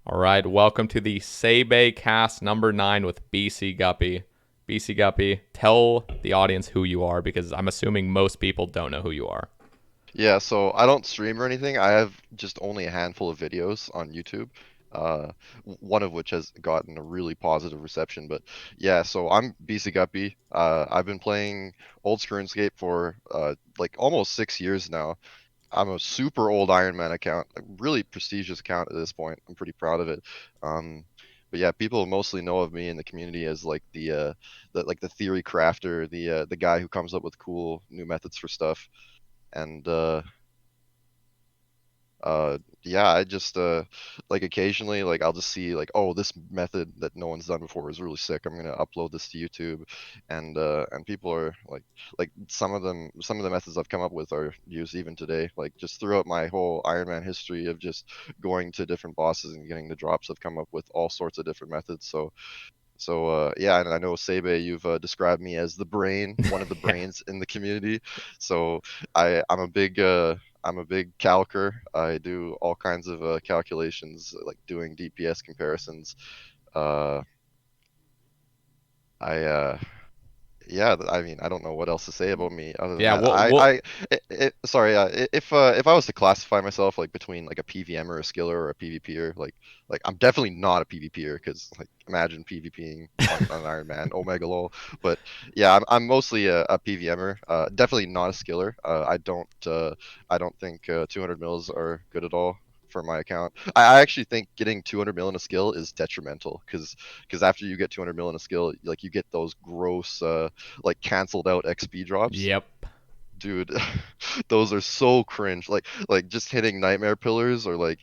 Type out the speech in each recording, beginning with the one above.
All right, welcome to the Sae Bae Cast number 9 with Bcguppy. Bcguppy, tell the audience who you are because I'm assuming most people don't know who you are. Yeah, so I don't stream or anything. I have just only a handful of videos on YouTube, one of which has gotten a really positive reception. But yeah, so I'm Bcguppy. I've been playing old RuneScape for like almost 6 years now. I'm a super old Ironman account, a really prestigious account at this point. I'm pretty proud of it. Um, but yeah, people mostly know of me in the community as like the theory crafter, the guy who comes up with cool new methods for stuff. And yeah, I just like occasionally like I'll just see like, oh, this method that no one's done before is really sick. I'm gonna upload this to YouTube, and people are like some of the methods I've come up with are used even today. Like just throughout my whole Ironman history of just going to different bosses and getting the drops, I've come up with all sorts of different methods. So yeah, and I know Seba, you've described me as the brain, one of the Yeah. brains in the community. So I'm a big calcer. I do all kinds of calculations, like doing DPS comparisons. Uh, I Yeah, I mean, I don't know what else to say about me other than Yeah, that. Sorry, if I was to classify myself like between like a PVM or a skiller or a PvPer, like I'm definitely not a PvPer because like imagine PvPing on Iron Man, Omega lol. But yeah, I'm mostly a PVMer. Definitely not a skiller. I don't think 200 mils are good at all for my account. I actually think getting 200 mil in a skill is detrimental because after you get 200 mil in a skill, like you get those gross like canceled out XP drops. yep. Dude, those are so cringe. Like just hitting nightmare pillars or like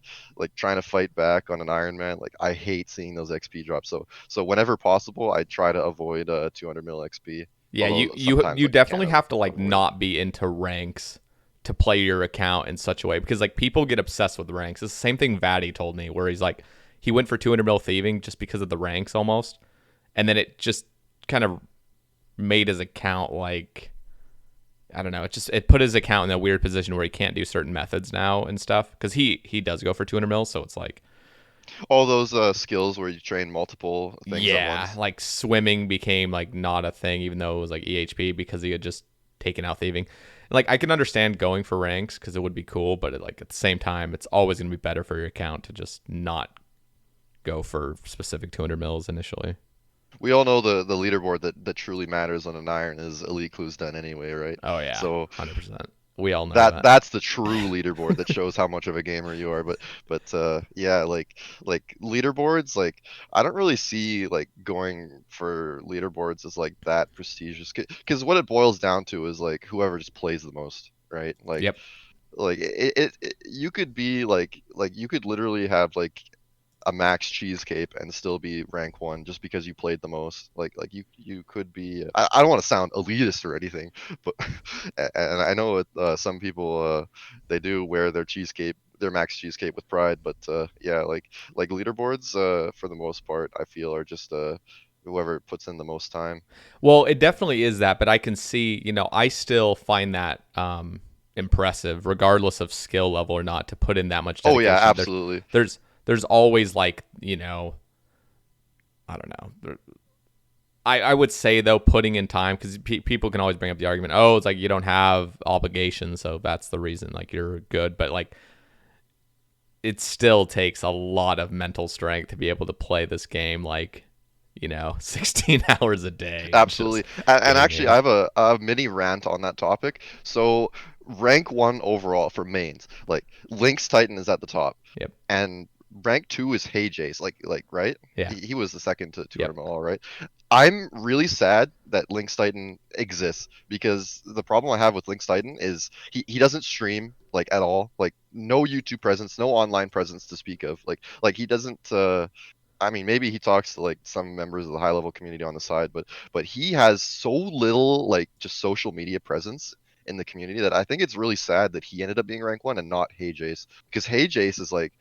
trying to fight back on an Iron Man. Like I hate seeing those XP drops. So whenever possible, I try to avoid 200 mil XP. Yeah, you Although you sometimes you like you definitely can't have to like avoid it. not be into ranks to play your account in such a way because like people get obsessed with ranks. It's the same thing Vaddy told me where he's like he went for 200 mil thieving just because of the ranks almost, and then it just kind of made his account like I don't know. It put his account in a weird position where he can't do certain methods now and stuff because he does go for 200 mils, so it's like All those skills where you train multiple things at yeah, once. like swimming became like not a thing even though it was like EHP because he had just taken out thieving. Like I can understand going for ranks because it would be cool, but like at the same time, it's always gonna be better for your account to just not go for specific 200 mils initially. We all know the leaderboard that truly matters on an iron is elite clues done anyway, right? Oh yeah, So 100%. We all know that that. that's the true leaderboard that shows how much of a gamer you are. But yeah, like leaderboards, like I don't really see like going for leaderboards as like that prestigious because what it boils down to is like whoever just plays the most, right? Like Yep. like you could be like you could literally have like a max cheese cape and still be rank one just because you played the most. Like you could be. I don't want to sound elitist or anything, but and I know some people they do wear their cheesecake, their max cheesecake with pride. But yeah, like leaderboards for the most part, I feel are just whoever puts in the most time. Well, it definitely is that, but I can see, I still find that impressive, regardless of skill level or not, to put in that much Oh yeah, dedication. absolutely. There's always like, I don't know. I would say though, putting in time because people can always bring up the argument, oh, it's like you don't have obligations, so that's the reason like you're good. But like, it still takes a lot of mental strength to be able to play this game like 16 hours a day and Absolutely. just And get actually, I engaged. have a mini rant on that topic. So, rank one overall for mains, like Lynx Titan is at the top, Yep. and rank two is Hey Jace. Like right? Yeah. He was the second to Yep. 200 ml, right? I'm really sad that Lynx Titan exists because the problem I have with Lynx Titan is he doesn't stream like at all. Like no YouTube presence, no online presence to speak of. Like he doesn't I mean, maybe he talks to like some members of the high level community on the side, but he has so little like just social media presence in the community that I think it's really sad that he ended up being rank one and not Hey Jace because Hey Jace is like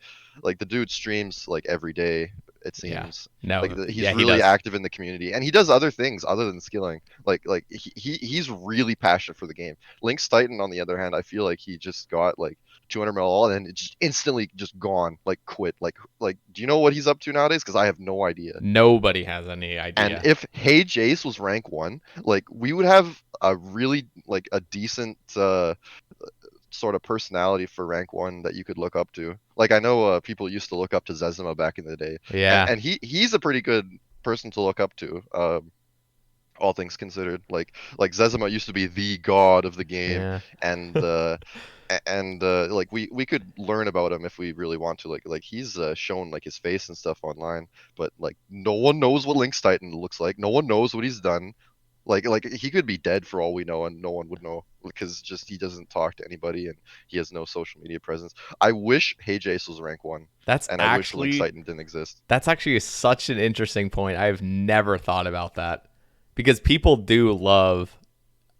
the dude streams like every day. It Yeah. seems like No. he's Yeah, he really does. active in the community and he does other things other than skilling. Like he's really passionate for the game. Lynx Titan on the other hand, I feel like he just got like 200 mil all, and then it's just instantly just gone, like quit. Like, do you know what he's up to nowadays? Because I have no idea. Nobody has any And idea. if Hey Jace was rank 1, like we would have a really like a decent sort of personality for rank 1 that you could look up to. Like I know people used to look up to Zezima back in the day, Yeah. and he's a pretty good person to look up to. All things considered, like Zezima used to be the god of the game, Yeah. and like we could learn about him if we really want to. Like he's shown like his face and stuff online, but like no one knows what Link's Titan looks like. No one knows what he's done. Like he could be dead for all we know, and no one would know because just he doesn't talk to anybody and he has no social media presence. I wish Hey Jace was rank 1, That's and I wish Link's actually Titan didn't exist. that's actually such an interesting point. I've never thought about that. Because people do love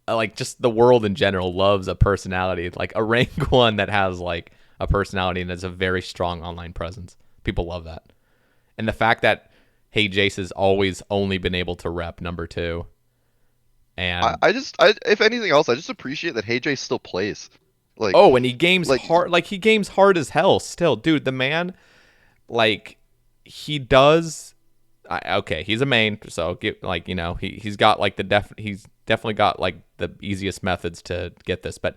like just the world in general loves a personality, like a rank 1 that has like a personality and has a very strong online presence. People love that. And the fact that Hey Jace has always only been able to rep number 2. And If anything else, I just appreciate that Hey Jace still plays. Like, oh, and he games like hard, like he games hard as hell still. Dude, the man, like he does okay, he's a main, so get like he's got like he's definitely got like the easiest methods to get this, but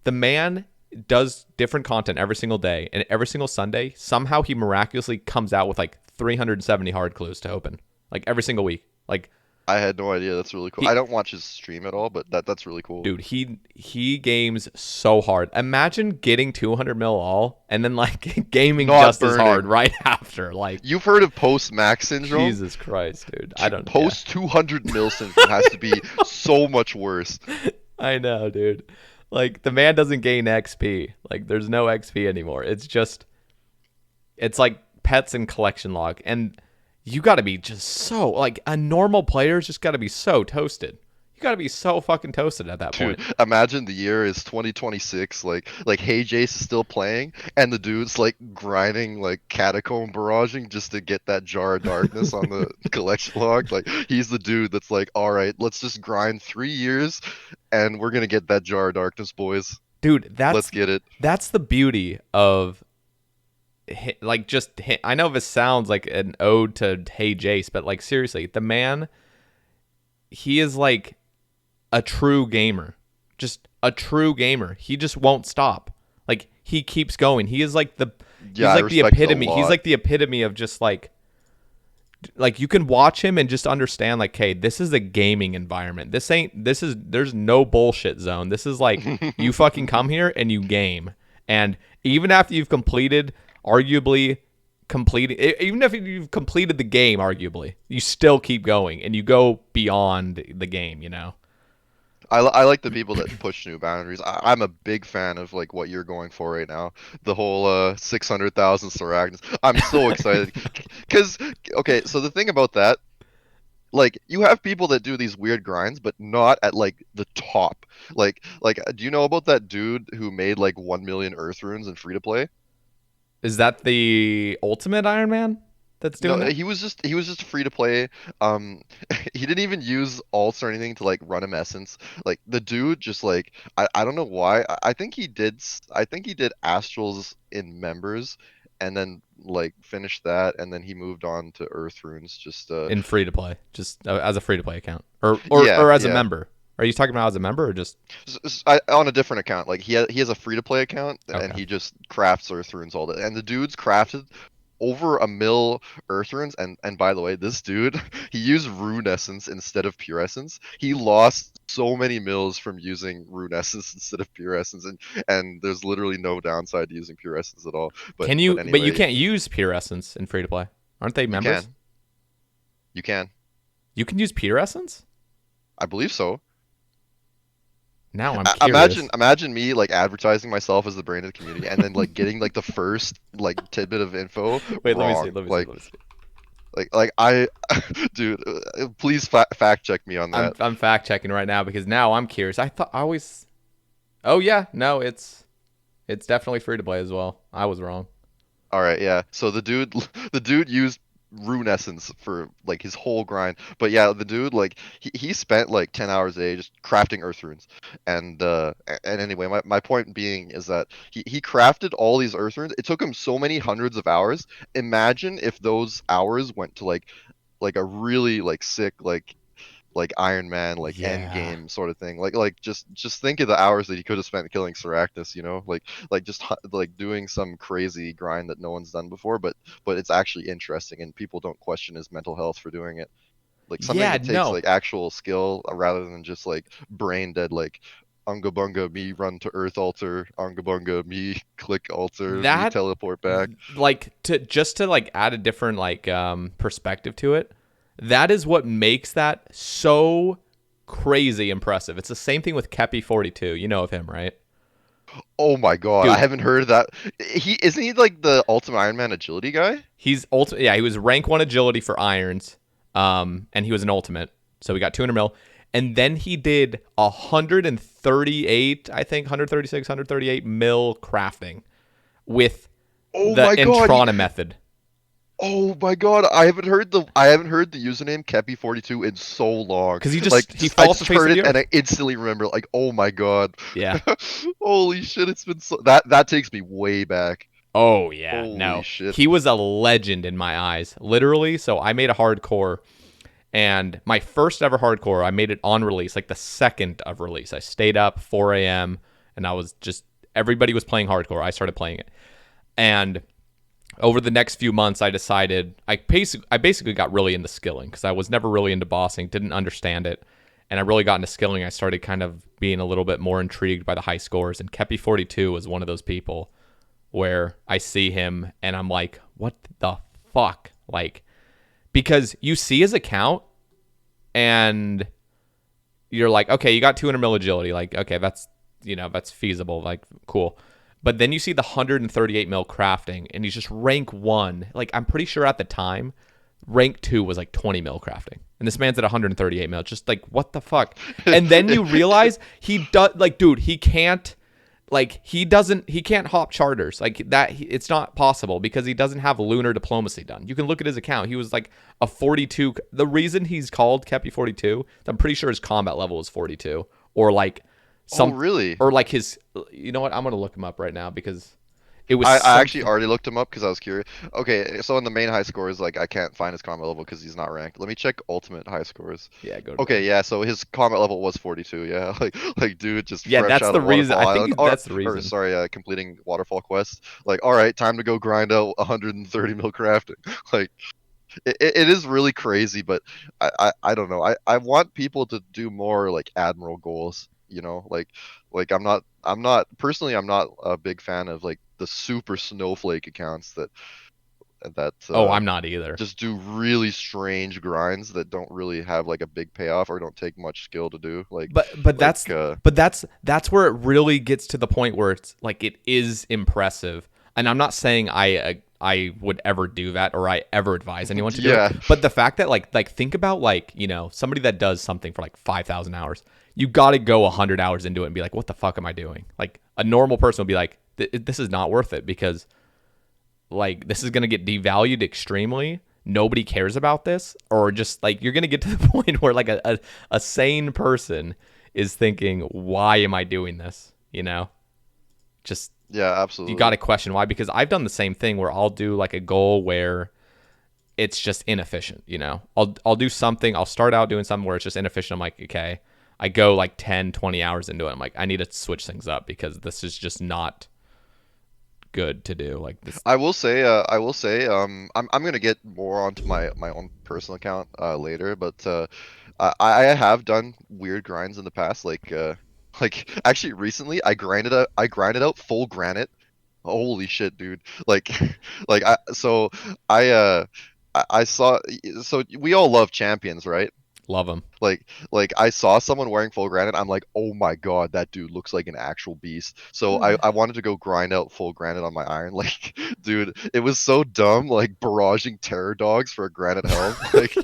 the man does different content every single day, and every single Sunday somehow he miraculously comes out with like 370 hard clues to open, like every single week. Like I had no idea. That's really cool. he I don't watch his stream at all, but that's really cool. dude, he games so hard. Imagine getting 200 mil all and then like gaming Not just as hard burning. right after. Like You've heard of post max syndrome? Jesus Christ, dude. I don't. Post 200 mil syndrome has to be so much worse. I know, dude. Like the man doesn't gain XP. Like there's no XP anymore. It's like pets and collection log. And you got to be just so like a normal player's just got to be so toasted. You got to be so fucking toasted at that Dude, point. imagine the year is 2026, like Hey Jace is still playing, and the dude's like grinding like catacomb barraging just to get that jar of darkness on the collection log. Like he's the dude that's like, all right, let's just grind 3 years, and we're gonna get that jar of darkness, boys. Dude, Let's get it. that's the beauty of like I know this sounds like an ode to Hey Jace, but like seriously, the man, he is like a true gamer. Just a true gamer. He just won't stop. Like he keeps going. He is like Yeah, I he's like the respect it a epitome. He's lot. like the epitome of just like you can watch him and just understand like, hey, this is a gaming environment. There's no bullshit zone. This is like you fucking come here and you game. And even after you've completed even if you've completed the game, arguably, you still keep going and you go beyond the game, I like the people that push new boundaries. I'm a big fan of like what you're going for right now. The whole 600,000 Saragnas. I'm so excited because okay, so the thing about that, like you have people that do these weird grinds, but not at like the top. Like do you know about that dude who made like 1 million Earth runes in free to play? Is that the ultimate Iron Man that's No, doing that? he was just free to play. He didn't even use alts or anything to like run him essence. Like the dude just like I don't know why. I think he did I think he did astrals in members, and then like finished that, and then he moved on to Earth runes. Just In free to play, just as a free to play account, or yeah, or as a yeah. member. Are you talking about as a member or just On a different account. Like he has a free to play account, and okay? he just crafts Earth runes all day. And the dude's crafted over a mil Earth runes, and by the way, this dude he used rune essence instead of pure essence. He lost so many mils from using rune essence instead of pure essence, and there's literally no downside to using pure essence at all. Can But you? But you anyway, can't use pure essence in free to play. Aren't they you can members? you can You can use pure essence. I believe so. Now I'm curious. Imagine me like advertising myself as the brain of the community, and then like getting like the first like tidbit of info Wait, let me see. wrong. Let me see. Let me see. Like I, dude, please fact check me on that. I'm fact checking right now because now I'm curious. I thought I always. Oh yeah, no, it's definitely free to play as well. I was wrong. All right, yeah. So the dude, the dude used rune essence for like his whole grind. But yeah, the dude like he spent like 10 hours a day just crafting earth runes. And anyway, my point being is that he crafted all these earth runes. It took him so many hundreds of hours. Imagine if those hours went to like a really like sick like Ironman, like end Yeah. game sort of thing. Like just think of the hours that he could have spent killing Saractus, like just like doing some crazy grind that no one's done before, but it's actually interesting and people don't question his mental health for doing it. Like something Yeah, that takes no. like actual skill rather than just like brain dead like Unga Bunga me run to Earth altar, Unga Bunga me click altar, me That teleport back. like to like add a different like perspective to it. That is what makes that so crazy impressive. It's the same thing with Kepi 42. You know of him, right? Oh my god, I Dude, haven't heard of that. He isn't he like the Ultimate Iron Man agility guy? yeah, he was rank 1 agility for irons. And he was an ultimate. So we got 200 mil. And then he did 138, I think 136, 138 mil crafting with Oh the my god. Entrana method. Oh my god, I haven't heard the username Kepi42 in so long. Cuz Like he I fell off the just face heard of the it and earth. I instantly remember like oh my god. Yeah. Holy shit, it's been so that takes me way back. Oh yeah, Holy no. shit. He was a legend in my eyes, literally. So I made a hardcore, and my first ever hardcore, I made it on release, like the second of release. I stayed up 4 a.m. and I was just everybody was playing hardcore. I started playing it, and over the next few months, I decided I basically got really into skilling because I was never really into bossing, didn't understand it, and I really got into skilling. I started kind of being a little bit more intrigued by the high scores, and Kepi 42 was one of those people where I see him and I'm like, what the fuck? Like, because you see his account and you're like, okay, you got 200 mil agility. Like, okay, that's feasible. Like, cool. But then you see the 138 mil crafting and he's just rank 1. Like, I'm pretty sure at the time, rank 2 was like 20 mil crafting. And this man's at 138 mil. Just like, what the fuck? And then you realize he does, like, dude, he can't like he can't hop charters like that. It's not possible because he doesn't have lunar diplomacy done. You can look at his account. He was like a 42. The reason he's called Kepi 42, I'm pretty sure his combat level is 42 or like Oh some really? or like his. You know what? I'm gonna look him up right now because it was I actually something. already looked him up because I was curious. Okay, so in the main high scores, like I can't find his combat level because he's not ranked. Let me check ultimate high scores. Yeah, go to that. Okay, yeah, so his combat level was 42. Yeah, like dude, just Yeah, fresh that's out the of reason. Waterfall I Island, think that's the or reason. sorry, completing Waterfall Quest. Like, all right, time to go grind out 130 mil crafting. Like, it is really crazy, but I don't know. I want people to do more like admiral goals. Like I'm not personally I'm not a big fan of like the super snowflake accounts that Oh, I'm not either. just do really strange grinds that don't really have like a big payoff or don't take much skill to do. But Like that's that's where it really gets to the point where it's like it is impressive. And I'm not saying I would ever do that or I ever advise anyone to do it. yeah. But the fact that like think about like, somebody that does something for like 5,000 hours. You got to go 100 hours into it and be like, "What the fuck am I doing?" Like a normal person would be like, "This is not worth it because like this is going to get devalued extremely. Nobody cares about this." Or just like you're going to get to the point where like a sane person is thinking, why am I doing this? Just Yeah, you got absolutely. to question why, because I've done the same thing where I'll do like a goal where it's just inefficient. I'll do something. I'll start out doing something where it's just inefficient. I'm like, okay, I go like 10, 20 hours into it. I'm like, I need to switch things up because this is just not good to do. Like this. I'm gonna get more onto my own personal account later, but I have done weird grinds in the past, like actually recently I grinded out full granite. Holy shit, dude! Like, like I saw, so we all love champions, right? Love them. like I saw someone wearing full granite. I'm like, oh my god, that dude looks like an actual beast. So I wanted to go grind out full granite on my iron. Like, dude, it was so dumb. Like barraging terror dogs for a granite helm. Like,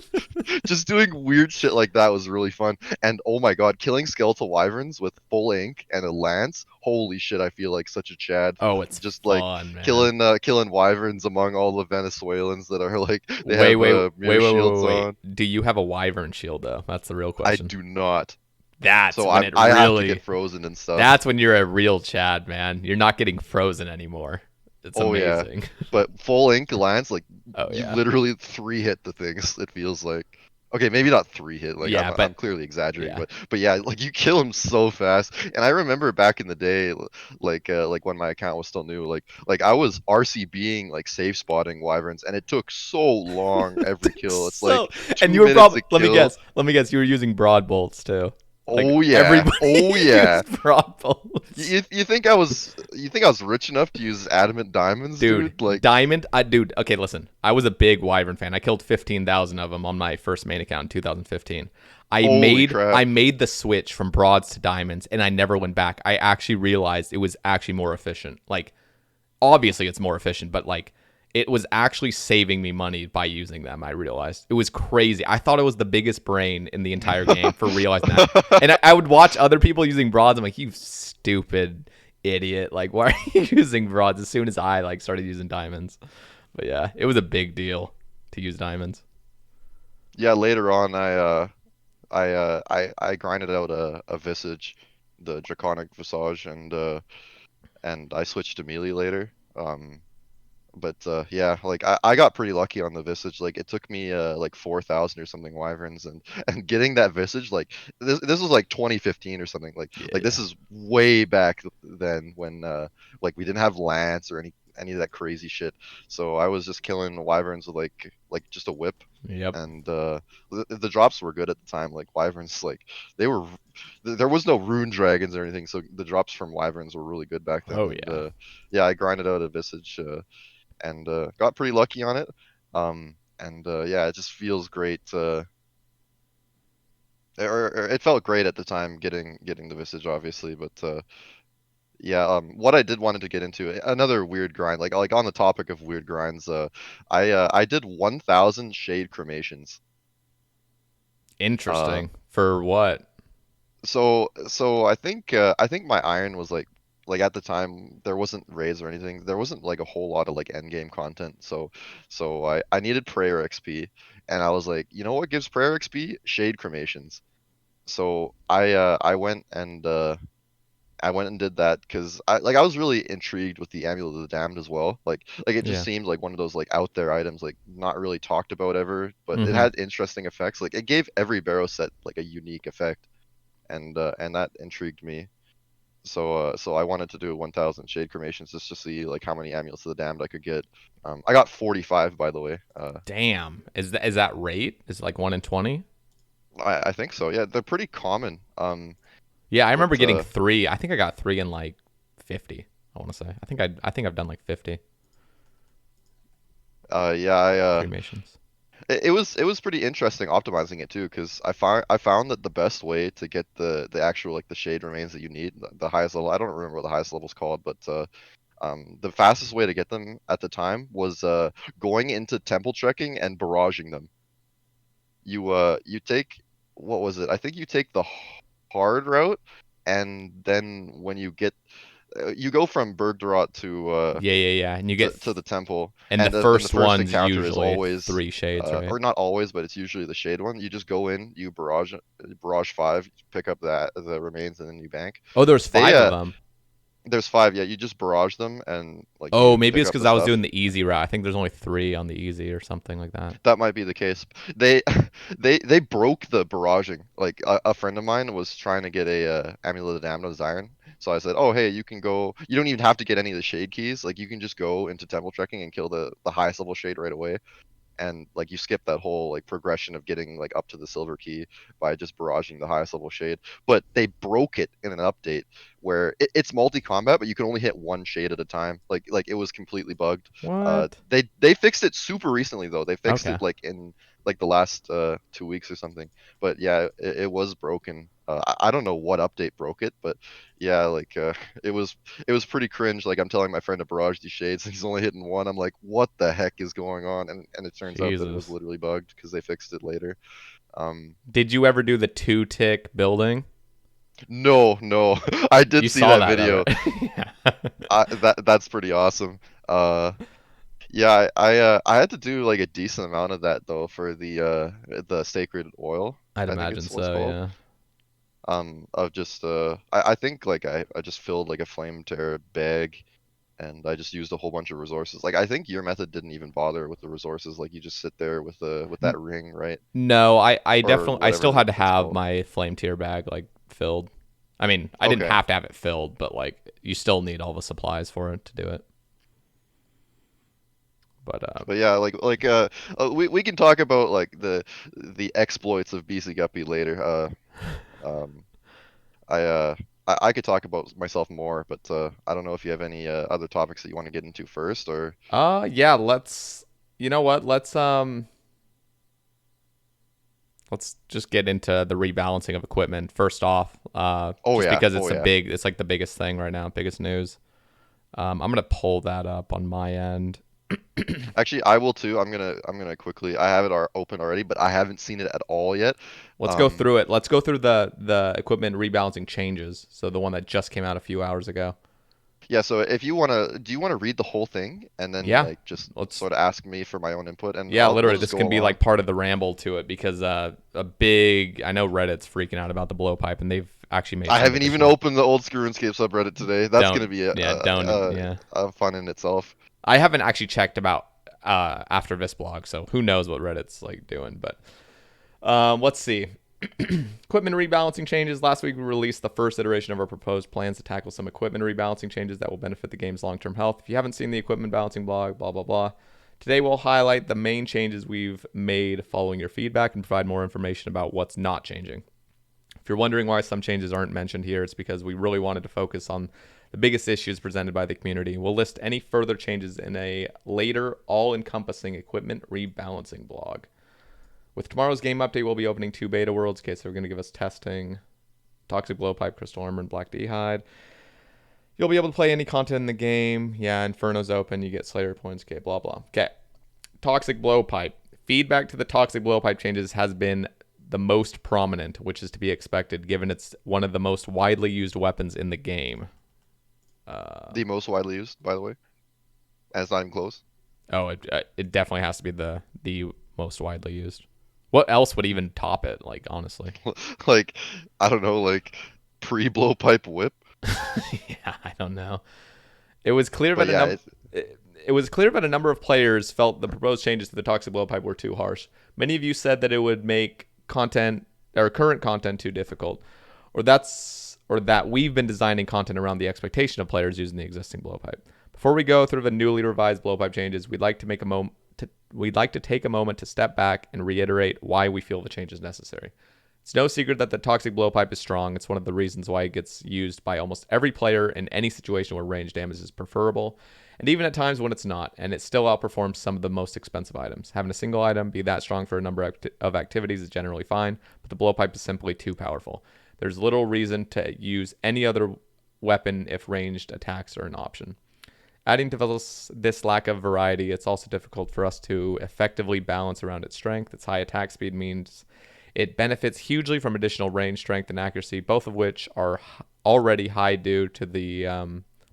just doing weird shit like that was really fun. And oh my god, killing skeletal wyverns with full ink and a lance. Holy shit, I feel like such a Chad. Oh, it's Just like fun, man. killing wyverns among all the Venezuelans that are like they Wait, have wait, wait, mirror wait, wait, shields wait. on. Do you have a wyvern shield though? That's the real I question. do not. That's So when it I have to get really. frozen and stuff. That's when you're a real Chad, man. You're not getting frozen anymore. It's Oh yeah. amazing. But full ink lance, like Oh you yeah. literally three hit the things, it feels like. Okay, maybe not three hit, like Yeah, I'm but clearly exaggerating, yeah. but yeah, like you kill him so fast. And I remember back in the day, like when my account was still new, like I was RCBing like safe spotting wyverns, and it took so long every kill. It's like So, and you two were minutes probably a kill. let me guess, you were using broad bolts too. Like Oh yeah. everybody Oh yeah. used broad bolts. You think I was rich enough to use adamant diamonds, Dude, dude? Like, diamond, dude, okay, listen. I was a big wyvern fan. I killed 15,000 of them on my first main account in 2015. holy crap. I made the switch from broads to diamonds and I never went back. I actually realized it was actually more efficient. Like obviously it's more efficient, but like it was actually saving me money by using them. I realized it was crazy. I thought it was the biggest brain in the entire game for realizing that. And I would watch other people using broads. I'm like, you stupid idiot! Like, why are you using broads? As soon as I like started using diamonds, but yeah, it was a big deal to use diamonds. Yeah, later on I grinded out a Visage, the Draconic Visage, and I switched to melee later. But yeah, like I got pretty lucky on the Visage. Like it took me like 4,000 or something wyverns, and getting that Visage, like this was like 2015 or something. Like this Yeah. is way back then when like we didn't have lance or any of that crazy shit. So I was just killing wyverns with like just a whip. Yep. And the drops were good at the time. Like wyverns, like they were, there was no rune dragons or anything, so the drops from wyverns were really good back then. Oh And yeah. yeah, I grinded out a Visage and got pretty lucky on it. And yeah, it just feels great. Or it felt great at the time getting the Visage, obviously. But yeah, what I did wanted to get into another weird grind, like on the topic of weird grinds. I did 1,000 shade cremations. Uh, Interesting. For what? so I think my iron was like at the time there wasn't raids or anything. There wasn't like a whole lot of like end game content. So I needed prayer XP, and I was like, you know what gives prayer XP? Shade cremations. So I went and did that because I was really intrigued with the Amulet of the Damned as well. Like it just Yeah. seemed like one of those like out there items, like not really talked about ever, but it Mm-hmm. had interesting effects. Like it gave every barrow set like a unique effect, and that intrigued me. So I wanted to do 1,000 shade cremations just to see like how many amulets of the damned I could get. I got 45 by the way. Damn. Is that rate? Is it like 1 in 20? I think so. Yeah, they're pretty common. Yeah, I But remember getting 3. I think I got 3 in like 50. I want to say. I think I've done like 50 yeah, cremations. it was pretty interesting optimizing it too, because I found that the best way to get the actual like the shade remains that you need, the highest level. I don't remember what the highest level's called, but the fastest way to get them at the time was going into temple trekking and barraging them. You take, what was it? I think you take the hard route, and then when you get you go from Bergdorot Yeah, yeah, yeah. And you get to the temple, and the and then the first first one's encounter is usually always 3 shades, right? or not always, but it's usually the shade one. You just go in, you barrage five, pick up that the remains, and then you bank. Oh, there's They 5 of them. there's five, yeah. You just barrage them and like Oh, you maybe pick it's up because the I was stuff. doing the easy route. I think there's only 3 on the easy or something like that. That might be the case. They they broke the barraging. Like a friend of mine was trying to get a amulet of damned on his iron. So I said, "Oh, hey, you can go. You don't even have to get any of the shade keys. Like you can just go into temple trekking and kill the highest level shade right away." And like you skip that whole like progression of getting like up to the silver key by just barraging the highest level shade. But they broke it in an update where it's multi-combat, but you can only hit one shade at a time. Like it was completely bugged. What? They fixed it super recently though. They fixed Okay. it like in like the last 2 weeks or something. But yeah, it was broken. I don't know what update broke it, but yeah, like it was it was pretty cringe. Like I'm telling my friend to barrage these shades, and he's only hitting one. I'm like, what the heck is going on? And it turns out that it was Jesus. literally bugged because they fixed it later. Did you ever do the 2-tick building? No, no, I did You see saw that that though, video. right? Yeah. That's pretty awesome. Yeah, I had to do like a decent amount of that though for the sacred oil. I'd I think imagine it's what's so, called. yeah. Of just I think like I just filled like a flame terror bag and I just used a whole bunch of resources. Like I think your method didn't even bother with the resources. Like you just sit there with that ring, right? No, I Or definitely I whatever still had to it's have called. my flame tier bag like filled. I mean, I didn't Okay. have to have it filled, but like you still need all the supplies for it to do it. But But yeah, we can talk about like the exploits of Bcguppy later. Um I I could talk about myself more, but I don't know if you have any other topics that you want to get into first or yeah, let's you know what? Let's just get into the rebalancing of equipment first off. oh Just yeah, because oh yeah. it's like the biggest thing right now, biggest news. I'm gonna pull that up on my end. Actually, I will too. I'm gonna quickly. I have it open already, but I haven't seen it at all yet. Let's go Um, through it. Let's go through the equipment rebalancing changes. So the one that just came out a few hours ago. yeah. So if you wanna, do you wanna read the whole thing and then Yeah, like just let's. sort of ask me for my own input, and we'll Literally, just this go can be along. like part of the ramble to it because a big. I know Reddit's freaking out about the blowpipe, and they've actually made I some haven't even additional. opened the old Screw and Scape subreddit today. That's gonna be Yeah. a fun in itself. I haven't actually checked about after this blog, so who knows what Reddit's like doing. But let's see. Equipment rebalancing changes. Last week we released the first iteration of our proposed plans to tackle some equipment rebalancing changes that will benefit the game's long-term health. If you haven't seen the equipment balancing blog, blah blah blah. Today we'll highlight the main changes we've made following your feedback and provide more information about what's not changing. If you're wondering why some changes aren't mentioned here, it's because we really wanted to focus on the biggest issues presented by the community. We'll list any further changes in a later all-encompassing equipment rebalancing blog. With tomorrow's game update, we'll be opening 2 beta worlds. Okay, so they're going to give us testing, Toxic Blowpipe, Crystal Armor, and Black D'hide. You'll be able to play any content in the game. Yeah, Inferno's open. You get Slayer points. Okay, blah, blah. Okay, Toxic Blowpipe. Feedback to the Toxic Blowpipe changes has been the most prominent, which is to be expected given it's one of the most widely used weapons in the game. The most widely used, by the way, as I'm close. Oh, it definitely has to be the most widely used. What else would even top it? Like honestly, Like I don't know, like pre-blowpipe whip. yeah, I don't know. It was clear But that a yeah, num- it was clear that a number of players felt the proposed changes to the toxic blowpipe were too harsh. Many of you said that it would make content or current content too difficult, or that we've been designing content around the expectation of players using the existing blowpipe. Before we go through the newly revised blowpipe changes, we'd like to take a moment to step back and reiterate why we feel the change is necessary. It's no secret that the toxic blowpipe is strong. It's one of the reasons why it gets used by almost every player in any situation where range damage is preferable, and even at times when it's not, and it still outperforms some of the most expensive items. Having a single item be that strong for a number of activities is generally fine, but the blowpipe is simply too powerful. There's little reason to use any other weapon if ranged attacks are an option. Adding to this lack of variety, it's also difficult for us to effectively balance around its strength. Its high attack speed means it benefits hugely from additional range, strength, and accuracy, both of which are already high due to the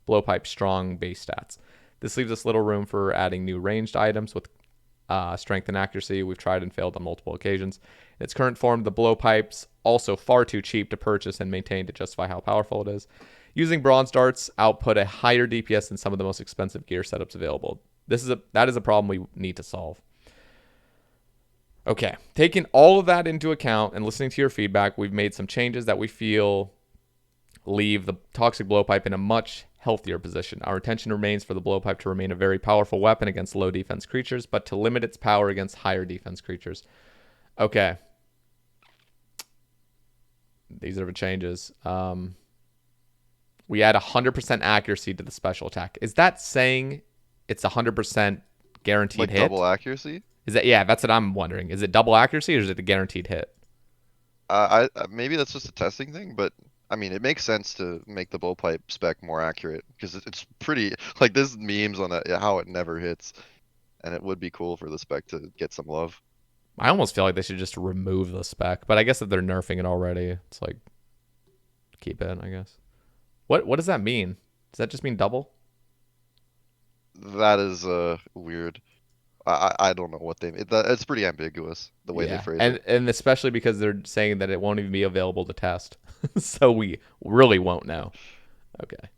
blowpipe's strong base stats. This leaves us little room for adding new ranged items with strength and accuracy. We've tried and failed on multiple occasions. In its current form, the blowpipe's also far too cheap to purchase and maintain to justify how powerful it is. Using bronze darts output a higher DPS than some of the most expensive gear setups available. That is a problem we need to solve. Okay, taking all of that into account and listening to your feedback, we've made some changes that we feel leave the toxic blowpipe in a much healthier position. Our intention remains for the blowpipe to remain a very powerful weapon against low defense creatures, but to limit its power against higher defense creatures. Okay. These are the changes. We add 100% accuracy to the special attack. Is that saying it's 100% guaranteed like hit? double accuracy. Is that yeah? That's what I'm wondering. Is it double accuracy or is it a guaranteed hit? Maybe that's just a testing thing, but I mean, it makes sense to make the blowpipe spec more accurate because it's pretty like there's memes on it, how it never hits, and it would be cool for the spec to get some love. I almost feel like they should just remove the spec, but I guess if they're nerfing it already, it's like keep it. I guess. What does that mean? Does that just mean double? That is weird. I don't know what it's pretty ambiguous the way they Yeah, phrase and it. and especially because they're saying that it won't even be available to test, so we really won't know. Okay.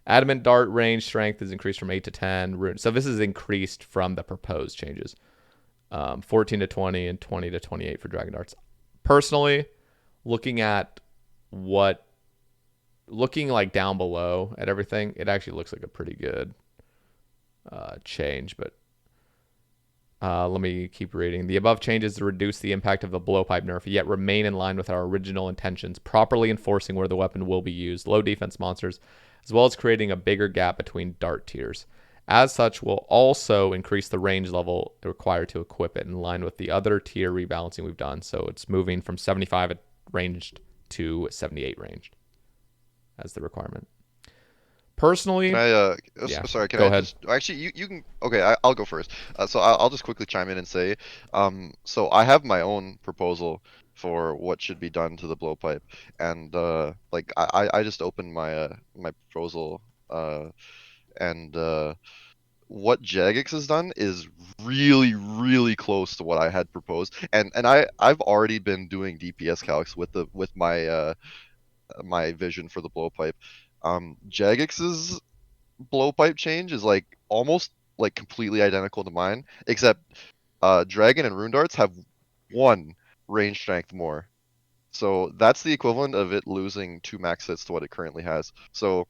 Adamant dart range strength is increased from 8 to 10. So this is increased from the proposed changes. 14 to 20 and 20 to 28 for dragon darts. Personally, looking at what, looking like down below at everything, it actually looks like a pretty good change. But let me keep reading. The above changes to reduce the impact of the blowpipe nerf, yet remain in line with our original intentions, properly enforcing where the weapon will be used, low defense monsters, as well as creating a bigger gap between dart tiers. As such, will also increase the range level required to equip it in line with the other tier rebalancing we've done. So it's moving from 75 ranged to 78 ranged as the requirement. Can Personally, I yeah, sorry, can go I ahead. just actually you can okay, I'll go first. So I'll just quickly chime in and say so I have my own proposal for what should be done to the blowpipe, and like I just opened my my proposal and what Jagex has done is really close to what I had proposed, and I've already been doing DPS calcs with my my vision for the blowpipe. Jagex's blowpipe change is like almost like completely identical to mine, except dragon and rune darts have one range strength more. So that's the equivalent of it losing two max hits to what it currently has. So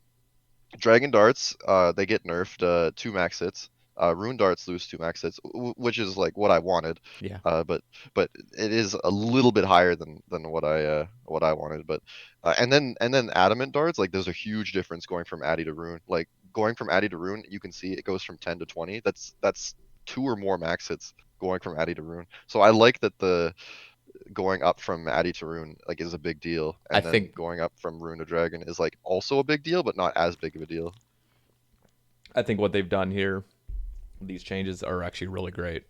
dragon darts, they get nerfed two max hits. Rune darts lose two max hits, which is like what I wanted. Yeah. But it is a little bit higher than what I wanted. But and then adamant darts, like there's a huge difference going from Addy to Rune. Like going from Addy to Rune, you can see it goes from 10 to 20. That's two or more max hits going from Addy to Rune. So I like that the going up from Addy to Rune like is a big deal, I and then think going up from Rune to Dragon is like also a big deal, but not as big of a deal. I think what they've done here, these changes are actually really great.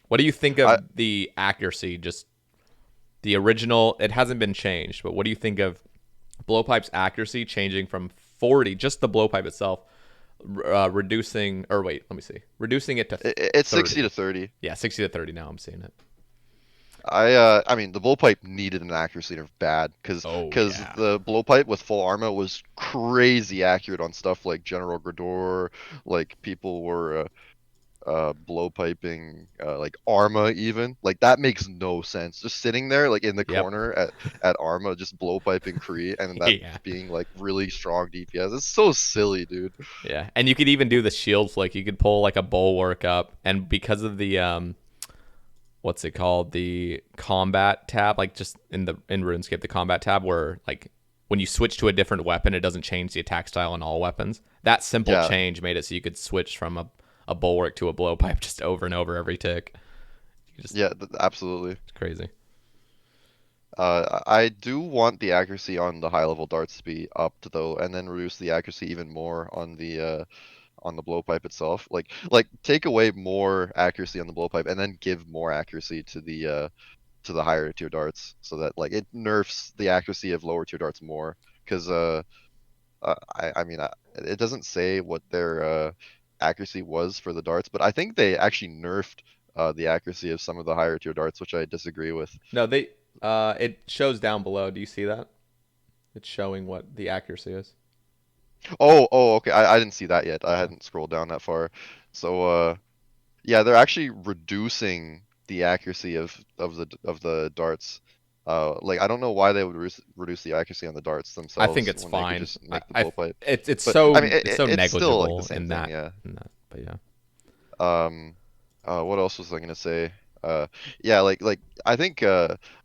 What do you think I of the accuracy? Just the original, it hasn't been changed, but what do you think of blowpipe's accuracy changing from 40, just the blowpipe itself, reducing, or wait, let me see, reducing it to it's 60 to 30. 30. Yeah, 60 to 30 now I'm seeing it. I mean the blowpipe needed an accuracy nerf bad Oh, because yeah. the blowpipe with full armor was crazy accurate on stuff like General Grador, like people were blowpiping like Arma even. Like that makes no sense. Just sitting there like in the Yep. corner at Arma just blowpiping Kree and that Yeah. being like really strong DPS. It's so silly, dude. Yeah. And you could even do the shield flick. You could pull like a bulwark up, and because of the what's it called, the combat tab, like just in RuneScape, the combat tab where like when you switch to a different weapon it doesn't change the attack style on all weapons. That simple Yeah, change made it so you could switch from a bulwark to a blowpipe just over and over every tick. You just, yeah, absolutely. it's crazy. I do want the accuracy on the high level darts to be upped though, and then reduce the accuracy even more on the blowpipe itself. Like take away more accuracy on the blowpipe and then give more accuracy to the higher tier darts, so that like it nerfs the accuracy of lower tier darts more. Because I mean it doesn't say what their accuracy was for the darts, but I think they actually nerfed the accuracy of some of the higher tier darts, which I disagree with. No, they it shows down below. Do you see that? It's showing what the accuracy is. Okay. I didn't see that yet. I Yeah. hadn't scrolled down that far. So yeah, they're actually reducing the accuracy of the darts. Like I don't know why they would reduce the accuracy on the darts I think themselves it's when they could fine. just make the I blowpipe. it's But I mean, it's so it's still like the negligible same thing, yeah. in that. But yeah. Um, what else was I gonna say? Yeah, like I think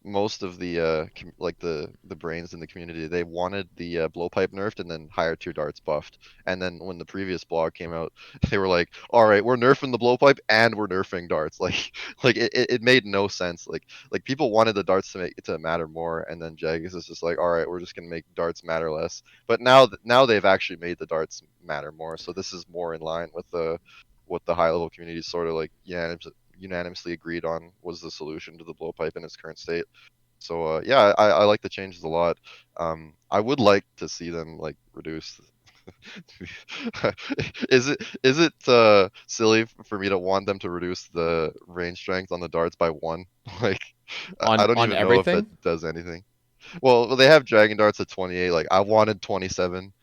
most of the like the brains in the community, they wanted the blowpipe nerfed and then higher tier darts buffed. And then when the previous blog came out, they were like, "All right, we're nerfing the blowpipe and we're nerfing darts." Like it made no sense. Like people wanted the darts to make it to matter more, and then Jagex is just like, "All right, we're just gonna make darts matter less." But now they've actually made the darts matter more. So this is more in line with the what the high level community sort of like unanimously agreed on was the solution to the blowpipe in its current state. So yeah, I like the changes a lot. I would like to see them like reduce. Is it silly for me to want them to reduce the range strength on the darts by one? Like I don't On even know if that everything. does anything. Well, they have dragon darts at 28. Like I wanted 27,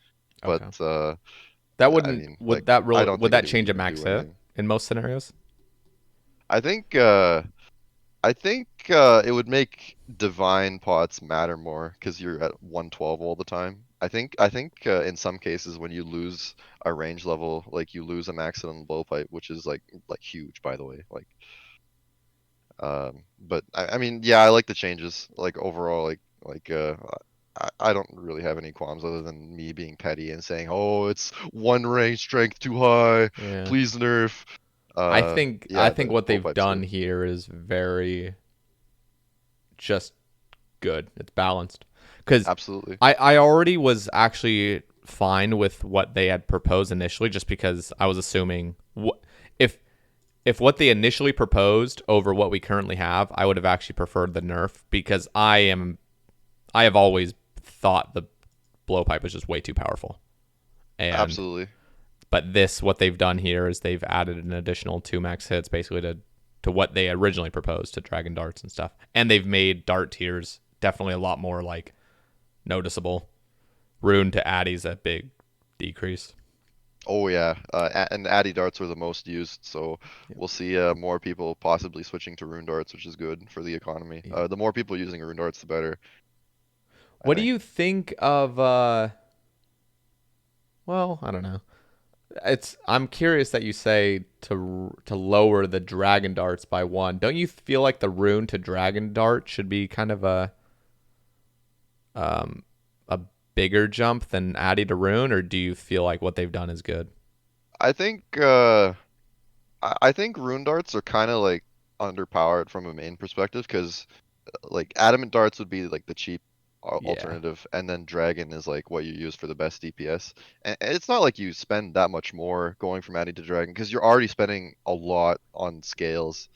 but Okay. That I wouldn't mean, like would that I really don't would think that it would change a even do max hit anything. in most scenarios? I think it would make divine pots matter more because you're at 112 all the time. I think in some cases when you lose a range level, like you lose a max hit on the blowpipe, which is like huge by the way. But I mean, yeah, I like the changes. Like overall, I don't really have any qualms other than me being petty and saying, "Oh, it's one range strength too high. Yeah. Please nerf." I Yeah, think the what they've blowpipe's done good. here is very just good. It's balanced. Because Absolutely. I already was actually fine with what they had proposed initially, just because I was assuming if if what they initially proposed over what we currently have, I would have actually preferred the nerf because I have always thought the blowpipe was just way too powerful. And Absolutely. but this what they've done here is they've added an additional 2 max hits basically to what they originally proposed to dragon darts and stuff. And they've made dart tiers definitely a lot more like noticeable. Rune to Addy's a big decrease. Oh yeah, and Addy darts were the most used, so Yep. we'll see more people possibly switching to rune darts, which is good for the economy. Yeah. The more people using rune darts, the better, I What do think. you think of well, I don't know. It's I'm curious that you say to lower the dragon darts by 1. Don't you feel like the rune to dragon dart should be kind of um a bigger jump than Addy to rune, or do you feel like what they've done is good? I think I think rune darts are kind of like underpowered from a main perspective because like adamant darts would be like the cheap Yeah, alternative, and then dragon is like what you use for the best DPS. And it's not like you spend that much more going from Addy to dragon because you're already spending a lot on scales.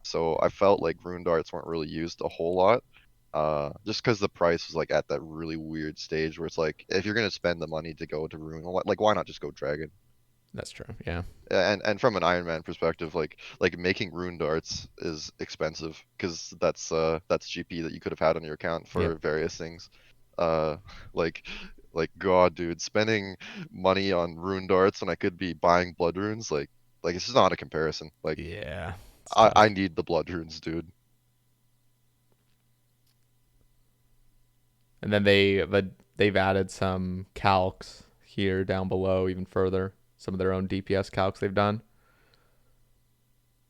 So I felt like rune darts weren't really used a whole lot. Just because the price was like at that really weird stage where it's like if you're gonna spend the money to go to rune, like why not just go dragon? that's true. Yeah. And from an Ironman perspective, like making rune darts is expensive because that's GP that you could have had on your account Yep. for various things. Uh, like like God, dude, spending money on rune darts when I could be buying blood runes, like it's just not a comparison. Like Yeah. It's I tough. need the blood runes, dude. And then they've added some calcs here down below even further. Some of their own DPS calcs they've done.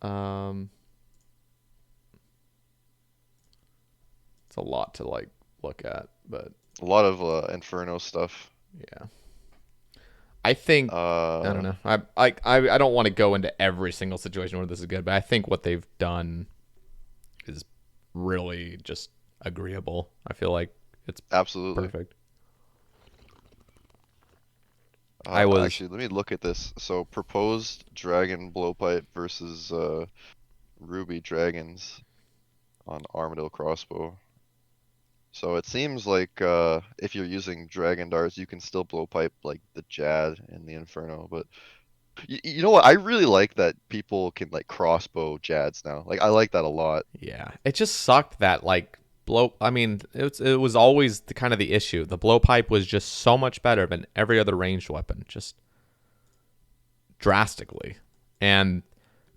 Um, it's a lot to like look at, but A lot of Inferno stuff. yeah. I think I don't Uh, know. I don't want to go into every single situation where this is good, but I think what they've done is really just agreeable. I feel like it's Absolutely. perfect. I was Actually, let me look at this. So proposed dragon blowpipe versus ruby dragons on Armadillo crossbow. So it seems like if you're using dragon darts, you can still blowpipe like the Jad and the Inferno. But you know what? I really like that people can like crossbow Jads now. Like I like that a lot. yeah. It just sucked that like blow. I mean, it was always the kind of the issue. The blowpipe was just so much better than every other ranged weapon, just drastically. And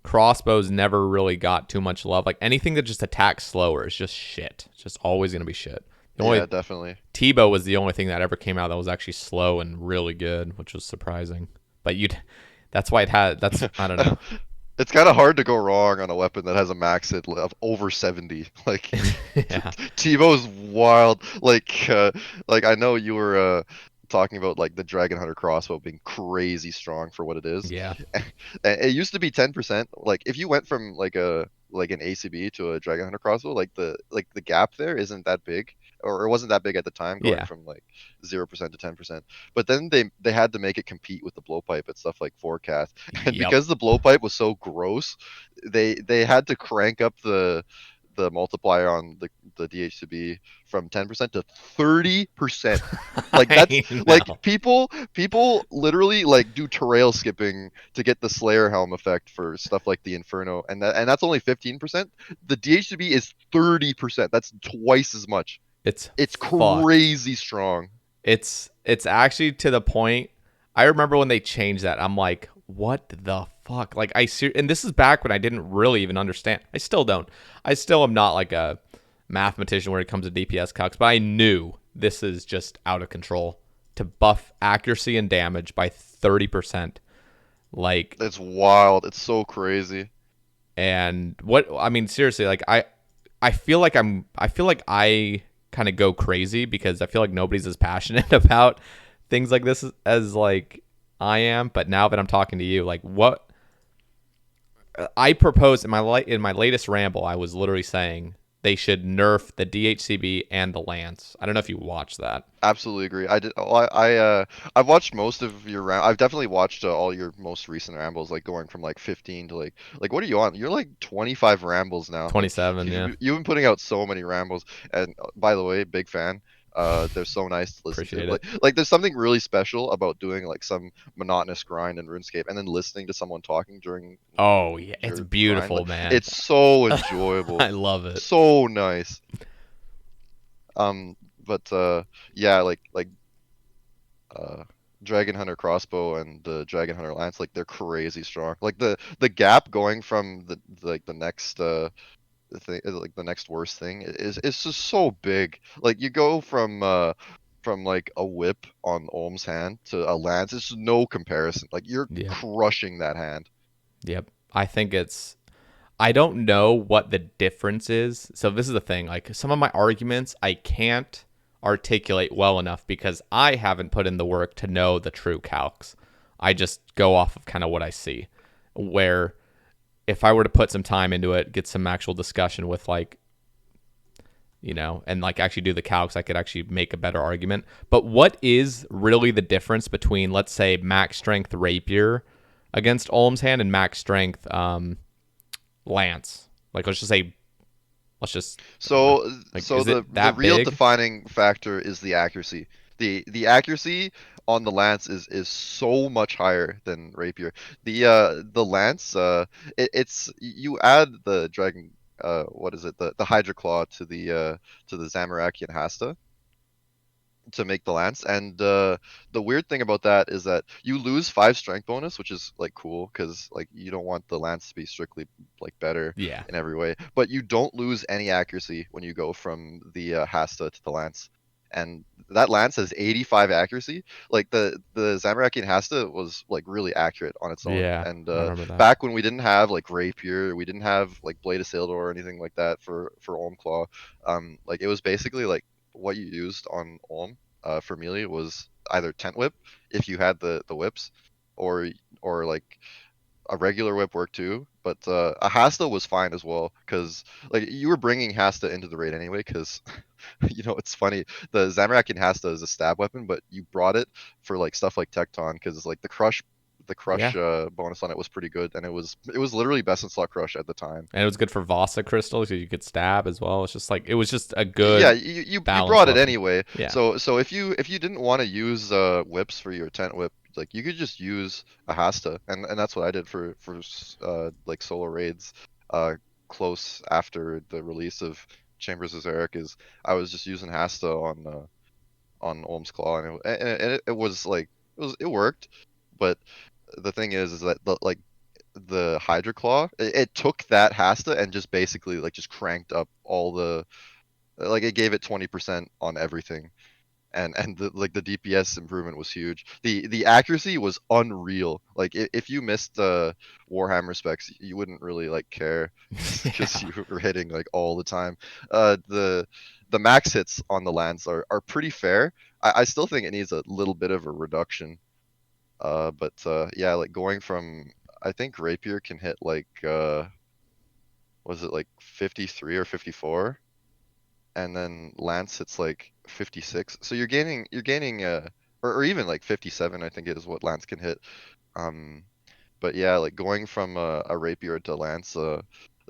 crossbows never really got too much love. Like anything that just attacks slower is just shit. It's just always gonna be shit. The only Yeah, definitely. Tebow was the only thing that ever came out that was actually slow and really good, which was surprising. But that's why it had that's I don't know. It's kind of hard to go wrong on a weapon that has a max hit of over 70. Like Yeah. Tebow's wild. Like I know you were talking about like the Dragon Hunter crossbow being crazy strong for what it is. Yeah. It used to be 10%. Like if you went from like an ACB to a Dragon Hunter crossbow, like the gap there isn't that big, or it wasn't that big at the time, going Yeah. from like 0% to 10%. But then they had to make it compete with the blowpipe and stuff like Vorkath, and Yep. because the blowpipe was so gross, they had to crank up the multiplier on the DHCB from 10% to 30%. Like that's I like know. people literally like do trail skipping to get the Slayer helm effect for stuff like the Inferno, and that's only 15%. The DHCB is 30%. That's twice as much. It's It's fucked. crazy strong. It's actually to the point. I remember when they changed that. I'm like, what the fuck? Like and this is back when I didn't really even understand. I still don't. I still am not like a mathematician when it comes to DPS calcs, but I knew this is just out of control to buff accuracy and damage by 30%. Like, It's wild. It's so crazy. and what I mean, seriously, like I feel like I kind of go crazy because I feel like nobody's as passionate about things like this as like I am. But now that I'm talking to you, like what I proposed in my latest ramble, I was literally saying they should nerf the DHCB and the lance. I don't know if you watched that. Absolutely agree. I did. I've watched most of your round. I've definitely watched all your most recent rambles, like going from like 15 to like what are you on? You're like 25 rambles now. Like 27, yeah. you've been putting out so many rambles. And by the way, big fan. They're so nice to listen to. Appreciate it. Like there's something really special about doing like some monotonous grind in RuneScape and then listening to someone talking during Oh yeah, it's your grind. beautiful, Like man. it's so enjoyable, I love it. so nice. But yeah, uh Dragon Hunter crossbow and the Dragon Hunter lance, like they're crazy strong. Like the gap going from the next thing, like the next worst thing is it's just so big. Like you go from like a whip on Olm's hand to a lance. It's just no comparison. Like you're Yep. crushing that hand. Yep. I think it's I don't know what the difference is. So this is the thing. Like some of my arguments I can't articulate well enough because I haven't put in the work to know the true calcs. I just go off of kind of what I see. Where if I were to put some time into it, get some actual discussion with like, and like actually do the calcs, I could actually make a better argument. But what is really the difference between, let's say, max strength rapier against Olm's hand and max strength lance? Like let's just So like so is it the that real big? defining factor is the accuracy. The accuracy on the lance is so much higher than rapier. The lance it's you add the dragon what is it, the Hydra Claw to the Zamorakian Hasta to make the lance. And the weird thing about that is that you lose 5 strength bonus, which is like cool because like you don't want the lance to be strictly like better Yeah. in every way, but you don't lose any accuracy when you go from the Hasta to the lance. And that lance has 85 accuracy. Like the Zamorakian Hasta was like really accurate on its own. Yeah. And I remember that. back when we didn't have like rapier, we didn't have like blade of Saeldor or anything like that for Olm Claw. Like it was basically like what you used on Olm for melee was either tent whip if you had the whips, or like a regular whip worked too. But a Hasta was fine as well because like you were bringing Hasta into the raid anyway. Because it's funny, the Zamorakian Hasta is a stab weapon, but you brought it for like stuff like Tecton because like the crush Yeah. bonus on it was pretty good, and it was literally best in slot crush at the time. And it was good for Vasa crystals because you could stab as well. It's just like it was just a Yeah, good you balanced brought it weapon. anyway. Yeah. So if you didn't want to use whips for your tent whip, like you could just use a Hasta, and that's what I did for like solo raids close after the release of Chambers of Xeric. Is I was just using Hasta on Olm's Claw, and it was like it worked. But the thing is that the Hydra Claw, it took that Hasta and just basically like just cranked up all the, like it gave it 20% on everything. and the DPS improvement was huge. The accuracy was unreal. Like if you missed the Warhammer specs, you wouldn't really like care because Yeah. you were hitting like all the time. The max hits on the lands are pretty fair. I still think it needs a little bit of a reduction. But yeah, like going from I think Rapier can hit like was it like 53 or 54? And then Lance hits like 56. So you're gaining or even like 57 I think is what Lance can hit. Um but yeah, like going from a Rapier to Lance,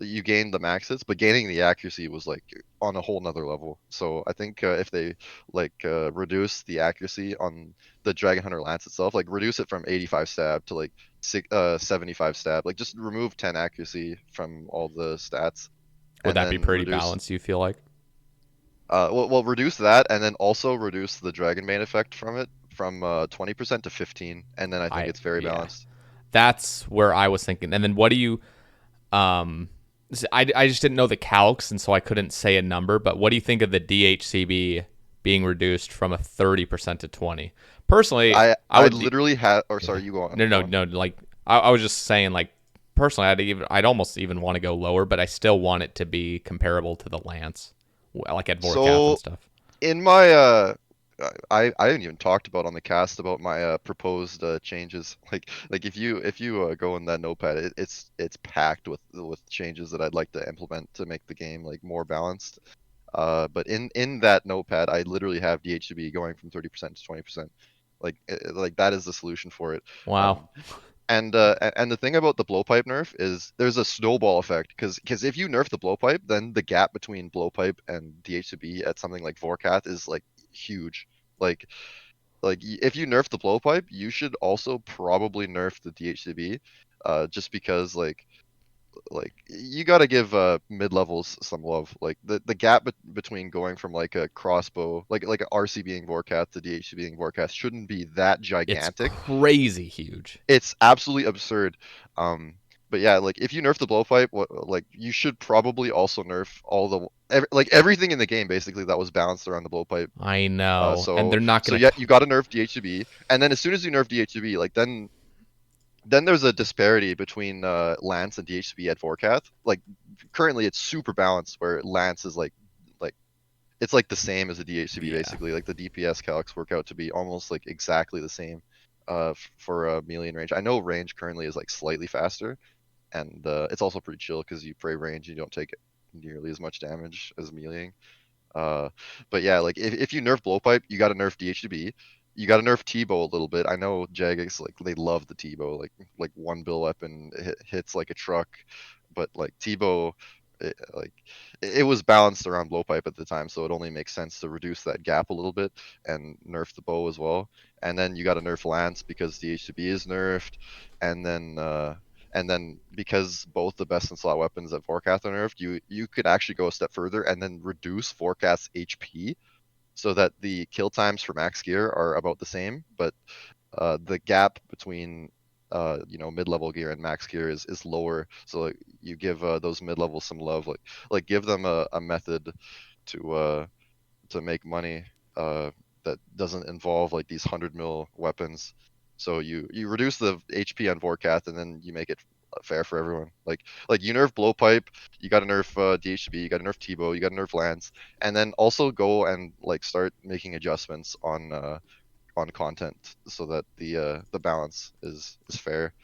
you gain the max hits, but gaining the accuracy was like on a whole nother level. So I think if they like reduce the accuracy on the Dragon Hunter Lance itself, like reduce it from 85 stab to like 75 stab, like just remove 10 accuracy from all the stats, Would and that be then pretty reduce balanced, you feel like? well, reduce that, and then also reduce the Dragonbane effect from it from 20% to 15, and then I think I it's very Yeah. balanced. That's where I was thinking. And then what do you um I just didn't know the calcs, and so I couldn't say a number, but what do you think of the DHCB being reduced from a 30% to 20? Personally, I I would literally had, or yeah. sorry, you go on, No, go no, on. no, like I was just saying like personally I'd almost even want to go lower, but I still want it to be comparable to the Lance, like at Vorkath and So stuff. in my I haven't even talked about on the cast about my proposed changes. Like if you go in that notepad, it's packed with changes that I'd like to implement to make the game like more balanced. But in that notepad, I literally have DHCB going from 30% to 20%. Like that is the solution for it. Wow. Um, and the thing about the blowpipe nerf is there's a snowball effect because if you nerf the blowpipe, then the gap between blowpipe and DHCB at something like Vorkath is like huge. Like if you nerf the blowpipe, you should also probably nerf the DHCB, just because like you got to give mid levels some love. Like the gap between going from like a crossbow, like a RC being Vorkath to DHC being Vorkath shouldn't be that It's gigantic. crazy huge. It's absolutely absurd. Um, but yeah, like if you nerf the blowpipe, what like you should probably also nerf all like everything in the game basically that was balanced around the blowpipe. I know. And they're not So going yeah, to you got to nerf DHCB, and then as soon as you nerf DHCB, like then there's a disparity between Lance and DHCB at Vorkath. Like currently it's super balanced where Lance is like it's like the same as a DHCB yeah. basically. Like the DPS calcs work out to be almost like exactly the same for melee and range. I know range currently is like slightly faster, and it's also pretty chill because you pray range and you don't take nearly as much damage as meleeing. Uh, but yeah, like if you nerf blowpipe, you got to nerf DHCB. You got to nerf T-bow a little bit. I know Jagex like they love the T-bow, like one bill weapon hits like a truck, but like T-bow, like it was balanced around blowpipe at the time, so it only makes sense to reduce that gap a little bit and nerf the bow as well. And then you got to nerf Lance because the HCB is nerfed, and then because both the best in slot weapons at Vorkath are nerfed, you could actually go a step further and then reduce Vorkath's HP so that the kill times for max gear are about the same, but the gap between mid-level gear and max gear is lower. So like, you give those mid-levels some love, like give them a method to make money that doesn't involve like these 100 mil weapons. So you reduce the HP on Vorkath and then you make it fair for everyone. Like you nerf blowpipe, you got to nerf DHB, you got to nerf T-bow, you got to nerf Lance, and then also go and like start making adjustments on content so that the balance is fair.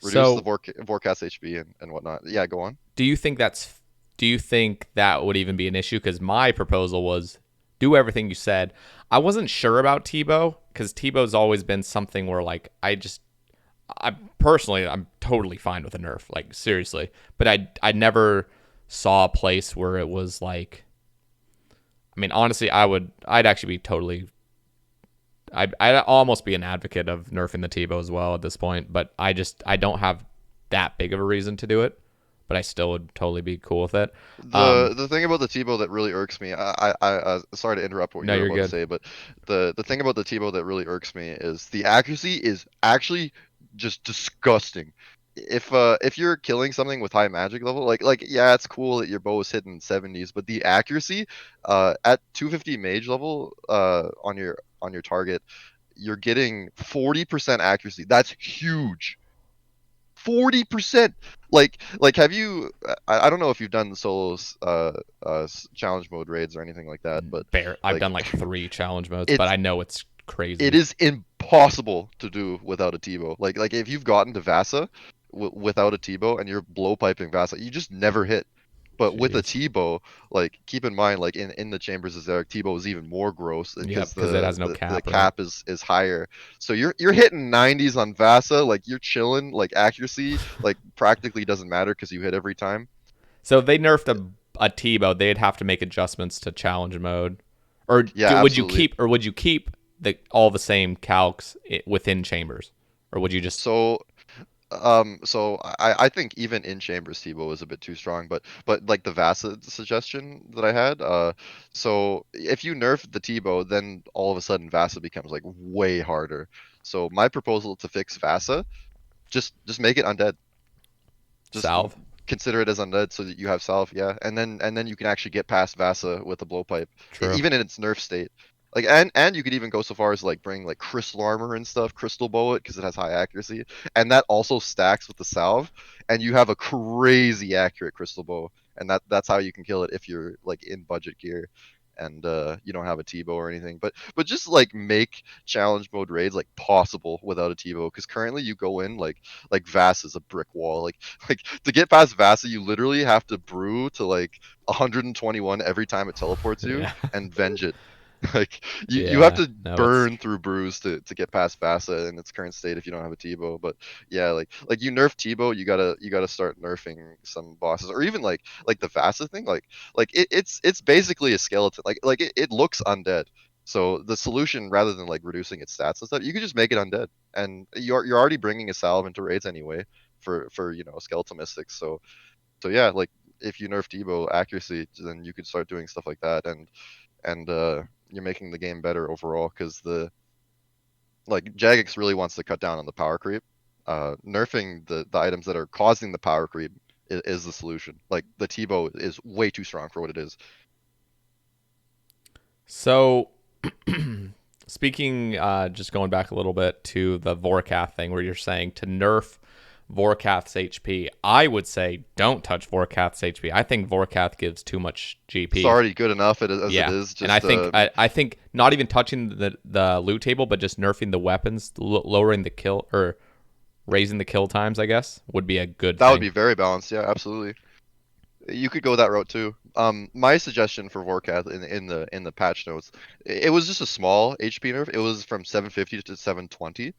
Reduce the So, Vorkath HP and whatnot. Yeah, go on. do you think that's do you think that would even be an issue? Because my proposal was do everything you said. I wasn't sure about Tebow because Tebow's always been something where like I personally I'm totally fine with a nerf, like seriously, but I never saw a place where it was like. I mean, honestly, I'd actually be totally. I'd almost be an advocate of nerfing the Tebow as well at this point, but I don't have that big of a reason to do it, but I still would totally be cool with it. The thing about the T-bow that really irks me, sorry to interrupt what No, you were you're about to good. say, but the thing about the T-bow that really irks me is the accuracy is actually just disgusting. if you're killing something with high magic level, like yeah, it's cool that your bow is hitting 70s, but the accuracy at 250 mage level on your target, you're getting 40% accuracy. That's huge. 40%. Like have you I don't know if you've done the solos challenge mode raids or anything like that, but I've like done like 3 challenge modes, but it's I know it's it crazy. is impossible to do without a T-bow. Like if you've gotten to Vasa without a T-bow and you're blowpiping Vasa, you just never hit. But with a Jeez. T-bow, like keep in mind, like in the chambers of Xeric, T-bow is even more gross Yeah, because because it the, has no the cap, right? cap is higher. So you're hitting 90s on Vasa, like you're chilling, like accuracy, like practically doesn't matter because you hit every time. So if they nerfed a Tebow, they'd have to make adjustments to challenge mode, or Yeah, absolutely. would you keep the all the same calcs within chambers, or would you just So so I think even in Chambers Tebow is a bit too strong, but like the Vasa suggestion that I had, so if you nerf the Tebow, then all of a sudden Vasa becomes like way harder. So my proposal to fix Vasa, just make it undead. Just salve? consider it as undead so that you have salve, yeah, and then you can actually get past Vasa with the blowpipe, True. even in its nerf state. Like and you could even go so far as like bring like crystal armor and stuff, crystal bow it because it has high accuracy, and that also stacks with the salve, and you have a crazy accurate crystal bow, and that's how you can kill it if you're like in budget gear, and you don't have a T-bow or anything. But just like make challenge mode raids like possible without a T-bow, because currently you go in like Vass is a brick wall. Like to get past Vasa, you literally have to brew to like 121 every time it teleports you Yeah. and venge it. Like you have Yeah. to No, it's burn through brews to get past Vasa in its current state if you don't have a T-bow. But yeah, like you nerf T-bow, you gotta start nerfing some bosses, or even like the Vasa thing. Like it's basically a skeleton. Like it looks undead. So the solution, rather than like reducing its stats and stuff, you could just make it undead, and you're already bringing a salve into raids anyway for skeletal mystics. So yeah, like if you nerf Debo accuracy, then you could start doing stuff like that, and you're making the game better overall because the like Jagex really wants to cut down on the power creep. Nerfing the items that are causing the power creep is the solution. Like the T-bow is way too strong for what it is. so. Speaking, just going back a little bit to the Vorkath thing, where you're saying to nerf Vorkath's HP, I would say don't touch Vorkath's HP. I think Vorkath gives too much It's GP. already good enough as it Yeah, is. and I Just think I think not even touching the loot table, but just nerfing the weapons, lowering the kill or raising the kill times, I guess, would be a good that would thing. be very balanced. Yeah, absolutely. You could go that route too. My suggestion for Vorkath in the patch notes, it was just a small HP nerf. It was from 750 to 720.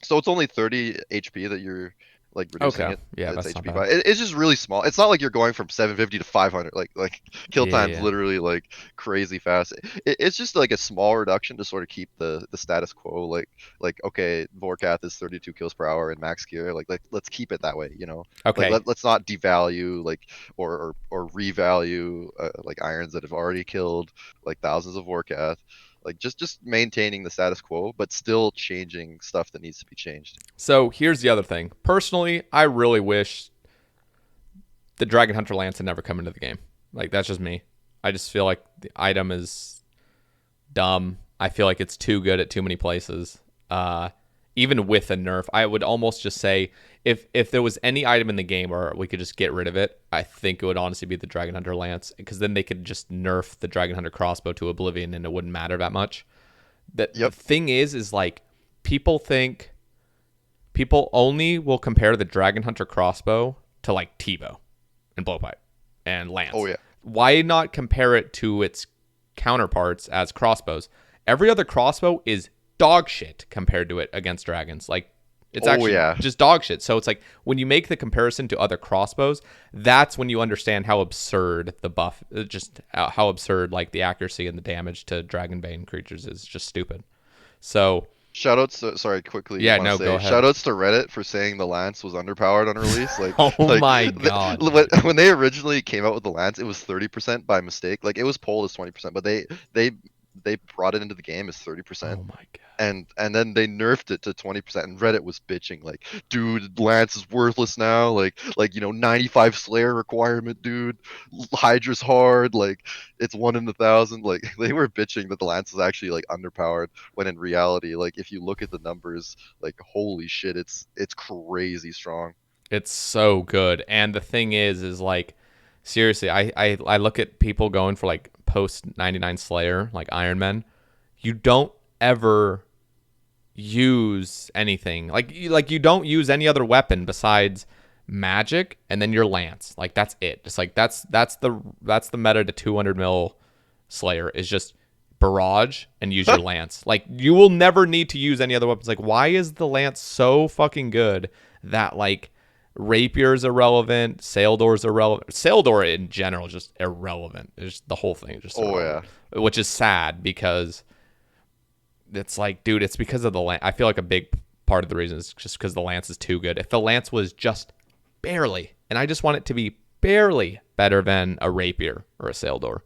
So it's only 30 HP that you're like reducing Okay, yeah, its that's not HP bad. by. It's just really small. It's not like you're going from 750 to 500. Like kill Yeah, time's yeah, literally like crazy fast. It's just like a small reduction to sort of keep the status quo. Like okay, Vorkath is 32 kills per hour in max gear. Like let's keep it that way. Like okay. let's not devalue like or revalue like irons that have already killed like thousands of Vorkath. Like just maintaining the status quo, but still changing stuff that needs to be changed. So here's the other thing. Personally, I really wish the Dragon Hunter Lance had never come into the game. Like that's just me. I just feel like the item is dumb. I feel like it's too good at too many places. Even with a nerf, I would almost just say if there was any item in the game where we could just get rid of it, I think it would honestly be the Dragon Hunter Lance, because then they could just nerf the Dragon Hunter crossbow to oblivion and it wouldn't matter that much. The Yep. thing is like people think people only will compare the Dragon Hunter crossbow to like Tebow and Blowpipe and Oh Lance. yeah. Why not compare it to its counterparts as crossbows? Every other crossbow is dog shit compared to it against dragons. Like it's Oh actually yeah. just dog shit. So it's like when you make the comparison to other crossbows, that's when you understand how absurd the buff, just how absurd like the accuracy and the damage to Dragonbane creatures is just stupid. So Shoutouts to, sorry, quickly yeah, want to no, go say ahead. shoutouts to Reddit for saying the Lance was underpowered on release. Like Oh like my god, when dude. when they originally came out with the Lance, it was 30% by mistake. Like it was polled as 20%, but they they brought it into the game as 30%. Oh my god. And then they nerfed it to 20%, and Reddit was bitching like, dude, Lance is worthless now, like 95 Slayer requirement, dude. Hydra's hard, like it's 1 in 1,000. Like they were bitching that the Lance is actually like underpowered, when in reality, like if you look at the numbers, like holy shit, it's crazy strong. It's so good. And the thing is like, seriously, I look at people going for like post 99 Slayer, like Ironman. You don't ever use anything. Like you don't use any other weapon besides magic and then your lance. Like that's it. Just like that's the meta to 200 mil Slayer is just barrage and use your lance. Like you will never need to use any other weapons. Like why is the lance so fucking good that like Rapier's irrelevant, Saeldor's irrelevant. Saeldor in general is just irrelevant. It's the whole thing is just irrelevant, which is sad because it's like, dude, it's because of the lance. I feel like a big part of the reason is just because the lance is too good. If the lance was just barely, and I just want it to be barely better than a rapier or a Saeldor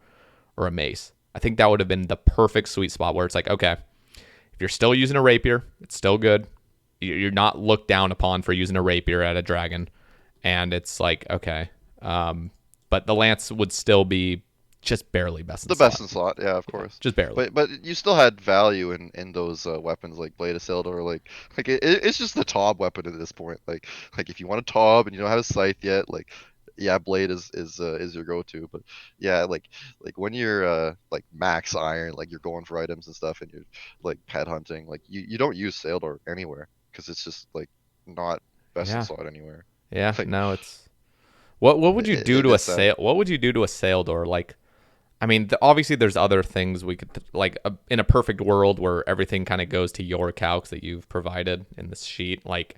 or a mace, I think that would have been the perfect sweet spot where it's like, okay, if you're still using a rapier, it's still good. You're not looked down upon for using a rapier at a dragon, and it's like, okay, but the lance would still be just barely best in The slot. best in slot, yeah, of course. Just barely. But you still had value in those weapons like Blade of Saeldor, like it's just the Taub weapon at this point. Like if you want a Taub and you don't have a Scythe yet, like yeah, Blade is your go-to. But yeah, like when you're like max iron, like you're going for items and stuff, and you're like pet hunting, like you don't use Saeldor anywhere because it's just like not best in Yeah. slot anywhere. Yeah. Like No, it's what would you do it to a is sad. sail? What would you do to a Saeldor? Like, I mean, obviously there's other things we could like in a perfect world where everything kind of goes to your calcs that you've provided in this sheet. Like,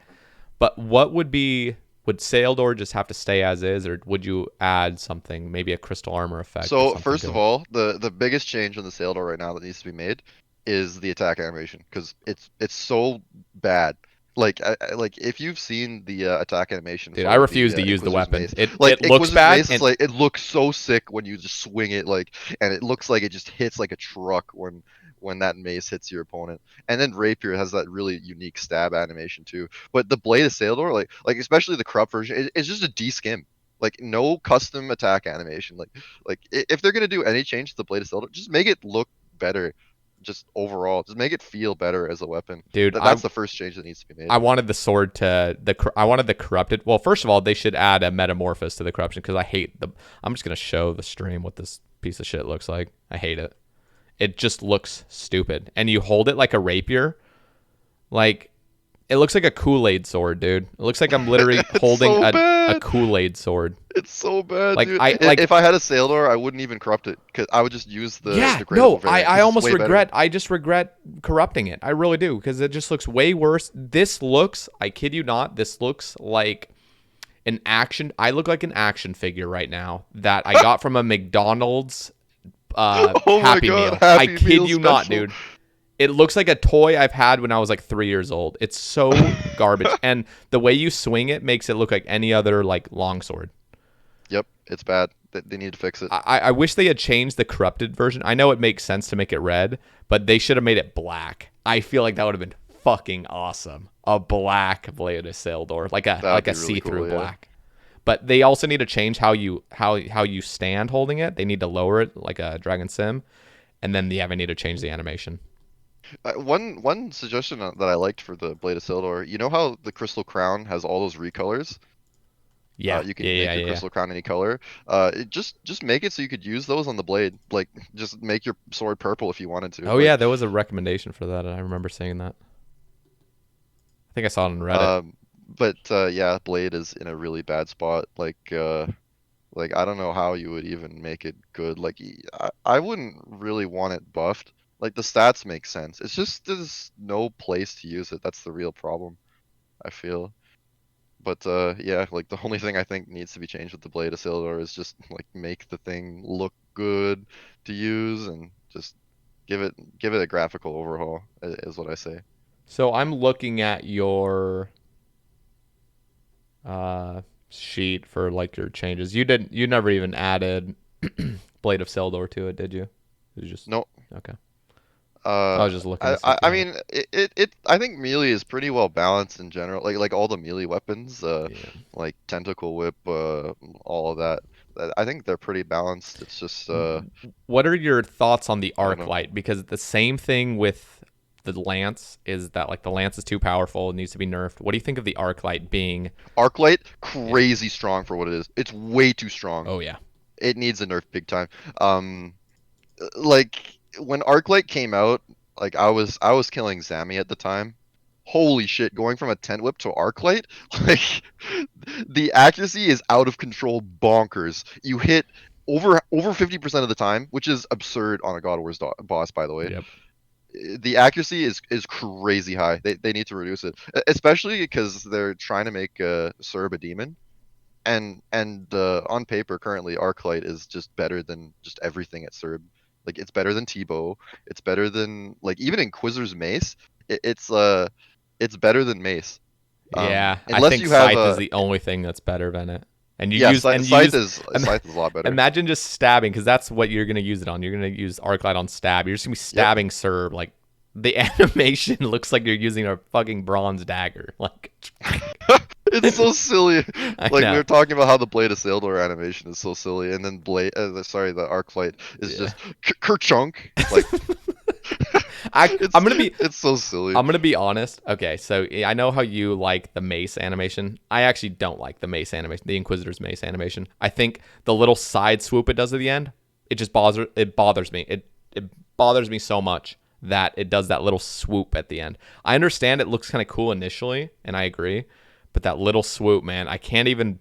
but what would be would Saeldor just have to stay as is, or would you add something, maybe a crystal armor effect or So something first to of it? all, the biggest change on the Saildor right now that needs to be made is the attack animation, because it's so bad. Like if you've seen the attack animation Dude, I for refuse the to use the Inquisitor's weapon. Mace, It like looks Inquisitor's bad Mace is and like, it looks so sick when you just swing it, like, and it looks like it just hits like a truck when that mace hits your opponent. And then Rapier has that really unique stab animation too. But the Blade of Saildor, like especially the corrupt version, it's just a deskim. Like no custom attack animation. If they're gonna do any change to the Blade of Saildor, just make it look better. Just overall, just make it feel better as a weapon. dude, That's the first change that needs to be made. I wanted the sword to I wanted the corrupted. Well, first of all, they should add a metamorphosis to the corruption because I hate the. I'm just gonna show the stream what this piece of shit looks like. I hate it. It just looks stupid, and you hold it like a rapier, like it looks like a Kool-Aid sword, dude. It looks like I'm literally It's holding so a bad. Kool-Aid sword. It's so bad, Like dude. I like If I had a Saildor, I wouldn't even corrupt it, because I would just use yeah, the gradable no, variant, I because it's almost way better. regret. I just regret corrupting it. I really do because it just looks way worse. This looks, I kid you not, this looks like an action. I look like an action figure right now that I got from a McDonald's Oh my Happy god, Meal. I Happy kid Meal you not, special. dude. It looks like a toy I've had when I was like 3 years old. It's so garbage, and the way you swing it makes it look like any other like longsword. Yep, it's bad. They need to fix it. I wish they had changed the corrupted version. I know it makes sense to make it red, but they should have made it black. I feel like that would have been fucking awesome. A black Blade of Saeldor, That would like be a really see-through cool, yeah. black. But they also need to change how you stand holding it. They need to lower it like a Dragon Sim, and then yeah, they need to change the animation. One suggestion that I liked for the Blade of Sildor, you know how the Crystal Crown has all those recolors? Yeah, You yeah, can yeah, make your yeah. Crystal Crown any color. Just make it so you could use those on the blade. Like, just make your sword purple if you wanted to. Oh yeah, there was a recommendation for that. I remember saying that. I think I saw it on Reddit. But yeah, blade is in a really bad spot. Like I don't know how you would even make it good. Like I wouldn't really want it buffed. Like the stats make sense. It's just there's no place to use it. That's the real problem, I feel. But yeah, like the only thing I think needs to be changed with the Blade of Sildor is just like make the thing look good to use, and just give it a graphical overhaul, is what I say. So I'm looking at your sheet for like your changes. You never even added Blade of Seldor to it, did you? It was just No, okay. I was just looking to see if you I had it. mean, I think melee is pretty well balanced in general. Like all the melee weapons, Yeah. like tentacle whip, all of that. I think they're pretty balanced. It's just, What are your thoughts on the I don't know. Arclight? Because the same thing with the Lance is that like the Lance is too powerful, it needs to be nerfed. What do you think of the Arclight being? Arclight, Yeah. crazy strong for what it is. It's way too strong. Oh yeah. It needs a nerf big time. Um, like when Arclight came out, like I was killing Zami at the time. Holy shit, going from a tent whip to Arclight, like the accuracy is out of control bonkers. You hit over 50% of the time, which is absurd on a God of War's boss, by the way. Yep. The accuracy is crazy high. They need to reduce it, especially because they're trying to make Serb a demon. And on paper currently Arclight is just better than just everything at Serb. Like it's better than Tebow. It's better than like even Inquisitor's Mace. It's better than Mace. Yeah. I Unless think you have Scythe is a the only thing that's better than it. And you yeah, use and you Scythe use is Scythe is a lot better. imagine just stabbing, because that's what you're gonna use it on. You're gonna use Arclight on stab. You're just gonna be Yep. stabbing Serb. Like the animation looks like you're using a fucking bronze dagger. Like It's so silly. I Like we know. were talking about how the Blade of Saeldor animation is so silly, and then the Arclight is Yeah. just kerchunk. Like I'm gonna be it's so silly. I'm gonna be honest. Okay, so I know how you like the mace animation. I actually don't like the mace animation, the Inquisitor's mace animation. I think the little side swoop it does at the end, it bothers me. It bothers me so much that it does that little swoop at the end. I understand it looks kind of cool initially, and I agree, but that little swoop, man, I can't even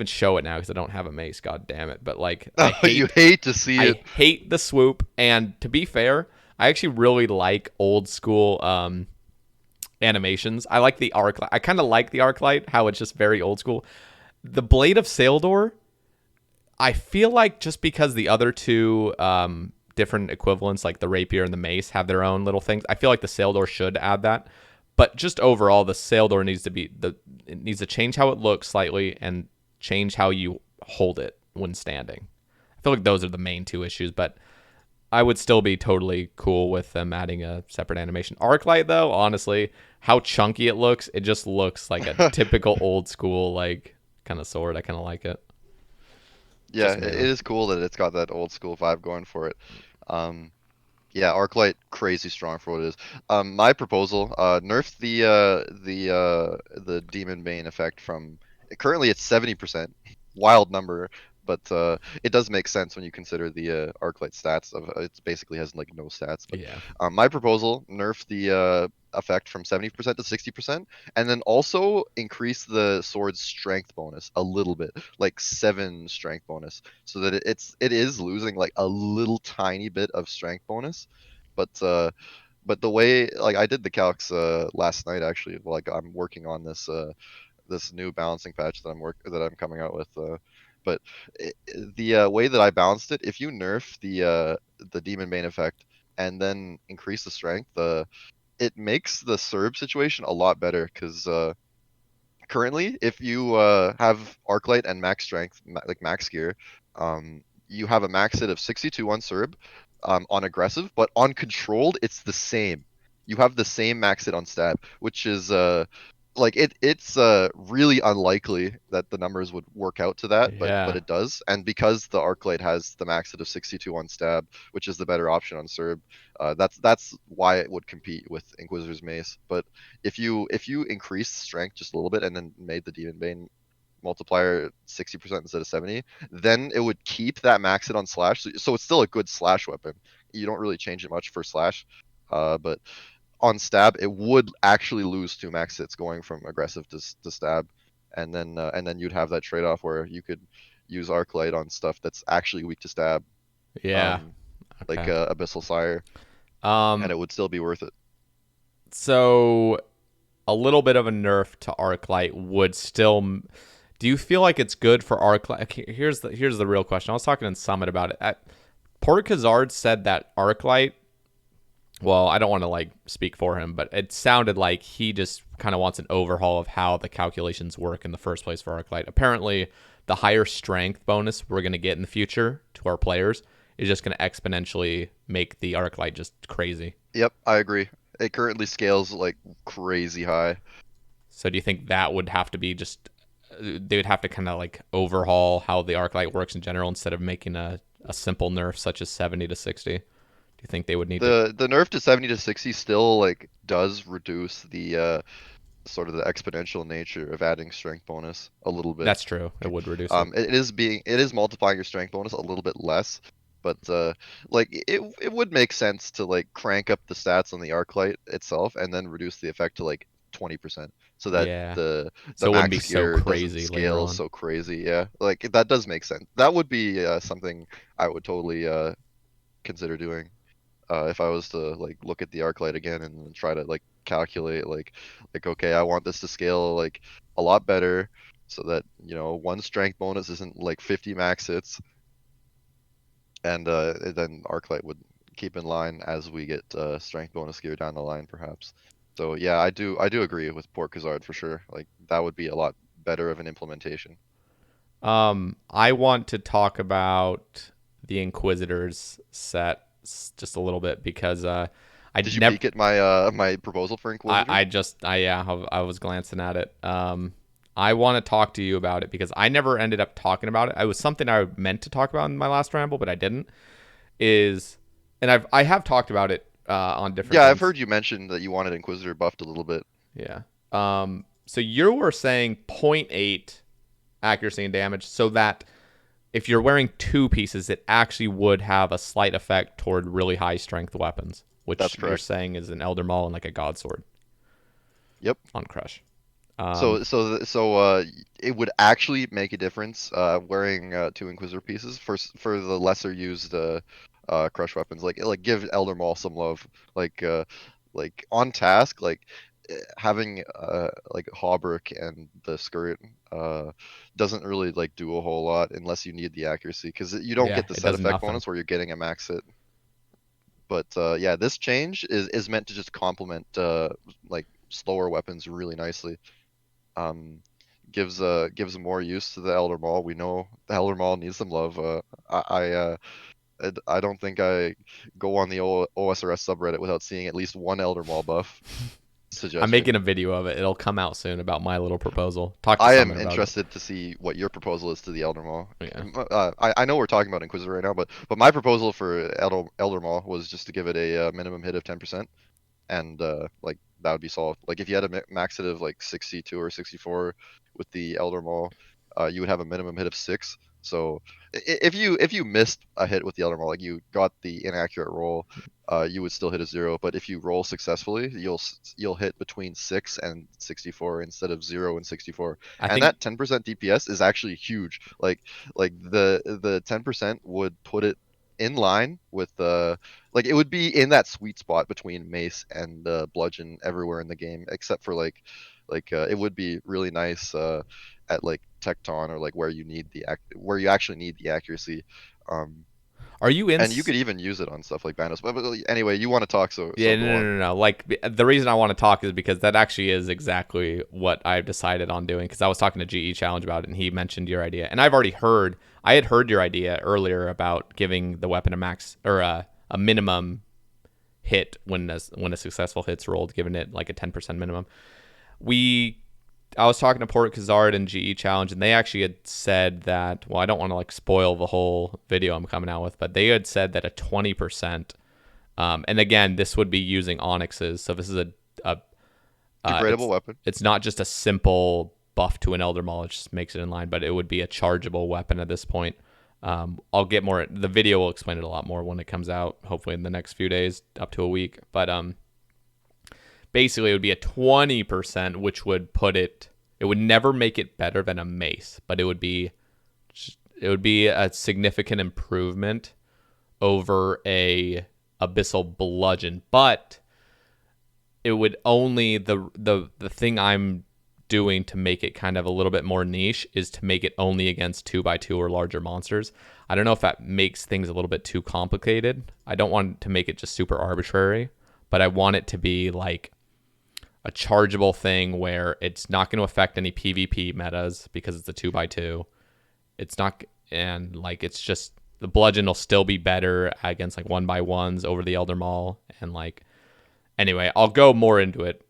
show it now because I don't have a mace. God damn it! But like, You hate to see it. I hate the swoop. And to be fair, I actually really like old school animations. I like the Arclight. I kind of like the Arclight, how it's just very old school. The Blade of Saeldor, I feel like just because the other two different equivalents, like the Rapier and the Mace, have their own little things, I feel like the Saeldor should add that. But just overall, the Saeldor it needs to change how it looks slightly and change how you hold it when standing. I feel like those are the main two issues, but I would still be totally cool with them adding a separate animation. Arclight, though, honestly, how chunky it looks, it just looks like a typical old school, like, kind of sword. I kind of like it. Yeah, Just me, it though. is cool that it's got that old school vibe going for it. Um, yeah, Arclight crazy strong for what it is. My proposal, nerf the Demon Bane effect from currently it's 70%, wild number, but it does make sense when you consider the Arclight stats of it basically has like no stats. But Yeah. my proposal, nerf the effect from 70% to 60%, and then also increase the sword's strength bonus a little bit, like 7 strength bonus, so that it is losing like a little tiny bit of strength bonus, but the way like I did the calcs last night actually, like I'm working on this new balancing patch that I'm coming out with. But the way that I balanced it, if you nerf the Demon Bane effect and then increase the strength, it makes the Serb situation a lot better because currently, if you have Arclight and max strength, like max gear, you have a max hit of 62 on Serb, on aggressive, but on controlled, it's the same. You have the same max hit on stab, which is like it's really unlikely that the numbers would work out to that, but Yeah. it does. And because the Arclight has the max hit of 62 on stab, which is the better option on Serb, that's why it would compete with Inquisitor's Mace. But if you increase strength just a little bit and then made the Demon Bane multiplier 60% instead of 70, then it would keep that max hit on slash. So it's still a good slash weapon. You don't really change it much for slash, but on stab it would actually lose 2 max hits going from aggressive to stab, and then you'd have that trade off where you could use Arclight on stuff that's actually weak to stab, Yeah. um, like Okay. Abyssal Sire, and Um, it would still be worth it. so a little bit of a nerf to Arclight would still. Do you feel like it's good for Arclight? Okay, here's the real question. I was talking in Summit about it. Port Kazard said that Arclight. Well, I don't want to like speak for him, but it sounded like he just kind of wants an overhaul of how the calculations work in the first place for Arclight. Apparently, the higher strength bonus we're going to get in the future to our players is just going to exponentially make the Arclight just crazy. Yep, I agree. It currently scales like crazy high. So do you think that would have to be just they would have to kind of like overhaul how the Arclight works in general instead of making a simple nerf such as 70 to 60? Do you think they would need to? The nerf to 70 to 60 still like does reduce the sort of the exponential nature of adding strength bonus a little bit. That's true. It would reduce it. It is multiplying your strength bonus a little bit less, but like it would make sense to like crank up the stats on the Arclight itself and then reduce the effect to like 20%, so that Yeah. the So it wouldn't be max so gear doesn't crazy later scale on. so crazy. Yeah, like that does make sense. That would be something I would totally consider doing. If I was to like look at the Arclight again and try to like calculate like okay, I want this to scale like a lot better so that one strength bonus isn't like 50 max hits, and then Arclight would keep in line as we get strength bonus gear down the line perhaps. So yeah, I do agree with Port Kazard for sure. Like that would be a lot better of an implementation. I want to talk about the Inquisitors set just a little bit because I Did you never peek at my my proposal for Inquisitor? I was glancing at it. I want to talk to you about it because I never ended up talking about it. It was something I meant to talk about in my last ramble, but I didn't. I have talked about it on different Yeah, I've things. heard you mention that you wanted Inquisitor buffed a little bit. Yeah. So you were saying point 0.8 accuracy and damage, so that if you're wearing two pieces, it actually would have a slight effect toward really high strength weapons, That's which you're correct. saying is an Elder Maul and like a God Sword Yep. on Crush. So it would actually make a difference wearing two Inquisitor pieces for the lesser used crush weapons. Like give Elder Maul some love. Like on task, like having like Hauberk and the skirt doesn't really like do a whole lot unless you need the accuracy, because you don't Yeah, get the it set does effect nothing. bonus where you're getting a max hit. But yeah, this change is meant to just complement like slower weapons really nicely. Um, gives more use to the Elder Maul. We know the Elder Maul needs some love. I don't think I go on the OSRS subreddit without seeing at least one Elder Maul buff I'm suggestion. making a video of it. It'll come out soon about my little proposal. Talk to I am someone about it. interested to see what your proposal is to the Elder Maul. Yeah. I know we're talking about Inquisitor right now, but my proposal for Elder Maul was just to give it a minimum hit of 10%, and like that would be solved. Like if you had a max hit of like 62 or 64 with the Elder Maul, you would have a minimum hit of 6. So if you missed a hit with the Elder Maul, like you got the inaccurate roll, you would still hit a 0. But if you roll successfully, you'll hit between 6 and 64 instead of 0 and 64. I And think that 10% DPS is actually huge. Like the 10% would put it in line with like it would be in that sweet spot between mace and bludgeon everywhere in the game, except for it would be really nice at like Tecton, or like where where you actually need the accuracy. Um, are you in and you could even use it on stuff like Bandos. But anyway, you want to talk, so Yeah, go on. no. Like the reason I want to talk is because that actually is exactly what I've decided on doing. Because I was talking to GE Challenge about it, and he mentioned your idea, and I had heard your idea earlier about giving the weapon a max or a minimum hit when a successful hit's rolled, giving it like a 10% minimum. I was talking to Port Kazard and GE Challenge, and they actually had said that. Well, I don't want to like spoil the whole video I'm coming out with, but they had said that a 20%. And again, this would be using onyxes. So this is a Degradable weapon. it's not just a simple buff to an Elder Maul. It just makes it in line, but it would be a chargeable weapon at this point. I'll get more. The video will explain it a lot more when it comes out, hopefully in the next few days, up to a week. But basically, it would be a 20%, which would put it. It would never make it better than a mace, but it would be a significant improvement over a Abyssal bludgeon. But it would only the thing I'm doing to make it kind of a little bit more niche is to make it only against 2x2 or larger monsters. I don't know if that makes things a little bit too complicated. I don't want to make it just super arbitrary, but I want it to be like a chargeable thing where it's not going to affect any PvP metas because it's a 2x2. It's not, and like it's just the bludgeon will still be better against like 1x1s over the Elder Maul. And like, anyway, I'll go more into it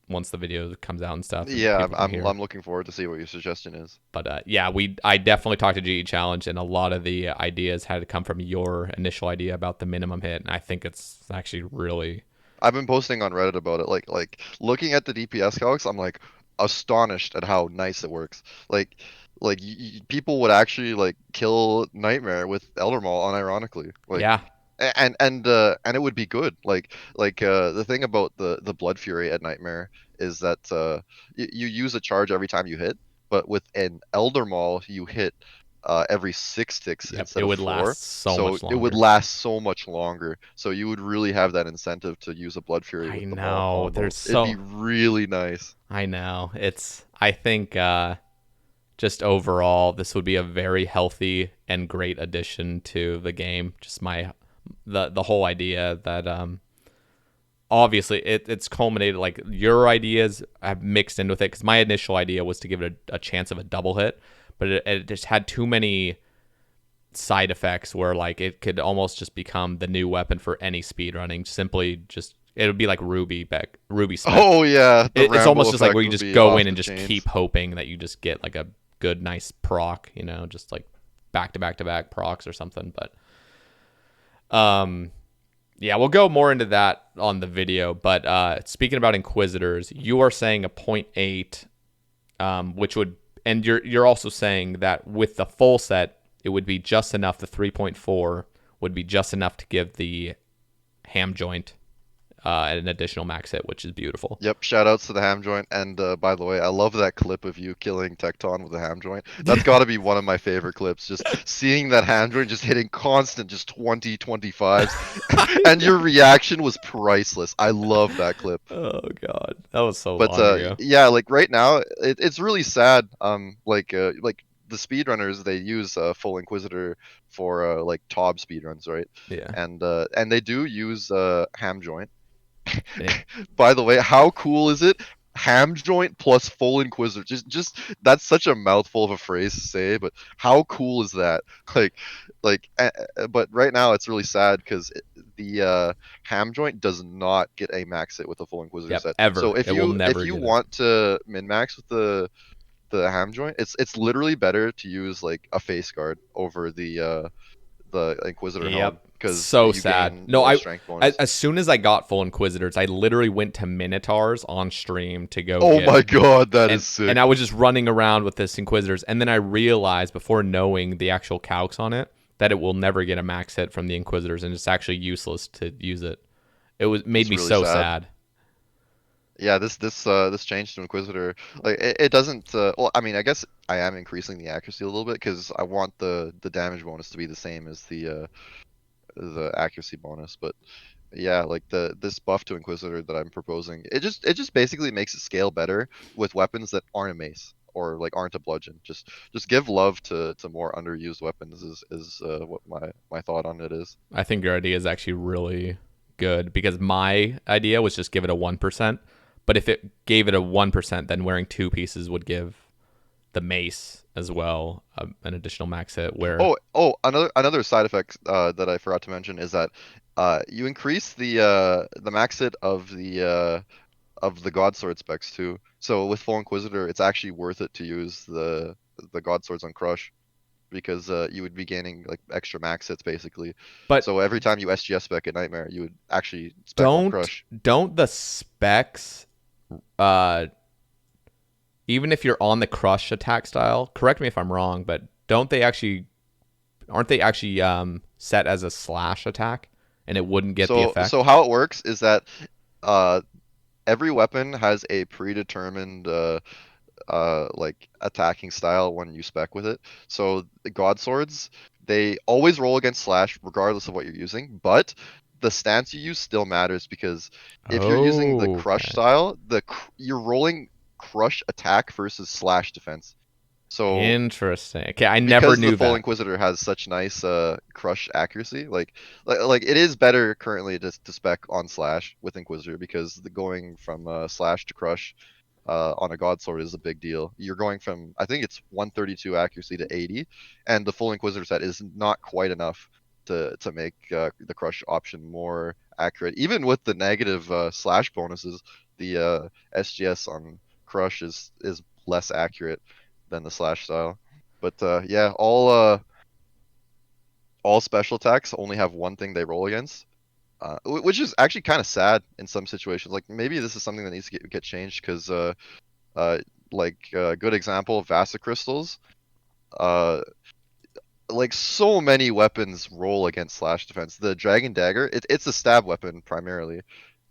once the video comes out and stuff, and Yeah, people can hear. I'm looking forward to see what your suggestion is. But yeah, I definitely talked to GE Challenge, and a lot of the ideas had to come from your initial idea about the minimum hit, and I think it's actually really. I've been posting on Reddit about it. Like looking at the DPS calcs, I'm like astonished at how nice it works. People would actually like kill Nightmare with Elder Maul unironically. Yeah. And it would be good. The thing about the Blood Fury at Nightmare is that you use a charge every time you hit, but with an Elder Maul you hit every 6 ticks Yep. instead It of would 4, last so so much it would longer. last so much longer. So you would really have that incentive to use a Blood Fury I with the Maul know. combo. There's It'd be so. really nice. I know. I think just overall, this would be a very healthy and great addition to the game. Just the whole idea that obviously it's culminated, like your ideas have mixed in with it, because my initial idea was to give it a chance of a double hit, but it just had too many side effects where like it could almost just become the new weapon for any speed running. Simply just it would be like Ruby Spec. Oh yeah, the It's ramble almost just like where effect you would just be go off in and the just chains. keep hoping that you just get like a good nice proc, just like back to back to back procs or something. But yeah, we'll go more into that on the video. But speaking about Inquisitors, you are saying a point 0.8, which would, and you're also saying that with the full set, it would be just enough. The 3.4 would be just enough to give the ham joint an additional max hit, which is beautiful. Yep, shout outs to the ham joint. And by the way, I love that clip of you killing Tecton with a ham joint. That's got to be one of my favorite clips. Just seeing that ham joint just hitting constant, just 20, 25s. And your reaction was priceless. I love that clip. Oh god, that was so But long ago. yeah, like right now, it's really sad. Like the speedrunners, they use full Inquisitor for like Tob speedruns, right? Yeah. And they do use ham joint. And it, By the way, how cool is it? Ham joint plus full Inquisitor. Just that's such a mouthful of a phrase to say, but how cool is that? Like, but right now it's really sad because the ham joint does not get a max hit with a full Inquisitor yep, set. So ever. if It will if never you get it. want to min max with the ham joint, it's literally better to use like a face guard over the Inquisitor helm Yep. because So you sad. gain No, more I strength bonus. as soon as I got full Inquisitors, I literally went to Minotaurs on stream to go Oh get my god, that and is and sick. I was just running around with this Inquisitors, and then I realized before knowing the actual calcs on it that it will never get a max hit from the Inquisitors, and it's actually useless to use it. It was made That's me really so sad. sad. Yeah, this change to Inquisitor, like it doesn't. Well, I mean, I guess I am increasing the accuracy a little bit because I want the damage bonus to be the same as the accuracy bonus. But yeah, like this buff to Inquisitor that I'm proposing, it just basically makes it scale better with weapons that aren't a mace or like aren't a bludgeon. Just give love to more underused weapons is what my thought on it is. I think your idea is actually really good, because my idea was just give it a 1%. But if it gave it a 1%, then wearing two pieces would give the mace as well an additional max hit. Where Another side effect that I forgot to mention is that you increase the max hit of the God Sword specs too. So with Full Inquisitor, it's actually worth it to use the God Swords on Crush because you would be gaining like extra max hits basically. but So every time you SGS spec a Nightmare, you would actually spec on don't Crush. don't the specs, uh even if you're on the crush attack style, correct me if I'm wrong, but don't they actually aren't they actually set as a slash attack, and it wouldn't get the So effect? how it works is that uh, every weapon has a predetermined like attacking style when you spec with it. So the God Swords, they always roll against slash regardless of what you're using, but the stance you use still matters because if you're using the crush Okay. style, you're rolling crush attack versus slash defense. So Interesting. Okay, I never because the knew full that. Inquisitor has such nice crush accuracy, like it is better currently to spec on slash with Inquisitor because the going from slash to crush on a God Sword is a big deal. You're going from, I think it's 132 accuracy to 80, and the full Inquisitor set is not quite enough to make the crush option more accurate. Even with the negative slash bonuses, the SGS on crush is less accurate than the slash style. But yeah, all special attacks only have one thing they roll against, which is actually kind of sad in some situations. Like maybe this is something that needs to get changed because like a good example, Vasa crystals. Uh, like so many weapons roll against slash defense. The Dragon Dagger, it's a stab weapon primarily,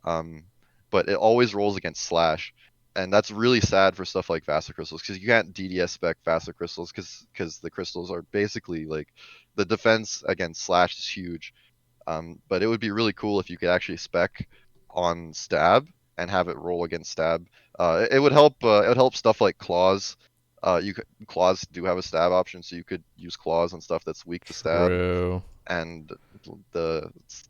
um, but it always rolls against slash, and that's really sad for stuff like Vasa crystals because you can't DDS spec Vasa crystals because the crystals are basically like the defense against slash is huge. But it would be really cool if you could actually spec on stab and have it roll against stab. It would help. It would help stuff like claws. Claws do have a stab option, so you could use claws on stuff that's weak to stab, True. and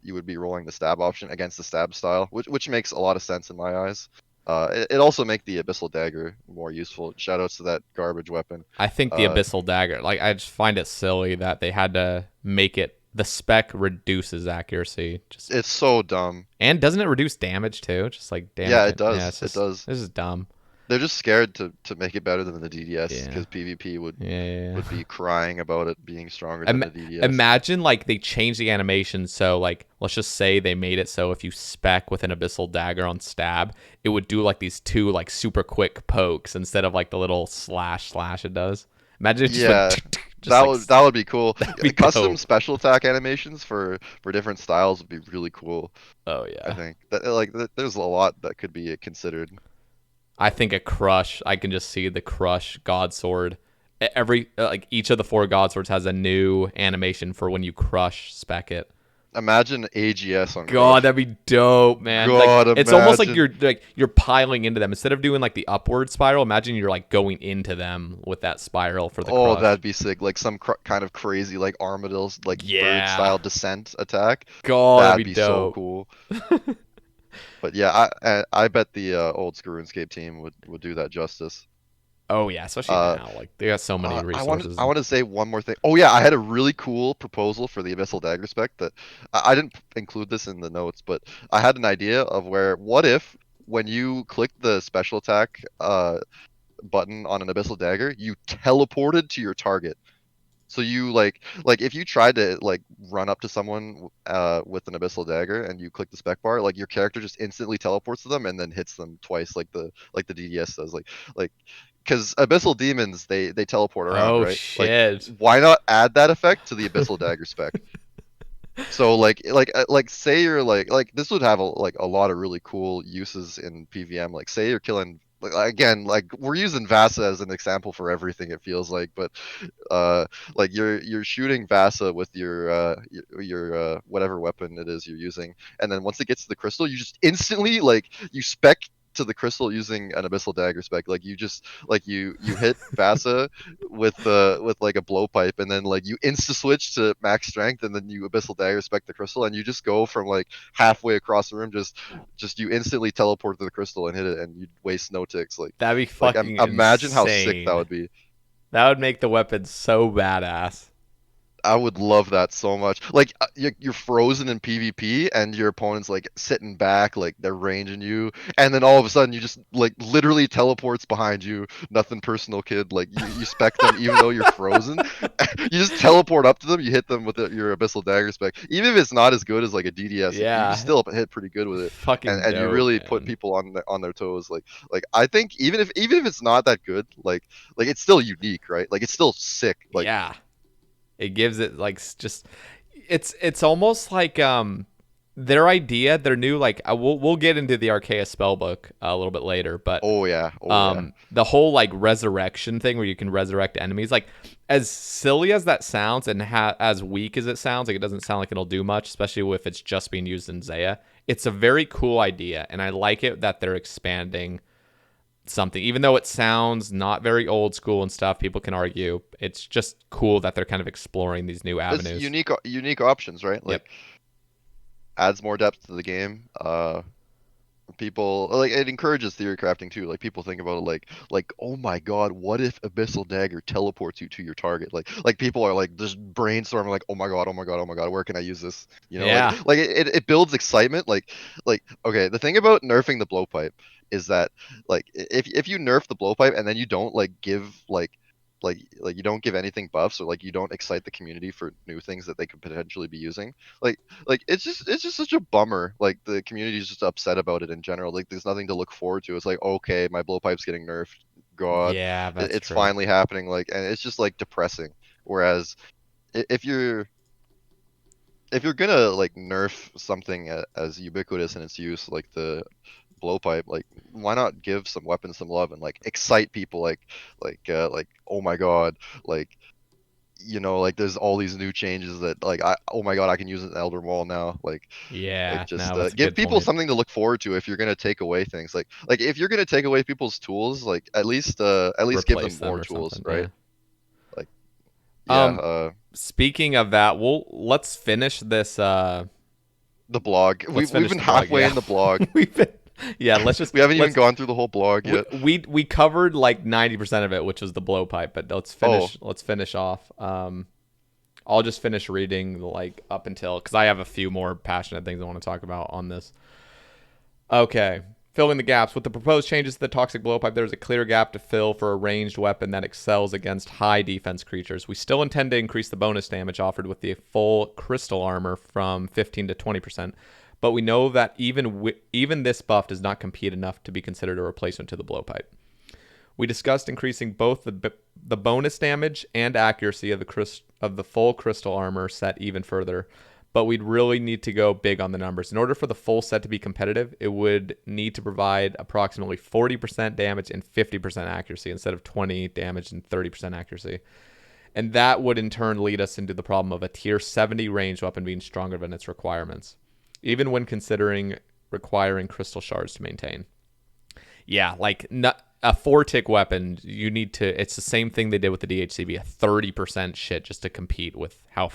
you would be rolling the stab option against the stab style, which makes a lot of sense in my eyes. It also make the Abyssal Dagger more useful. Shoutouts to that garbage weapon. I think the Abyssal Dagger, like, I just find it silly that they had to make it the spec reduces accuracy. Just It's so dumb. and doesn't it reduce damage too? Just like damage. Yeah, it does. Yeah, it's It does. This is dumb. They're just scared to make it better than the DDS Yeah. because PvP Yeah. would be crying about it being stronger than the DDS. Imagine like they changed the animation, so like let's just say they made it so if you spec with an Abyssal Dagger on stab, it would do like these two like super quick pokes instead of like the little slash it does. Imagine it just Yeah, went just that would be cool. be Custom dope. special attack animations for different styles would be really cool. Oh I yeah. think that like there's a lot that could be considered. I think a crush. I can just see the crush God Sword. Every like each of the four God Swords has a new animation for when you crush spec it. Imagine AGS on God, Crush. that'd be dope, man. God, Like it's almost imagine. like you're piling into them instead of doing like the upward spiral. Imagine you're like going into them with that spiral for the Oh, crush. that'd be sick. Like some kind of crazy like Armadil's like bird Yeah. style descent attack. God, that'd That'd be be so dope. cool. But yeah, I bet the old school RuneScape team would do that justice. Oh yeah, especially Uh, now. Like they got so many resources. I want to say one more thing. Oh yeah, I had a really cool proposal for the Abyssal Dagger spec that I didn't include this in the notes, but I had an idea of where what if when you click the special attack button on an Abyssal Dagger, you teleported to your target. So you like if you tried to like run up to someone with an Abyssal Dagger and you click the spec bar, like your character just instantly teleports to them and then hits them twice like the DDS does. Like because Abyssal Demons they teleport around, Oh right? Like shit. why not add that effect to the Abyssal Dagger spec? So like say you're like this would have like a lot of really cool uses in PVM. Like say you're killing again like we're using Vasa as an example for everything it feels like, but like you're shooting Vasa with your whatever weapon it is you're using, and then once it gets to the crystal, you just instantly like you spec to the crystal using an Abyssal Dagger spec. Like you just like you hit Vasa with like a blowpipe, and then like you insta switch to max strength, and then you Abyssal Dagger spec the crystal, and you just go from like halfway across the room, just you instantly teleport to the crystal and hit it, and you waste no ticks. That'd be Like fucking imagine how sick that insane. would be. That would make the weapon so badass. I would love that so much. Like you're frozen in PvP and your opponent's like sitting back, like they're ranging you, and then all of a sudden you just like literally teleports behind you. Nothing personal, kid. Like you spec them even though you're frozen. You just teleport up to them. You hit them with your Abyssal Dagger spec. Even if it's not as good as like a DDS, you Yeah. still hit pretty good with it. Fucking And you dope, really put man. people on their toes. Like I think even if it's not that good, like it's still unique, right? Like it's still sick. Like Yeah. It gives it like just it's almost like their idea, their new like we'll get into the Arceuus spellbook a little bit later, but oh yeah. the whole like resurrection thing where you can resurrect enemies, like as silly as that sounds and as weak as it sounds, like it doesn't sound like it'll do much, especially if it's just being used in Zaya. It's a very cool idea, and I like it that they're expanding something, even though it sounds not very old school and stuff. People can argue it's just cool that they're kind of exploring these new It's avenues. unique options, right? Yep. Like adds more depth to the game. people like it encourages theory crafting too. Like people think about it like oh my god, what if Abyssal Dagger teleports you to your target? Like people are like just brainstorming like oh my god, oh my god, oh my god, where can I use this? You know, Yeah. like it builds excitement. Like okay, the thing about nerfing the blowpipe is that like if you nerf the blowpipe and then you don't like give like you don't give anything buffs or like you don't excite the community for new things that they could potentially be using like it's just such a bummer. Like the community is just upset about it in general. Like there's nothing to look forward to. It's like okay, my blowpipe's getting nerfed. God, Yeah, that's it's true. finally happening. Like and it's just like depressing. Whereas if you're gonna like nerf something as ubiquitous in its use like the blowpipe, like why not give some weapons some love and like excite people like oh my god, like like there's all these new changes that like oh my god, I can use an Elder Wall now. Like Yeah, just no, that's a give good people point. something to look forward to if you're gonna take away things. Like if you're gonna take away people's tools, like at least give them Replace them more or tools, something. right? Yeah. Like yeah, Um, Speaking of that, let's finish this. the blog. Let's We've finish been the blog. halfway Yeah, in the blog. we've been. Yeah, We haven't even let's gone through the whole blog we yet. we covered like 90% of it, which was the blowpipe. But Oh, let's finish off. I'll just finish reading like up until because I have a few more passionate things I want to talk about on this. Okay. Filling the gaps. With the proposed changes to the toxic blowpipe, there is a clear gap to fill for a ranged weapon that excels against high defense creatures. We still intend to increase the bonus damage offered with the full crystal armor from 15 to 20%, but we know that even this buff does not compete enough to be considered a replacement to the blowpipe. We discussed increasing both the bonus damage and accuracy of the full crystal armor set even further, but we'd really need to go big on the numbers. In order for the full set to be competitive, it would need to provide approximately 40% damage and 50% accuracy instead of 20 damage and 30% accuracy. And that would in turn lead us into the problem of a tier 70 ranged weapon being stronger than its requirements, even when considering requiring crystal shards to maintain. Yeah, like a 4-tick weapon, you need to. It's the same thing they did with the DHCB, a 30% shit just to compete with how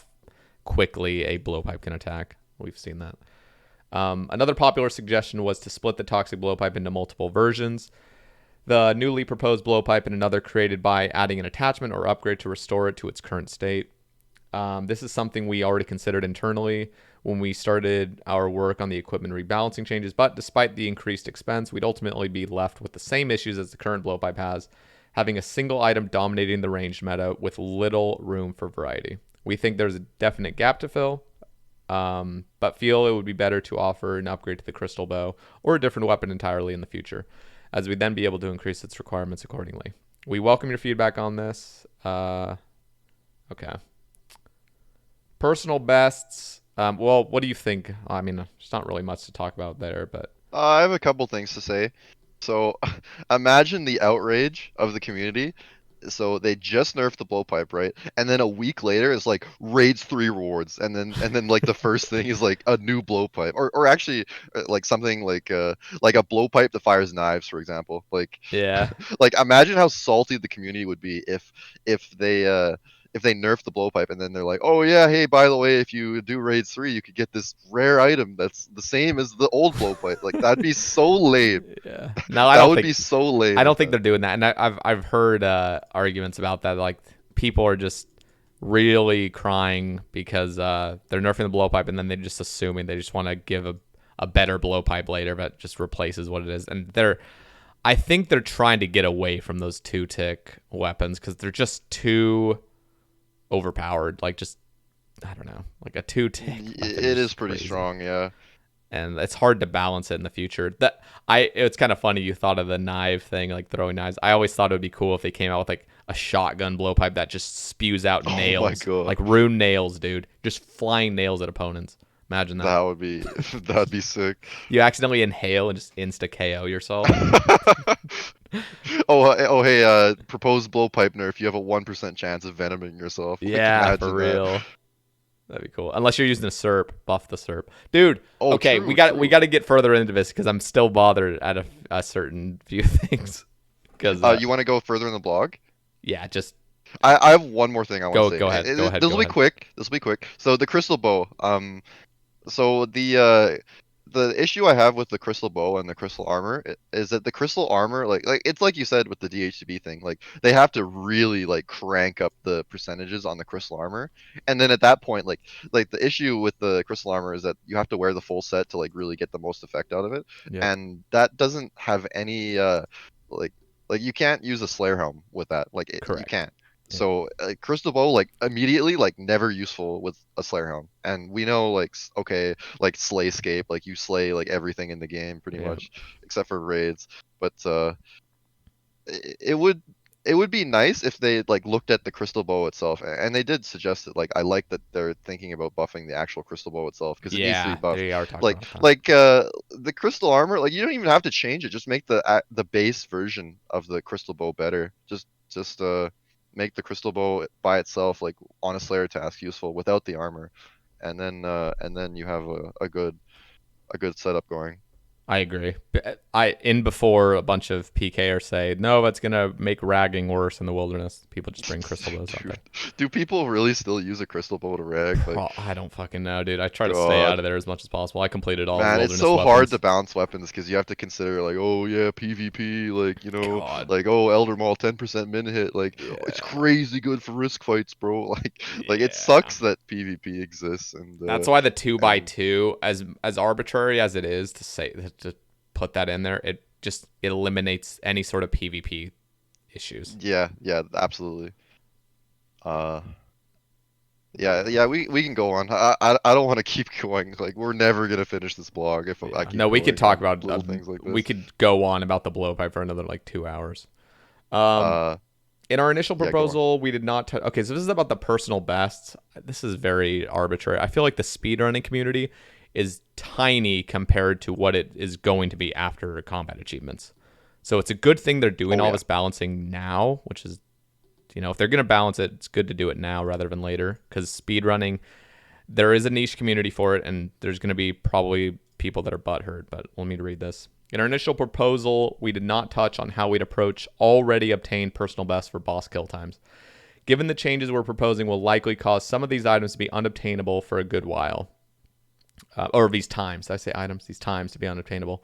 quickly a blowpipe can attack. We've seen that. Another popular suggestion was to split the toxic blowpipe into multiple versions. The newly proposed blowpipe and another created by adding an attachment or upgrade to restore it to its current state. This is something we already considered internally when we started our work on the equipment rebalancing changes, but despite the increased expense, we'd ultimately be left with the same issues as the current blowpipe has, having a single item dominating the ranged meta with little room for variety. We think there's a definite gap to fill, but feel it would be better to offer an upgrade to the crystal bow or a different weapon entirely in the future, as we'd then be able to increase its requirements accordingly. We welcome your feedback on this. Okay. Personal bests. Well, what do you think? I mean, there's not really much to talk about there, but I have a couple things to say. So imagine the outrage of the community. So they just nerfed the blowpipe, right? And then a week later it's like raids 3 rewards, and then like the first thing is like a new blowpipe, or actually like something like a blowpipe that fires knives, for example. Like yeah, like imagine how salty the community would be if they if they nerf the blowpipe and then they're like, oh yeah, hey, by the way, if you do raid 3, you could get this rare item that's the same as the old blowpipe. Like that'd be so lame. yeah. No, That would be so I lame don't if think that. they're doing that, and I've heard arguments about that. Like people are just really crying because they're nerfing the blowpipe, and then they're just assuming they just want to give a better blowpipe later, but just replaces what it is, and I think they're trying to get away from those 2-tick weapons because they're just too overpowered. Like just I don't know, like a 2-tick weapon It is is just pretty crazy, strong, yeah. and it's hard to balance it in the future. It's kind of funny you thought of the knife thing, like throwing knives. I always thought it would be cool if they came out with like a shotgun blowpipe that just spews out Oh my nails, god. like rune nails, dude, just flying nails at opponents. Imagine that. That would be that'd be sick. You accidentally inhale and just insta KO yourself. Oh hey, proposed blowpipe nerf. You have a 1% chance of venoming yourself. Like Yeah, for imagine that. real. That'd be cool. Unless you're using a SERP, buff the SERP, dude. Oh, Okay, true, we true. got to get further into this because I'm still bothered at a certain few things. Because You want to go further in the blog? yeah, just I have one more thing I want to say. go ahead, This will go be ahead. quick. This will be quick. So the crystal bow. So the issue I have with the crystal bow and the crystal armor is that the crystal armor, like it's like you said with the DHCB thing, like they have to really like crank up the percentages on the crystal armor, and then at that point, like the issue with the crystal armor is that you have to wear the full set to like really get the most effect out of it, Yep. and that doesn't have any like like you can't use a Slayer helm with that, like you Correct. can't. Yeah. So crystal bow like immediately like never useful with a Slayer helm, and we know like okay like slayscape, like you slay like everything in the game pretty Yeah. much except for raids, but it would be nice if they like looked at the crystal bow itself, and they did suggest it. Like I like that they're thinking about buffing the actual crystal bow itself because it needs to be Yeah. buffed. They are talking Like about that. the crystal armor, like you don't even have to change it, just make the base version of the crystal bow better. Just make the crystal bow by itself like on a slayer task useful without the armor, and then you have a good setup going. I agree. Before a bunch of PKers say, no, that's gonna make ragging worse in the wilderness. People just bring crystal bows out Dude, there. do people really still use a crystal bow to rag? Like, I don't fucking know, dude. I try to stay out God, of there as much as possible. I completed all man, it's wilderness so hard to weapons. balance weapons because you have to consider like, oh yeah, PvP, like God. like oh Elder Maul 10% min hit, like oh, it's Yeah. crazy good for risk fights, bro. Like it Yeah. sucks that PvP exists, That's why the two by and two, as arbitrary as it is to put that in there, it eliminates any sort of PvP issues. yeah, absolutely. Uh, yeah, we can go on. I don't want to keep going. Like we're never gonna finish this blog if I Yeah. keep No, we could going talk on about little things like we this. could go on about the blowpipe for another like 2 hours. Um, Uh, in our initial yeah, go on. proposal, we did not. Okay, so this is about the personal bests. This is very arbitrary. I feel like the speedrunning community is tiny compared to what it is going to be after combat achievements. So it's a good thing they're doing Oh all yeah. this balancing now, which is, if they're going to balance it, it's good to do it now rather than later because speedrunning, there is a niche community for it, and there's going to be probably people that are butthurt. But let me read this. In our initial proposal, we did not touch on how we'd approach already obtained personal bests for boss kill times. Given the changes we're proposing will likely cause some of these items to be unobtainable for a good while. Or these times. Did I say items? These times to be unobtainable.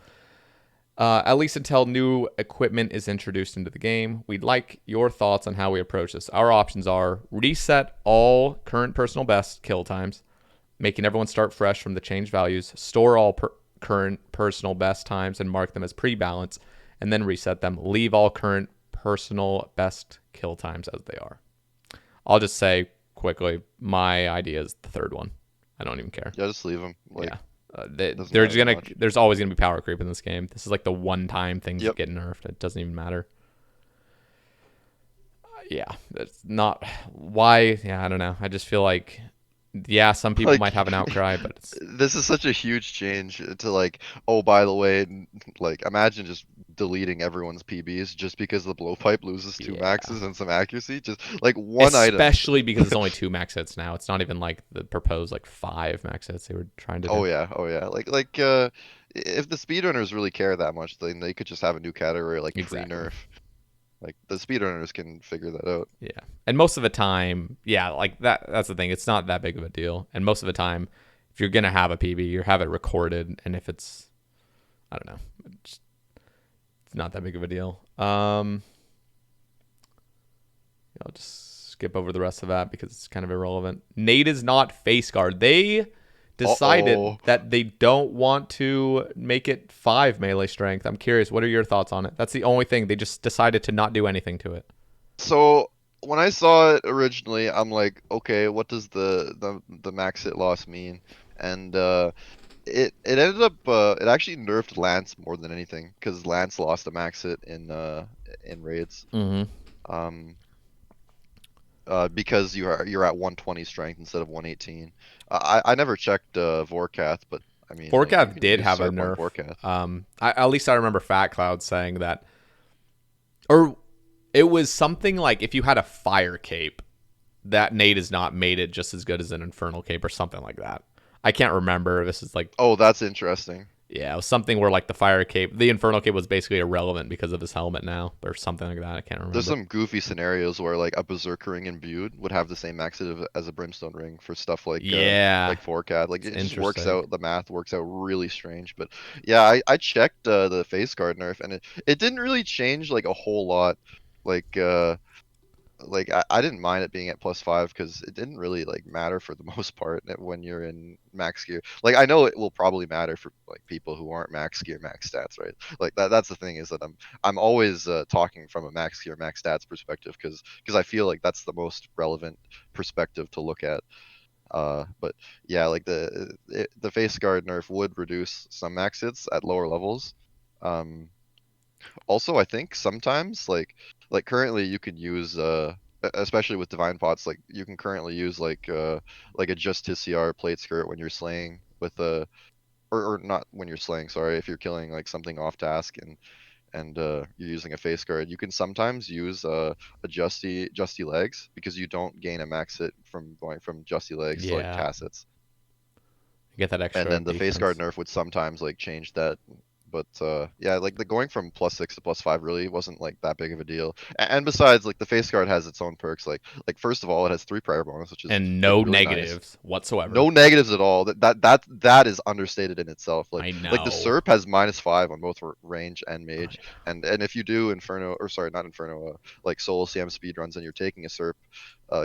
At least until new equipment is introduced into the game. We'd like your thoughts on how we approach this. Our options are reset all current personal best kill times, making everyone start fresh from the changed values, store all current personal best times and mark them as pre-balance, and then reset them. Leave all current personal best kill times as they are. I'll just say quickly, my idea is the third one. I don't even care. Yeah, just leave them. Like, Yeah. doesn't matter that much. There's always gonna be power creep in this game. This is like the one time things Yep. get nerfed. It doesn't even matter. Yeah, it's not why. Yeah, I don't know. I just feel like, yeah, some people Like, might have an outcry, but it's this is such a huge change to like, oh, by the way, like, imagine just deleting everyone's PBs just because the blowpipe loses two yeah. maxes and some accuracy. Just like one item. Especially because it's only 2 max hits now. It's not even like the proposed like 5 max hits they were trying to do. Oh yeah. Like, if the speedrunners really care that much, then they could just have a new category like Exactly. pre-nerf. Like the speedrunners can figure that out. Yeah. And most of the time, yeah, like that's the thing. It's not that big of a deal. And most of the time, if you're going to have a PB, you have it recorded. And if it's, I don't know, it's not that big of a deal. I'll just skip over the rest of that because it's kind of irrelevant. Nate is not face guard. They decided Uh-oh. that they don't want to make it 5 melee strength. I'm curious, what are your thoughts on it? That's the only thing. They just decided to not do anything to it. So when I saw it originally, I'm like, okay, what does the max hit loss mean? And it ended up it actually nerfed Lance more than anything because Lance lost a max hit in raids. Mm-hmm. Um, because you're at 120 strength instead of 118. I never checked Vorkath, but I mean, like you Vorkath can did use have a Serp on nerf. Vorkath. At least I remember Fat Cloud saying that, or it was something like if you had a fire cape, that Nate has not made it just as good as an infernal cape or something like that. I can't remember. This is like, Oh, that's interesting. Yeah, it was something where like the fire cape, the infernal cape was basically irrelevant because of his helmet now, or something like that. I can't There's remember. some goofy scenarios where like a berserker ring imbued would have the same max hit as a brimstone ring for stuff Yeah, like Vorkath. Like it's it just works interesting. out. The math works out really strange. But yeah, I checked the face guard nerf, and it didn't really change like a whole lot. Like I didn't mind it being at +5 because it didn't really like matter for the most part when you're in max gear. Like I know it will probably matter for like people who aren't max gear, max stats, right? Like that's the thing is that I'm always talking from a max gear, max stats perspective because I feel like that's the most relevant perspective to look at. But yeah, like the face guard nerf would reduce some max hits at lower levels. Um, Also, I think sometimes like currently you can use especially with divine pots, like you can currently use like a just TCR plate skirt when you're slaying with a or not when you're slaying, sorry, if you're killing like something off task and you're using a face guard, you can sometimes use a justy legs because you don't gain a max hit from going from justy legs to like Yeah, tacets. get that And extra then the face guard defense. nerf would sometimes like change that. But yeah, like the going from +6 to +5 really wasn't like that big of a deal. And besides, like the face guard has its own perks. Like first of all, it has 3 prior bonus, which is And like no really nice. negatives whatsoever. No negatives at all. That is understated in itself. I Like the know. SERP has -5 on both range and Oh, mage, yeah. and if you do Inferno or sorry, not Inferno, like solo CM speed runs and you're taking a SERP,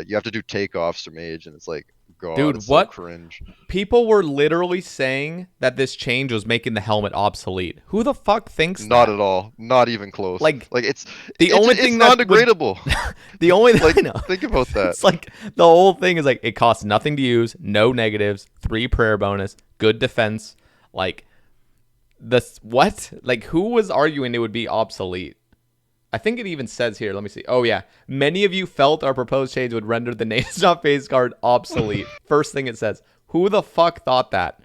you have to do takeoffs for mage, and it's like God, Dude, it's so what cringe. people were literally saying that this change was making the helmet obsolete. Who the fuck thinks Not that? at all. Not even close. Like Like the only it's thing that would non-degradable. the only Like I know think about that. it's like the whole thing is like it costs nothing to use, no negatives, 3 prayer bonus, good defense. Like this what? Like who was arguing it would be obsolete? I think it even says here, let me see. Oh yeah. Many of you felt our proposed change would render the Native face card obsolete. First thing it says. Who the fuck thought that?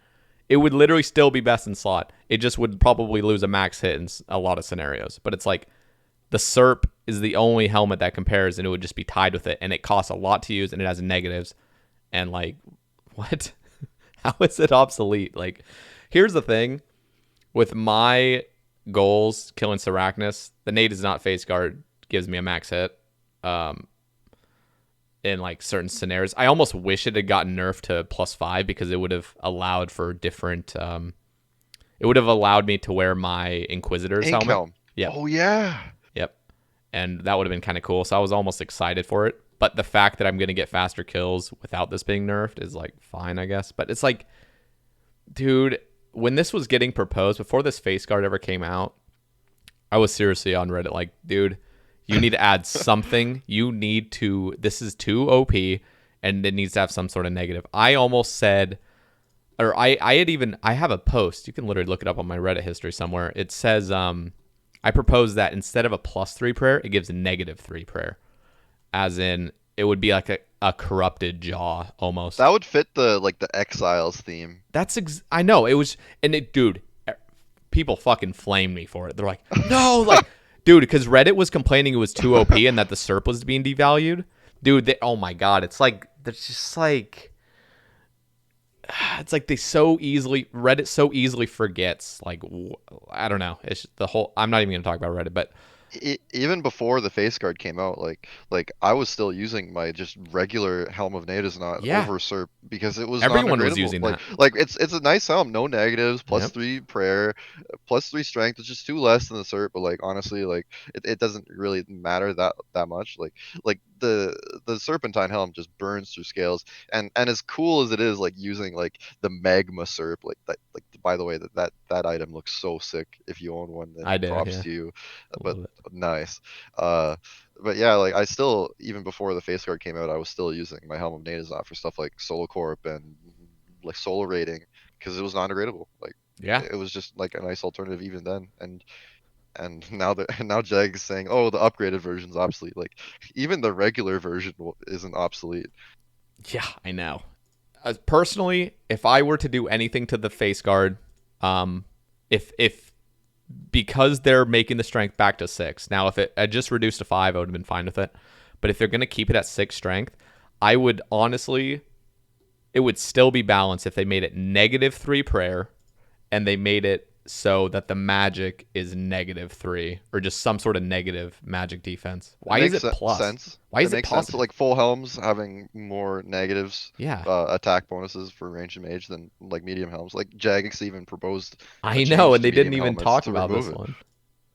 It would literally still be best in slot. It just would probably lose a max hit in a lot of scenarios. But it's like the SERP is the only helmet that compares, and it would just be tied with it, and it costs a lot to use, and it has negatives. And like, what? How is it obsolete? Like, here's the thing with my goals, killing Sarachnis, the Nate is not face guard gives me a max hit. In like certain scenarios, I almost wish it had gotten nerfed to +5 because it would have allowed for different. It would have allowed me to wear my Inquisitor's Ink helmet. helm. Yep, Oh yeah. yep, and that would have been kind of cool. So I was almost excited for it. But the fact that I'm gonna get faster kills without this being nerfed is like fine, I guess. But it's like, dude, when this was getting proposed before this face guard ever came out, I was seriously on Reddit like, dude, you need to add something. You need to. This is too OP, and it needs to have some sort of negative. I almost said, or I had even. I have a post. You can literally look it up on my Reddit history somewhere. It says, I proposed that instead of a +3 prayer, it gives a -3 prayer, as in it would be like a corrupted jaw almost. That would fit the like the Exiles theme. I know it was, and it, dude, people fucking flamed me for it. They're like, no, like, dude, because Reddit was complaining it was too OP and that the SERP was being devalued. Dude, oh my god, it's like there's just like it's like Reddit so easily forgets. Like I don't know. It's the whole. I'm not even gonna talk about Reddit, but Even before the face guard came out, like I was still using my just regular helm of natives not yeah, over SERP because it was everyone was non-degradable. using that. Like it's a nice helm, no negatives, Yep. +3 prayer, +3 strength. It's just 2 less than the SERP, but like honestly, like it doesn't really matter that much. Like the Serpentine helm just burns through scales, and as cool as it is, like using like the magma SERP, like that, like by the way, that item looks so sick. If you own one, then I do. props Yeah, to you. But love it. nice. Uh, but yeah, like I still, even before the face guard came out, I was still using my Helm of Nadazov for stuff like Solo Corp and like solo rating because it was non-degradable. Like Yeah. it was just like a nice alternative even then. And now that now Jag's saying, oh, the upgraded version's obsolete. Like even the regular version isn't obsolete. Yeah, I know. Personally, if I were to do anything to the face guard, if because they're making the strength back to 6. Now, if it had just reduced to 5, I would have been fine with it. But if they're going to keep it at 6 strength, I would honestly, it would still be balanced if they made it -3 prayer and they made it so that the magic is -3 or just some sort of negative magic defense? It Why is makes it plus? sense. Why It is it makes sense. positive? Like full helms having more negatives, Yeah, attack bonuses for range and mage than like medium helms. Like Jagex even proposed a I know, change and to they didn't medium even helmets talk to about remove this it, one.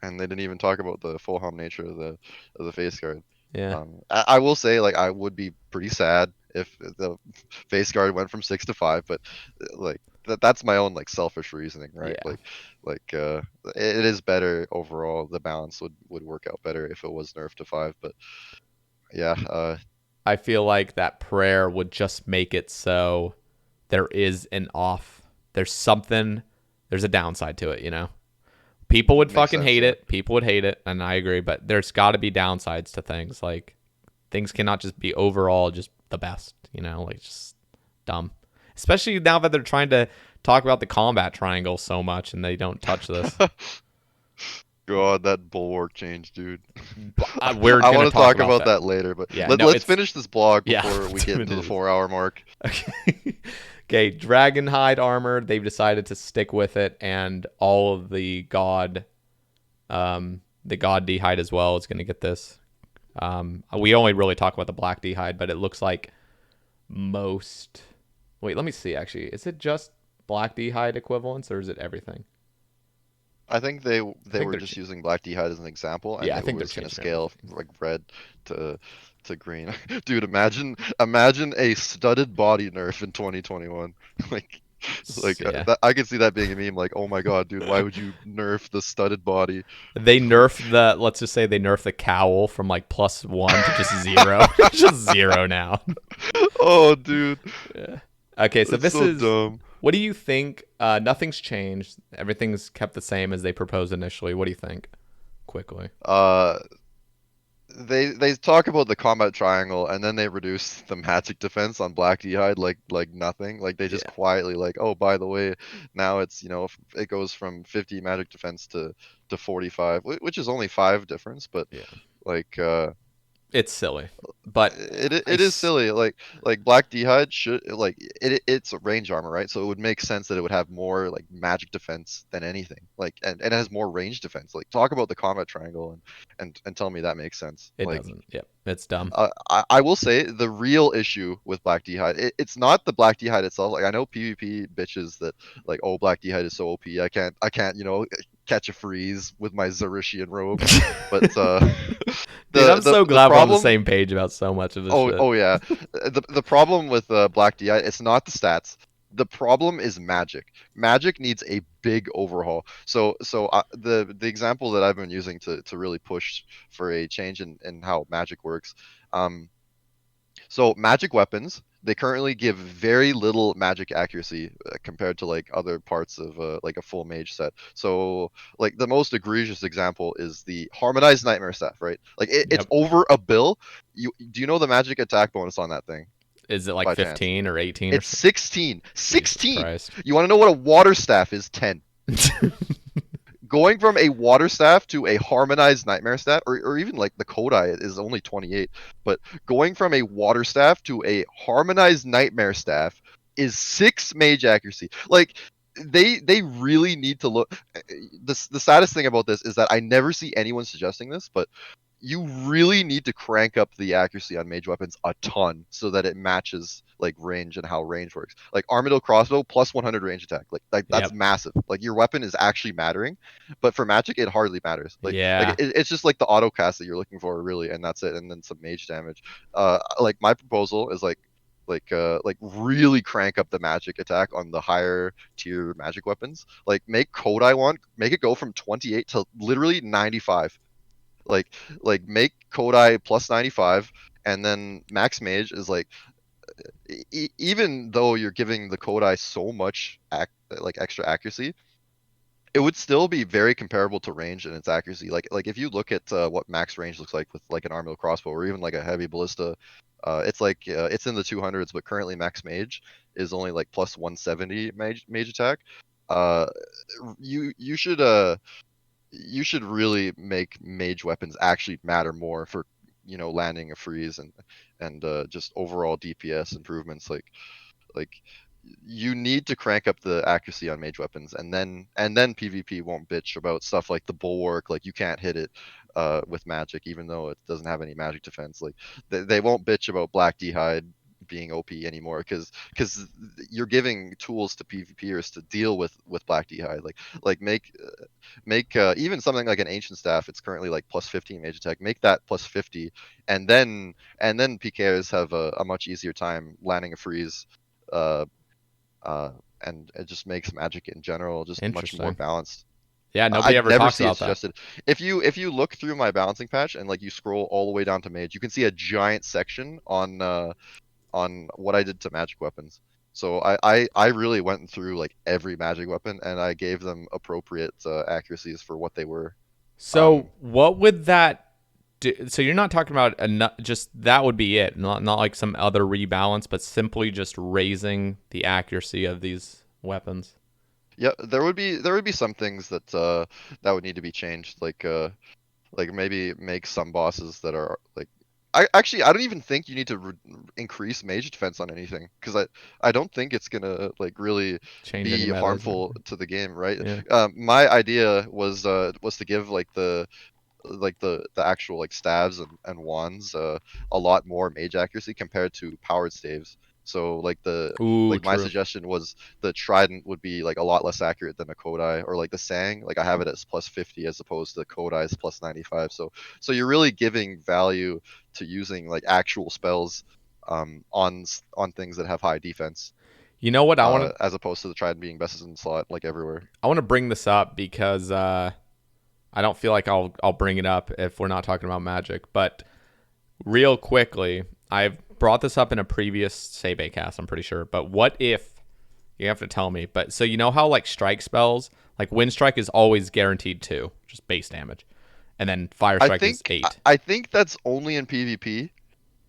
and they didn't even talk about the full helm nature of the face guard. Yeah, I will say like I would be pretty sad if the face guard went from 6 to 5, but like that's my own like selfish reasoning, right? yeah. Like it is better overall. The balance would work out better if it was nerfed to 5, but yeah, I feel like that prayer would just make it so there is an off. There's something. There's a downside to it, you know. People would makes fucking sense. hate Yeah. it. People would hate it, and I agree. But there's got to be downsides to things. Like things cannot just be overall just the best, you know. Like just dumb. Especially now that they're trying to talk about the combat triangle so much, and they don't touch this. God, that bulwark change, dude. We're I gonna want to talk talk about about that. that later, but Yeah, no, let's it's finish this blog yeah. before we get into the 4 hour mark. Okay. Okay, dragon hide armor. They've decided to stick with it, and all of the god d hide as well is going to get this. We only really talk about the black d hide, but it looks like most. Wait, let me see. Actually, is it just black d hide equivalents, or is it everything? I think they I think were they're just using black d'hide as an example, and yeah, I it think they're was gonna changing scale everything. like red to green. Dude, imagine a studded body nerf in 2021. Like Yeah, I could see that being a meme. Like, oh my god, dude, why would you nerf the studded body? they nerfed the. Let's just say they nerfed the cowl from like +1 to just 0. It's just 0 now. Oh, dude, Yeah. Okay, so that's this so is. dumb. What do you think? Nothing's changed. Everything's kept the same as they proposed initially. What do you think? Quickly. Uh, they talk about the combat triangle, and then they reduce the magic defense on black d'hide like nothing. Like they just Yeah. quietly like, oh, by the way, now it's it goes from 50 magic defense to 45, which is only 5 difference, but Yeah. like It's silly, but it is silly. Like black d'hide should like it's a range armor, right? So it would make sense that it would have more like magic defense than anything. Like and it has more range defense. Like talk about the combat triangle and tell me that makes sense. it Like doesn't. Yep. It's dumb. I will say the real issue with Black D'hide, it's not the Black D'hide itself. Like I know PvP bitches that like, oh, Black D'hide is so OP. I can't catch a freeze with my Zarishian robe. But Dude, I'm so the glad we're on the problem. same page about so much of this shit. Oh yeah, the problem with Black D'hide, it's not the stats. The problem is magic. Magic needs a big overhaul. So the example that I've been using to really push for a change in how magic works. Um, so magic weapons, they currently give very little magic accuracy compared to like other parts of like a full mage set. So like the most egregious example is the harmonized nightmare staff, right? Like it's Yep. over a bill. Do you know the magic attack bonus on that thing Is it like by chance? 15 or 18 or It's something? 16. Jesus 16. Christ. You want to know what a water staff is? 10. Going from a water staff to a harmonized nightmare staff, or even like the Kodai is only 28, but going from a water staff to a harmonized nightmare staff is 6 mage accuracy. Like they really need to look. The saddest thing about this is that I never see anyone suggesting this, but you really need to crank up the accuracy on mage weapons a ton so that it matches like range and how range works. Like Armadillo crossbow plus 100 range attack, like that's Yep. massive. Like your weapon is actually mattering, but for magic it hardly matters. Yeah. It's just like the auto cast that you're looking for really, and that's it. And then some mage damage. Like my proposal is like really crank up the magic attack on the higher tier magic weapons. Like make Kodai one, make it go from 28 to literally 95. like make Kodai plus 95, and then max mage is like even though you're giving the Kodai so much like extra accuracy, it would still be very comparable to range and its accuracy. Like if you look at what max range looks like with like an armored crossbow or even like a heavy ballista, it's like it's in the 200s, but currently max mage is only like plus 170 mage attack. Uh, you should really make mage weapons actually matter more for landing a freeze and just overall DPS improvements. Like you need to crank up the accuracy on mage weapons, and then PvP won't bitch about stuff like the bulwark, like you can't hit it with magic, even though it doesn't have any magic defense. Like they won't bitch about Black D'hide being OP anymore, because you're giving tools to PvPers to deal with Black D'hide. Like make even something like an ancient staff. It's currently like plus 15 mage attack. Make that plus 50, and then PKers have a much easier time landing a freeze. Uh, uh, and it just makes magic in general just much more Interesting. balanced. Yeah, nobody I'd ever never talks see it about that. suggested. If you look through my balancing patch and like you scroll all the way down to mage, you can see a giant section on what I did to magic weapons. So I really went through like every magic weapon, and I gave them appropriate accuracies for what they were. So what would that do? So you're not talking about just that would be it, not like some other rebalance, but simply just raising the accuracy of these weapons. Yeah, there would be some things that would need to be changed, like maybe make some bosses that are like I don't even think you need to increase mage defense on anything, because I don't think it's gonna like really Change any be metas or harmful anything. to the game, right? Yeah. My idea was to give like the actual like staves and wands a lot more mage accuracy compared to powered staves. So Ooh, like my true. suggestion was the trident would be like a lot less accurate than a Kodai, or like the Sang, like I have it as plus 50 as opposed to Kodai's plus 95. So you're really giving value to using like actual spells on things that have high defense, You know what I want to as opposed to the trident being best in slot like everywhere. bring this up because I don't feel like I'll bring it up if we're not talking about magic, but real quickly, I've brought this up in a previous Sae Bae Cast, I'm pretty sure. But what if you have to tell me? But so you know how like strike spells, like wind strike is always guaranteed 2, just base damage, and then fire I strike is think I 8. I think that's only in PvP.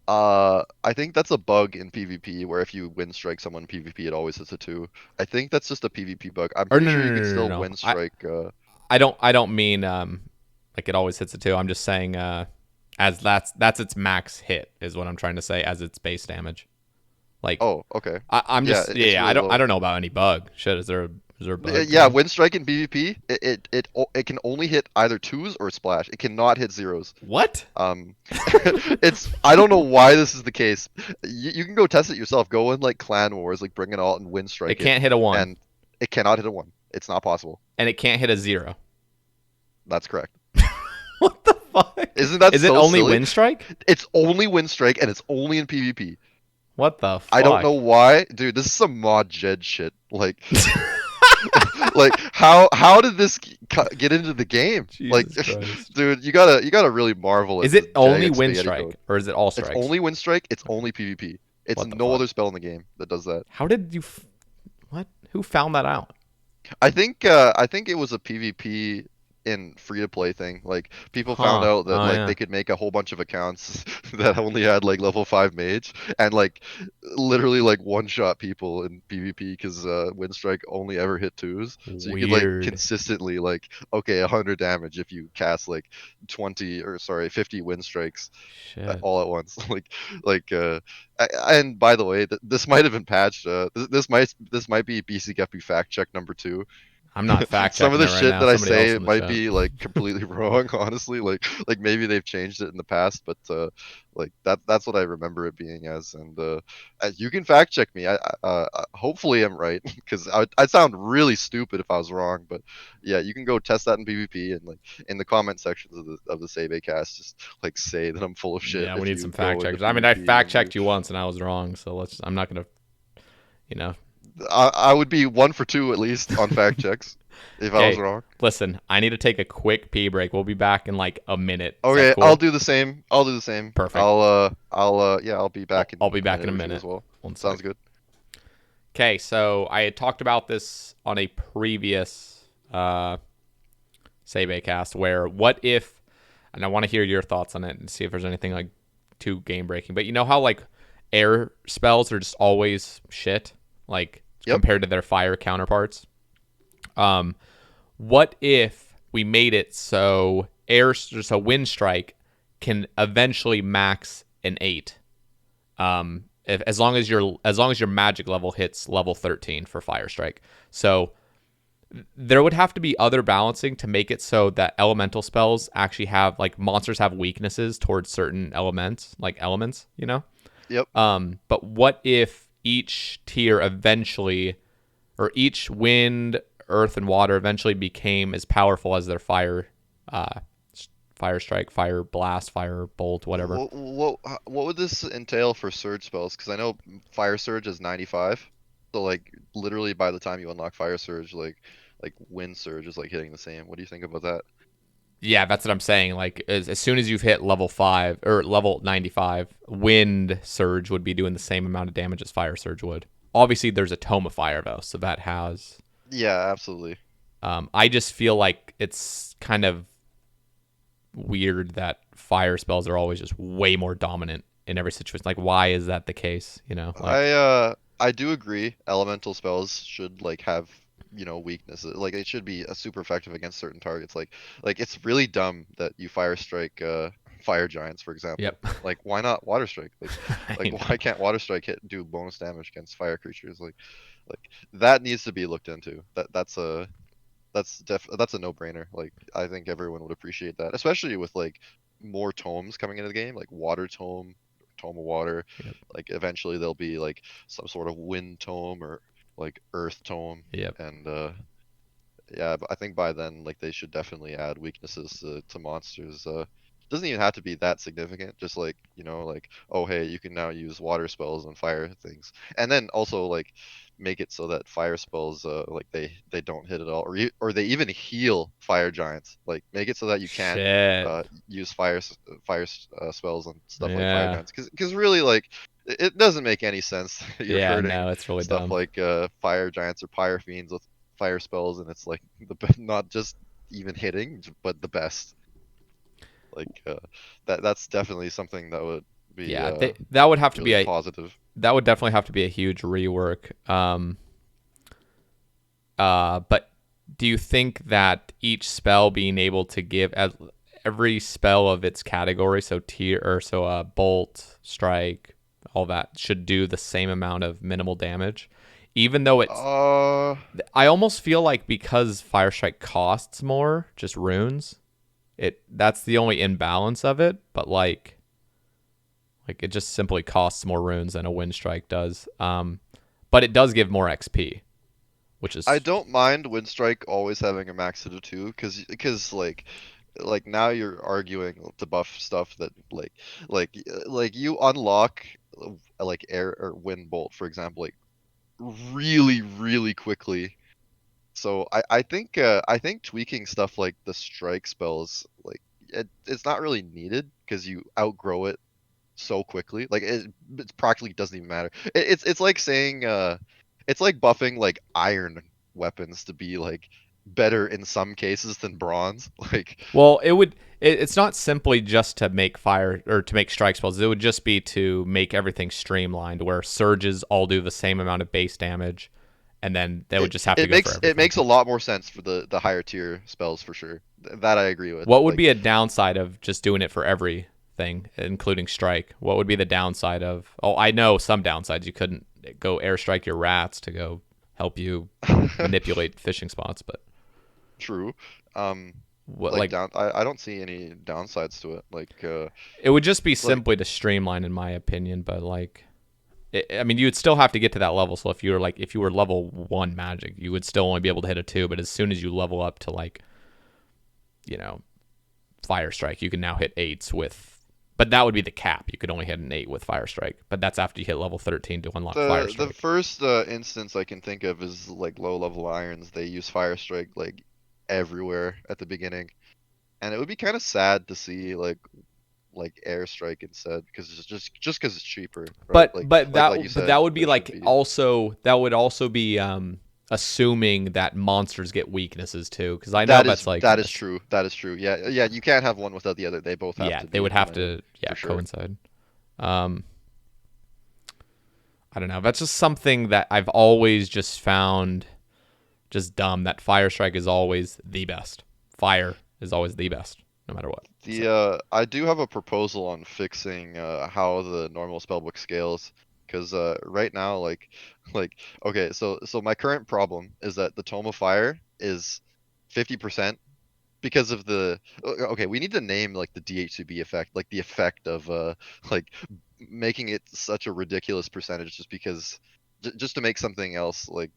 I think that's a bug in PvP where if you wind strike someone in PvP, it always hits a 2. I think that's just a PvP bug. I'm Or pretty no, sure no, you no, can no, no, still no. wind strike. I don't mean like it always hits a 2. I'm just saying as that's its max hit is what I'm trying to say as its base damage. Like Oh, okay. I'm Yeah, just it's yeah. I really don't I low. don't know about any bug. Shit, is there a bug Yeah, going? wind strike in PvP, it can only hit either twos or splash. It cannot hit zeros. What? It's I don't know why this is the case. You can go test it yourself. Go in like Clan Wars, like bring it all and wind It strike it, can't hit a 1 and it cannot hit a 1. It's not possible. and it can't hit a 0. That's correct. What the fuck? Isn't that Is it so only silly? wind strike? It's only wind strike, and it's only in PvP. What the I don't know fuck? why, dude. This is some mod Jed shit. Like, like how did this get into the game? Like, Jesus Christ. dude, you gotta really marvel at Is the it only jagged wind spaghetti strike code. or is it all It's strikes? only wind strike. It's only PvP. It's What the no fuck? other spell in the game that does that. How did you what? Who found that out? I think it was a PvP in free to play thing. Like people found Huh. out that Oh like yeah. they could make a whole bunch of accounts that only had like level 5 mage, and like literally like one shot people in PvP because Windstrike only ever hit twos. So you could like Weird. consistently like, okay, 100 damage if you cast like 20 or sorry 50 Windstrikes Shit. all at once. And by the way, this might have been patched. This might be Bcguppy fact check number 2. I'm not fact Some of checking it the right shit now. that I Somebody else say in the might chat. be like completely wrong, honestly. Like maybe they've changed it in the past, but like that's what I remember it being as. And you can fact check me. Hopefully I'm right, because I'd sound really stupid if I was wrong. But yeah, you can go test that in PvP, and like in the comment sections of the Sae Bae Cast, just like say that I'm full of shit Yeah, we if need you some fact go into checkers. I mean, I PvP fact and you. checked you once and I was wrong, so I'm not gonna, you know. I would be 1 for 2 at least on fact checks if I was Okay, wrong. listen, I need to take a quick pee break. We'll be back in like a minute. Is that Okay, I'll cool? do the same. I'll do the same. Perfect. I'll be back I'll in be a back minute in a or two as minute. well. One Sounds sec. good. Okay, so I had talked about this on a previous Sae Bae Cast, where what if, and I want to hear your thoughts on it and see if there's anything like too game breaking. But you know how like air spells are just always shit, like Yep. compared to their fire counterparts. What if we made it so wind strike can eventually max an 8? as long as your magic level hits level 13 for Fire Strike. So there would have to be other balancing to make it so that elemental spells actually have, like, monsters have weaknesses towards certain elements, you know? Yep. But what if each tier eventually, or each wind, earth, and water eventually became as powerful as their fire strike, fire blast, fire bolt, whatever? What would this entail for surge spells? Because I know fire surge is 95. So like literally by the time you unlock fire surge, like wind surge is like hitting the same. What do you think about that? Yeah, that's what I'm saying. Like, as soon as you've hit level 5 or level 95, wind surge would be doing the same amount of damage as fire surge would. Obviously, there's a Tome of Fire though, so that has. Yeah, absolutely. I just feel like it's kind of weird that fire spells are always just way more dominant in every situation. Like, why is that the case? You know, like, I do agree. Elemental spells should like have, weaknesses. Like it should be super effective against certain targets. Like it's really dumb that you fire strike fire giants, for example. yep. Like why not water strike? I Like know. why can't water strike do bonus damage against fire creatures? Like that needs to be looked into. That's a no-brainer. Like I think everyone would appreciate that, especially with like more tomes coming into the game, like water tome, tome of water. Yep. Like eventually there'll be like some sort of wind tome or like earth tome, Yep. and yeah, but I think by then like they should definitely add weaknesses to monsters. Doesn't even have to be that significant. Just like like oh hey, you can now use water spells and fire things, and then also like make it so that fire spells like they don't hit at all, or they even heal fire giants. Like make it so that you can't Shit. use spells on stuff like fire Yeah. giants, because really like it doesn't make any sense. You're Yeah. hurting No, it's really stuff dumb. like fire giants or pyre fiends with fire spells, and it's like not just even hitting, but the best. Like that's definitely something that would be Yeah. That would have to be really a. positive. That would definitely have to be a huge rework. But do you think that each spell being able to give every spell of its category, so tier or so bolt, strike, all that should do the same amount of minimal damage, even though it's. Uh, I almost feel like because fire strike costs more, just runes. That's the only imbalance of it, but like it just simply costs more runes than a wind strike does. But it does give more XP, which I is. don't mind Windstrike always having a max hit of 2, because like now you're arguing to buff stuff that like you unlock like air or wind bolt, for example, like really quickly. So I think tweaking stuff like the strike spells, like it's not really needed because you outgrow it so quickly. Like it practically doesn't even matter. It's like saying it's like buffing like iron weapons to be like better in some cases than bronze. Like Well, it would. It's not simply just to make fire or to make strike spells. It would just be to make everything streamlined, where surges all do the same amount of base damage, and then they would just have to it go for makes it everything. makes a lot more sense for the higher tier spells for sure. That I agree with. What would Like be a downside of just doing it for everything, including strike? What would be the downside of? Oh, I know some downsides. You couldn't go airstrike your rats to go help you manipulate fishing spots, but true. what Like like I don't see any downsides to it. it would just be Like simply to streamline, in my opinion. But like, I mean, you'd still have to get to that level. So if you were level 1 magic, you would still only be able to hit a 2. But as soon as you level up to like, you know, fire strike, you can now hit 8s with. But that would be the cap. You could only hit an 8 with fire strike. But that's after you hit level 13 to unlock fire the strike. first instance I can think of is like low level irons. They use fire strike like everywhere at the beginning, and it would be kind of sad to see like airstrike instead, because it's just because it's cheaper, right? Like you But said, that would be there should like be. also that would also be assuming that monsters get weaknesses too, because I know That that's is like that is true. That is true. Yeah, yeah. You can't have one without the other. They both have yeah, to they be would have implemented to for sure. coincide. Um, I don't know. That's just something that I've always just found just dumb. That fire strike is always the best. Fire is always the best, no matter what. So I do have a proposal on fixing how the normal spellbook scales. because right now, like okay, so my current problem is that the Tome of Fire is 50% because of the okay, we need to name like the DHCB effect, like the effect of like making it such a ridiculous percentage just because just to make something else like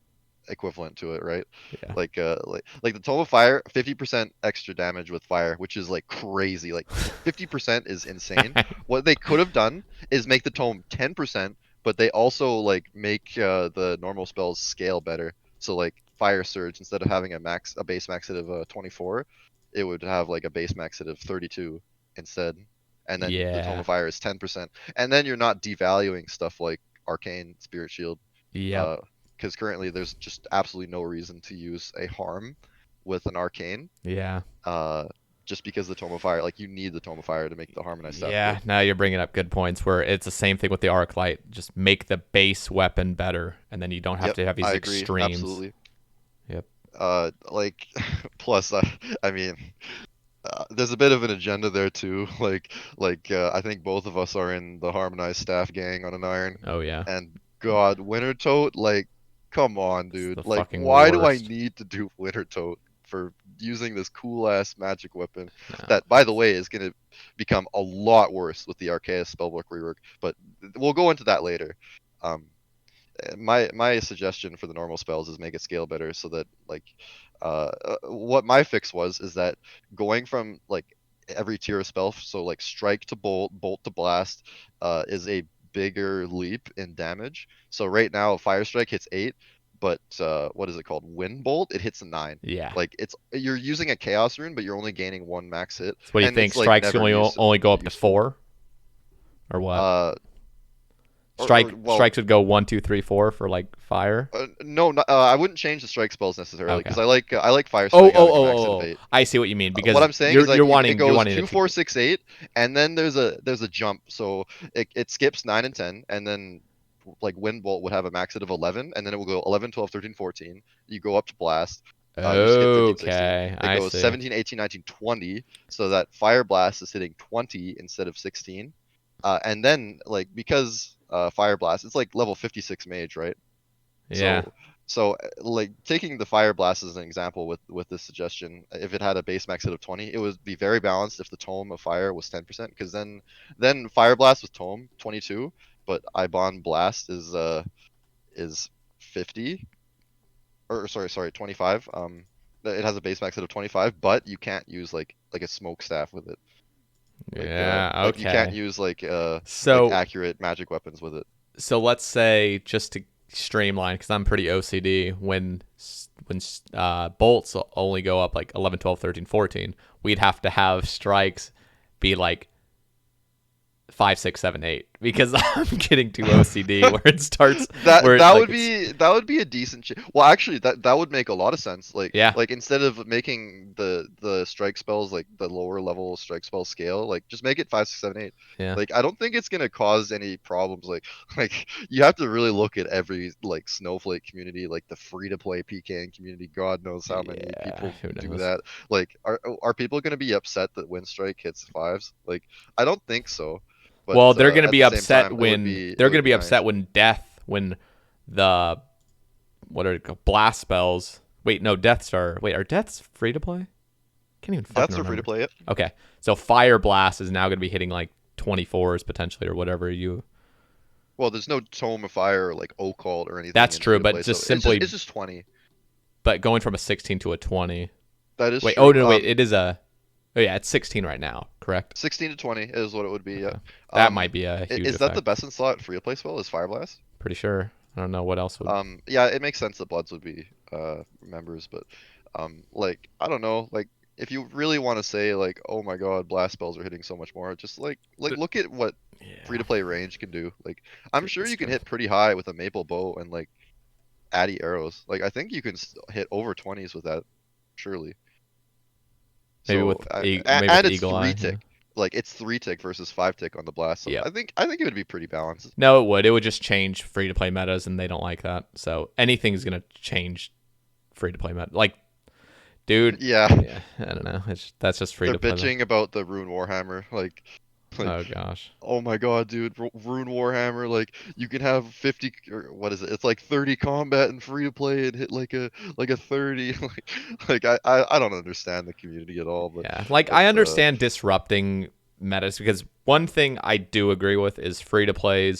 equivalent to it, right? Yeah. Like the Tome of Fire, 50% extra damage with fire, which is like crazy. Like 50% is insane. What they could have done is make the tome 10%, but they also like make the normal spells scale better. So like Fire Surge, instead of having a base max hit of 24, it would have like a base max hit of 32 instead. And then the Tome Yeah. of Fire is 10%. And then you're not devaluing stuff like Arcane, Spirit Shield, Yep. because currently there's just absolutely no reason to use a harm with an arcane. Yeah. Uh, just because the Tome of Fire, like you need the Tome of Fire to make the harmonized staff Yeah. good. Now you're bringing up good points where it's the same thing with the Arclight. Just make the base weapon better, and then you don't have Yep, to have these I agree, extremes. absolutely. Yep. Like plus, I mean, there's a bit of an agenda there too. I think both of us are in the harmonized staff gang on an iron, Oh yeah. and God, Winter Tote, like, come on, It's dude. the Like, fucking why do I worst. need to do Winter Tote for using this cool ass magic weapon No. that, by the way, is gonna become a lot worse with the Arceuus spellbook rework? But we'll go into that later. Um, my suggestion for the normal spells is make it scale better so that like what my fix was is that going from like every tier of spell, so like strike to bolt, bolt to blast, is a bigger leap in damage. So right now fire strike hits 8, but what is it called, wind bolt, it hits a 9. Yeah. Like it's you're using a chaos rune but you're only gaining 1 max hit, So what do you and think? it's like Strikes can never only go up to useful. 4, or what? uh or well, Strikes would go 1, 2, 3, 4 for like fire. no, I wouldn't change the strike spells necessarily Okay. because I like fire strike having a max hit of Oh. 8. I see what you mean What because I'm saying is like it you're goes wanting to 2, keep. 4, 6, 8, and then there's a jump, so it skips 9 and 10, and then like Wind Bolt would have a max hit of 11, and then it will go 11, 12, 13, 14. You go up to Blast. You skip 15, 16. Okay, It I goes see. 17, 18, 19, 20, so that Fire Blast is hitting 20 instead of 16. And then like because Fire Blast, it's like level 56 mage, right? Yeah. So like taking the Fire Blast as an example with this suggestion, if it had a base max hit of 20, it would be very balanced if the Tome of Fire was 10%, because then Fire Blast with Tome 22, but Ibon Blast is 50, or sorry 25. It has a base max hit of 25, but you can't use like a smoke staff with it. Yeah. Like you can't Okay. use like So accurate magic weapons with it. let's say, just to streamline, because I'm pretty OCD, when bolts only go up like 11, 12, 13, 14, we'd have to have strikes be like 5, 6, 7, 8, because I'm getting too OCD where it starts That where it, that like would it's be a decent well, actually that would make a lot of sense. yeah, Like instead of making the strike spells like the lower level strike spell scale, like just make it 5, 6, 7, 8. yeah, Like I don't think it's gonna cause any problems. Like you have to really look at every like snowflake community, like the free to play PKing community. God knows how many yeah. people Who do knows? that. Like are people gonna be upset that wind strike hits 5s? Like I don't think so. But Well, they're gonna at be the same upset time, it would when be it they're would gonna be be upset nice. when the what are it called? Blast spells. Wait, no, Death Star. Wait, are deaths free to play? Can't even fucking Deaths are free to remember. play it. Okay, so Fire Blast is now going to be hitting like 24s potentially, or whatever you. Well, there's no Tome of Fire or like Occult or anything That's in free true, to but play, so just it's just simply, it's just 20. but going from a 16 to a 20. That is Wait, oh true. no, wait, it is a. Oh yeah, it's 16 right now, correct? 16 to 20 is what it would be. Yeah. Okay, that Um, might be a huge is that the effect. best in slot free to play spell? Is Fire Blast? Pretty sure. I don't know what else would. Yeah, it makes sense that Bloods would be members, but like I don't know, like if you really want to say like, oh my God, blast spells are hitting so much more, just like look at what free Yeah, to play range can do. Like I'm sure that's you can true. hit pretty high with a maple bow and like addy arrows. Like I think you can hit over 20s with that, surely. Maybe So with and it's Eagle Eye. 3 Yeah. tick. Like it's 3 tick versus 5 tick on the blast. So Yep. I think it would be pretty balanced. No, it would. It would just change free to play metas, and they don't like that. So anything's gonna change free to play meta. Like, dude, Yeah, yeah, I don't know. That's just free they're to play meta. bitching about the Rune Warhammer. Like Like, Oh gosh. oh my god, dude, Rune Warhammer, like you can have 50 or what is it? It's like 30 combat and free to play and hit like a 30. I don't understand the community at all, Yeah. Like but I understand disrupting metas because one thing I do agree with is free to play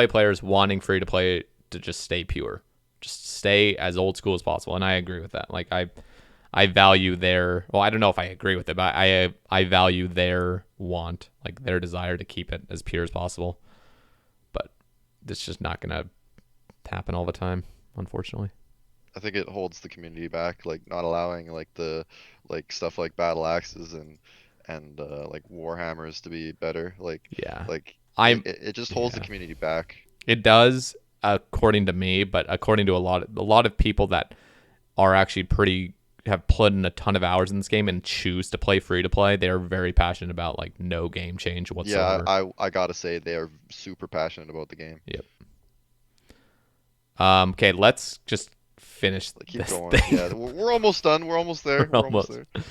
players wanting free to play to just stay pure. Just stay as old school as possible. And I agree with that. Like I value their, well, I don't know if I agree with it, but I value their want, like their desire to keep it as pure as possible. But it's just not going to happen all the time, unfortunately. I think it holds the community back, like not allowing like the like stuff like battle axes and like warhammers to be better. Yeah. Like I'm it just holds the yeah. community back. It does according to me, but according to a lot of people that are actually pretty have put in a ton of hours in this game and choose to play free to play, they're very passionate about like no game change Yeah, whatsoever. I gotta say they are super passionate about the game. Yep. Okay, let's just finish Like, keep this going. thing. Yeah, we're almost done. We're almost there. We're We're almost almost. there.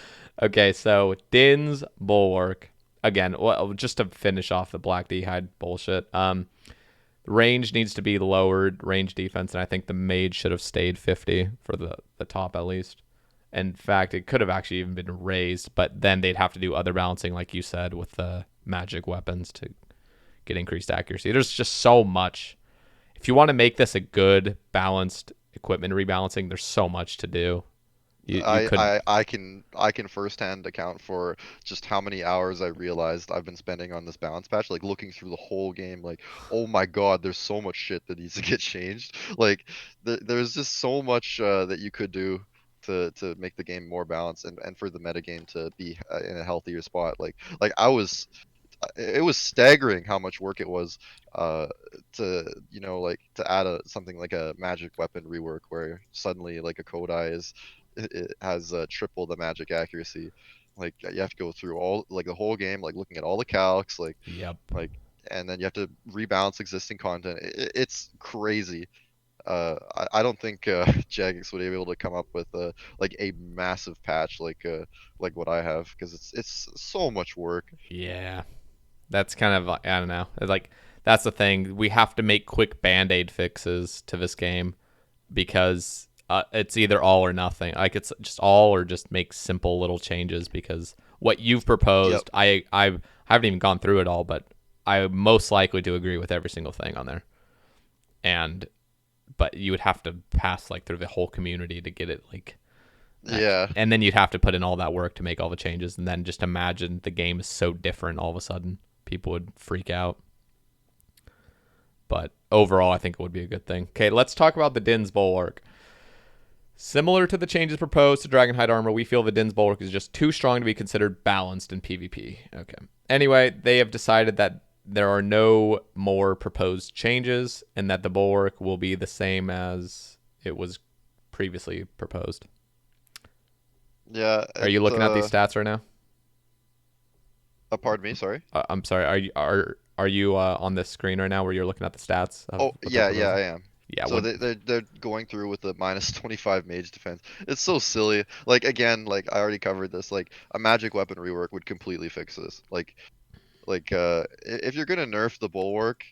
Okay, so Din's Bulwark. Again, well, just to finish off the Black D'hide bullshit. Range needs to be lowered, range defense, and I think the mage should have stayed 50 for the top at least. In fact, it could have actually even been raised, but then they'd have to do other balancing, like you said, with the magic weapons to get increased accuracy. There's just so much. If you want to make this a good, balanced equipment rebalancing, there's so much to do. You couldn't. I can firsthand account for just how many hours I realized I've been spending on this balance patch, like looking through the whole game, like, oh my god, there's so much shit that needs to get changed. Like, there's just so much that you could do to make the game more balanced and for the metagame to be in a healthier spot. Like it was staggering how much work it was uh to like to add something like a magic weapon rework where suddenly like a Kodai it has triple the magic accuracy. Like you have to go through all like the whole game, like looking at all the calcs, Yep. like and then you have to rebalance existing content. It's crazy. I don't think Jagex would be able to come up with like a massive patch like what I have because it's so much work. Yeah. That's kind of, I don't know. Like, that's the thing. We have to make quick band-aid fixes to this game because it's either all or nothing. Like, it's just all or just make simple little changes because what you've Yep. proposed, I haven't even gone through it all, but I most likely to agree with every single thing on there. And but you would have to pass like through the whole community to get it like Yeah. and then you'd have to put in all that work to make all the changes and then just imagine the game is so different all of a sudden. People would freak out. But overall, I think it would be a good thing. Okay, let's talk about the Din's Bulwark. Similar to the changes proposed to Dragonhide armor, we feel the Din's Bulwark is just too strong to be considered balanced in PvP. Okay. Anyway, they have decided that there are no more proposed changes and that the Bulwark will be the same as it was previously proposed. Yeah, Are you looking at these stats right now? pardon me, sorry. I'm sorry. Are you on this screen right now where you're looking at the stats of Oh, what they're yeah, proposing? I am. Yeah. So What? they're going through with the minus 25 mage defense. It's so silly. Like again, like I already covered this. Like a magic weapon rework would completely fix this. If you're gonna nerf the bulwark,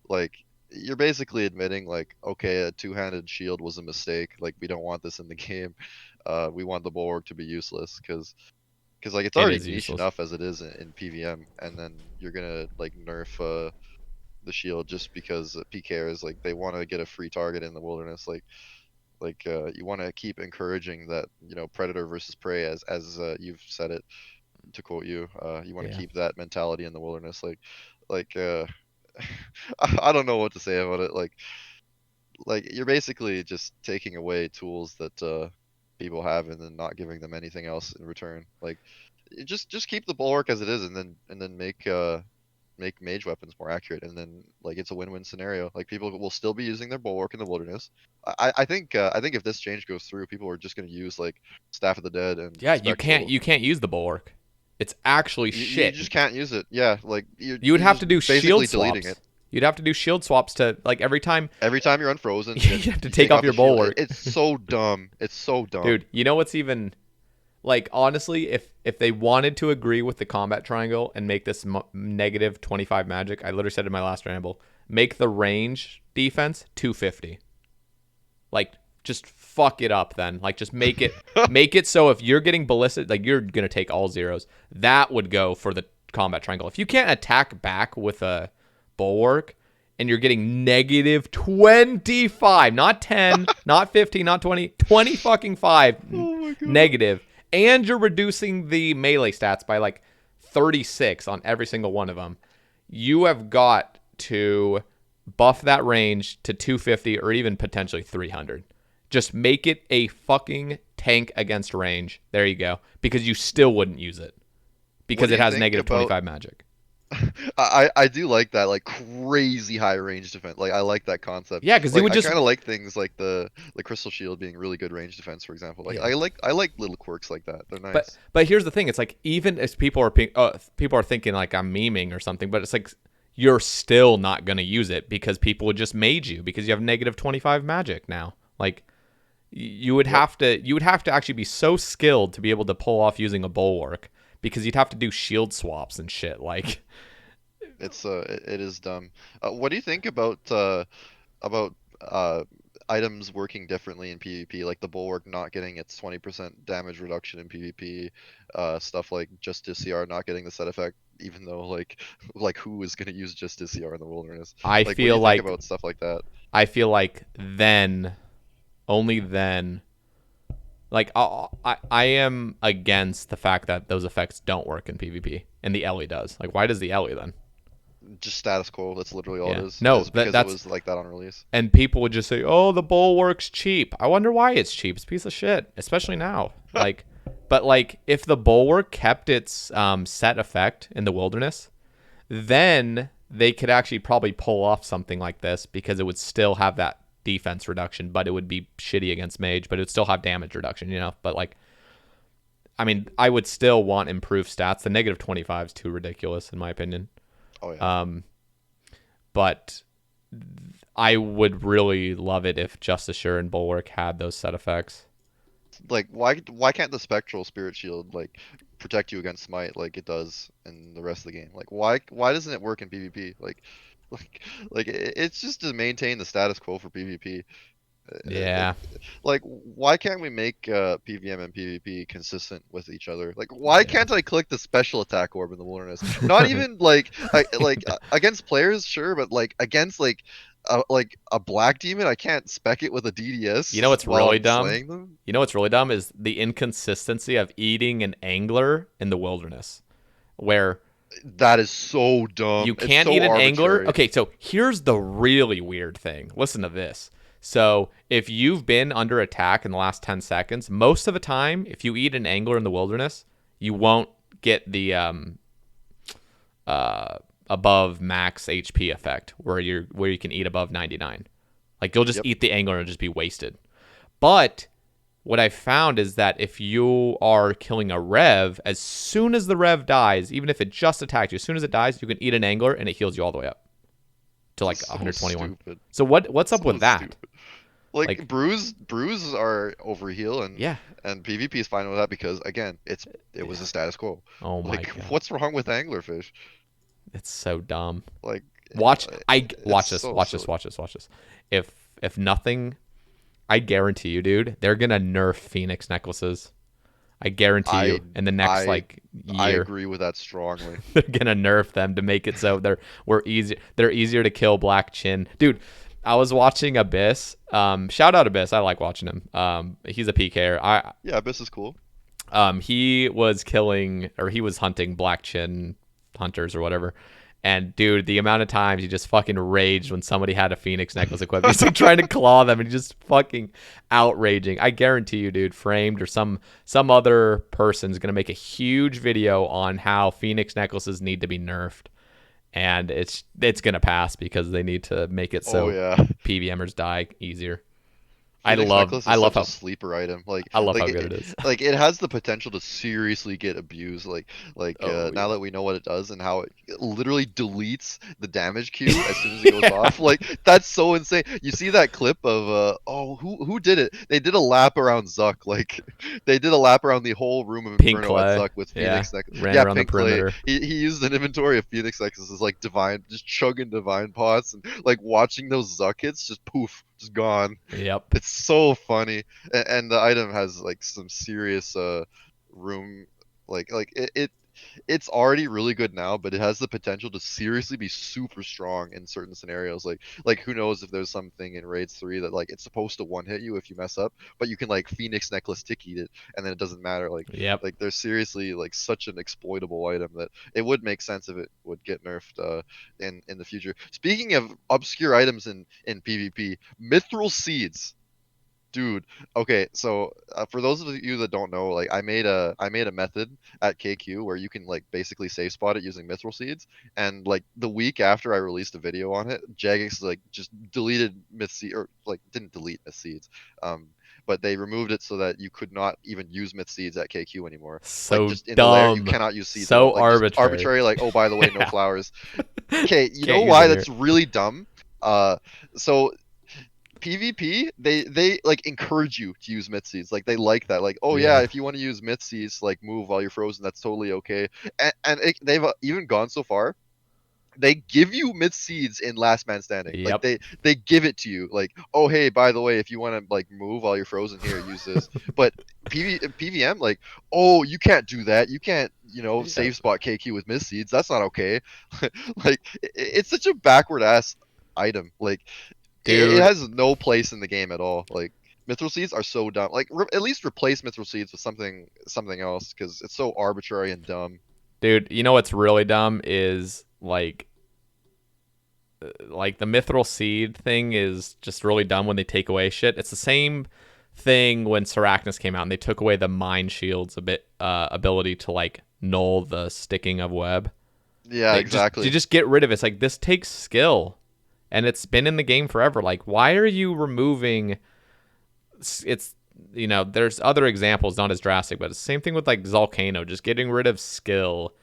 like you're basically admitting like okay, a two-handed shield was a mistake. Like we don't want this in the game. We want the bulwark to be useless because like it's It already is niche useless. enough as it is in PVM, and then you're gonna like nerf the shield just because PKers like they want to get a free target in the wilderness. You want to keep encouraging that predator versus prey as you've said it to quote you. You want to Yeah. keep that mentality in the wilderness. Like I don't know what to say about it. Like you're basically just taking away tools that people have and then not giving them anything else in return. Like just keep the bulwark as it is and then make mage weapons more accurate and then like it's a win-win scenario. Like people will still be using their bulwark in the wilderness. I think if this change goes through, people are just going to use like Staff of the Dead and Yeah. Spectral. You can't use the bulwark. It's actually You shit. just can't use it. Yeah, like You would you're have just to do shield basically deleting it. swaps. You'd have to do shield swaps to like every time Every time you're unfrozen, you have to you take take off off your the shield. bulwark. It's so dumb. It's so dumb. Dude, you know what's even like honestly, if they wanted to agree with the combat triangle and make this negative 25 magic, I literally said in my last ramble, make the range defense 250. Like, just fuck it up then. Like, just make it so if you're getting ballistic, like you're gonna take all zeros. That would go for the combat triangle. If you can't attack back with a bulwark and you're getting negative 25, not 10, not 15, not 20, 20 fucking 5 negative, and you're reducing the melee stats by like 36 on every single one of them, you have got to buff that range to 250 or even potentially 300. Just make it a fucking tank against range. There you go. Because you still wouldn't use it. Because it has negative 25 magic. I do like that, like crazy high range defense. Like I like that concept. Yeah, because like, you would just I kind of like things like the Crystal Shield being really good range defense, for example. Like I like little quirks like that. They're nice. But here's the thing: it's like even as people are thinking like I'm memeing or something, but it's like you're still not gonna use it because people would just mage you because you have negative 25 magic now. Like you would have to actually be so skilled to be able to pull off using a bulwark because you'd have to do shield swaps and shit. Like it is dumb. What do you think about items working differently in PvP, like the bulwark not getting its 20% damage reduction in PvP, stuff like Justiciar not getting the set effect, even though like who is gonna use Justiciar in the wilderness? I like, feel what do you like think about stuff like that. I feel like then, only then, like I am against the fact that those effects don't work in PvP and the Ellie does. Like, why does the Ellie then? Just status quo. That's literally all it is. No, because that's it was like that on release. And people would just say, "Oh, the bulwark's cheap." I wonder why it's cheap. It's a piece of shit, especially now. Like, but like if the bulwark kept its set effect in the wilderness, then they could actually probably pull off something like this because it would still have that defense reduction, but it would be shitty against mage, but it would still have damage reduction, you know? But like, I mean, I would still want improved stats. The negative 25 is too ridiculous in my opinion. Oh yeah. But I would really love it if Justiciar and Bulwark had those set effects. Like why can't the Spectral Spirit Shield like protect you against Smite like it does in the rest of the game? Like why doesn't it work in PvP? Like it's just to maintain the status quo for PvP. Yeah. Like why can't we make PVM and PvP consistent with each other? Like why can't I click the special attack orb in the wilderness? Not even like against players, sure, but like against like a black demon, I can't spec it with a DDS. You know what's really dumb? Slaying them? You know what's really dumb is the inconsistency of eating an angler in the wilderness, where that is so dumb. You can't eat an angler. Okay, so here's the really weird thing. Listen to this. So if you've been under attack in the last 10 seconds, most of the time, if you eat an angler in the wilderness, you won't get the above max HP effect where you can eat above 99. Like you'll just eat the angler and just be wasted. But what I found is that if you are killing a rev, as soon as the rev dies, even if it just attacked you, as soon as it dies, you can eat an angler and it heals you all the way up to like 121. Stupid. So what's up with that? Stupid. Like bruise are overheal and PvP is fine with that because again it was a status quo. Oh my God. What's wrong with Anglerfish? It's so dumb. Like watch this. If nothing, I guarantee you, dude, they're gonna nerf Phoenix necklaces. I guarantee you in the next year. I agree with that strongly. They're gonna nerf them to make it so they're easier to kill Black Chin. Dude, I was watching Abyss. Shout out Abyss. I like watching him. He's a PKer. Yeah, Abyss is cool. He was hunting Black Chin hunters or whatever. And dude, the amount of times he just fucking raged when somebody had a Phoenix necklace equipped. He's like trying to claw them and just fucking outraging. I guarantee you, dude, Framed or some other person's gonna make a huge video on how Phoenix necklaces need to be nerfed. And it's gonna pass because they need to make it so PVMers die easier. Phoenix necklace I is love such a how sleeper item. I love how good it is. Like it has the potential to seriously get abused. Oh Now yeah. that we know what it does and how it literally deletes the damage queue as soon as it goes off. Like that's so insane. You see that clip of who did it? They did a lap around Zuck. Like they did a lap around the whole room of Pink Inferno at clay. Zuck with Yeah. Phoenix necklace. Ran Yeah, around the pink clay. perimeter. He used an inventory of Phoenix necklaces like divine, just chugging divine pots and like watching those Zuck hits just poof, just gone. Yep. It's so funny, and the item has like some serious room, it's already really good now, but it has the potential to seriously be super strong in certain scenarios. Like who knows if there's something in raids 3 that like it's supposed to one hit you if you mess up, but you can like Phoenix necklace tick eat it, and then it doesn't matter. Yep. Like there's seriously like such an exploitable item that it would make sense if it would get nerfed in the future. Speaking of obscure items in PvP, Mithril Seeds. Dude, okay, so for those of you that don't know, like I made a method at KQ where you can like basically safe spot it using Mithril Seeds, and like the week after I released a video on it, Jagex like just deleted Myth Seed, or like didn't delete Myth Seeds, but they removed it so that you could not even use Myth Seeds at KQ anymore. Like So just in the lair, you dumb. cannot use seeds at So all. Like just arbitrary. arbitrary, like oh by the way, no Yeah. flowers. Okay, you know Can't use why it here. that's really dumb? So PvP, they like encourage you to use myth seeds. Like they like that. Like, oh yeah, Yeah. if you want to use myth seeds, like move while you're frozen, that's totally okay. They've even gone so far. They give you myth seeds in Last Man Standing. Like Yep. they give it to you. Like, oh hey, by the way, if you want to like move while you're frozen here, use this. But PVM, like, oh you can't do that. You can't, Yep. save spot KQ with myth seeds. That's not okay. Like it's such a backward ass item. Like it Dude, has no place in the game at all. Like Mithril Seeds are so dumb. Like at least replace Mithril Seeds with something else because it's so arbitrary and dumb. dude, you know what's really dumb is like the mithril seed thing is just really dumb when they take away shit. It's the same thing when Sarachnis came out and they took away the mind shield's ability to like null the sticking of web. Yeah, They exactly. just get rid of it. It's like this takes skill, and it's been in the game forever. Like, why are you removing? It's there's other examples not as drastic, but it's the same thing with like Zolcano, just getting rid of skill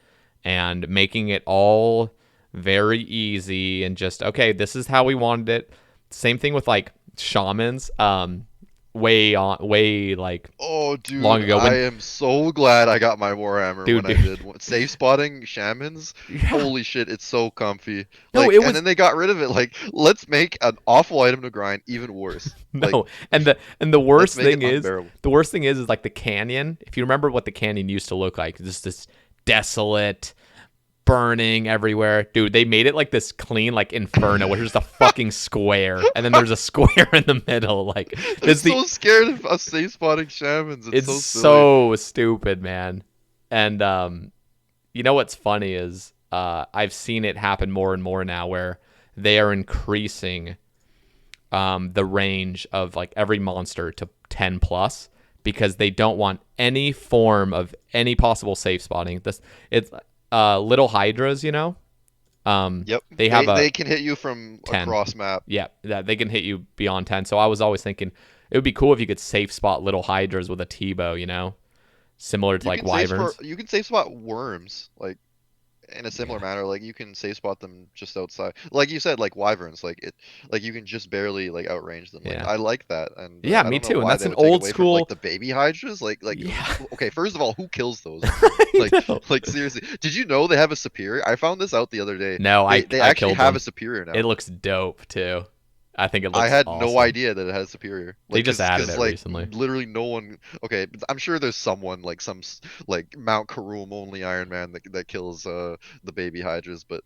and making it all very easy and just okay. This is how we wanted it. Same thing with like shamans. Way like Oh, dude, long ago I when am so glad I got my Warhammer dude, when I did. Safe spotting shamans, yeah. holy shit, it's so comfy. No, Like, it and was then they got rid of it. Like, let's make an awful item to grind even worse. Like, no, and the let's worst make it thing is unbearable. like the canyon. If you remember what the canyon used to look like, just this desolate, burning everywhere, dude. They made it like this clean, like Inferno, where there's a fucking square, and then there's a square in the middle. Like I'm this, so scared of us safe spotting shamans. It's it's so silly. so stupid, man. And you know what's funny is I've seen it happen more and more now, where they are increasing the range of like every monster to 10 plus because they don't want any form of any possible safe spotting. It's little hydras, Yep, they have a they can hit you from 10. across map. Yeah, that they can hit you beyond 10. So I was always thinking it would be cool if you could safe spot little hydras with a T-bow, similar to like wyverns. You can safe spot worms like in a similar manner. Like you can safe spot them just outside. Like you said, like wyverns, like you can just barely like outrange them. Like Yeah. I like that, and Yeah, I me don't know too. And why that's they an would take old away from like school. the baby hydras. Yeah. Okay, first of all, who kills those? I Like know. like seriously, did you know they have a superior? I found this out the other day. No, They I actually killed have one. a superior It now. looks dope too. I think it I looks had no awesome. idea that it has superior. They Like, just added it like recently. literally no one. Okay, I'm sure there's someone like like Mount Karum only Iron Man that kills the baby hydras, but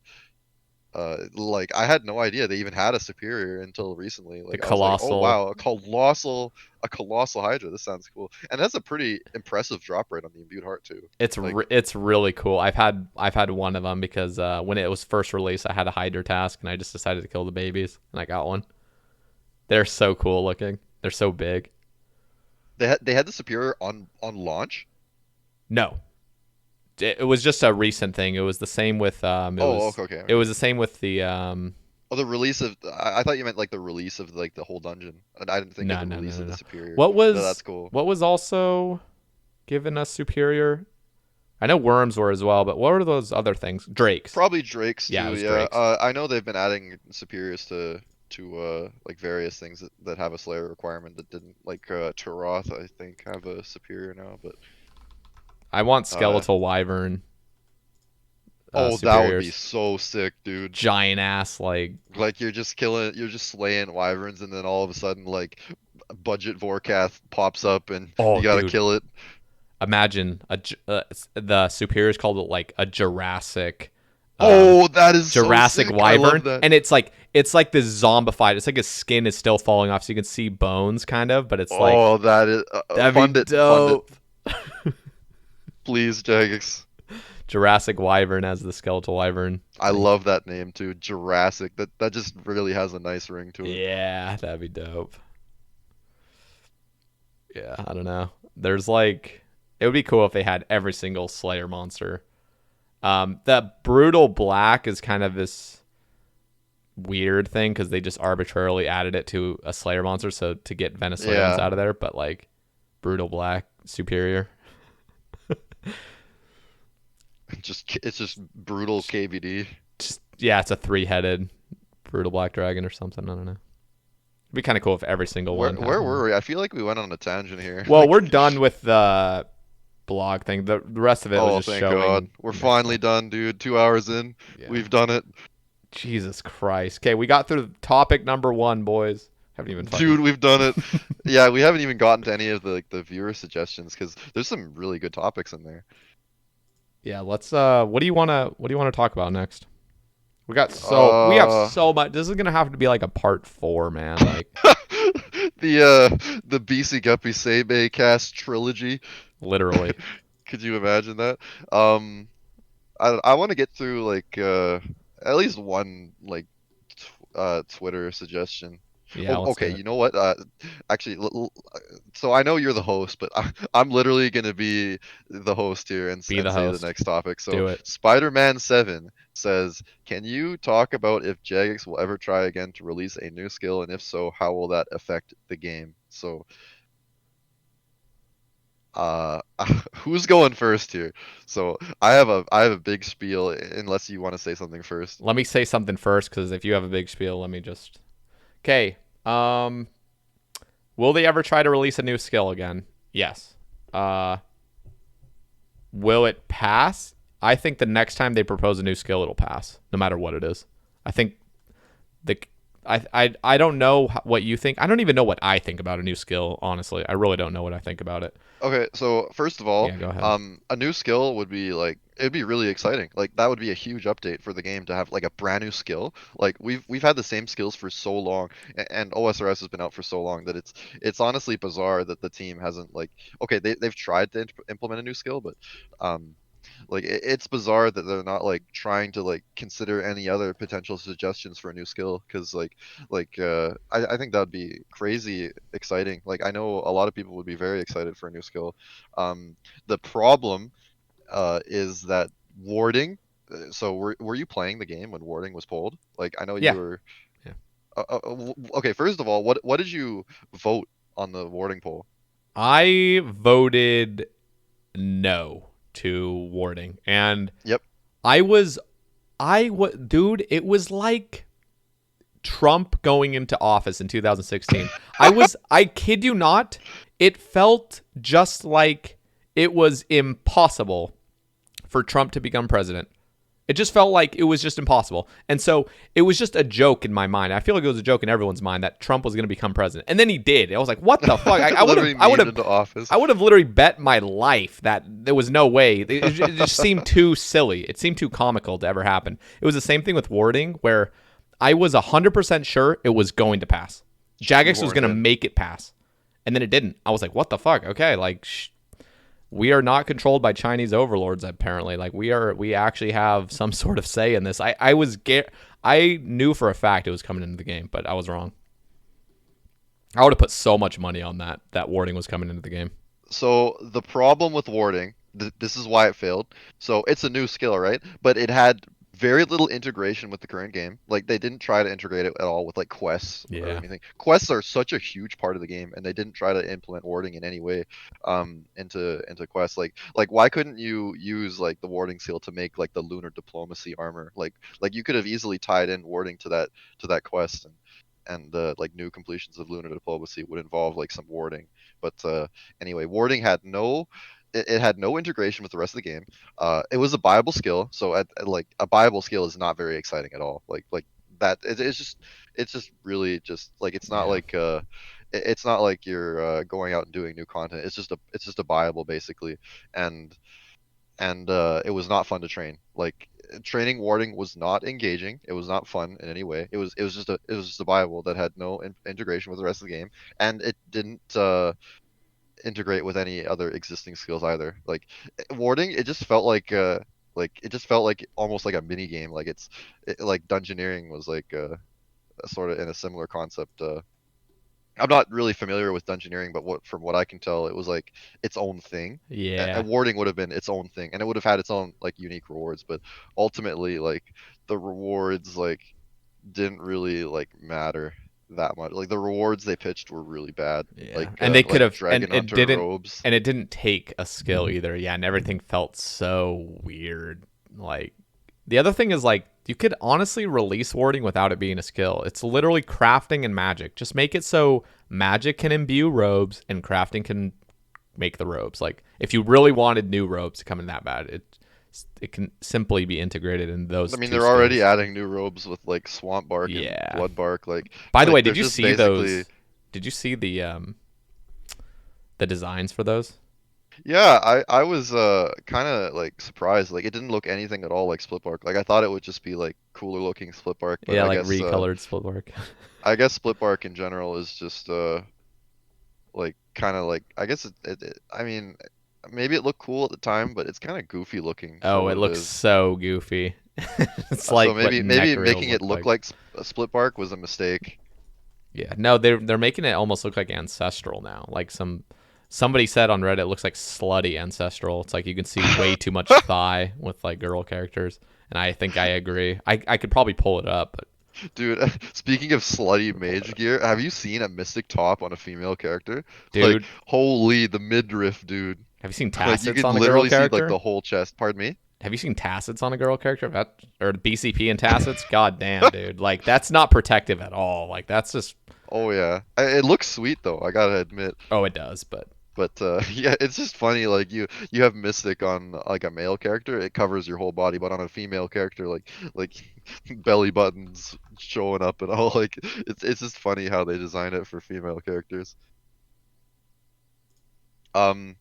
like I had no idea they even had a superior until recently. The Like I was like, oh colossal. wow, a colossal hydra. This sounds cool, and that's a pretty impressive drop rate on the imbued heart too. Like It's really cool. I've had one of them because when it was first released, I had a hydra task and I just decided to kill the babies and I got one. They're so cool looking. They're so big. they had the superior on launch. No, it was just a recent thing. It was the same with Oh, okay, okay, it okay. was the same with the Oh, the release of I thought you meant like the release of like the whole dungeon. And I didn't think of No, the no, no, release no, of the no. superior. What No, that's was cool. what was also given us superior? I know worms were as well, but what were those other things? Drakes. Probably Drakes Yeah, it too. was Yeah. drakes. I know they've been adding superiors to like various things that have a Slayer requirement that didn't, like Taroth I think have a superior now, but I want uh skeletal wyvern oh, that would be superiors. so sick, dude. Giant ass like Like you're just slaying wyverns, and then all of a sudden, like, budget Vorkath pops up, and oh you gotta dude. kill it. Imagine the superiors called it like a um Oh, that is so Jurassic sick. I love wyvern, that. and it's like this zombified. It's like his skin is still falling off, so you can see bones kind of, but it's like Oh, that is that'd be fund it, fund it, dope. please, Jagex. Jurassic wyvern as the skeletal wyvern. I Like, love that name too, Jurassic. That just really has a nice ring to it. yeah, that'd be dope. Yeah, I don't know. There's like, it would be cool if they had every single Slayer monster. The brutal black is kind of this weird thing because they just arbitrarily added it to a Slayer monster, so to get Venezuelans Yeah, out of there. But like, brutal black superior. it's just brutal KVD. Just yeah, it's a 3-headed brutal black dragon or something. I don't know. It'd be kind of cool if every single Where one had where one. were we? I feel like we went on a tangent here. Well, we're done with the blog thing. The rest of it was Oh, just thank God. showing We're finally Mithril. done, dude. 2 hours in. Yeah. We've done it. Jesus Christ. Okay, we got through topic number 1, boys. Haven't even fucking. Dude, we've done it. Yeah, we haven't even gotten to any of the like the viewer suggestions because there's some really good topics in there. Yeah, let's what do you wanna talk about next? We have Uh so much. This is gonna have to be like a part 4, man. Like the Bcguppy Sae Bae Cast trilogy. literally. Could you imagine that? Um I want to get through like at least one like Twitter suggestion. Yeah, Oh, let's okay. do it. You know what? Actually, so I know you're the host, but I'm literally gonna be the host here and Be the say the host. next topic. So Do it. Spider-Man 7 says, "Can you talk about if Jagex will ever try again to release a new skill, and if so, how will that affect the game?" So, uh, who's going first here? So I have a big spiel. Unless you want to say something first. Let me say something first, because if you have a big spiel, let me just. Okay. Will they ever try to release a new skill again? Yes. Uh, will it pass? I think the next time they propose a new skill, it'll pass, no matter what it is. I think the I don't know what you think. I don't even know what I think about a new skill. Honestly, I really don't know what I think about it. Okay, so first of all, Yeah, go ahead. a new skill would be like it'd be really exciting. Like that would be a huge update for the game to have like a brand new skill. Like we've had the same skills for so long, and OSRS has been out for so long that it's honestly bizarre that the team hasn't like okay they've tried to implement a new skill, but um like it's bizarre that they're not like trying to like consider any other potential suggestions for a new skill because I think that would be crazy exciting. Like I know a lot of people would be very excited for a new skill. The problem is that warding. So were you playing the game when warding was pulled? Like I know you Yeah. were. Yeah. Okay, first of all, what did you vote on the warding poll? I voted no to warding, and Yep. I was, dude. It was like Trump going into office in 2016. I kid you not. It felt just like it was impossible for Trump to become president. It just felt like it was just impossible. And so it was just a joke in my mind. I feel like it was a joke in everyone's mind that Trump was going to become president. And then he did. I was like, what the fuck? Literally memed into office. I would have literally bet my life that there was no way. It just seemed too silly. It seemed too comical to ever happen. It was the same thing with warding, where I was 100% sure it was going to pass. Jagex was going to make it pass. And then it didn't. I was like, what the fuck? Okay, like, we are not controlled by Chinese overlords, apparently. Like, we actually have some sort of say in this. I knew for a fact it was coming into the game, but I was wrong. I would have put so much money on that warding was coming into the game. So the problem with warding, this is why it failed. So it's a new skill, right? But it had very little integration with the current game. Like they didn't try to integrate it at all with like quests or Yeah. anything. Quests are such a huge part of the game, and they didn't try to implement warding in any way into quests. Like why couldn't you use like the warding seal to make like the lunar diplomacy armor? Like you could have easily tied in warding to that quest, and like new completions of lunar diplomacy would involve like some warding. But anyway, warding had no it had no integration with the rest of the game. It was a buyable skill, so like a buyable skill is not very exciting at all. Like that, it's just really just like Yeah. it's not like you're going out and doing new content. It's just a buyable basically, and it was not fun to train. Like training warding was not engaging. It was not fun in any way. It was just a buyable that had no integration with the rest of the game, and it didn't integrate with any other existing skills either. Like warding, it it just felt like almost like a mini game. Like like dungeoneering was like sort of in a similar concept. I'm not really familiar with dungeoneering, but from what I can tell, it was like its own thing. Yeah. Warding would have been its own thing, and it would have had its own like unique rewards. But ultimately, like the rewards like didn't really like matter that much. Like the rewards they pitched were really bad. Yeah. And they could Like have, Dragon Hunter robes. and it didn't take a skill either. Yeah. And everything felt so weird. Like, the other thing is, like, you could honestly release warding without it being a skill. It's literally crafting and magic. Just make it so magic can imbue robes and crafting can make the robes. Like, if you really wanted new robes to come in that bad, it can simply be integrated in I those mean, two they're already skills. adding new robes with like swamp bark and Yeah. blood bark. By the way, There's did you just see basically, those? Did you see the designs for those? yeah. I was kind of like surprised. Like it didn't look anything at all like split bark. Like I thought it would just be like cooler looking split bark, but Yeah, like recolored split work. I guess split bark in general is just like kind of like I guess I mean maybe it looked cool at the time, but it's kind of goofy looking for Oh, it what it looks is. so goofy. It's So like what neck maybe reels making it look look like. like a split bark was a mistake. Yeah, no, they're making it almost look like ancestral now. Like somebody said on Reddit, it looks like slutty ancestral. It's like you can see way too much thigh with like girl characters, and I think I agree. I could probably pull it up, but Dude, speaking of slutty mage gear, have you seen a mystic top on a female character? Like, dude, holy, the midriff, dude. have you seen Like, you tassets can on a girl literally see like character? the whole chest. Pardon me? Have you seen tassets on a girl character? That or BCP and tassets? God damn, dude. Like that's not protective at all. Like that's just Oh yeah, it looks sweet though. I gotta admit. oh, it does, but But yeah, it's just funny. Like you have mystic on like a male character, it covers your whole body, but on a female character, like belly buttons showing up and all. Like it's just funny how they design it for female characters. Um.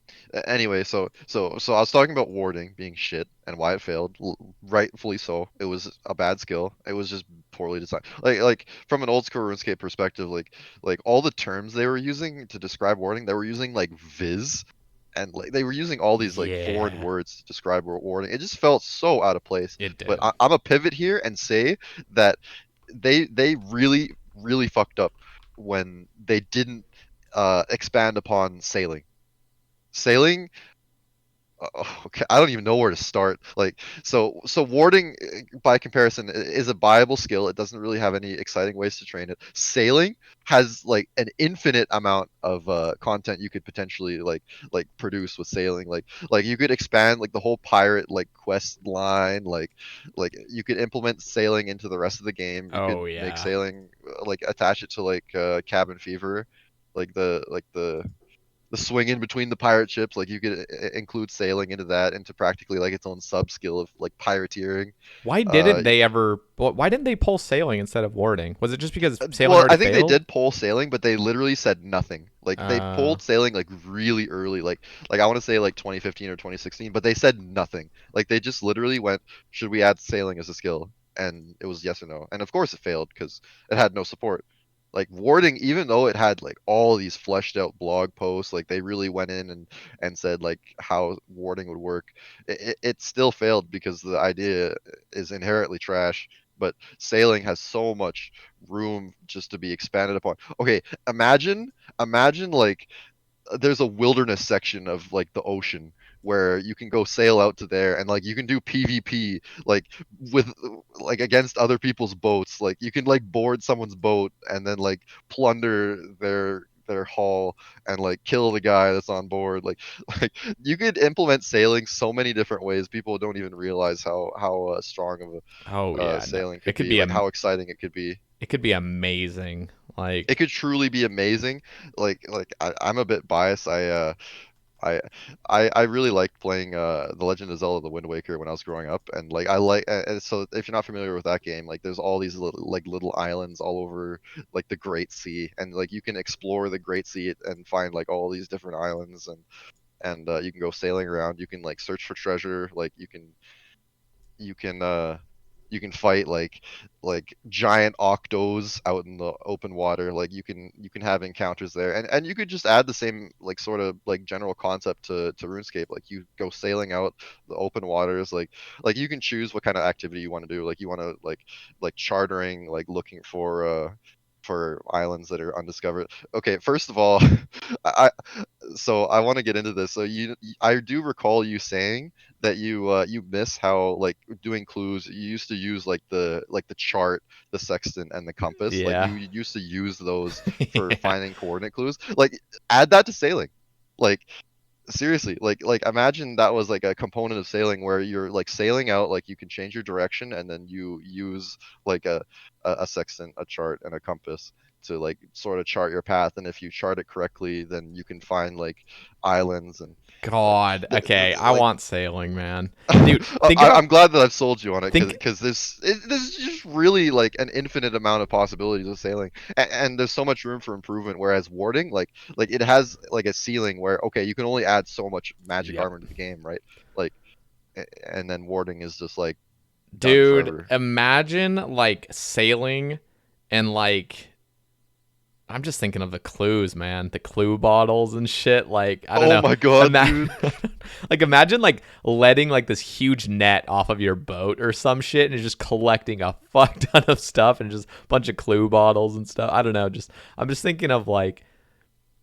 Anyway, so I was talking about warding being shit and why it failed. Rightfully so. It was a bad skill. It was just poorly designed. Like from an old school RuneScape perspective, like all the terms they were using to describe warding, they were using like viz, and like they were using all these like foreign yeah, words to describe warding. It just felt so out of place. it But did. I'm a pivot here and say that they really fucked up when they didn't expand upon sailing. Sailing, okay, I don't even know where to start. Like, so warding by comparison is a viable skill. It doesn't really have any exciting ways to train it. Sailing has like an infinite amount of content you could potentially like produce with sailing. Like you could expand like the whole pirate like quest line. Like you could implement sailing into the rest of the game. You could Oh make yeah. sailing like attach it to like cabin fever, like the swing in between the pirate ships. Like you could include sailing into that, into practically like its own sub skill of like pirateering. Why Uh, didn't they ever? Why didn't they pull sailing instead of warding? Was it just because sailing well, already I think they failed? did pull sailing, but they literally said nothing. Like they Uh, pulled sailing like really early, like I want to say like 2015 or 2016, but they said nothing. Like they just literally went, "Should we add sailing as a skill?" And it was yes or no. And of course it failed because it had no support. Like warding, even though it had like all these fleshed out blog posts, like they really went in and said like how warding would work, it still failed because the idea is inherently trash. But sailing has so much room just to be expanded upon. Okay, imagine like there's a wilderness section of like the ocean where you can go sail out to there, and like you can do PvP like with like against other people's boats. Like you can like board someone's boat and then like plunder their hull and like kill the guy that's on board. Like you could implement sailing so many different ways. People don't even realize how strong of Oh a yeah, no. sailing It could could be, be like how exciting it could be. it could be amazing. It Like could truly be amazing. I'm a bit biased. I I really liked playing The Legend of Zelda: The Wind Waker when I was growing up, and like I like and so if you're not familiar with that game, like there's all these little islands all over like the Great Sea, and like you can explore the Great Sea and find like all these different islands, and you can go sailing around. You can like search for treasure. Like you can you can fight like giant octos out in the open water. Like you can have encounters there, and you could just add the same like sort of like general concept to RuneScape. Like you go sailing out the open waters. Like you can choose what kind of activity you want to do. Like you want to like chartering, like looking for islands that are undiscovered. Okay, first of all, I so I want to get into this. So I do recall you saying that you miss how like doing clues you used to use like the chart, the sextant, and the compass. Like yeah. you used to use those for Yeah. finding coordinate clues. Like add that to sailing. Like seriously, like imagine that was like a component of sailing where you're like sailing out, like you can change your direction and then you use like a sextant, a chart, and a compass to like sort of chart your path, and if you chart it correctly then you can find like islands and God. Okay, I like want sailing, man. Dude, think I'm about glad that I've sold you on it think because there's just really like an infinite amount of possibilities of sailing, and there's so much room for improvement. Whereas warding, like it has like a ceiling where okay, you can only add so much magic Yep. armor to the game, right? Like, and then warding is just like done Dude, forever. imagine like sailing and like I'm just thinking of the clues, man. The clue bottles and shit. Like, I don't Oh know. my god, dude! Like, imagine like letting like this huge net off of your boat or some shit, and you're just collecting a fuck ton of stuff and just a bunch of clue bottles and stuff. I don't know. Just I'm just thinking of like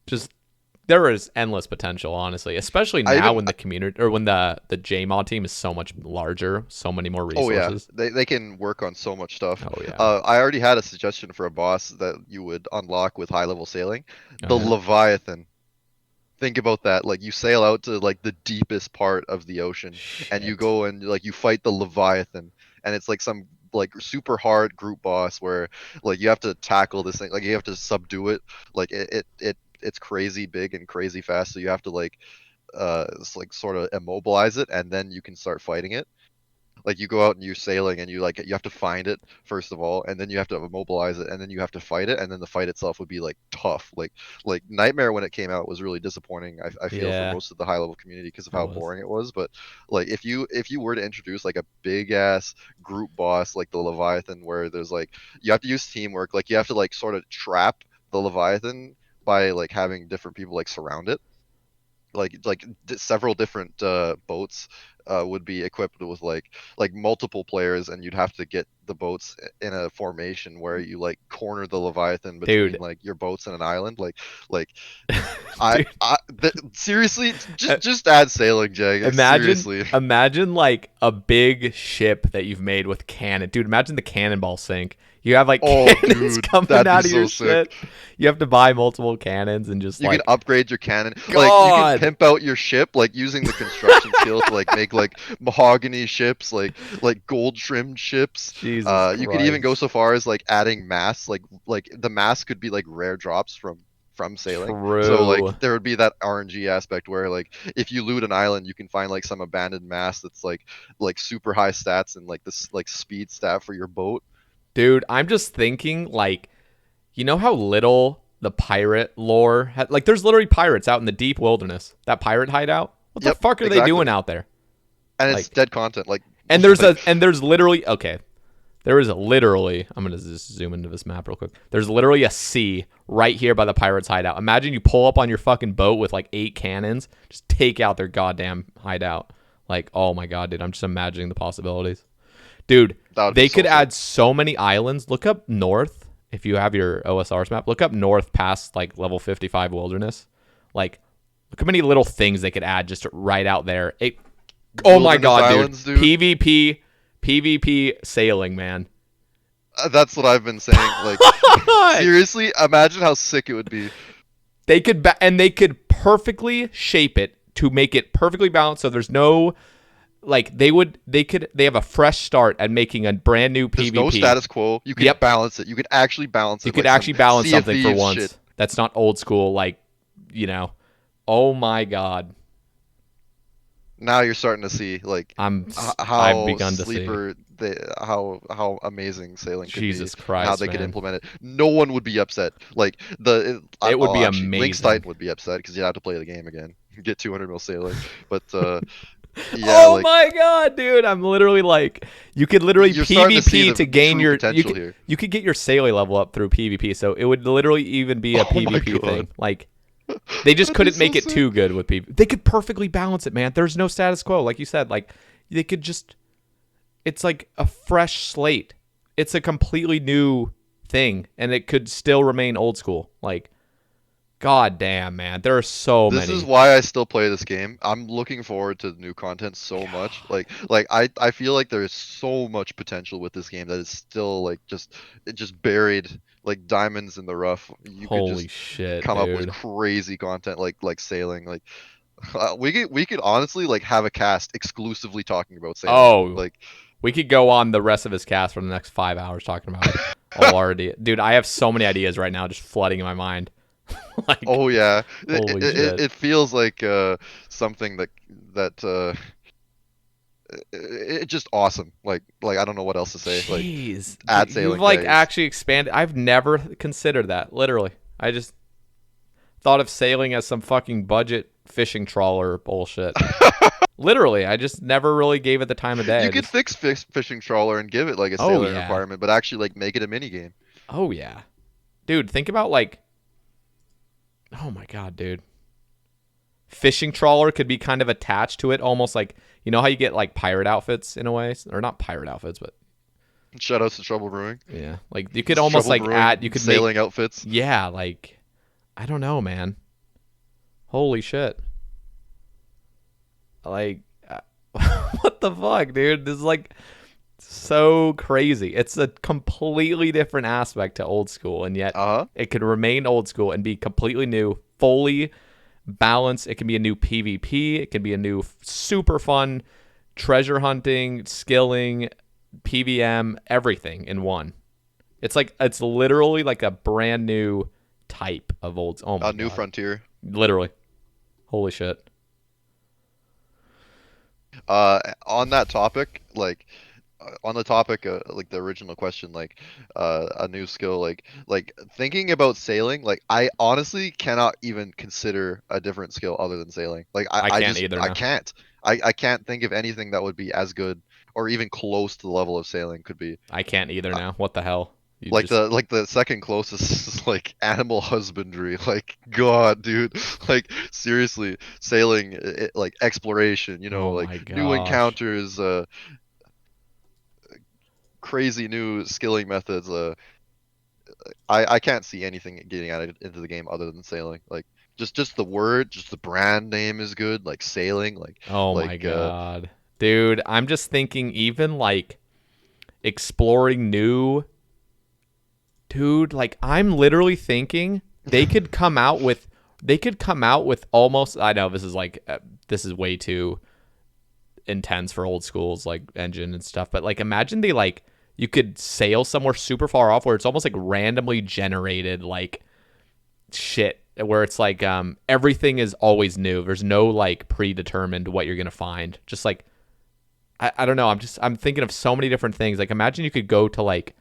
just there is endless potential, honestly, especially I now even when the community or when the JMod team is so much larger, so many more oh yeah, resources. they can work on so much stuff. Oh yeah. I already had a suggestion for a boss that you would unlock with high level sailing, Oh the yeah. Leviathan. Think about that. Like you sail out to like the deepest part of the ocean and you Shit. go and like you fight the Leviathan, and it's like some like super hard group boss where like you have to tackle this thing, like you have to subdue it. Like it's crazy big and crazy fast, so you have to like it's like sort of immobilize it and then you can start fighting it. Like you go out and you're sailing and you have to find it first of all, and then you have to immobilize it, and then you have to fight it, and then the fight itself would be like tough. Like Nightmare when it came out was really disappointing. I feel for Yeah, most of the high level community because of it how was. boring it was. But like if you were to introduce like a big ass group boss like the Leviathan, where there's like you have to use teamwork, like you have to like sort of trap the Leviathan by like having different people like surround it, several different boats would be equipped with like multiple players, and you'd have to get the boats in a formation where you like corner the Leviathan between Dude, like your boats and an island. Like I dude, seriously, uh, just add sailing, Jag. imagine Seriously. imagine like a big ship that you've made with cannon. Dude, imagine the cannonball sink. You have like Oh, cannons dude, coming that'd be out of your so sick. shit. You have to buy multiple cannons and just You can like upgrade your cannon. Like you can God. pimp out your ship, like using the construction skill to like make like mahogany ships, like gold trimmed ships. Jesus You could even go Christ. so far as like adding masts. Like the masts could be like rare drops from sailing. So like True. there would be that RNG aspect where like if you loot an island, you can find like some abandoned mast that's like super high stats and like this like speed stat for your boat. Dude, I'm just thinking like you know how little the pirate lore like there's literally pirates out in the deep wilderness. That pirate hideout? What the Yep, fuck are they exactly. doing out there? And it's Like dead content. Like and like there's literally okay. There is literally I'm gonna just zoom into this map real quick. There's literally a sea right here by the pirates' hideout. Imagine you pull up on your fucking boat with like 8 cannons, just take out their goddamn hideout. Like, oh my god, dude, I'm just imagining the possibilities. Dude, that would be they so could sick. add so many islands. Look up north if you have your OSRS map. Look up north past like level 55 wilderness. Like Look how many little things they could add just right out there. Oh my Wilderness god, Islands, dude. PvP sailing, man. That's what I've been saying. Like, seriously, imagine how sick it would be. They could and they could perfectly shape it to make it perfectly balanced, so there's no like they have a fresh start at making a brand new PvP. There's no status quo. You can balance it. You could actually balance it. You could actually balance something for once. Shit. That's not old school, like, you know. Oh my god. Now you're starting to see like I've begun to see how amazing sailing could Jesus be. Christ, How they could man. implement it. No one would be upset. Like it would be actually, amazing. Link's Titan would be upset because you'd have to play the game again. Get 200 mil sailing, but yeah. Oh my god, dude! I'm literally like, you could literally PvP to gain your you could get your sailing level up through PvP. So it would literally even be a PvP thing. Like, they just couldn't make it too good with PvP. They could perfectly balance it, man. There's no status quo, like you said. Like, they could just, it's like a fresh slate. It's a completely new thing, and it could still remain old school. Like, god damn, man, there are so many. This is why I still play this game. I'm looking forward to the new content so much. Like I feel like there's so much potential with this game that is still like just buried like diamonds in the rough. You Holy could just shit, come dude. up with crazy content like sailing. Like we could honestly like have a cast exclusively talking about sailing. Oh, like we could go on the rest of his cast for the next 5 hours talking about it. Already, dude, I have so many ideas right now just flooding in my mind. Like, oh yeah, holy shit. It feels like something that it's just awesome. Like I don't know what else to say. Jeez, like add sailing. You've like actually expanded. I've never considered that. Literally, I just thought of sailing as some fucking budget fishing trawler bullshit. Literally, I just never really gave it the time of day. You could fix fishing trawler and give it like a sailing requirement, but actually like make it a mini game. Oh yeah, dude, think about like. Oh my god, dude. Fishing trawler could be kind of attached to it, almost like, you know how you get like pirate outfits in a way, or not pirate outfits, but shoutouts to Trouble Brewing. Yeah, like you could almost like add, you could sailing outfits. Yeah, like I don't know, man. Holy shit. Like what the fuck, dude? This is like so crazy. It's a completely different aspect to old school, and yet it could remain old school and be completely new, fully balanced. It can be a new PvP. It can be a new super fun treasure hunting, skilling, PVM, everything in one. It's like, it's literally like a brand new type of old. Oh my god. New frontier. Literally. Holy shit. On that topic, like. On the topic, like the original question, like a new skill, like thinking about sailing, like I honestly cannot even consider a different skill other than sailing. Like I can't either. I can't. I can't think of anything that would be as good or even close to the level of sailing could be. I can't either now. What the hell? The second closest is like animal husbandry. Like god, dude. Like seriously, sailing, like exploration. You know, like new encounters. Crazy new skilling methods. I can't see anything getting added into the game other than sailing. Like just the word, just the brand name is good. Like sailing. Like my god, dude. I'm just thinking even like exploring new. Dude, like I'm literally thinking they could come out with almost. I know this is like this is way too intense for old schools like engine and stuff, but like imagine they like. You could sail somewhere super far off where it's almost like randomly generated like shit where it's like everything is always new. There's no like predetermined what you're going to find. Just like I don't know, I'm thinking of so many different things. Like imagine you could go to like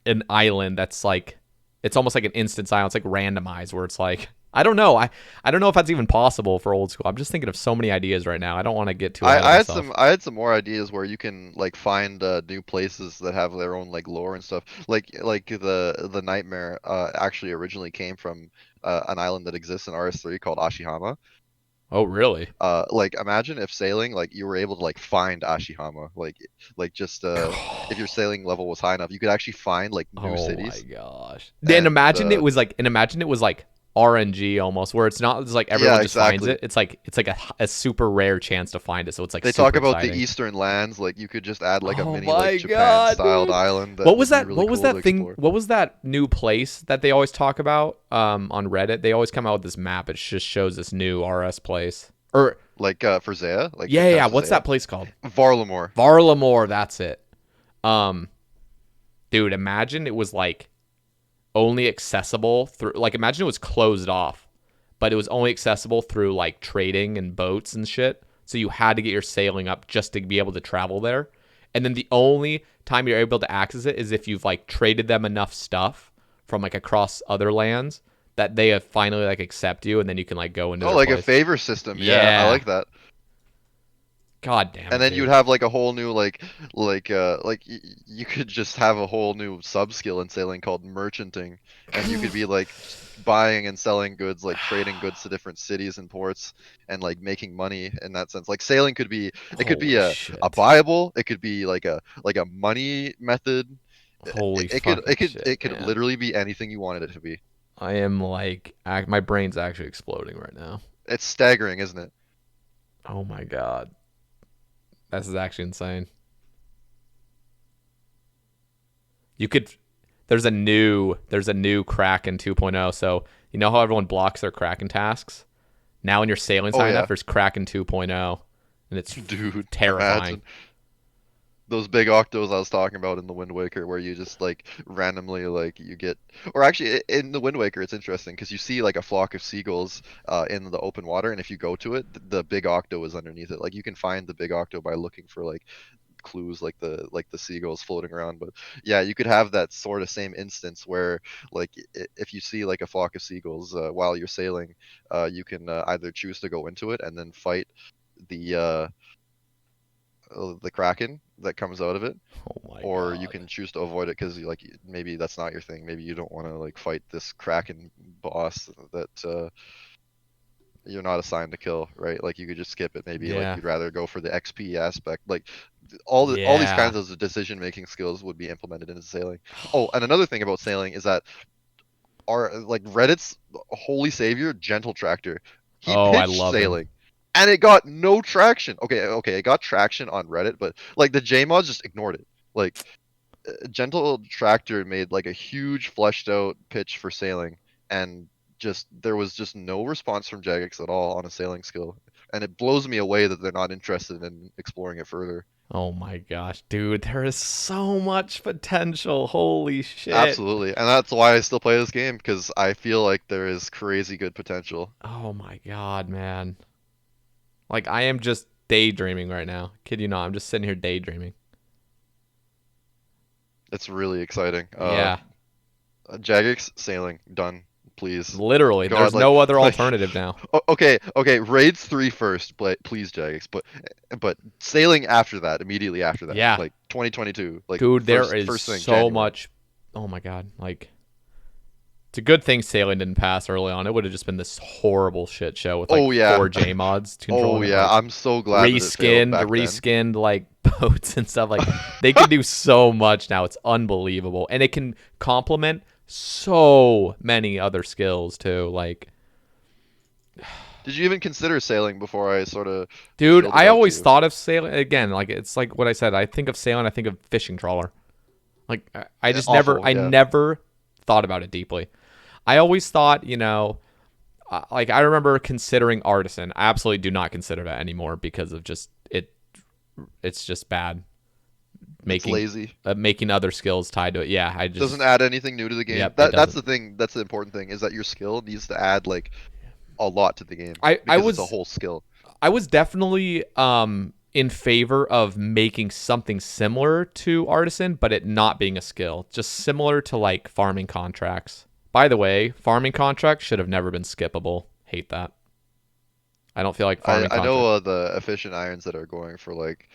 an island that's like it's almost like an instance island. It's like randomized where it's like I don't know. I don't know if that's even possible for old school. I'm just thinking of so many ideas right now. I don't want to get too ahead of myself. I had some more ideas where you can like find new places that have their own like lore and stuff. Like the nightmare actually originally came from an island that exists in RS3 called Ashihama. Oh really? Like imagine if sailing, like you were able to like find Ashihama, like just if your sailing level was high enough, you could actually find like new cities. Oh my gosh! And imagine it was like RNG almost, where it's not, it's like everyone Yeah, just finds exactly. it. It's like a super rare chance to find it, so it's like They talk super about the exciting. eastern lands, like you could just add like a Oh mini like my Japan god, styled dude! island that would be really What was cool to that thing? explore. What was that new place that they always talk about on Reddit? They always come out with this map. It just shows this new RS place. Or Like for Zaya, like the yeah. Council What's Zaya. that place called? Varlamore. Varlamore. That's it. Um, dude, imagine it was like only accessible through, like, imagine it was closed off, but it was only accessible through like trading and boats and shit. So you had to get your sailing up just to be able to travel there. And then the only time you're able to access it is if you've like traded them enough stuff from like across other lands that they have finally like accept you, and then you can like go into Oh, their like a place. favor system. Yeah, I Yeah. like that. God damn And it, then you'd dude. have like a whole new you could just have a whole new sub skill in sailing called merchanting, and you could be like just buying and selling goods, like trading goods to different cities and ports, and like making money in that sense. Like sailing could be, it could be Holy a shit. buyable, it could be like a money method. Holy fucking shit, It could man. literally be anything you wanted it to be. I am like, my brain's actually exploding right now. It's staggering, isn't it? Oh my god. This is actually insane. You could there's a new Kraken 2.0. So you know how everyone blocks their Kraken tasks? Now when you're sailing Oh sign up, yeah, there's Kraken 2.0, and it's dude, terrifying. imagine. Those big octos I was talking about in the Wind Waker, where you just like randomly like you get, or actually in the Wind Waker, it's interesting because you see like a flock of seagulls in the open water, and if you go to it, the big octo is underneath it. Like you can find the big octo by looking for like clues like the seagulls floating around. But yeah, you could have that sort of same instance where like if you see like a flock of seagulls while you're sailing, you can either choose to go into it and then fight the the kraken that comes out of it, Oh my or you god. can choose to avoid it because like maybe that's not your thing. Maybe you don't want to like fight this kraken boss that you're not assigned to kill, right? Like you could just skip it. Maybe like Yeah. you'd rather go for the XP aspect. Like all these Yeah. kinds of decision making skills would be implemented into sailing. Oh, and another thing about sailing is that our like Reddit's holy savior, Gentle Tractor, he Oh, I pitched love him. sailing. And it got no traction. Okay, it got traction on Reddit, but like the J mods just ignored it. Like Gentle Tractor made like a huge fleshed out pitch for sailing, and just there was just no response from Jagex at all on a sailing skill, and it blows me away that they're not interested in exploring it further. Oh my gosh, dude, there is so much potential. Holy shit. Absolutely, and that's why I still play this game because I feel like there is crazy good potential. Oh my god, man. Like, I am just daydreaming right now. Kid you not, I'm just sitting here daydreaming. It's really exciting. Yeah. Jagex sailing done, please. Literally, God, there's like no other like alternative now. okay, raids 3 first, but please Jagex, but sailing after that, immediately after that, Yeah. like 2022, like Dude, there is first thing so January. much. Oh my god. Like, it's a good thing sailing didn't pass early on. It would have just been this horrible shit show with like Oh yeah, 4J mods oh controlling it. yeah, Like, I'm so glad that it failed back then. reskinned like boats and stuff. Like, they can do so much now. It's unbelievable. And it can complement so many other skills too. Like, Did you even consider sailing before I sort of dude, shilled it I out to always you? thought of sailing again. Like, it's like what I said. I think of sailing, I think of fishing trawler. Like, I just never, Awful, I yeah. never thought about it deeply. I always thought, like I remember considering artisan. I absolutely do not consider that anymore because of just it. It's just bad It's making lazy. making other skills tied to it. Yeah, I Doesn't just add anything new to the game. yep, it That's doesn't. the thing. That's the important thing is that your skill needs to add like a lot to the game I because it's a was whole skill. I was definitely in favor of making something similar to artisan, but it not being a skill, just similar to like farming contracts. By the way, farming contracts should have never been skippable. Hate that. I don't feel like farming I know contract. the efficient irons that are going for like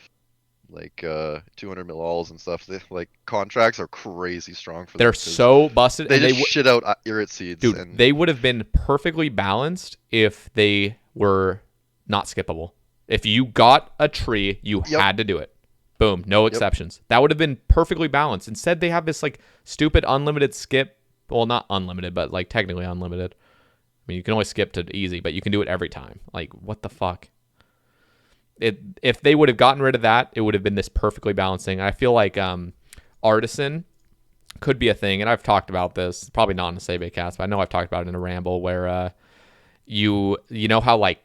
200 mil alls and stuff. Like contracts are crazy strong for They're them because so busted, they and just shit out Irrit seeds dude, and they would have been perfectly balanced if they were not skippable. If you got a tree, you yep, had to do it. Boom, no yep. exceptions. That would have been perfectly balanced. Instead, they have this like stupid unlimited skip. Well, not unlimited, but like technically unlimited. mean, you can only skip to easy, but you can do it every time. Like, what the fuck? If they would have gotten rid of that, it would have been this perfectly balancing. I feel like Artisan could be a thing, and I've talked about this, probably not in a Sae Bae Cast, but I know I've talked about it in a ramble where you know how like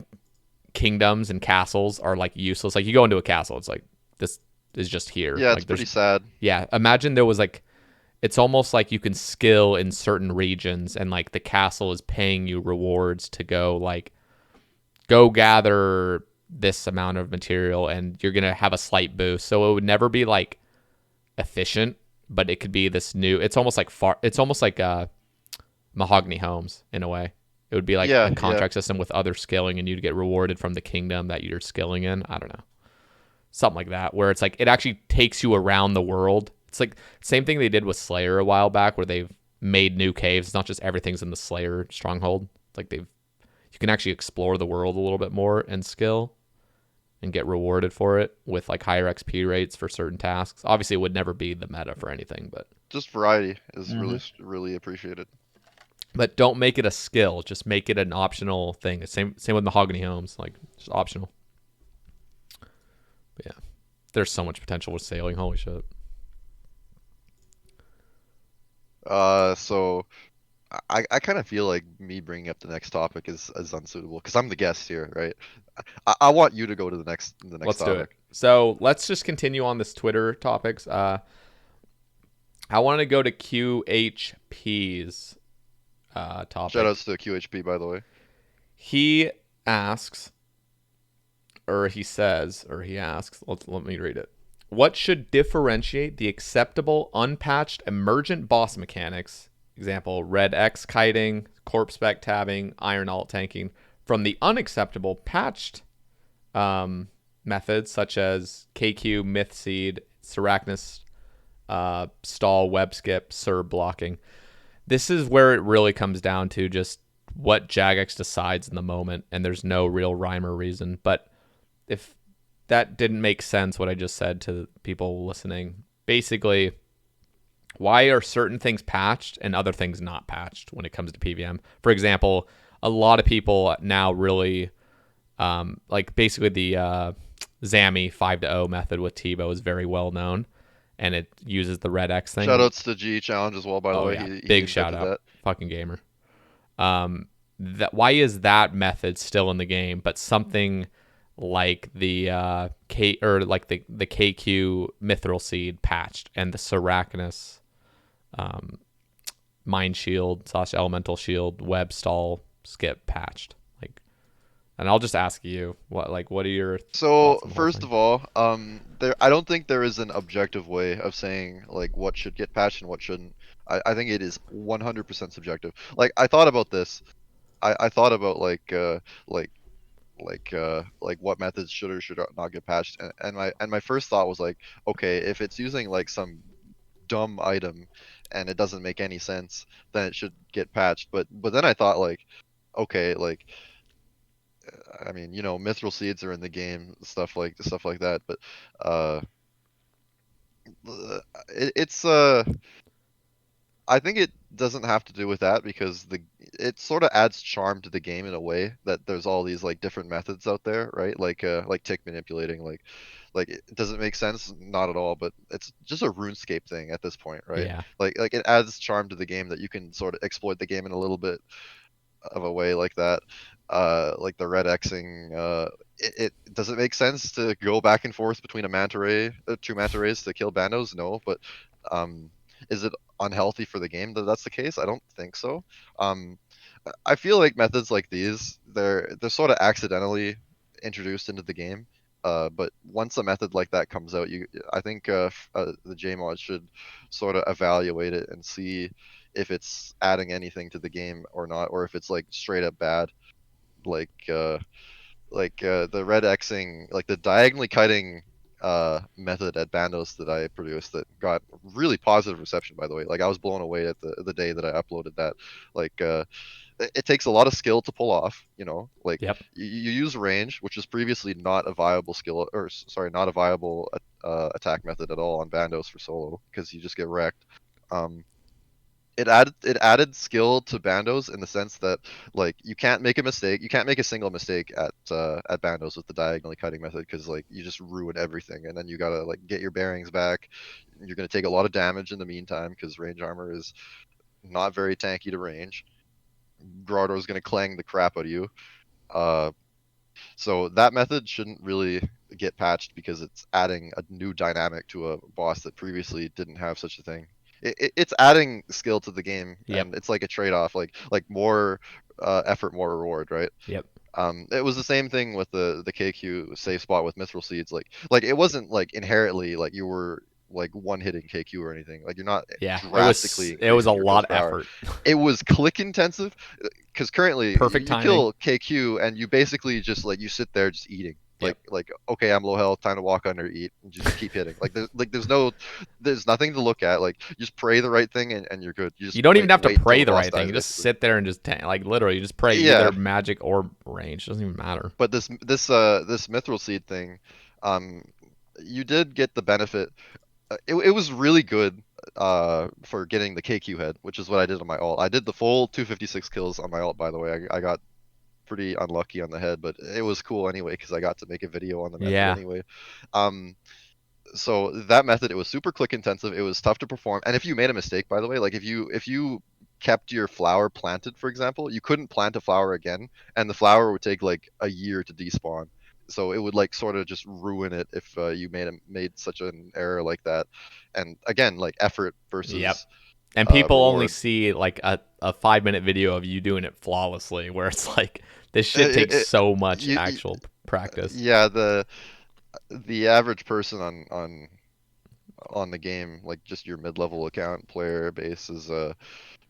kingdoms and castles are like useless. Like you go into a castle, it's like this is just here. Yeah, it's Like pretty sad. yeah. Imagine there was like it's almost like you can skill in certain regions, and like the castle is paying you rewards to go gather this amount of material, and you're gonna have a slight boost. So it would never be like efficient, but it could be this new. It's almost like Mahogany Homes in a way. It would be like Yeah, a yeah. contract system with other skilling, and you'd get rewarded from the kingdom that you're skilling in. I don't know, something like that, where it's like it actually takes you around the world. It's like same thing they did with Slayer a while back, where they've made new caves. It's not just everything's in the Slayer stronghold. It's like you can actually explore the world a little bit more and skill and get rewarded for it with like higher XP rates for certain tasks. Obviously, it would never be the meta for anything, but Just variety is mm-hmm. really appreciated. But don't make it a skill. Just make it an optional thing. Same with Mahogany Homes, like just optional. But yeah, there's so much potential with sailing. Holy shit. So I kind of feel like me bringing up the next topic is unsuitable because I'm the guest here, right? I want you to go to the next Let's topic. do it. So let's just continue on this Twitter topics. I want to go to QHP's topic. Shoutouts to QHP, by the way. He asks, or he says, or he asks. Let me read it. What should differentiate the acceptable unpatched emergent boss mechanics? Example, red X kiting, corpse spec tabbing, iron alt tanking, from the unacceptable patched methods such as KQ, Myth Seed, Seracnus, stall, web skip, Serb blocking. This is where it really comes down to just what Jagex decides in the moment, and there's no real rhyme or reason. But if that didn't make sense, what I just said to people listening, basically, why are certain things patched and other things not patched when it comes to PVM? For example, a lot of people now really like basically the Zami 5-0 method with Tebow is very well known, and it uses the red X thing. Shoutouts to G Challenge as well, by the way. Yeah. He Big shout out. that. Fucking gamer. Why is that method still in the game, but something like the the KQ Mithril Seed patched and the Seracnus Mind Shield / Elemental Shield web stall skip patched? Like, and I'll just ask you, what are your So first of all, I don't think there is an objective way of saying like what should get patched and what shouldn't. I think it is 100% subjective. Like I thought about this. I thought about like what methods should or should not get patched, and my first thought was like, okay, if it's using like some dumb item and it doesn't make any sense, then it should get patched. But then I thought like, okay, like I mean, you know, Mithril Seeds are in the game, stuff like that. But it's I think it doesn't have to do with that because it sort of adds charm to the game in a way that there's all these like different methods out there, right? Like tick manipulating, like it doesn't make sense, not at all, but it's just a RuneScape thing at this point, right? Yeah. Like it adds charm to the game that you can sort of exploit the game in a little bit of a way like that. Like the red Xing, it does it make sense to go back and forth between a manta ray, two manta rays to kill bandos? No, but is it unhealthy for the game that that's the case? I don't think so. I feel like methods like these, they're sort of accidentally introduced into the game. But once a method like that comes out, I think the JMod should sort of evaluate it and see if it's adding anything to the game or not, or if it's like straight up bad. Like the red Xing, like the diagonally cutting method at Bandos that I produced that got really positive reception, by the way. Like I was blown away at the day that I uploaded that. Like it takes a lot of skill to pull off, you know. Like Yep. you use range, which was previously not a viable skill, or sorry, not a viable attack method at all on Bandos for solo because you just get wrecked. it added skill to bandos in the sense that like you can't make a mistake. You can't make a single mistake at bandos with the diagonally cutting method because like you just ruin everything, and then you gotta like get your bearings back. You're gonna take a lot of damage in the meantime because range armor is not very tanky to range. Grotto's gonna clang the crap out of you. Uh, so that method shouldn't really get patched because it's adding a new dynamic to a boss that previously didn't have such a thing. It's adding skill to the game, Yep. and it's like a trade-off, like more effort, more reward, right? Yep. It was the same thing with the KQ safe spot with Mithril Seeds. Like it wasn't like inherently like you were like one hitting KQ or anything. Like you're not Yeah. drastically It was a increasing your lot kills of per hour. effort. It was click intensive because currently Perfect you timing. kill KQ and you basically just like you sit there just eating. Yep. Like okay, I'm low health, time to walk under, eat, and just keep hitting. There's nothing to look at. Like you just pray the right thing and you're good. You just You don't even have to wait until pray the boss right thing. dies, You just basically. sit there and just like literally you just pray Yeah, either magic or range. Doesn't even matter. but this Mithril Seed thing, um, you did get the benefit. It was really good for getting the KQ head, which is what I did on my ult. I did the full 256 kills on my ult, by the way. I got pretty unlucky on the head, but it was cool anyway because I got to make a video on the method Yeah. anyway. Um, so that method, it was super click intensive. It was tough to perform, and if you made a mistake, by the way, like if you kept your flower planted, for example, you couldn't plant a flower again, and the flower would take like a year to despawn. So it would like sort of just ruin it if you made such an error like that. And again, like effort Yep. versus And people only reward. see like a 5 minute video of you doing it flawlessly, where it's like this shit It, takes it, so much you, actual practice. yeah, the average person on the game, like just your mid-level account player base, is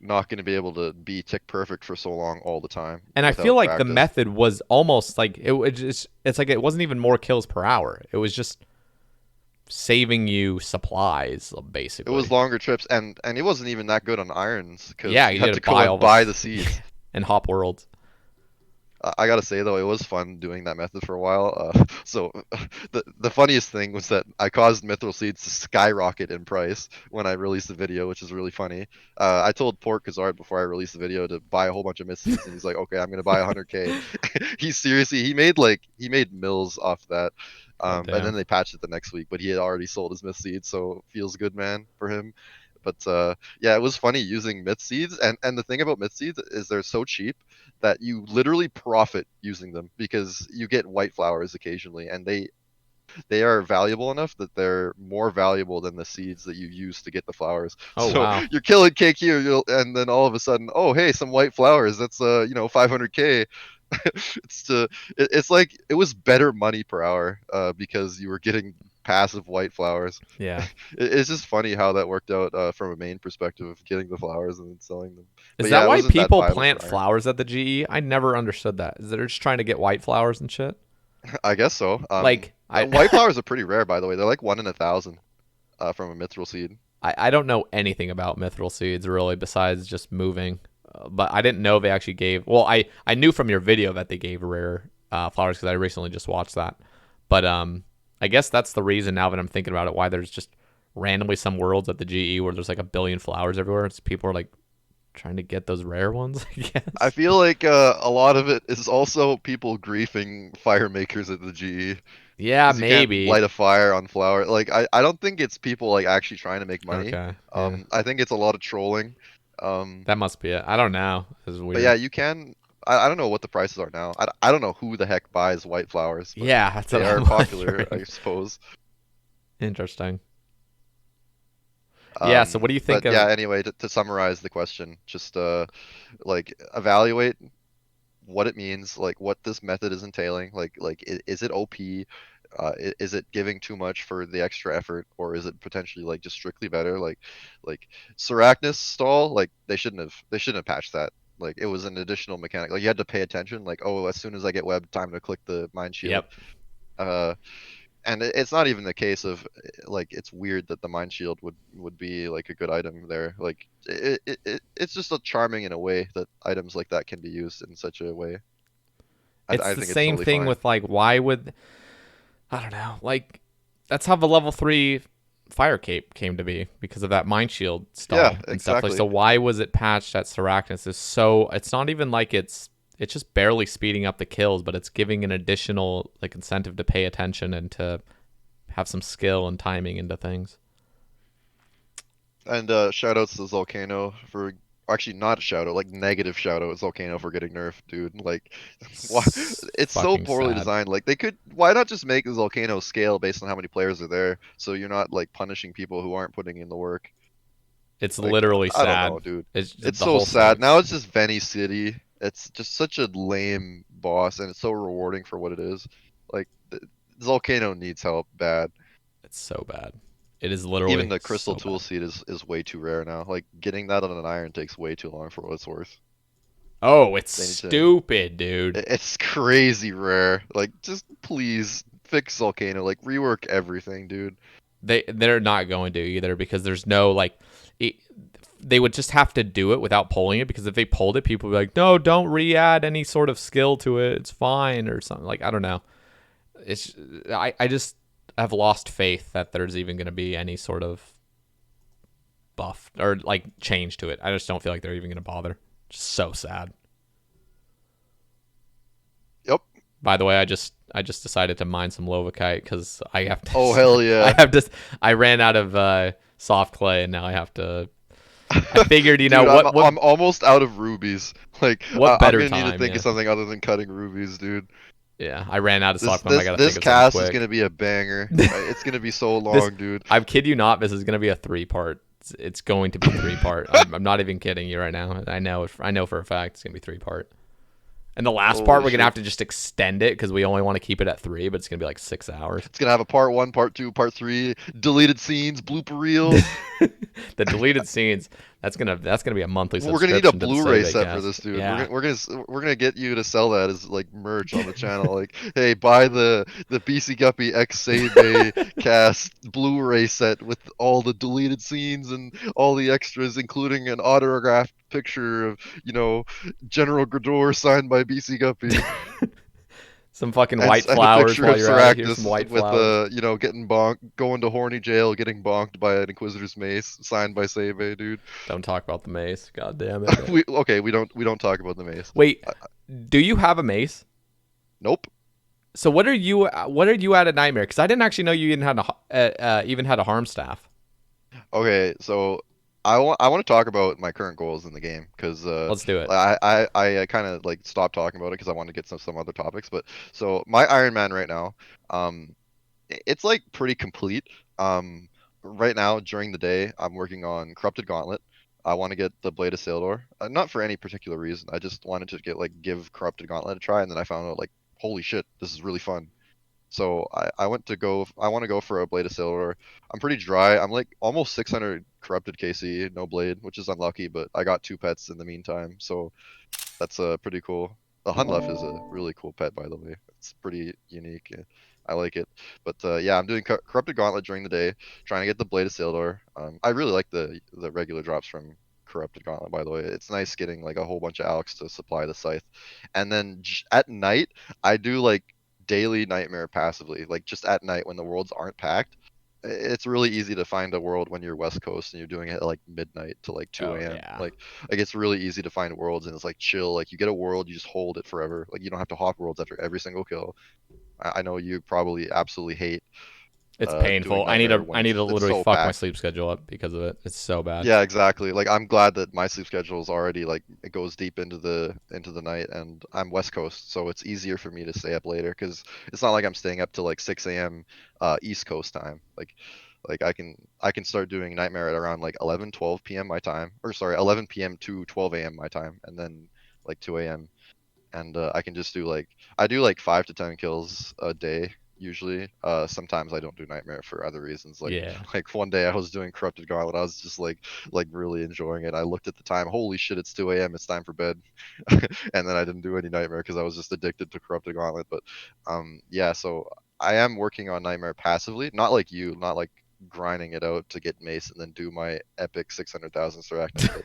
not going to be able to be tick perfect for so long all the time And I feel without like the practice. method was almost like it's like it wasn't even more kills per hour. It was just saving you supplies It was basically. longer trips, and it wasn't even that good on irons because Yeah, you you had had to to go buy and all buy the this seeds. and hop worlds. I gotta say though, it was fun doing that method for a while. So the funniest thing was that I caused Mithril Seeds to skyrocket in price when I released the video, which is really funny. I told Port Kazard before I released the video to buy a whole bunch of Myth Seeds, and he's like, "Okay, I'm gonna buy 100K." He made mills off that. Oh And then damn. they patched it the next week, but he had already sold his Myth Seeds, so feels good, man, for him. But yeah, it was funny using Myth Seeds, and the thing about Myth Seeds is they're so cheap that you literally profit using them because you get white flowers occasionally, and they are valuable enough that they're more valuable than the seeds that you use to get the flowers. Oh So wow. you're killing KQ, and then all of a sudden, oh hey, some white flowers. That's 500K. It's like it was better money per hour because you were getting passive white flowers. Yeah. It's just funny how that worked out from a main perspective of getting the flowers and then selling them. Is But yeah, that it why wasn't that people viable plant for iron. flowers at the GE? I never understood that. Is they're just trying to get white flowers and shit? I guess so. Like I White flowers are pretty rare, by the way. They're like 1 in 1,000 from a mithril seed. I don't know anything about mithril seeds really besides just moving. But I didn't know they actually gave. Well, I knew from your video that they gave rare flowers because I recently just watched that. But I guess that's the reason now that I'm thinking about it why there's just randomly some worlds at the GE where there's like a billion flowers everywhere. It's people are like trying to get those rare ones. I I guess. feel like a lot of it is also people griefing fire makers at the GE Yeah, because you can't maybe. light a fire on flower. Like I don't think it's people like actually trying to make money. Okay. Yeah, I think it's a lot of trolling. Um, that must be it. I don't know. This is but yeah, weird. you can. I don't know what the prices are now. I don't know who the heck buys white flowers, but Yeah, that's what they are I'm popular, I wondering. suppose. Interesting. Yeah. So what do you think But yeah, of? anyway, to summarize the question, just like evaluate what it means, like what this method is entailing, like is it OP? Is it giving too much for the extra effort, or is it potentially like just strictly better? Like Sarachnis stall, like they shouldn't have patched that. Like it was an additional mechanic. Like you had to pay attention. Like oh, as soon as I get web, time to click the mind shield. Yep. Uh, and it's not even the case of like it's weird that the mind shield would be like a good item there. Like it's just a charming in a way that items like that can be used in such a way. It's I the think it's same totally thing fine. with like why would I don't know like that's how the level 3 Fire Cape came to be because of that Mind Shield Yeah, stall and stuff. Like, exactly. so why was it patched at Sarachnis? It's not even like it's just barely speeding up the kills, but it's giving an additional like incentive to pay attention and to have some skill and timing into things. And shout outs to Volcano for actually not a shout out, like negative shout out Volcano for getting nerfed, dude. Like why it's so Fucking poorly sad. designed. Like they could why not just make the Volcano scale based on how many players are there so you're not like punishing people who aren't putting in the work. It's Like literally I don't sad. know, dude. It's just, It's the so whole sad. Now sucks. it's just Veni City. It's just such a lame boss and it's so rewarding for what it is. Like the Volcano needs help bad. It's so bad. It is Even literally the Crystal so Tool bad. Seed is way too rare now. Like getting that on an iron takes way too long for what it's worth. Oh, it's They need to. stupid, dude. It's crazy rare. Like just please fix Volcano. Like rework everything, dude. They're not going to either because there's no like it, they would just have to do it without pulling it because if they pulled it, people would be like, no, don't re-add any sort of skill to it. It's fine or something. Like I don't know. It's I just have lost faith that there's even going to be any sort of buff or like change to it. I just don't feel like they're even going to bother. Just so sad. Yep. By the way, I just decided to mine some Lovakite because I have to. Oh hell I yeah. have to. I ran out of soft clay and now I have to. I figured, Dude, what I'm almost out of rubies. Like what I'm better gonna need to time? think of Yeah, something other than cutting rubies, dude. yeah. I ran out of This soft clay. I this got to think this of something cast is quick. gonna be a banger. It's gonna be so This, long, dude. I kid you not. This is gonna be a 3-part. It's going to be 3-part. I'm not even kidding you right now. I know. I know for a fact it's gonna be 3-part. And the last part, Holy we're gonna shit. have to just extend it because we only want to keep it at 3, but it's gonna be like 6 hours. It's gonna have a part one, part two, part three, deleted scenes, blooper reel. The deleted scenes. That's gonna be a monthly We're gonna need a subscription to the Sae Blu-ray Bae set for Cast. this, dude. Yeah. We're gonna get you to sell that as like merch on the channel. Like, hey, buy the Bcguppy X Sae Bae Cast Blu-ray set with all the deleted scenes and all the extras, including an autographed picture of General Grador signed by Bcguppy. Some fucking And, white and a flowers picture while of you're out of here. Some Saractus white with flowers. getting bonked, going to horny jail, getting bonked by an Inquisitor's mace, signed by Sae Bae, dude. Don't talk about the mace. God damn it. we don't talk about the mace. Wait, do you have a mace? Nope. So what are you at Nightmare? Because I didn't actually know you even had a harm staff. Okay, so I want to talk about my current goals in the game because Let's do it. I kind of like stopped talking about it because I wanted to get some other topics. But so my Ironman right now, it's like pretty complete. Right now during the day, I'm working on Corrupted Gauntlet. I want to get the Blade of Saeldor, not for any particular reason. I just wanted to give Corrupted Gauntlet a try, and then I found out like, holy shit, this is really fun. So I want to go for a Blade of Saeldor. I'm pretty dry. I'm like almost 600 corrupted KC, no blade, which is unlucky, but I got 2 pets in the meantime, so that's pretty cool. The Hunlef is a really cool pet, by the way. It's pretty unique. I like it. But yeah, I'm doing Corrupted Gauntlet during the day, trying to get the Blade of Saeldor. I really like the regular drops from Corrupted Gauntlet, by the way. It's nice getting like a whole bunch of Alex to supply the Scythe. And then at night, I do like daily Nightmare passively, like just at night when the worlds aren't packed. It's really easy to find a world when you're West Coast and you're doing it at like midnight to like 2 Oh a.m. yeah. Like it's really easy to find worlds and it's like chill. Like you get a world, you just hold it forever. Like you don't have to hop worlds after every single kill. I know you probably absolutely hate It's doing painful. I need Nightmare to when I need to it's literally so fuck my packed. sleep schedule up because of it. It's so bad. Yeah, exactly. Like I'm glad that my sleep schedule is already like it goes deep into the night, and I'm West Coast, so it's easier for me to stay up later because it's not like I'm staying up till like 6 a.m. East Coast time. Like I can start doing Nightmare at around like 11, 12 p.m. my time, or sorry, 11 p.m. to 12 a.m. my time, and then like 2 a.m. and I can just do like I do like 5 to 10 kills a day usually. Sometimes I don't do Nightmare for other reasons. Like Yeah. like one day I was doing Corrupted Gauntlet. I was just like really enjoying it. I looked at the time. Holy shit! It's 2 a.m. It's time for bed. And then I didn't do any Nightmare because I was just addicted to Corrupted Gauntlet. But yeah. So I am working on Nightmare passively. Not like you. Not like grinding it out to get mace and then do my epic 600,000 Sarachnis.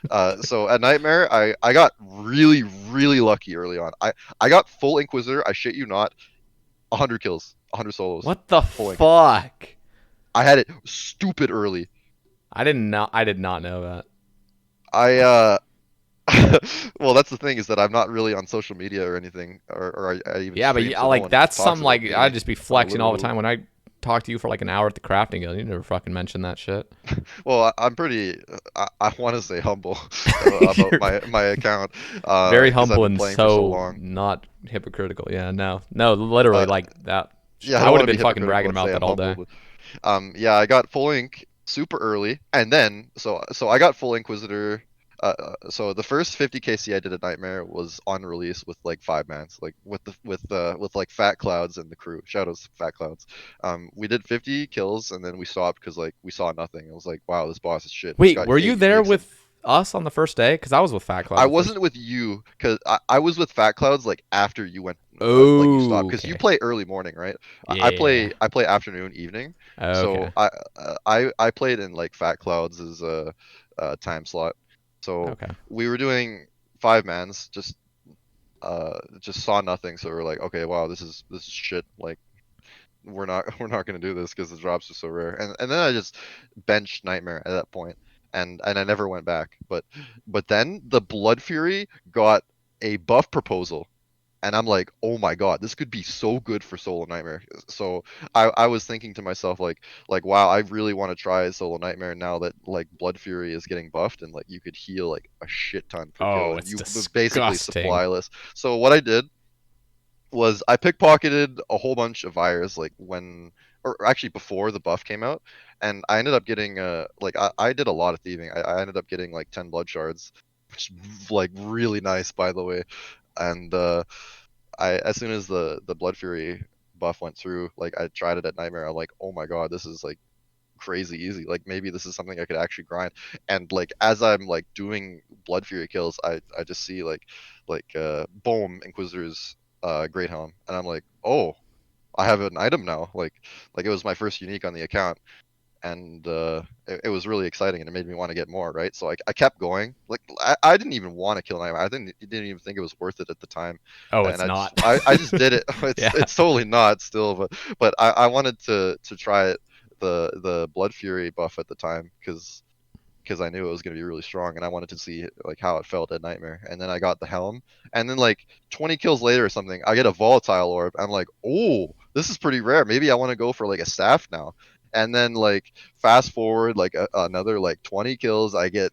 But so at Nightmare, I got really really lucky early on. I got full Inquisitor. I shit you not, 100 kills, 100 solos, What the full Inc. fuck? I had it stupid early. I did not know that. I well, that's the thing is that I'm not really on social media or anything, or I even Yeah, but stream, yeah, so no like one that's talks something about like me I'd just be on a flexing all the literal. time when I talk to you for like an hour at the crafting guild. You never fucking mention that shit. Well, I'm pretty. I want to say humble about You're my account, very because I've humble been and playing for so so long. not hypocritical. Yeah, no, literally Uh, like that. yeah, I I don't would want have to be been fucking hypocritical bragging and about say that I'm all humble, day. but yeah, I got full ink super early, and then so I got full Inquisitor. So the first 50 KC I did at Nightmare was on release with like 5 mans, like with like Fat Clouds and the crew. Shadows, Fat Clouds. We did 50 kills and then we stopped because like we saw nothing. It was like, wow, this boss is shit. It's Wait, got were you 8 there uniques and with us on the first day? Because I was with Fat I Clouds the first. wasn't with you because I was with Fat Clouds like after you went, like you stopped Oh, because you okay. play early morning, right? Yeah. I play afternoon, evening. So Okay. I played in like Fat Clouds' time slot. So Okay. we were doing 5 mans, just saw nothing. So we're like, okay, wow, this is shit. Like we're not gonna do this because the drops are so rare. And then I just benched Nightmare at that point, and I never went back. But then the Blood Fury got a buff proposal, and I'm like, oh my god, this could be so good for Solo Nightmare. So I was thinking to myself like wow, I really want to try Solo Nightmare now that like Blood Fury is getting buffed and like you could heal like a shit ton per kill Oh, and it's you basically disgusting. supplyless. So what I did was I pickpocketed a whole bunch of Vyres like when or actually before the buff came out, and I ended up getting like I did a lot of thieving. I ended up getting like 10 blood shards, which is like really nice by the way. And I as soon as the Blood Fury buff went through, like I tried it at Nightmare. I'm like, oh my god, this is like crazy easy. Like maybe this is something I could actually grind. And like as I'm like doing Blood Fury kills, I just see boom Inquisitor's Great Helm, and I'm like, oh, I have an item now. Like it was my first unique on the account, and it was really exciting, and it made me want to get more. Right, so I kept going. Like I didn't even want to kill Nightmare. I didn't even think it was worth it at the time, Oh, and it's not. I just did it. Yeah. It's totally not still, but I wanted to try it the Blood Fury buff at the time because I knew it was going to be really strong and I wanted to see like how it felt at Nightmare. And then I got the helm, and then like 20 kills later or something, I get a volatile orb. I'm like, oh, this is pretty rare. Maybe I want to go for like a staff now. And then like fast forward like another like 20 kills, I get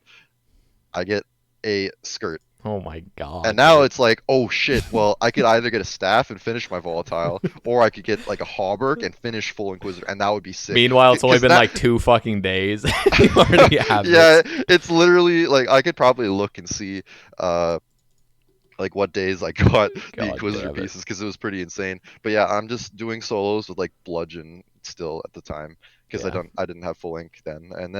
a skirt. Oh my And god, now dude. it's like, oh shit, well, I could either get a staff and finish my volatile, or I could get like a hauberk and finish full Inquisitor, and that would be sick. Meanwhile, it's only Because been now, like 2 fucking days. You already have yeah, this. it's literally like I could probably look and see uh like what days I got the God Inquisitor damn it. pieces because it was pretty insane. But yeah, I'm just doing solos with like bludgeon still at the time because Yeah. I didn't have full ink then. And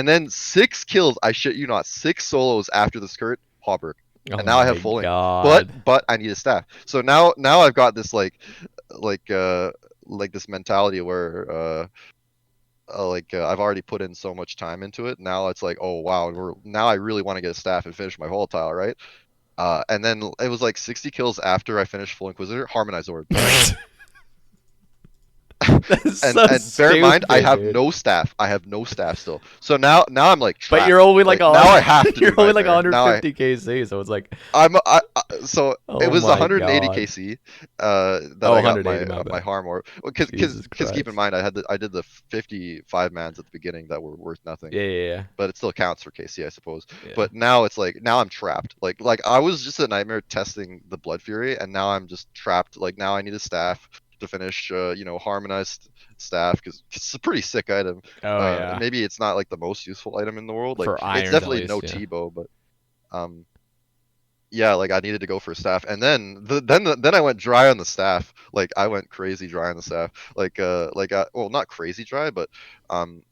then 6 kills, I shit you not, 6 solos after the skirt, hauberk. And Oh now I have my full ink. god. But I need a staff. So now I've got this like uh like this mentality where I've already put in so much time into it. Now it's like, oh wow, now I really want to get a staff and finish my volatile, right? And then it was like 60 kills after I finished full Inquisitor, Harmonized Orb. That's and so bear in mind, I stupid, have dude. no staff. I have no staff still. So now I'm like But you're trapped. only like Like now I have to you're do only like Nightmare. 150 kc, so it's like, So it oh was my 180 god. KC that Oh, I got 180, my my bad. harm orb. Jesus Because keep in Christ. mind I did the 55 mans at the beginning that were worth nothing, Yeah, yeah, but it still counts for KC, I suppose. yeah. But now it's like now I'm trapped. Like I was just a Nightmare testing the Blood Fury, and now I'm just trapped. Like now I need a staff to finish, harmonized staff because it's a pretty sick item. Oh yeah. Maybe it's not like the most useful item in the world. Like For it's irons at definitely no least, yeah. T-bow, but um yeah, like I needed to go for a staff, and then I went dry on the staff. Like I went crazy dry on the staff. Well, not crazy dry, but um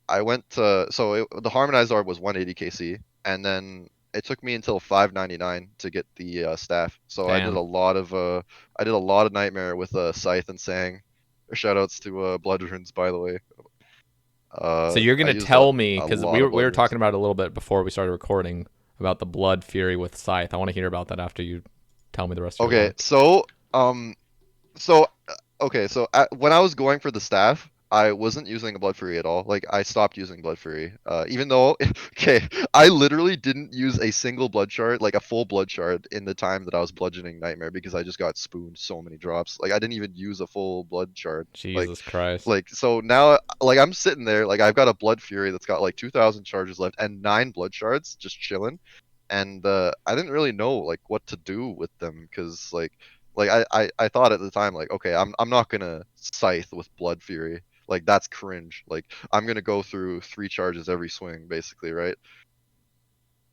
I went the harmonized orb was 180 KC, and then it took me until 599 to get the staff. So Damn. I did a lot of nightmare with Scythe and Sang. Shoutouts to Blood Runes, by the way. So you're I gonna used tell me a because lot of we Blood were Runes. talking about it a little bit before we started recording about the Blood Fury with Scythe. I want to hear about that after you tell me the rest of your Okay, lore. so when I was going for the staff, I wasn't using a Blood Fury at all. Like I stopped using Blood Fury. Even though okay, I literally didn't use a single blood shard, like a full blood shard in the time that I was bludgeoning Nightmare because I just got spooned so many drops. Like I didn't even use a full blood shard. Like Jesus Christ. like so now like I'm sitting there like I've got a Blood Fury that's got like 2,000 charges left and 9 blood shards just chilling, and I didn't really know like what to do with them because I thought at the time like okay I'm not gonna Scythe with Blood Fury, like that's cringe, like I'm gonna go through 3 charges every swing basically, right?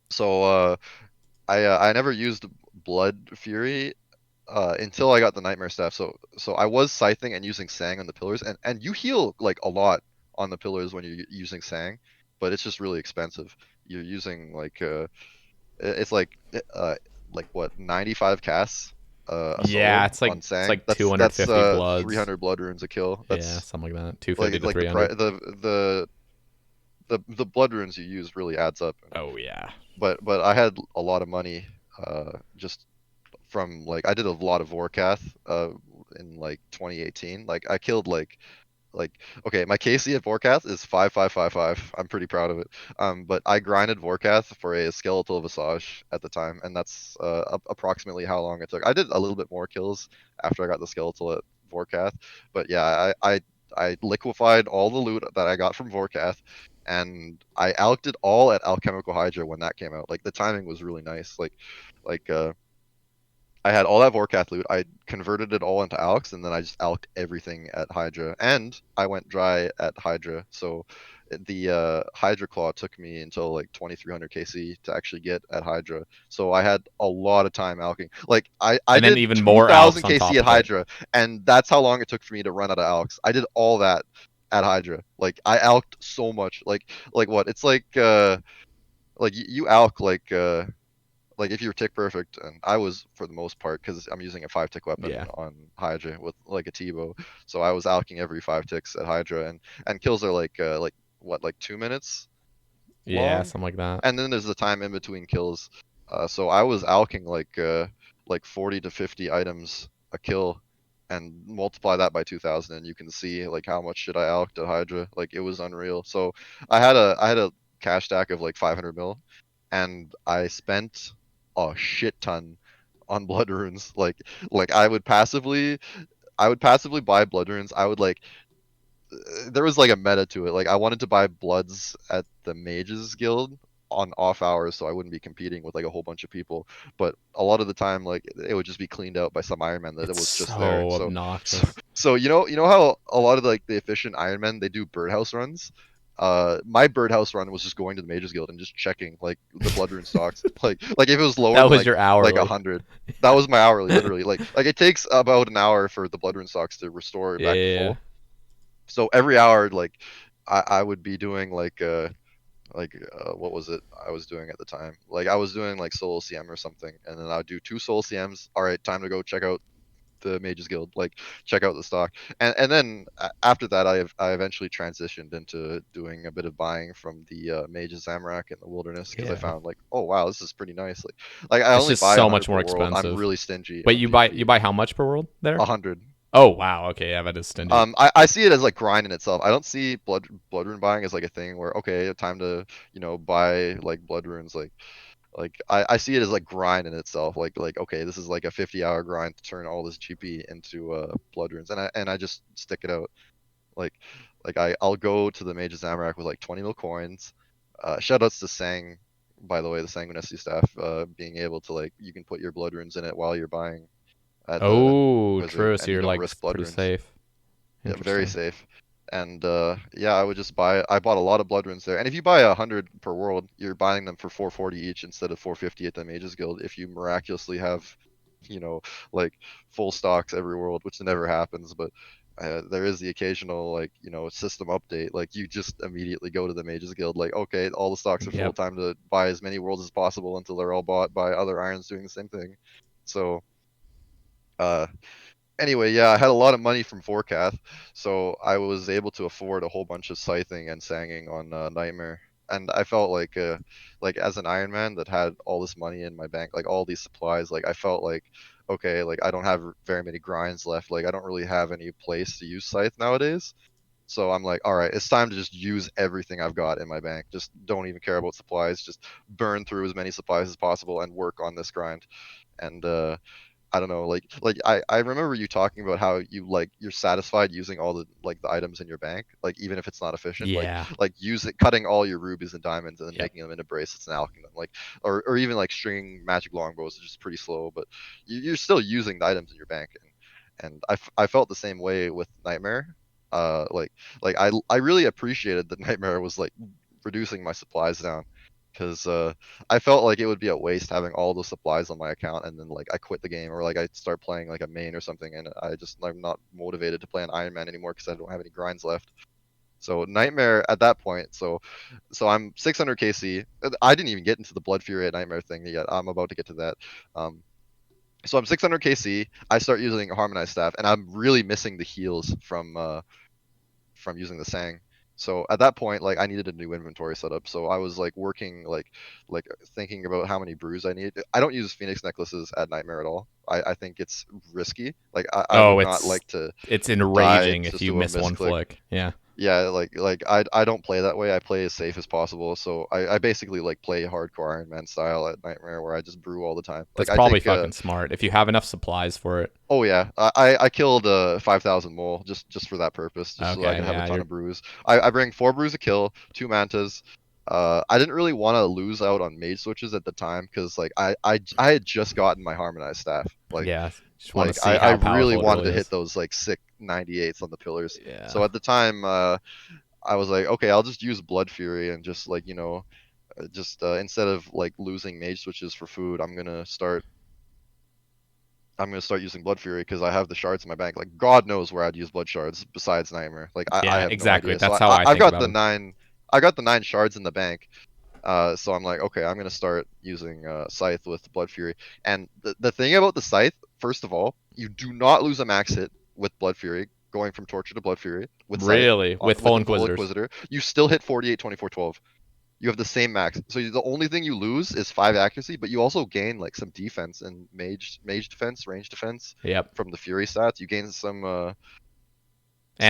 So I never used Blood Fury until I got the Nightmare Staff. So I was scything and using Sang on the pillars, and you heal like a lot on the pillars when you're using Sang, but it's just really expensive. You're using it's like what 95 casts a Yeah, solo it's on it's Sang. like That's 250 bloods. 300 blood runes a kill. Yeah, That's something like that. 250 to like the pri 300. the blood runes you use really adds up. Oh yeah. But I had a lot of money just from like I did a lot of Vorkath in like 2018. Like I killed like okay, my KC at Vorkath is 5555. I'm pretty proud of it. But I grinded Vorkath for a skeletal visage at the time, and that's approximately how long it took. I did a little bit more kills after I got the skeletal at Vorkath, but yeah, I liquefied all the loot that I got from Vorkath, and I alked it all at Alchemical Hydra when that came out. Like the timing was really nice. Like I had all that Vorkath loot. I converted it all into Alks, and then I just alked everything at Hydra. And I went dry at Hydra, so the Hydra Claw took me until like 2300 KC to actually get at Hydra. So I had a lot of time alking. Like I And then did even more 2000 alks on KC top at of it. Hydra, and that's how long it took for me to run out of Alks. I did all that at Hydra. Like I alked so much. Like what? It's like you alk like if you're tick perfect, and I was for the most part because I'm using a 5 tick weapon Yeah. on Hydra with like a T-bow, so I was alking every 5 ticks at Hydra, and kills are like what, like 2 minutes Yeah, long, something like that. and then there's the time in between kills. So I was alking like 40 to 50 items a kill, and multiply that by 2,000, and you can see like how much shit I alked at Hydra. Like it was unreal. So I had a cash stack of like 500 mil, and I spent a shit ton on blood runes. Like I would passively buy blood runes. I would like there was like a meta to it. Like I wanted to buy bloods at the Mages Guild on off hours so I wouldn't be competing with like a whole bunch of people. But a lot of the time like it would just be cleaned out by some Ironman that it It's was just there. so So obnoxious. so you know how a lot of like the efficient Ironmen they do birdhouse runs? My birdhouse run was just going to the Mages Guild and just checking like the blood rune stocks. Like if it was lower That than was your like a hourly. hundred, that was my hourly literally. Like it takes about an hour for the blood rune stocks to restore back to Yeah. full. So every hour, like I would be doing what was it I was doing at the time? Like I was doing like solo CM or something, and then I'd do 2 solo CMs. All right, time to go check out the Mages Guild, like check out the stock, and then after that, I eventually transitioned into doing a bit of buying from the Mages Zamrak in the Wilderness because I Yeah. found like, oh wow, this is pretty nice. Like I It's only just buy a so hundred much per more world. I'm expensive. really stingy But on you PvP. buy how much per world there? 100. Oh wow, okay, yeah, that is stingy. I see it as like grind in itself. I don't see blood rune buying as like a thing where okay, time to buy like blood runes. Like I see it as like grind in itself. Like okay, this is like a 50-hour grind to turn all this GP into blood runes, and I just stick it out. Like I'll go to the Mage's Amarak with like 20 mil coins. Shoutouts to Sang, by the way, the Sanguinesti staff, being able to like you can put your blood runes in it while you're buying at the Oh, wizard, true. So and you you're don't like risk blood pretty runes. safe. Yeah, very Interesting. safe. And yeah, I would just buy. I bought a lot of blood runes there. And if you buy 100 per world, you're buying them for 440 each instead of 450 at the Mages Guild. If you miraculously have, you know, like full stocks every world, which never happens, but there is the occasional like system update. Like you just immediately go to the Mages Guild. Like okay, all the stocks are full. Yep. Time to buy as many worlds as possible until they're all bought by other irons doing the same thing. So. Uh, Anyway, yeah, I had a lot of money from Vorkath, so I was able to afford a whole bunch of scything and sanging on Nightmare. And I felt like as an Iron Man that had all this money in my bank, like all these supplies, like I felt like, okay, like I don't have very many grinds left. Like I don't really have any place to use scythe nowadays. So I'm like, all right, it's time to just use everything I've got in my bank. Just don't even care about supplies. Just burn through as many supplies as possible and work on this grind. And I don't know, I remember you talking about how you're satisfied using all the items in your bank, like even if it's not efficient, Yeah. cutting all your rubies and diamonds and then Yep. making them into bracelets and alching them, or even like stringing magic longbows, which is pretty slow, but you're still using the items in your bank, and I felt the same way with Nightmare. I really appreciated that Nightmare was like reducing my supplies down, because I felt like it would be a waste having all the supplies on my account and then like I quit the game, or like I start playing like a main or something, and I'm not motivated to play an Ironman anymore because I don't have any grinds left. So Nightmare at that point, so I'm 600 KC. I didn't even get into the Blood Fury at Nightmare thing yet. I'm about to get to that. So I'm 600 KC. I start using Harmonized Staff, and I'm really missing the heals from using the Sang. So at that point, like I needed a new inventory setup. So I was like working, like thinking about how many brews I need. I don't use Phoenix necklaces at Nightmare at all. I think it's risky. Like I Oh, would not like to it's die enraging if just you to a miss one misclick. flick. Yeah. Yeah, I don't play that way. I play as safe as possible. So I basically like play hardcore Iron Man style at Nightmare, where I just brew all the time. That's Like I probably take fucking smart if you have enough supplies for it. Oh yeah, I killed 5,000 mole just for that purpose, just so I Okay, could have a yeah, ton you're of brews. I bring 4 brews a kill, 2 mantas. I didn't really want to lose out on mage switches at the time because I had just gotten my harmonized staff. yeah, just want to see I how really powerful it wanted really to hit is. those like sick 98s on the pillars. Yeah. So at the time, I was like, okay, I'll just use Blood Fury and just just instead of like losing mage switches for food, I'm gonna start using Blood Fury because I have the shards in my bank. Like God knows where I'd use blood shards besides Nightmare. Like I Yeah, have no exactly. idea. So That's how I I've think got about the them. nine. I got the 9 shards in the bank. So I'm like, okay, I'm gonna start using Scythe with Blood Fury. And the thing about the Scythe, first of all, you do not lose a max hit with Blood Fury, going from Torture to Blood Fury with Scythe Really, with full with the full inquisitors. Inquisitor. You still hit 48, 24, 12. You have the same max. So the only thing you lose is 5 accuracy, but you also gain like some defense and mage defense, range defense Yep. from the Fury stats. You gain And some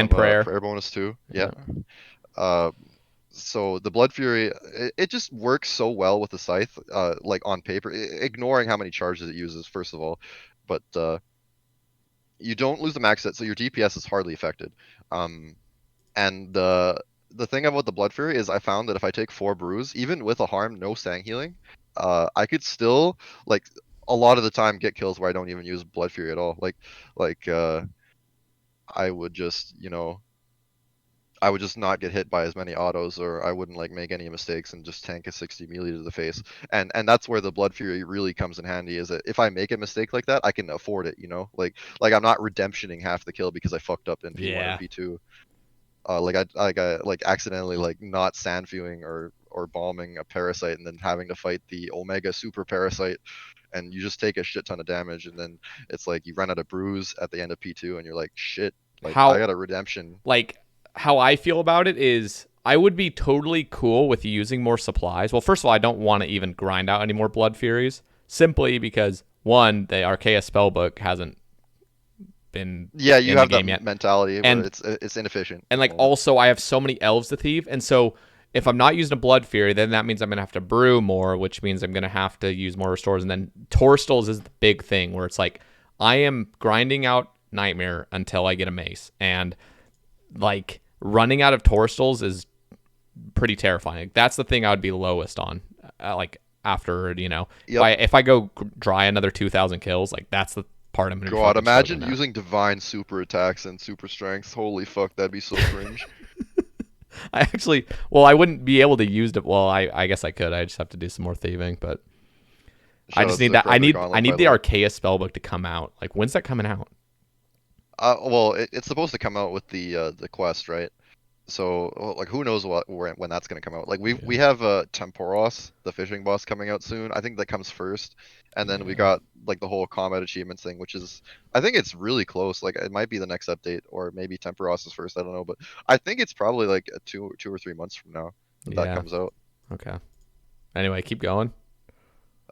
prayer. prayer bonus too. Yeah. Yep. Uh, so the Blood Fury, it just works so well with the Scythe, like on paper, ignoring how many charges it uses, first of all. But you don't lose the max set, so your DPS is hardly affected. And the thing about the Blood Fury is I found that if I take 4 brews, even with a harm, no Sang healing, I could still like a lot of the time get kills where I don't even use Blood Fury at all. Like I would just, I would just not get hit by as many autos, or I wouldn't like make any mistakes and just tank a 60 melee to the face. And that's where the Blood Fury really comes in handy, is that if I make a mistake like that, I can afford it, Like I'm not redemptioning half the kill because I fucked up in P1 or Yeah. P2. Like accidentally like not sand viewing or bombing a parasite and then having to fight the Omega Super Parasite, and you just take a shit ton of damage, and then it's like you run out of brews at the end of P2 and you're like, shit, like I How got a redemption. like how I feel about it is I would be totally cool with using more supplies. Well, first of all, I don't want to even grind out any more Blood Furies simply because one, the Arceuus spellbook hasn't been Yeah, you in the have that game yet. mentality where And it's inefficient and at the like moment. also I have so many elves to thieve, and so if I'm not using a Blood Fury, then that means I'm gonna have to brew more, which means I'm gonna have to use more restores. And then Torstals is the big thing where it's like I am grinding out Nightmare until I get a mace, and like running out of Torstals is pretty terrifying. That's the thing I would be lowest on. Like after Yep. if I go dry another 2,000 kills, like that's the part I'm gonna be God, fucking imagine struggling at. using divine super attacks and super strength. Holy fuck, that'd be so cringe. I actually, well, I wouldn't be able to use it. Well, I guess I could. I just have to do some more thieving, but I Shout just out to need the that. Crown of the I Gauntlet, by need the the way. Arceuus spellbook to come out. Like, when's that coming out? Well, it's supposed to come out with the quest, right? So, well, like, who knows when that's gonna come out? Like, we Yeah, have Temporos, the fishing boss, coming out soon. I think that comes first, and then we yeah, got like the whole combat achievements thing, which is, I think it's really close. Like, it might be the next update, or maybe Temporos is first. I don't know, but I think it's probably like 2 or 3 months from now that that yeah. comes out. Okay. Anyway, keep going.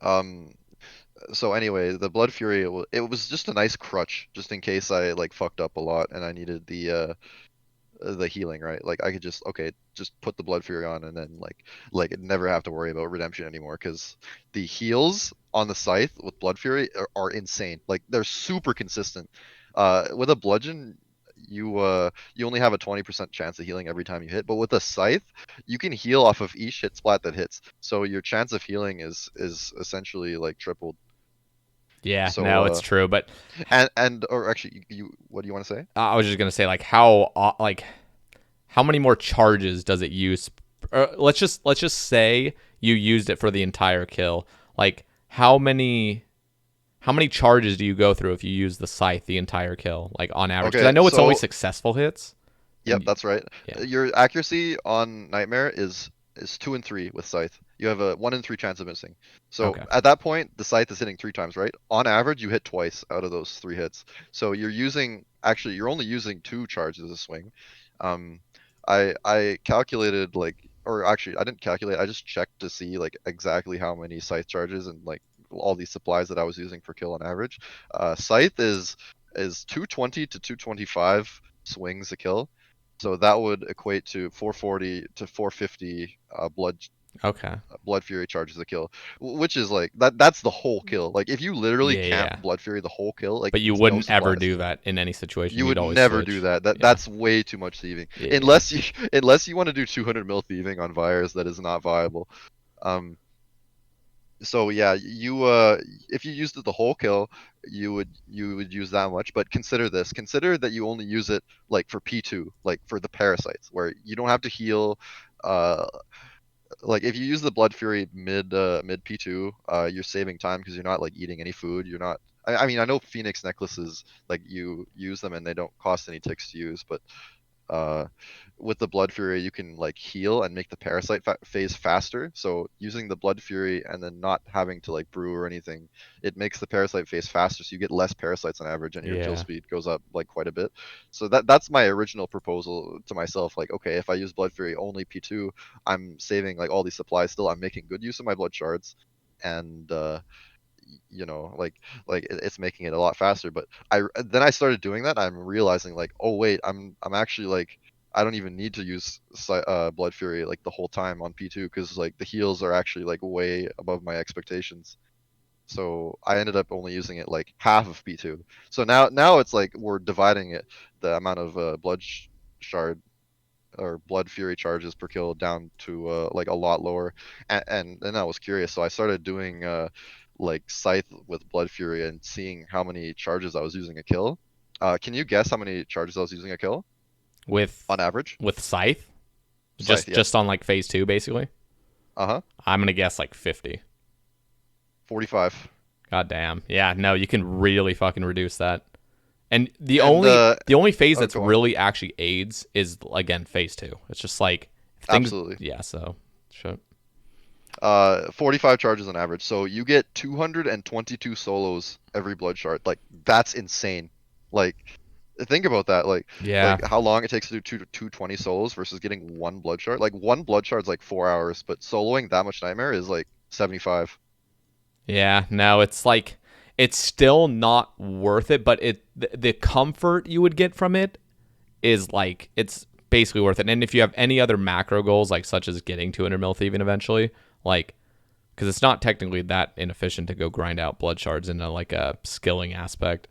Um, so anyway, the Blood Fury, it was just a nice crutch, just in case I like fucked up a lot and I needed the healing, right? Like I could just just put the Blood Fury on and then never have to worry about redemption anymore because the heals on the Scythe with Blood Fury are insane. Like they're super consistent. With a bludgeon, you only have a 20% chance of healing every time you hit, but with a Scythe, you can heal off of each hit splat that hits. So your chance of healing is essentially like tripled. Yeah, So no, it's true. But and or actually, you what do you want to say? I was just gonna say like how many more charges does it use? Let's just say you used it for the entire kill. Like how many charges do you go through if you use the Scythe the entire kill, like on average? Because I Okay, know it's so always successful hits. yep, that's right. Yeah. Your accuracy on Nightmare is 2 and 3 with Scythe. You have a 1 in 3 chance of missing. So Okay. at that point, the Scythe is hitting 3 times, right? On average, you hit twice out of those 3 hits. So you're only using 2 charges a swing. Um, I calculated or actually I didn't calculate. I just checked to see like exactly how many Scythe charges and like all these supplies that I was using per kill on average. Scythe is 220 to 225 swings a kill. So that would equate to 440 to 450 Okay. blood fury charges a kill, which is like that's the whole kill. Like if you literally Yeah, camp yeah. blood fury the whole kill, like But you with no wouldn't ever supplies, do that in any situation. you You'd would always never do switch. that. Yeah. That's way too much thieving. Yeah, yeah. Unless you want to do 200 mil thieving on Vires, that is not viable. Um, so yeah, if you used it the whole kill, you would use that much. But consider this. Consider that you only use it like for P2, like for the parasites, where you don't have to heal. Uh, like if you use the Blood Fury mid P2, you're saving time because you're not like eating any food. You're not. I mean, I know Phoenix necklaces like you use them and they don't cost any ticks to use, but uh, with the Blood Fury, you can like heal and make the parasite phase faster. So using the Blood Fury and then not having to like brew or anything, it makes the parasite phase faster. So you get less parasites on average, and your kill Yeah. speed goes up like quite a bit. So that's my original proposal to myself. Like, okay, if I use Blood Fury only P2, I'm saving like all these supplies. Still, I'm making good use of my blood shards, and it's making it a lot faster. But I started doing that. I'm realizing like, oh wait, I'm actually like I don't even need to use Blood Fury like the whole time on P2 because like the heals are actually like way above my expectations. So I ended up only using it like half of P2. So now it's like we're dividing it the amount of shard or Blood Fury charges per kill down to like a lot lower. And then I was curious, so I started doing like Scythe with Blood Fury and seeing how many charges I was using a kill. Can you guess how many charges I was using a kill With on average? Scythe, Scythe, just yeah. just on like phase 2 basically. Uh-huh. I'm gonna guess like 50. 45. God damn. Yeah, no, you can really fucking reduce that. And the And only the only phase oh, that's go on. really actually aids is again phase 2. It's just like things. Absolutely. Yeah. So, shit. 45 charges on average. So you get 222 solos every blood shard. Like that's insane. Like think about that. Yeah. Like how long it takes to do 220 solos versus getting one blood shard. Like one blood shard's like 4 hours, but soloing that much nightmare is like 75. Yeah. No, it's like it's still not worth it, but the comfort you would get from it is like it's basically worth it. And if you have any other macro goals, like such as getting 200 mil thieving eventually, like because it's not technically that inefficient to go grind out blood shards in like a skilling aspect.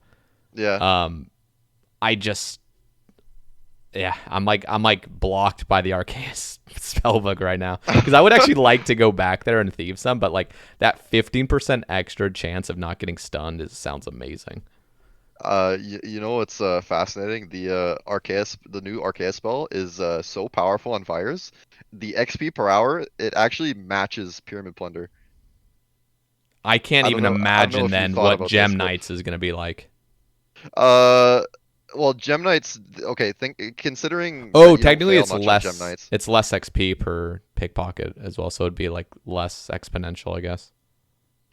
Yeah. I just yeah, I'm like blocked by the Arceuus spellbook right now because I would actually like to go back there and thieve some, but like that 15% extra chance of not getting stunned sounds amazing. You know what's fascinating? The new Arceuus spell is so powerful on fires. The XP per hour, it actually matches Pyramid Plunder. I can't even I don't know imagine if you then thought what about Gem this, but Knights is gonna be like. uh, well, Gem Knights. Okay, considering that Oh, you don't technically fail it's much on Gem less Knights. it's less XP per pickpocket as well, so it'd be like less exponential, I guess.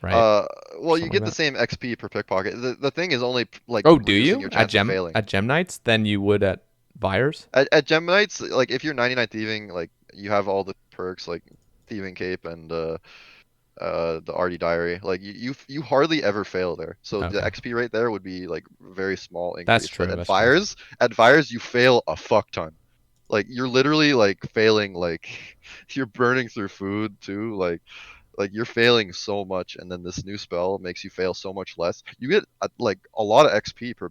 Right? Uh, Or well, you something get like the that. same XP per pickpocket. The thing is only like Oh, do reducing you your chance of failing. at Gem Knights than you would at Vires? At Gem Knights, like if you're 99 thieving, like you have all the perks like Thieving Cape and the RD Diary. Like you hardly ever fail there. So the Okay. XP rate there would be like very small That's increase. But true. That's true. At Vires you fail a fuck ton. Like you're literally like failing, like you're burning through food too, like you're failing so much, and then this new spell makes you fail so much less. You get like a lot of XP per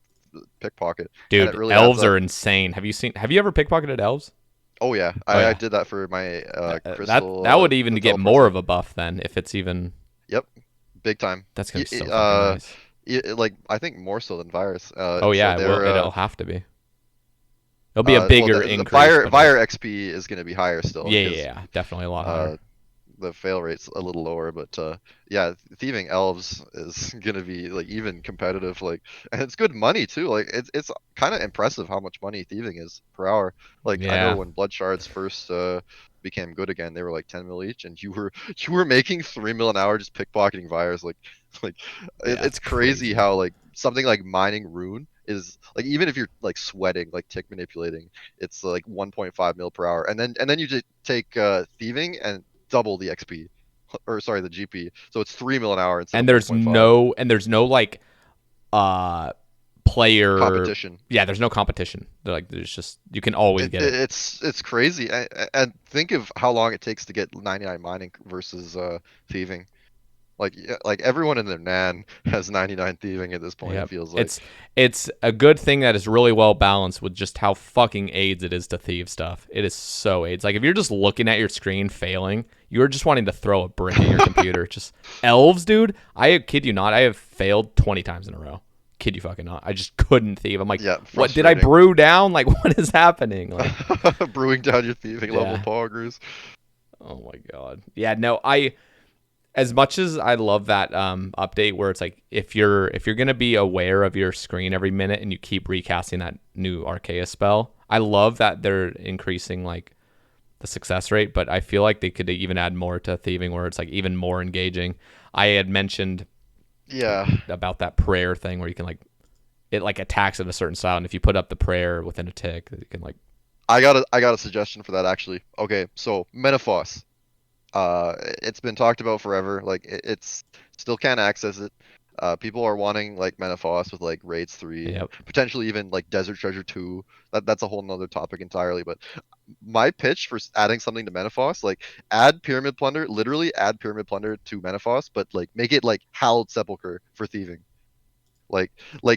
pickpocket, and it Dude, really adds elves up. are insane. Have you ever pickpocketed elves? Oh yeah, Oh I yeah. did that for my crystal That would even the get more teleportation. of a buff then if it's even. Yep, big time. That's gonna Y- be y- so fucking Uh, nice. like I think more so than virus. Oh So yeah, it will. they're It'll have to be. It'll be a well bigger the increase, fire but it'll. fire XP is gonna be higher still Yeah, yeah, because yeah, definitely a lot higher. uh the fail rate's a little lower, but yeah, thieving elves is gonna be like even competitive, like, and it's good money too. Like it's kind of impressive how much money thieving is per hour. Like I know Yeah, when blood shards first became good again, they were like 10 mil each, and you were making 3 mil an hour just pickpocketing virus. Like yeah, it's it's crazy crazy. how like something like mining rune is like, even if you're like sweating like tick manipulating, it's like 1.5 mil per hour, and then you just take thieving and double the XP, or sorry, the GP. So it's 3 mil an hour instead And of 1.5. there's no like uh player. Competition. Yeah, there's no competition. There's just you can always get it. It's crazy, and think of how long it takes to get 99 mining versus thieving. Like like everyone in their nan has 99 thieving at this point. It Yep. feels like. It's a good thing that is really well balanced with just how fucking AIDS it is to thieve stuff. It is so AIDS. Like if you're just looking at your screen failing, you're just wanting to throw a brick at your computer. Just elves, dude. I kid you not, I have failed 20 times in a row. Kid you fucking not. I just couldn't thieve. I'm like, Yeah, what did I frustrating. brew down? Like what is happening? Like Brewing down your thieving level yeah. poggers. Oh my god. Yeah, no, I as much as I love that update where it's like if you're gonna be aware of your screen every minute and you keep recasting that new Arceuus spell, I love that they're increasing like the success rate, but I feel like they could even add more to thieving where it's like even more engaging. I had mentioned Yeah, about that prayer thing where you can like it like attacks in a certain style, and if you put up the prayer within a tick, you can like I got a suggestion for that actually. Okay, so Menopause. It's been talked about forever. Like it's still can't access it. People are wanting like Menopause with like raids 3 and yep. potentially even like Desert Treasure 2. That's a whole nother topic entirely. But my pitch for adding something to Menopause, like add Pyramid Plunder, literally add Pyramid Plunder to Menopause, but like make it like Hallowed Sepulchre for thieving. Like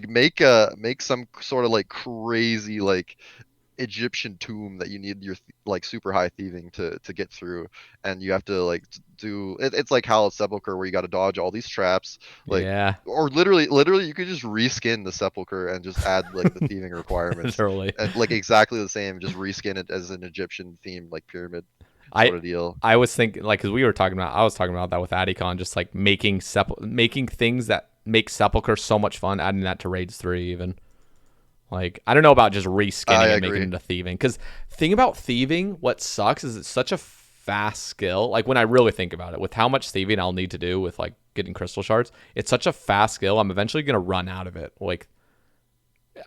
make some sort of like crazy like Egyptian tomb that you need your like super high thieving to get through, and you have to like do it, it's like Hallowed Sepulchre where you got to dodge all these traps, like, Yeah. or literally you could just reskin the Sepulchre and just add like the thieving requirements, Literally. and like exactly the same, just reskin it as an Egyptian themed like pyramid I sort of deal. I was thinking like because I was talking about that with Adicon, just like making things that make Sepulchre so much fun, adding that to raids 3 even. Like I don't know about just I reskinning and making it agree. into thieving, because thing about thieving, what sucks is it's such a fast skill. Like when I really think about it, with how much thieving I'll need to do with like getting crystal shards, it's such a fast skill. I'm eventually gonna run out of it. Like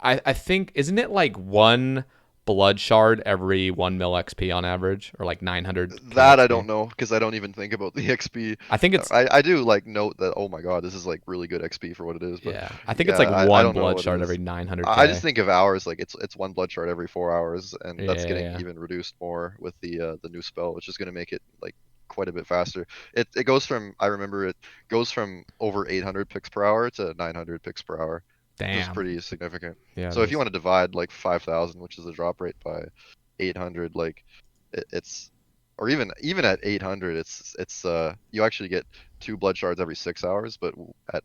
I think isn't it like one blood shard every 1 mil XP on average, or like 900k That I XP? don't know because I don't even think about the XP. I think it's I do like note that, oh my god, this is like really good XP for what it is, but yeah. I think it's yeah, like I one don't know blood what it shard every is. I just 900k. think of hours, like it's one blood shard every 4 hours, and Yeah, that's yeah, getting yeah. even reduced more with the new spell, which is going to make it like quite a bit faster. It goes from, I remember it goes from over 800 picks per hour to 900 picks per hour, which is Damn. pretty significant. Yeah, it So if you is. want to divide like 5,000, which is the drop rate, by 800, like it's, or even at 800, it's you actually get two blood shards every 6 hours, but at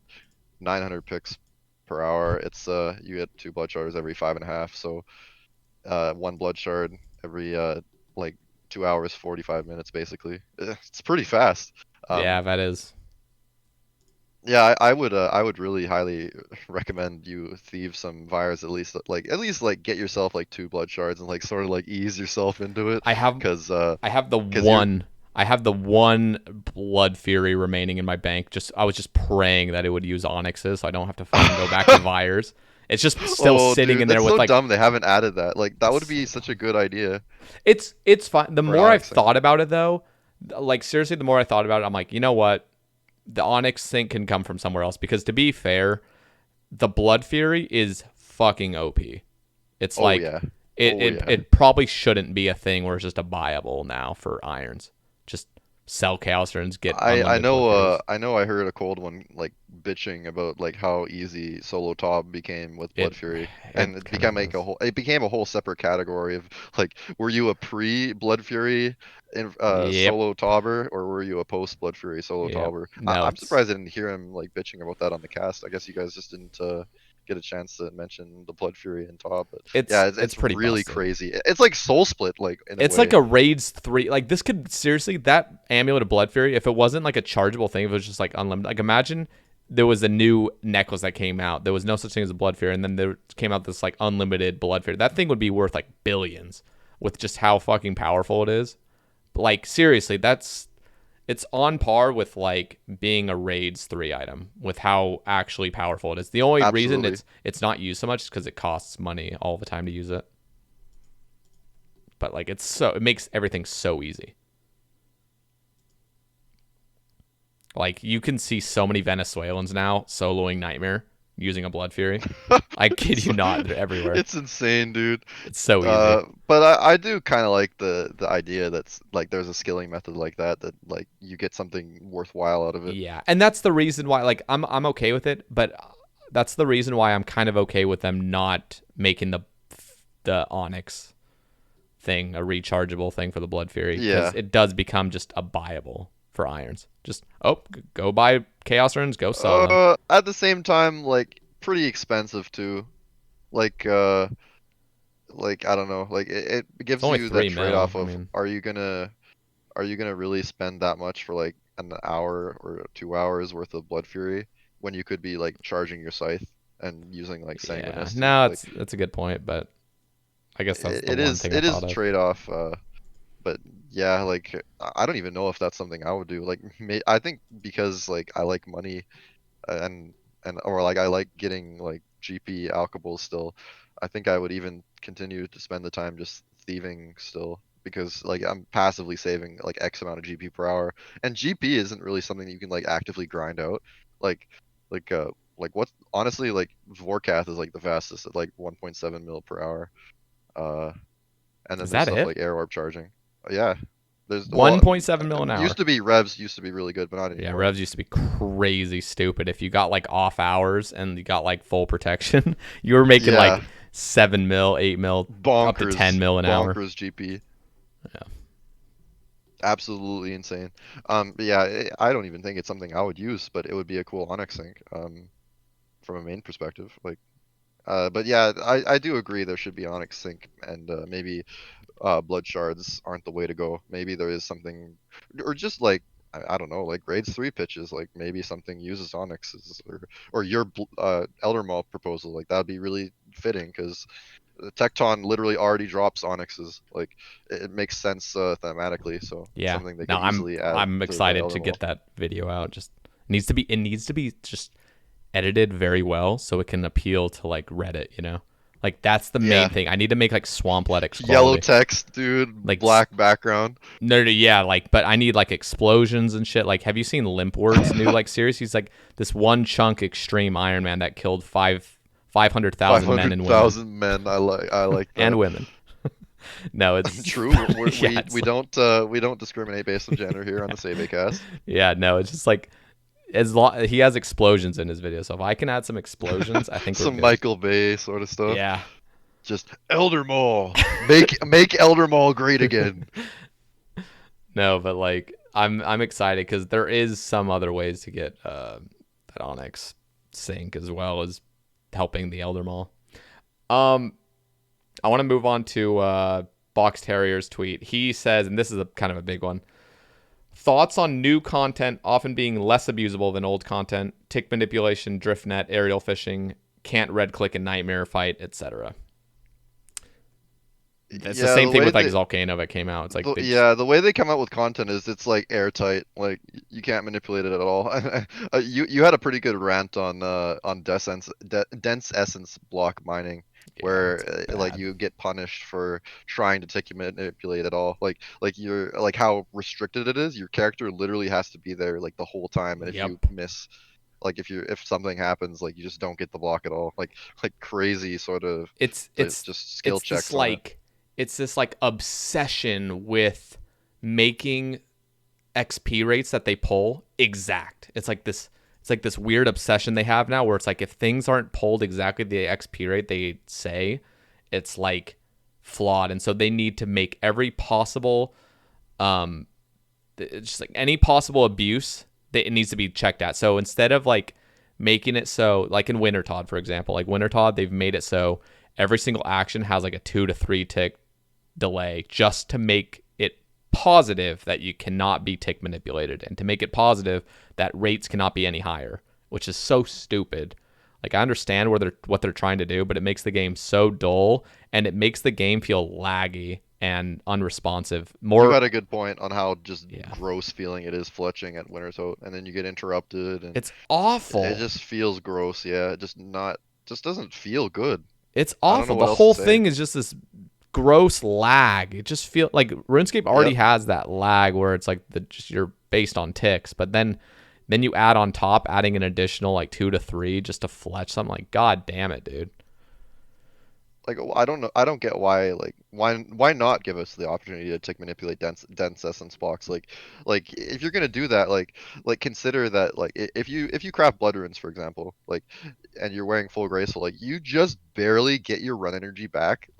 900 picks per hour, it's you get two blood shards every 5.5. So one blood shard every like 2 hours 45 minutes basically. It's pretty fast. Yeah, Um, that is. yeah, I would really highly recommend you thieve some virus, at least like get yourself like two blood shards and like sort of like ease yourself into it, I have because I have the because you're one I have the one blood fury remaining in my bank. Just I was just praying that it would use onyxes so I don't have to fucking go back to Vires. It's just still oh sitting dude, in there that's with so like dumb they haven't added that. Like that would it's be such a good idea it's fine. The for an more I've onyx thing. thought about it though, like seriously, the more I thought about it, I'm like, you know what? The onyx thing can come from somewhere else, because to be fair, the blood fury is fucking OP. It's Oh like yeah. It, Oh it yeah. it probably shouldn't be a thing where it's just a buyable now for irons. Just sell chaos runes, get I unlimited blood know furies. I heard a cold one like bitching about like how easy solo top became with Blood It Fury, and it it kind of became like is. a whole separate category of like, were you a pre Blood Fury in Yep. solo tobber, or were you a post Blood Fury solo Yep. tobber? No, I'm it's surprised I didn't hear him like bitching about that on the cast. I guess you guys just didn't get a chance to mention the Blood Fury and top, but yeah, it's it's pretty really busted. crazy. It's like Soul Split like in a It's like way. a raids 3. Like this could seriously, that amulet of blood fury, if it wasn't like a chargeable thing, if it was just like unlimited. Like imagine there was a new necklace that came out. There was no such thing as a blood fury, and then there came out this like unlimited blood fury. That thing would be worth like billions with just how fucking powerful it is. Like seriously, it's on par with like being a raids 3 item with how actually powerful it is. The only reason Absolutely. it's not used so much is because it costs money all the time to use it. But like it makes everything so easy. Like you can see so many Venezuelans now soloing Nightmare using a Blood Fury. I kid you It's, not, they're everywhere. it's insane, dude. It's so easy. But I do kind of like the idea that's like there's a skilling method like that like you get something worthwhile out of it. Yeah, and that's the reason why like I'm okay with it, but that's the reason why I'm kind of okay with them not making the Onyx thing a rechargeable thing for the Blood Fury because Yeah. it does become just a buyable for irons. Just go buy Chaos Runes, go sell them. At the same time, like pretty expensive too. Like I don't know, like it It's gives only you that 3 mil. trade-off I of mean, are you gonna really spend that much for like an hour or 2 hours worth of Blood Fury when you could be like charging your scythe and using like yeah. Sanguinisty? No, Like that's a good point, but I guess that's the it one is thing I a thought of. trade-off. But yeah, like I don't even know if that's something I would do. Like I think because like I like money and or like I like getting like GP alchables still. I think I would even continue to spend the time just thieving still because like I'm passively saving like X amount of GP per hour, and GP isn't really something you can like actively grind out. Like like uh what honestly like Vorkath is like the fastest at like 1.7 mil per hour. Uh, and then Is there's that stuff it? like air orb charging. Yeah, there's well 1.7 mil an hour. Revs used to be really good, but not Yeah, anymore. revs used to be crazy stupid. If you got like off hours and you got like full protection, you were making Yeah, like 7 mil, 8 mil, up to 10 mil an hour. bonkers GP. Yeah. Absolutely insane. But yeah, I don't even think it's something I would use, but it would be a cool Onyx sync. From a main perspective, like. But yeah, I do agree there should be Onyx sync, and maybe blood shards aren't the way to go. Maybe there is something, or just like I don't know, like grades 3 pitches, like maybe something uses onyxes or your Elder Maul proposal, like that'd be really fitting because Tecton literally already drops onyxes. Like it makes sense thematically, so it's Yeah. something they No, could easily add I'm to the excited Elder to Maul. get that video out. Just it needs to be just edited very well so it can appeal to like Reddit, you know? Like that's the main Yeah, thing. I need to make like Swampletix yellow quality. text, dude, Like black background. no, yeah, like, but I need like explosions and shit. Like, have you seen Limpword's new like series? He's like this one chunk extreme Ironman that killed 500,000 men and women 500,000 men. I like and that. women. No, it's True. yeah, it's like, We don't discriminate based on gender here on the Sae Bae Cast. yeah, no, it's just like as long he has explosions in his video. So if I can add some explosions, I think we're Some good. Michael Bay sort of stuff. Yeah. Just Elder Maul. Make Elder Maul great again. No, but like I'm excited because there is some other ways to get that Onyx sync as well as helping the Elder Maul. Um, I want to move on to Box Terrier's tweet. He says, and this is a kind of a big one. Thoughts on new content often being less abusable than old content, tick manipulation, drift net, aerial fishing, can't red click and nightmare fight, etc. It's the Yeah, same the thing way with like they Volcano that came out. It's like the, they just yeah, the way they come out with content is it's like airtight. Like you can't manipulate it at all. You had a pretty good rant on dense essence block mining yeah, where it's like bad. you get punished for trying to take manipulate at all. Like you're like how restricted it is. Your character literally has to be there like the whole time, and if you Yep. miss like if something happens, like you just don't get the block at all. Like crazy sort of it's it's just skill it's checks this on it. like it's this like obsession with making XP rates that they pull exact. It's like this weird obsession they have now where it's like if things aren't pulled exactly the XP rate they say, it's like flawed. And so they need to make every possible it's just like any possible abuse that it needs to be checked at. So instead of like making it so like in Wintertodt, for example, like Wintertodt, they've made it so every single action has like a 2 to 3 tick delay just to make it positive that you cannot be tick manipulated and to make it positive that rates cannot be any higher, which is so stupid. Like I understand what they're trying to do, but it makes the game so dull and it makes the game feel laggy and unresponsive. You got a good point on how just Yeah. gross feeling it is fletching at Wintertodt, and then you get interrupted, and It's awful. it just feels gross. Yeah, it just doesn't feel good. It's I don't know awful. what The else to whole say. thing is just this gross lag. It just feels like RuneScape already has that lag where it's like you're based on ticks, but then you add on top adding an additional like 2 to 3 just to fletch something. Like god damn it, dude. Like I don't know, I don't get why, like why not give us the opportunity to tick manipulate dense essence blocks? Like if you're gonna do that, like consider that, like if you craft blood runes, for example, like, and you're wearing full graceful, like you just barely get your run energy back,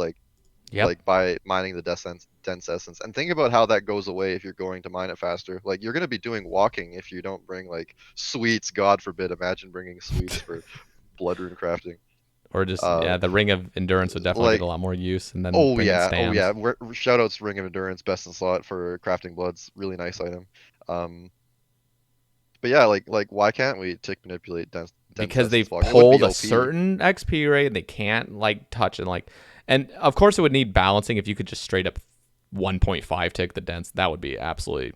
Yep. like by mining the dense essence. And think about how that goes away if you're going to mine it faster. Like you're gonna be doing walking if you don't bring like sweets. God forbid, imagine bringing sweets for blood rune crafting. Or just Uh, the ring of endurance would definitely like get a lot more use, and then Oh bringing yeah, oh stands. yeah. Shoutouts Ring of Endurance, best in slot for crafting bloods. Really nice item. Um, but yeah, like why can't we tick manipulate dense Because essence they've block? It would be pulled a OP. certain XP rate and they can't like touch and like, and of course it would need balancing. If you could just straight up 1.5 tick the dense, that would be absolutely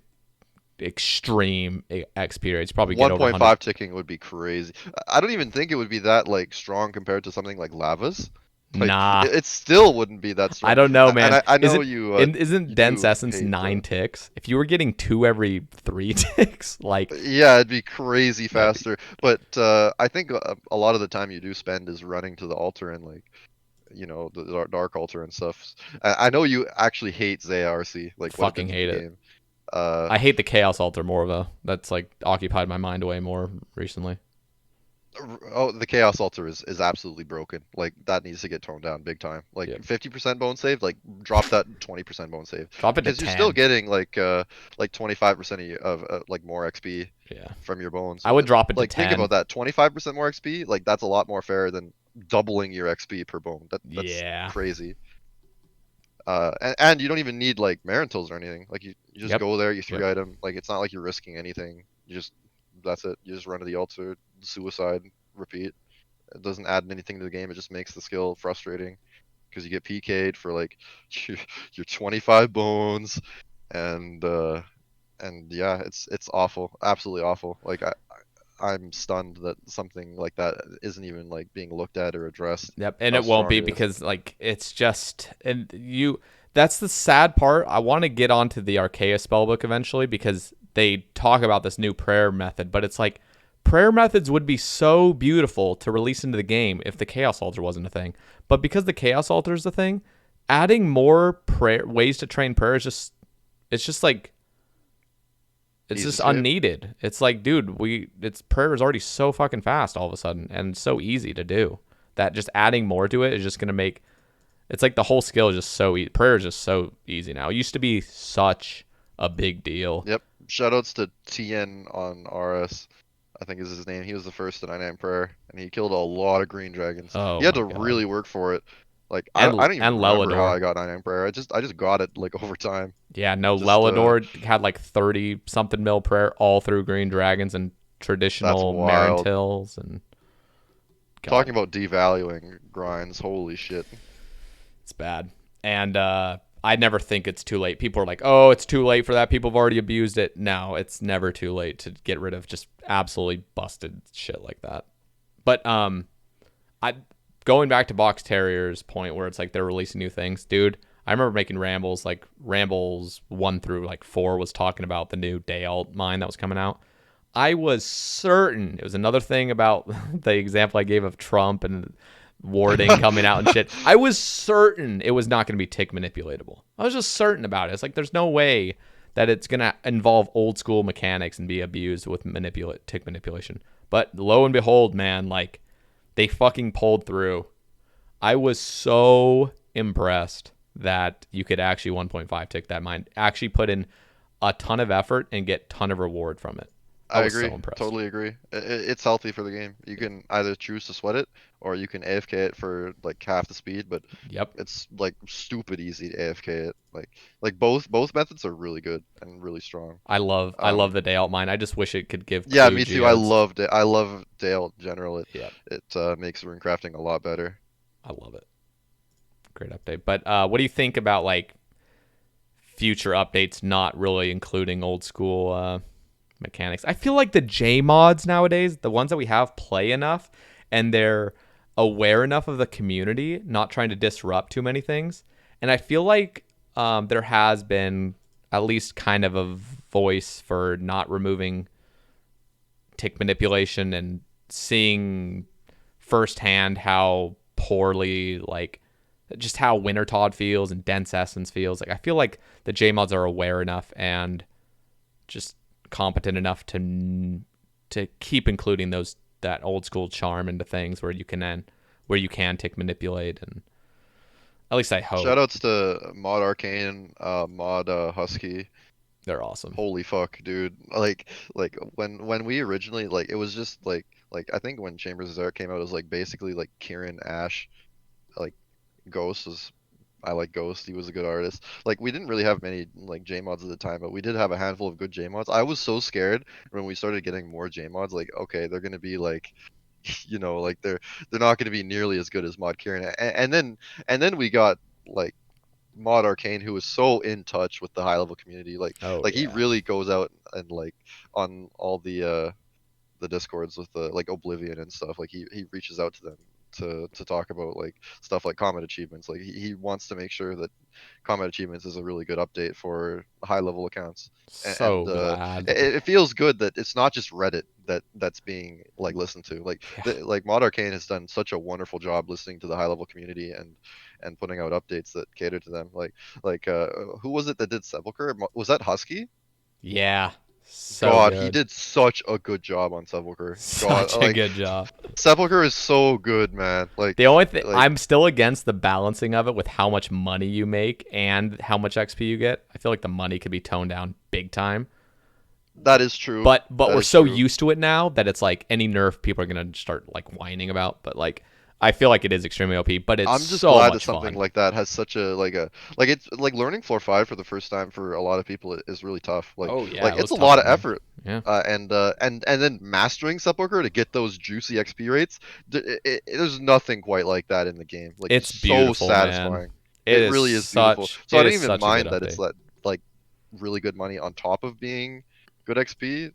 extreme XP rates. Probably get over 100. 1.5 ticking would be crazy. I don't even think it would be that like strong compared to something like Lavas. Like Nah, it still wouldn't be that I strong. don't know, And man. I know you Isn't you dense do essence hate 9 ticks? If you were getting 2 every 3 ticks, like Yeah, it'd be crazy that'd be faster. But I think a lot of the time you do spend is running to the altar and like, the dark altar and stuff. I know you actually hate ZARC, like what it fucking did to hate the it. game. Uh, I hate the Chaos Altar more though. That's like occupied my mind way more recently. oh, the Chaos Altar is absolutely broken. Like that needs to get toned down big time. Like Yep. 50% bone save, like drop that 20% bone save. Drop it to Because you're still 10. getting like 25% of like more XP Yeah. from your bones. I would drop it to Like think 10. about that, 25% more XP, like that's a lot more fair than doubling your XP per bone. That's Yeah. crazy. And you don't even need like Marintils or anything. Like you just Yep. go there, you Yep. 3 item. Like it's not like you're risking anything. That's it. You just run to the altar, suicide, repeat. It doesn't add anything to the game. It just makes the skill frustrating because you get PK'd for like your 25 bones, and yeah, it's awful, absolutely awful. Like I'm stunned that something like that isn't even like being looked at or addressed. Yep. And How it won't strong be it is. because like it's just that's the sad part. I want to get onto the Arceuus spellbook eventually because they talk about this new prayer method, but it's like prayer methods would be so beautiful to release into the game if the Chaos Altar wasn't a thing. But because the Chaos Altar is a thing, adding more prayer ways to train prayer is just like it's Easy just to do. unneeded. It's like, dude, it's prayer is already so fucking fast all of a sudden and so easy to do that just adding more to it is just gonna make it's like the whole skill is just so easy. Prayer is just so easy now. It used to be such a big deal. Yep. Shoutouts to TN on RS. I think is his name. He was the first to 9 prayer, and he killed a lot of green dragons. Oh He had my to god. really work for it. Like I And don't even and remember how Lelador. I got 9 prayer. I just got it like over time. Yeah, no, Just Lelador had like 30 something mil prayer all through green dragons and That's traditional wild. Marintils and god, Talking about devaluing grinds, holy shit. it's bad. And I never think it's too late. People are like, "Oh, it's too late for that. People have already abused it." No, it's never too late to get rid of just absolutely busted shit like that. But I going back to Box Terrier's point where it's like they're releasing new things, dude. I remember making rambles like rambles 1 through like 4 was talking about the new day alt mine that was coming out. I was certain it was another thing about the example I gave of Trump and warding coming out and shit. I was certain it was not going to be tick manipulatable. I was just certain about it. It's like there's no way that it's going to involve old school mechanics and be abused with tick manipulation. But lo and behold, man, like they fucking pulled through. I was so impressed that you could actually 1.5 tick that mine, actually put in a ton of effort and get ton of reward from it. I was agree. so impressed. Totally agree. It's healthy for the game. You can either choose to sweat it or you can AFK it for like half the speed, but Yep. it's like stupid easy to AFK it. Like both methods are really good and really strong. I love the day out mine. I just wish it could give Yeah, clue me too. geodes. I love Dale in general. Yeah, It makes runecrafting a lot better. I love it. Great update. But what do you think about like future updates not really including old school mechanics? I feel like the J mods nowadays, the ones that we have, play enough and they're aware enough of the community, not trying to disrupt too many things. And I feel like there has been at least kind of a voice for not removing tick manipulation and seeing firsthand how poorly, like, just how Wintertodd feels and Dense Essence feels. Like, I feel like the J mods are aware enough and just competent enough to keep including that old school charm into things where you can tick manipulate, and at least I hope. Shoutouts to Mod Arcane, Mod Husky. They're awesome. Holy fuck, dude! Like when we originally it was just like I think when Chambers of Xeric came out, it was like basically like Kieran Ash, like Ghost was. I like Ghost. He was a good artist. Like we didn't really have many like J mods at the time, but we did have a handful of good J mods. I was so scared when we started getting more J mods. Like okay, they're gonna be like, like they're not gonna be nearly as good as Mod Kieran. And then we got like Mod Arcane, who is so in touch with the high level community. He really goes out and like on all the discords with the like Oblivion and stuff. Like he reaches out to them to talk about like stuff like combat achievements. Like he wants to make sure that combat achievements is a really good update for high level accounts. So glad. It feels good that it's not just Reddit that's being like listened to. Like Mod Arcane has done such a wonderful job listening to the high level community and putting out updates that cater to them. Who was it that did Sepulchre? Was that Husky? Yeah. So God, good. he did such a good job on Sepulchre. Such a good job. Sepulchre is so good, man. Like the only thing I'm still against the balancing of it with how much money you make and how much XP you get. I feel like the money could be toned down big time. That is true. But we're so used to it now that it's like any nerf people are gonna start like whining about. But like I feel like it is extremely OP, but it's I'm just so glad much that something fun. like that has such a it's like learning floor 5 for the first time for a lot of people is really tough. It's a lot of effort. Yeah. And then mastering Sepulchre to get those juicy XP rates. There's nothing quite like that in the game. Like it's so beautiful, satisfying. man. It really is beautiful. So I don't even mind that it's like really good money on top of being good XP.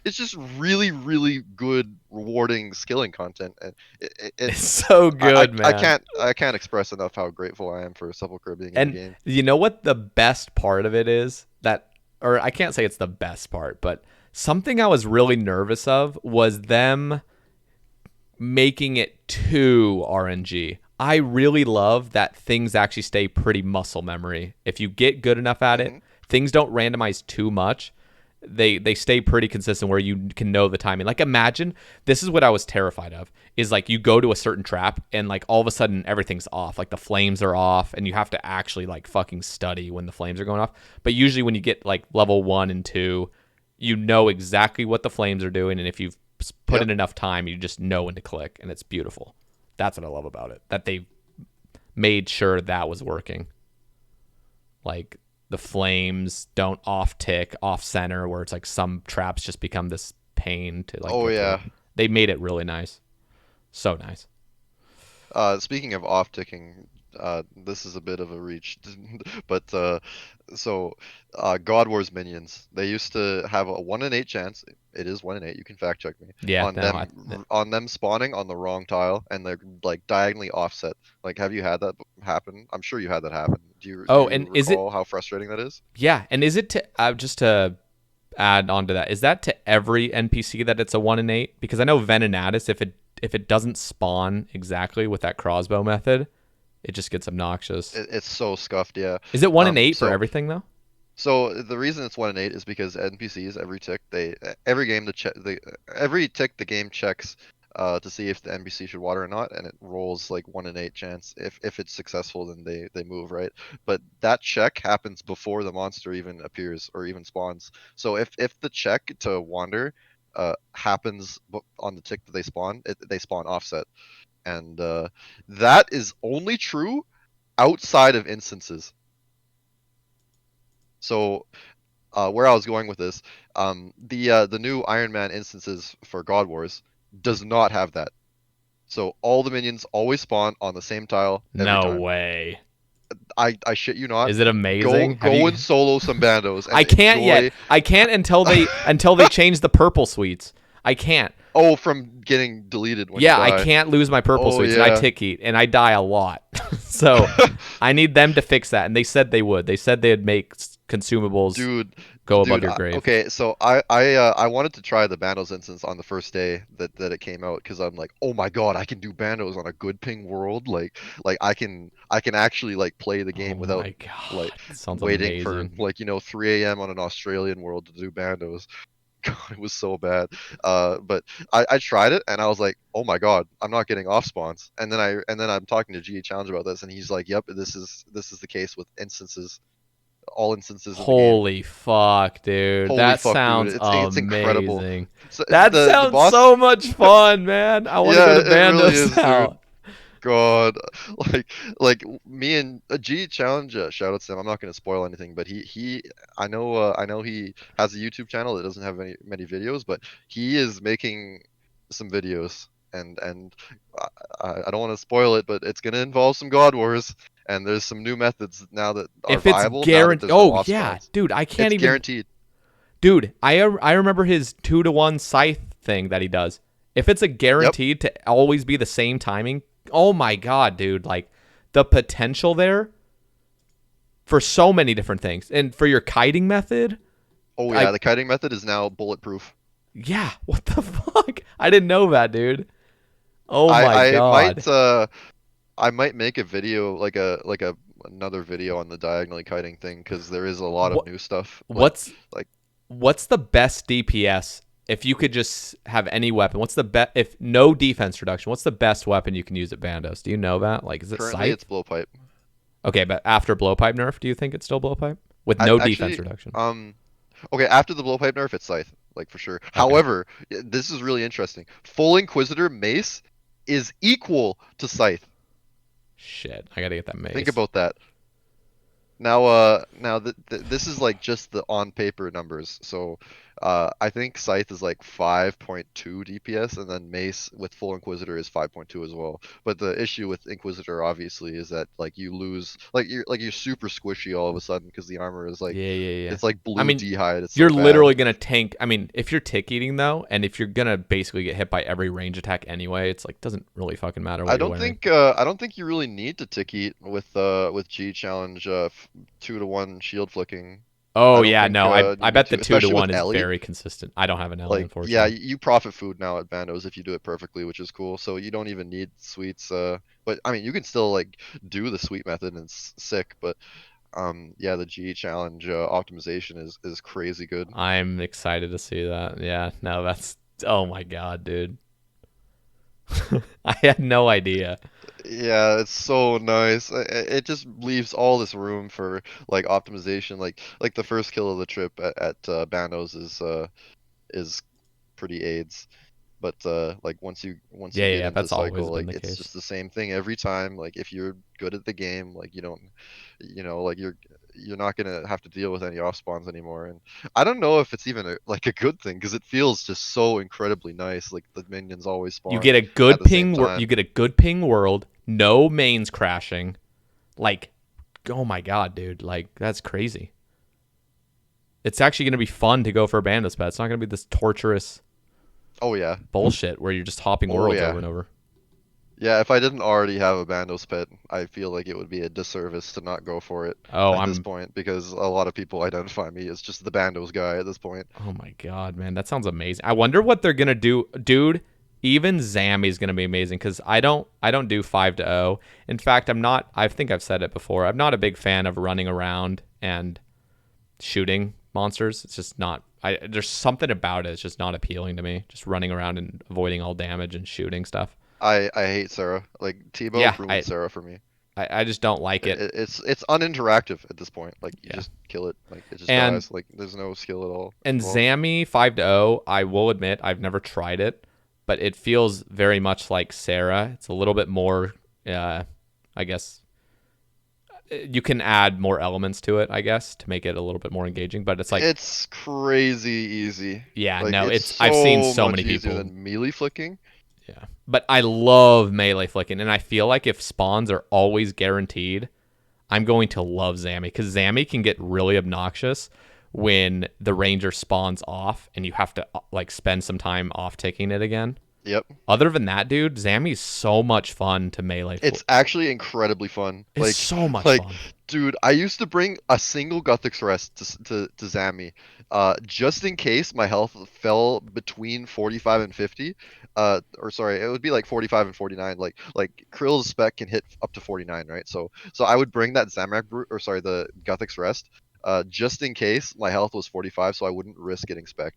It's just really really good rewarding skilling content, and it's so good, man. I can't express enough how grateful I am for Sepulchre being in the game. You know what the best part of it is? Or I can't say it's the best part, but something I was really nervous of was them making it too RNG. I really love that things actually stay pretty muscle memory. If you get good enough at it, things don't randomize too much. They stay pretty consistent where you can know the timing. Like imagine, this is what I was terrified of, is like you go to a certain trap and like all of a sudden everything's off. Like the flames are off and you have to actually like fucking study when the flames are going off. But usually when you get like level 1 and 2, you know exactly what the flames are doing, and if you've put in enough time, you just know when to click, and it's beautiful. That's what I love about it. That they made sure that was working. Like the flames don't off tick, off center, where it's like some traps just become this pain to like. Oh yeah, they made it really nice, so nice. Speaking of off ticking, this is a bit of a reach, but God Wars minions, they used to have a 1 in 8 chance. It is 1 in 8. You can fact check me. Yeah. On them spawning on the wrong tile, and they're like diagonally offset. Like, have you had that happen? I'm sure you had that happen. Do you and is it how frustrating that is? Yeah, and is it to just to add on to that. Is that to every NPC that it's a 1 in 8? Because I know Venenatis, if it doesn't spawn exactly with that crossbow method, it just gets obnoxious. It's so scuffed, yeah. Is it 1 in 8 for everything though? So the reason it's 1 in 8 is because NPCs every game every tick the game checks to see if the NPC should water or not, and it rolls like 1 in 8 chance. If it's successful, then they move, right? But that check happens before the monster even appears or even spawns. So if the check to wander happens on the tick that they spawn offset, and that is only true outside of instances. So where I was going with this, the new Ironman instances for God Wars does not have that. So all the minions always spawn on the same tile every No time. way. I shit you not. Is it amazing? Go and solo some bandos. And I can't yet. I can't until they change the purple suites. I can't. Oh, from getting deleted when you die. I can't lose my purple suites, and I tick eat, and I die a lot. So I need them to fix that, and they said they would. They said they'd make consumables go above your grave. Okay, so I wanted to try the Bandos instance on the first day that it came out, because I'm like, oh my god, I can do Bandos on a good ping world. Like I can actually like play the game without like waiting amazing. for like 3 a.m. on an Australian world to do Bandos. God, it was so bad. But I tried it and I was like, oh my god, I'm not getting off spawns. And then I'm talking to GE Challenge about this, and he's like, yep, this is the case with instances. All instances. Holy fuck, dude! That sounds amazing. It's incredible. So, that sounds so much fun, man. I want to go to Bandos now. Dude. God, like me and G Challenge, shout out to him. I'm not going to spoil anything, but I know he has a YouTube channel that doesn't have many videos, but he is making some videos, and I don't want to spoil it, but it's going to involve some God Wars, and there's some new methods now that are viable. If it's guaranteed, dude, I can't even. Guaranteed. Dude, I remember his 2-to-1 Scythe thing that he does. If it's a guaranteed to always be the same timing. Oh my god, dude, like the potential there for so many different things. And for your kiting method. Oh yeah, the kiting method is now bulletproof. Yeah, what the fuck? I didn't know that, dude. Oh my god. I might make a video another video on the diagonally kiting thing, because there is a lot of new stuff. What's the best DPS? If you could just have any weapon, what's the best? If no defense reduction, what's the best weapon you can use at Bandos? Do you know that? Like, is it currently Scythe? It's Blowpipe. Okay, but after Blowpipe nerf, do you think it's still Blowpipe with no defense reduction? Okay, after the Blowpipe nerf, it's Scythe, like for sure. Okay. However, this is really interesting. Full Inquisitor Mace is equal to Scythe. Shit, I gotta get that Mace. Think about that. Now, this is like just the on paper numbers. So, I think Scythe is like 5.2 DPS, and then Mace with Full Inquisitor is 5.2 as well. But the issue with Inquisitor obviously is that like you lose, you're super squishy all of a sudden, because the armor is like it's like blue d'hide. You're literally gonna tank. I mean, if you're tick eating though, and if you're gonna basically get hit by every range attack anyway, it's like doesn't really fucking matter. I don't think you really need to tick eat with G Challenge 2-to-1 shield flicking. Oh yeah, no, I bet the 2-to-1 is very consistent. I don't have an Ellie, unfortunately. Yeah, you profit food now at Bandos if you do it perfectly, which is cool. So you don't even need sweets. But I mean, you can still like do the sweet method, and it's sick. But yeah, the G Challenge optimization is crazy good. I'm excited to see that. Yeah, no, that's oh my god, dude. I had no idea. Yeah, it's so nice. It just leaves all this room for like optimization. Like the first kill of the trip at Bandos is pretty AIDS, but like once you get into that's the cycle, always been the it's case. just the same thing every time. Like if you're good at the game, like you don't, like you're not gonna have to deal with any off spawns anymore. And I don't know if it's even a good thing, because it feels just so incredibly nice. Like the minions always spawn. You get a good ping. You get a good ping world. No mains crashing. Like, oh my god, dude! Like that's crazy. It's actually gonna be fun to go for a Bandos pet. It's not gonna be this torturous. Oh yeah. Bullshit where you're just hopping worlds over and over. Yeah, if I didn't already have a Bandos pet, I feel like it would be a disservice to not go for it Oh, at this I'm point because a lot of people identify me as just the Bandos guy at this point. Oh my god, man, that sounds amazing. I wonder what they're gonna do, dude. Even Zammy's gonna be amazing because I don't do 5-0. In fact, I'm not. I think I've said it before. I'm not a big fan of running around and shooting monsters. It's just not. There's something about it. It's just not appealing to me. Just running around and avoiding all damage and shooting stuff. I hate Sarah. Like Yeah, Tebow ruined Sarah for me. I just don't like it. It's uninteractive at this point. Like you Yeah, just kill it. Like it just and dies. Like there's no skill at all and involved. Zammy 5-0. I will admit I've never tried it, but it feels very much like Sarah. It's a little bit more. I guess you can add more elements to it, I guess, to make it a little bit more engaging. But it's like, It's crazy easy. yeah, Like no, it's it's I've seen so so much many easier people. than melee flicking. Yeah, but I love melee flicking, and I feel like if spawns are always guaranteed, I'm going to love Zammy because Zammy can get really obnoxious when the ranger spawns off and you have to like spend some time off taking it again. Yep. Other than that, dude, Zammy's so much fun to melee. It's actually incredibly fun. It's so much Like, fun. dude, I used to bring a single Guthix rest to Zammy, just in case my health fell between 45 and 50. Or sorry, it would be like 45 and 49. Like Krill's spec can hit up to 49, right? So I would bring that Zamorak brute, or sorry, the Guthix rest, just in case my health was 45, so I wouldn't risk getting spec.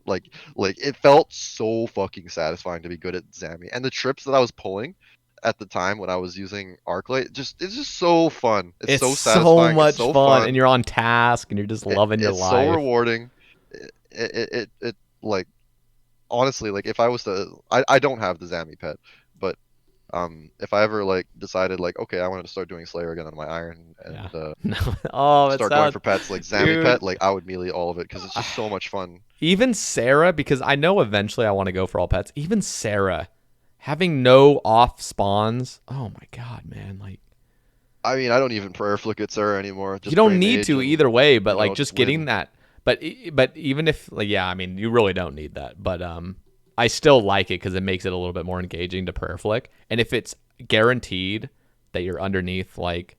Like it felt so fucking satisfying to be good at Zammy. And the trips that I was pulling at the time when I was using Arclight, it's just so fun. It's It's so so satisfying. It's much so fun, and fun. you're on task, and you're just loving your It's so life. rewarding. It like honestly, like if I was to, I don't have the Zammy pet, but if I ever like decided like okay, I wanted to start doing Slayer again on my Iron Yeah. and No. Oh, it start going sounds, for pets like Zammy dude. pet, like I would melee all of it because it's just so much fun. Even Sarah, because I know eventually I want to go for all pets. Even Sarah, having no off spawns. Oh my god, man! Like I mean, I don't even prayer flick at Sarah anymore. you Just don't pray need mage to and either way, but like just just getting win. that. But even if like yeah, I mean you really don't need that. But I still like it because it makes it a little bit more engaging to prayer flick. And if it's guaranteed that you're underneath, like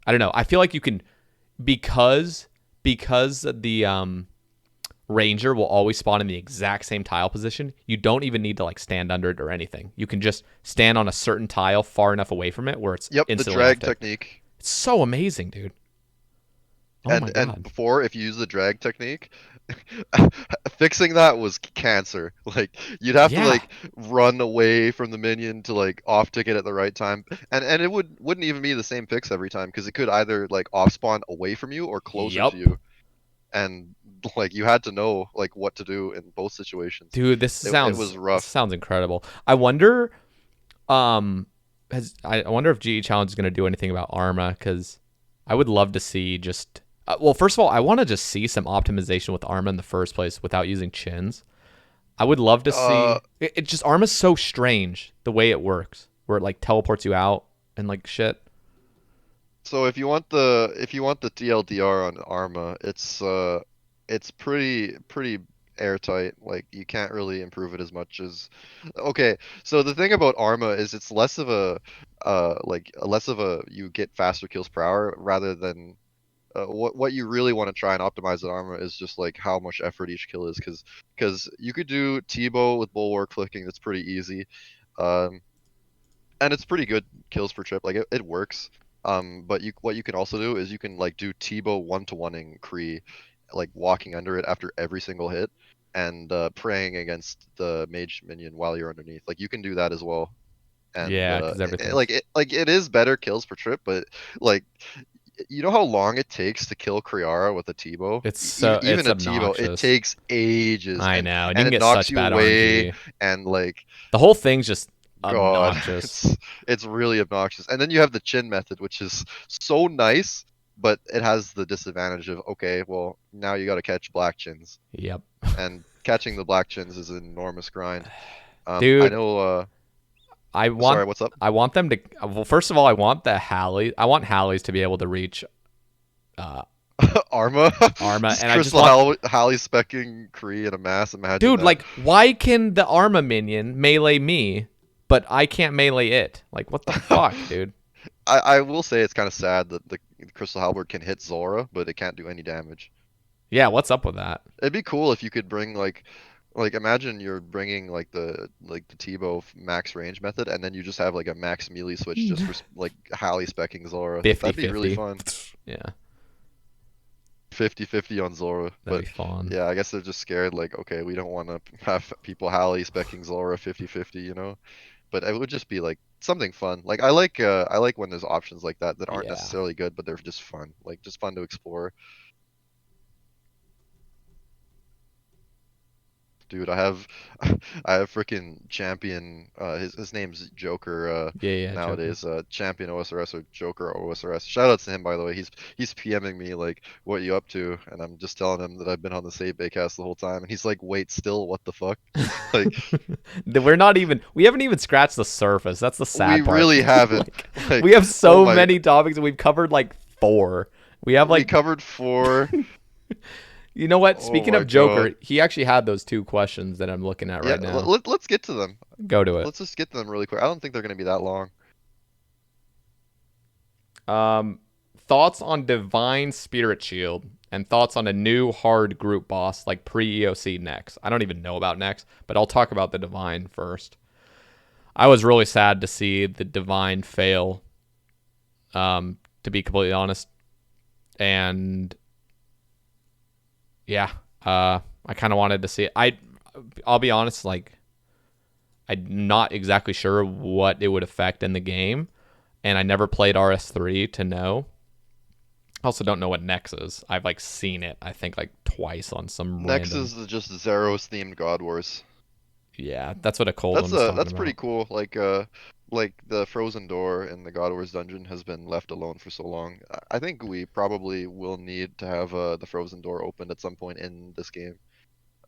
I don't know, I feel like you can because the ranger will always spawn in the exact same tile position. You don't even need to like stand under it or anything. You can just stand on a certain tile far enough away from it where it's Yep, the instantly off drag tick. technique. It's so amazing, dude. Oh my And god. before, if you use the drag technique, fixing that was cancer. Like you'd have to Yeah. like run away from the minion to like off tick it at the right time, and it wouldn't even be the same fix every time because it could either like off spawn away from you or closer to Yup. you, and like you had to know like what to do in both situations. Dude, this It sounds was this rough. sounds incredible. I wonder I wonder if GE Challenge is going to do anything about Arma cuz I would love to see just well, first of all, I want to just see some optimization with Arma in the first place without using chins. I would love to Uh, see it just Arma's so strange the way it works, where it like teleports you out and like shit. So if you want the TLDR on Arma, it's pretty airtight. Like you can't really improve it as much as okay. So the thing about Arma is it's less of a less of a you get faster kills per hour rather than what you really want to try and optimize at Arma is just like how much effort each kill is because you could do T-bow with bulwark flicking that's pretty easy. Um, and it's pretty good kills per trip. Like it works. But what you can also do is you can like do T-bow one-to-oneing Kree, like walking under it after every single hit, and praying against the mage minion while you're underneath. Like you can do that as well. And Yeah, cuz everything's like it is better kills per trip, but like you know how long it takes to kill Kriara with a T-bow? Even it's a T-bow, it obnoxious. takes ages, I know. And you and can it get knocks such you bad away, RNG. and like The whole thing's just God, obnoxious. it's really obnoxious. And then you have the chin method, which is so nice, but it has the disadvantage of okay, well now you got to catch black chins, Yep. and catching the black chins is an enormous grind. I Dude, know. I Sorry, want what's up? I want them to well first of all I want the Hallie I want Hallies to be able to reach uh Arma, Arma just and I just Crystal want Halley specking Kree in a mass. Imagine dude that. like why can the Arma minion melee me but I can't melee it. Like, what the fuck, dude? I will say it's kind of sad that the Crystal Halberd can hit Zora, but it can't do any damage. Yeah, what's up with that? It'd be cool if you could bring like imagine you're bringing like the Tebow max range method, and then you just have like a max melee switch just for like Halley specking Zora. 50 That'd be really 50. fun. Yeah, 50-50 on Zora. that'd But be fun. yeah, I guess they're just scared like, okay, we don't want to have people Halley specking Zora 50-50, you know? But it would just be like something fun. Like I like when there's options like that that aren't Yeah. necessarily good, but they're just fun. Like just fun to explore. Dude, I have freaking champion his name's Joker Yeah, yeah, Joker. nowadays, champion OSRS or Joker OSRS. Shout out to him by the way. He's PMing me like what you up to, and I'm just telling him that I've been on the Sae Bae Cast the whole time, and he's like, "Wait, still? What the fuck?" Like We haven't even scratched the surface. That's the we sad part. really haven't. Like, Like we have oh so my, many topics and we've covered like 4. We have we like, covered 4. you know what? Oh Speaking my of Joker, god. he actually had those 2 questions that I'm looking at Yeah, right now. let's get to them. Go to it. Let's just get to them really quick. I don't think they're gonna be that long. Um, thoughts on Divine Spirit Shield and thoughts on a new hard group boss like pre-EOC next. I don't even know about next, but I'll talk about the Divine first. I was really sad to see the Divine fail, to be completely honest. And yeah, I kind of wanted to see it. I'll be honest, like I'm not exactly sure what it would affect in the game, and I never played RS3 to know. I also don't know what Nex is. I've like seen it, I think like twice on some Next random. is just Zeros themed God Wars. Yeah, that's what a cold one was talking That's pretty about. cool. Like the frozen door in the God Wars dungeon has been left alone for so long. I think we probably will need to have the frozen door opened at some point in this game.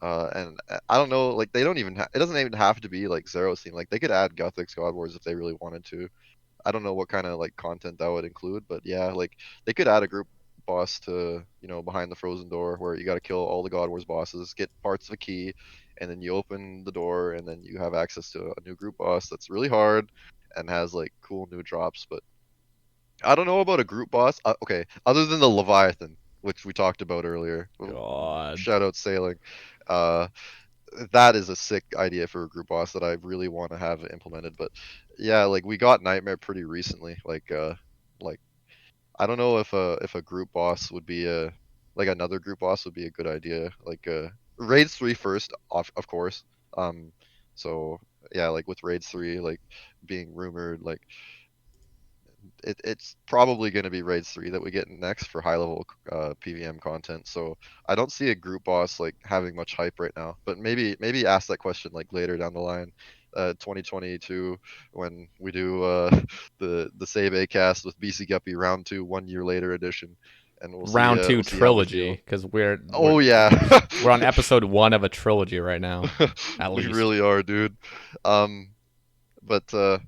And I don't know, like they don't even it doesn't even have to be like Zero theme. Like they could add Gothic's God Wars if they really wanted to. I don't know what kind of like content that would include, but yeah, like they could add a group boss to, behind the frozen door where you got to kill all the God Wars bosses, get parts of a key, and then you open the door and then you have access to a new group boss that's really hard and has like cool new drops. But I don't know about a group boss. Okay, other than the Leviathan, which we talked about earlier. God. Shout out sailing. Uh, that is a sick idea for a group boss that I really want to have implemented. But yeah, like we got Nightmare pretty recently. Like I don't know if a group boss would be a like another group boss would be a good idea. Like raids 3 first, of course. Um, so yeah, like with raids 3 like being rumored, like it's probably going to be raids 3 that we get next for high level PVM content. So I don't see a group boss like having much hype right now, but maybe ask that question like later down the line, 2022 when we do the Sae Bae Cast with Bcguppy round 2 1 year later edition, and Round 2 we'll see how we trilogy feel. because we're Oh yeah. we're on episode 1 of a trilogy right now, at We least. really are, dude. Um, but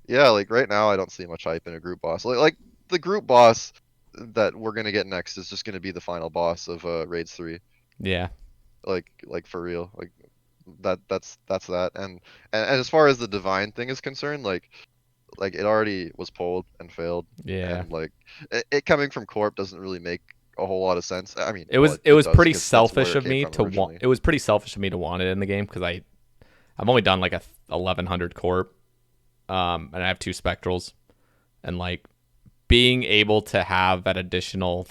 yeah, like right now, I don't see much hype in a group boss. Like the group boss that we're gonna get next is just gonna be the final boss of raids 3. Yeah. Like for real. Like that's that. And as far as the divine thing is concerned, like it already was pulled and failed, Yeah. and like it coming from Corp doesn't really make a whole lot of sense. I mean, It well, was it, it it was does pretty because that's selfish where it of came me from to want. originally. It was pretty selfish of me to want it in the game because I've only done like a 1100 corp, and I have 2 spectrals, and like being able to have that additional,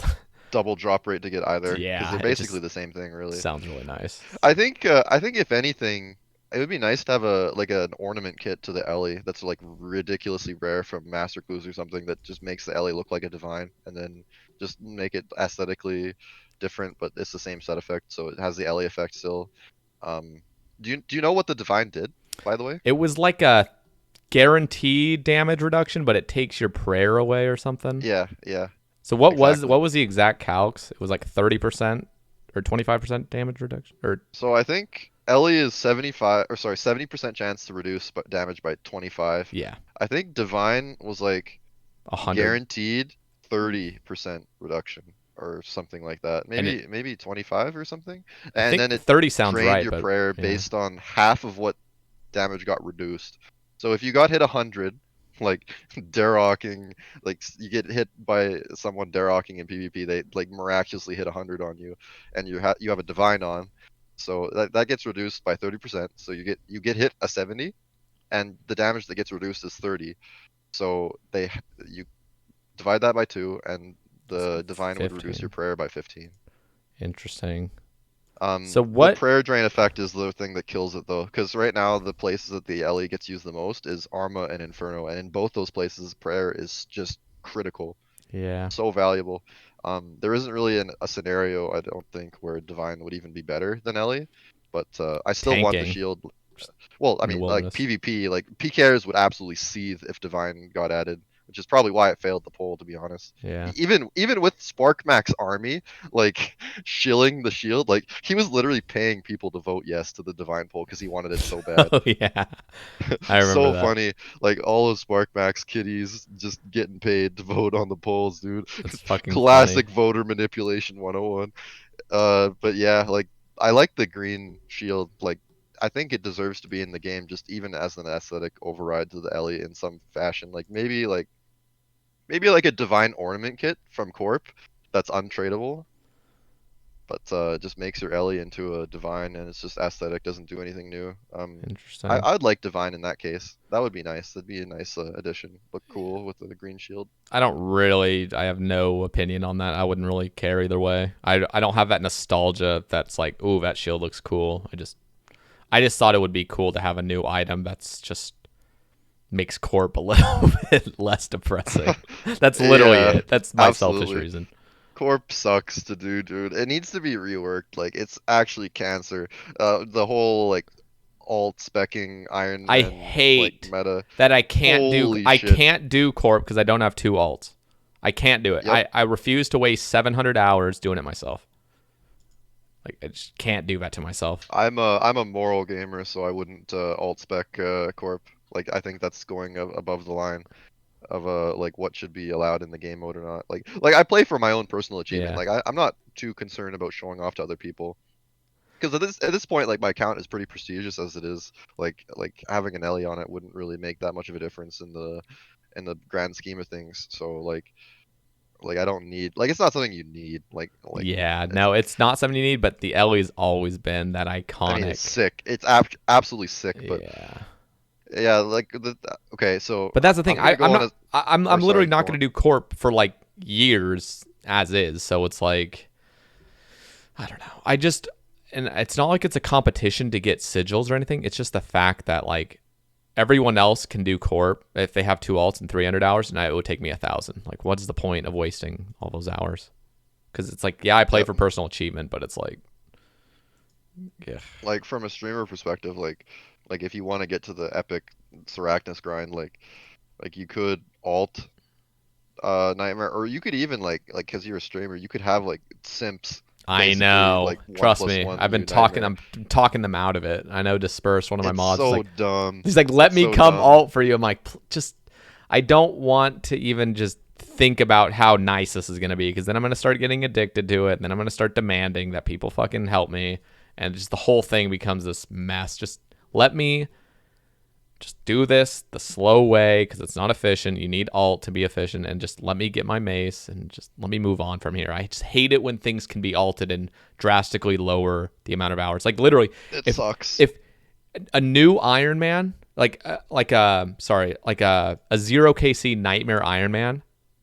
Double drop rate to get either because yeah, they're it basically just the same thing, really. sounds really nice. I think if anything, it would be nice to have a like an ornament kit to the Ellie that's like ridiculously rare from Master Clues or something that just makes the Ellie look like a divine, and then just make it aesthetically different, but it's the same set effect, so it has the Ellie effect still. Um, do you know what the divine did, by the way? It was like a guaranteed damage reduction, but it takes your prayer away or something. Yeah, yeah, So what was exactly. what was the exact calcs? It was like 30% or 25% damage reduction or So I think Ellie is 75 or sorry, 70% chance to reduce damage by 25. yeah, I think Divine was like 100. guaranteed 30% reduction or something like that. And it Maybe 25 or something. I And think then it 30 sounds drained right, your but prayer yeah. based on half of what damage got reduced. So if you got hit 100, like Darrocking, like you get hit by someone Darrocking in PvP, they like miraculously hit 100 on you, and you have a divine on, so that gets reduced by 30%. So you get hit a 70, and the damage that gets reduced is 30. So you divide that by two, and the divine would reduce your 15. prayer by 15. Interesting. So The what? prayer drain effect is the thing that kills it though, because right now the places that the LE gets used the most is Arma and Inferno, and in both those places, prayer is just critical, Yeah. so valuable. There isn't really a scenario I don't think where Divine would even be better than LE, but I still want the Tanking shield. Well, I in the mean, like wilderness. PvP, like PKers would absolutely seethe if Divine got added, which is probably why it failed the poll, to be honest. Yeah. Even with Sparkmax army, like shilling the shield, like he was literally paying people to vote yes to the Divine poll because he wanted it so bad. Oh yeah. I remember So that. funny, like all of Sparkmax kitties just getting paid to vote on the polls, dude. That's fucking funny. Classic voter manipulation 101. But yeah, like I like the green shield. Like I think it deserves to be in the game, just even as an aesthetic override to the Ellie in some fashion. Like maybe like a divine ornament kit from Corp that's untradeable, but just makes your Ellie into a divine, and it's just aesthetic, doesn't do anything new. Interesting. I'd like divine in that case. That would be nice. That'd be a nice addition. Look cool with the green shield. I have no opinion on that. I wouldn't really care either way. I don't have that nostalgia that's like, ooh, that shield looks cool. I just thought it would be cool to have a new item that's just makes Corp a little bit less depressing. That's literally Yeah, it. That's my selfish absolutely. reason. Corp sucks to do, dude. It needs to be reworked. Like it's actually cancer. The whole like alt specking Iron I Man like hate meta. that I can't do Holy I shit. can't do Corp because I don't have two alts. I can't do it. Yep. I refuse to waste 700 hours doing it myself. Like I just can't do that to myself. I'm a moral gamer, so I wouldn't alt spec Corp. Like I think that's going above the line of like what should be allowed in the game mode or not. Like I play for my own personal achievement. Yeah. Like I'm not too concerned about showing off to other people. Because at this point, like my account is pretty prestigious as it is. Like having an Ellie on it wouldn't really make that much of a difference in the grand scheme of things. So like I don't need like it's not something you need. Like Yeah, it's no, it's not something you need, but the Ellie's always been that I mean it's iconic. sick. It's absolutely sick. But Yeah. yeah, like okay. So But that's the thing. I'm gonna I'm go on not a I'm or literally sorry, not go going on. to do Corp for like years as is. So it's like I don't know. And it's not like it's a competition to get sigils or anything. It's just the fact that like everyone else can do Corp if they have two alts in 300 hours, and it would take me 1,000. Like, what's the point of wasting all those hours? Because it's like, yeah, I play Yep. for personal achievement, but it's like, yeah, Like from a streamer perspective, like if you want to get to the epic Saracnus grind, like you could alt Nightmare, or you could even like because you're a streamer, you could have like simps I basically know. like one Trust plus me, one I've been do talking. Nightmare. I'm talking them out of it. I know Disperse, one of my It's mods, is so like, dumb. he's like, let It's me so come dumb. alt for you. I'm like, just, I don't want to even just think about how nice this is gonna be, because then I'm gonna start getting addicted to it, and then I'm gonna start demanding that people fucking help me, and just the whole thing becomes this mess. Just let me just do this the slow way because it's not efficient. You need alt to be efficient, and just let me get my mace and just let me move on from here. I just hate it when things can be alted and drastically lower the amount of hours. Like literally, It if sucks. if a new Ironman, like a 0 KC Nightmare Ironman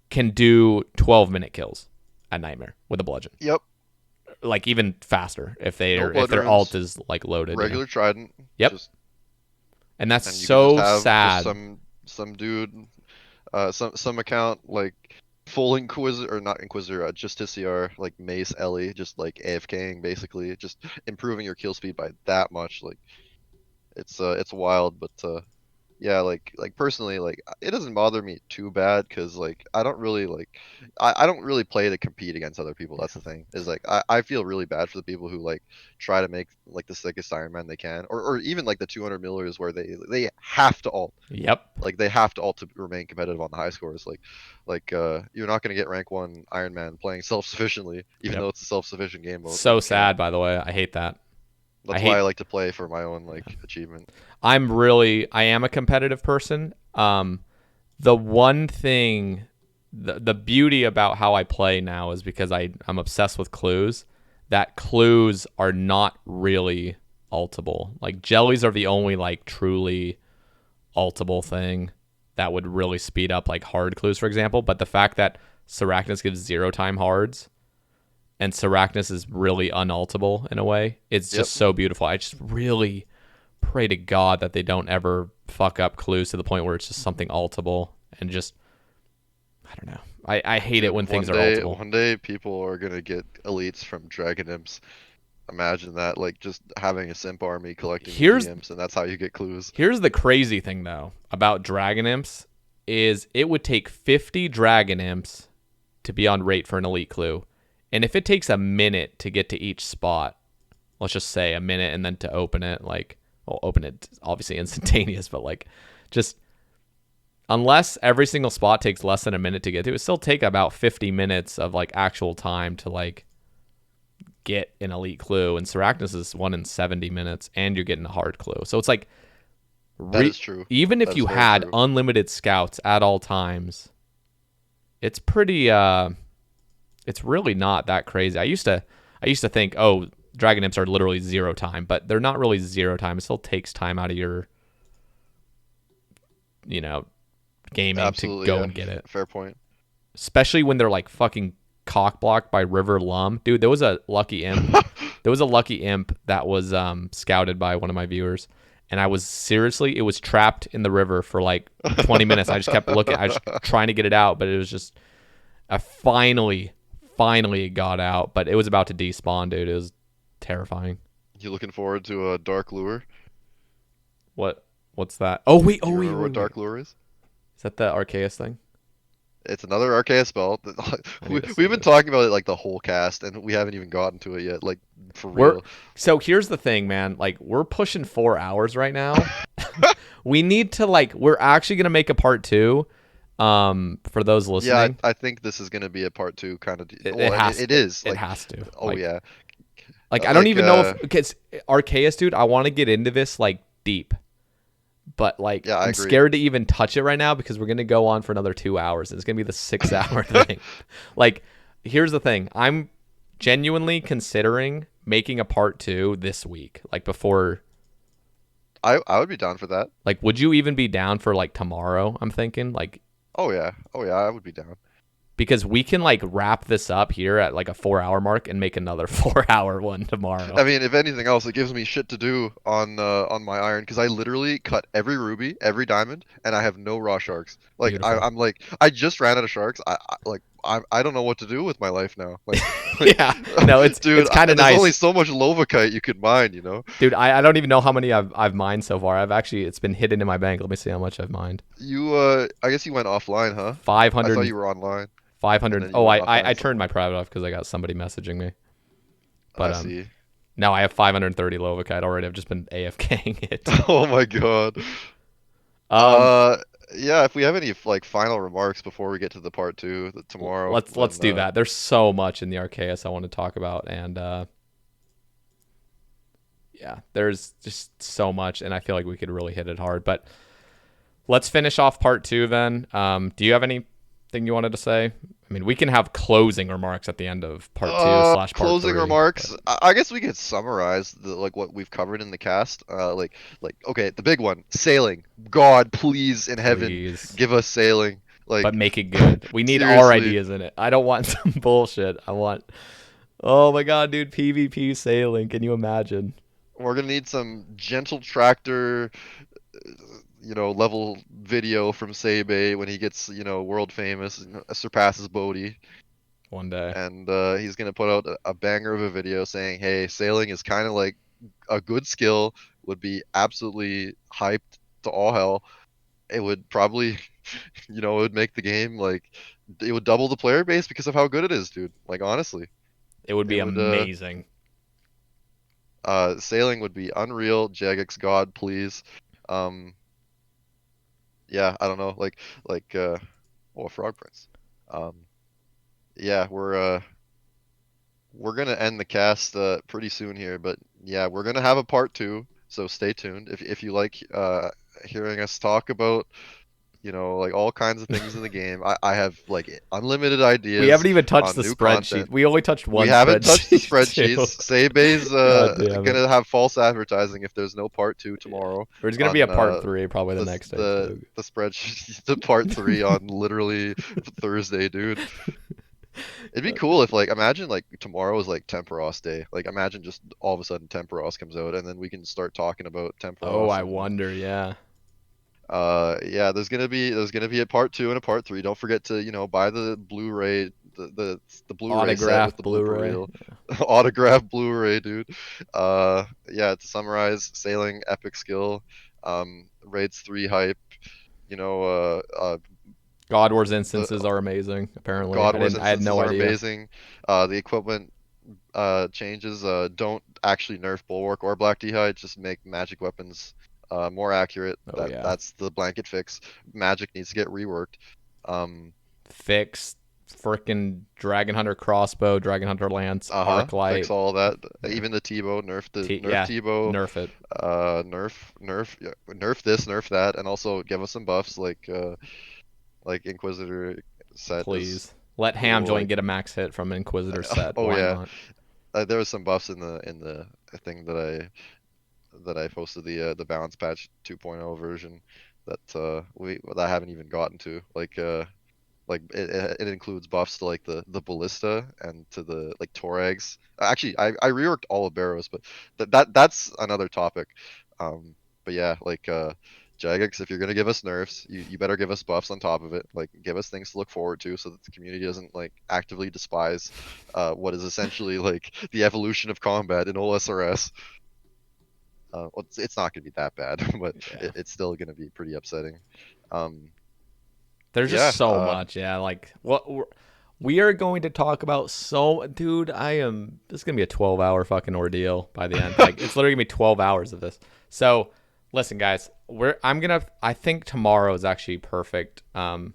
can do 12-minute kills at Nightmare with a bludgeon, Yep. like even faster No if blood their alt runes. is like loaded. Regular trident. Yep, Just and that's and you could just so have just sad. some dude, some account like full Inquisitor or not Inquisitor, Justiciar like Mace Ellie, just like AFKing basically, just improving your kill speed by that much. Like it's wild, but yeah, like personally, like it doesn't bother me too bad because like I don't really I don't really play to compete against other people. That's the thing is like I feel really bad for the people who like try to make like the sickest Iron Man they can, or even like the 200 millers where they have to alt. Yep. Like they have to alt to remain competitive on the high scores. Like you're not gonna get rank one Iron Man playing self sufficiently, even Yep. though it's a self sufficient game mode. So You can't. sad, by the way. I hate that. I That's why I hate. like to play for my own like achievement. I am a competitive person. The one thing, the beauty about how I play now is because I'm obsessed with clues. That clues are not really ultable. Like jellies are the only like truly ultable thing that would really speed up like hard clues, for example. But the fact that Sarachnis gives 0 time hards and Sarachnis is really unultable in a way, it's Yep, just so beautiful. I just really pray to God that they don't ever fuck up clues to the point where it's just something ultable and just I don't know. I hate it dude. when things are ultable. One day, people are gonna get elites from Dragon Imps. Imagine that, like just having a simp army collecting Here's easy imps, and that's how you get clues. here's the crazy thing though about Dragon Imps is it would take 50 Dragon Imps to be on rate for an elite clue. And if it takes a minute to get to each spot, let's just say a minute and then to open it, like, well, open it obviously instantaneous, but like just unless every single spot takes less than a minute to get to, it still take about 50 minutes of like actual time to like get an elite clue. And Sarachnis is 1 in 70 minutes and you're getting a hard clue. So it's like, That is true. even if That is you very had true. unlimited scouts at all times, it's pretty, it's really not that crazy. I used to think, oh, Dragon Imps are literally 0 time, but they're not really 0 time. It still takes time out of your, you know, gaming to Absolutely, go yeah. and get it. Fair point. Especially when they're like fucking cock blocked by River Lum. Dude, there was a lucky imp. There was a lucky imp that was scouted by one of my viewers. And I was seriously, it was trapped in the river for like 20 minutes. I just kept looking. I was trying to get it out, but it was just, I finally it got out. But it was about to despawn, dude. It was terrifying. You looking forward to a Dark Lure? What's that? Oh, wait. Do Oh, you wait, remember wait, what wait. Dark Lure is? Is that the Arceuus thing? It's another Arceuus spell. I need to see We've been this. talking about it like the whole cast, and we haven't even gotten to it yet. Like for We're real. so here's the thing, man. Like we're pushing 4 hours right now. We need to like we're actually gonna make a part two. For those Yeah, listening, I think this is gonna be a part two kind of. it Well, and has it is it like, has to. oh yeah, Like I don't like even know if because Arceuus, dude, I want to get into this like deep, but like yeah, I I'm agree. scared to even touch it right now because we're gonna go on for another 2 hours. And it's gonna be the 6 hour thing. Like, here's the thing: I'm genuinely considering making a part two this week, like before. I would be down for that. Like, would you even be down for like tomorrow? I'm thinking like Oh yeah, I would be down. because we can like wrap this up here at like a 4 hour mark and make another 4 hour one tomorrow. I mean, if anything else, it gives me shit to do on my iron because I literally cut every ruby, every diamond, and I have no raw sharks. Like Beautiful. I'm like I just ran out of sharks. I don't know what to do with my life now. Like Yeah. No, dude, it's kind of there's only nice. so much Lovakite you could mine, you know. Dude, I don't even know how many I've mined so far. I've actually it's been hidden in my bank. Let me see how much I've mined. You I guess you went offline, huh? I 500 thought you were online and 500. then you Oh, went offline I or turned my something. private off because I got somebody messaging me. But I see. now I have 530 Lovakite already. I've just been AFKing it. Oh my god. Um, Uh, yeah, if we have any like final remarks before we get to the part two tomorrow, let's then do that. There's so much in the Arceuus I want to talk about, and yeah, there's just so much, and I feel like we could really hit it hard. But let's finish off part two then. Do you have anything you wanted to say? I mean, we can have closing remarks at the end of part two slash part closing three. remarks. But I guess we could summarize like what we've covered in the cast. Like okay, the big one, sailing. God, please in heaven, please, give us sailing. but Like make it good. We need our seriously, ideas in it. I don't want some bullshit. I want. Oh my god, dude! PvP sailing. Can you imagine? we're gonna need some gentle tractor, level video from Sae Bae when he gets, world famous, surpasses Bodhi. One day. And he's gonna put out a banger of a video saying, "Hey, sailing is kind of like a good skill. Would be absolutely hyped to all hell. It would probably, it would make the game like it would double the player base because of how good it is, dude. Like honestly, It would it be would. amazing. Sailing would be unreal. Jagex God, please. Um, yeah, I don't know, a frog prince. Um, yeah, we're gonna end the cast pretty soon here, but yeah, we're gonna have a part two, so stay tuned. If you like hearing us talk about, like all kinds of things in the game, I have like unlimited We ideas haven't even touched on the new content. spreadsheet. We only touched We one haven't touched the spreadsheet spreadsheets. too. Saebae's God damn it. gonna have false advertising if there's no part two Yeah. tomorrow There's gonna be a on part three probably the next day too. the spreadsheet, the part three on literally Thursday, dude. It'd be cool if like imagine like tomorrow is like Temperos Day. Like imagine just all of a sudden Temperos comes out and then we can start talking about Oh, Temperos I and wonder, yeah. yeah, there's gonna be a part two and a part three. Don't forget to, buy the Blu-ray the Blu-ray set with Autograph the blooper Blu-ray. reel. Autograph Blu-ray, dude. Yeah, to summarize, sailing epic skill, raids 3 hype, you know, God Wars the instances are amazing, apparently. God Wars I had instances no are idea. amazing. The equipment changes don't actually nerf Bulwark or Black D'hide, just make magic weapons more accurate. Oh That yeah. that's the blanket fix. Magic needs to get reworked. Fixed freaking Dragon Hunter crossbow, Dragon Hunter lance, Fix Arclight. all that. Yeah. Even the T-bow, nerf Yeah, T-bow, nerf it, yeah, nerf this, nerf that, and also give us some buffs like Inquisitor set is please. Let cool. Hamjoin Like get a max hit from Inquisitor set. oh Why yeah, not? there was some buffs in the thing that I posted, the balance patch 2.0 version that that I haven't even gotten to. Like it includes buffs to like the ballista and to the like Torags. Actually, I reworked all of Barrows, but that's another topic. But yeah, like Jagex, if you're gonna give us nerfs, you better give us buffs on top of it. Like give us things to look forward to, so that the community doesn't like actively despise what is essentially like the evolution of combat in OSRS. Well, it's not gonna be that bad, but Yeah. it's still gonna be pretty upsetting. Um, There's just yeah. so much. Yeah, like we are going to talk about so dude, this is going to be a 12-hour fucking ordeal by the end. Like it's literally going to be 12 hours of this. So, listen guys, I think tomorrow is actually perfect to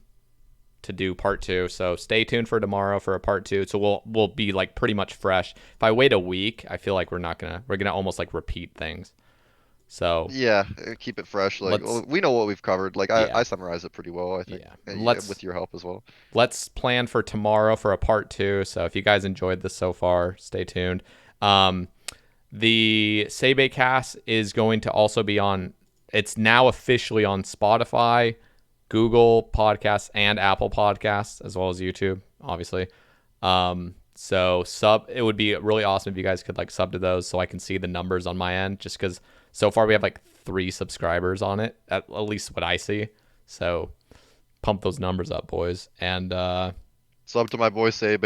do part 2. So, stay tuned for tomorrow for a part 2. So we'll be like pretty much fresh. If I wait a week, I feel like we're going to almost like repeat things. So, Yeah, keep it fresh. Like let's well, we know what we've covered. Like yeah. I summarize it pretty well, I think, Yeah. and Let's with your help as well. plan for tomorrow for a part 2. So if you guys enjoyed this so far, stay tuned. Um, the Sae Bae Cast is going to also be on. It's now officially on Spotify, Google Podcasts, and Apple Podcasts, as well as YouTube, obviously. So it would be really awesome if you guys could like sub to those, so I can see the numbers on my end. Just because so far we have like 3 subscribers on it, at least what I see. So pump those numbers up, boys. And Sub to my boy Sae.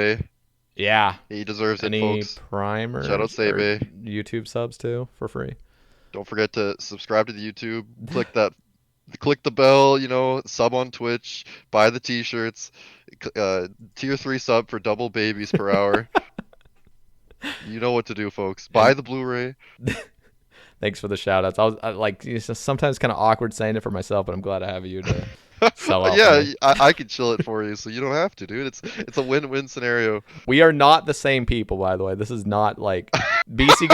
yeah, He deserves it, any folks. Shout out primers or Sae. YouTube subs too for free? Don't forget to subscribe to the YouTube. Click the bell. Sub on Twitch. Buy the T-shirts. Tier 3 sub for double babies per hour. You know what to do, folks. Buy And the Blu-ray. thanks for the shout outs. I like it's just sometimes kind of awkward saying it for myself, but I'm glad I have you to sell out for Yeah, me. I can chill it for you, so you don't have to, dude. It's a win-win scenario. We are not the same people, by the way. This is not like BC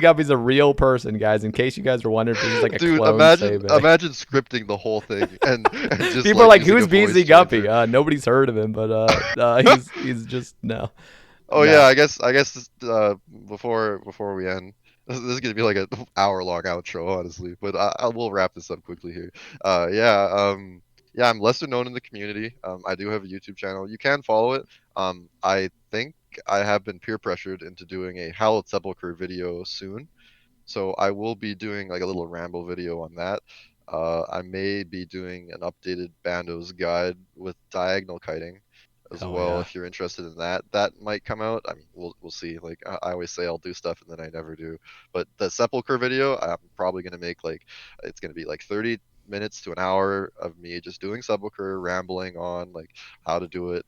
Guppy's a real person, guys. In case you guys were wondering if this is like a Dude, clone imagine Sae. imagine scripting the whole thing and just People are like like, using "Who's a voice BC Guppy?" changer. Nobody's heard of him, but he's just no, Oh yeah, no. I guess this, before we end, this is gonna be like an hour long outro, honestly. But I will wrap this up quickly here. Yeah, I'm lesser known in the community. I do have a YouTube channel. You can follow it. I think I have been peer pressured into doing a Hallowed Sepulchre video soon. So I will be doing like a little ramble video on that. I may be doing an updated Bando's guide with diagonal kiting as Hell well yeah. if you're interested in that. That might come out. I mean, we'll see. Like I always say I'll do stuff and then I never do. But the Sepulchre video, I'm probably gonna make like it's gonna be like 30 minutes to an hour of me just doing Sepulchre, rambling on like how to do it.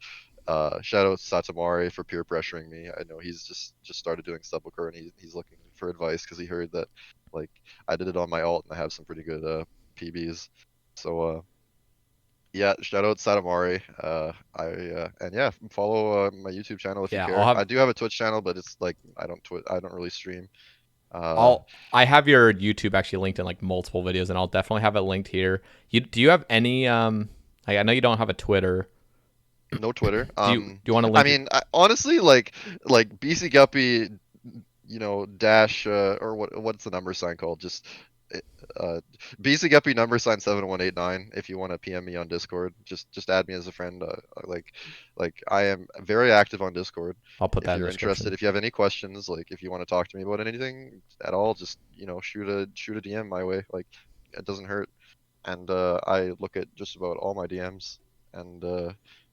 Shout out Satamari for peer pressuring me. I know he's just started doing Sepulchre and he's looking for advice because he heard that like I did it on my alt and I have some pretty good PBs. So yeah, shout out Satamari. And yeah, follow my YouTube channel if you Yeah, I'll care. have I do have a Twitch channel, but it's like I don't really stream. Uh, I have your YouTube actually linked in like multiple videos, and I'll definitely have it linked here. Do you have any like, I know you don't have a Twitter. no Twitter. Do you want to I link your mean, honestly, like BC Guppy, dash or what's the number sign called? Just uh Bcguppy # 7189 if you want to PM me on Discord. Just add me as a friend. Like I am very active on Discord. I'll put If that in the you're interested, description. if you have any questions, like if you want to talk to me about anything at all, just shoot a DM my way. Like it doesn't hurt. And I look at just about all my DMs, and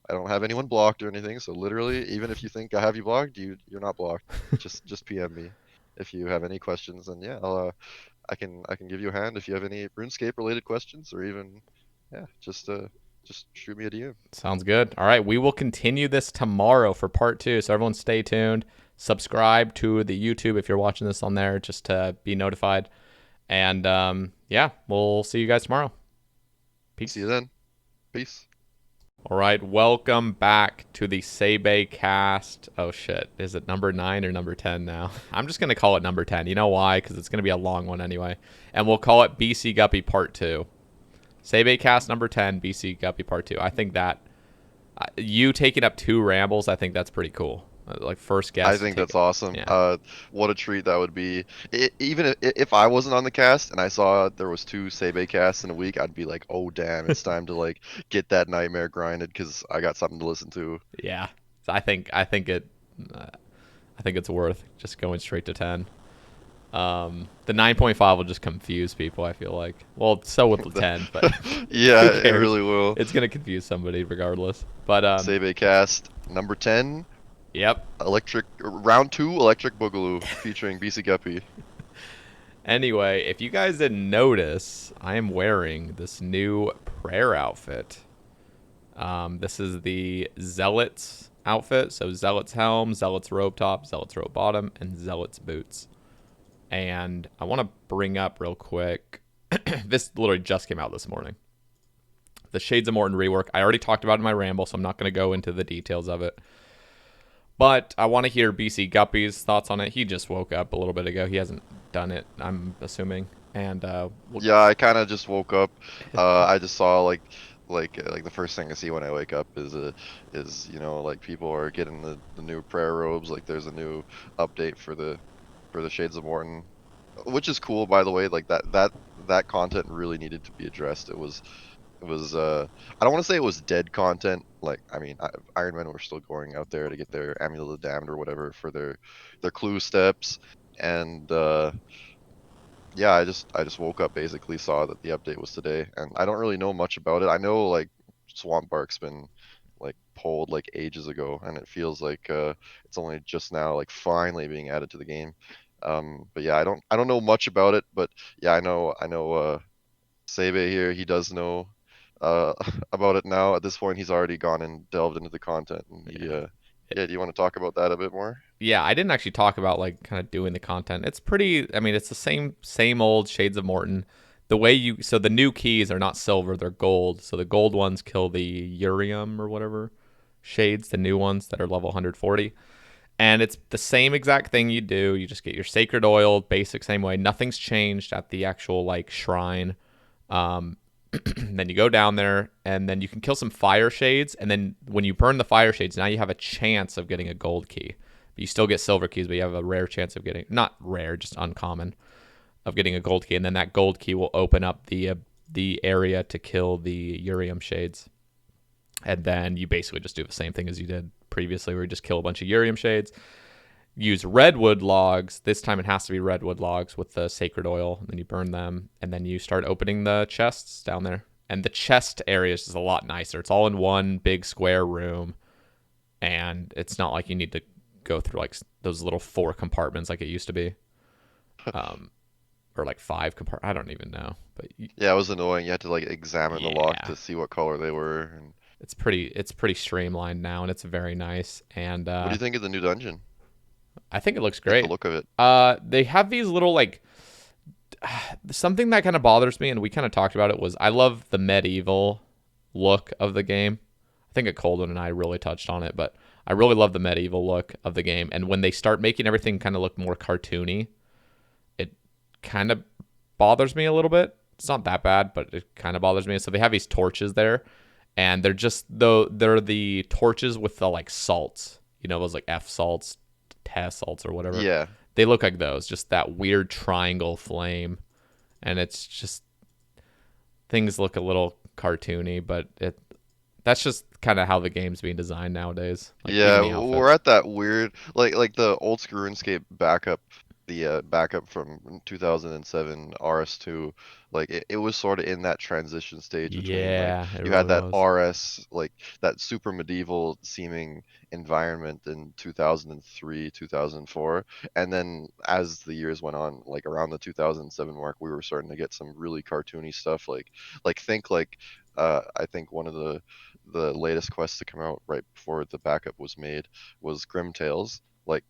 I don't have anyone blocked or anything. So literally, even if you think I have you blocked, you're not blocked. Just PM me if you have any questions, and yeah, I can give you a hand if you have any RuneScape related questions, or even yeah, just shoot me a DM. Sounds good. All right, we will continue this tomorrow for part 2. So everyone stay tuned. Subscribe to the YouTube if you're watching this on there, just to be notified. And yeah, we'll see you guys tomorrow. Peace. See you then. Peace. All right, welcome back to the Sae Bae Cast. Oh shit, is it number 9 or number 10 now? I'm just gonna call it number 10. You know why? Because it's gonna be a long one anyway, and we'll call it Bcguppy Part 2. Sae Bae Cast number 10, Bcguppy Part 2. I think that you taking up 2 rambles, I think that's pretty cool. Like first guest. I think that's awesome. Yeah. What a treat that would be. Even if I wasn't on the cast and I saw there was 2 Sae Bae casts in a week, I'd be like, oh damn, it's time to like get that nightmare grinded because I got something to listen to. Yeah. So I think it's worth just going straight to 10. The 9.5 will just confuse people, I feel like. Well, so will the 10, but Yeah, who it cares? really will. It's gonna confuse somebody regardless. But Sae Bae cast number 10, yep. round 2 electric boogaloo featuring Bcguppy. Anyway, if you guys didn't notice, I am wearing this new prayer outfit. This is the Zealot's outfit. So Zealot's helm, Zealot's robe top, Zealot's robe bottom, and Zealot's boots. And I want to bring up real quick, this literally just came out this morning. The Shades of Mort'ton rework. I already talked about it in my ramble, so I'm not going to go into the details of it. But I want to hear Bcguppy's thoughts on it. He just woke up a little bit ago. He hasn't done it, I'm assuming. And Yeah, I kind of just woke up. I just saw like the first thing I see when I wake up is like people are getting the new prayer robes. Like there's a new update for the Shades of Mort'ton, which is cool, by the way. Like that content really needed to be addressed. It was I don't want to say it was dead content. Like I mean, Ironman were still going out there to get their Amulet of the Damned or whatever for their clue steps, and yeah, I just woke up, basically saw that the update was today, and I don't really know much about it. I know like Swamp Bark's been like pulled like ages ago, and it feels like it's only just now like finally being added to the game. But yeah, I don't know much about it, but yeah, I know Sebe here, he does know uh about it now. At this point, he's already gone and delved into the content, and yeah, do you want to talk about that a bit more? yeah, I didn't actually talk about like kind of doing the content. It's pretty. I mean, it's the same old Shades of Mort'ton. So the new keys are not silver; they're gold. So the gold ones kill the Urium or whatever shades. The new ones that are level 140, and it's the same exact thing you do. You just get your sacred oil, basic same way. Nothing's changed at the actual like shrine. Um, then you go down there, and then you can kill some fire shades, and then when you burn the fire shades, now you have a chance of getting a gold key. But you still get silver keys, but you have a rare chance of getting, not rare, just uncommon, of getting a gold key. And then that gold key will open up the area to kill the Urium shades. And then you basically just do the same thing as you did previously, where you just kill a bunch of Urium shades. Use redwood logs. This time it has to be redwood logs with the sacred oil. And then you burn them, and then you start opening the chests down there. And the chest area is just a lot nicer. It's all in one big square room, and it's not like you need to go through like those little 4 compartments like it used to be, or like 5 compartments. I don't even know, but Yeah, it was annoying. You had to like examine the lock yeah, to see what color they were. And it's pretty streamlined now, and it's very nice. And what do you think of the new dungeon? I think it looks Like the great. look of it? They have these little like something that kind of bothers me, and we kind of talked about it, was I love the medieval look of the game. I think Colden and I really touched on it, but I really love the medieval look of the game. And when they start making everything kind of look more cartoony, kind of bothers me a little bit. It's not that bad, but it kind of bothers me. So they have these torches there, and they're the torches with the like salts, those like F salts, THS salts or whatever. Yeah. They look like those, just that weird triangle flame, and it's just things look a little cartoony, but that's just kind of how the game's being designed nowadays. Like, Yeah, even the we're outfits. at that weird like the old school RuneScape backup, the backup from 2007 RS2, like it was sort of in that transition stage between like Yeah, it you had really that was. RS like that super medieval seeming environment in 2003, 2004, and then as the years went on, like around the 2007 mark, we were starting to get some really cartoony stuff like think like I think one of the latest quests to come out right before the backup was made was Grim Tales. Like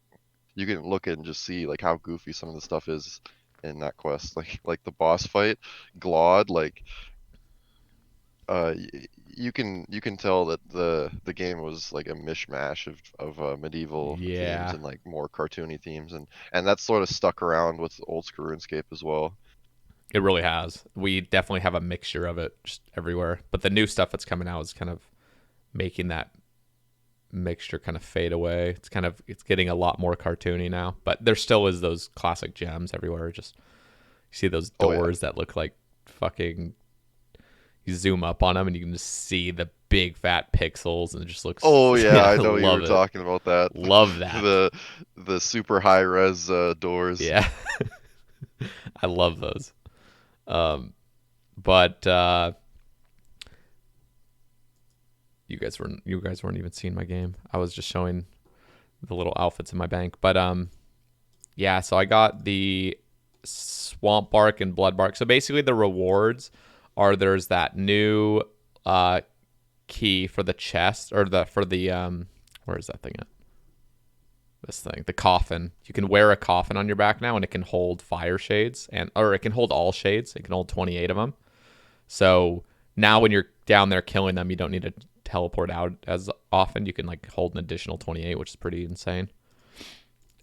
you can look and just see like how goofy some of the stuff is in that quest. Like the boss fight, Glaud, like you can tell that the game was like a mishmash of medieval themes Yeah, and like more cartoony themes, and that's sort of stuck around with old school RuneScape as well. it really has. We definitely have a mixture of it just everywhere. But the new stuff that's coming out is kind of making that mixture kind of fade away. It's getting a lot more cartoony now, but there still is those classic gems everywhere. Just you see those Oh yeah. doors that look like fucking. You zoom up on them and you can just see the big fat pixels, and it just looks. Oh yeah, Yeah, I I know you were love it. talking about that. Love that. The the super high res doors. Yeah, I love those. But you guys weren't even seeing my game. I was just showing the little outfits in my bank. But yeah, so I got the swamp bark and blood bark. So basically the rewards are there's that new key for the chest, or the for the where is that thing at? This thing, the coffin. You can wear a coffin on your back now, and it can hold fire shades, or it can hold all shades. It can hold 28 of them. So now when you're down there killing them, you don't need to teleport out as often. You can like hold an additional 28, which is pretty insane.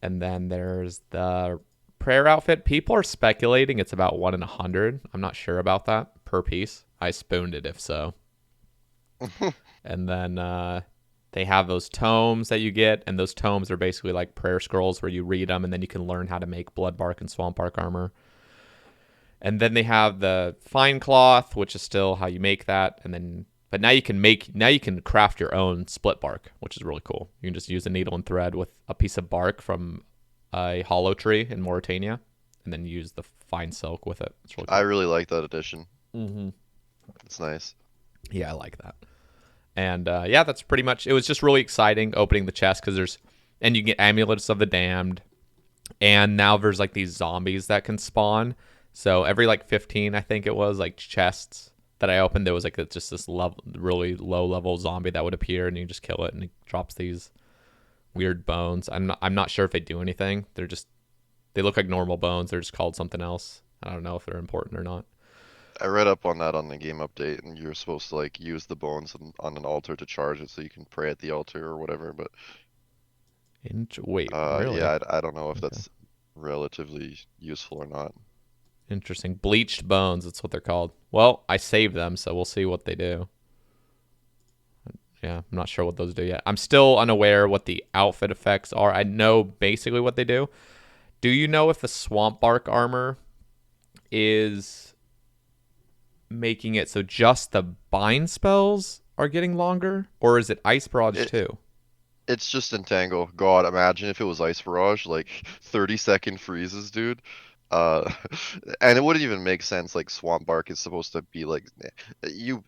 And then there's the prayer outfit. People are speculating it's about 1 in 100. I'm not sure about that per piece. I spooned it if so. And then they have those tomes that you get, and those tomes are basically like prayer scrolls where you read them, and then you can learn how to make blood bark and swamp bark armor. And then they have the fine cloth, which is still how you make that. And then, but now you can craft your own split bark, which is really cool. You can just use a needle and thread with a piece of bark from a hollow tree in Mauritania, and then use the fine silk with it. It's really I cool. really like that addition. Mm-hmm. It's nice. Yeah, I like that. And yeah, that's pretty much. It was just really exciting opening the chest and you can get amulets of the damned, and now there's like these zombies that can spawn. So every like 15, I think it was, like chests that I opened, there was like just this really low level zombie that would appear, and you just kill it, and it drops these weird bones. I'm not sure if they do anything. They look like normal bones. They're just called something else. I don't know if they're important or not. I read up on that on the game update, and you're supposed to like use the bones on an altar to charge it, so you can pray at the altar or whatever. But Wait, really? yeah, I don't know if Okay. that's relatively useful or not. Interesting. Bleached bones. That's what they're called. Well, I saved them, so we'll see what they do. Yeah, I'm not sure what those do yet. I'm still unaware what the outfit effects are. I know basically what they do. Do you know if the swamp bark armor is making it so just the bind spells are getting longer, or is it ice barrage It too? it's just Entangle. God, imagine if it was Ice Barrage, like 30-second freezes, dude. Uh, and it wouldn't even make sense. Like Swamp Bark is supposed to be like you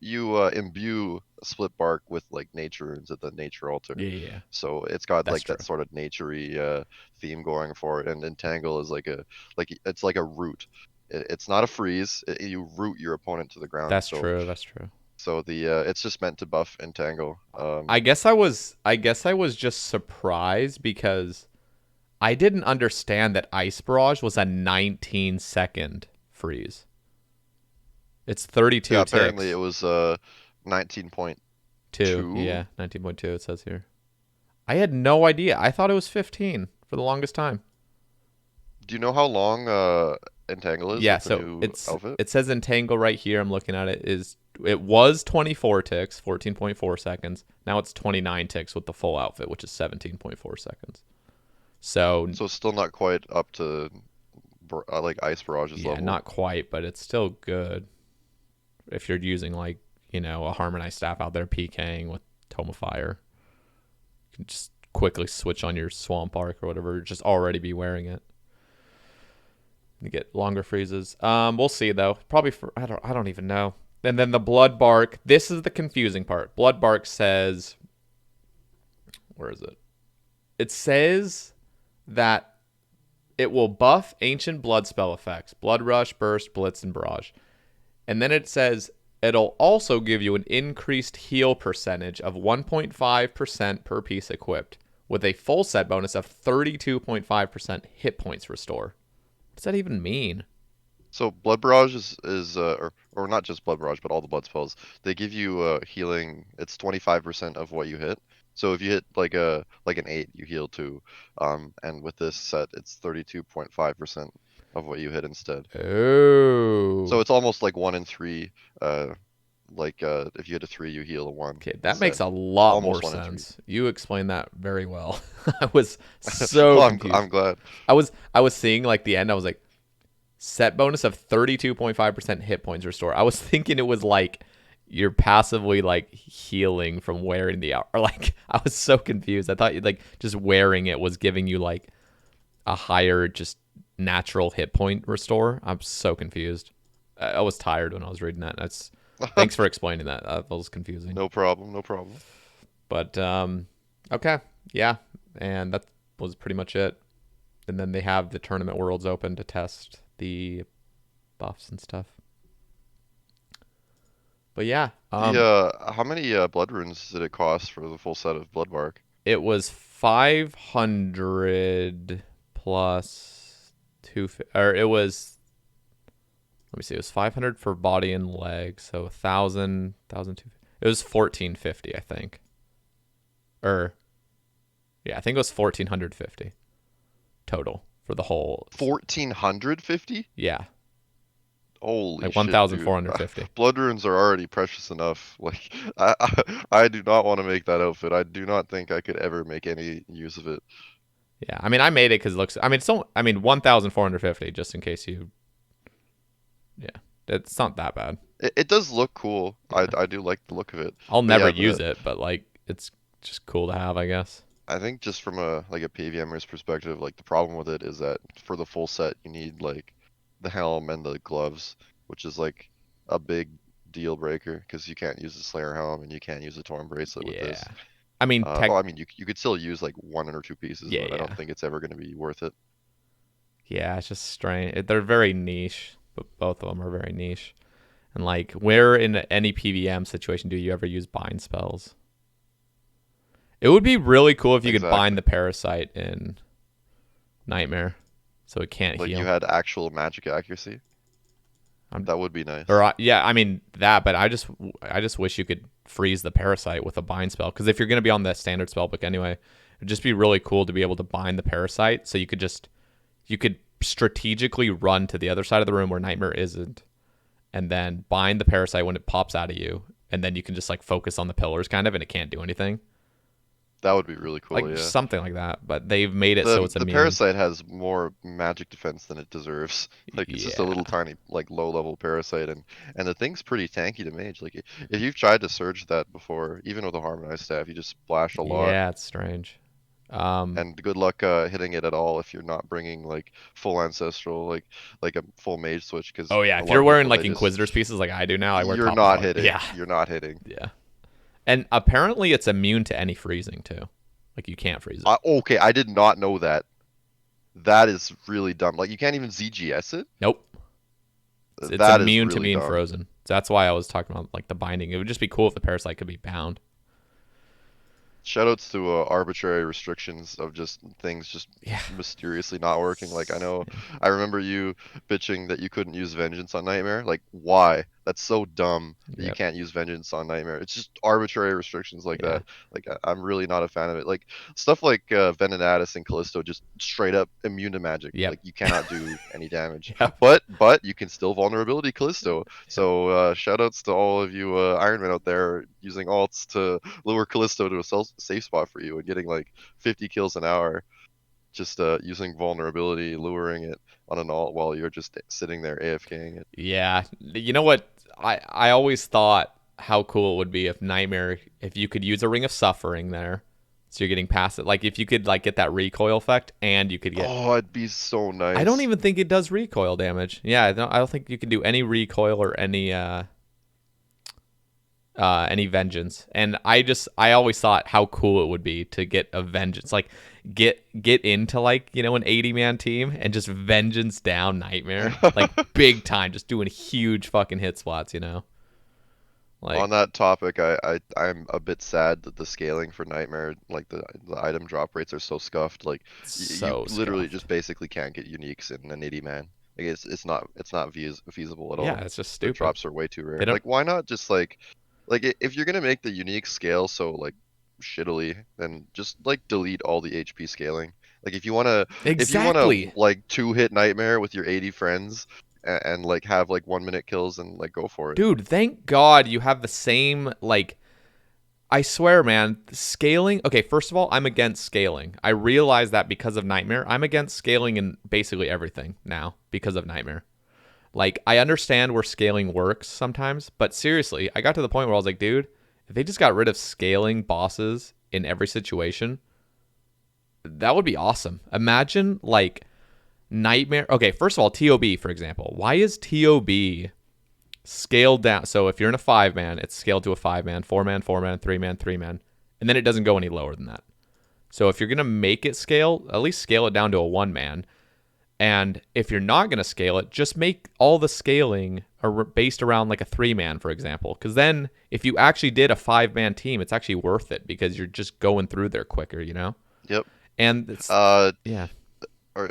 imbue Split Bark with like nature runes at the nature altar, Yeah, yeah, so it's got that's like true. that sort of naturey theme going for it. And Entangle is like it's like a root. It's not a freeze. You root your opponent to the ground. That's So true. That's true. the it's just meant to buff Entangle. I guess I was just surprised because I didn't understand that ice barrage was a 19-second freeze. It's Yeah, 32 apparently it ticks. was 19.2. 2. Yeah, 19.2 it says here. I had no idea. I thought it was 15 for the longest time. Do you know how long Entangle is Yeah, with the so new outfit? it says entangle right here. I'm looking at it was 24 ticks, 14.4 seconds. Now it's 29 ticks with the full outfit, which is 17.4 seconds. So So it's still not quite up to like Ice Barrage's yeah, level. not quite, but it's still good if you're using like, a harmonized staff out there PKing with Tome of Fire. You can just quickly switch on your Swamp Arc or whatever, just already be wearing it. You get longer freezes. We'll see though. Probably for I don't even know. And then the Blood Bark. This is the confusing part. Blood Bark says, where is it? It says that it will buff ancient blood spell effects: Blood Rush, Burst, Blitz, and Barrage. And then it says it'll also give you an increased heal percentage of 1.5% per piece equipped, with a full set bonus of 32.5% hit points restore. What does that even mean? So Blood Barrage or not just Blood Barrage, but all the blood spells. They give you healing. It's 25% of what you hit. So if you hit like an 8, you heal 2. And with this set, it's 32.5% of what you hit instead. So Oh. it's almost like 1 in 3. If you hit a 3, you heal a 1 Okay, that instead. makes a lot more Almost 1 in 3. sense. You explained that very well. I was so Well, confused. I'm glad. I was seeing like the end. I was like, set bonus of 32.5% hit points restore. I was thinking it was like you're passively like healing from wearing the or like I was so confused. I thought like just wearing it was giving you like a higher just natural hit point restore. I'm so confused. I was tired when I was reading that. Thanks for explaining that. That was confusing. No problem, no problem. But okay, yeah, and that was pretty much it. And then they have the tournament worlds open to test the buffs and stuff. But yeah, How many blood runes did it cost for the full set of Blood Bark? it was 500 plus two, or it was. Let me see. It was 500 for body and leg, so 1,000. It was 1,450, I think. Yeah, I think it was 1,450 total for the whole. 1,450? Yeah, Holy like shit, dude. 1,450. Blood runes are already precious enough. Like, I do not want to make that outfit. I do not think I could ever make any use of it. Yeah, I mean, I made it because it looks. I mean, it's don't. I mean, 1,450 just in case you. Yeah, it's not that bad. It does look cool. Yeah. I do like the look of it. I'll But never yeah, use it, but like, it's just cool to have, I guess. I think just from a PVMer's perspective, like the problem with it is that for the full set you need like the helm and the gloves, which is like a big deal breaker because you can't use the Slayer helm and you can't use a Torn bracelet with Yeah, this. I mean, Well, I mean you could still use like 1 or 2 pieces, yeah, but I yeah, don't think it's ever going to be worth it. yeah. It's just strange. They're very niche, but both of them are very niche. And like, where in any PVM situation do you ever use bind spells? It would be really cool if you could bind Exactly. the parasite in Nightmare, so it can't Like heal. you had actual magic accuracy. I'm, That would be nice. or yeah, I mean that, but I just wish you could freeze the parasite with a bind spell, because if you're gonna be on the standard spell book anyway, it'd just be really cool to be able to bind the parasite, so you could strategically run to the other side of the room where Nightmare isn't, and then bind the parasite when it pops out of you, and then you can just like focus on the pillars kind of, and it can't do anything. That would be really cool, Like yeah. something like that, but they've made it so The it's the immune. parasite has more magic defense than it deserves. Like it's just a Yeah, little tiny like low level parasite and the thing's pretty tanky to mage. Like if you've tried to surge that before, even with a harmonized staff, you just splash a lot. yeah, it's strange. Um, And good luck hitting it at all if you're not bringing like full ancestral like a full mage switch because oh yeah, a if lot you're of wearing people like they just Inquisitor's pieces like I do now, I wear you're top of not dog. hitting. Yeah, You're not hitting. yeah, and apparently it's immune to any freezing too. Like you can't freeze it. Okay, I did not know that. That is really dumb. Like you can't even ZGS it? Nope, it's That is immune to really being dumb. frozen. So that's why I was talking about like the binding. It would just be cool if the parasite could be bound. Shoutouts to arbitrary restrictions of just things just Yeah, mysteriously not working. Like I remember you bitching that you couldn't use Vengeance on Nightmare. Like why? That's so dumb that you Yep. can't use Vengeance on Nightmare. It's just arbitrary restrictions like Yeah. that. Like I'm really not a fan of it. Like stuff like Venenatis and Callisto just straight up immune to magic. Yep. Like you cannot do any damage. Yep. But you can still vulnerability Callisto. Yep. So shout outs to all of you Ironmen out there using alts to lure Callisto to a safe spot for you and getting like 50 kills an hour. Just using vulnerability, luring it on an alt while you're just sitting there AFKing it. Yeah. You know what? I always thought how cool it would be if Nightmare, if you could use a Ring of Suffering there. So you're getting past it. Like if you could like get that recoil effect and you could get. Oh, it'd be so nice. I don't even think it does recoil damage. Yeah, I don't think you can do any recoil or any vengeance. And I always thought how cool it would be to get a vengeance. Like get into like, you know, an 80-man team and just vengeance down Nightmare. Like big time, just doing huge fucking hit spots, you know? Like On that topic, I'm a bit sad that the scaling for Nightmare, like the item drop rates are so scuffed. Like you so literally scuffed. just basically can't get uniques in an 80 man. Like it's not feasible at Yeah, all. it's just The stupid. drops are way too They rare. don't Like why not just if you're gonna make the unique scale so like shittily, then just like delete all the HP scaling. Like if you wanna exactly. like two hit Nightmare with your 80 friends and like have like 1 minute kills and like go for it. Dude, thank God you have the same like I swear, man, scaling. Okay, first of all, I'm against scaling. I realize that because of Nightmare. I'm against scaling in basically everything now because of Nightmare. Like, I understand where scaling works sometimes, but seriously, I got to the point where I was like, dude, if they just got rid of scaling bosses in every situation, that would be awesome. Imagine, like, Nightmare. Okay, first of all, TOB, for example. Why is TOB scaled down? So if you're in a 5-man, it's scaled to a 5-man, 4-man, 4-man, 3-man, 3-man, and then it doesn't go any lower than that. So if you're going to make it scale, at least scale it down to a 1-man. And if you're not going to scale it, just make all the scaling based around like a 3-man, for example. Because then if you actually did a 5-man team, it's actually worth it because you're just going through there quicker, you know? Yep. And it's, Uh, yeah. or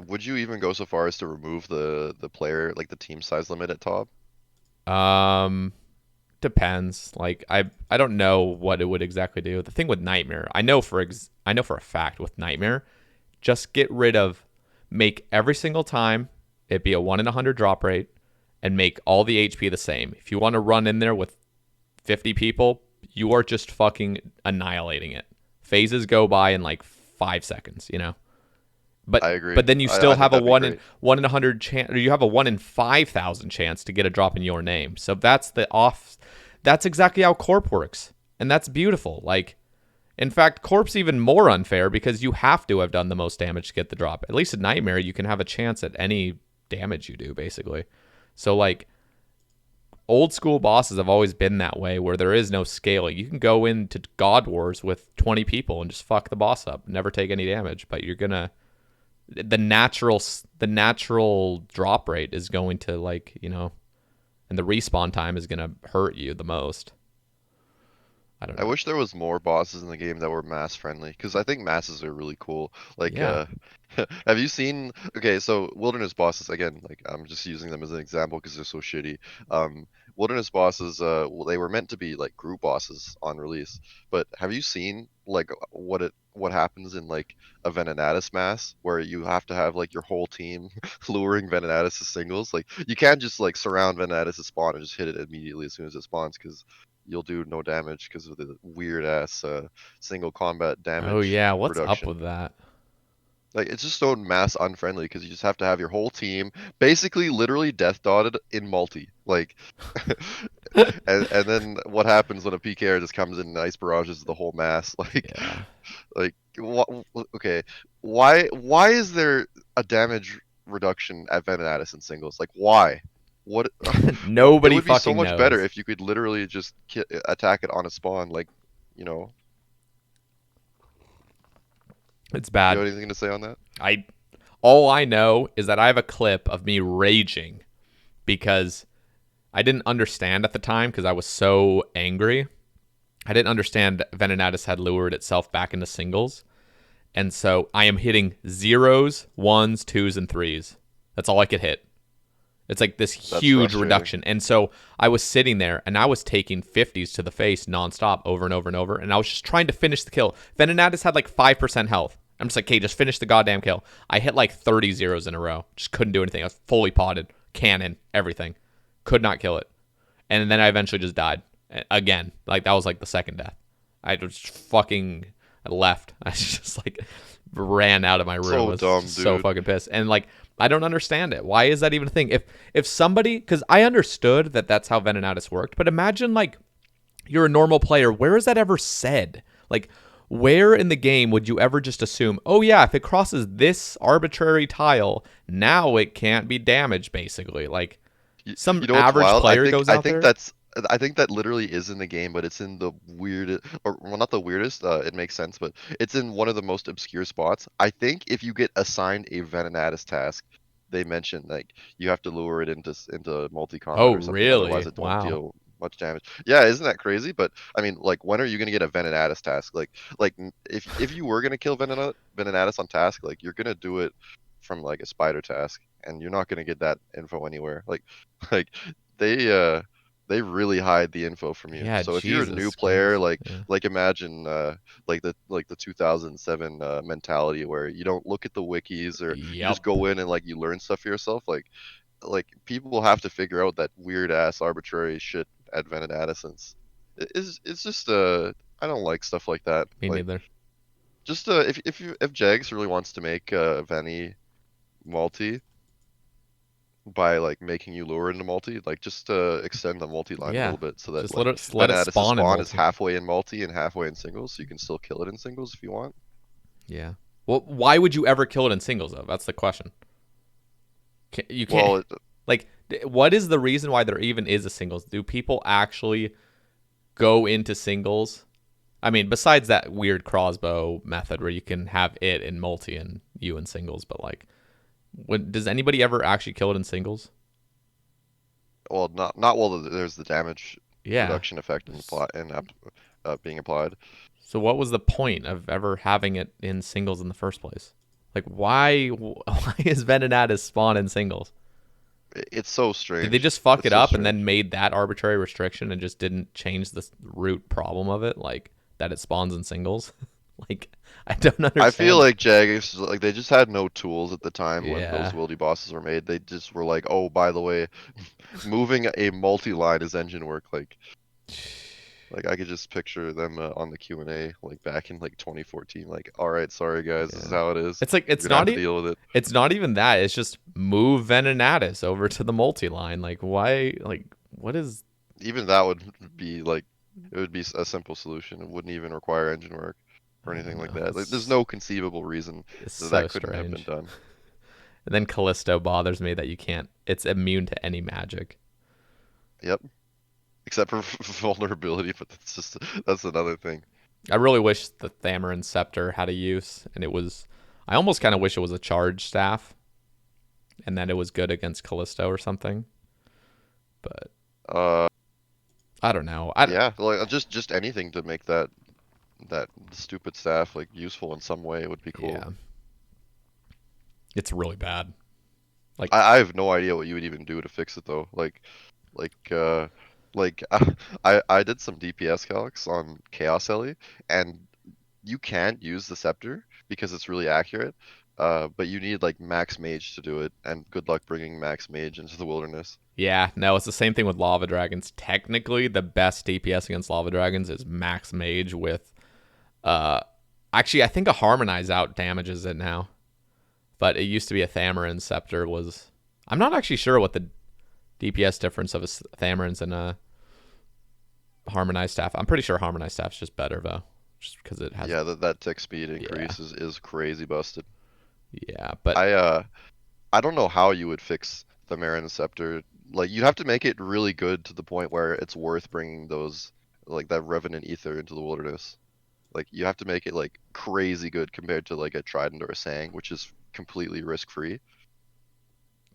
would you even go so far as to remove the player like the team size limit at top? Um, depends. Like I don't know what it would exactly do. The thing with Nightmare, I know for a fact with Nightmare, just get rid of, make every single time it be a 1 in 100 drop rate, and make all the HP the same. If you want to run in there with 50 people, you are just fucking annihilating it. Phases go by in like 5 seconds, you know. I But agree. but then you I still think have a that'd be 1 in 100 chance, or you have a 1 in 5,000 chance to get a drop in your name. So that's the off. That's exactly how Corp works, and that's beautiful. Like, in fact, Corp's even more unfair because you have to have done the most damage to get the drop. At least in Nightmare, you can have a chance at any damage you do, basically. So like, old school bosses have always been that way, where there is no scaling. You can go into God Wars with 20 people and just fuck the boss up, never take any damage, but you're gonna the natural drop rate is going to, like, you know, and the respawn time is gonna hurt you the most. I don't I know. wish there was more bosses in the game that were mass friendly, because I think masses are really cool. Like, Yeah. have you seen? Okay, so wilderness bosses again. Like, I'm just using them as an example because they're so shitty. Um, Wilderness bosses, well, they were meant to be like group bosses on release, but have you seen like what happens in like a Venenatis mass where you have to have like your whole team luring Venenatis to singles? Like, you can't just like surround Venenatis' spawn and just hit it immediately as soon as it spawns, because you'll do no damage because of the weird ass single combat Oh damage yeah, what's up reduction. with that? Like it's just so mass unfriendly because you just have to have your whole team basically literally death dotted in multi. Like and then what happens when a PKR just comes in and ice barrages the whole mass? Yeah. Like what okay. Why is there a damage reduction at Venenatis in singles? Like why? What it Nobody would be so fucking much better knows. if you could literally just attack it on a spawn. Like, you know, It's you bad. have anything to say on that? I All I know is that I have a clip of me raging because I didn't understand at the time because I was so angry. I didn't understand Venenatis had lured itself back into singles. And so I am hitting zeros, ones, twos, and threes. That's all I could hit. It's like this That's huge frustrating. reduction. And so I was sitting there and I was taking 50s to the face nonstop over and over and over. And I was just trying to finish the kill. Venenatis had like 5% health. I'm just like, okay, just finish the goddamn kill. I hit like 30 zeros in a row. Just couldn't do anything. I was fully potted, cannon, everything. Could not kill it. And then I eventually just died again. Like that was like the second death. I just fucking left. I just like ran out of my room. So I was dumb, just so dude. fucking pissed. And like I don't understand it. Why is that even a thing? If somebody, because I understood that that's how Venenatis worked, but imagine like you're a normal player. Where is that ever said? Like, where in the game would you ever just assume, oh yeah, if it crosses this arbitrary tile, now it can't be damaged? Basically, like some You know what's average wild? player goes out there. I think that literally is in the game, but it's in the weirdest, or well, not the weirdest. It makes sense, but it's in one of the most obscure spots. I think if you get assigned a Venenatis task, they mention like you have to lure it into multi combat Oh or something, otherwise really? it don't Wow. deal much damage. Yeah, isn't that crazy? But I mean, like, when are you gonna get a Venenatis task? If you were gonna kill Venenatis on task, like you're gonna do it from like a spider task, and you're not gonna get that info anywhere. Like, like they uh they really hide the info from you. Yeah, So if you're a new Jesus player, Christ. Yeah. like imagine like the 2007 mentality where you don't look at the wikis, or you just Yep. go in and like you learn stuff for yourself. Like people have to figure out that weird ass arbitrary shit at Venenatis. It's just I don't like stuff like that. Me Like, neither. just if Jags really wants to make Veni multi by like making you lure into multi, like just extend the multi line a Yeah. little bit so that Just like let it Venenatis' spawn in spawn is multi. halfway in multi and halfway in singles, so you can still kill it in singles if you want. Yeah. Well, why would you ever kill it in singles though? That's the question. You can't. Well, Like, what is the reason why there even is a singles? Do people actually go into singles? I mean, besides that weird crossbow method where you can have it in multi and you in singles, but like, does anybody ever actually kill it in singles? well, not while there's the damage Yeah. reduction effect being applied. So what was the point of ever having it in singles in the first place? Like, why? Why is Venenatis spawn in singles? It's so Did they strange. just fuck It's it so up and then strange. made that arbitrary restriction and just didn't change the root problem of it, like that it spawns in singles? Like, I don't I feel understand it. like Jagex, like they just had no tools at the time when those Yeah. wildy bosses were made. They just were like, oh, by the way, moving a multi-line is engine work. Like I could just picture them on the Q&A like back in like 2014. Like, all right, sorry guys, this is Yeah. how it is. It's like You're gonna have to deal with it. it's not even that. It's just move Venenatis over to the multi line. Like why? Like what is? Even that would be like, it would be a simple solution. It wouldn't even require engine work or I anything don't like know. that. Like, there's no conceivable reason It's that so that couldn't have been strange. done. And then Callisto bothers me that you can't. It's immune to any magic. Yep. Except for vulnerability, but that's another thing. I really wish the Thamarin Scepter had a use, and it was. I almost kind of wish it was a charge staff, and that it was good against Callisto or something. But Uh, I don't know. yeah, like just anything to make that stupid staff like useful in some way would be cool. Yeah, it's really bad. Like I have no idea what you would even do to fix it though. Like uh like I did some DPS calcs on Chaos Ellie, and you can't use the scepter because it's really accurate. But you need like max mage to do it, and good luck bringing max mage into the wilderness. yeah, no, it's the same thing with lava dragons. Technically, the best DPS against lava dragons is max mage with uh actually I think a harmonize out damages it now. But it used to be a Thamarin Scepter was I'm not actually sure what the DPS difference of a Thamarins and a Harmonized Staff. I'm pretty sure Harmonized Staff's just better though. Just because it has Yeah, that tick speed yeah. increase is crazy busted. Yeah, but I uh I don't know how you would fix the Marin Scepter. Like, you'd have to make it really good to the point where it's worth bringing those, like that Revenant Ether into the wilderness. Like, you have to make it like crazy good compared to like a Trident or a Sang, which is completely risk free.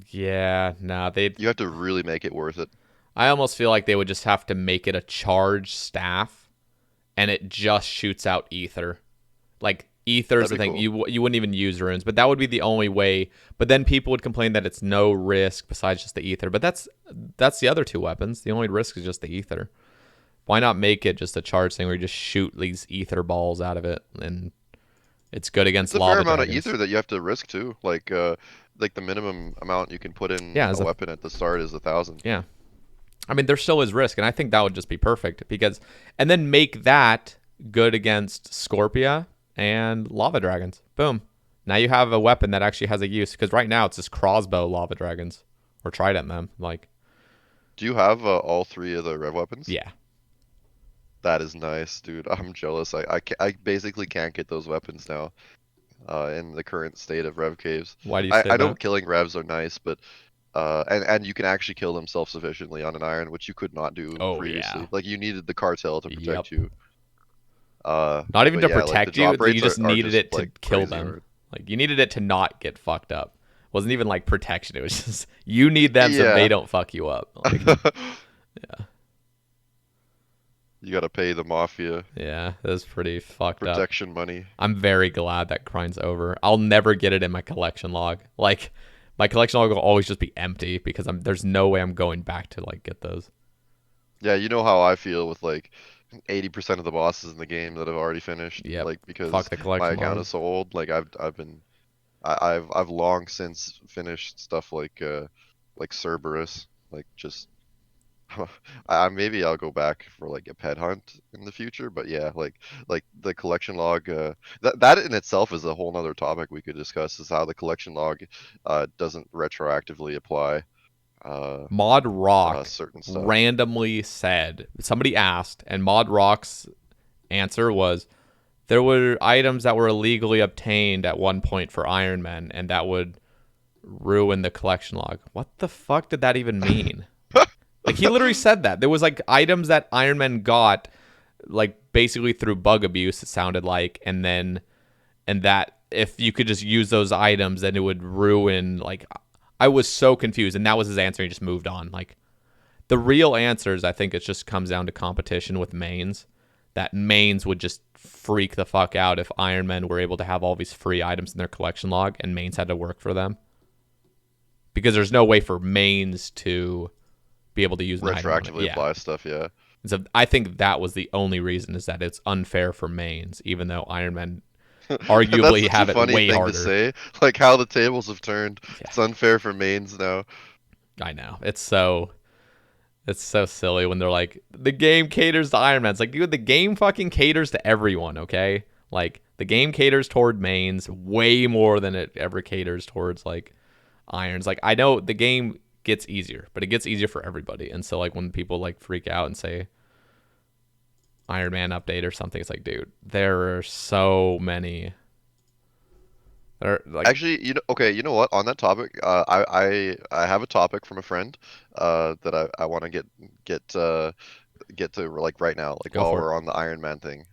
yeah, nah, they You have to really make it worth it. I almost feel like they would just have to make it a charged staff and it just shoots out ether. Like Ether's That'd the be thing. cool. You wouldn't even use runes, but that would be the only way. But then people would complain that it's no risk besides just the ether. But that's the other two weapons. The only risk is just the ether. Why not make it just a charge thing where you just shoot these ether balls out of it, and it's good It's against a fair lava amount of dragons. ether that you have to risk too. Like the minimum amount you can put in Yeah, a weapon at the start is 1,000. yeah. I mean, there still is risk, and I think that would just be perfect because, and then make that good against Scorpia and lava dragons. Boom. Now you have a weapon that actually has a use because right now it's just crossbow lava dragons or trident them. Like, Do you have all three of the rev weapons? yeah. That is nice, dude. I'm jealous. I basically can't get those weapons now. In the current state of rev caves. Why do you I say know that? killing revs are nice, but and you can actually kill them self-sufficiently on an iron, which you could not do Oh yeah. previously. Like you needed the cartel to Yep. protect you. Not even But to yeah, like the protect you. drop You rates just are needed just it to like kill crazy them. hard. Like you needed it to not get fucked up. It wasn't even like protection. It was just you need them so they Yeah. don't fuck you up. Like, yeah. You gotta pay the mafia Yeah, that's pretty fucked up. protection money. I'm very glad that grind's over. I'll never get it in my collection log. Like my collection log will always just be empty because there's no way I'm going back to like get those. Yeah, you know how I feel with like 80% of the bosses in the game that I've already finished. Yep. Like Fuck because the my collection account log. is so old. Like I've long since finished stuff like Cerberus. Like just maybe I'll go back for like a pet hunt in the future, but yeah, like the collection log, that in itself is a whole nother topic we could discuss, is how the collection log doesn't retroactively apply Mod Rock certain stuff. randomly said somebody asked, and Mod Rock's answer was there were items that were illegally obtained at one point for Ironman, and that would ruin the collection log. What the fuck did that even mean? Like he literally said that there was like items that Iron Man got, like basically through bug abuse. It sounded like, and that if you could just use those items, then it would ruin. Like I was so confused, and that was his answer. He just moved on. Like the real answers, I think it just comes down to competition with mains. That mains would just freak the fuck out if Iron Men were able to have all these free items in their collection log, and mains had to work for them because there's no way for mains to be able to use an item on it. Retroactively Yeah. apply stuff, yeah. So I think that was the only reason is that it's unfair for mains, even though Iron Man That's arguably such a have it funny way thing to harder. say, like how the tables have turned. Yeah, It's unfair for mains now. I know. It's so silly when they're like the game caters to Iron Man. It's like, dude, the game fucking caters to everyone, okay? Like the game caters toward mains way more than it ever caters towards like irons. Like I know the game gets easier, but it gets easier for everybody. And so like when people like freak out and say Iron Man update or something, it's like, dude, there are so many. There are, like, Actually, okay, you know what? On that topic, I have a topic from a friend that I want to get to like right now, like go while for it. we're on the Iron Man thing.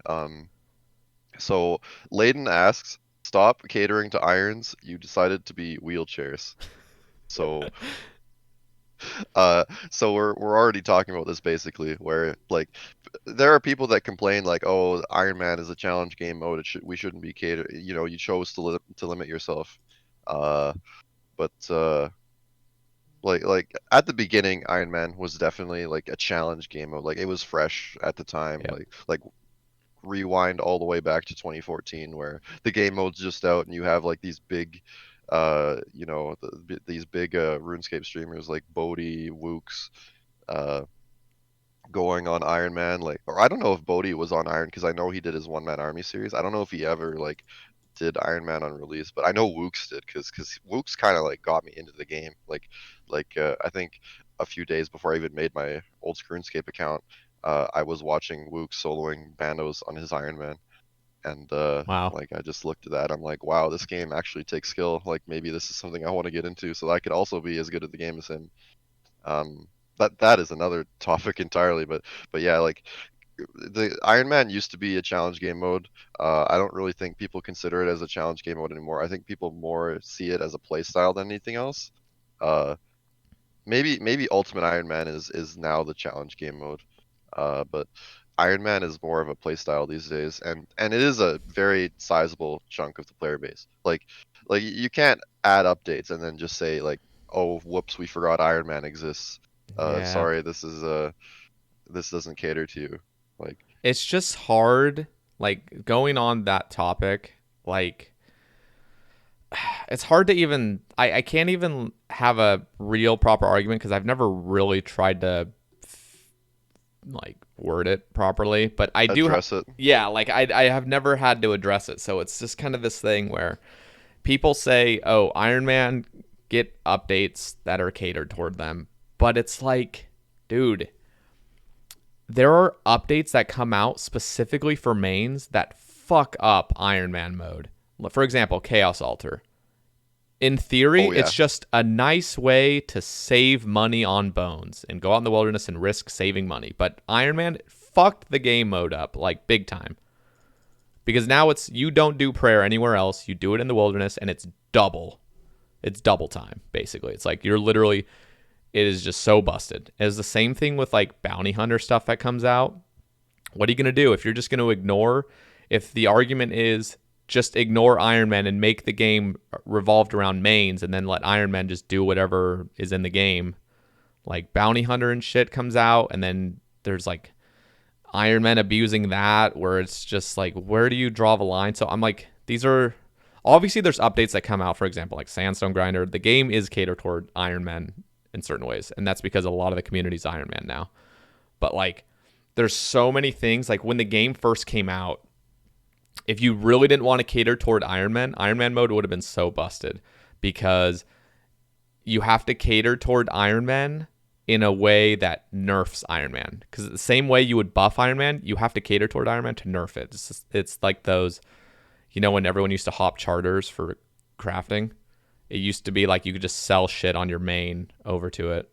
So Layden asks, "Stop catering to irons. You decided to be wheelchairs." So so we're already talking about this basically, where like there are people that complain like, "Oh, Iron Man is a challenge game mode. We shouldn't be cater. You know, you chose to limit yourself." Uh, but like at the beginning, Iron Man was definitely like a challenge game mode. Like it was fresh at the time. Yep. Like rewind all the way back to 2014 where the game mode's just out and you have like these big these big RuneScape streamers like Bodhi, Wooks, uh going on Iron Man, like, or I don't know if Bodhi was on Iron because I know he did his one man army series. I don't know if he ever like did Iron Man on release, but I know Wooks did because Wooks kind of like got me into the game. I think a few days before I even made my old RuneScape account, I was watching Wooks soloing Bandos on his Iron Man, and Wow. like I just looked at that. I'm like, wow, this game actually takes skill. Like maybe this is something I want to get into, so that I could also be as good at the game as him. Um, that is another topic entirely, but yeah, like the Iron Man used to be a challenge game mode. I don't really think people consider it as a challenge game mode anymore. I think people more see it as a play style than anything else. Uh, maybe Ultimate Iron Man is now the challenge game mode. But Ironman is more of a playstyle these days, and it is a very sizable chunk of the player base. Like you can't add updates and then just say like, oh, whoops, we forgot Ironman exists. Yeah. Sorry, this doesn't cater to you. Like, It's just hard, like, going on that topic, like, it's hard to even, I can't even have a real proper argument because I've never really tried to, like, word it properly. But I do, address it. yeah, like, I have never had to address it. So it's just kind of this thing where people say, oh, Iron Man, get updates that are catered toward them. But it's like, dude, there are updates that come out specifically for mains that fuck up Iron Man mode. For example, Chaos Altar. In theory, Oh it's yeah. just a nice way to save money on bones and go out in the wilderness and risk saving money. But Iron Man fucked the game mode up like big time. Because now it's you don't do prayer anywhere else, you do it in the wilderness and it's double. It's double time, basically. It's like you're literally it is just so busted. It's the same thing with like bounty hunter stuff that comes out. What are you going to do if you're just going to ignore? If the argument is just ignore Iron Man and make the game revolved around mains and then let Iron Man just do whatever is in the game, like bounty hunter and shit comes out, and then there's like Iron Man abusing that, where it's just like, where do you draw the line? So I'm like, these are obviously there's updates that come out. For example, like Sandstone Grinder, the game is catered toward Iron Man in certain ways, and that's because a lot of the community's Iron Man now. But like, there's so many things. Like when the game first came out, if you really didn't want to cater toward Iron Man mode would have been so busted because you have to cater toward Iron Man in a way that nerfs Iron Man. Because the same way you would buff Iron Man, you have to cater toward Iron Man to nerf it. It's like those, when everyone used to hop charters for crafting, it used to be like you could just sell shit on your main over to it.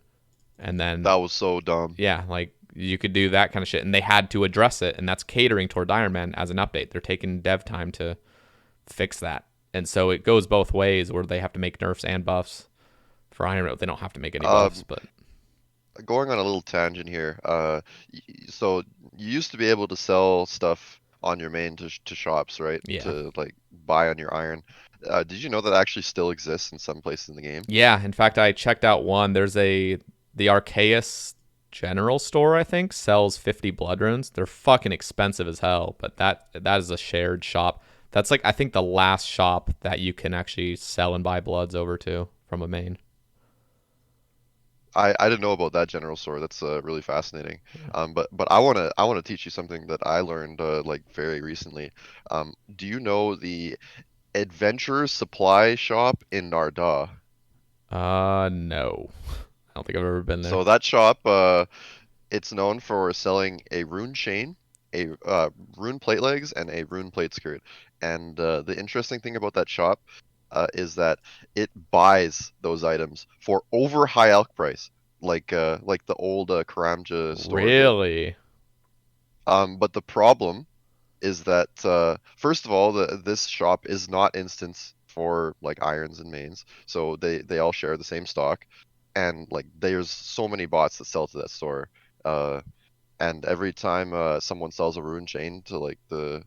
And then, That was so dumb. yeah, like you could do that kind of shit. And they had to address it. And that's catering toward Iron Man as an update. They're taking dev time to fix that. And so it goes both ways where they have to make nerfs and buffs for Iron Man. They don't have to make any buffs, Um, but Going on a little tangent here. So you used to be able to sell stuff on your main to shops, right? yeah. To like buy on your iron. Did you know that actually still exists in some places in the game? Yeah, in fact, I checked out one. There's the Arceuus General Store, I think, sells 50 blood runes. They're fucking expensive as hell, but that is a shared shop. That's like I think the last shop that you can actually sell and buy bloods over to from a main. I didn't know about that general store. That's really fascinating. Yeah. But I wanna teach you something that I learned like very recently. Do you know the Adventurer's Supply Shop in Narda? No. I don't think I've ever been there. So that shop, it's known for selling a rune chain, a rune plate legs, and a rune plate skirt. And the interesting thing about that shop is that it buys those items for over high elk price, like the old Karamja store did. Really? But the problem is that first of all, this shop is not instance for like irons and mains, so they all share the same stock, and like there's so many bots that sell to that store, uh, and every time someone sells a rune chain to like the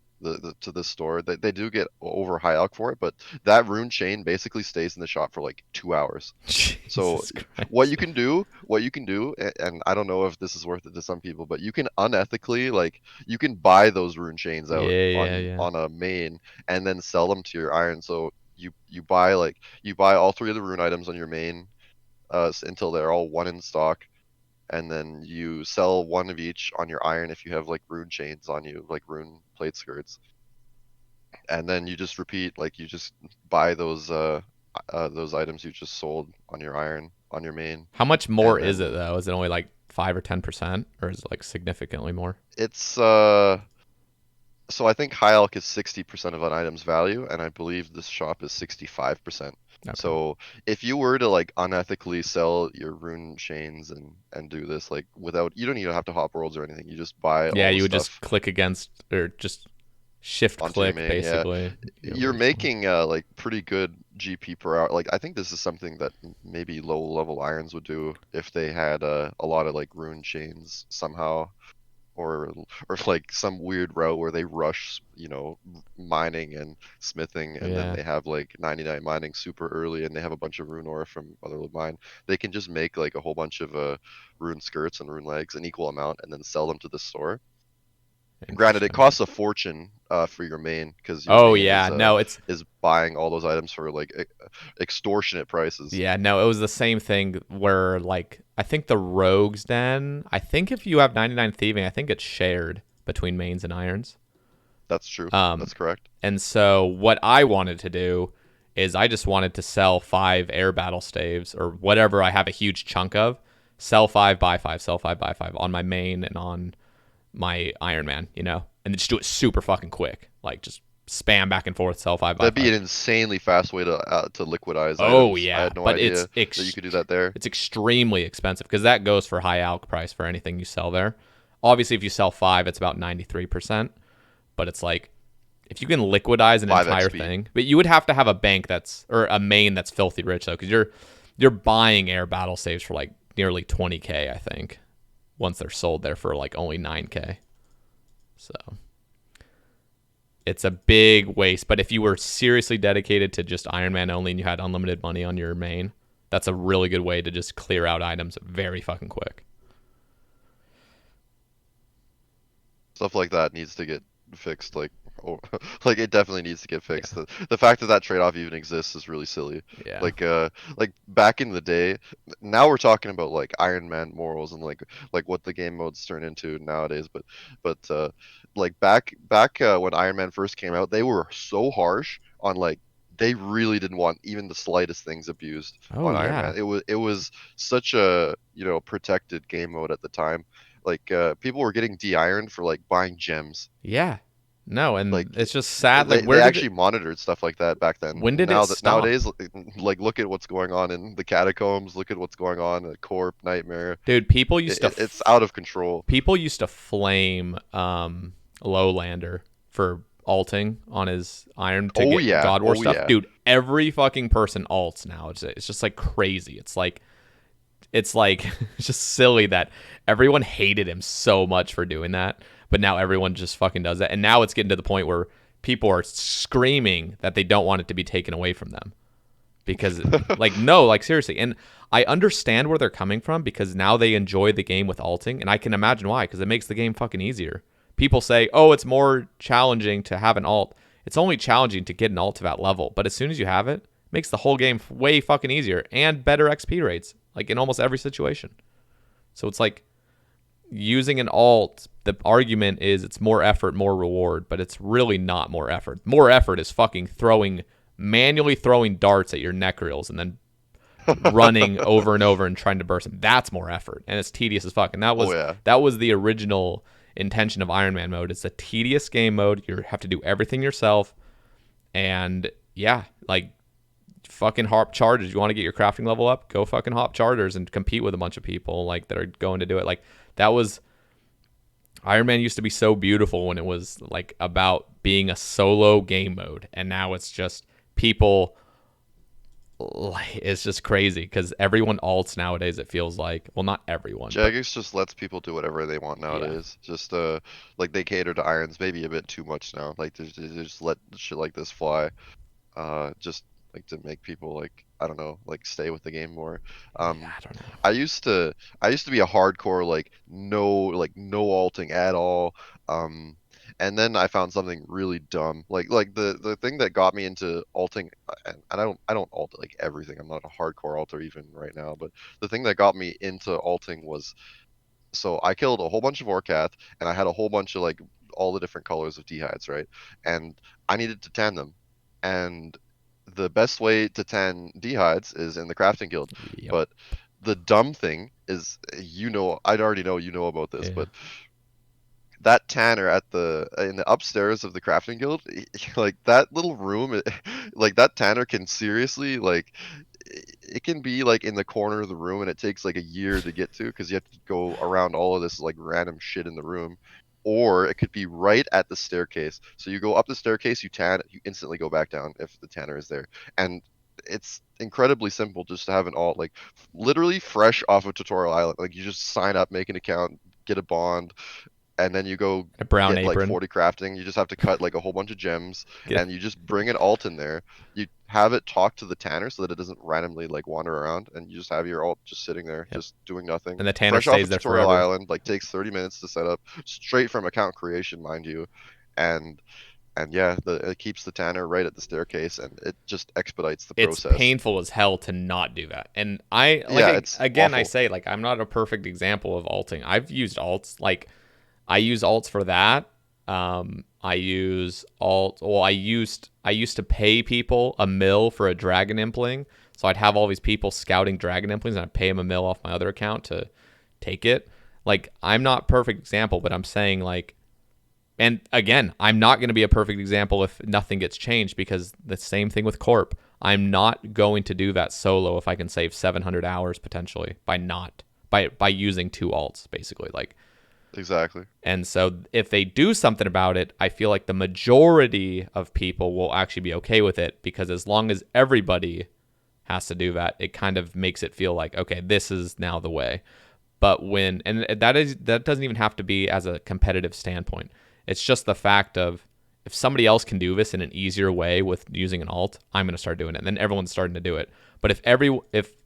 to this store, they do get over high elk for it, but that rune chain basically stays in the shop for like 2 hours. So Jesus Christ. what you can do, and I don't know if this is worth it to some people, but you can unethically like you can buy those rune chains out Yeah, yeah, on yeah. on a main and then sell them to your iron. So you buy all three of the rune items on your main until they're all one in stock, and then you sell one of each on your iron if you have like rune chains on you, like rune plate skirts, and then you just repeat, like you just buy those items you just sold on your iron on your main, How much more and is it then though? Is it only like 5 or 10%, or is it like significantly more? it's so I think high elk is 60% of an item's value, and I believe this shop is 65%. Okay. So if you were to like unethically sell your rune chains and do this like without, you don't even have to hop worlds or anything. You just buy Yeah, all the you would just stuff click against or just shift onto your click main. Yeah, basically. you're making like pretty good GP per hour. Like I think this is something that maybe low level irons would do if they had a lot of like rune chains somehow. or like some weird route where they rush, mining and smithing, and then Yeah. they have like 99 mining super early, and they have a bunch of rune ore from Otherworld mine. They can just make like a whole bunch of rune skirts and rune legs, an equal amount, and then sell them to the store. Granted, it Interesting. costs a fortune for your main, because your Oh main yeah, no, it's is buying all those items for like extortionate prices. yeah, no, it was the same thing where like I think the Rogue's Den, I think if you have 99 thieving, I think it's shared between mains and irons. That's true. Um That's correct. and so what I wanted to do is I just wanted to sell 5 air battle staves or whatever I have a huge chunk of, sell 5 buy 5, sell 5 buy 5 on my main and on my Ironman, and just do it super fucking quick. Like just spam back and forth, sell 5 buy That'd be 5. an insanely fast way to liquidize Oh items. I yeah, had no but it's idea that you could do that there. it's extremely expensive because that goes for high alc price for anything you sell there. Obviously, if you sell 5, it's about 93%, but it's like if you can liquidize an 5 entire XP. thing, but you would have to have a bank that's or a main that's filthy rich though, because you're buying air battle saves for like nearly 20k, I think, once they're sold there for like only 9k. So it's a big waste. But if you were seriously dedicated to just Ironman only and you had unlimited money on your main, that's a really good way to just clear out items very fucking quick. Stuff like that needs to get fixed. Like, oh, like it definitely needs to get fixed. The fact that that trade-off even exists is really silly. Yeah. Like back in the day, now we're talking about like Iron Man morals and like what the game modes turn into nowadays. But like back when Iron Man first came out, they were so harsh on like they really didn't want even the slightest things abused Oh on Iron yeah. Man. It was such a protected game mode at the time. Like people were getting de-ironed for like buying gems. Yeah. No, and Like it's just sad. Like they actually monitored stuff like that back then. when did it Now that stop? nowadays, like look at what's going on in the catacombs. Look at what's going on at Corp Nightmare. Dude, It's out of control. people used to flame Lowlander for alting on his iron to Oh get yeah, God War oh stuff. yeah. Dude, every fucking person alts now. It's just like crazy. It's like it's just silly that everyone hated him so much for doing that, but now everyone just fucking does that. And now it's getting to the point where people are screaming that they don't want it to be taken away from them because like no, like seriously. And I understand where they're coming from because now they enjoy the game with alting, and I can imagine why, because it makes the game fucking easier. People say, "Oh, it's more challenging to have an alt." It's only challenging to get an alt to that level, but as soon as you have it, it makes the whole game way fucking easier and better XP rates, like in almost every situation. So it's like using an alt, the argument is it's more effort, more reward, but it's really not more effort. More effort is fucking manually throwing darts at your necreals and then running over and over and trying to burst them. That's more effort, and it's tedious as fuck. And that Oh was yeah. that was the original intention of Iron Man mode. It's a tedious game mode. You have to do everything yourself, and yeah, like fucking hop chargers. You want to get your crafting level up? Go fucking hop chargers and compete with a bunch of people like that are going to do it. Like that was Iron Man used to be so beautiful when it was like about being a solo game mode, and now it's just people. It's just crazy because everyone alts nowadays. It feels like, well, not everyone, but Jagex just lets people do whatever they want yeah, nowadays. Just like they cater to irons maybe a bit too much now. Like they just let shit like this fly. Just like to make people like I don't know, like stay with the game more. yeah, Um, I don't know. I used to I used to be a hardcore like no alting at all. Um, and then I found something really dumb. Like the thing that got me into alting, and I don't alt like everything. I'm not a hardcore alter even right now, but the thing that got me into alting was so I killed a whole bunch of Vorkath and I had a whole bunch of like all the different colors of dehydes, right? And I needed to tan them. And the best way to tan dehydes is in the crafting guild. Yep. But the dumb thing is, I'd already know you know about this, Yeah. but that tanner at the in the upstairs of the crafting guild, like that little room, like that tanner can seriously like it can be like in the corner of the room and it takes like a year to get to because you have to go around all of this like random shit in the room. Or it could be right at the staircase. So you go up the staircase, you tan, you instantly go back down if the tanner is there. And it's incredibly simple just to have an alt, like literally fresh off of Tutorial Island. Like you just sign up, make an account, get a bond, and then you go A brown get like apron. 40 crafting. You just have to cut like a whole bunch of gems, Get and you just bring an alt in there. You have it talk to the tanner so that it doesn't randomly like wander around, and you just have your alt just sitting there, Yep. just doing nothing. And the Tanner Fresh off a stays there tutorial forever. island, like takes 30 minutes to set up, straight from account creation, mind you, and yeah, it keeps the tanner right at the staircase, and it just expedites the It's process. painful as hell to not do that. And I Yeah, like it's again I awful. say like I'm not a perfect example of alting. I've used alts like I use alts for that. I use alt. Well, I used to pay people a mill for a dragon impling, so I'd have all these people scouting dragon implings, and I'd pay them a mill off my other account to take it. Like I'm not a perfect example, but I'm saying like, and again, I'm not going to be a perfect example if nothing gets changed because the same thing with Corp. I'm not going to do that solo if I can save 700 hours potentially by using two alts basically like. Exactly. And so if they do something about it, I feel like the majority of people will actually be okay with it because as long as everybody has to do that, it kind of makes it feel like, okay, this is now the way. But when, and that doesn't even have to be as a competitive standpoint. It's just the fact of if somebody else can do this in an easier way with using an alt, I'm going to start doing it. And then everyone's starting to do it. But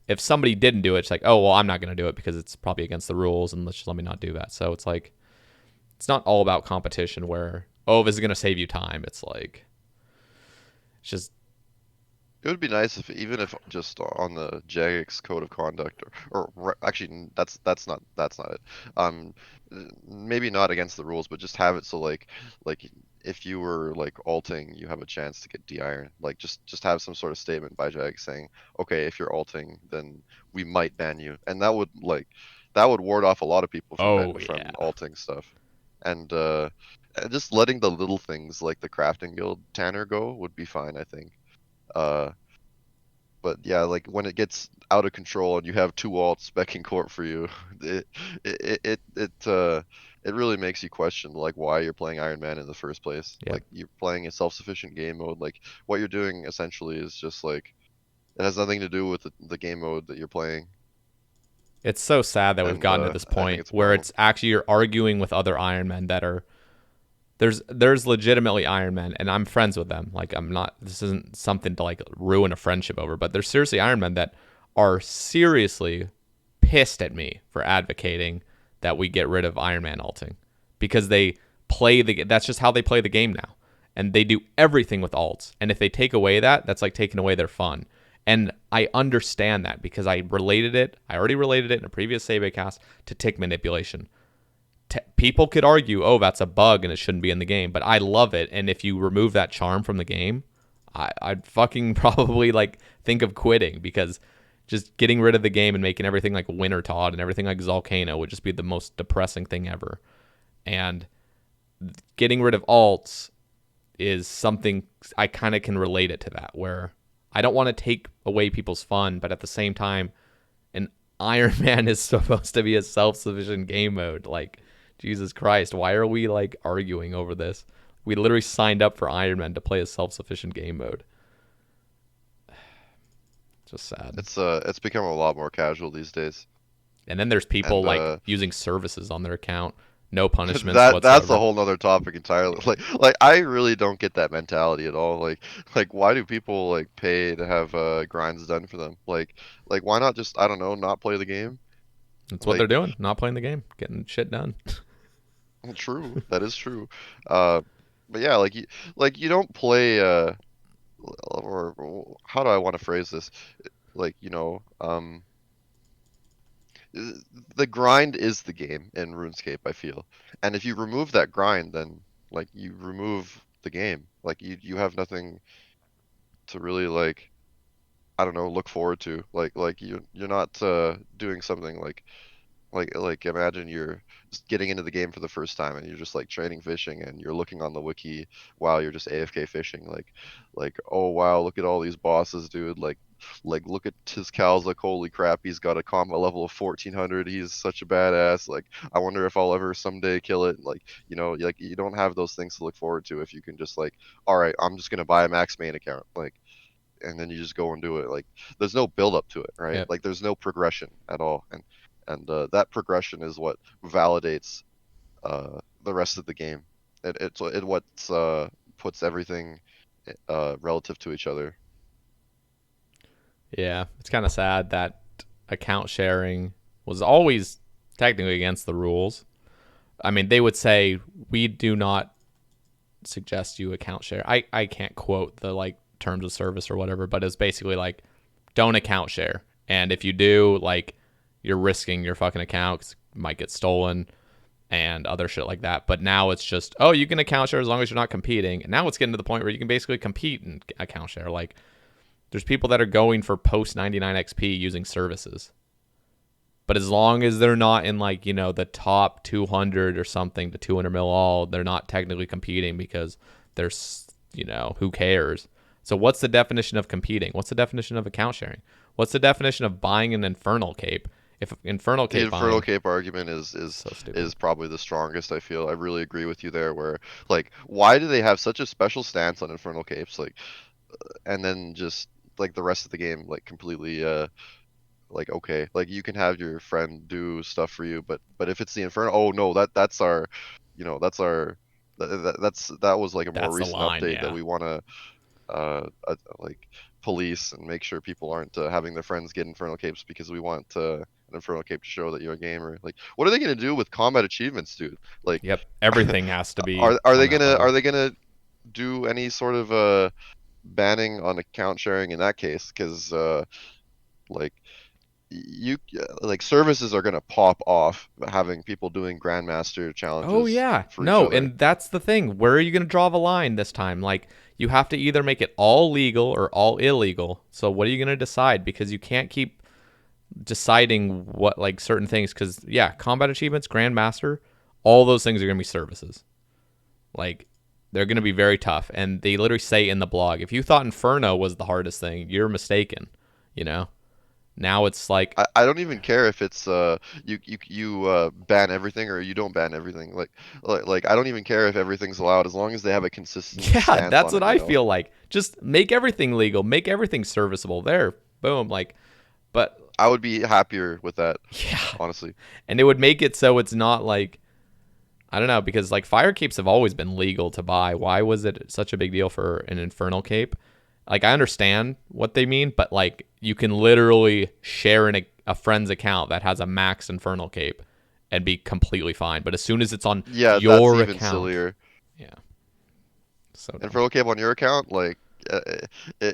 if somebody didn't do it, it's like, oh well, I'm not going to do it because it's probably against the rules, and let's just let me not do that. So it's like it's not all about competition where oh this is going to save you time. It's like it's just It would be nice if even if just on the Jagex code of conduct, actually that's not it. Um, Maybe not against the rules, but just have it so like if you were like alting, you have a chance to get de-iron. Like just have some sort of statement by Jagex saying, okay, if you're alting, then we might ban you, and that would ward off a lot of people oh from yeah. alting stuff, and just letting the little things like the crafting guild Tanner go would be fine, I think. Uh, but yeah, like when it gets out of control and you have two alts specking court for you, it it really makes you question like why you're playing Ironman in the first place. Yeah. Like you're playing a self-sufficient game mode. Like what you're doing essentially is just like it has nothing to do with the game mode that you're playing, It's so sad that we've and gotten to this I think point it's a where problem. it's actually you're arguing with other Iron Men that are there's legitimately Iron Men and I'm friends with them. Like I'm not this isn't something to like ruin a friendship over, but there's seriously Iron Men that are seriously pissed at me for advocating that we get rid of Iron Man alting because they play that's just how they play the game now. And they do everything with alts. And if they take away that, that's like taking away their fun. And I understand that because I already related it in a previous Sae Bae Cast to tick manipulation. People could argue, oh, that's a bug and it shouldn't be in the game, but I love it. And if you remove that charm from the game, I'd fucking probably like think of quitting because just getting rid of the game and making everything like Winter Todd and everything like Zolcano would just be the most depressing thing ever. And getting rid of alts is something I kind of can relate it to that, where I don't want to take away people's fun, but at the same time, an Iron Man is supposed to be a self-sufficient game mode. Like, Jesus Christ, why are we like arguing over this? We literally signed up for Iron Man to play a self-sufficient game mode. Just sad. It's become a lot more casual these days, And then there's people and like using services on their account, no punishments that's a whatsoever. whole nother topic entirely. Like I really don't get that mentality at all. Like why do people like pay to have grinds done for them? Like why not just I don't know, not play the game? That's what they're Like doing, not playing the game, getting shit done. true, that is true. Uh but yeah, like you don't play or how do I want to phrase this? Like, the grind is the game in RuneScape, I feel. And if you remove that grind, then like you remove the game. Like you have nothing to really like I don't know, look forward to. Like you're not doing something like imagine you're just getting into the game for the first time and you're just like training fishing and you're looking on the wiki while you're just AFK fishing like oh wow, look at all these bosses, dude. Like look at his Kalzak, holy crap, he's got a combat level of 1400. He's such a badass. Like I wonder if I'll ever someday kill it. Like, like you don't have those things to look forward to if you can just like, all right, I'm just gonna buy a max main account. Like and then you just go and do it. Like there's no build up to it, right? Yep. Like there's no progression at all, and that progression is what validates the rest of the game. It what's puts everything relative to each other. Yeah, it's kind of sad that account sharing was always technically against the rules. I mean, they would say we do not suggest you account share. I can't quote the like terms of service or whatever, but it's basically like don't account share. And if you do, like you're risking your fucking account 'cause it might get stolen and other shit like that. But now it's just, oh, you can account share as long as you're not competing. And now it's getting to the point where you can basically compete and account share. Like there's people that are going for post 99 XP using services. But as long as they're not in like, you know, the top 200 or something, the 200 mil all, they're not technically competing because there's, you know, who cares? So what's the definition of competing? What's the definition of account sharing? What's the definition of buying an Infernal Cape? If Infernal Cape The Infernal buying, Cape argument so stupid. is probably the strongest. I feel I really agree with you there. Where like, why do they have such a special stance on Infernal Capes? Like, and then just like the rest of the game, like completely like okay, like you can have your friend do stuff for you, but if it's the Infernal, oh no, that's our, you know, that's our that was like a more That's the recent line, update that yeah. we want to like police and make sure people aren't having their friends get Infernal Capes because we want an Infernal Cape to show that you're a gamer. Like, what are they gonna do with combat achievements, dude? Like, Yep. Everything has to be are on they that gonna level. do any sort of banning on account sharing in that case? Because like you like services are gonna pop off having people doing grandmaster Oh challenges yeah. for each No, other. and that's the thing. Where are you going to draw the line this time? Like you have to either make it all legal or all illegal. So what are you going to decide? Because you can't keep deciding what like certain things cuz yeah, combat achievements, grandmaster, all those things are going to be services. Like they're going to be very tough and they literally say in the blog, if you thought Inferno was the hardest thing, you're mistaken, you know? Now it's like I don't even care if it's you ban everything or you don't ban everything. Like I don't even care if everything's allowed as long as they have a consistent yeah, stance that's on what it, you I know. feel like. Just make everything legal, make everything serviceable. There, boom. Like, but I would be happier with that, yeah, honestly. and it would make it so it's not like I don't know because like fire capes have always been legal to buy. Why was it such a big deal for an infernal cape? Like, I understand what they mean, but like you can literally share a friend's account that has a max infernal cape and be completely fine. But as soon as it's on Yeah, that's your even account, sillier. yeah, so And dumb. for okay on your account, like,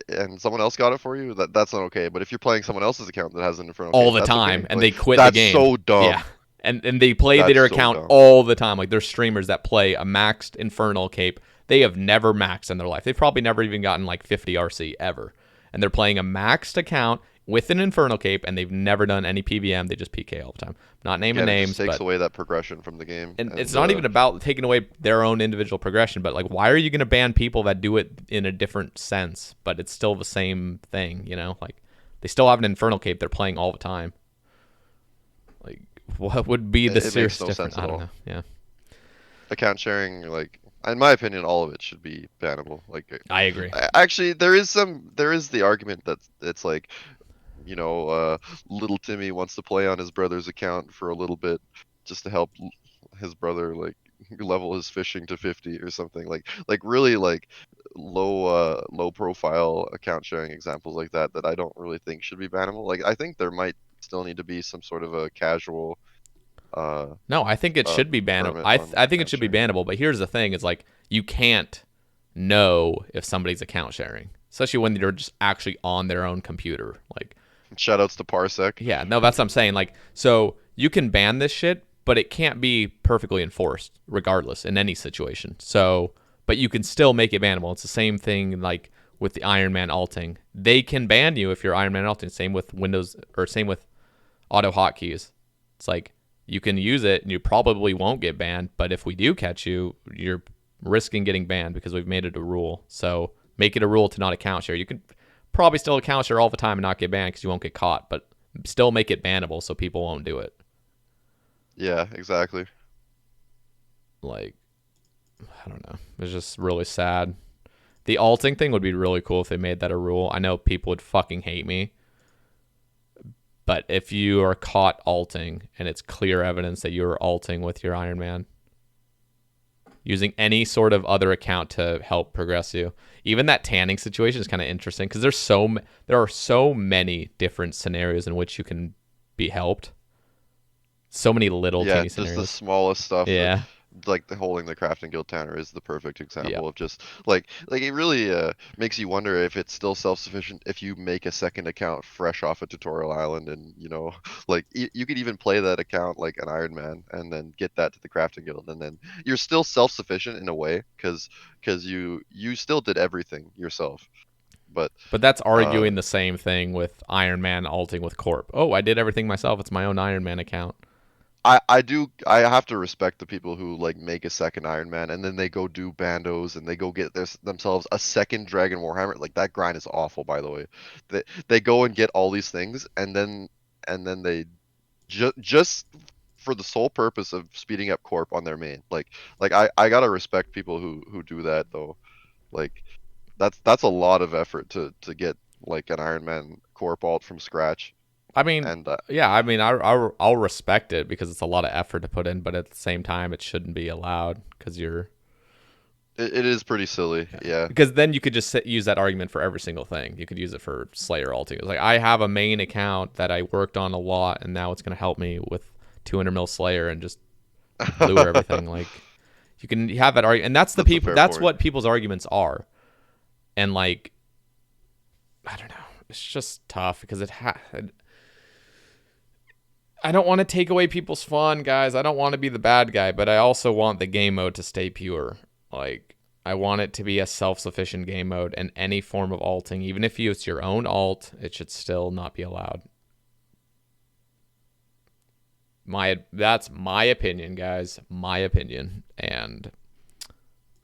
and someone else got it for you, that's not okay. But if you're playing someone else's account that has an Infernal All Cape, the that's time okay. and Like, they quit the that's game. so Yeah. dumb. And they play That's their so account dumb. all the time. Like there's streamers that play a maxed Infernal Cape. They have never maxed in their life. They've probably never even gotten like 50 RC ever. And they're playing a maxed account with an Infernal Cape and they've never done any PVM. They just PK all the time. Not naming Again, it just names, takes but away that progression from the game. and it's And not even about taking away their own individual progression, but like why are you going to ban people that do it in a different sense, but it's still the same thing, you know? Like they still have an Infernal Cape they're playing all the time. Like what would be the it makes serious no difference? sense at I don't all. know. Yeah. Account sharing, like, in my opinion, all of it should be bannable. Like, I agree. actually, there is the argument that it's like, you know, little Timmy wants to play on his brother's account for a little bit just to help his brother like level his fishing to 50 or something. Like really like low profile account sharing examples like that I don't really think should be bannable. Like I think there might still need to be some sort of a casual uh No, I think it should be bannable. permit I on I think it account should be sharing. bannable. But here's the thing: is like you can't know if somebody's account sharing, especially when you're just actually on their own computer. Like, Shoutouts to Parsec. yeah, no, that's what I'm saying. Like, so you can ban this shit, but it can't be perfectly enforced, regardless, in any situation. So, but you can still make it bannable. It's the same thing like with the Ironman alting. They can ban you if you're Ironman alting. Same with Windows or same with auto hotkeys. It's like you can use it and you probably won't get banned, but if we do catch you, you're risking getting banned because we've made it a rule. So make it a rule to not account share. You can probably still account share all the time and not get banned because you won't get caught, but still make it bannable so people won't do it. Yeah, exactly. Like, I don't know. It's just really sad. The alting thing would be really cool if they made that a rule. I know people would fucking hate me, but if you are caught alting and it's clear evidence that you were alting with your Iron Man, using any sort of other account to help progress you. Even that tanning situation is kind of interesting because there are so many different scenarios in which you can be helped. So many little Yeah, teeny just the scenarios. smallest stuff. Yeah. Like the holding the crafting guild tanner is the perfect Yeah. example of just like it really makes you wonder if it's still self-sufficient if you make a second account fresh off a tutorial island and like you could even play that account like an Ironman and then get that to the crafting guild and then you're still self-sufficient in a way because you still did everything yourself. But But that's uh arguing the same thing with Iron Man alting with Corp. Oh, I did everything myself. It's my own Iron Man account. I have to respect the people who like make a second Iron Man and then they go do bandos and they go get themselves a second Dragon Warhammer. Like that grind is awful, by the way. They go and get all these things and then they just for the sole purpose of speeding up Corp on their main. Like I gotta respect people who do that though. Like that's a lot of effort to get like an Iron Man Corp alt from scratch. I mean, And yeah, I mean, I'll respect it because it's a lot of effort to put in, but at the same time, it shouldn't be allowed because you're. it is pretty silly. Yeah. Yeah. Because then you could just use that argument for every single thing. You could use it for Slayer alting. It's like I have a main account that I worked on a lot, and now it's going to help me with 200 mil Slayer and just blue everything. Like you can have that argument, and that's the That's a people. fair That's point. what people's arguments are, and like I don't know, it's just tough because I don't want to take away people's fun, guys. I don't want to be the bad guy, but I also want the game mode to stay pure. Like, I want it to be a self-sufficient game mode, and any form of alting, even if it's your own alt, it should still not be allowed. That's my opinion, guys. My opinion, and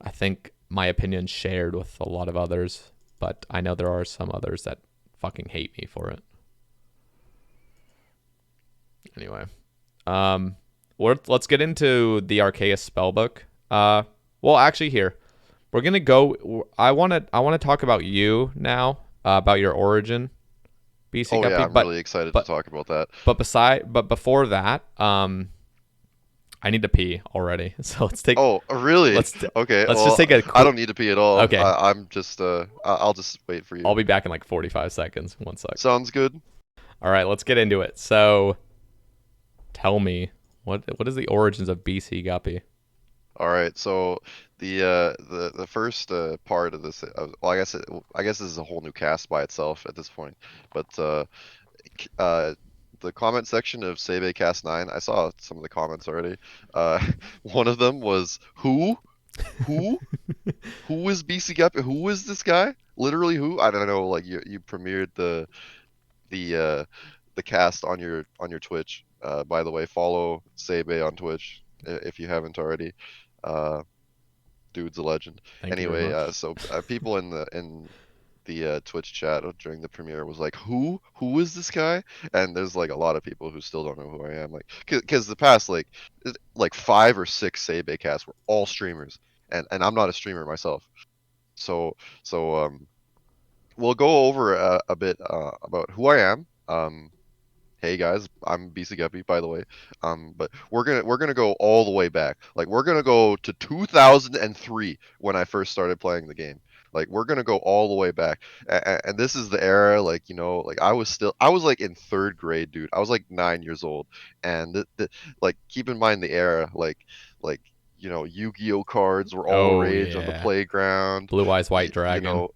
I think my opinion's shared with a lot of others, but I know there are some others that fucking hate me for it. Anyway, let's get into the Arceuus spellbook. Well, actually, here we're gonna go. I want to talk about you now, about your origin, BC Oh yeah, Guppy. I'm really excited to But talk about that. but before that, I need to pee already. So Oh, really? let's t- Okay, let's just well, take a I quick. don't need to pee at all. Okay, I'm just I'll just wait for you. I'll be back in like 45 seconds. One sec. Sounds good. All right, let's get into it. So, tell me what is the origins of BC Guppy? All right, so the first part of this, well, I guess this is a whole new cast by itself at this point, but uh, the comment section of Sae Bae Cast 9, I saw some of the comments already. Uh, one of them was who who is Bcguppy? Who is this guy? Literally who? I don't know. Like you premiered the the cast on your Twitch. By the way, follow Sae Bae on Twitch if you haven't already. Uh, dude's a legend. Thank you very Anyway, much. so people in the Twitch chat during the premiere was like, who is this guy? And there's like a lot of people who still don't know who I am. Like, because the past like 5 or 6 Sae Bae casts were all streamers, and I'm not a streamer myself. So we'll go over a bit about who I am. Hey guys, I'm Bcguppy, by the way. But we're gonna go all the way back. Like we're gonna go to 2003 when I first started playing the game. Like we're gonna go all the way back, and this is the era. Like like I was like in 3rd grade, dude. I was like 9 years old, and like keep in mind the era. Like Yu-Gi-Oh cards were all the Oh rage on the yeah, playground. Blue Eyes White You Dragon. know,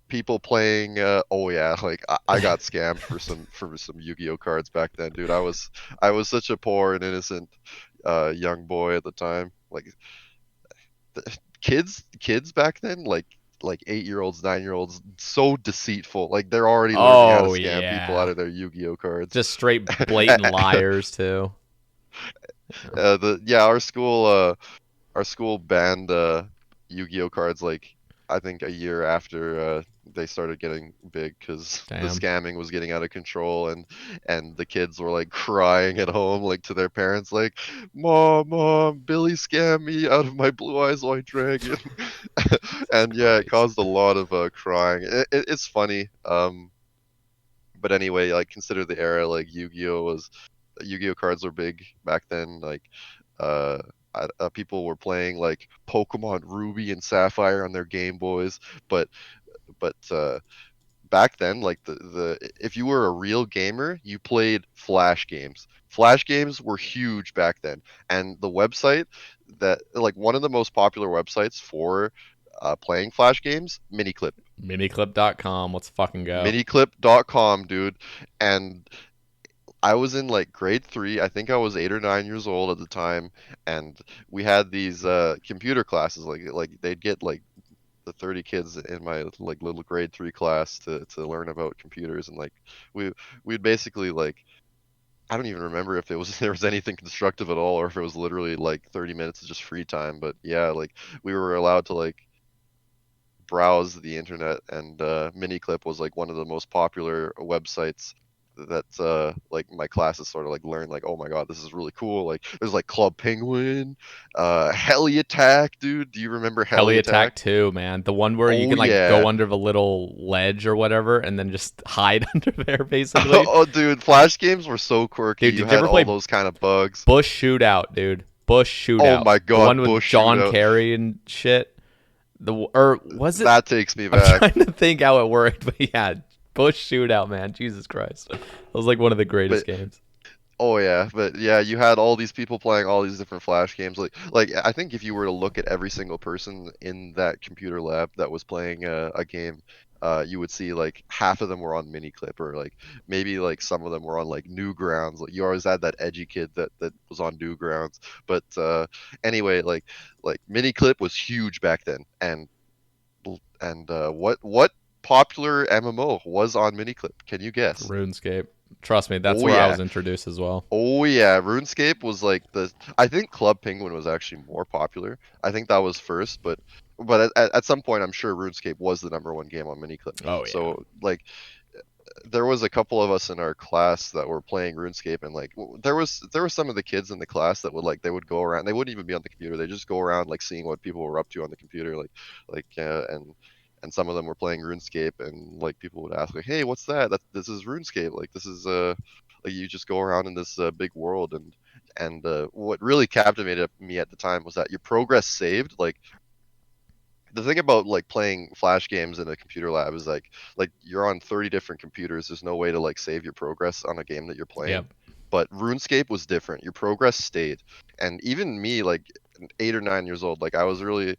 people playing oh yeah, like I got scammed for some Yu-Gi-Oh cards back then, dude. I was such a poor and innocent young boy at the time. Like kids back then, like 8-year-olds, 9-year-olds, so deceitful. Like they're already learning how to Oh scam people out yeah, of their Yu-Gi-Oh cards. just straight blatant liars too. Yeah. The yeah, our school banned Yu-Gi-Oh cards like I think a year after they started getting big because the Damn. scamming was getting out of control and the kids were like crying at home like to their parents like mom Billy scammed me out of my blue eyes white dragon Jesus and yeah, it Christ. caused a lot of crying. It's funny, but anyway, like consider the era. Like Yu-Gi-Oh cards were big back then. Like uh people were playing like Pokemon Ruby and Sapphire on their Game Boys, but but back then, like the if you were a real gamer, you played flash games. Flash games were huge back then, and the website that like one of the most popular websites for playing flash games, Miniclip. Miniclip.com. Let's fucking go. Miniclip.com, dude. And I was in like grade 3. I think I was 8 or 9 years old at the time, and we had these computer classes. Like they'd get like the 30 kids in my like little grade 3 class to learn about computers, and like we we'd basically like I don't even remember if it was there was anything constructive at all, or if it was literally like 30 minutes of just free time. But yeah, like we were allowed to like browse the internet, and Miniclip was like one of the most popular websites that like my classes sort of like learned like, oh my god, this is really cool. Like there's like Club Penguin, Heli Attack, dude. Do you remember Heli Heli Attack Attack? 2, man. The one where you Oh can like yeah. go under the little ledge or whatever and then just hide under there basically. Oh, dude, Flash games were so quirky. Dude, You did you had ever all play those kind of bugs. Bush Shootout, dude? Bush Oh Shootout. my The one god, with Bush John Shootout. Kerry and shit. The or was it? That takes me I'm back. trying to think how it worked, but yeah, Bush Shootout, man. Jesus Christ. That was like one of the greatest But games. oh yeah, but yeah, you had all these people playing all these different Flash games. Like I think if you were to look at every single person in that computer lab that was playing a game, you would see like half of them were on Miniclip, or like maybe like some of them were on like Newgrounds. Like you always had that edgy kid that was on Newgrounds. But anyway, like Miniclip was huge back then, and what popular MMO was on Miniclip? Can you guess? RuneScape. Trust me, that's Oh where I yeah. was introduced as well. Oh yeah, RuneScape was like the. I think Club Penguin was actually more popular. I think that was first, but at some point, I'm sure RuneScape was the number one game on Miniclip. Oh yeah. So like, there was a couple of us in our class that were playing RuneScape, and like, there were some of the kids in the class that would like they would go around. They wouldn't even be on the computer. They just go around like seeing what people were up to on the computer, and some of them were playing RuneScape, and like people would ask like, "Hey, what's that? This is RuneScape. Like this is like you just go around in this big world." And what really captivated me at the time was that your progress saved. Like the thing about like playing flash games in a computer lab is like you're on 30 different computers. There's no way to like save your progress on a game that you're playing. Yep. But RuneScape was different. Your progress stayed. And even me, like 8 or 9 years old, like I was really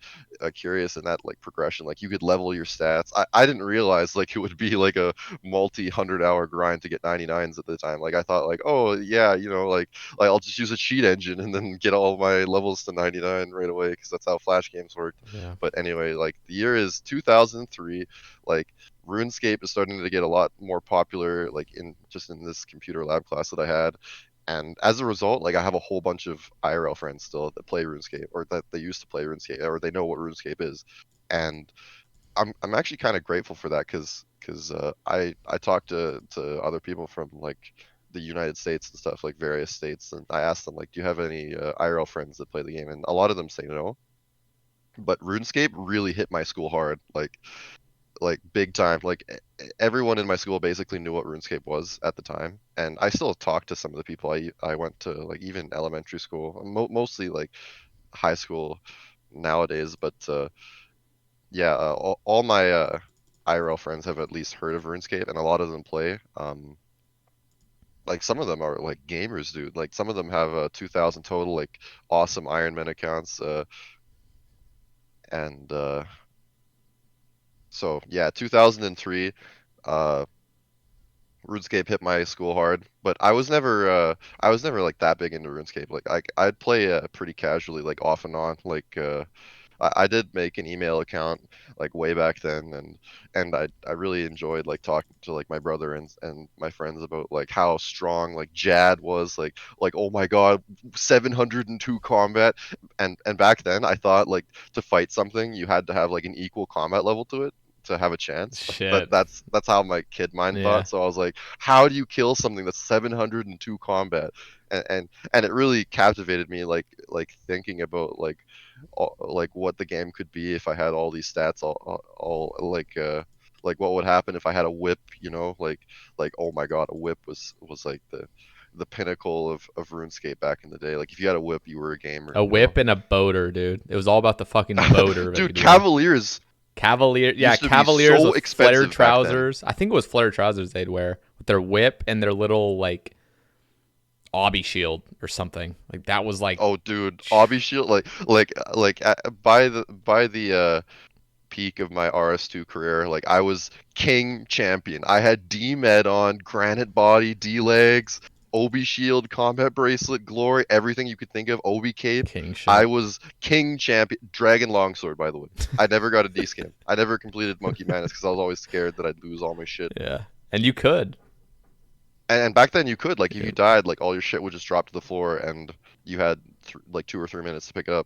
curious in that like progression. Like you could level your stats. I didn't realize like it would be like a multi 100 hour grind to get 99s at the time. Like I thought like, oh yeah, like I'll just use a cheat engine and then get all my levels to 99 right away, because that's how flash games work. Yeah. But anyway, like the year is 2003. Like RuneScape is starting to get a lot more popular, like in this computer lab class that I had. And as a result, like I have a whole bunch of IRL friends still that play RuneScape, or that they used to play RuneScape, or they know what RuneScape is. And I'm actually kind of grateful for that, because I talked to other people from like the United States and stuff, like various states, and I asked them like, do you have any IRL friends that play the game? And a lot of them say no. But RuneScape really hit my school hard, like big time. Like everyone in my school basically knew what RuneScape was at the time, and I still talk to some of the people I went to, like even elementary school, mostly like high school nowadays. But yeah, all my IRL friends have at least heard of RuneScape, and a lot of them play. Like some of them are like gamers, dude. Like some of them have 2,000 total, like awesome Ironman accounts. And So yeah, 2003. Uh, RuneScape hit my school hard, but I was never like that big into RuneScape. Like I'd play pretty casually, like off and on. Like I did make an email account like way back then, and I really enjoyed like talking to like my brother and my friends about like how strong like Jad was. Like oh my god, 702 combat. And back then I thought like to fight something you had to have like an equal combat level to it to have a chance. Shit. That's how my kid mind Yeah. thought. So I was like, how do you kill something that's 702 combat? And it really captivated me, like thinking about like what the game could be if I had all these stats, all like what would happen if I had a whip, like oh my god, a whip was like the pinnacle of RuneScape back in the day. Like if you had a whip, you were a gamer. A whip and a boater, dude. It was all about the fucking boater that you Dude, do. Cavaliers Yeah, used to be Cavaliers so with flared expensive back then. trousers. I think it was flared trousers they'd wear with their whip and their little like obby shield or something. Like that was like Oh, dude, Obby Shield, by the peak of my RS2 career, like I was king champion. I had D med on, granite body, D legs, Obi shield, combat bracelet, glory, everything you could think of, Obi cape. king I shit. was king champion. Dragon longsword, by the way. I never got a D skin. I never completed Monkey Madness because I was always scared that I'd lose all my shit. Yeah. And you could. And back then you could, like, if you You died, like all your shit would just drop to the floor, and you had like 2 or 3 minutes to pick it up.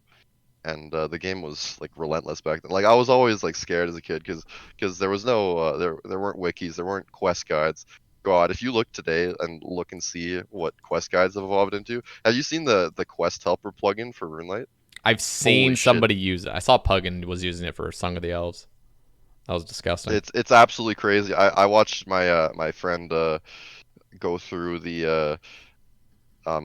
And the game was like relentless back then. Like I was always like scared as a kid because there was no there weren't wikis, there weren't quest guides. God, if you look today and look and see what quest guides have evolved into, have you seen the quest helper plugin for RuneLite? I've Holy seen shit, somebody use it. I saw Puggin was using it for Song of the Elves. That was disgusting. it's absolutely crazy. I watched my my friend go through the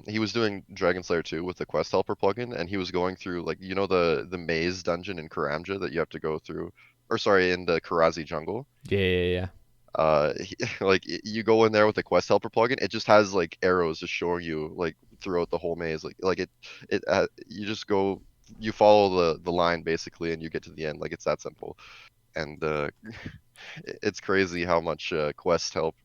he was doing Dragon Slayer 2 with the Quest Helper plugin, and he was going through, like, you know, the maze dungeon in Karamja that you have to go through, or sorry, in the Karazi jungle. Yeah, yeah, yeah. Like you go in there with the Quest Helper plugin, it just has like arrows just showing you like throughout the whole maze, like you just go, you follow the line basically, and you get to the end. Like it's that simple. And it's crazy how much quest help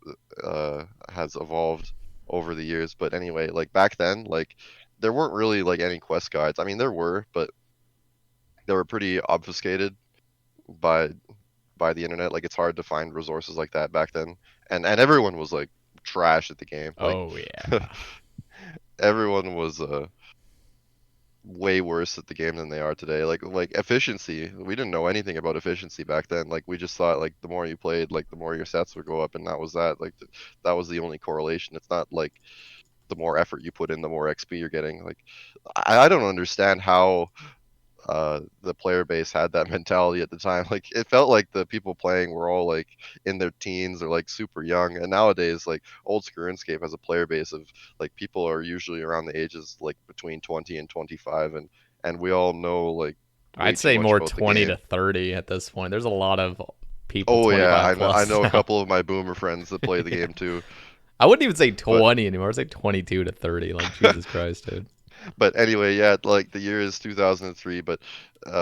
has evolved over the years. But anyway, like back then, like there weren't really like any quest guides. I mean, there were, but they were pretty obfuscated by the internet. Like it's hard to find resources like that back then. And everyone was like trash at the game. Like Oh yeah. everyone was way worse at the game than they are today. Like efficiency, we didn't know anything about efficiency back then. Like we just thought like the more you played, like the more your stats would go up, and that was that. Like that was the only correlation. It's not like the more effort you put in, the more XP you're getting. Like I don't understand how the player base had that mentality at the time. Like it felt like the people playing were all like in their teens or like super young. And nowadays, like old school RuneScape has a player base of like people are usually around the ages like between 20 and 25, and we all know like way I'd too say much more about the 20 to game. 30 at this point. There's a lot of people Oh yeah, 25 I plus know a now. couple of my boomer friends that play the Yeah. game too. I wouldn't even say But 20 anymore. I'd say 22 to 30. Like Jesus Christ, dude. but anyway, yeah, like the year is 2003, but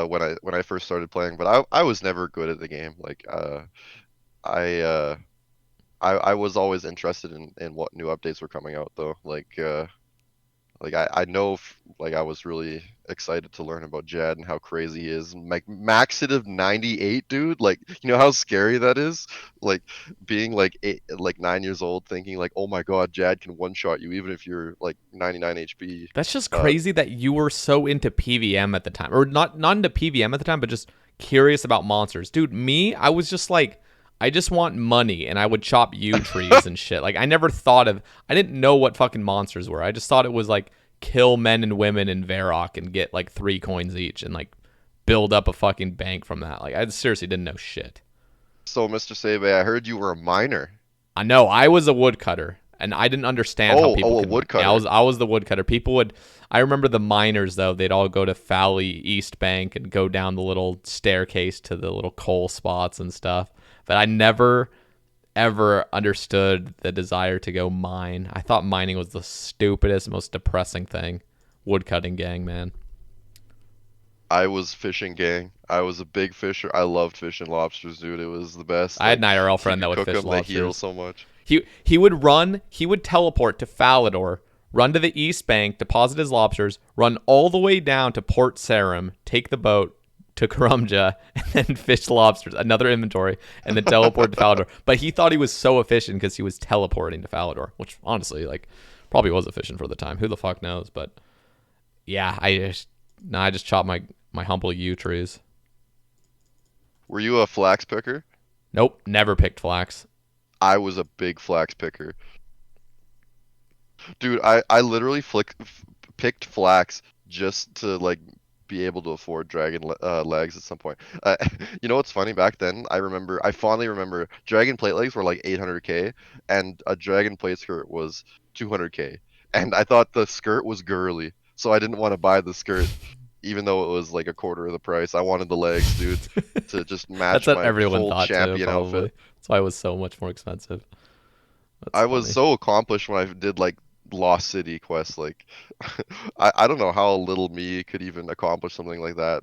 when I first started playing, but I was never good at the game. Like I I was always interested in what new updates were coming out though. Like I know like I was really excited to learn about Jad and how crazy he is. Like max hit of 98, dude. Like you know how scary that is? Like being like 9 years old thinking like, "Oh my god, Jad can one shot you even if you're like 99 HP." That's just Uh crazy that you were so into PVM at the time, or not into PVM at the time, but just curious about monsters, dude. Me, I was just like, I just want money, and I would chop yew trees and shit. Like I never thought of, I didn't know what fucking monsters were. I just thought it was like kill men and women in Varrock and get like 3 coins each, and like build up a fucking bank from that. Like I seriously didn't know shit. so Mr. Sae Bae, I heard you were a miner. I know I was a woodcutter, and I didn't understand how people A could mine. Yeah, woodcutter. I was the woodcutter. People would. I remember the miners though. They'd all go to Fowley East Bank and go down the little staircase to the little coal spots and stuff. But I never ever understood the desire to go mine. I thought mining was the stupidest, most depressing thing. Woodcutting gang, man. I was fishing gang. I was a big fisher. I loved fishing lobsters, dude. It was the best. I had Like an IRL if you friend that could would cook fish them, they heal lobsters. so much. He would run. He would teleport to Falador, run to the East Bank, deposit his lobsters, run all the way down to Port Sarim, take the boat to Karumja, and then fish lobsters. Another inventory, and then teleport to Falador. But he thought he was so efficient because he was teleporting to Falador, which honestly, like, probably was efficient for the time. Who the fuck knows? But yeah, I just chopped my humble yew trees. Were you a flax picker? Nope, never picked flax. I was a big flax picker. Dude, I literally picked flax just to like be able to afford dragon legs at some point. Uh, you know what's funny? Back then, I fondly remember dragon plate legs were like 800k, and a dragon plate skirt was 200k. And I thought the skirt was girly, so I didn't want to buy the skirt, even though it was like a quarter of the price. I wanted the legs, dude, to just That's match what my everyone full thought too, champion outfit. probably. That's why it was so much more expensive. That's I was funny. so accomplished when I did like Lost City quest. Like, I don't know how little me could even accomplish something like that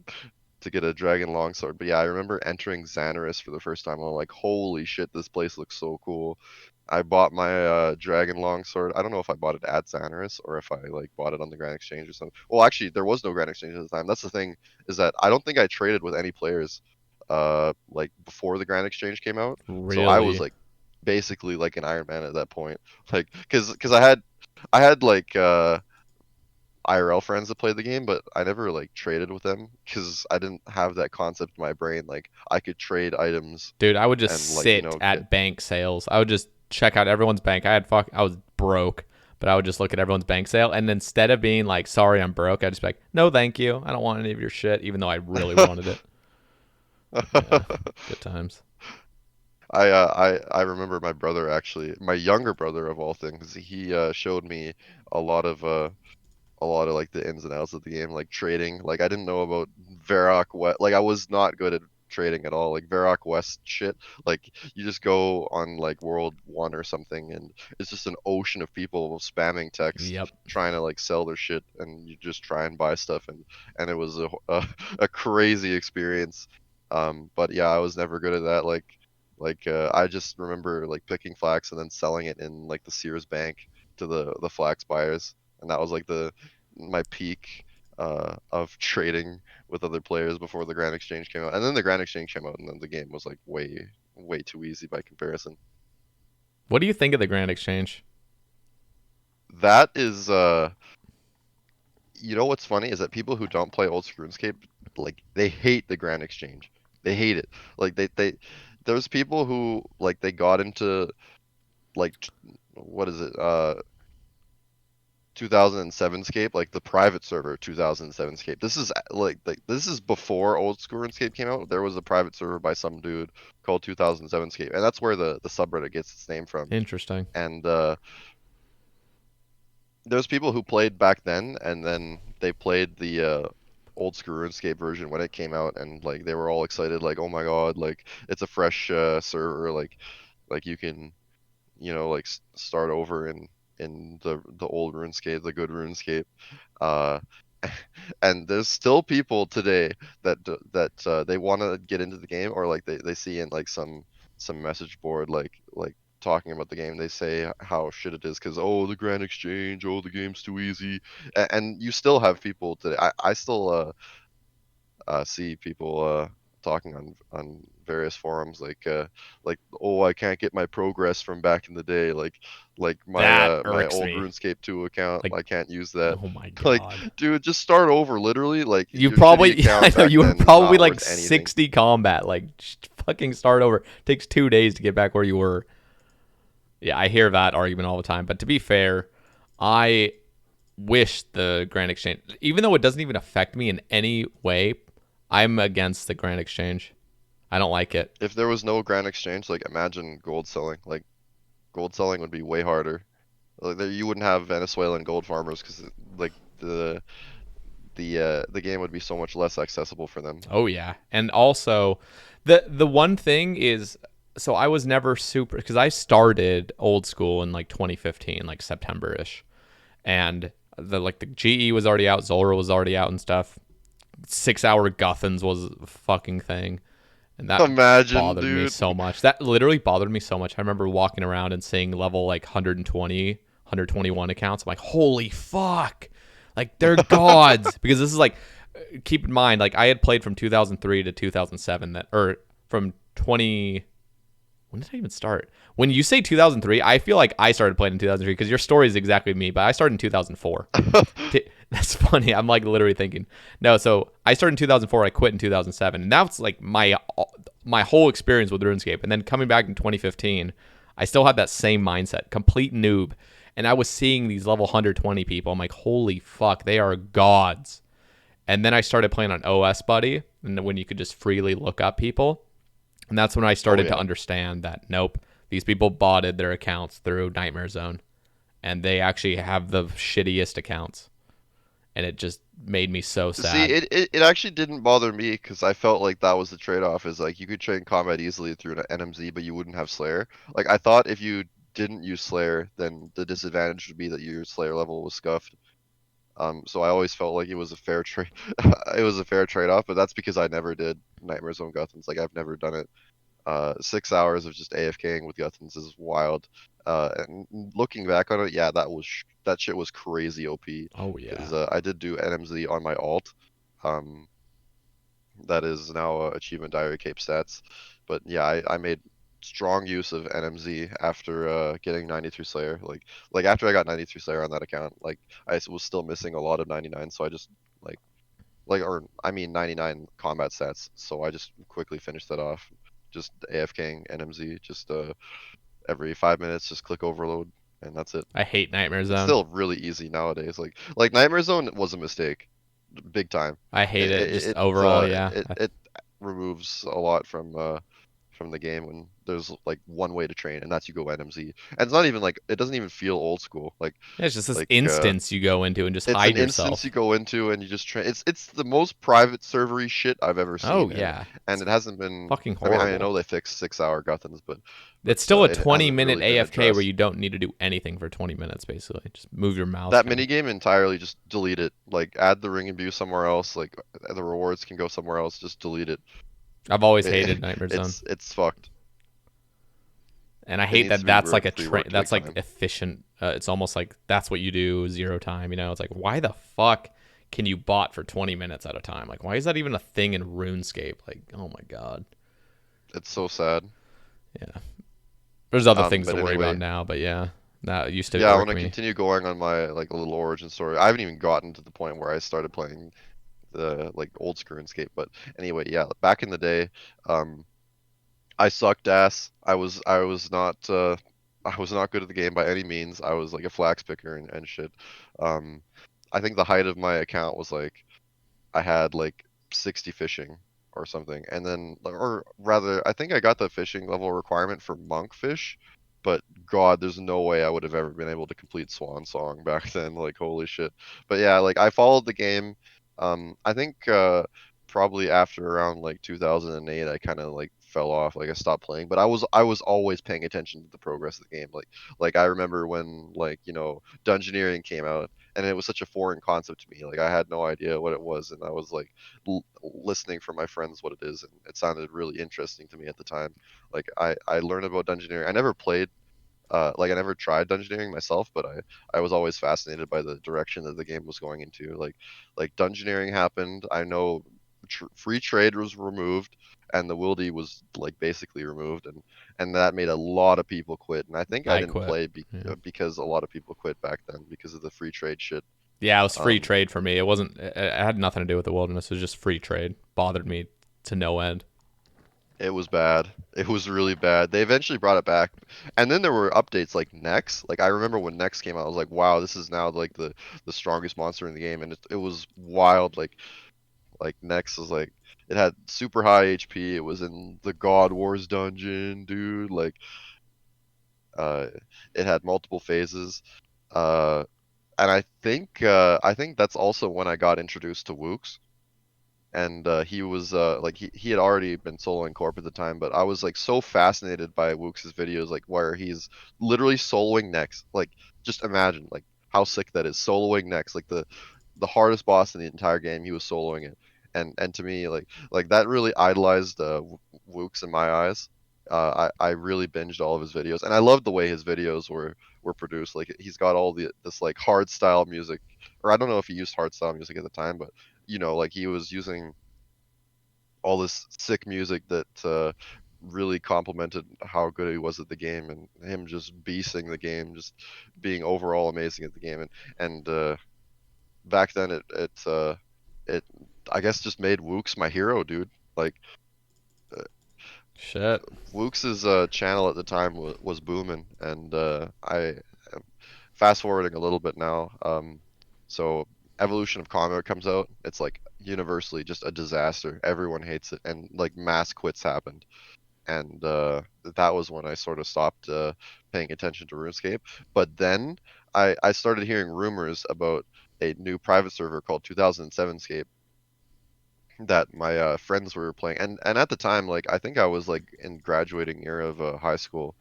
to get a dragon longsword. But yeah, I remember entering Xanaris for the first time. I'm like, holy shit, this place looks so cool. I bought my dragon longsword. I don't know if I bought it at Xanaris or if I like bought it on the Grand Exchange or something. Well, actually, there was no Grand Exchange at the time. That's the thing, is that I don't think I traded with any players like before the Grand Exchange came out. So I was Really? like basically like an Iron Man at that point. Like, cause I had like IRL friends that played the game, but I never like traded with them because I didn't have that concept in my brain. Like I could trade items Dude, I would just and like, sit get. at bank sales. I would just check out everyone's bank. I was broke, but I would just look at everyone's bank sale, and instead of being like, "Sorry, I'm broke," I'd just be like, "No, thank you. I don't want any of your shit," even though I really wanted it. Yeah, good times. I remember my brother, actually, my younger brother of all things. He showed me a lot of like the ins and outs of the game, like trading. Like I didn't know about Varrock West. Like I was not good at trading at all. Like Varrock West shit. Like you just go on like World 1 or something, and it's just an ocean of people spamming text Yep. trying to like sell their shit, and you just try and buy stuff, and it was a crazy experience. But yeah, I was never good at that. Like I just remember like picking flax and then selling it in like the Sears Bank to the flax buyers, and that was like the my peak of trading with other players before the Grand Exchange came out. And then the Grand Exchange came out, and then the game was like way too easy by comparison. What do you think of the Grand Exchange? That is, you know what's funny is that people who don't play old school RuneScape, like they hate the Grand Exchange. They hate it. Like there's people who like they got into like what is it? 2007 Scape, like the private server 2007 Scape. This is like this is before old school RuneScape came out. There was a private server by some dude called 2007 Scape, and that's where the subreddit gets its name from. Interesting. And there's people who played back then, and then they played the old school RuneScape version when it came out, and like they were all excited, like, oh my god, like it's a fresh server, like you can, like start over in the old RuneScape, the good RuneScape. Uh, and there's still people today that they want to get into the game, or like they see in like some message board like talking about the game. They say how shit it is because, oh, the Grand Exchange, oh, the game's too easy. And you still have people today. I still see people talking on various forums like, oh, I can't get my progress from back in the day, like That my irks old me. RuneScape 2 account, Like, I can't use that. oh my Like, god. dude, just start over. Literally, like You your shitty probably, I account know back you were then is probably not like worth anything. 60 combat. Like, just fucking start over. Takes 2 days to get back where you were. Yeah, I hear that argument all the time. But to be fair, I wish the Grand Exchange, even though it doesn't even affect me in any way, I'm against the Grand Exchange. I don't like it. If there was no Grand Exchange, like imagine gold selling. Like gold selling would be way harder. Like there, you wouldn't have Venezuelan gold farmers because like the game would be so much less accessible for them. Oh yeah, and also the one thing is, so I was never super because I started old school in like 2015, like September ish, and the GE was already out, Zora was already out and stuff. 6 hour Guthans was a fucking thing, and that Imagine, bothered me dude. so much. That literally bothered me so much. I remember walking around and seeing level like 120, 121 accounts. I'm like, holy fuck, like they're gods. Because this is like, keep in mind, like I had played from 2003 to 2007, or from 20. When did I even start? When you say 2003, I feel like I started playing in 2003 because your story is exactly me, but I started in 2004. That's funny. I'm like literally thinking, no. So I started in 2004. I quit in 2007, and that's like my whole experience with RuneScape. And then coming back in 2015, I still had that same mindset, complete noob. And I was seeing these level 120 people. I'm like, holy fuck, they are gods. And then I started playing on OS Buddy, and when you could just freely look up people. And that's when I Oh started to yeah. understand that, nope, these people botted their accounts through Nightmare Zone. And they actually have the shittiest accounts. And it just made me so See, sad. it actually didn't bother me because I felt like that was the trade-off. Is like you could train combat easily through an NMZ, but you wouldn't have Slayer. Like I thought if you didn't use Slayer, then the disadvantage would be that your Slayer level was scuffed. So I always felt like it was a fair trade. It was a fair trade-off, but that's because I never did Nightmare Zone Guthans. Like I've never done it. 6 hours of just AFKing with Guthans is wild. And looking back on it, yeah, that shit was crazy OP. Oh, yeah. Because I did do NMZ on my alt. Um, that is now achievement diary cape stats. But yeah, I made strong use of NMZ after getting 93 Slayer. Like after I got 93 Slayer on that account, like was still missing a lot of 99, so I just like or I mean 99 combat stats. So I just quickly finished that off. Just AFKing NMZ, just every 5 minutes, just click overload, and that's it. I hate Nightmare It's Zone. still really easy nowadays. Like Nightmare Zone was a mistake, big time. I hate It it just overall, yeah. it removes a lot from the game when there's like one way to train, and that's you go NMZ. And it's not even like it doesn't even feel old school. It's just this Like instance you go into and just it's an hide instance you yourself. go into and you just train. It's the most private servery shit I've ever Oh, seen, yeah. and It's it hasn't been. fucking I horrible. know they fixed 6 hour Guthans, but It's still a it 20 hasn't minute really been AFK where addressed. you don't need to do anything for 20 minutes, basically. Just move your mouse That kind of. mini game entirely, just delete it. Like add the ring and view somewhere else. Like the rewards can go somewhere else. Just delete it. I've always it hated Nightmare Zone. it's fucked. And I It hate needs to that be that's like a reworked big that's like time. efficient. It's almost like that's what you do zero time. It's like, why the fuck can you bot for 20 minutes at a time? Like, why is that even a thing in RuneScape? Like, oh my god. It's so sad. Yeah. There's other things to But worry about anyway, now, but yeah, that used to yeah, I want irk to me. continue going on my like a little origin story. I haven't even gotten to the point where I started playing the like old school RuneScape, but anyway, yeah, back in the day, um, I sucked ass. I was not good at the game by any means. I was like a flax picker and shit. Um, I think the height of my account was like I had like 60 fishing or something, and then or rather, I think I got the fishing level requirement for monkfish, but God, there's no way I would have ever been able to complete Swan Song back then. Like holy shit. But yeah, like I followed the game. I think probably after around like 2008, I kind of like fell off. Like I stopped playing, but I was always paying attention to the progress of the game. Like I remember when like Dungeoneering came out, and it was such a foreign concept to me. Like I had no idea what it was, and I was like listening from my friends what it is, and it sounded really interesting to me at the time. Like I learned about Dungeoneering. I never played like I never tried Dungeoneering myself, but I was always fascinated by the direction that the game was going into. Like Dungeoneering happened. I know free trade was removed, and the wildy was like basically removed, and that made a lot of people quit. And I think I I didn't quit. play Yeah. because a lot of people quit back then because of the free trade shit. Yeah, it was free Um, trade for me. It wasn't. It had nothing to do with the wilderness. It was just free trade. Bothered me to no end. it was bad. It was really bad. They eventually brought it back, and then there were updates like Nex. Like I remember when Nex came out, I was like, wow, this is now like the strongest monster in the game, and it was wild. Like Nex was like it had super high HP. It was in the God Wars dungeon, dude. Like uh, it had multiple phases. Uh, and I think that's also when I got introduced to Wooks. And he was like he had already been soloing Corp at the time, but I was like so fascinated by Wooks' videos, like where he's literally soloing Nex. Like just imagine like how sick that is, soloing Nex, like the hardest boss in the entire game. He was soloing it, and to me like that really idolized Wooks in my eyes. I really binged all of his videos, and I loved the way his videos were produced. Like he's got all this like hard style music, or I don't know if he used hard style music at the time, but like he was using all this sick music that really complemented how good he was at the game, and him just beasting the game, just being overall amazing at the game. And back then it I guess just made Wooks my hero, dude. Like uh, Shit. Wooks's channel at the time was booming, and I fast forwarding a little bit now. So Evolution of Combat comes out, it's like universally just a disaster. Everyone hates it, and like mass quits happened. And that was when I sort of stopped paying attention to RuneScape. But then I started hearing rumors about a new private server called 2007 Scape that my friends were playing, and at the time, like I think I was like in graduating era of high school,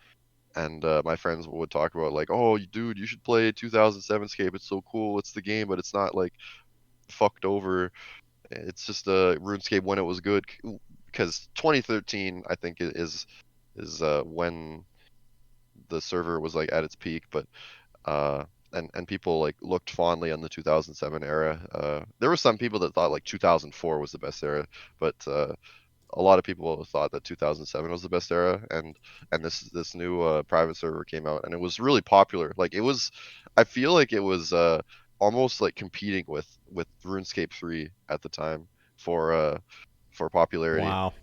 and my friends would talk about like, oh, dude, you should play 2007 Scape. It's so cool. It's the game, but it's not like fucked over. It's just RuneScape when it was good, because 2013 I think is when the server was like at its peak, but uh, and people like looked fondly on the 2007 era. There were some people that thought like 2004 was the best era, but a lot of people thought that 2007 was the best era, and this new private server came out, and it was really popular. Like it was, I feel like it was almost like competing with RuneScape 3 at the time for popularity. Wow.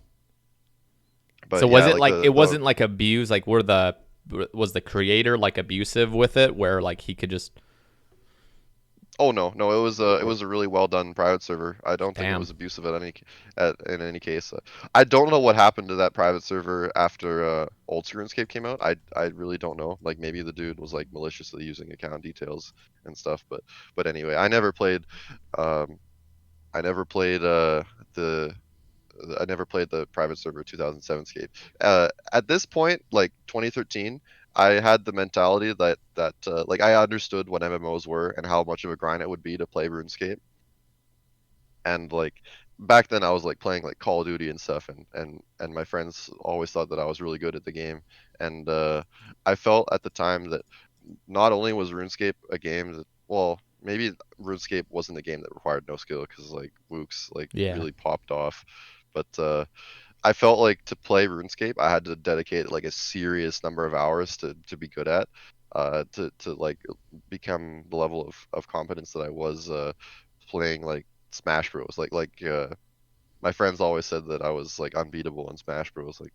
So But was yeah, it like like it the wasn't like abuse? Like were the was the creator like abusive with it, where like he could just Oh no, it was a really well done private server. I don't think it damn? was abusive in any case. I don't know what happened to that private server after Old RuneScape came out. I really don't know. Like maybe the dude was like maliciously using account details and stuff. But anyway, um I never played the I never played the private server 2007 Scape. At this point, like 2013, I had the mentality that like I understood what MMOs were and how much of a grind it would be to play RuneScape. And like back then, I was like playing like Call of Duty and stuff, and my friends always thought that I was really good at the game. And I felt at the time that not only was RuneScape a game that, well, maybe RuneScape wasn't a game that required no skill because like Wooks like Yeah. really popped off, but I felt like to play RuneScape, I had to dedicate like a serious number of hours to be good at, to like become the level of competence that I was playing like Smash Bros. My friends always said that I was like unbeatable in Smash Bros. Like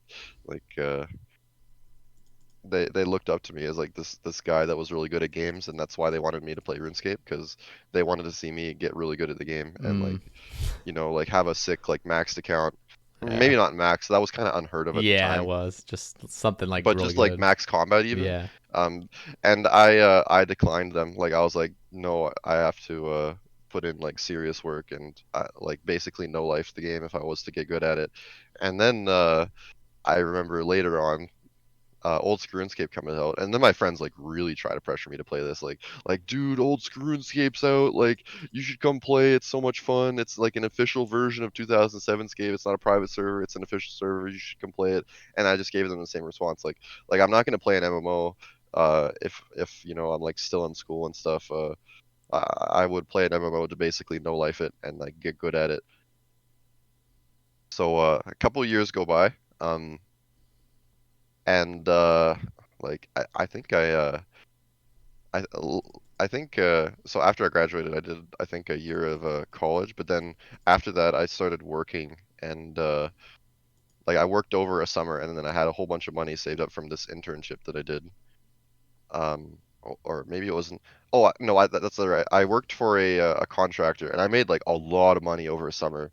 they looked up to me as like this guy that was really good at games, and that's why they wanted me to play RuneScape because they wanted to see me get really good at the game and Mm, like like have a sick like maxed account. yeah. Maybe not max. That was kind of unheard of at the Yeah, it time, was just something like but really just like good. max combat even. Yeah. Um, and I declined them. Like I was like, no, I have to put in like serious work and like basically no life the game if I was to get good at it. And then I remember later on old RuneScape coming out, and then my friends like really try to pressure me to play this. Like, dude, old RuneScape's out. Like, you should come play. It's so much fun. It's like an official version of 2007 Scape. It's not a private server. It's an official server. You should come play it. And I just gave them the same response. Like I'm not gonna play an MMO. If I'm like still in school and stuff. I would play an MMO to basically no life it and like get good at it. So a couple years go by. And like I think I I think so after I graduated I did I think a year of college, but then after that I started working, and like I worked over a summer, and then I had a whole bunch of money saved up from this internship that I did. Or maybe it wasn't. Oh no, that's all right. I worked for a contractor, and I made like a lot of money over a summer.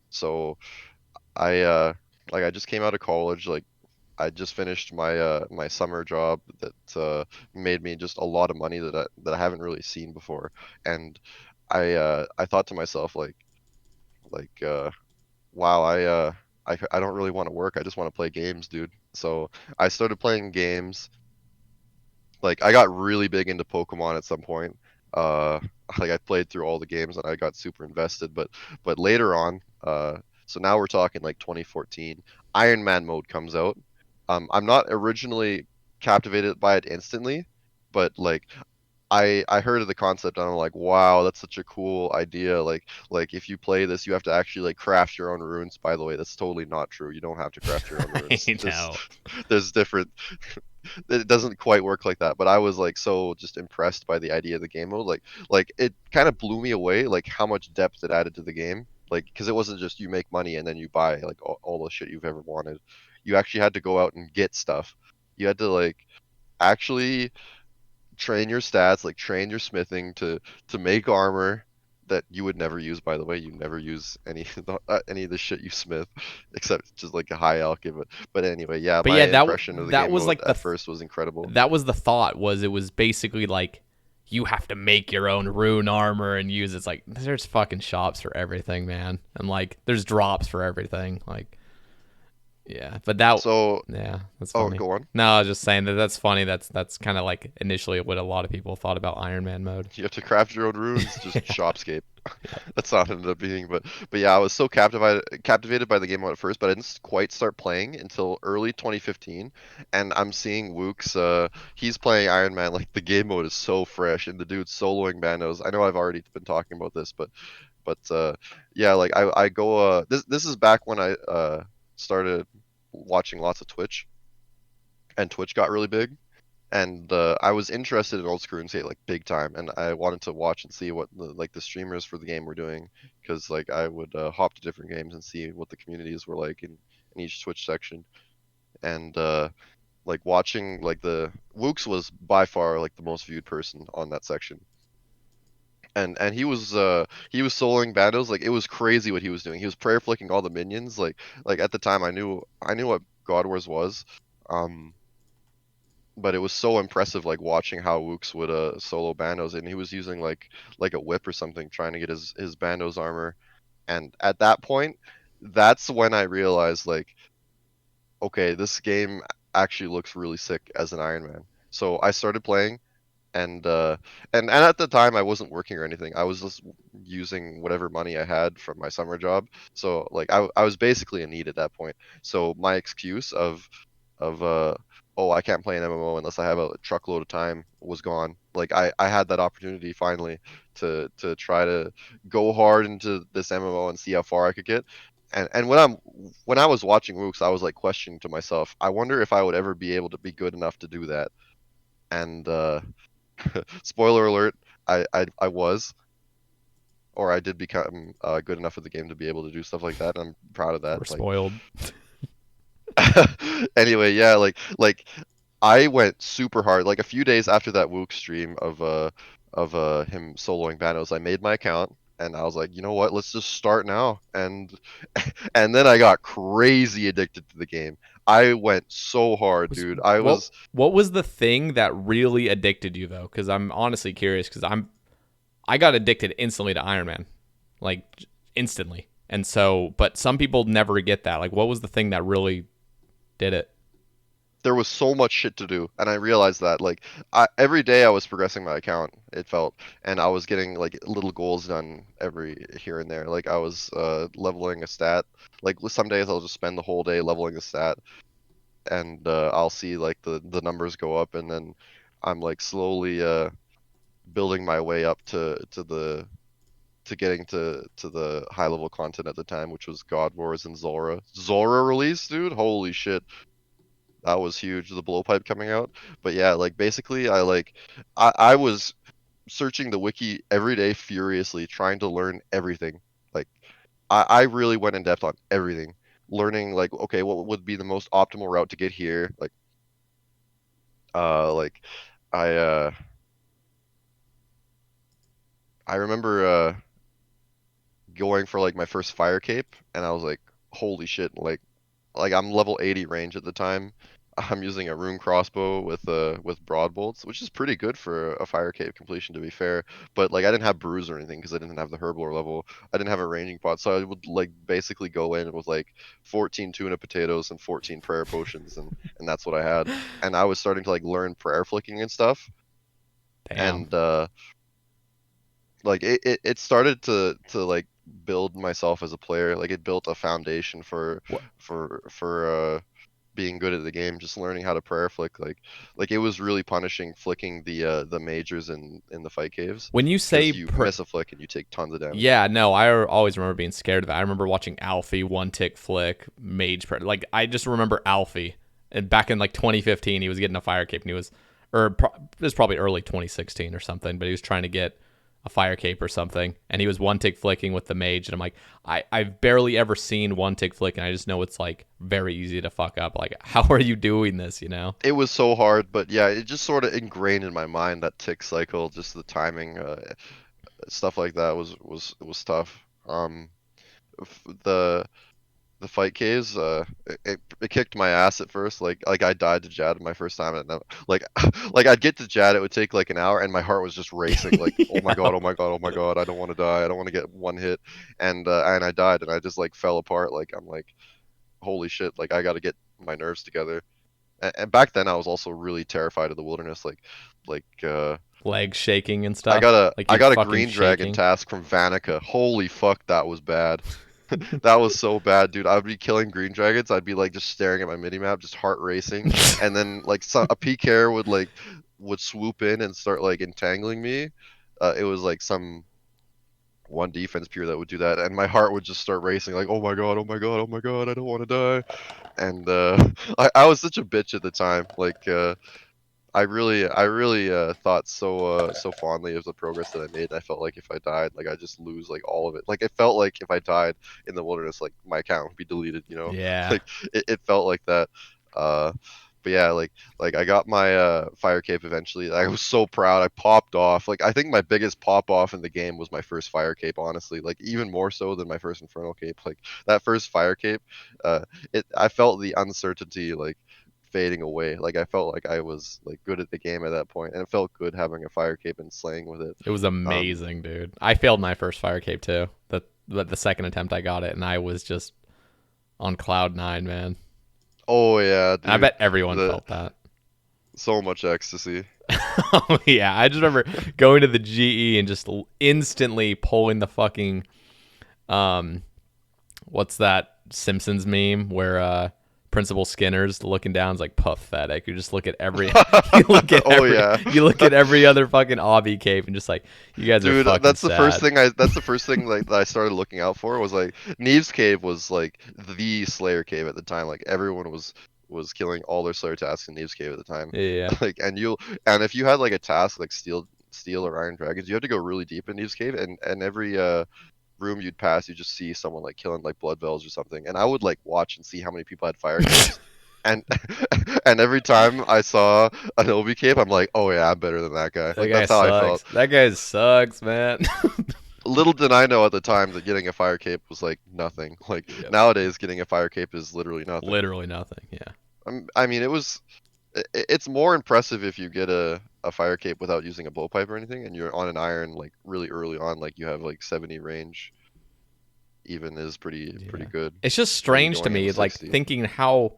So I like I just came out of college, like I just finished my summer job that made me just a lot of money that I haven't really seen before. And I thought to myself like wow, I don't really want to work. I just want to play games, dude. So I started playing games. Like I got really big into Pokemon at some point. Uh like I played through all the games and I got super invested, but later on, so now we're talking like 2014, Ironman mode comes out. I'm not originally captivated by it instantly, but like I heard of the concept and I'm like, wow, that's such a cool idea. Like if you play this, you have to actually like craft your own runes. By the way, that's totally not true. You don't have to craft your own runes. I know. There's different it doesn't quite work like that. But I was like so just impressed by the idea of the game mode. Like it kind of blew me away like how much depth it added to the game. Like because it wasn't just you make money and then you buy like all the shit you've ever wanted. You actually had to go out and get stuff. You had to like actually train your stats, like train your smithing to make armor. that you would never use, by the way. You never use any of the shit you smith, except just like a high alchemy. But anyway, yeah, But my yeah, impression of the that game was mode like at first was incredible. that was the thought, was it was basically like you have to make your own rune armor and use it. It's like there's fucking shops for everything, man. And like there's drops for everything. Like yeah, but So, yeah, that's oh, funny. go on. No, I was just saying that's funny. That's kind of like initially what a lot of people thought about Iron Man mode. You have to craft your own runes, just Yeah. shopscape. That's not ended up being, but yeah, I was so captivated by the game mode at first, but I didn't quite start playing until early 2015. And I'm seeing Wook's, he's playing Iron Man, like the game mode is so fresh, and the dude's soloing bandos. I know I've already been talking about this, but yeah, like I go this is back when I started watching lots of Twitch, and Twitch got really big, and I was interested in old school RuneScape like big time, and I wanted to watch and see what the streamers for the game were doing, because like I would hop to different games and see what the communities were like in each Twitch section, and like watching like the Wooks was by far like the most viewed person on that section, and he was soloing bandos, like it was crazy what he was doing. He was prayer flicking all the minions, like at the time I knew what God Wars was. Um, but it was so impressive, like watching how Wooks would solo bandos, and he was using like a whip or something trying to get his bandos armor. And at that point, that's when I realized like, okay, this game actually looks really sick as an Iron Man. So I started playing, and and at the time I wasn't working or anything. I was just using whatever money I had from my summer job. So like I was basically in need at that point. So my excuse of oh, I can't play an MMO unless I have a truckload of time was gone. Like I had that opportunity finally to try to go hard into this MMO and see how far I could get. And when I was watching Mooks, I was like questioning to myself, I wonder if I would ever be able to be good enough to do that. And spoiler alert, I was, or I did become good enough at the game to be able to do stuff like that. And I'm proud of that. We're Like spoiled. anyway, yeah, like I went super hard. Like a few days after that Wook stream of him soloing Banos, I made my account and I was like, you know what, let's just start now. And then I got crazy addicted to the game. I went so hard, Was dude. I what was what was the thing that really addicted you though? Because I'm honestly curious. Because I got addicted instantly to Iron Man, like instantly. And so, but some people never get that. Like, what was the thing that really did it? there was so much shit to do, and I realized that like every day I was progressing my account, it felt, and I was getting like little goals done every here and there. Like I was leveling a stat. Like some days I'll just spend the whole day leveling a stat, and I'll see like the numbers go up, and then I'm like slowly building my way up to getting to the high level content at the time, which was God Wars and Zora. Zora release, dude. Holy shit. That was huge, the blowpipe coming out. But yeah, like basically I was searching the wiki every day furiously trying to learn everything. Like I really went in depth on everything. Learning like, okay, what would be the most optimal route to get here? Like I uh I remember going for like my first fire cape, and I was like, holy shit, like I'm level 80 range at the time. I'm using a rune crossbow with broad bolts, which is pretty good for a fire cave completion, to be fair. But like I didn't have bruise or anything because I didn't have the herblore level. I didn't have a ranging pot, so I would like basically go in with like 14 tuna potatoes and 14 prayer potions, and that's what I had. And I was starting to like learn prayer flicking and stuff, Damn. and like it started to like build myself as a player. Like it built a foundation What for being good at the game, just learning how to prayer flick. Like it was really punishing flicking the majors in the fight caves, when you say because you miss a flick and you take tons of damage. yeah, no, I always remember being scared of that. I remember watching Alfie one tick flick mage like I just remember Alfie, and back in like 2015 he was getting a fire cape and he was it was probably early 2016 or something, but he was trying to get a fire cape or something, and he was one tick flicking with the mage, and I'm like, I've barely ever seen one tick flick, and I just know it's like very easy to fuck up. Like, how are you doing this, you know? It was so hard, but yeah, it just sort of ingrained in my mind that tick cycle, just the timing. stuff like that was tough. The fight caves, it kicked my ass at first. Like I died to Jad my first time, and like like I'd get to Jad, it would take like an hour, and my heart was just racing. Like, oh my Yeah. god, oh my god, oh my god, I don't want to die. I don't want to get one hit, and I died, and I just like fell apart. Like I'm like, holy shit, like I got to get my nerves together. And back then, I was also really terrified of the wilderness. Like Legs shaking and stuff. Like I you're got a fucking green dragon shaking. task from Vanica. Holy fuck, that was bad. That was so bad, dude. I'd be killing green dragons. I'd be like just staring at my mini map, just heart racing, and then like a PKer would swoop in and start like entangling me. It was like some one defense peer that would do that, and my heart would just start racing, like, oh my god, oh my god, oh my god, I don't want to die. And I was such a bitch at the time. Like I really thought so fondly of the progress that I made. And I felt like if I died, like I just lose like all of it. Like it felt like if I died in the wilderness, like my account would be deleted. You know, Yeah. like it felt like that. Uh, but yeah, like I got my fire cape eventually. I was so proud. I popped off. Like I think my biggest pop off in the game was my first fire cape. Honestly, like even more so than my first infernal cape. Like that first fire cape, I felt the uncertainty like fading away. Like I felt like I was like good at the game at that point, and it felt good having a fire cape and slaying with it. It was Um, amazing, dude. I failed my first fire cape too. The second attempt I got it, and I was just on cloud nine, man. oh yeah, And I dude, bet everyone the felt that. so much ecstasy. Oh yeah, I just remember going to the GE and just instantly pulling the fucking um, what's that Simpsons meme where Principal Skinner's looking down is like pathetic. You just look at every you look at Oh every yeah, you look that at every other fucking obby cave and just like you guys are dude, fucking sad. that's the first thing like that I started looking out for was like Neve's cave was like the Slayer cave at the time. Like everyone was killing all their Slayer tasks in Neve's cave at the time. Yeah. Like and if you had like a task like steel or iron dragons, you had to go really deep in Neve's cave, and every room you'd pass, you just see someone like killing like blood veils or something, and I would like watch and see how many people had fire capes, and and every time I saw an Obi cape, I'm like, oh yeah, I'm better than that guy. That Like guy that's how I sucks. felt. That guy sucks, man. Little did I know at the time that getting a fire cape was like nothing. Like Yep. nowadays, getting a fire cape is literally nothing. Literally nothing. Yeah. I mean, it's more impressive if you get a fire cape without using a blowpipe or anything, and you're on an iron like really early on, like you have like 70 range, even is pretty Yeah. good. It's just Maybe strange to going into me, like 60. thinking how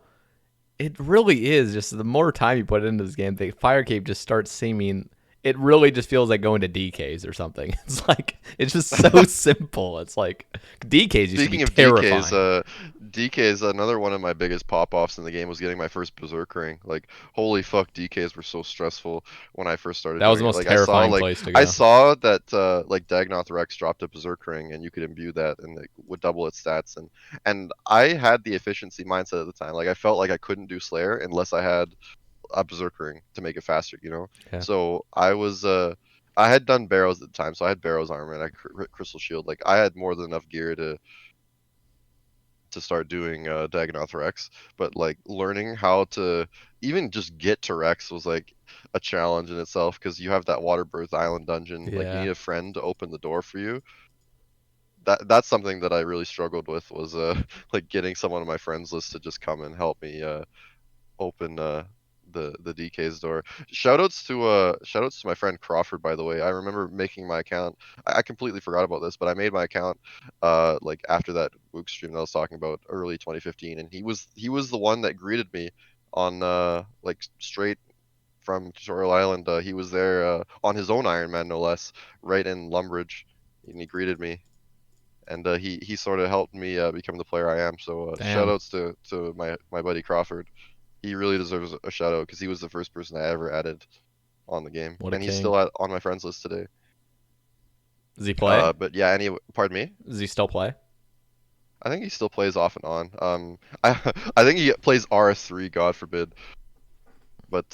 it really is. Just the more time you put into this game, the fire cape just starts seeming. It really just feels like going to DKs or something. It's like it's just so simple. It's like DKs used to be Speaking of DKs, terrifying. DKs, another one of my biggest pop-offs in the game was getting my first berserk ring. Like, holy fuck, DKs were so stressful when I first started That was doing the it. most terrifying place to I go. saw that like Dagonoth Rex dropped a berserk ring and you could imbue that and it would double its stats, and I had the efficiency mindset at the time. Like I felt like I couldn't do Slayer unless I had a berserk ring to make it faster, you know? Yeah. So I had done barrows at the time, so I had barrows armor and I crystal shield. Like I had more than enough gear to start doing Dagonoth Rex, but like learning how to even just get to Rex was like a challenge in itself because you have that water birth island dungeon. Like you Yeah. need a friend to open the door for you. That's something that I really struggled with was like getting someone on my friends list to just come and help me open the DK's door. Shoutouts to my friend Crawford, by the way. I remember making my account. I completely forgot about this, but I made my account like after that Wook stream that I was talking about early 2015, and he was the one that greeted me on like straight from Tutorial Island. He was there on his own Ironman, no less, right in Lumbridge, and he greeted me. And he sort of helped me become the player I am. So Damn. shoutouts to my buddy Crawford. He really deserves a shout out because he was the first person I ever added on the game, What a and he's king. still on my friends list today. Does he play? But yeah, pardon me. Does he still play? I think he still plays off and on. I think he plays RS3, God forbid. But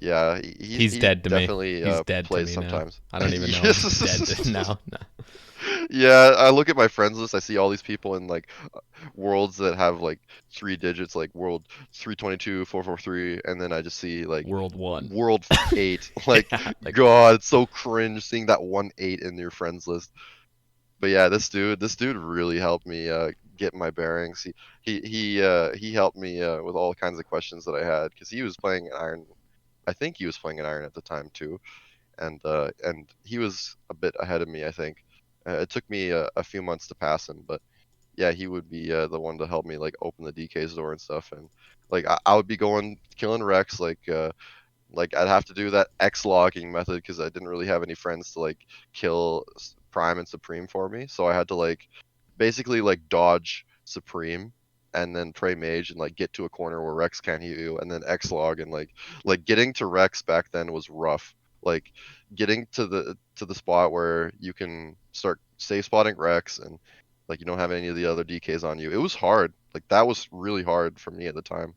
yeah, He's he dead to me. definitely He's dead to plays me now. sometimes. I don't even know if he's dead to now. No. Yeah, I look at my friends list. I see all these people in like worlds that have like 3 digits, like world 322, 443, and then I just see like World 1. world 8. Like, Yeah, like God, it's so cringe seeing that 1-8 in your friends list. But yeah, this dude really helped me get my bearings. He helped me with all kinds of questions that I had because he was playing an Iron. I think he was playing an Iron at the time too, and he was a bit ahead of me. I think it took me a few months to pass him, but yeah, he would be the one to help me like open the DK's door and stuff, and like I would be going killing Rex like I'd have to do that X logging method because I didn't really have any friends to like kill Prime and Supreme for me. So I had to like basically like dodge Supreme and then pray Mage and like get to a corner where Rex can't hit you and then X log and like getting to Rex back then was rough. Like getting to the spot where you can start safe spotting Rex and like you don't have any of the other DKs on you. It was hard. Like that was really hard for me at the time.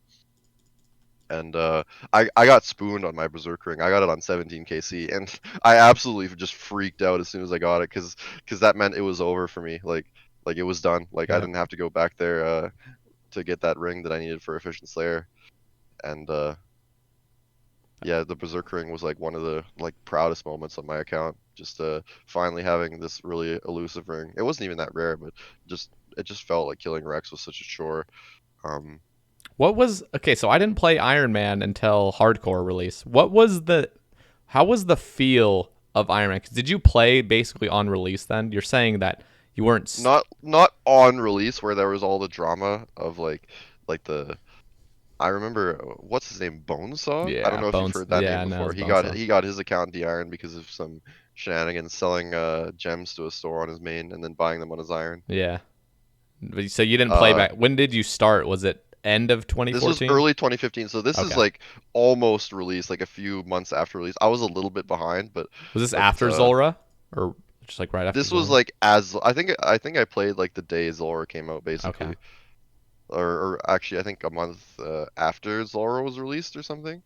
And I got spooned on my Berserk ring. I got it on 17 KC, and I absolutely just freaked out as soon as I got it, because that meant it was over for me. Like it was done. Like I yeah. didn't have to go back there to get that ring that I needed for Efficient Slayer. And yeah, the Berserk ring was like one of the like proudest moments on my account. Just finally having this really elusive ring. It wasn't even that rare, but just it just felt like killing Rex was such a chore. Um, What was okay? So I didn't play Iron Man until hardcore release. How was the feel of Iron Man? 'Cause did you play basically on release? Then you're saying that you weren't. not on release where there was all the drama of like the I remember what's his name, Bonesaw. I don't Yeah, know if you've Bones. heard that name Yeah, no, before. it's He got Bonesaw. he got his account de-ironed because of some shenanigans selling gems to a store on his main and then buying them on his iron. Yeah. So you didn't play Uh, back. When did you start? Was it end of this was 2014? early 2015, so this is Okay. like almost released, like a few months after release. I was a little bit behind, but Was this but after Zulra, or just like right after this was Zulra? like as I think I played like the day Zora came out Okay. basically. Or actually I think a month after Zoro was released or something.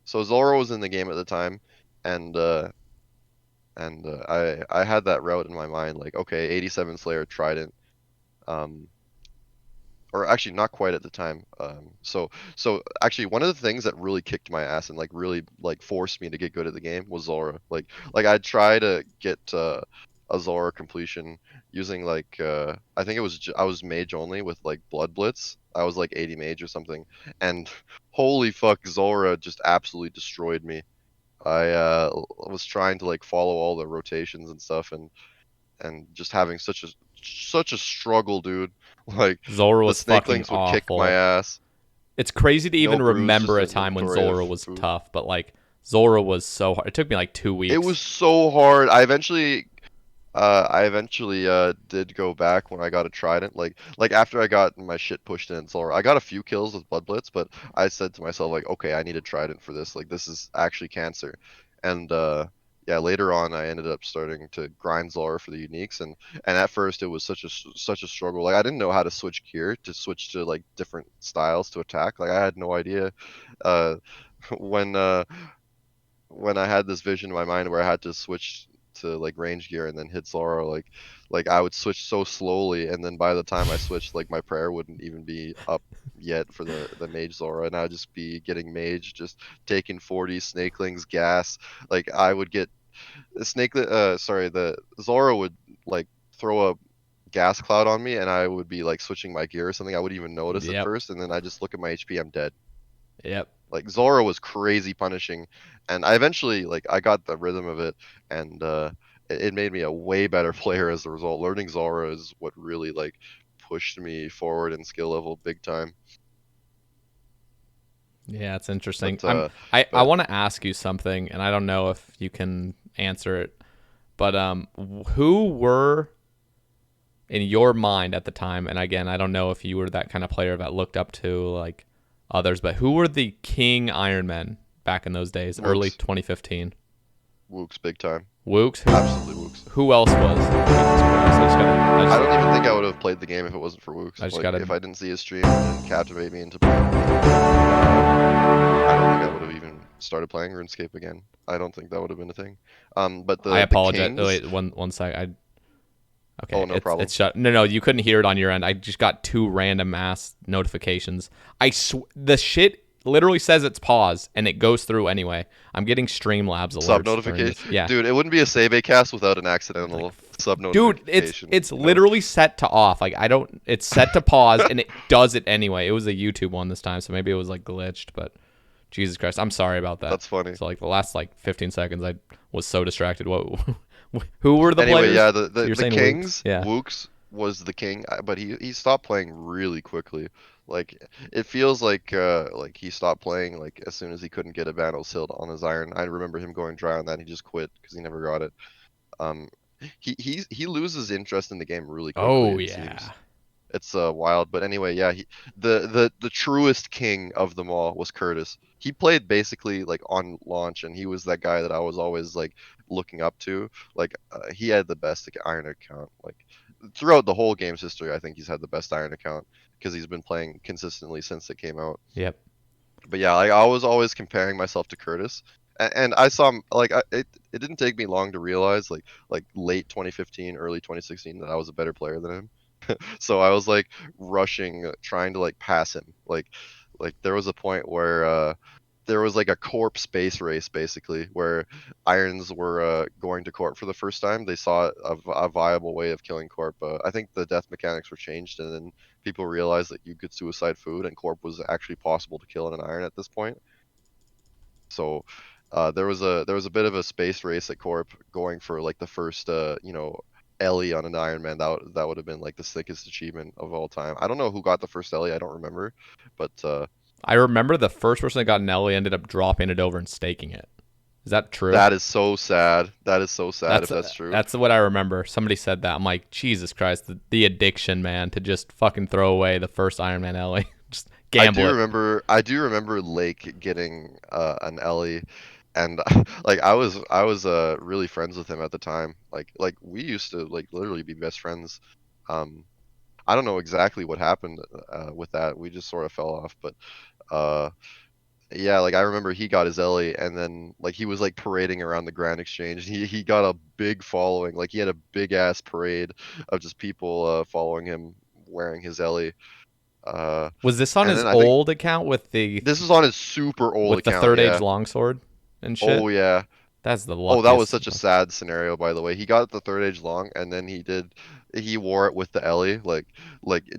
So Zoro was in the game at the time, and I had that route in my mind, like okay, 87 Slayer Trident, um, or actually not quite at the time. So actually one of the things that really kicked my ass and like really like forced me to get good at the game was Zora. Like I'd try to get a Zora completion using like I think it was I was mage only with like Blood Blitz. I was like 80 mage or something, and holy fuck, Zora just absolutely destroyed me. I was trying to like follow all the rotations and stuff, and just having such a struggle, dude. Like Zulra the was fucking snakelings would kick my awful. ass. It's crazy to No even brews, remember just a an time when inventory of Zulra was food. tough, but like Zulra was so hard. It took me like two It weeks. was so hard. I eventually did go back when I got a trident. Like after I got my shit pushed in Zora, I got a few kills with Blood Blitz, but I said to myself like, okay, I need a trident for this. Like this is actually cancer. And yeah, later on I ended up starting to grind Zora for the uniques, and at first it was such a struggle. Like I didn't know how to switch gear to switch to like different styles to attack. Like I had no idea. Uh, when uh when I had this vision in my mind where I had to switch to like range gear and then hit Zoro, like I would switch so slowly, and then by the time I switched, like my prayer wouldn't even be up yet for the mage Zoro, and I'd just be getting mage, just taking 40 snakelings gas. Like I would get the sorry, the Zoro would like throw a gas cloud on me, and I would be like switching my gear or something. I wouldn't even notice at Yep. first, and then I just look at my HP, I'm dead. Yep. Like Zora was crazy punishing, and I eventually like I got the rhythm of it, and it made me a way better player as a result. Learning Zora is what really like pushed me forward in skill level big time. Yeah, it's interesting. But I want to ask you something, and I don't know if you can answer it, but who were in your mind at the time? And again, I don't know if you were that kind of player that looked up to like others, but who were the king Ironmen back in those days, early Wooks, 2015? Wooks, big time, Wooks. absolutely Wooks. Who else was? Jesus Christ! I don't even think I would have played the game if it wasn't for Wooks. I just Like gotta. if I didn't see his stream and captivate me into playing the game, I don't think I would have even started playing RuneScape again. I don't think that would have been a thing. But I the apologize. Oh, kings. wait, one sec. Okay, Oh, no problem. it's shut. No, you couldn't hear it on your end. I just got two random mass notifications. The shit literally says it's paused and it goes through anyway. I'm getting Streamlabs Sub alerts during notification, this. Yeah. dude. It wouldn't be a Sae Bae Cast without an Like, accidental sub dude, notification. it's literally set to off. Like I don't it's set to pause and it does it anyway. It was a YouTube one this time, so maybe it was like glitched, but Jesus Christ, I'm sorry about that. That's funny. So like the last like 15 seconds I was so distracted. What who were the Anyway, players? yeah, So you're the saying Kings, Yeah. Wooks was the king, but he stopped playing really quickly. Like it feels like he stopped playing like as soon as he couldn't get a Vandal Silt on his iron. I remember him going dry on that. He just quit because he never got it. Um, he loses interest in the game really quickly, Oh it seems. yeah. It's wild, but anyway, yeah. The truest king of them all was Curtis. He played basically like on launch, and he was that guy that I was always like looking up to. Like he had the best iron account. Like throughout the whole game's history, I think he's had the best iron account because he's been playing consistently since it came out. Yep. But yeah, like I was always comparing myself to Curtis, and I saw like it didn't take me long to realize like late 2015, early 2016 that I was a better player than him. So I was like rushing, trying to like pass him. Like there was a point where there was like a corp space race basically where irons were going to corp for the first time. They saw a viable way of killing corp. I think the death mechanics were changed, and then people realized that you could suicide food, and corp was actually possible to kill in an iron at this point. So there was a bit of a space race at corp going for like the first Ellie on an Ironman. That would have been like the sickest achievement of all time. I don't know who got the first Ellie. I don't remember, but I remember the first person that got Nelly ended up dropping it over and staking it. Is that true? that is so sad. That is so sad if That's that's true. that's what I remember. Somebody said that. I'm like, Jesus Christ, the addiction, man, to just fucking throw away the first Iron Man Ellie. Just gamble it. I do remember Lake getting an Ellie, and like I was really friends with him at the time. Like we used to like literally be best friends. Um, I don't know exactly what happened with that. We just sort of fell off, but uh, yeah, like I remember he got his Ellie, and then like he was like parading around the Grand Exchange. He got a big following. Like he had a big ass parade of just people following him wearing his Ellie. Uh, Was this on and his then I think old account this is on his super old with the account. third age Yeah. longsword and shit? Oh yeah. That's the Oh, that was luckiest. such a sad scenario, by the way. He got the third age long, and then he wore it with the Ellie, like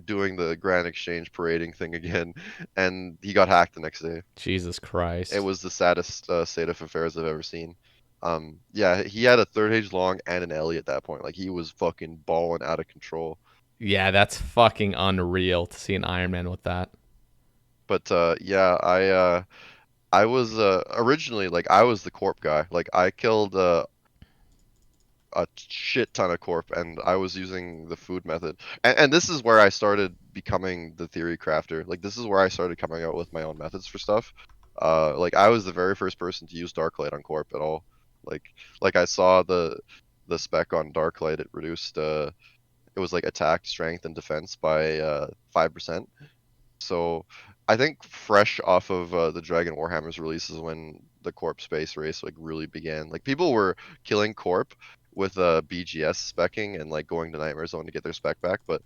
doing the Grand Exchange parading thing again, and he got hacked the next day. Jesus It Christ. was the saddest state of affairs I've ever seen. Yeah, he had a third age long and an Ellie at that point. Like he was fucking balling out of control. Yeah, that's fucking unreal to see an Iron Man with that. But yeah, I was originally like I was the corp guy. Like I killed a shit ton of corp, and I was using the food method. And this is where I started becoming the theory crafter. Like this is where I started coming out with my own methods for stuff. Like I was the very first person to use Darklight on corp at all. Like like I saw the spec on Darklight. It reduced it was like attack, strength, and defense by 5%. So I think fresh off of the Dragon Warhammer's releases when the Corp space race like really began. Like people were killing Corp with BGS specking and like going to Nightmare Zone to get their spec back, but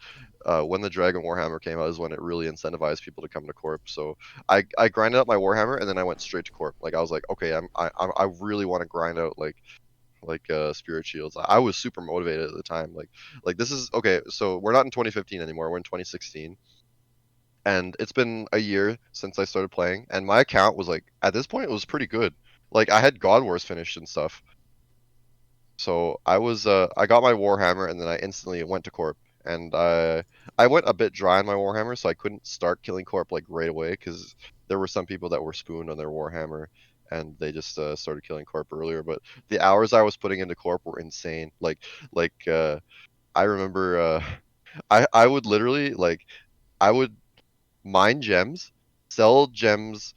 when the Dragon Warhammer came out is when it really incentivized people to come to Corp. So I grinded up my Warhammer and then I went straight to Corp. Like I was like, okay, I really want to grind out like spirit shields. I was super motivated at the time. Like this is okay. So we're not in 2015 anymore. We're in 2016 and it's been a year since I started playing, and my account was like at this point it was pretty good. Like I had God Wars finished and stuff. So I got my Warhammer and then I instantly went to Corp. And I went a bit dry on my Warhammer, so I couldn't start killing Corp like right away because there were some people that were spooned on their Warhammer and they just started killing Corp earlier. But the hours I was putting into Corp were insane. Like I remember I would literally like I would mine gems, sell gems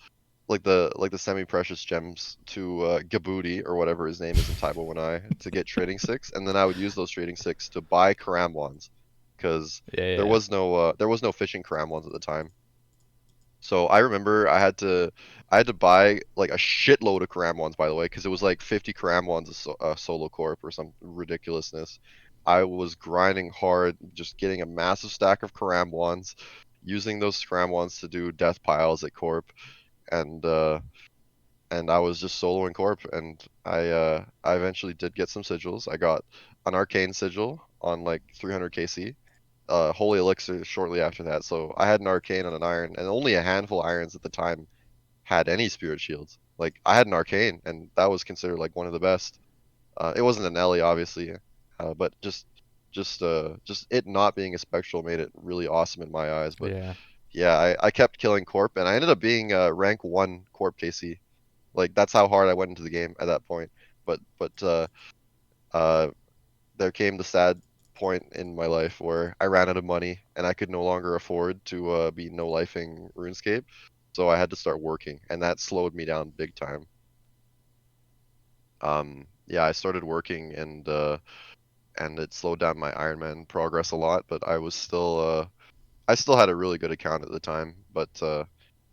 like the semi-precious gems to Gaboody or whatever his name is in Taibo when I to get trading sticks, and then I would use those trading sticks to buy Karamwans because Yeah, yeah, yeah. there was no fishing Karamwans at the time. So I remember I had to buy like a shitload of Karamwans by the way because it was like 50 Karamwans a solo corp or some ridiculousness. I was grinding hard, just getting a massive stack of Karambwans, using those Karambwans to do death piles at Corp, and I was just soloing Corp, and I eventually did get some sigils. I got an Arcane sigil on like 300 KC, Holy Elixir shortly after that. So I had an Arcane and an Iron, and only a handful of Irons at the time had any Spirit Shields. Like I had an Arcane, and that was considered like one of the best. It wasn't an Ellie, obviously, but just it not being a Spectral made it really awesome in my eyes. But Yeah. yeah, I kept killing Corp, and I ended up being rank 1 Corp KC. Like that's how hard I went into the game at that point. But uh, there came the sad point in my life where I ran out of money and I could no longer afford to be no lifing RuneScape, so I had to start working, and that slowed me down big time. Yeah, I started working, and it slowed down my Ironman progress a lot, but I still had a really good account at the time. But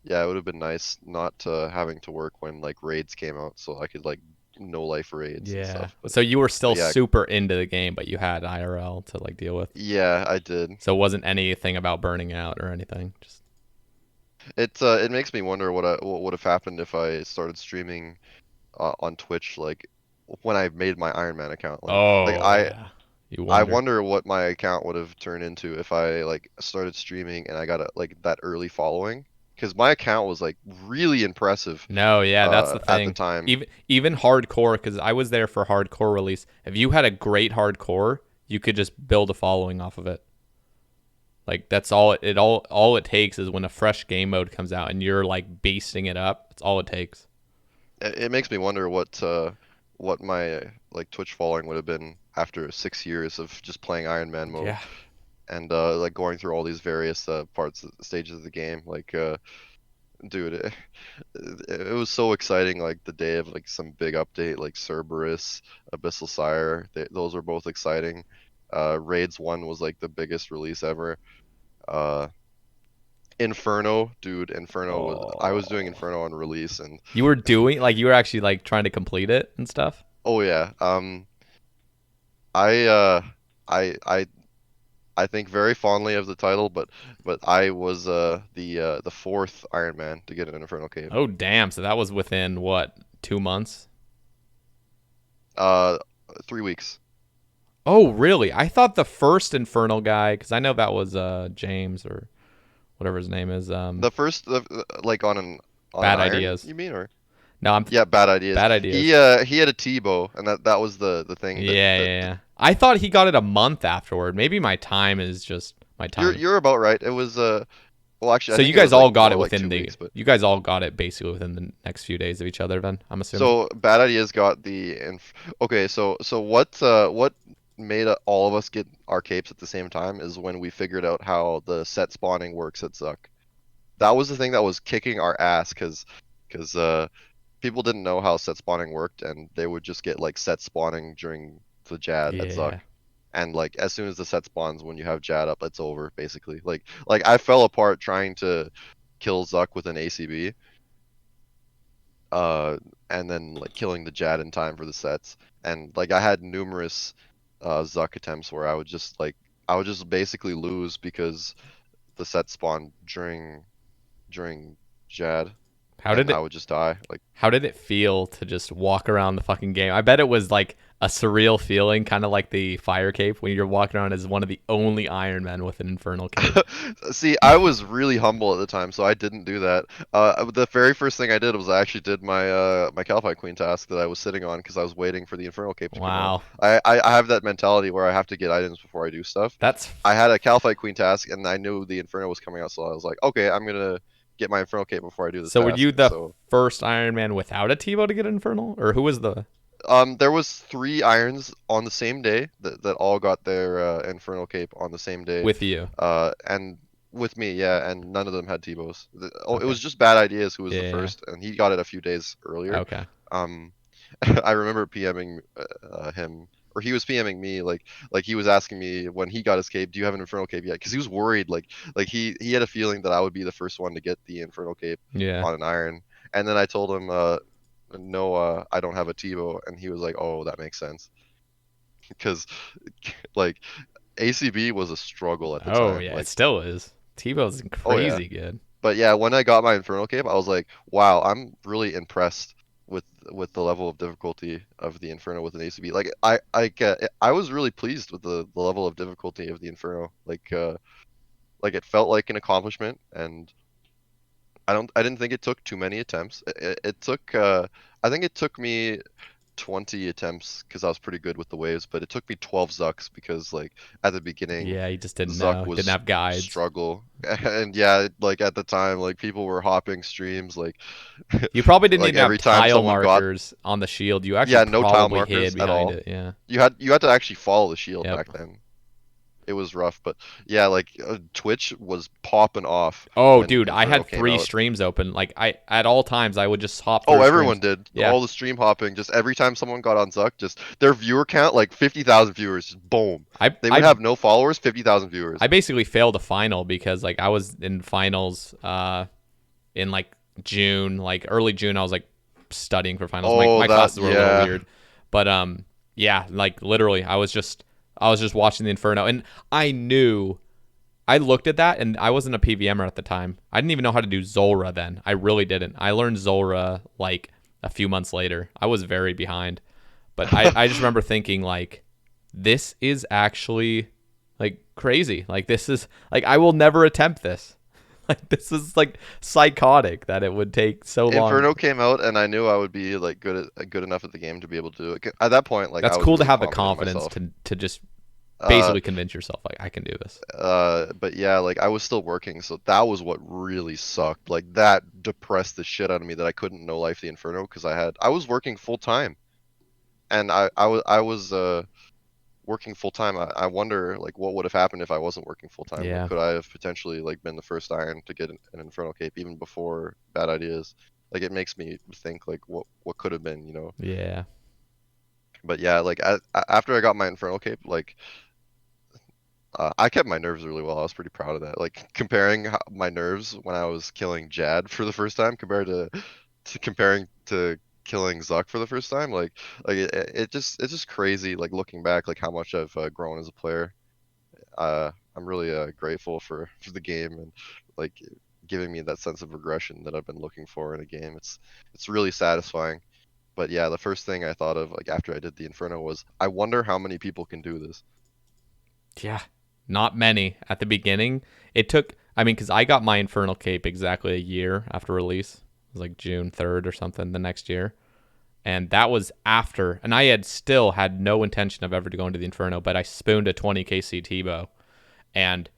yeah, it would have been nice not having to work when like raids came out, so I could like no life raids and Yeah. stuff. But So you were still yeah, super into the game, but you had IRL to like deal with. yeah, I did. So it wasn't anything about burning out or anything. Just It makes me wonder what would have happened if I started streaming on Twitch like when I made my Iron Man account. Like oh yeah. You I wonder. wonder what my account would have turned into if I like started streaming and I got like that early following. Because my account was like really impressive No, yeah, that's the at the thing. time. Even hardcore, because I was there for hardcore release. If you had a great hardcore, you could just build a following off of it. Like that's all it takes is when a fresh game mode comes out and you're like basting it up. That's all it takes. It makes me wonder what my like Twitch following would have been after 6 years of just playing Iron Man mode Yeah. and like going through all these various parts stages of the game. Like dude, it was so exciting. Like the day of like some big update, like Cerberus, Abyssal Sire. Those were both exciting. Raids 1 was like the biggest release ever. Uh, Inferno, dude, Inferno was. I was doing Oh. Inferno on release, and You were doing like you were actually like trying to complete it and stuff. oh yeah. I uh, I I I think very fondly of the title, but I was the fourth Iron Man to get an Infernal Cape. Oh damn! So that was within what 2 months? Uh, 3 weeks. Oh really? I thought the first Infernal guy, because I know that was James or whatever his name is. The first, like on an Bad iron, ideas. you mean, or No, I'm yeah, bad ideas. bad ideas. He had a T-bow, and that was the thing Yeah, yeah, yeah. I thought he got it a month afterward. Maybe my time is just my time. you're about right. It was well actually I So you think it guys was all like got more it like within 2 weeks, but you guys all got it basically within the next few days of each other. Then I'm assuming. so bad ideas got okay. So what made all of us get our capes at the same time is when we figured out how the set spawning works at Zuck. That was the thing that was kicking our ass because people didn't know how set spawning worked, and they would just get like set spawning during the Jad at Zuck. Yeah. And like as soon as the set spawns, when you have Jad up, it's over basically. Like I fell apart trying to kill Zuck with an ACB, uh, and then like killing the Jad in time for the sets. And like I had numerous Zuck attempts where I would just basically lose because the set spawned during Jad, How did and I it would just die. Like How did it feel to just walk around the fucking game? I bet it was like a surreal feeling, kind of like the fire cape when you're walking around as one of the only Iron Men with an infernal cape. see, I was really humble at the time, so I didn't do that. The very first thing I did was I actually did my Calcite Queen task that I was sitting on because I was waiting for the Infernal Cape to come out. Wow. I have that mentality where I have to get items before I do stuff. That's I had a Calcite Queen task, and I knew the Inferno was coming out, so I was like, okay, I'm gonna get my Infernal Cape before I do this So were task. you the So first Iron Man without a TiVo to get infernal, or who was the? there was 3 irons on the same day that all got their Infernal Cape on the same day. With you? And with me, yeah, and none of them had T-bows. It Okay. was just Bad Ideas who was the Yeah. first, and he got it a few days earlier. Okay. Um, I remember PMing him, or he was PMing me, like he was asking me when he got his cape, do you have an Infernal Cape yet? Because he was worried, like he had a feeling that I would be the first one to get the Infernal Cape Yeah. on an iron, and then I told him, no, I don't have a T-bow, and he was like, oh, that makes sense. because like ACB was a struggle at the Oh time. yeah, it Like, still is. Tebow's oh yeah. crazy good. But yeah, when I got my Infernal Cape, I was like, wow, I'm really impressed with the level of difficulty of the Inferno with an ACB. Like I was really pleased with the level of difficulty of the Inferno. Like it felt like an accomplishment, and I didn't think it took too many attempts. It took I think it took me 20 attempts because I was pretty good with the waves, but it took me 12 Zucks because like at the beginning Yeah, he just didn't Zuck know. Didn't was have guides. struggle. And yeah, like at the time like people were hopping streams like You probably didn't like even have every time tile someone got markers on the shield. You actually yeah, no tile probably markers hid at behind all. it. Yeah. You had to actually follow the shield Yep. back then. It was rough, but yeah, like Twitch was popping off Oh, when dude, I Inferno had came three out. streams open. Like I at all times I would just hop Oh, through everyone streams. did. Yeah. All the stream hopping, just every time someone got on Zuck, just their viewer count, like 50,000 viewers, just boom. I They would I have no followers, 50,000 I viewers. basically failed a final because like I was in finals in like June, like early June. I was like studying for finals. My Oh, my that, classes were a little yeah. weird. But yeah, like literally I was just watching the Inferno and I knew I looked at that and I wasn't a PVMer at the time. I didn't even know how to do Zulrah then. I really didn't. I learned Zulrah like a few months later. I was very behind. But I just remember thinking like this is actually like crazy. Like this is like I will never attempt this. Like this is like psychotic that it would take so long. Inferno came out, and I knew I would be like good enough at the game to be able to do it. At that point, like I That's was cool to really have the confident in confidence myself. to just Uh, basically convince yourself like I can do this. but yeah, like I was still working, so that was what really sucked. Like that depressed the shit out of me that I couldn't no life the Inferno because I was working full time, and I was working full time. I wonder like what would have happened if I wasn't working full time. Like Yeah. could I have potentially like been the first Iron to get an Infernal Cape even before Bad Ideas? Like it makes me think like what could have been, you know. Yeah. But yeah, like after I got my Infernal Cape, like I kept my nerves really well. I was pretty proud of that. Like comparing my nerves when I was killing Jad for the first time compared to comparing to killing Zuck for the first time, like it's just crazy. Like looking back, like how much I've grown as a player. I'm really grateful for the game and like giving me that sense of regression that I've been looking for in a game. It's really satisfying. But yeah, the first thing I thought of like after I did the Inferno was I wonder how many people can do this. Yeah. Not many at the beginning. It took I mean cuz I got my Infernal Cape exactly a year after release. It was like June 3rd or something the next year. And that was after and I had still had no intention of ever going to the Inferno, but I spooned a 20 KC Tebow. And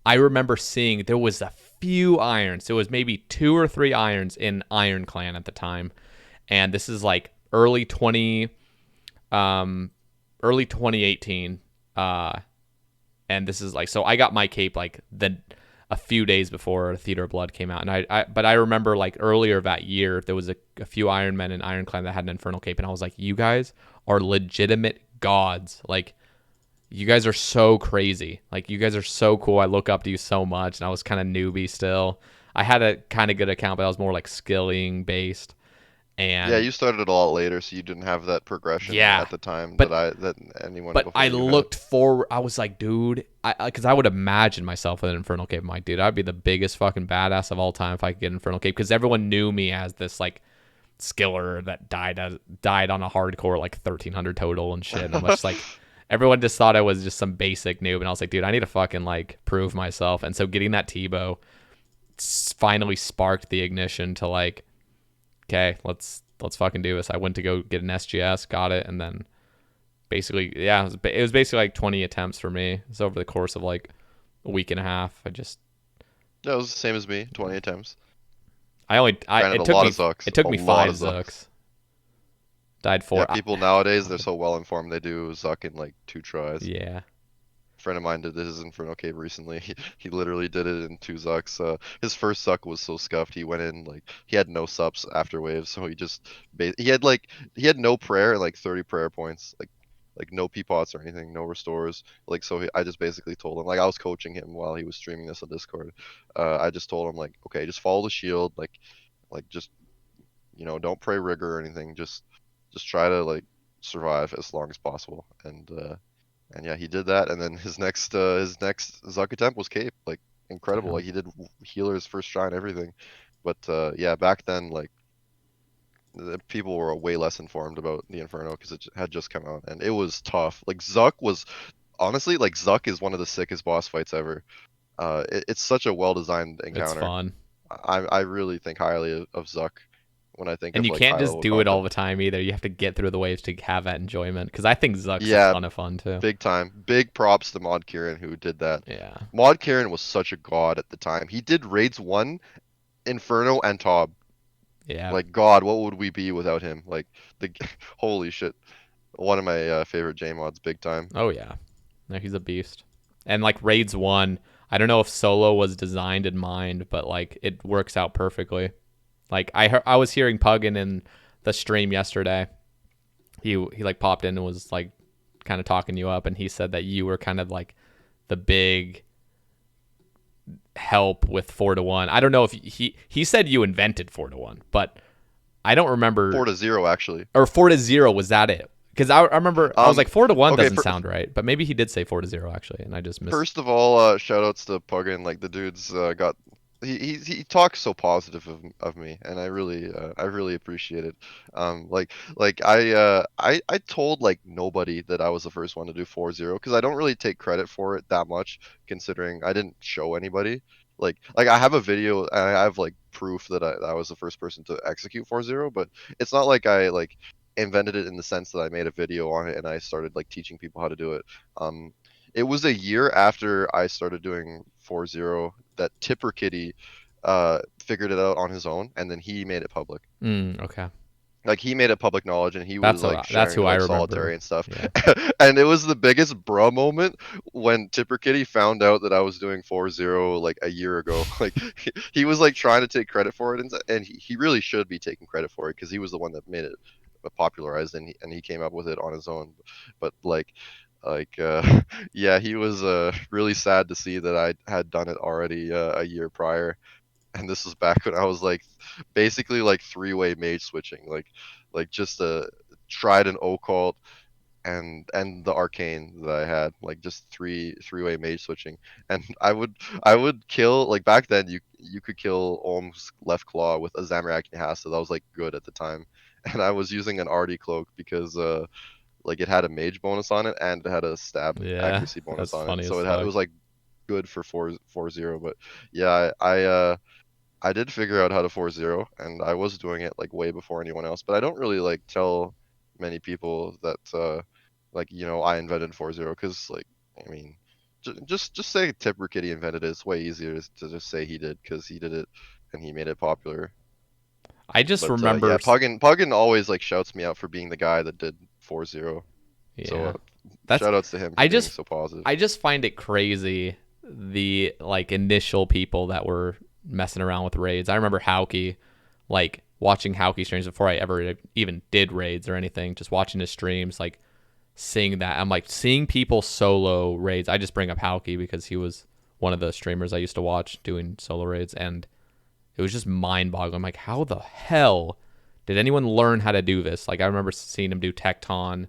I remember seeing there was a few irons. There was maybe 2 or 3 irons in Iron Clan at the time. And this is like um early 2018. And this is like so I got my cape like the a few days before Theater of Blood came out. And but I remember like earlier that year there was a few Iron Men in Iron Clan that had an Infernal Cape, and I was like, you guys are legitimate gods. Like you guys are so crazy. Like you guys are so cool. I look up to you so much. And I was kind of newbie still. I had a kind of good account, but I was more like skilling based. Yeah, And you started a lot later, so you didn't have that progression yeah, at the time but that anyone but I before you had. looked forward. I was like, dude, because I would imagine myself with an Infernal Cape. I'm like, dude, I'd be the biggest fucking badass of all time if I could get an Infernal Cape. Because everyone knew me as this like skiller that died on a hardcore like 1300 total and shit. And I'm just like, everyone just thought I was just some basic noob, and I was like, dude, I need to fucking like prove myself. And so getting that Tebow finally sparked the ignition to like, okay, let's fucking do this. I went to go get an SGS, got it, and then basically, yeah, it was basically like 20 attempts for me. It's over the course of like a week and a half. Yeah, it was the same as me, 20 attempts. Granted, It a took lot me of Zucks, it took a me lot five of Zucks. Zucks. Died Yeah, four. people nowadays they're so well informed they do Zuck in like 2 tries. Yeah. A friend of mine did this in Inferno Cave recently. He literally did it in 2 Zucks. His first Zuck was so scuffed. He went in like he had no sups after waves, so he just he had no prayer and like 30 prayer points, like no peapots or anything, no restores. Like so, I just basically told him like I was coaching him while he was streaming this on Discord. I just told him like, okay, just follow the shield, like just don't pray rigor or anything. Just try to like survive as long as possible. And yeah, he did that. And then his next Zuck attempt was Cape, like incredible. Yeah. Like he did healer's first try and everything. But yeah, back then like the people were way less informed about the Inferno because it had just come out and it was tough. Like Zuck was honestly like Zuck is one of the sickest boss fights ever. It's such a well-designed It's encounter. fun. I really think highly of Zuck when I think And of you like can't high just level do it all content. the time either. You have to get through the waves to have that enjoyment. Because I think Zuck's a Yeah, ton of fun too. big time. Big props to Mod Kieran who did that. Yeah. Mod Kieran was such a god at the time. He did raids 1, Inferno, and Tob. Yeah. Like God, what would we be without him? Like the holy shit. One of my favorite J mods, big time. Oh yeah. No, he's a beast. And like Raids 1, I don't know if solo was designed in mind, but like it works out perfectly. Like I was hearing Puggin in the stream yesterday. He like popped in and was like kind of talking you up, and he said that you were kind of like the big help with 4-1. I don't know if he said you invented 4-1, but I don't remember. 4-0 actually. Or 4-0, was that it? Because I remember I was like 4-1 Okay, doesn't sound right, but maybe he did say 4-0 actually, and I just missed. first of all, shout outs to Puggin. Like the dude's got he talks so positive of me, and I really appreciate it. I told like nobody that I was the first one to do 4-0 because I don't really take credit for it that much, considering I didn't show anybody. Like I have a video and I have like proof that I was the first person to execute 4-0, but it's not like I like invented it in the sense that I made a video on it and I started like teaching people how to do it. Um, it was a year after I started doing 4-0 that Tipper Kitty figured it out on his own, and then he made it public. Okay. Like he made it public knowledge, and he was like That's sharing who it I like remember. solitary and stuff. Yeah. And it was the biggest bruh moment when Tipper Kitty found out that I was doing 4-0 like a year ago. Like he was like trying to take credit for it, and he really should be taking credit for it because he was the one that made it popularized, and he came up with it on his own. But yeah, he was really sad to see that I had done it already a year prior, and this was back when I was like basically like three-way mage switching, like just tried an occult and the arcane that I had, like just three-way mage switching, and I would kill like back then you could kill Olm's left claw with a Zamorak Hasta that was like good at the time, and I was using an Artie cloak because like it had a mage bonus on it and it had a stab Yeah. accuracy bonus That's on it, funny so as it fuck. was like good for 4-0. But yeah, I did figure out how to 4-0, and I was doing it like way before anyone else. But I don't really like tell many people that like I invented 4-0 because like I mean just say Tipper Kitty invented it. It's way easier to just say he did because he did it and he made it popular. I just But remember yeah, Puggin always like shouts me out for being the guy that did 4-0. So yeah. That's shout outs to him for I being just so positive. I just find it crazy the like initial people that were messing around with raids. I remember Hauke, like watching Hauke streams before I ever even did raids or anything, just watching his streams, like seeing that. I'm like seeing people solo raids. I just bring up Hauke because he was one of the streamers I used to watch doing solo raids, and it was just mind boggling. I'm like, how the hell did anyone learn how to do this? Like I remember seeing him do Tecton,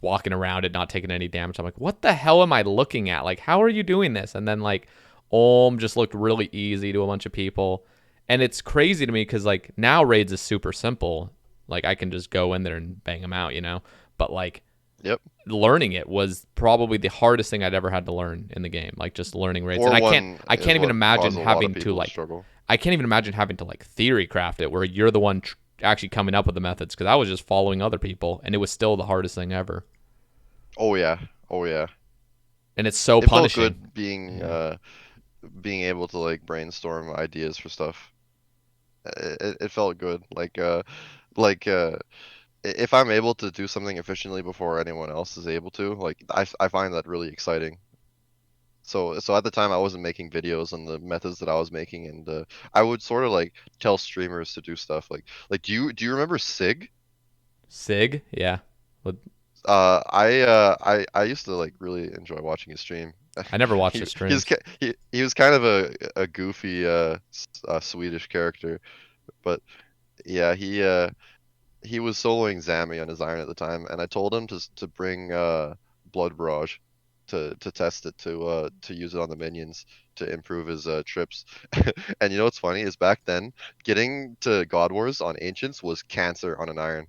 walking around it, not taking any damage. I'm like, what the hell am I looking at? Like, how are you doing this? And then like Olm just looked really easy to a bunch of people. And it's crazy to me because like now raids is super simple. Like I can just go in there and bang them out, you know? But like Yep. learning it was probably the hardest thing I'd ever had to learn in the game. Like just learning raids. And Four I one can't is even what imagine caused a lot of having to people to like struggle. I can't even imagine having to like theory craft it where you're the one actually coming up with the methods because I was just following other people and it was still the hardest thing ever. Oh yeah. Oh yeah. And it's so It felt punishing. good being Yeah. being able to like brainstorm ideas for stuff. It felt good. Like if I'm able to do something efficiently before anyone else is able to, like I find that really exciting. So at the time I wasn't making videos on the methods that I was making, and I would sort of like tell streamers to do stuff like do you remember Sig? Sig, yeah. But I used to like really enjoy watching his stream. I never watched He his he's streams. ki- he was kind of a goofy Swedish character, but yeah, he was soloing Zami on his Iron at the time, and I told him to bring Blood Barrage to test it to use it on the minions to improve his trips. And you know what's funny is back then getting to God Wars on Ancients was cancer on an Iron.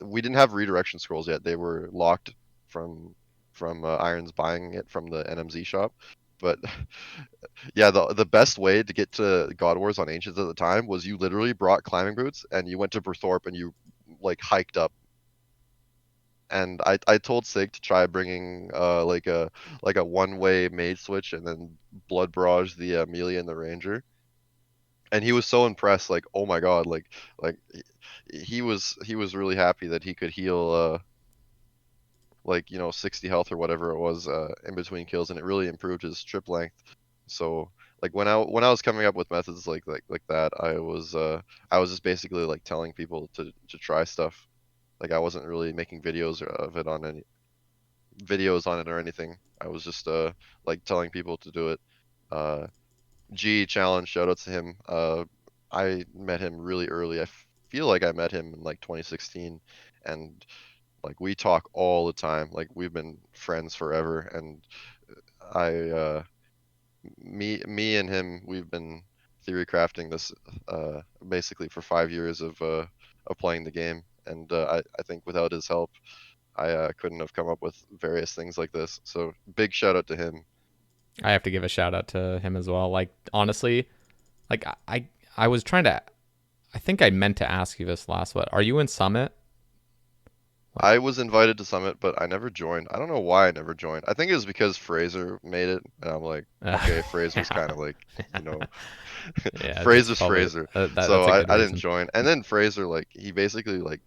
We didn't have redirection scrolls yet; they were locked from Irons buying it from the NMZ shop. But yeah, the best way to get to God Wars on Ancients at the time was you literally brought climbing boots and you went to Berthorpe and you like hiked up. And I told Sig to try bringing like a one-way mage switch and then Blood Barrage the Amelia and the Ranger. And he was so impressed, like, oh my god, like he was really happy that he could heal like, you know, 60 health or whatever it was in between kills, and it really improved his trip length. So like when I was coming up with methods like that, I was just basically like telling people to try stuff. Like I wasn't really making videos of it on any videos on it or anything. I was just like telling people to do it. Uh, G challenge, shout out to him. I met him really early. Feel like I met him in like 2016, and like we talk all the time. Like we've been friends forever, and I me and him, we've been theory crafting this basically for 5 years of playing the game, and I think without his help, I couldn't have come up with various things like this. So big shout out to him. I have to give a shout out to him as well. Like honestly, like I was trying to. I think I meant to ask you this last. What are you in Summit? Like, I was invited to Summit, but I never joined. I don't know why I never joined. I think it was because Fraser made it, and I'm like, okay, Fraser's yeah, kind of like, you know, yeah, that's Fraser's probably Fraser. that's So a good I didn't reason. join. And then Fraser, like, he basically like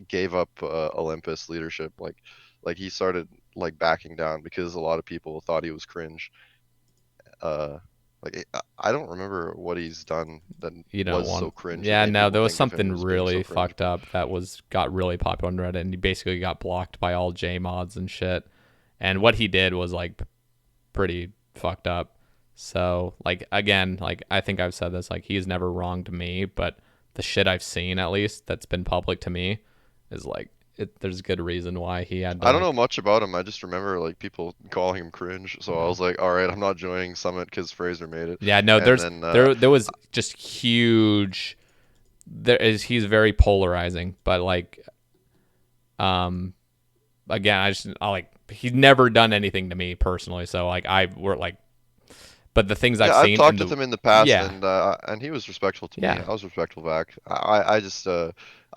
gave up Olympus leadership. Like he started like backing down because a lot of people thought he was cringe. Uh, I don't remember what he's done that You don't was want. so cringe that Yeah, made no, people there was think of him something as being so really cringe. fucked But up that got really popular on Reddit, and he basically got blocked by all J mods and shit. And what he did was like pretty fucked up. So like again, like I think I've said this, like he's never wronged me, but the shit I've seen at least that's been public to me is like there's good reason why he had to I don't know like. much about him. I just remember like people calling him cringe. So I No. was like, all right, I'm not joining Summit because Fraser made it. Yeah, no, And there's then there was just huge. He's very polarizing, but like um again, I like he's never done anything to me personally, so like I were like, but the things I've yeah, I've seen in talked with the him in the past, yeah and he was respectful to me. yeah I was respectful back. I just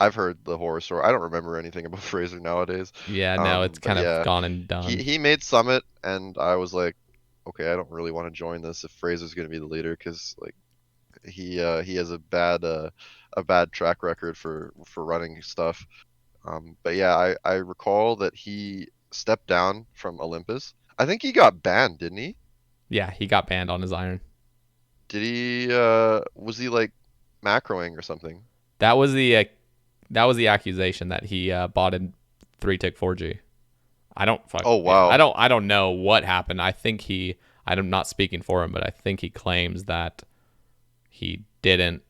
I've heard the horror story. I don't remember anything about Fraser nowadays. yeah no, it's But kind of yeah, gone and done. he made Summit, and I was like, okay, I don't really want to join this if Fraser's gonna be the leader, because like he has a bad track record for running stuff. But yeah, I recall that he stepped down from Olympus. I think he got banned, didn't he? Yeah, he got banned on his iron. Did he was he like macroing or something? That was the that was the accusation that he bought in 3-tick 4G. I don't fuck Oh yeah. wow. I don't know what happened. I think he. I'm not speaking for him, but I think he claims that he didn't,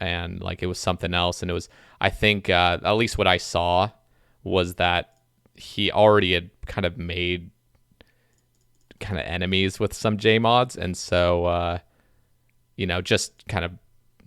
and like it was something else. And it was. I think at least what I saw was that he already had kind of made kind of enemies with some J mods, and so just kind of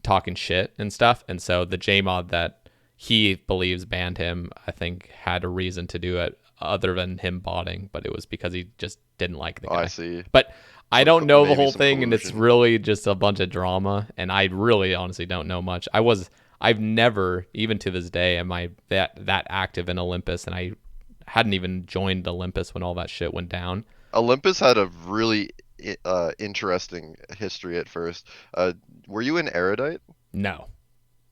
talking shit and stuff. And so the J mod that he believes banned him, I think, had a reason to do it other than him botting, but it was because he just didn't like the Oh, I guy. see. But I Some don't know the maybe whole some thing, and it's collusion. really just a bunch of drama. And I really, honestly, don't know much. I've never, even to this day, am I that active in Olympus, and I hadn't even joined Olympus when all that shit went down. Olympus had a really interesting history at first. Were you in Erudite? No,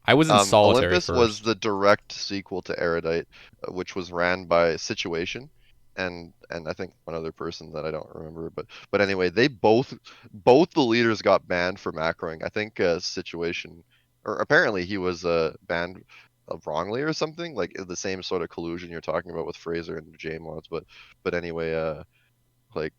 I was in solitary Olympus was first. the direct sequel to Erudite, which was ran by Situation, and I think one other person that I don't remember. But anyway, they both the leaders got banned for macroing. I think Situation, or apparently he was banned wrongly or something, like the same sort of collusion you're talking about with Fraser and J mods. But anyway, like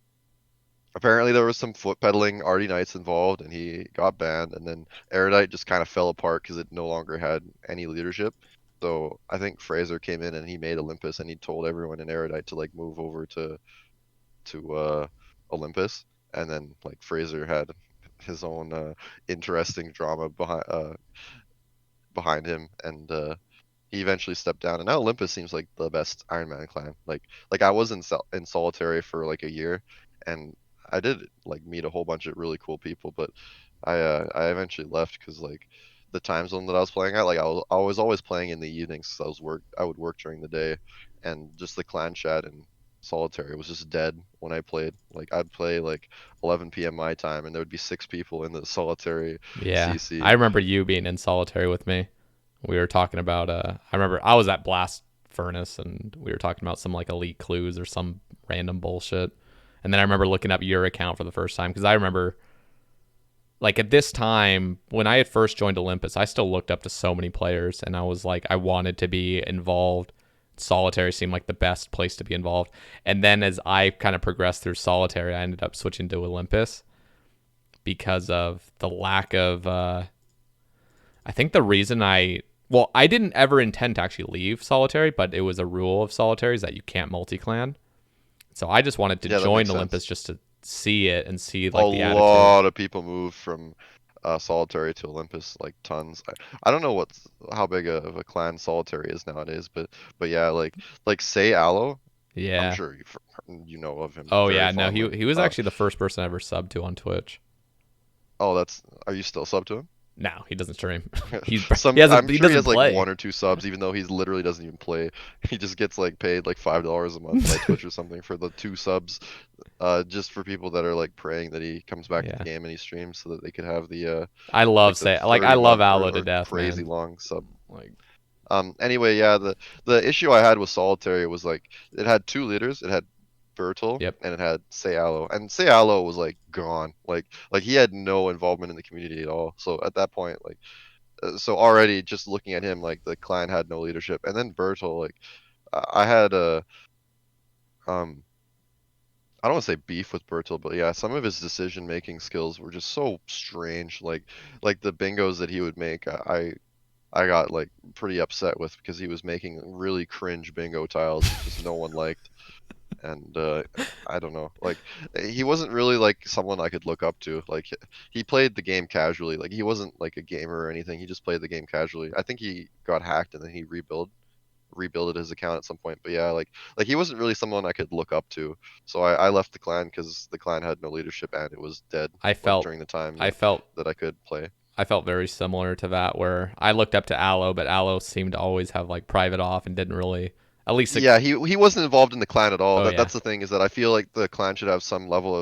apparently there was some foot pedaling Artie Knights involved, and he got banned. And then Erudite just kind of fell apart because it no longer had any leadership. So I think Fraser came in and he made Olympus, and he told everyone in Erudite to like move over to Olympus. And then like Fraser had his own interesting drama behind him, and he eventually stepped down. And now Olympus seems like the best Ironman clan. Like I was in solitary for like a year, and I did like meet a whole bunch of really cool people, but I eventually left because like the time zone that I was playing at, like I was always playing in the evenings 'cause I would work during the day, and just the clan chat and solitary was just dead when I played. Like I'd play like 11 p.m. my time, and there would be 6 people in the solitary Yeah, I CC. remember you being in solitary with me. We were talking about. I remember I was at Blast Furnace, and we were talking about some like elite clues or some random bullshit. And then I remember looking up your account for the first time because I remember, like at this time when I had first joined Olympus, I still looked up to so many players, and I was like, I wanted to be involved. Solitary seemed like the best place to be involved. And then as I kind of progressed through solitary, I ended up switching to Olympus because of the lack of I think the reason I didn't ever intend to actually leave solitary, but it was a rule of solitary is that you can't multi-clan. So I just wanted to Yeah, that join makes Olympus sense. just to see it and see A like the attitude. lot of people moved from solitary to Olympus, like tons. I don't know how big of a clan solitary is nowadays, but yeah, like say Aloe, I'm Yeah. sure you know of him Oh very yeah, no, he fondly. he was actually the first person I ever subbed to on Twitch. Oh, are you still sub to him? No, he doesn't stream. He's I'm he sure he doesn't has like play. 1 or 2 subs, even though he's literally doesn't even play. He just gets like paid like $5 a month by Twitch or something for the 2 subs, just for people that are like praying that he comes back to the Yeah. game and he streams so that they could have I love like the say like I 30 love month Aloe to or death, crazy man. long sub. Like Anyway, yeah, the issue I had with Solitary was like it had 2 leaders. It had Bertel yep. and it had Sayalo. And Sayalo was like gone. Like he had no involvement in the community at all. So at that point, like so already just looking at him, like the clan had no leadership. And then Bertel, like I had a um I don't want to say beef with Bertel, but yeah, some of his decision making skills were just so strange. Like the bingos that he would make, I got like pretty upset with because he was making really cringe bingo tiles that just no one liked. And I don't know, like he wasn't really like someone I could look up to. Like he played the game casually. Like he wasn't like a gamer or anything. He just played the game casually. I think he got hacked and then he rebuilded his account at some point. But yeah, like he wasn't really someone I could look up to. So I left the clan because the clan had no leadership and it was dead. I Like felt during the time I that felt I could play. I felt very similar to that where I looked up to Aloe, but Aloe seemed to always have like private off and didn't really at least Yeah, he wasn't involved in the clan at all. oh yeah. That's the thing, is that I feel like the clan should have some level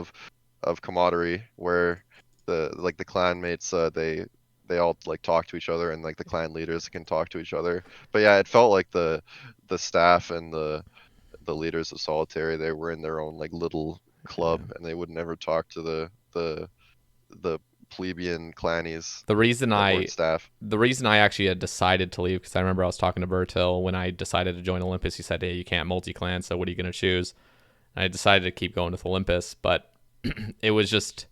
of camaraderie where the clan mates they all like talk to each other, and like the clan leaders can talk to each other. But yeah, it felt like the staff and the leaders of Solitary, they were in their own like little Yeah. club, and they would never talk to the plebeian clannies The reason that I weren't staff. the reason I actually had decided to leave because I remember I was talking to Bertil when I decided to join Olympus. He said, "Hey, you can't multi-clan, so what are you going to choose?" And I decided to keep going with Olympus, but it was just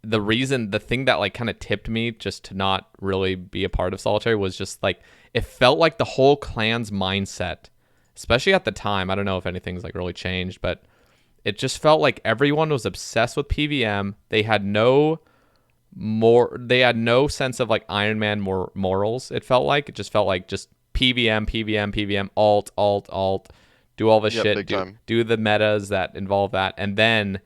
the thing that like kind of tipped me just to not really be a part of Solitary was just like it felt like the whole clan's mindset, especially at the time. I don't know if anything's like really changed, but it just felt like everyone was obsessed with PVM. They had no sense of like Ironman morals. It felt like just PVM, PVM, PVM, alt, do all this Yep, shit, big time. do the metas that involve that, and then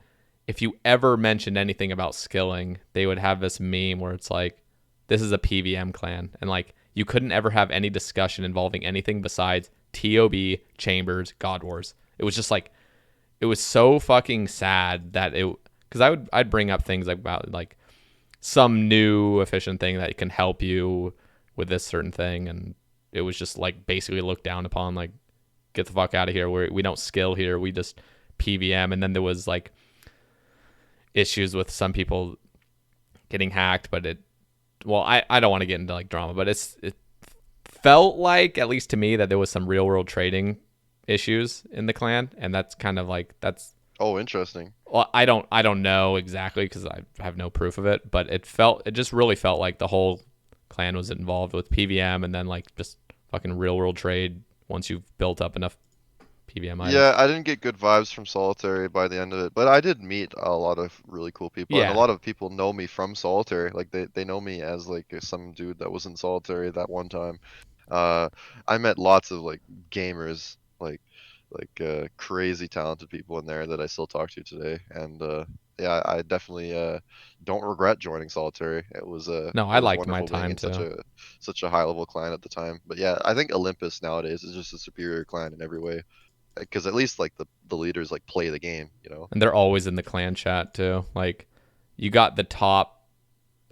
if you ever mentioned anything about skilling, they would have this meme where it's like, this is a PVM clan, and like you couldn't ever have any discussion involving anything besides TOB, Chambers, God Wars. It was just like it was so fucking sad that it because I'd bring up things like about like some new efficient thing that can help you with this certain thing, and it was just like basically looked down upon, like get the fuck out of here, we don't skill here, we just PVM. And then there was like issues with some people getting hacked, but I don't want to get into like drama, but it felt like, at least to me, that there was some real world trading issues in the clan, and that's kind of like that's Oh, interesting. Well, I don't know exactly because I have no proof of it, but it just really felt like the whole clan was involved with PVM and then like just fucking real world trade once you've built up enough PVM items. Yeah, I didn't get good vibes from Solitary by the end of it, but I did meet a lot of really cool people, and a Yeah. lot of people know me from Solitary. Like they know me as like some dude that was in Solitary that one time. Uh, I met lots of like gamers, like crazy talented people in there that I still talk to today, and yeah, I definitely don't regret joining Solitary. No, It I was liked my wonderful being time in too. such a high level clan at the time. But yeah, I think Olympus nowadays is just a superior clan in every way because at least like the leaders like play the game, you know. And they're always in the clan chat too. Like you got the top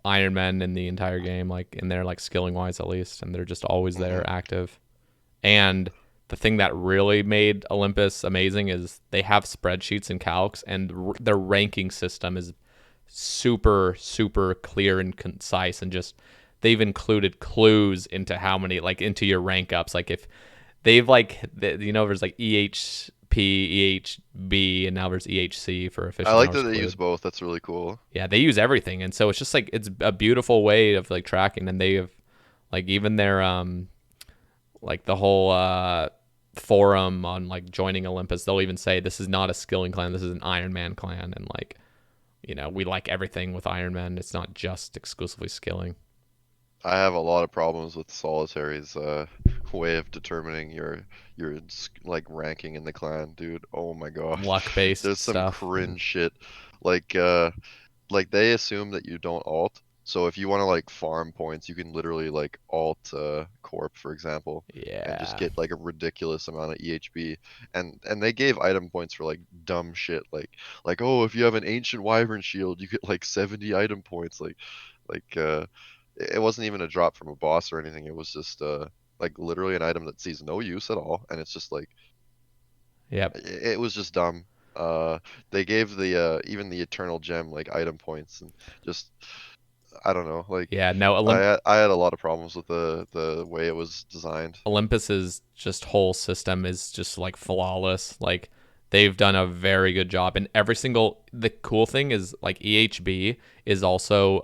Ironmen in the entire game, like in there, like skilling wise at least, and they're just always Hmm. there active. And the thing that really made Olympus amazing is they have spreadsheets and calcs, and their ranking system is super, super clear and concise. And just they've included clues into how many, like into your rank ups. Like if they've like, there's like EHP, EHB, and now there's EHC for I efficient like that hours they use clued. both. That's really cool. Yeah, they use everything, and so it's just like it's a beautiful way of like tracking. And they have like even their like the whole forum on like joining Olympus, they'll even say this is not a skilling clan, this is an Ironman clan, and like we like everything with Ironman. It's not just exclusively skilling. I have a lot of problems with Solitary's way of determining your like ranking in the clan, dude. Oh my gosh. Luck based There's some stuff. And cringe shit. Like uh like they assume that you don't alt. So if you want to like farm points, you can literally like alt Corp, for example, and just yeah. get like a ridiculous amount of EHB. And they gave item points for like dumb shit, like oh, if you have an ancient wyvern shield, you get like 70 item points. Like it wasn't even a drop from a boss or anything. It was just like literally an item that sees no use at all, and it's just like Yep. it was just dumb. Uh, they gave the even the eternal gem like item points and just I don't know. Like Yeah. No, I had a lot of problems with the way it was designed. Olympus's just whole system is just like flawless. Like they've done a very good job. And every single the cool thing is like EHB is also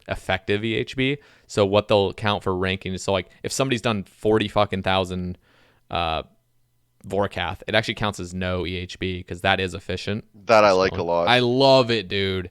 effective EHB. So what they'll count for ranking is so like if somebody's done 40 fucking thousand uh Vorkath, it actually counts as no EHB because that is efficient That for I like a skilling. lot. I love it, dude.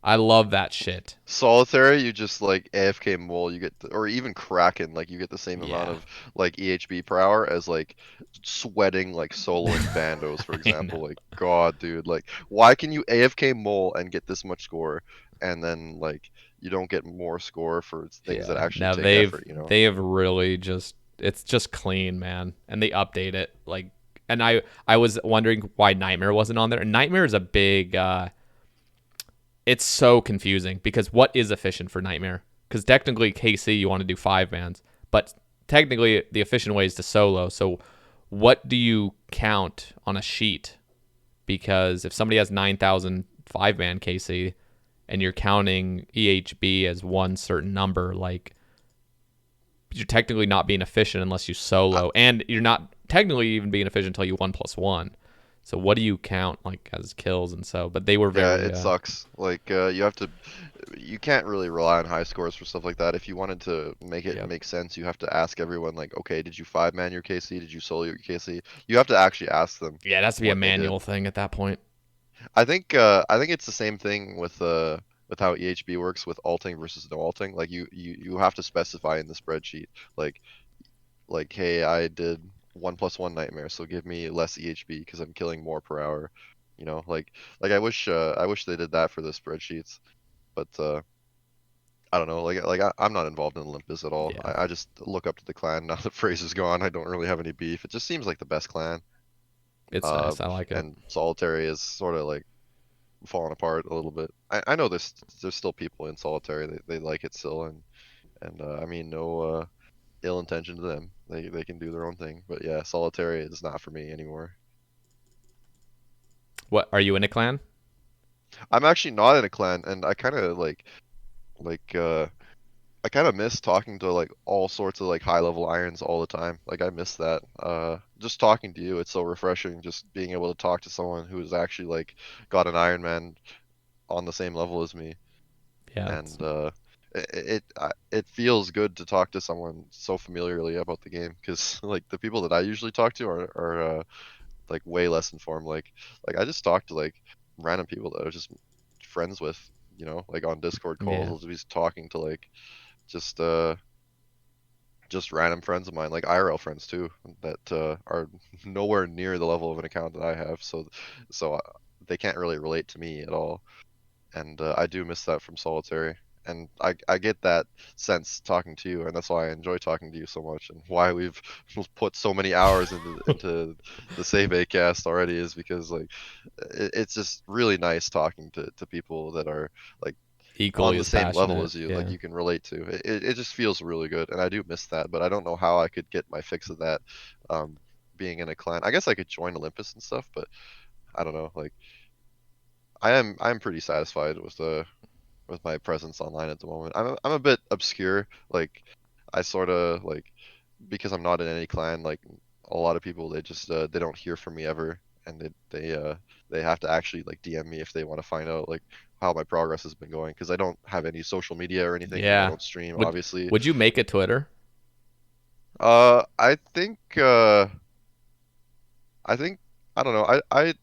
I love that shit. Solitary, you just like AFK Mole, you get or even Kraken, like you get the same amount Yeah. of like EHB per hour as like sweating like soloing Bandos, for I know. example. Like God, dude, like why can you AFK Mole and get this much score, and then like you don't get more score for things that Yeah. actually Now take they've effort, you know? they have really just it's just clean, man. And they update it like and I was wondering why Nightmare wasn't on there. And Nightmare is a big it's so confusing because what is efficient for Nightmare? Cuz technically KC you want to do 5 mans, but technically the efficient way is to solo. So what do you count on a sheet? Because if somebody has 9,000 5 man KC and you're counting EHB as one certain number, like you're technically not being efficient unless you I, solo, and you're not technically even being efficient until you 1+1. So what do you count like as kills and so? But they were yeah, very it sucks. Like you can't really rely on high scores for stuff like that. If you wanted to make it yep. make sense, you have to ask everyone like, okay, did you 5 man your KC? Did you solo your KC? You have to actually ask them Yeah, it has to be a what they did. manual thing at that point. I think it's the same thing with how EHB works with alting versus no alting. Like you have to specify in the spreadsheet like hey, I did 1+1 nightmare, so give me less EHB because I'm killing more per hour. You know, like I wish they did that for the spreadsheets, but I don't know. I'm not involved in Olympus at all. Yeah, I just look up to the clan now that Fraser's gone. I don't really have any beef. It just seems like the best clan. it's Uh, nice. I like it. and Solitary is sort of like falling apart a little bit. I know there's still people in Solitary. They like it still, and I mean no ill intention to them. They can do their own thing. But yeah, Solitary is not for me anymore. What are you in a clan? I'm actually not in a clan, and I kind of like I kind of miss talking to like all sorts of like high level irons all the time. Like I miss that. Just talking to you, it's so refreshing. Just being able to talk to someone who has actually like got an Ironman on the same level as me, Yeah, and it feels good to talk to someone so familiarly about the game because like the people that I usually talk to are like way less informed. Like I just talk to like random people that I was just friends with, like on Discord calls. yeah, I'll just be talking to like just uh just random friends of mine, like IRL friends too, that are nowhere near the level of an account that I have. So they can't really relate to me at all, and I do miss that from solitary. And I get that sense talking to you, and that's why I enjoy talking to you so much, and why we've put so many hours into the Sae Bae Cast already is because like it's just really nice talking to people that are like on equally the as same level passionate. as you, like Yeah. you can relate to. It just feels really good, and I do miss that, but I don't know how I could get my fix of that, being in a clan. I guess I could join Olympus and stuff, but I don't know. Like I'm pretty satisfied with my presence online at the moment. I'm a bit obscure. Like I sort of like because I'm not in any clan. Like a lot of people, they just they don't hear from me ever, and they have to actually like DM me if they want to find out like how my progress has been going because I don't have any social media or anything. I Yeah. don't stream, Would obviously. would you make a Twitter? I think I think I don't know.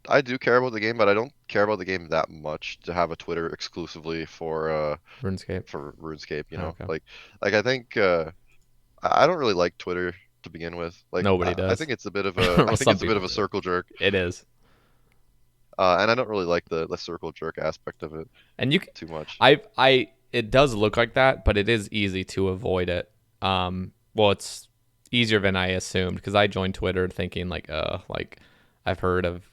I do care about the game, but I don't care about the game that much to have a Twitter exclusively RuneScape. for RuneScape. Okay. Like I think I don't really like Twitter to begin with. Like Nobody I does. think it's a bit of Well, I think some it's a bit people of a do. circle jerk, It is. and I don't really like the circle jerk aspect of it And too much. it does look like that, but it is easy to avoid it. Well, it's easier than I assumed because I joined Twitter thinking like I've heard of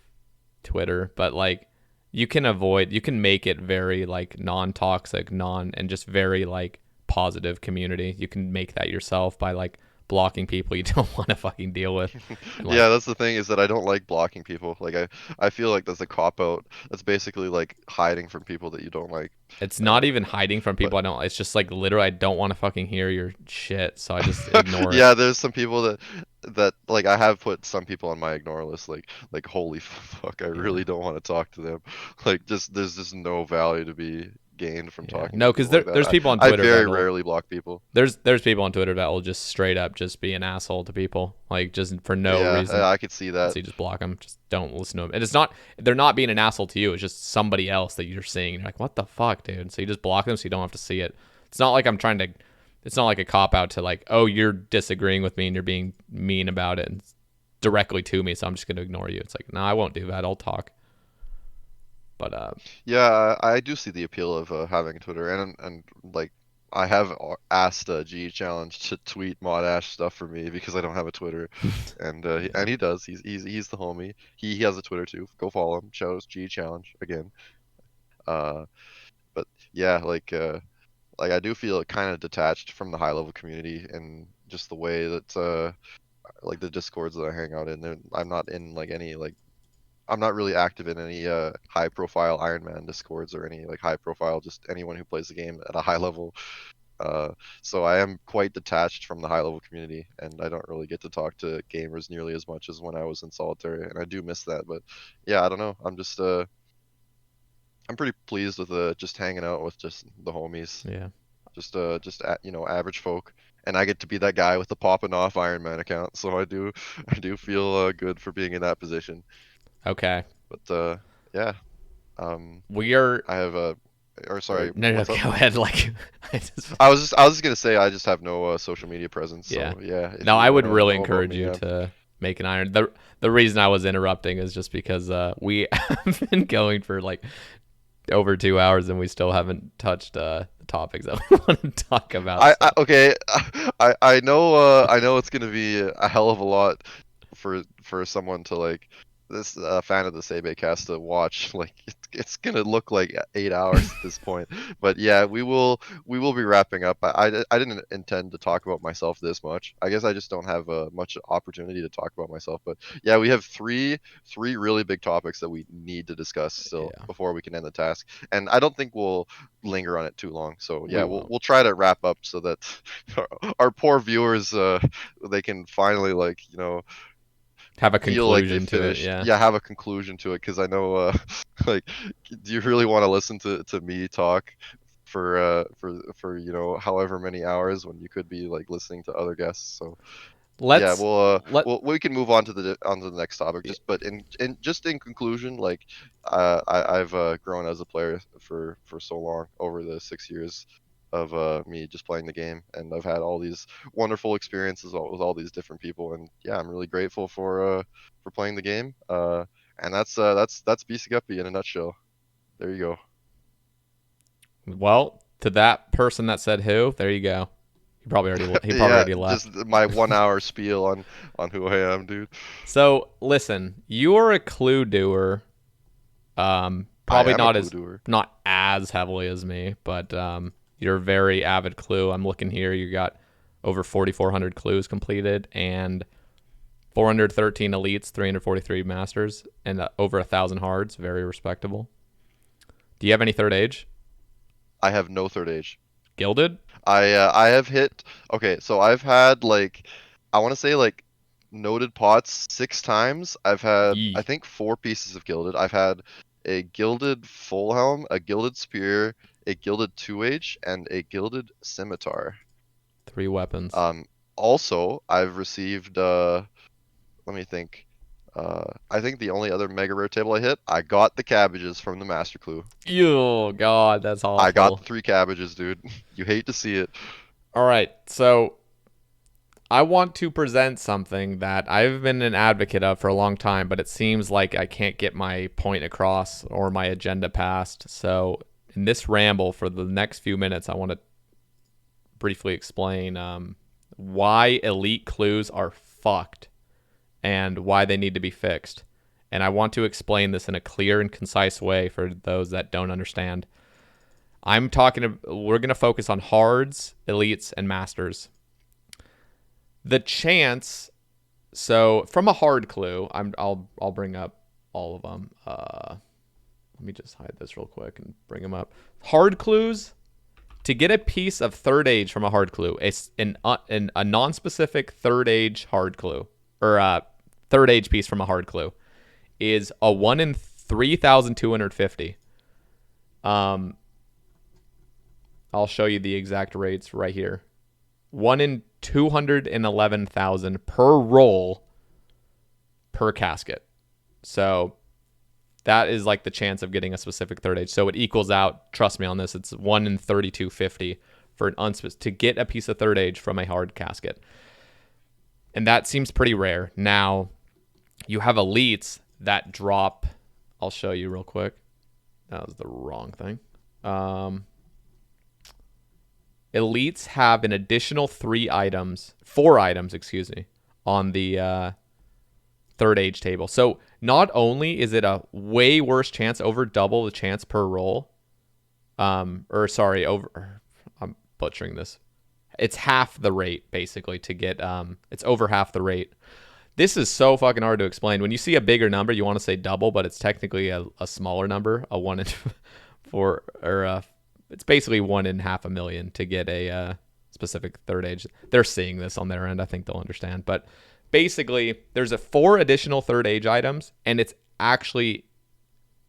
Twitter, but like you can make it very like non-toxic, and just very like positive community. You can make that yourself by like blocking people you don't want to fucking deal with, and Yeah, like that's the thing is that I don't like blocking people. Like I feel like that's a cop out. That's basically like hiding from people that you don't like. it's not And even hiding from but people I don't. It's just like literally I don't want to fucking hear your shit, so I just ignore it. yeah, there's some people that like I have put some people on my ignore list. Like holy fuck, I Yeah. really don't want to talk to them. Like just there's just no value to be gained from Yeah. talking to No, because people like there's that. people on I Twitter very that'll rarely block people. there's people on Twitter that will just straight up just be an asshole to people, like just for no Yeah, reason. I could see that. So you just block them. Just don't listen to them. And it's not they're not being an asshole to you. It's just somebody else that you're seeing. You're like, what the fuck, dude? So you just block them so you don't have to see it. It's not like I'm trying to. It's not like a cop out to like, oh, you're disagreeing with me and you're being mean about it and directly to me, so I'm just gonna ignore you. It's like, no, I won't do that. I'll talk. But Yeah, I do see the appeal of having Twitter, and like I have asked G Challenge to tweet Mod Ash stuff for me because I don't have a Twitter, and yeah, he does. He's the homie. He has a Twitter too. Go follow him. Shout out G Challenge again. Uh, but yeah, like I do feel kind of detached from the high level community and just the way that like the discords that I hang out in. I'm not in like any like I'm not really active in any high profile Ironman discords or any like high profile just anyone who plays the game at a high level. Uh, so I am quite detached from the high level community, and I don't really get to talk to gamers nearly as much as when I was in solitary, and I do miss that. But yeah, I don't know. I'm pretty pleased with just hanging out with just the homies, yeah. average folk. And I get to be that guy with the popping off Ironman account, so I do feel good for being in that position. Okay. But yeah, um, We are. I have or sorry, No, no, what's up? go ahead. Like, I just, I was just gonna say I just have no social media presence. yeah. So yeah, if No, you I would wanna really know about encourage me, you to make an iron. The reason I was interrupting is just because we have been going for like over 2 hours and we still haven't touched the topics that we want to talk about. So I okay, I know it's gonna be a hell of a lot for someone to like this fan of the Sae Bae Cast to watch, like it's gonna look like 8 hours at this point. But yeah, we will be wrapping up. I didn't intend to talk about myself this much. I guess I just don't have much opportunity to talk about myself. But yeah, we have three really big topics that we need to discuss still Yeah. before we can end the task. And I don't think we'll linger on it too long. So yeah, We we'll won't. we'll try to wrap up so that our poor viewers they can finally like Have a feel like they conclusion to it, finished. yeah. Yeah, have a conclusion to it because I know like do you really want to listen to me talk for however many hours when you could be like listening to other guests. So yeah, Let's let we can move on to the next topic. But in conclusion, like I've grown as a player for so long over the 6 years of me just playing the game, and I've had all these wonderful experiences with all these different people, and yeah, I'm really grateful for playing the game. And that's Bcguppy in a nutshell. There you go. well, to that person that said who, there you go. He probably Yeah, already left. just my 1 hour spiel on who I am, dude. So, listen, you are a clue doer. I Probably am a clue doer. not as heavily as me, but you're a very avid clue. I'm looking here. You got over 4,400 clues completed and 413 elites, 343 masters, and over 1,000 hards. Very respectable. Do you have any third age? I have no third age. Gilded? I have hit. Okay, so I've had like I want to say like noted pots 6 times. I've had I Yee. think 4 pieces of gilded. I've had a gilded full helm, a gilded spear, a gilded 2H, and a gilded scimitar. 3 weapons. Um, Also I've received let me think. I think the only other mega rare table I hit, I got the cabbages from the master clue. Ew, God, that's I got awful. the 3 cabbages, dude. You hate to see it. All right, so I want to present something that I've been an advocate of for a long time, but it seems like I can't get my point across or my agenda passed. So, in this ramble for the next few minutes, I want to briefly explain why elite clues are fucked and why they need to be fixed. And I want to explain this in a clear and concise way for those that don't understand. We're going to focus on hards, elites, and masters. The chance, so from a hard clue, I'll bring up all of them. Let me just hide this real quick and bring them up. Hard clues, to get a piece of third age from a hard clue, a non-specific third age hard clue, or a third age piece from a hard clue, is a 1 in 3,250. I'll show you the exact rates right here. 1 in 211,000 per roll per casket. So that is like the chance of getting a specific third age. So it equals out, trust me on this, it's 1 in 3,250 for to get a piece of third age from a hard casket. And that seems pretty rare. Now, you have elites that drop. I'll show you real quick. That was the wrong thing. Elites have an additional 4 items, on the third age table. So not only is it a way worse chance, over double the chance per roll, I'm butchering this. It's half the rate basically to get. It's over half the rate. This is so fucking hard to explain. When you see a bigger number, you want to say double, but it's technically a smaller number, a 1 in 4, or it's basically 1 in 500,000 to get a specific third age. They're seeing this on their end. I think they'll understand. But basically, there's 4 additional third age items, and it's actually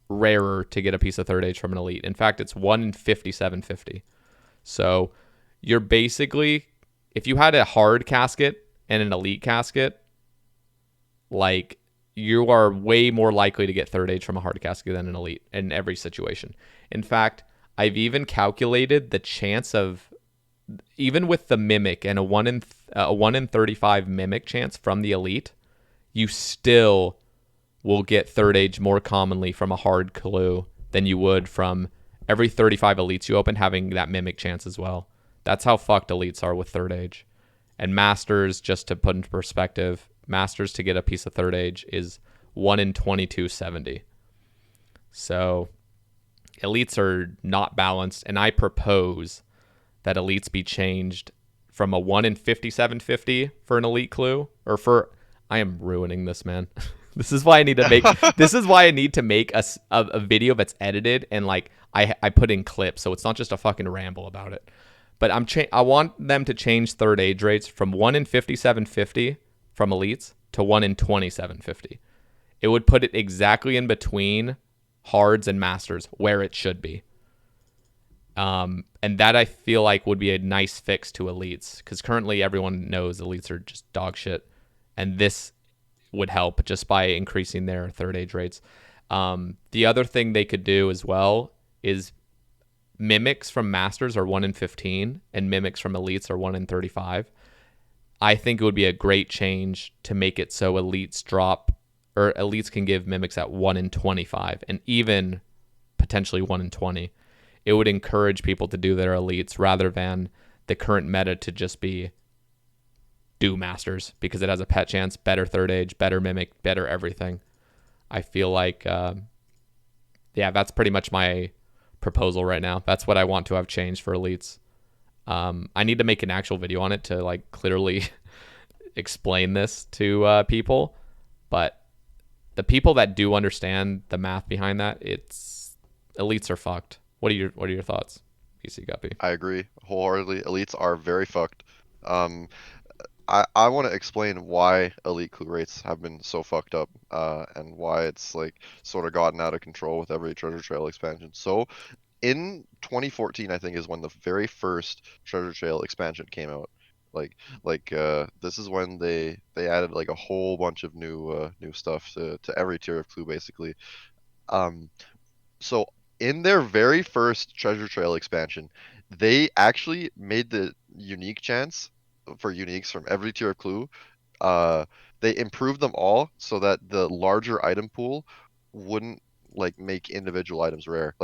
rarer to get a piece of third age from an elite. In fact, it's 1 in 5,750. So you're basically, if you had a hard casket and an elite casket, like, you are way more likely to get third age from a hard casket than an elite in every situation. In fact, I've even calculated the chance of, even with the mimic and a 1 in 35 mimic chance from the elite, you still will get third age more commonly from a hard clue than you would from every 35 elites you open having that mimic chance as well. That's how fucked elites are with third age. And masters, just to put into perspective, masters to get a piece of third age is 1 in 2270. So elites are not balanced, and I propose that elites be changed from a 1 in 5750 for an elite clue, or for, I am ruining this, man. This is why I need to make a video that's edited, and like I put in clips, so it's not just a fucking ramble about it. But I want them to change third age rates from 1 in 5750 from elites to 1 in 2750. It would put it exactly in between hards and masters where it should be. And that I feel like would be a nice fix to elites, because currently everyone knows elites are just dog shit, and this would help just by increasing their third age rates. The other thing they could do as well is mimics from masters are 1 in 15 and mimics from elites are 1 in 35. I think it would be a great change to make it so elites can give mimics at 1 in 25 and even potentially 1 in 20. It would encourage people to do their elites rather than the current meta to just be do masters, because it has a pet chance, better third age, better mimic, better everything. I feel like, that's pretty much my proposal right now. That's what I want to have changed for elites. I need to make an actual video on it to like clearly explain this to people, but the people that do understand the math behind that, elites are fucked. What are your thoughts, Bcguppy? I agree wholeheartedly. Elites are very fucked. Um, I want to explain why elite clue rates have been so fucked up, and why it's like sort of gotten out of control with every treasure trail expansion. So in 2014, I think, is when the very first treasure trail expansion came out. This is when they added like a whole bunch of new stuff to every tier of clue basically. Um, so in their very first treasure trail expansion, they actually made the unique chance for uniques from every tier of clue. Uh, they improved them all so that the larger item pool wouldn't like make individual items rare.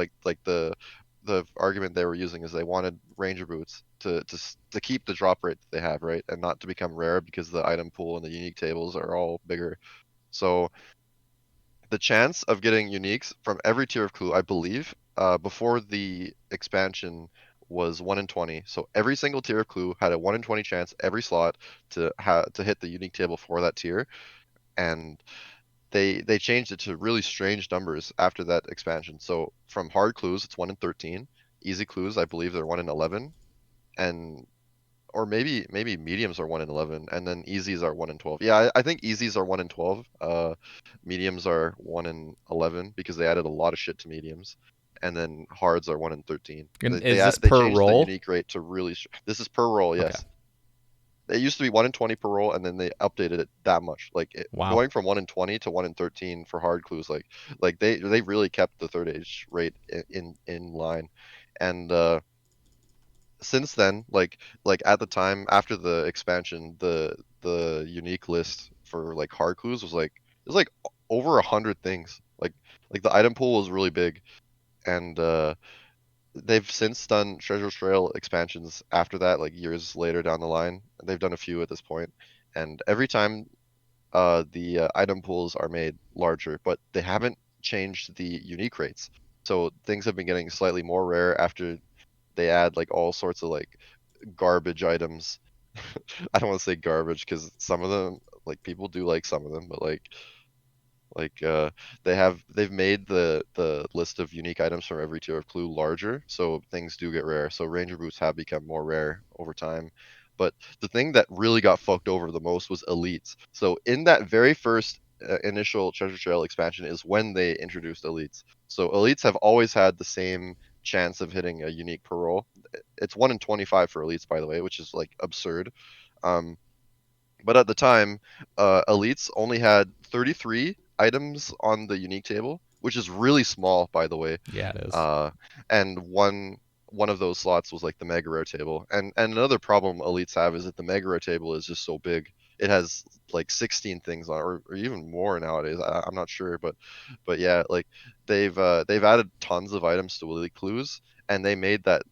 The argument they were using is they wanted ranger boots to keep the drop rate that they have, right, and not to become rare because the item pool and the unique tables are all bigger. So the chance of getting uniques from every tier of clue, I believe, before the expansion was 1 in 20. So every single tier of clue had a 1 in 20 chance every slot to hit the unique table for that tier, and they changed it to really strange numbers after that expansion. So from hard clues, it's 1 in 13. Easy clues, I believe they're 1 in 11, and or maybe mediums are 1 in 11, and then easies are 1 in 12. Yeah, I think easies are 1 in 12. Mediums are 1 in 11 because they added a lot of shit to mediums, and then hards are 1 in 13. And They is this they per changed the roll? unique rate to really. This is per roll, Okay. yes. It used to be 1 in 20 per roll, and then they updated it that much. Wow. Going from 1 in 20 to 1 in 13 for hard clues, they really kept the third age rate in line, and since then, like at the time after the expansion, the unique list for like hard clues was like it was like over 100 things. Like the item pool was really big, and they've since done treasure trail expansions after that, like years later down the line. They've done a few at this point, and every time the item pools are made larger, but they haven't changed the unique rates. So things have been getting slightly more rare after they add like all sorts of like garbage items. I don't want to say garbage because some of them, like people do like some of them, but like they've made the list of unique items from every tier of clue larger, so things do get rare. So ranger boots have become more rare over time. But the thing that really got fucked over the most was elites. So in that very first initial treasure trail expansion is when they introduced elites. So elites have always had the same chance of hitting a unique per roll. It's 1 in 25 for elites, by the way, which is like absurd. Um, but at the time, elites only had 33 items on the unique table, which is really small, by the way. Yeah, it is. And one of those slots was like the mega rare table. And another problem elites have is that the mega rare table is just so big. It has like 16 things on it, or even more nowadays. I'm not sure, but yeah, like they've added tons of items to elite clues, and they made that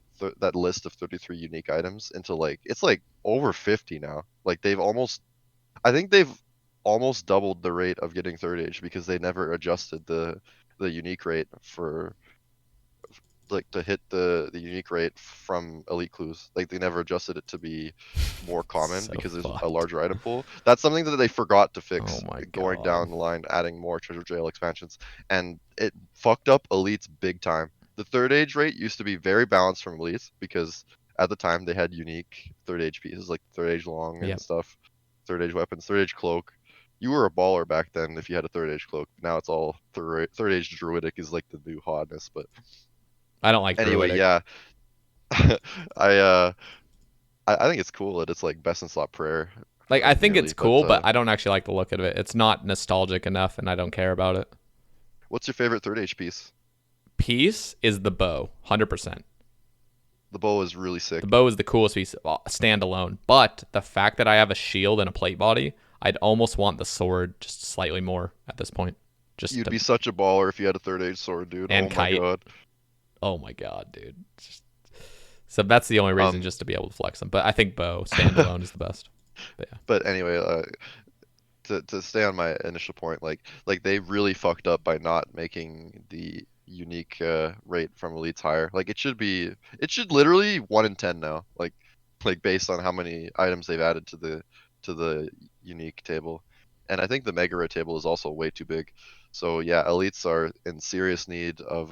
list of 33 unique items into like it's like over 50 now. Like I think they've almost doubled the rate of getting third age because they never adjusted the unique rate for like to hit the unique rate from elite clues. Like they never adjusted it to be more common So because there's a fucked. larger item pool. That's something that they forgot to Oh fix my going god. down the line, adding more treasure jail expansions, and it fucked up elites big time. The third age rate used to be very balanced from elites because at the time they had unique third age pieces like third age long and Yep. stuff, third age weapons, third age cloak. You were a baller back then if you had a third age cloak. Now it's all third age druidic is like the new hotness, but I don't like anyway, druidic. yeah. I uh I think it's cool that it's like best in slot prayer Like I think it's nearly, but cool, but I don't actually like the look of it. It's not nostalgic enough, and I don't care about it. what's your favorite third H piece? Piece is the bow, 100%. The bow is really The sick. bow is the coolest piece standalone, but the fact that I have a shield and a plate body, I'd almost want the sword just slightly more at this point. Just You'd to, be such a baller if you had a third H sword, dude. and Oh my kite. god. Oh my god, dude. So that's the only reason, Um, just to be able to flex them. But I think bow standalone is the best. But yeah, but anyway, to stay on my initial point, like they really fucked up by not making the unique rate from elites higher. Like it should literally 1 in 10 now. Like based on how many items they've added to the unique table. And I think the mega rare table is also way too big. So yeah, elites are in serious need of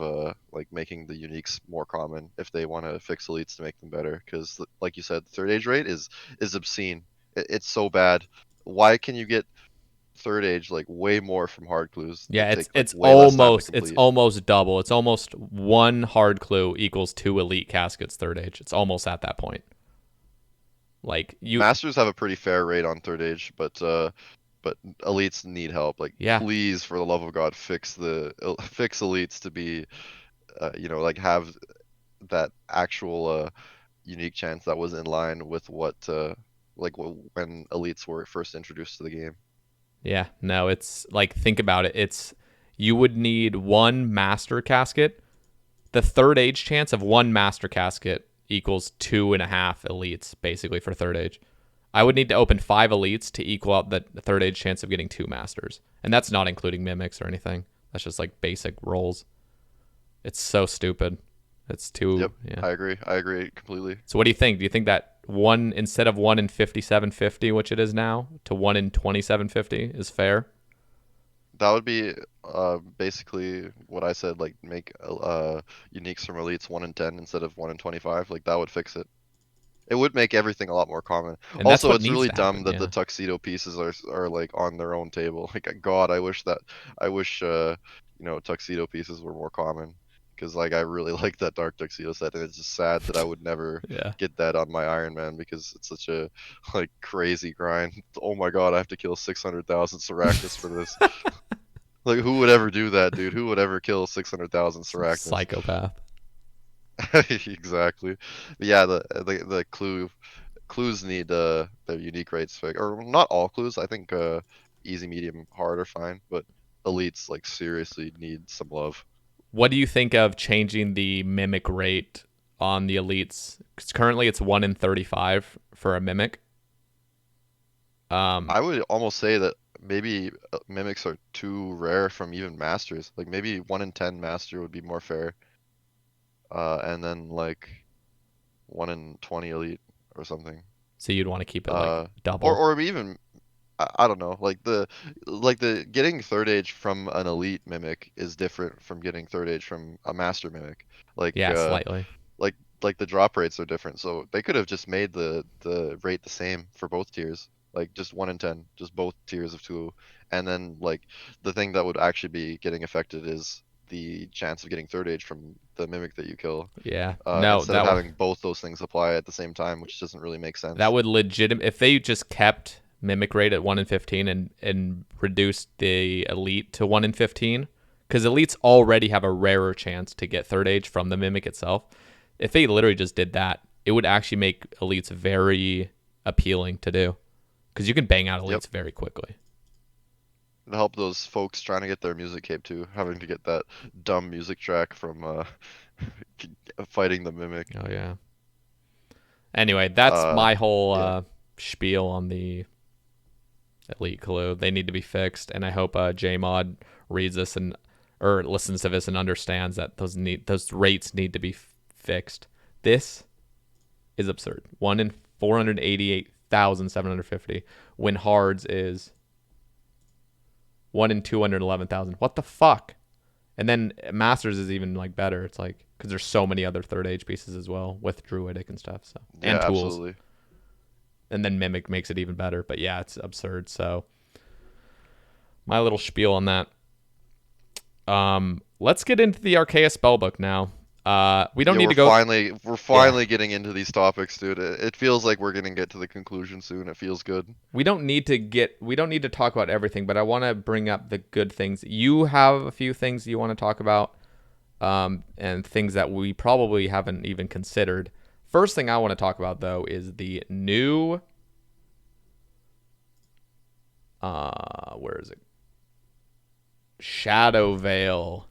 like making the uniques more common if they want to fix elites to make them better. Because like you said, the third age rate is obscene. It's so bad. Why can you get third age like way more from hard clues yeah. that It's take like it's way less time to almost it's complete? almost double. It's almost one hard clue equals two elite caskets third age. It's almost at that point. Like you, Masters have a pretty fair rate on third age, but elites need help. Like yeah, please, for the love of God, fix the fix elites to be like have that actual unique chance that was in line with what when elites were first introduced to the game. yeah. No, it's like think about it. It's you would need one master casket. The third age chance of one master casket equals 2.5 elites, basically, for third age. I would need to open 5 elites to equal out the third age chance of getting 2 masters. And that's not including mimics or anything. That's just like basic rolls. It's so stupid. It's too, Yep, yeah. I agree. I agree completely. So what do you think? Do you think that one, instead of 1 in 5750, which it is now, to 1 in 2750 is fair? That would be basically what I said, like make uniques from elites 1 in 10 instead of 1 in 25. Like that would fix it. It would make everything a lot more common. And that's Also, what it's needs really to dumb happen, that the yeah. tuxedo pieces are like on their own table. Like God, I wish tuxedo pieces were more common because like I really like that dark tuxedo set, and it's just sad that I would never Yeah. get that on my Ironman because it's such a like crazy grind. Oh my God, I have to kill 600,000 Sarachnis for this. Like who would ever do that, dude? Who would ever kill 600,000 Some Sarachnis? psychopath. Exactly. But yeah, the clues need their unique rates fixed, or not all clues. I think easy, medium, hard are fine, but elites like seriously need some love. What do you think of changing the mimic rate on the elites? 'Cause currently it's 1 in 35 for a mimic. Um, I would almost say that maybe mimics are too rare from even masters. Like maybe 1 in 10 master would be more fair, and then like 1 in 20 elite or something. so you'd want to keep it like Uh, or double. or even I don't know, like the getting third age from an elite mimic is different from getting third age from a master mimic. Like Yeah, uh slightly. like like the drop rates are different, so they could have just made the rate the same for both tiers, like just 1 in 10, just both tiers of two, and then like the thing that would actually be getting affected is the chance of getting third age from the mimic that you kill, Yeah. No, instead of having both those things apply at the same time, which doesn't really make that sense. would legitimate if they just kept mimic rate at 1 in 15 and reduced the elite to 1 in 15, because elites already have a rarer chance to get third age from the mimic itself. If they literally just did that, it would actually make elites very appealing to do, because you can bang out Yep. elites very quickly. To help those folks trying to get their music cape too, having to get that dumb music track from fighting the mimic. Oh yeah. Anyway, that's my whole Yeah. spiel on the Elite Clue. They need to be fixed, and I hope JMod reads this and or listens to this and understands that those rates need to be fixed. This is absurd. 1 in 488,750 when Hards is 1 in 211,000. What the fuck? And then Masters is even like better. It's like because there's so many other third age pieces as well with Druidic and stuff. So and Yeah, tools. absolutely. And then Mimic makes it even better. But yeah, it's absurd. So my little spiel on that. Let's get into the Arceuus spellbook now. We don't need to go. We're finally getting into these topics, dude. It feels like we're gonna get to the conclusion soon. It feels good. We don't need to talk about everything, but I want to bring up the good things. You have a few things you want to talk about, and things that we probably haven't even considered. First thing I want to talk about though is the new where is it? Shadow Veil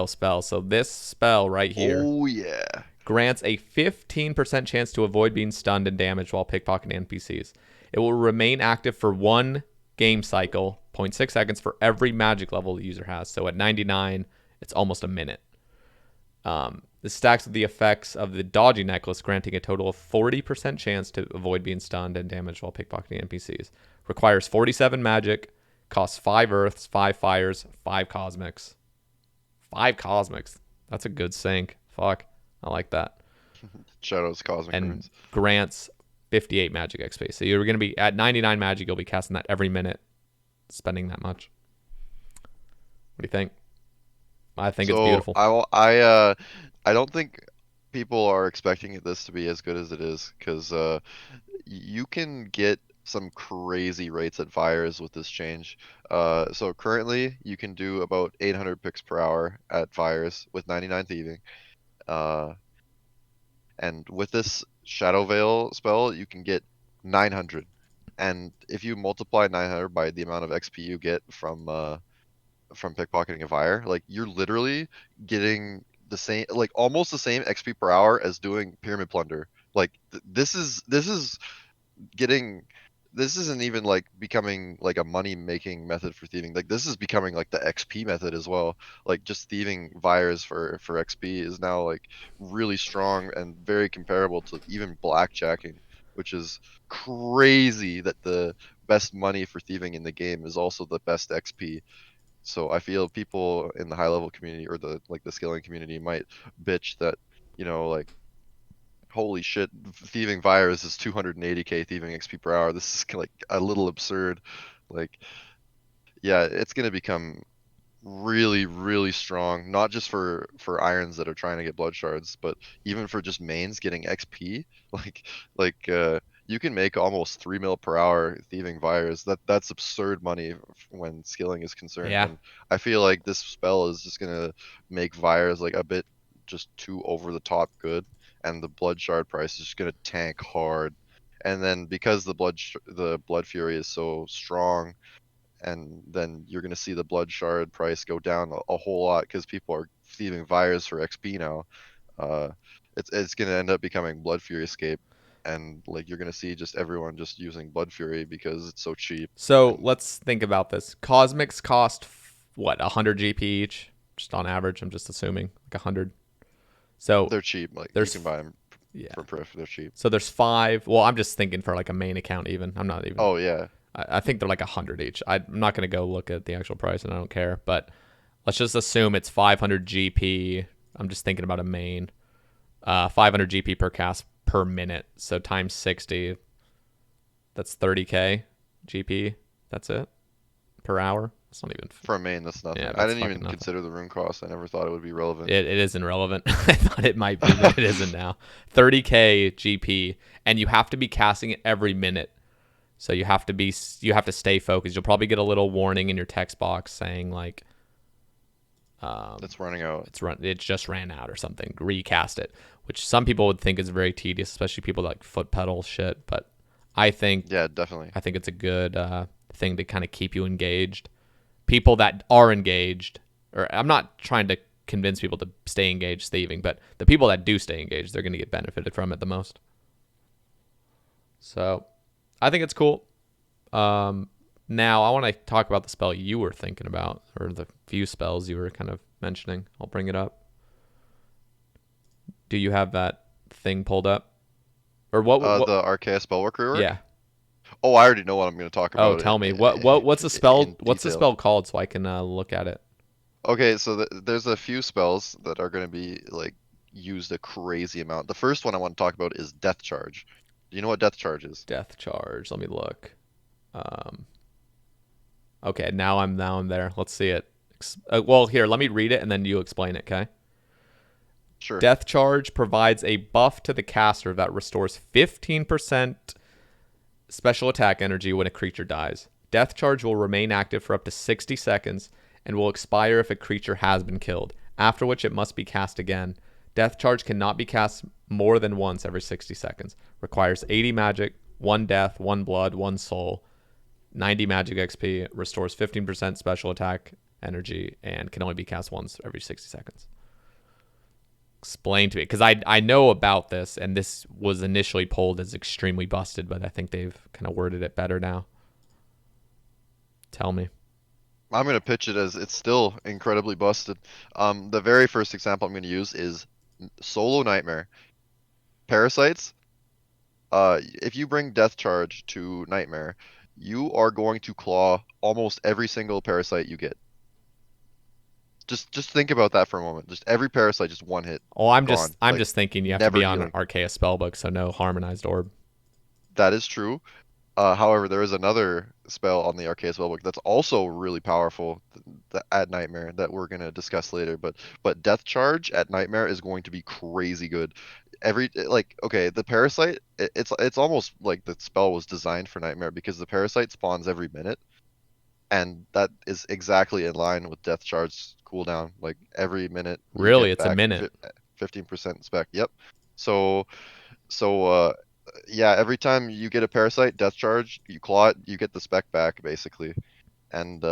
spell. So this spell right here grants a 15% chance to avoid being stunned and damaged while pickpocketing NPCs. It will remain active for 1 game cycle, 0.6 seconds for every magic level the user has. So at 99, it's almost a minute. This stacks with the effects of the Dodgy Necklace, granting a total of 40% chance to avoid being stunned and damaged while pickpocketing NPCs. Requires 47 magic, costs 5 earths, 5 fires, 5 cosmics. 5 cosmics. That's a good sync. Fuck. I like that. Shadows, cosmic and runes. grants 58 magic XP. So you're going to be at 99 magic. You'll be casting that every minute, spending that much. What do you think? I think it's beautiful. I don't think people are expecting this to be as good as it is because you can get some crazy rates at fires with this change. So currently you can do about 800 picks per hour at fires with 99 thieving. And with this Shadow Veil spell, you can get 900. And if you multiply 900 by the amount of XP you get from pickpocketing a fire, like you're literally getting the same, like almost the same XP per hour as doing Pyramid Plunder. Like this isn't even like becoming like a money making method for thieving. Like this is becoming like the XP method as well. Like just thieving Vires for XP is now like really strong and very comparable to even blackjacking, which is crazy that the best money for thieving in the game is also the best XP. So I feel people in the high level community or the skilling community might bitch that, like, holy shit, thieving virus is 280k thieving XP per hour. This is like a little absurd. Like, yeah, it's gonna become really, really strong, not just for irons that are trying to get blood shards, but even for just mains getting XP. You can make almost 3 mil per hour thieving virus. That's absurd money when skilling is concerned. Yeah. And I feel like this spell is just gonna make virus like a bit just too over the top good, and the blood shard price is just gonna tank hard. And then because the blood fury is so strong, and then you're going to see the blood shard price go down a whole lot because people are thieving virus for XP now. It's going to end up becoming Blood Fury Escape, and like you're going to see just everyone just using Blood Fury because it's so cheap. So let's think about this. Cosmics cost what, 100 GP each, just on average. I'm just assuming like 100. So they're cheap. Like you can buy them for Priff. They're cheap. So there's 5. Well, I'm just thinking for like a main account even. I'm not even. Oh yeah. I think they're like 100 each. I'm not going to go look at the actual price, and I don't care. But let's just assume it's 500 GP. I'm just thinking about a main. 500 GP per cast per minute. So times 60. That's 30k GP. That's it per hour. It's not even for a main. That's nothing. Yeah, I didn't even consider the rune cost. I never thought it would be relevant. It isn't relevant. I thought it might be, but it isn't now. 30k GP, and you have to be casting it every minute. So you have to stay focused. You'll probably get a little warning in your text box saying like, it's running out. It just ran out or something. Recast it, which some people would think is very tedious, especially people that like foot pedal shit. But I think definitely. I think it's a good thing to kind of keep you engaged. People that are engaged, or I'm not trying to convince people to stay engaged thieving, but the people that do stay engaged, they're going to get benefited from it the most. So I think it's cool. Um, Now I want to talk about the spell you were thinking about, or the few spells you were kind of mentioning. I'll bring it up. Do you have that thing pulled up, or what? What? The Arceuus Spellwork rework. Yeah. Oh, I already know what I'm going to talk Oh, about tell me what's the spell? in What's the detail. spell called so I can look at it? Okay, so there's a few spells that are going to be like used a crazy amount. The first one I want to talk about is Death Charge. Do you know what Death Charge is? Death charge. Let me look. Um, okay, now I'm there. Let's see it. Well, here, let me read it and then you explain it. Okay. Sure. Death charge provides a buff to the caster that restores 15% special attack energy when a creature dies. Death charge will remain active for up to 60 seconds and will expire if a creature has been killed, after which it must be cast again. Death charge cannot be cast more than once every 60 seconds. Requires 80 magic, 1 death, 1 blood, 1 soul, 90 magic XP, restores 15% special attack energy, and can only be cast once every 60 seconds. Explain to me, because I know about this, and this was initially pulled as extremely busted, but I think they've kind of worded it better now. Tell me. I'm going to pitch it as it's still incredibly busted. The very first example I'm going to use is Solo Nightmare. Parasites. If you bring Death Charge to Nightmare, you are going to claw almost every single parasite you get. Just think about that for a moment. Just every parasite, just one hit, Oh, I'm gone. just I'm Like just thinking you have to never be on an healing. Arceuus spellbook, so no harmonized orb. That is true. However, there is another spell on the Arceuus Spellbook that's also really powerful at Nightmare that we're gonna discuss later. But Death Charge at Nightmare is going to be crazy good. Okay, the Parasite, it's almost like the spell was designed for Nightmare because the Parasite spawns every minute, and that is exactly in line with Death Charge cooldown. Like every minute you Really, get it's a back minute. 15% spec. Yep. So so yeah, every time you get a parasite death charge, you claw it, you get the spec back basically. And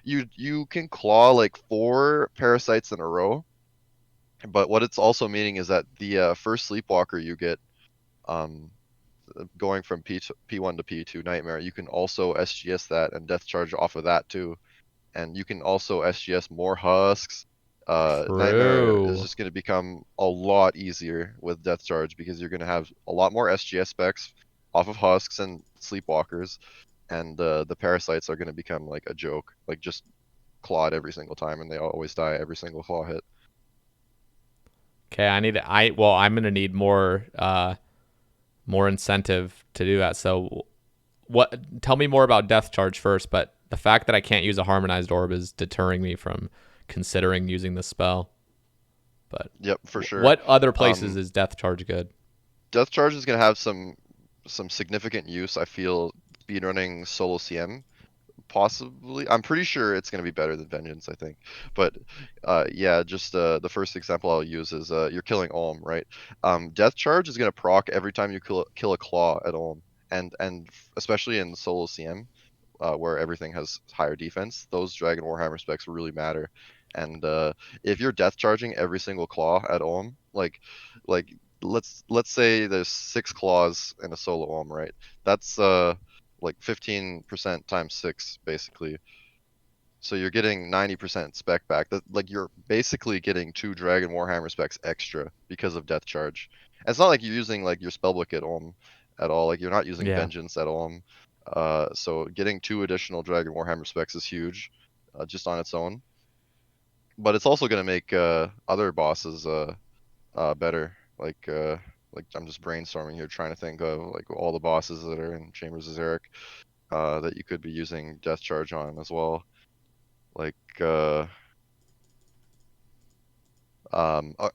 you can claw like 4 parasites in a row, but what it's also meaning is that the first sleepwalker you get um going from P1 to P2 nightmare, you can also SGS that and death charge off of that too. And you can also SGS more husks. Nightmare is True. just going to become a lot easier with Death Charge because you're going to have a lot more SGS specs off of husks and sleepwalkers, and the parasites are going to become like a joke, like just clawed every single time, and they always die every single claw hit. Okay, I'm gonna need more incentive to do that. So what tell me more about death charge first, but the fact that I can't use a harmonized orb is deterring me from considering using this spell. But Yep, for sure. what other places Um, is death charge good? Death Charge is going to have some significant use. I feel speedrunning solo CM possibly. I'm pretty sure it's going to be better than Vengeance, I think. But yeah, just the first example I'll use is you're killing Olm, right? Death Charge is going to proc every time you kill a claw at Olm, and especially in solo CM, where everything has higher defense, those Dragon Warhammer specs really matter. And if you're death charging every single claw at Olm, like let's say there's 6 claws in a solo Olm, right? That's like 15% times 6 basically. So you're getting 90% spec back. That like you're basically getting 2 Dragon Warhammer specs extra because of Death Charge. And it's not like you're using like your spellbook at Olm at all. Like you're not using Yeah. Vengeance at Olm. So getting 2 additional Dragon Warhammer specs is huge, just on its own. But it's also gonna make other bosses better. Like I'm just brainstorming here, trying to think of like all the bosses that are in Chambers of Xeric that you could be using Death Charge on as well. Like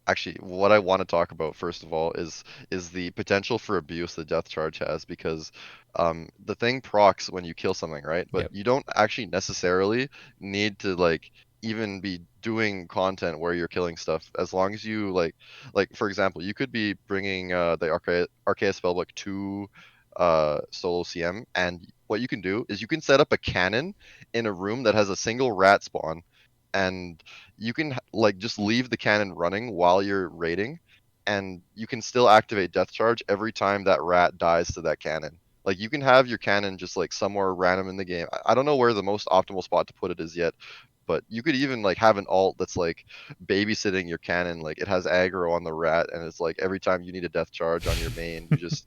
actually, what I want to talk about first of all is the potential for abuse that Death Charge has because the thing procs when you kill something, right? But Yep. you don't actually necessarily need to like even be doing content where you're killing stuff as long as you like for example, you could be bringing the Arceuus Spellbook to solo CM, and what you can do is you can set up a cannon in a room that has a single rat spawn, and you can like just leave the cannon running while you're raiding, and you can still activate Death Charge every time that rat dies to that cannon. Like you can have your cannon just like somewhere random in the game. I don't know where the most optimal spot to put it is yet, but you could even like have an alt that's like babysitting your cannon. Like it has aggro on the rat, and it's like every time you need a death charge on your main, you just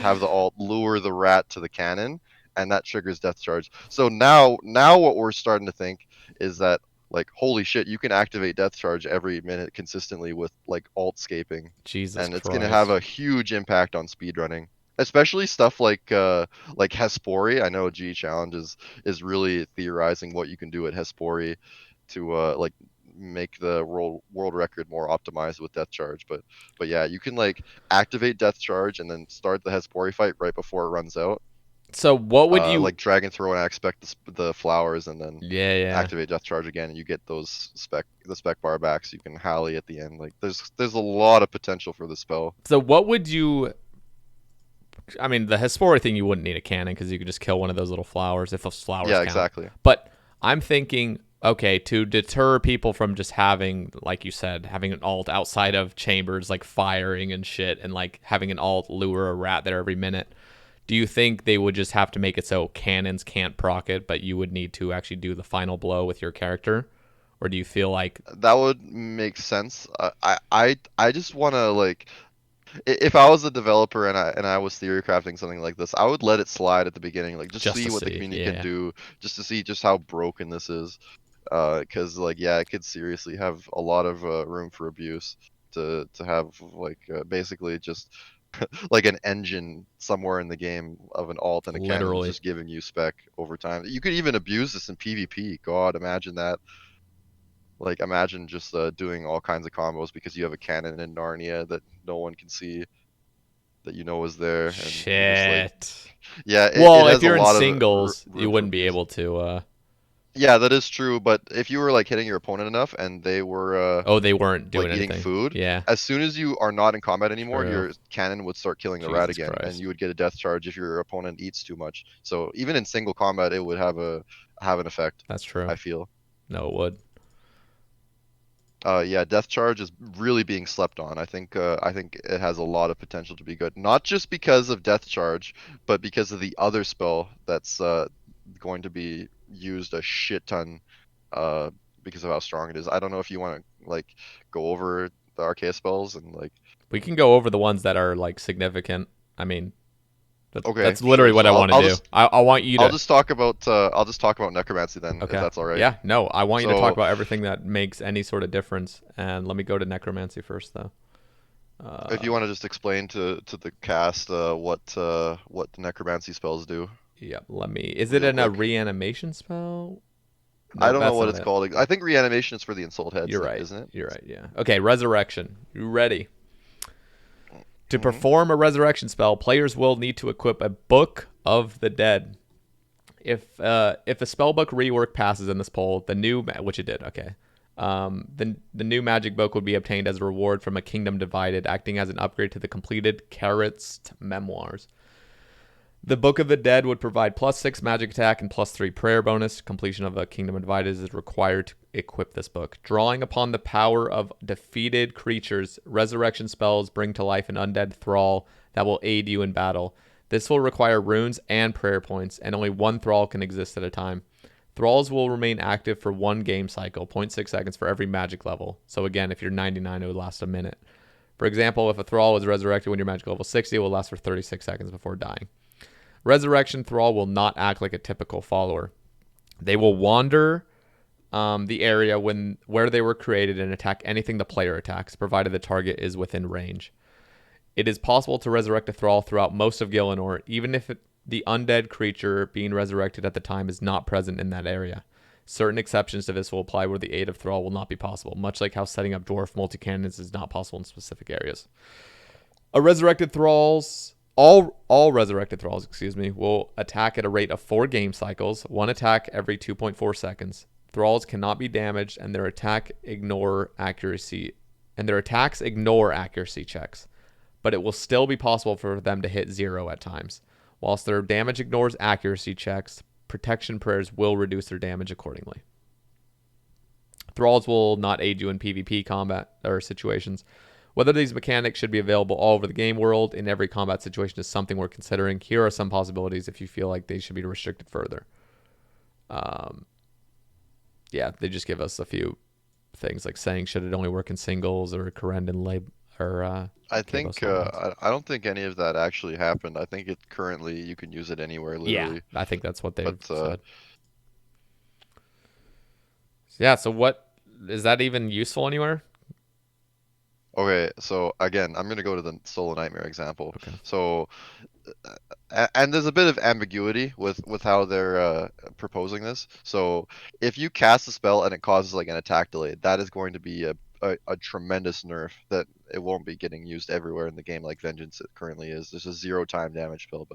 have the alt lure the rat to the cannon, and that triggers death charge. So now what we're starting to think is that like holy shit, you can activate death charge every minute consistently with like alt scaping, Jesus and it's going to have Christ. a huge impact on speedrunning. Especially stuff like Hespori. I know G Challenge is really theorizing what you can do at Hespori to like make the world record more optimized with death charge. But yeah, you can like activate death charge and then start the Hespori fight right before it runs out. So what would you? Like dragon throw and expect the flowers and then Yeah, yeah. activate death charge again, and you get those spec bar backs. You can Halley at the end. Like there's a lot of potential for the spell. So what would you? I mean, the Hespori thing, you wouldn't need a cannon because you could just kill one of those little flowers if those flowers Yeah, count. exactly. But I'm thinking, okay, to deter people from just having, like you said, having an alt outside of chambers, like firing and shit, and like having an alt lure a rat there every minute. Do you think they would just have to make it so cannons can't proc it, but you would need to actually do the final blow with your character? Or do you feel like That would make sense. I just want to like if I was a developer and I was theory crafting something like this, I would let it slide at the beginning, like just just see to what the see? community can Yeah, do, just to see just how broken this is. Because like yeah, it could seriously have a lot of room for abuse to have like basically just like an engine somewhere in the game of an alt and a cannon literally. just giving you spec over time. You could even abuse this in PvP. God, imagine that. Like imagine just doing all kinds of combos because you have a cannon in Narnia that no one can see that you know is there, and you're just like, Shit. yeah, it Well, if has a you're in lot of singles, you room for wouldn't be abuse. able to. Yeah, that is true. But if you were like hitting your opponent enough and they were Oh, they weren't like doing eating anything. food, Yeah, as soon as you are not in combat anymore, true. your cannon would start killing the rat Jesus again, and Christ. you would get a death charge if your opponent eats too much. So even in single combat, it would have an effect. That's true. I feel. No, it would. Yeah, Death Charge is really being slept on. I think it has a lot of potential to be good, not just because of Death Charge, but because of the other spell that's going to be used a shit ton uh, because of how strong it is. I don't know if you want to like go over the Arceuus spells and like. We can go over the ones that are like significant. I mean, Okay, that's literally sure. what So I I'll want to I'll do. just I want you I'll to. just talk about I'll just talk about Necromancy then, if Okay. that's all right. Yeah. No, I want you to talk So about everything that makes any sort of difference. And let me go to necromancy first, though. if you want to just explain to the cast what the Necromancy spells do Yep. Let me. Is it real in a quick. reanimation spell? I Nope, don't know that's what not it's it. called. I think reanimation is for the insult heads, You're right. isn't it? You're right. Yeah. Okay. Resurrection. You ready? To Mm-hmm. perform a resurrection spell, players will need to equip a Book of the Dead. If a spellbook rework passes in this poll, the new which it did, okay. The new magic book would be obtained as a reward from a Kingdom Divided, acting as an upgrade to the completed Carrot's memoirs. The Book of the Dead would provide +6 magic attack and +3 prayer bonus. Completion of a Kingdom Divided is required to equip this book. Drawing upon the power of defeated creatures, resurrection spells bring to life an undead thrall that will aid you in battle. This will require runes and prayer points, and only one thrall can exist at a time. Thralls will remain active for one game cycle, zero point 0.6 seconds for every magic level. So again, if you're 99, it would last a minute. For example, if a thrall is resurrected when you're magic level 60, it will last for 36 seconds before dying. Resurrection Thrall will not act like a typical follower. They will wander the area where they were created and attack anything the player attacks, provided the target is within range. It is possible to resurrect a Thrall throughout most of Gielinor, even if the undead creature being resurrected at the time is not present in that area. Certain exceptions to this will apply where the aid of Thrall will not be possible, much like how setting up dwarf multi-cannons is not possible in specific areas. A resurrected Thralls all resurrected thralls, will attack at a rate of 4 game cycles, one attack every 2.4 seconds. Thralls cannot be damaged and their attacks ignore accuracy checks, but it will still be possible for them to hit 0 at times. Whilst their damage ignores accuracy checks, protection prayers will reduce their damage accordingly. Thralls will not aid you in PvP combat or situations. Whether these mechanics should be available all over the game world in every combat situation is something we're considering. Here are some possibilities if you feel like they should be restricted further. Yeah, they just give us a few things like saying should it only work in singles or Corendon lab or I think I don't think any of that actually happened. I think it currently you can use it anywhere, literally. Yeah, I think that's what they've But said. Yeah, so what is that even useful anywhere? okay, so again, I'm gonna go to the Solo Nightmare example. Okay. So, and there's a bit of ambiguity with how they're proposing this. So, if you cast a spell and it causes like an attack delay, that is going to be a tremendous nerf that it won't be getting used everywhere in the game like Vengeance it currently is. There's a 0 time damage spell,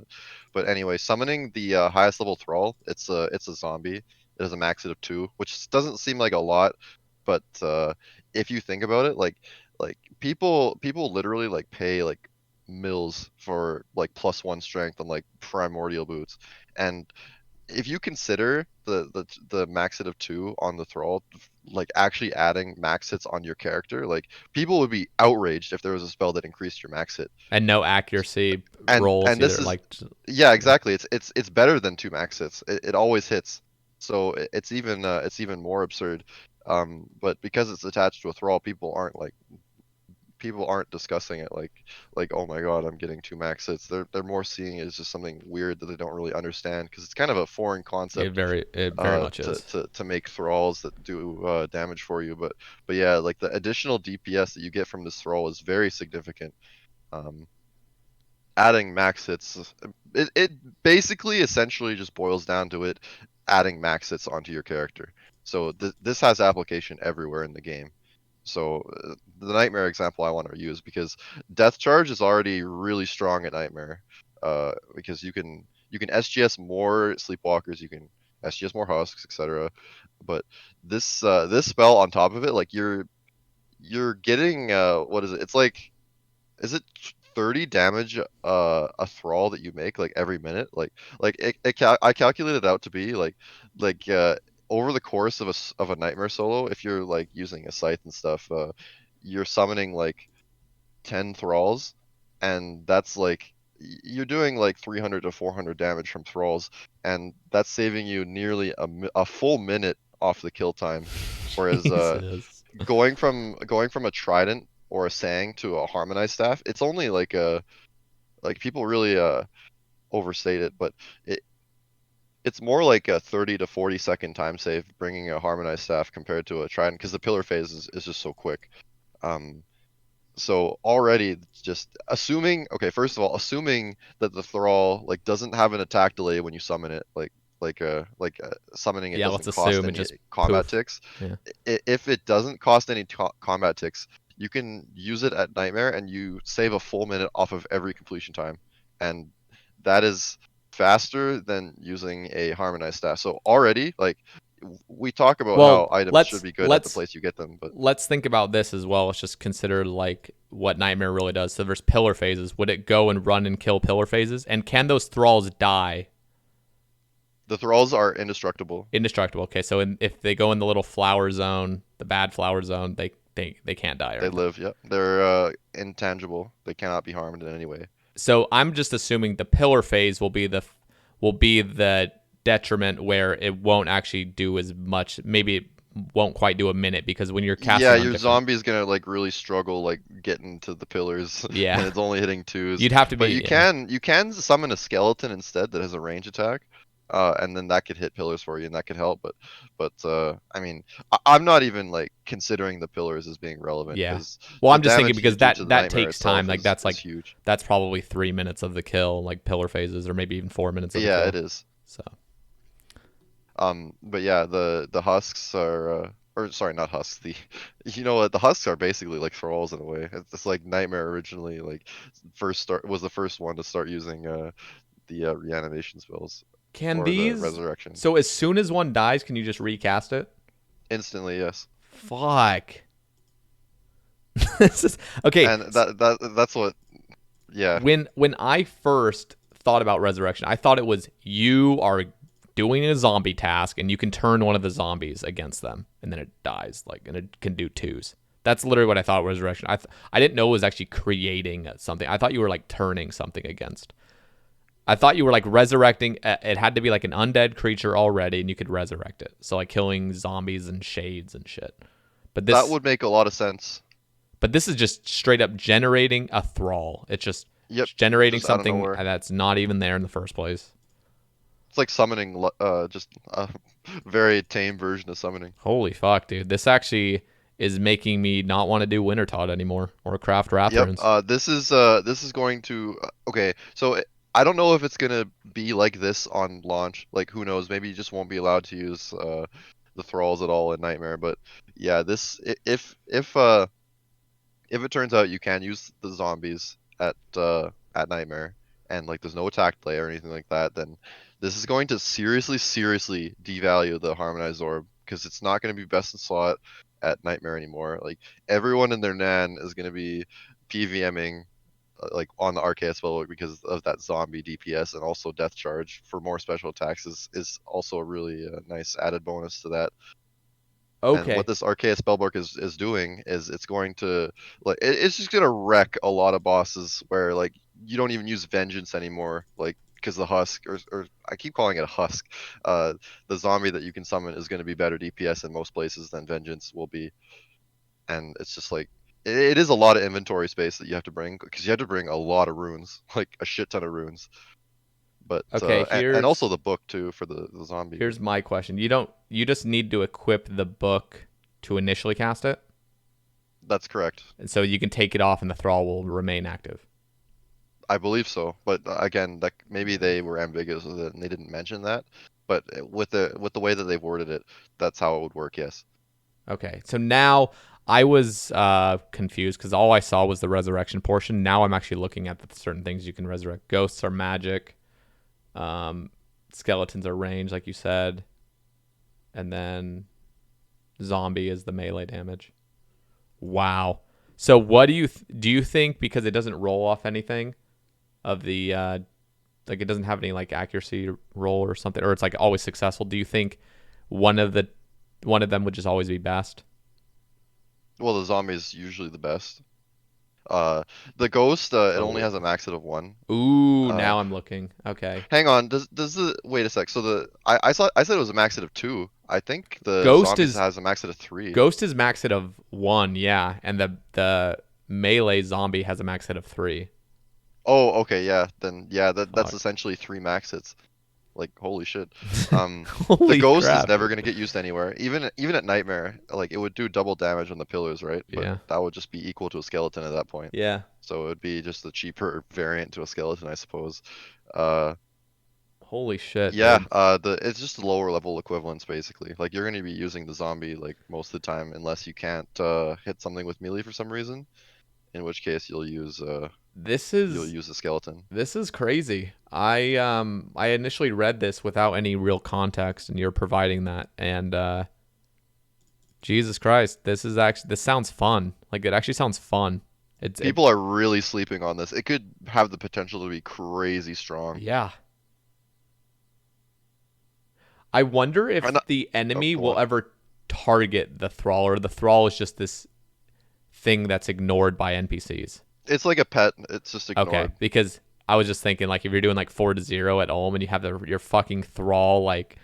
but anyway, summoning the highest level Thrall, it's a zombie. It has a max hit of 2, which doesn't seem like a lot, but if you think about it, like people literally like pay like mills for like +1 strength on like primordial boots, and if you consider the max hit of 2 on the Thrall, like actually adding max hits on your character, like people would be outraged if there was a spell that increased your max hit. And no accuracy And rolls this either. is Like, yeah, exactly. It's better than 2 max hits. It always hits. So it's even more absurd. But because it's attached to a Thrall, people aren't discussing it like oh my god, I'm getting 2 max hits. They're more seeing it as just something weird that they don't really understand because it's kind of a foreign concept it very much is. to make thralls that do damage for you. But yeah, like the additional DPS that you get from this thrall is very significant. Adding max hits, it basically essentially just boils down to it adding max hits onto your character. So this has application everywhere in the game. So the Nightmare example I want to use because Death Charge is already really strong at Nightmare, because you can SGS more Sleepwalkers, you can SGS more Husks, etc. But this spell on top of it, like you're getting what is it? It's like, is it 30 damage a thrall that you make like every minute? I calculated it out to be like over the course of a Nightmare solo, if you're like using a Scythe and stuff, you're summoning like 10 thralls, and that's like you're doing like 300 to 400 damage from thralls, and that's saving you nearly a full minute off the kill time. Whereas going from a trident or a sang to a harmonized staff, it's only like people really overstate it, but it's more like a 30 to 40 second time save bringing a harmonized staff compared to a trident because the pillar phase is just so quick. So already just assuming, okay, first of all, assuming that the thrall like doesn't have an attack delay when you summon it, summoning it doesn't cost any combat ticks. Yeah. If it doesn't cost any combat ticks, you can use it at Nightmare and you save a full minute off of every completion time, and that is faster than using a harmonized staff. So already, like, we talk about how items should be good at the place you get them, but let's think about this as well. Let's just consider like what Nightmare really does. So there's pillar phases. Would it go and run and kill pillar phases? And can those thralls die? The thralls are indestructible. Indestructible. Okay, so if they go in the little flower zone, the bad flower zone, they can't die. They live. Yep, they're intangible. They cannot be harmed in any way. So I'm just assuming the pillar phase will be the detriment where it won't actually do as much. Maybe it won't quite do a minute because when you're casting, yeah, your zombie is gonna like really struggle like getting to the pillars. Yeah, and it's only hitting 2s. You'd have to be. But you can summon a skeleton instead that has a range attack. And then that could hit pillars for you, and that could help. But I mean, I'm not even like considering the pillars as being relevant. Yeah. Well, I'm just thinking because that takes time. Like that's huge. That's probably 3 minutes of the kill, like pillar phases, or maybe even 4 minutes of the kill. Yeah, it is. So. But yeah, the husks are, or sorry, not husks. The husks are basically like thralls in a way. It's like Nightmare originally like was the first one to start using the reanimation spells. Can these resurrection? So as soon as one dies, can you just recast it? Instantly, yes. Fuck. This is okay. And that's what. Yeah. When I first thought about resurrection, I thought it was you are doing a zombie task and you can turn one of the zombies against them and then it dies, like, and it can do 2s. That's literally what I thought resurrection. I didn't know it was actually creating something. I thought you were like turning something against. I thought you were like resurrecting. It had to be like an undead creature already, and you could resurrect it. So like killing zombies and shades and shit. But That would make a lot of sense. But this is just straight up generating a thrall. It's just Yep. generating Just out of something nowhere. that's not even there in the first place. It's like summoning, just a very tame version of summoning. Holy fuck, dude! This actually is making me not want to do Wintertod anymore or craft Wrath Yep. runes. This is going to. Okay, so I don't know if it's gonna be like this on launch. Like, who knows? Maybe you just won't be allowed to use the thralls at all in Nightmare. But yeah, this if it turns out you can use the zombies at Nightmare, and like there's no attack play or anything like that, then this is going to seriously devalue the Harmonized Orb, because it's not going to be best in slot at Nightmare anymore. Like, everyone and their nan is going to be PVMing like on the Arceuus spellbook because of that zombie DPS, and also Death Charge for more special attacks is also a really nice added bonus to that. And Okay. what this Arceuus spellbook is doing is it's going to like it's just gonna wreck a lot of bosses where like you don't even use Vengeance anymore, like because the husk or I keep calling it a husk. The zombie that you can summon is going to be better DPS in most places than Vengeance will be, and it's just like it is a lot of inventory space that you have to bring, because you have to bring a lot of runes, like a shit ton of runes. But Okay, and also the book too for the zombie. here's my question. You just need to equip the book to initially cast it? That's correct. And so you can take it off and the thrall will remain active. I believe so, but again, that maybe they were ambiguous with it and they didn't mention that. But with the way that they've worded it, that's how it would work. Yes. Okay. So now I was confused because all I saw was the resurrection portion. Now I'm actually looking at the certain things you can resurrect. Ghosts are magic. Skeletons are range, like you said. And then zombie is the melee damage. Wow. So what do you think, because it doesn't roll off anything of the like it doesn't have any like accuracy roll or something, or it's like always successful, do you think one of them would just always be best? Well, the zombie is usually the best. The ghost, it only Oh. has a max hit of 1. Ooh, Uh, now I'm looking. Okay. Hang on. Does the wait a sec? So I said it was a max hit of 2. I think the Ghost zombies is has a max hit of 3. Ghost is max hit of 1, yeah, and the melee zombie has a max hit of 3. Oh, okay, yeah. Then yeah, that's Fuck. essentially 3 max hits. Like, holy shit. The Holy ghost is crap. never gonna get used anywhere. Even at Nightmare, like it would do double damage on the pillars, right? But Yeah. that would just be equal to a skeleton at that point. Yeah. So it would be just a cheaper variant to a skeleton, I suppose. Uh, Holy shit, yeah, dude. it's just the lower level equivalents basically. Like, you're gonna be using the zombie like most of the time, unless you can't hit something with melee for some reason, in which case you'll use This a skeleton. This is crazy. I initially read this without any real context, and you're providing that. And Jesus Christ, this sounds fun. Like, it actually sounds fun. People are really sleeping on this. It could have the potential to be crazy strong. Yeah. I wonder if I'm not- the Oh, enemy go will on. ever target the thrall, or the thrall is just this thing that's ignored by NPCs. It's like a pet. It's just Okay, ignored. because I was just thinking, like, if you're doing like 4-0 at Ulm and you have your fucking thrall like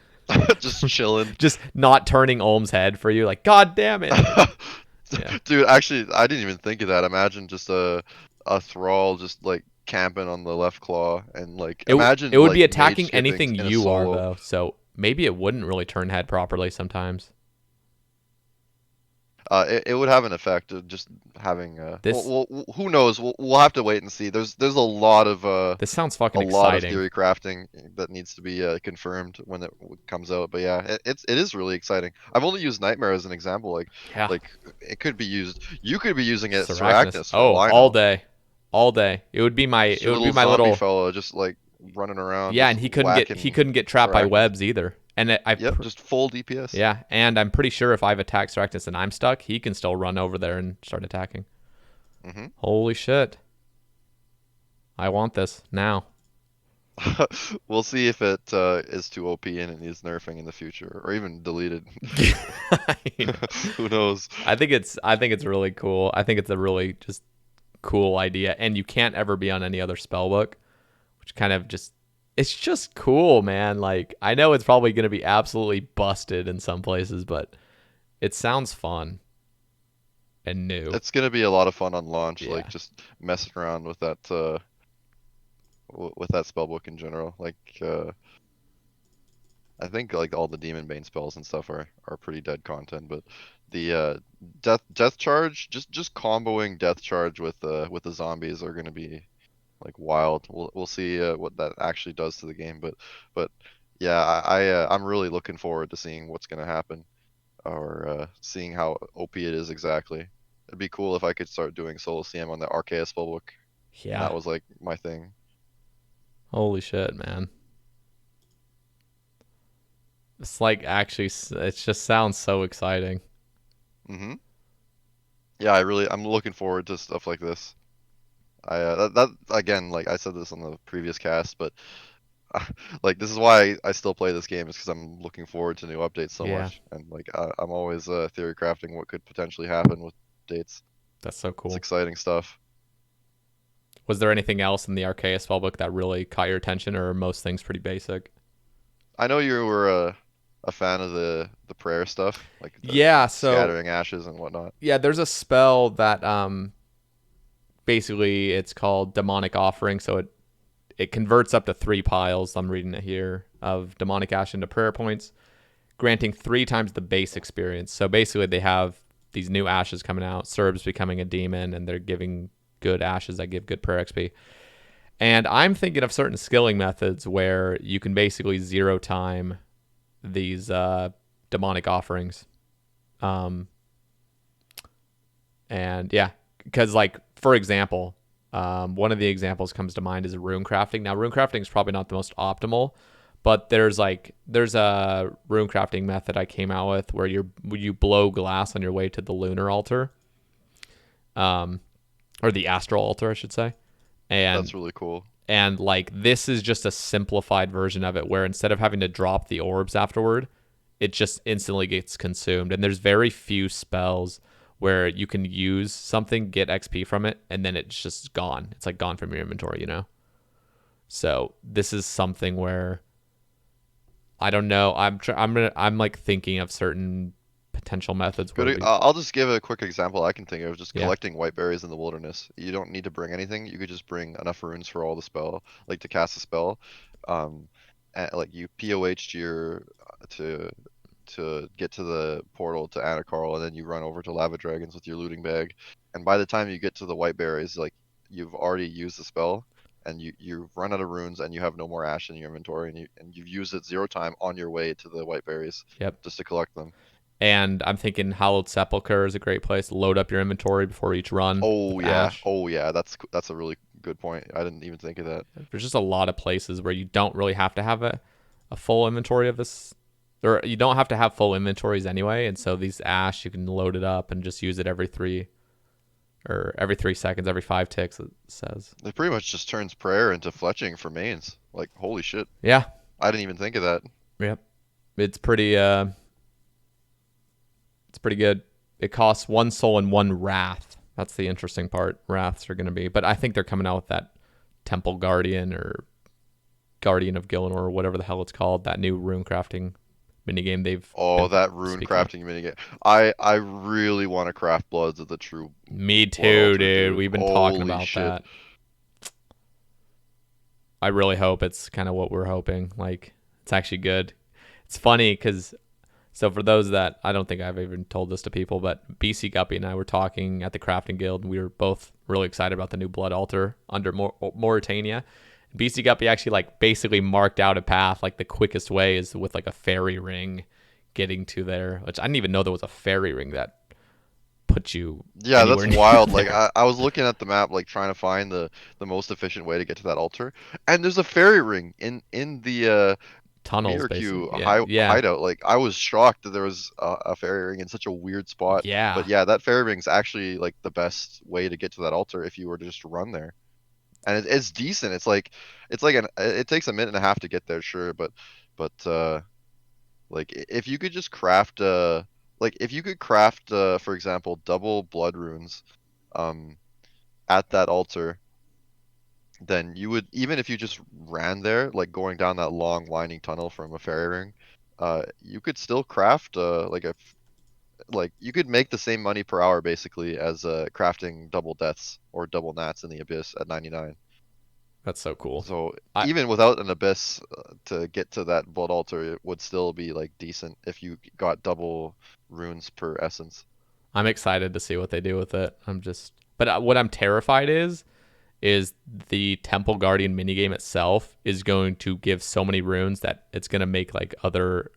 Just chilling. just not turning Ulm's head for you, like, god damn it. Yeah. Dude, actually, I didn't even think of that. Imagine just a thrall just like camping on the left claw, and like imagine It would be like attacking mage skipping anything in a you are solo. though, so maybe it wouldn't really turn head properly sometimes. It would have an effect of just having This who knows? We'll have to wait and see. There's a lot of this sounds fucking exciting. theory crafting that needs to be confirmed when it comes out. But yeah, it is really exciting. I've only used Nightmare as an example. Yeah. Like it could be used. You could be using it Sarachnis. Sarachnis for Oh, all I all know. day. All day. It would be my Just your little zombie fella just like running around. Yeah, just and he whacking couldn't get trapped by Sarachnis. webs either. And Yep, just full DPS. yeah, and I'm pretty sure if I've attacked Sarachnis and I'm stuck, he can still run over there and start attacking. hmm Holy shit. I want this now. We'll see if it is too OP and it needs nerfing in the future, or even deleted. You know, Who knows? I think it's really cool. I think it's a really just cool idea, and you can't ever be on any other spell book, which kind of just it's just cool, man. Like I know it's probably going to be absolutely busted in some places, but it sounds fun and new. It's gonna be a lot of fun on launch, like Yeah. just messing around with that with that spell book in general. Like I think like all the demon bane spells and stuff are pretty dead content, but the death charge, just comboing death charge with the zombies are gonna be like wild. We'll see what that actually does to the game, but yeah, I'm really looking forward to seeing what's gonna happen, or seeing how OP it is exactly. It'd be cool if I could start doing solo CM on the Arceuus spellbook, and Yeah. that was like my thing. Holy shit, man. It's like actually it just sounds so exciting. hmm Yeah, I'm looking forward to stuff like this. I that again, like I said this on the previous cast, but like this is why I still play this game is because I'm looking forward to new updates so Yeah. much, and like I'm always theory crafting what could potentially happen with updates. That's so It's cool. exciting stuff. Was there anything else in the Arceuus spellbook that really caught your attention, or are most things pretty basic? I know you were a fan of the prayer stuff, like the Yeah, so scattering ashes and whatnot. yeah, there's a spell that basically it's called demonic offering, so it converts up to 3 piles, I'm reading it here, of demonic ash into prayer points, granting 3 times the base experience. So basically they have these new ashes coming out, Serb's becoming a demon, and they're giving good ashes that give good prayer XP. And I'm thinking of certain skilling methods where you can basically 0 time these demonic offerings. Um, and yeah, because like for example, one of the examples comes to mind is rune crafting. Now, rune crafting is probably not the most optimal, but there's a rune crafting method I came out with where you blow glass on your way to the lunar altar, um, or the astral altar, I should say, and That's really cool. like this is just a simplified version of it where instead of having to drop the orbs afterward, it just instantly gets consumed. And there's very few spells where you can use something, get XP from it, and then it's just gone. It's like gone from your inventory, you know? So this is something where I don't know. I'm like thinking of certain potential methods where Good. we I'll just give a quick example I can think of. Just yeah. collecting white berries in the wilderness. You don't need to bring anything. You could just bring enough runes for all the spell, like to cast a spell. Um, and, like you POH to get to the portal to Anakarl, and then you run over to Lava Dragons with your looting bag. And by the time you get to the white berries, like you've already used the spell, and you've run out of runes, and you have no more ash in your inventory, and you've used it 0 time on your way to the white berries, Yep. just to collect them. And I'm thinking Hallowed Sepulchre is a great place to load up your inventory before each run Oh with yeah, ash. oh yeah, that's a really good point. I didn't even think of that. There's just a lot of places where you don't really have to have a full inventory of this, or you don't have to have full inventories anyway. And so these ash, you can load it up and just use it every 3 seconds, every 5 ticks, it says. It pretty much just turns prayer into fletching for mains. Like holy shit, Yeah. I didn't even think of that. Yep. It's pretty good. It costs 1 soul and 1 wrath. That's the interesting part. Wraths are going to be, but I think they're coming out with that Temple Guardian or Guardian of Gillinor or whatever the hell it's called. That new rune crafting minigame they've Oh, been that rune speaking of. crafting minigame. I really want to craft bloods of the true Me blood too, altar, dude. dude. We've been talking Holy about shit. that. I really hope it's kind of what we're hoping. Like, it's actually good. It's funny because, so for those that, I don't think I've even told this to people, but Bcguppy and I were talking at the Crafting Guild, and we were both really excited about the new Blood Altar under Mauritania. Bcguppy actually, like, basically marked out a path. Like, the quickest way is with, like, a fairy ring getting to there, which I didn't even know there was a fairy ring that put you Yeah, that's anywhere near wild. Like there. I was looking at the map, like trying to find the most efficient way to get to that altar, and there's a fairy ring in the Tunnels, basically. Mirror Yeah. Yeah. hideout. Like I was shocked that there was a fairy ring in such a weird spot. But Yeah. yeah, that fairy ring's actually like the best way to get to that altar if you were to just run there. and it's decent. It takes a minute and a half to get there, sure, but like if you could just craft if you could craft for example double blood runes um at that altar, then you would, even if you just ran there, like going down that long winding tunnel from a fairy ring, you could still craft like you could make the same money per hour basically as crafting double deaths or double nats in the abyss at 99. That's so cool. So I even without an abyss to get to that blood altar, it would still be like decent if you got double runes per essence. I'm excited to see what they do with it. But what I'm terrified is the Temple Guardian minigame itself is going to give so many runes that it's going to make like other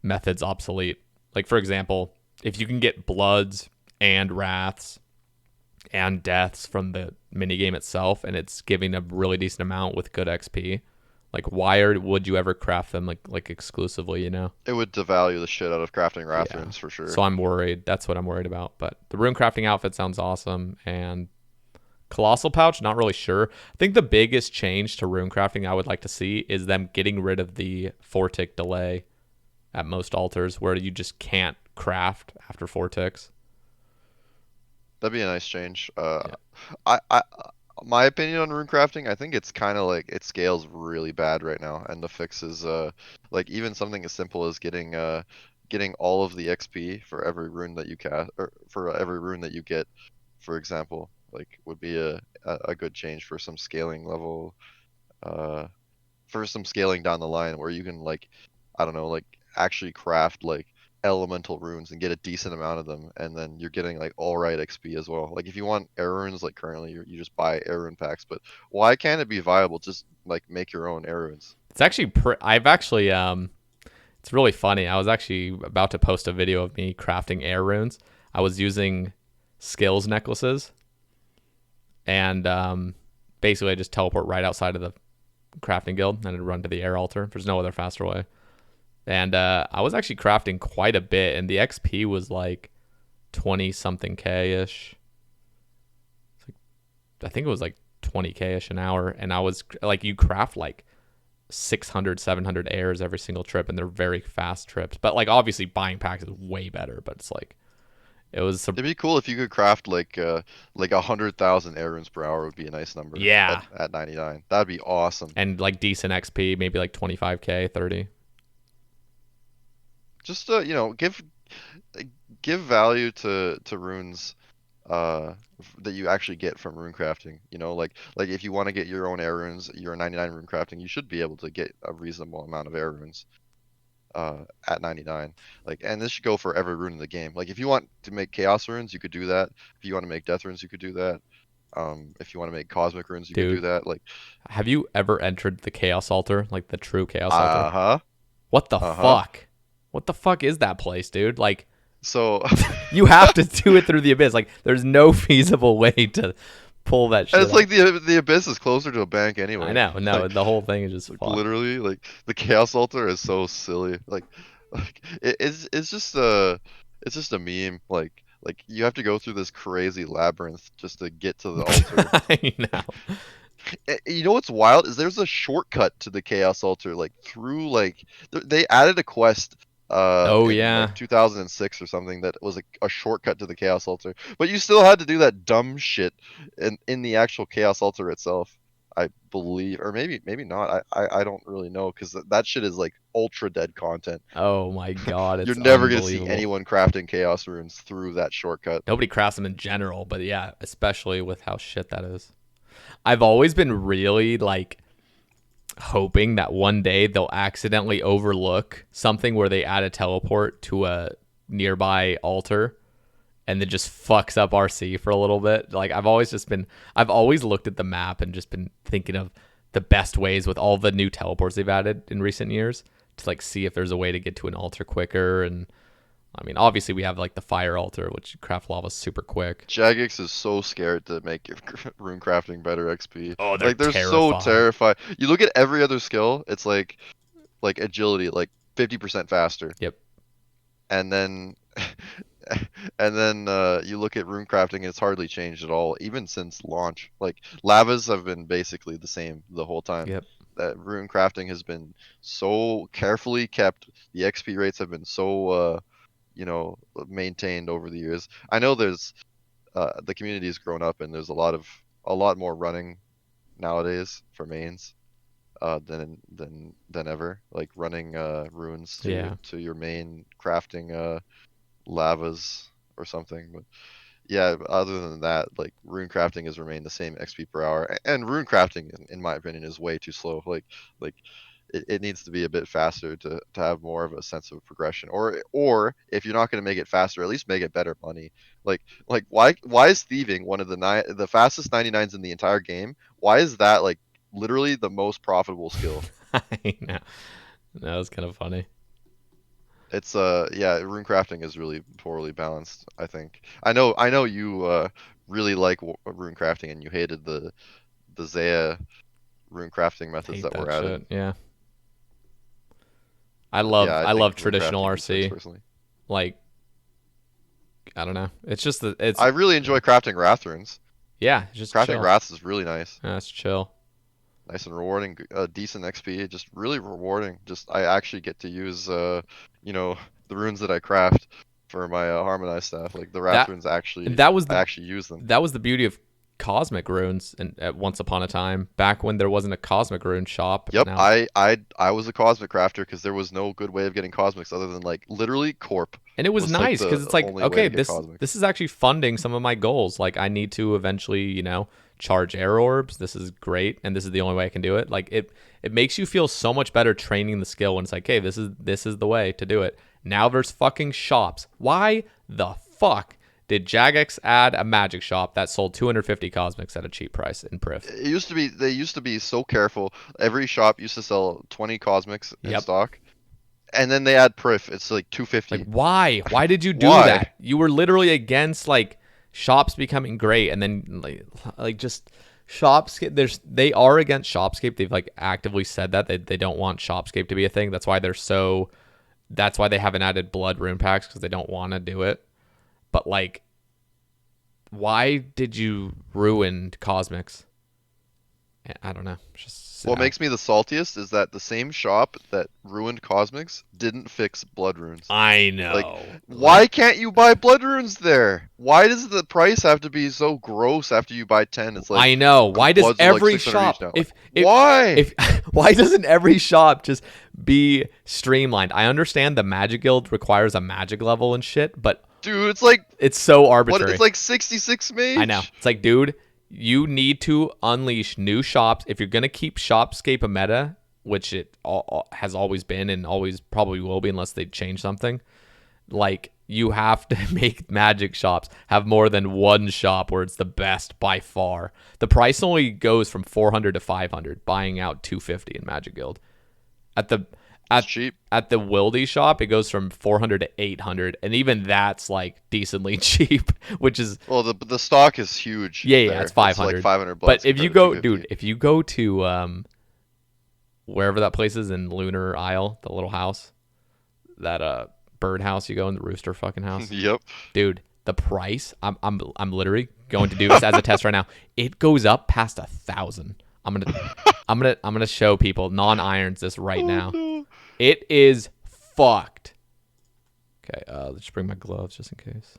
methods obsolete. Like for example, if you can get bloods and wraths and deaths from the minigame itself and it's giving a really decent amount with good XP, like would you ever craft them like exclusively, you know? It would devalue the shit out of crafting wrath Yeah. runes for sure. So I'm worried. That's what I'm worried about. But the rune crafting outfit sounds awesome. And Colossal Pouch, not really sure. I think the biggest change to rune crafting I would like to see is them getting rid of the 4-tick delay at most altars where you just can't craft after 4 ticks. That'd be a nice change. Yeah. I my opinion on rune crafting, I think it's kind of like it scales really bad right now, and the fix is like even something as simple as getting all of the XP for every rune that you cast or for every rune that you get, for example, like would be a good change for some scaling level, uh, for some scaling down the line where you can like, I don't know, like actually craft like elemental runes and get a decent amount of them, and then you're getting like all right XP as well. Like if you want air runes, like currently you just buy air rune packs, but why can't it be viable? Just like make your own air runes. It's actually I've actually it's really funny. I was actually about to post a video of me crafting air runes. I was using skills necklaces and basically I just teleport right outside of the crafting guild and I'd run to the air altar. There's no other faster way. And I was actually crafting quite a bit, and the XP was like 20 something K ish. I think it was like 20K ish an hour. And I was like, you craft like 600, 700 airs every single trip, and they're very fast trips. But like, obviously, buying packs is way better, but it's like, it was, It'd be cool if you could craft like 100,000 air runes per hour would be a nice number yeah. at 99. That'd be awesome. And like decent XP, maybe like 25K, 30. Just give value to runes that you actually get from rune crafting. Like if you want to get your own air runes, your 99 rune crafting, you should be able to get a reasonable amount of air runes at 99. Like, and this should go for every rune in the game. Like if you want to make chaos runes, you could do that. If you want to make death runes, you could do that. If you want to make cosmic runes, you could do Dude, that. Like, have you ever entered the Chaos Altar, like the true Chaos Altar? uh-huh, What the uh-huh. fuck? What the fuck is that place, dude? Like, So you have to do it through the abyss. Like, there's no feasible way to pull that shit it's up. like the abyss is closer to a bank anyway. I know. No, Like, the whole thing is just like fucked. literally, like the chaos altar is so silly. Like it's just a meme. Like you have to go through this crazy labyrinth just to get to the altar. I know. You know what's wild is there's a shortcut to the chaos altar, like through they added a quest Oh in yeah, like 2006 or something that was a shortcut to the chaos altar, but you still had to do that dumb shit in the actual chaos altar itself, I believe, or maybe not. I don't really know because that shit is like ultra dead content. oh my god, You're it's never gonna see unbelievable. anyone crafting chaos runes through that shortcut. Nobody crafts them in general, but yeah, especially with how shit that is. I've always been really like hoping that one day they'll accidentally overlook something where they add a teleport to a nearby altar and then just fucks up RC for a little bit. Like I've always looked at the map and just been thinking of the best ways with all the new teleports they've added in recent years to like see if there's a way to get to an altar quicker. And I mean, obviously we have like the fire altar, which craft lava super quick. Jagex is so scared to make your rune crafting better XP. Oh, they're Like they're so terrified. terrified. You look at every other skill, it's like agility, like 50% faster. Yep. And then And then you look at rune crafting, it's hardly changed at all, even since launch. Like lavas have been basically the same the whole time. Yep. That rune crafting has been so carefully kept. The XP rates have been so maintained over the years. I know there's the community has grown up and there's a lot more running nowadays for mains than ever. Like running runes Yeah. to your main crafting lavas or something. But yeah, other than that, like rune crafting has remained the same XP per hour, and rune crafting, in my opinion, is way too slow. Like it needs to be a bit faster to have more of a sense of progression. Or if you're not going to make it faster, at least make it better money. Like why is thieving one of the fastest 99s in the entire game? Why is that like literally the most profitable skill? I know. That was kind of funny. It's yeah, rune crafting is really poorly balanced, I think. I know you really like rune crafting and you hated the Zaya rune crafting methods Hate that were that added. shit. Yeah. I But yeah, love I I think love rune traditional crafting needs fixed RC. personally. Like I don't know. It's just the it's I really enjoy crafting wrath runes. yeah, it's just Crafting chill. wraths is really nice. That's chill. Nice and rewarding, decent XP, just really rewarding. Just I actually get to use you know, the runes that I craft for my harmonized staff. Like the wrath That runes and that was I the actually use them. that was the beauty of cosmic runes and at once upon a time back when there wasn't a cosmic rune shop. Yep, Now I was a cosmic crafter because there was no good way of getting cosmics other than like literally corp and it was was like nice because the it's like only way okay, to get this cosmics. this is actually funding some of my goals. Like I need to eventually, charge air orbs. This is great, and this is the only way I can do it. Like it makes you feel so much better training the skill when it's like, hey, this is the way to do it. Now there's fucking shops. Why the fuck did Jagex add a magic shop that sold 250 cosmics at a cheap price in Priv? It used to be they used to be so careful. Every shop used to sell 20 cosmics in Yep. stock, and then they add prif. It's like Like 250. why? Why did you do Why? that? You were literally against like shops becoming great, and then like just Shopscape. They are against Shopscape. They've like actively said that they don't want Shopscape to be a thing. That's why they're so. That's why they haven't added blood rune packs because they don't want to do it. But like, why did you ruin cosmics? I don't know. It's just What sad. makes me the saltiest is that the same shop that ruined cosmics didn't fix blood runes. I Like, know. why can't you buy blood runes there? Why does the price have to be so gross after you buy 10? It's like I know. Why does bloods are like every 600 each shop now. Like, if why? if why doesn't every shop just be streamlined? I understand the Magic Guild requires a magic level and shit, but Dude, it's like it's so what? It's arbitrary. like 66 I know. mage. It's like, dude, you need to unleash new shops if you're gonna keep Shopscape a meta, which it has always been and always probably will be unless they change something. Like you have to make magic shops have more than one shop where it's the best by far. The price only goes from 400 to 500, buying out 250 in Magic Guild. At the It's at cheap. at the Wildy shop, it goes from 400 to 800, and even that's like decently cheap, which is Well, the stock is huge yeah, there. it's It's like 500. 500 But bloods if you compared to go, 250. dude, if you go to wherever that place is in Lunar Isle, the little house, that birdhouse you go in, the rooster fucking house, Yep. dude, the price I'm literally going to do this as a test right now. It goes up past 1,000. I'm gonna show people non-irons this right Oh now. no. It is fucked. Okay, let's bring my gloves just in case.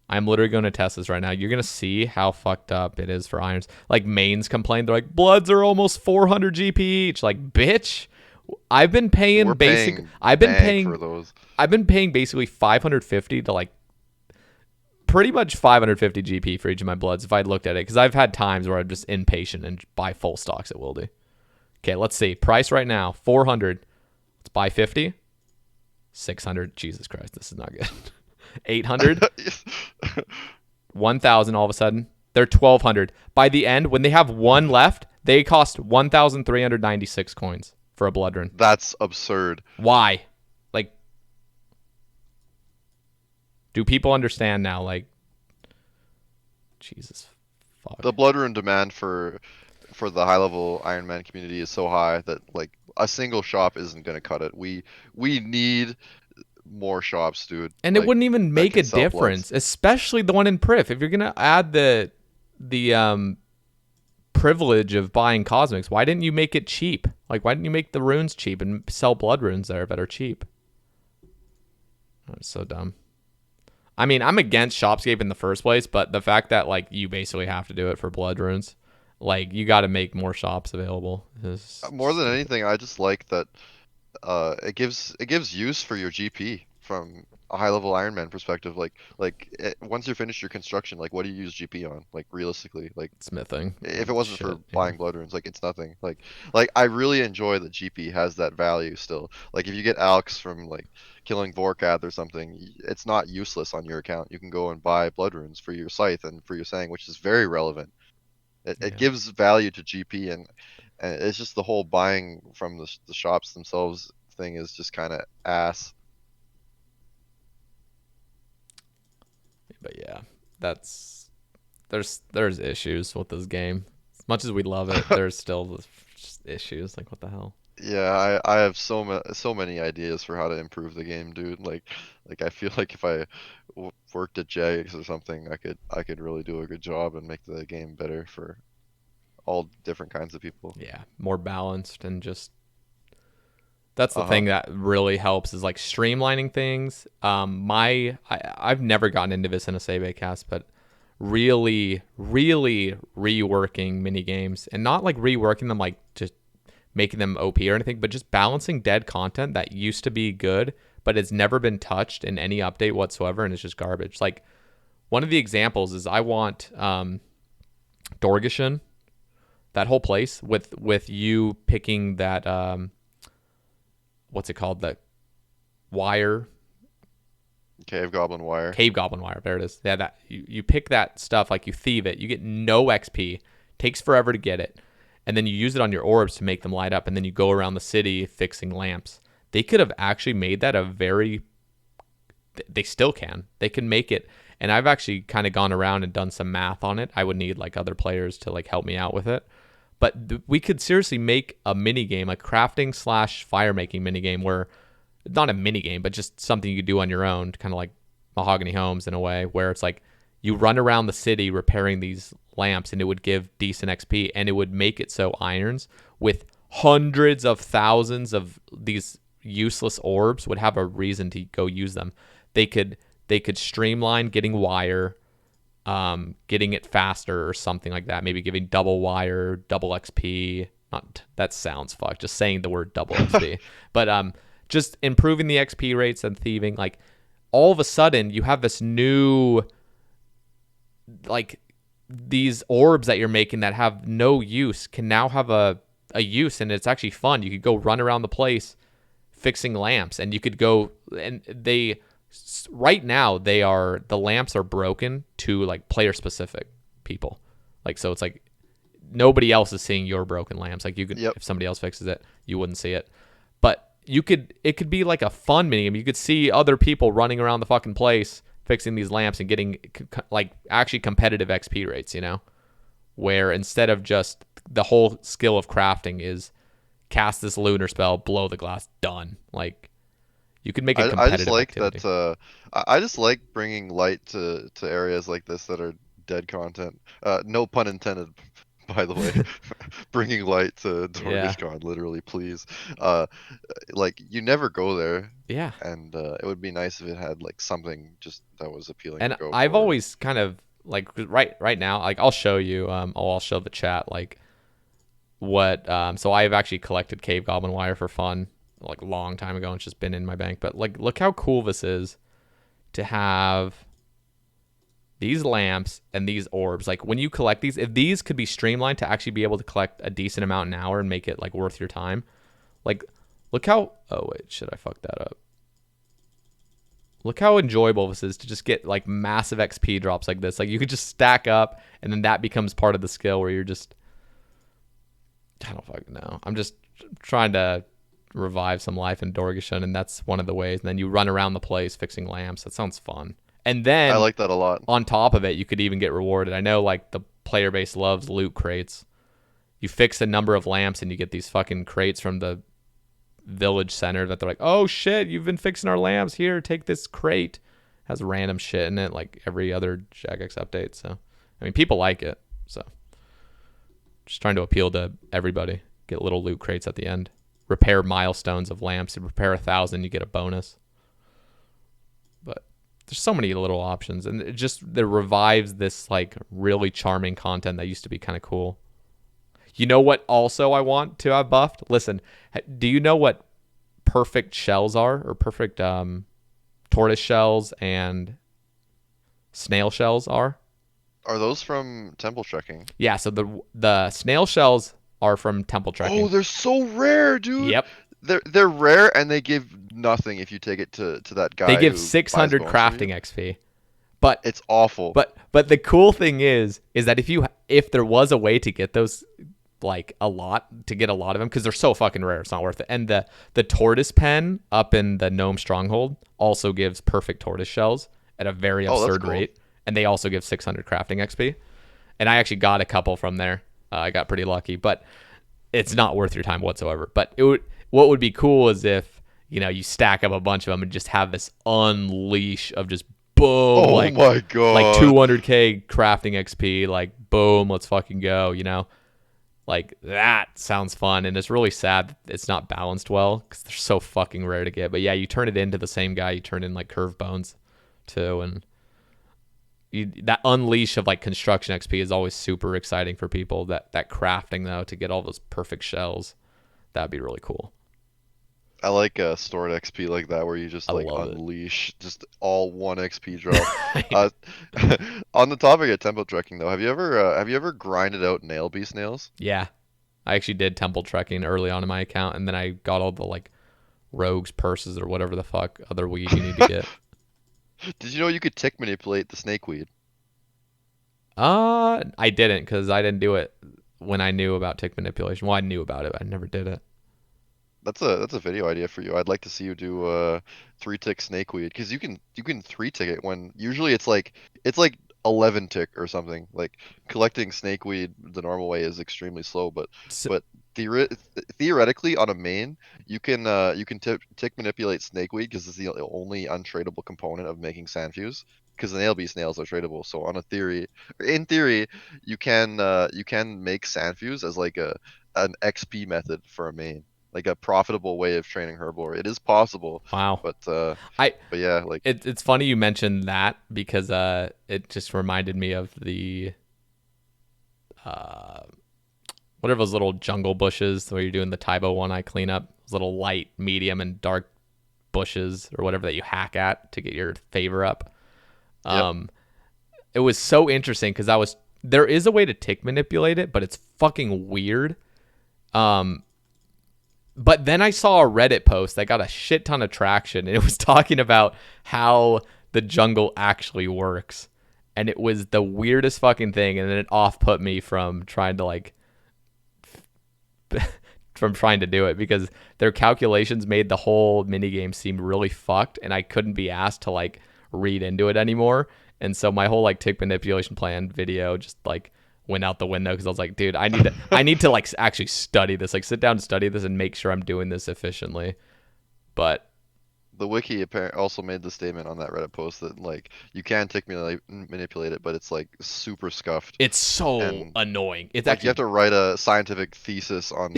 I'm literally going to test this right now. You're going to see how fucked up it is for irons. Like, mains complain. They're like, bloods are almost 400 GP each. Like, bitch, I've been paying We're basic. paying I've been bank for paying. those. I've been paying basically 550 to like pretty much 550 GP for each of my bloods if I'd looked at it, because I've had times where I'm just impatient and buy full stocks at Wildy. Okay, let's see. Price right now, 400. Let's buy 50. 600. Jesus Christ, this is not good. 800. 1,000 all of a sudden. They're 1,200. By the end, when they have one left, they cost 1,396 coins for a blood rune. That's absurd. Why? Like, do people understand now? Like, Jesus fuck. The blood rune demand for the high level Ironman community is so high that like a single shop isn't going to cut it. We need more shops, dude. And it wouldn't even that make can a sell bloods. difference, especially the one in Priv. If you're gonna add the privilege of buying cosmics, why didn't you make it cheap? Like, why didn't you make the runes cheap and sell blood runes there that are cheap? That's so dumb. I mean, I'm against Shopscape in the first place, but the fact that like you basically have to do it for blood runes, like you got to make more shops available. More than anything, I just like that it gives use for your GP from a high level Ironman perspective. Once you're finished your construction, like what do you use GP on? Like realistically, like smithing. if it wasn't Shit, for buying blood runes, like it's nothing. Like I really enjoy that GP has that value still. Like if you get Alks from like killing Vorkath or something, it's not useless on your account. You can go and buy blood runes for your Scythe and for your Sang, which is very relevant. It gives value to GP, and it's just the whole buying from the shops themselves thing is just kind of ass. But yeah, there's issues with this game. As much as we love it, there's still just issues. Like, what the hell? Yeah, I have so many ideas for how to improve the game, dude. Like I feel like if I worked at Jagex or something, I could really do a good job and make the game better for all different kinds of people. Yeah, more balanced and just that's the thing that really helps is like streamlining things. I've never gotten into this in a Sae Bae Cast, but really reworking mini games and not like reworking them like just making them OP or anything, but just balancing dead content that used to be good, but it's never been touched in any update whatsoever, and it's just garbage. Like one of the examples is I want Dorgeshin, that whole place with you picking that what's it called, that wire, Cave Goblin Wire. There it is. Yeah, that you pick that stuff, like you thieve it, you get no XP, takes forever to get it, and then you use it on your orbs to make them light up, and then you go around the city fixing lamps. They could have actually made that they still can. They can make it, and I've actually kind of gone around and done some math on it. I would need like other players to like help me out with it. But we could seriously make a mini game, a crafting / fire making mini game, where not a mini game, but just something you could do on your own, kind of like Mahogany Homes in a way, where it's like you run around the city repairing these lamps, and it would give decent XP, and it would make it so irons with hundreds of thousands of these useless orbs would have a reason to go use them. They could streamline getting wire, getting it faster or something like that. Maybe giving double wire, double XP. Not that sounds fucked. Just saying the word double XP, but just improving the XP rates and thieving. Like all of a sudden, you have this new, like these orbs that you're making that have no use can now have a use, and it's actually fun. You could go run around the place fixing lamps, and you could go and right now the lamps are broken to like player specific people, like, so it's like nobody else is seeing your broken lamps. Like you could, if somebody else fixes it, you wouldn't see it, but it could be like a fun mini game. You could see other people running around the fucking place fixing these lamps and getting like actually competitive XP rates, you know, where instead of just the whole skill of crafting is cast this lunar spell, blow the glass, done. Like you could make it competitive. I just like activity. that. I just like bringing light to areas like this that are dead content. No pun intended, by the way. Bringing light to Dorgishkon, literally, please. Like you never go there. Yeah. And it would be nice if it had like something just that was appealing. And to go I've for. always kind of like right now, like I'll show you. I'll show the chat like what. So I've actually collected Cave Goblin Wire for fun, like a long time ago, and it's just been in my bank. But like, look how cool this is to have these lamps and these orbs. Like when you collect these, if these could be streamlined to actually be able to collect a decent amount an hour and make it like worth your time. Like, look how. Oh wait, should I fuck that up? Look how enjoyable this is to just get like massive XP drops like this. Like you could just stack up, and then that becomes part of the skill where you're just. I don't fucking know. I'm just trying to revive some life in Dorgeshin, and that's one of the ways. And then you run around the place fixing lamps. That sounds fun. And then I like that a lot. On top of it, you could even get rewarded. I know like the player base loves loot crates. You fix a number of lamps and you get these fucking crates from the village center that they're like, oh shit, you've been fixing our lamps. Here, take this crate. Has random shit in it, like every other Jagex update. So, I mean, people like it. So, just trying to appeal to everybody. Get little loot crates at the end. Repair milestones of lamps. If you repair 1,000, you get a bonus. But there's so many little options, and it revives this like really charming content that used to be kind of cool. You know what? Also, I want to have buffed. Listen, do you know what perfect shells are, or perfect tortoise shells and snail shells are? Are those from temple trekking? Yeah, so the snail shells are from temple trekking. Oh, they're so rare, dude. Yep. They're rare, and they give nothing if you take it to that guy. They give 600 crafting XP. But it's awful. But the cool thing is that if there was a way to get those like a lot of them, because they're so fucking rare, it's not worth it. And the tortoise pen up in the gnome stronghold also gives perfect tortoise shells at a very absurd rate, and they also give 600 crafting XP. And I actually got a couple from there. I got pretty lucky, but it's not worth your time whatsoever. But what would be cool is if you stack up a bunch of them and just have this unleash of just boom, oh my god, like 200k crafting XP, like boom, let's fucking go, Like, that sounds fun, and it's really sad that it's not balanced well, because they're so fucking rare to get. But yeah, you turn it into the same guy, you turn in, like, curved bones, too, and that unleash of, like, construction XP is always super exciting for people. That crafting, though, to get all those perfect shells, that'd be really cool. I like stored XP like that, where you just like unleash just all 1 XP drop. On the topic of temple trekking, though, have you ever grinded out nail beast nails? Yeah, I actually did temple trekking early on in my account, and then I got all the like rogues purses or whatever the fuck other weed you need to get. Did you know you could tick manipulate the snakeweed? I didn't, because I didn't do it when I knew about tick manipulation. Well, I knew about it, but I never did it. That's a video idea for you. I'd like to see you do 3-tick snakeweed, because you can 3-tick it when usually it's like 11 tick or something. Like collecting snakeweed the normal way is extremely slow, but theoretically on a main you can tick manipulate snakeweed, because it's the only untradeable component of making sandfuse. Because the nail beast nails are tradable, so in theory, you can make sandfuse as like an XP method for a main. Like a profitable way of training Herblore. It is possible. Wow. But yeah, like it's funny you mentioned that, because it just reminded me of the what are those little jungle bushes where you're doing the Tybo one-eye cleanup? Those little light, medium, and dark bushes or whatever that you hack at to get your favor up. Yep. It was so interesting because there is a way to tick manipulate it, but it's fucking weird. But then I saw a Reddit post that got a shit ton of traction, and it was talking about how the jungle actually works. And it was the weirdest fucking thing, and then it off-put me from trying to do it, because their calculations made the whole minigame seem really fucked, and I couldn't be asked to read into it anymore. And so my whole tick manipulation plan video just went out the window, because I was like, dude, I need to actually study this, sit down and study this and make sure I'm doing this efficiently. But the wiki apparently also made the statement on that Reddit post that you can tick manipulate it, but it's super scuffed. It's so annoying. It's actually, you have to write a scientific thesis on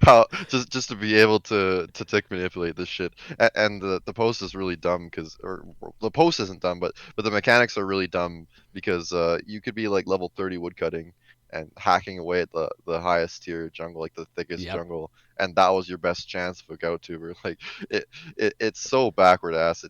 how just to be able to tick manipulate this shit. And the post is really dumb, or the post isn't dumb, but the mechanics are really dumb, because you could be level 30 woodcutting and hacking away at the highest tier jungle, the thickest jungle, and that was your best chance of a go-to. It's so backward ass.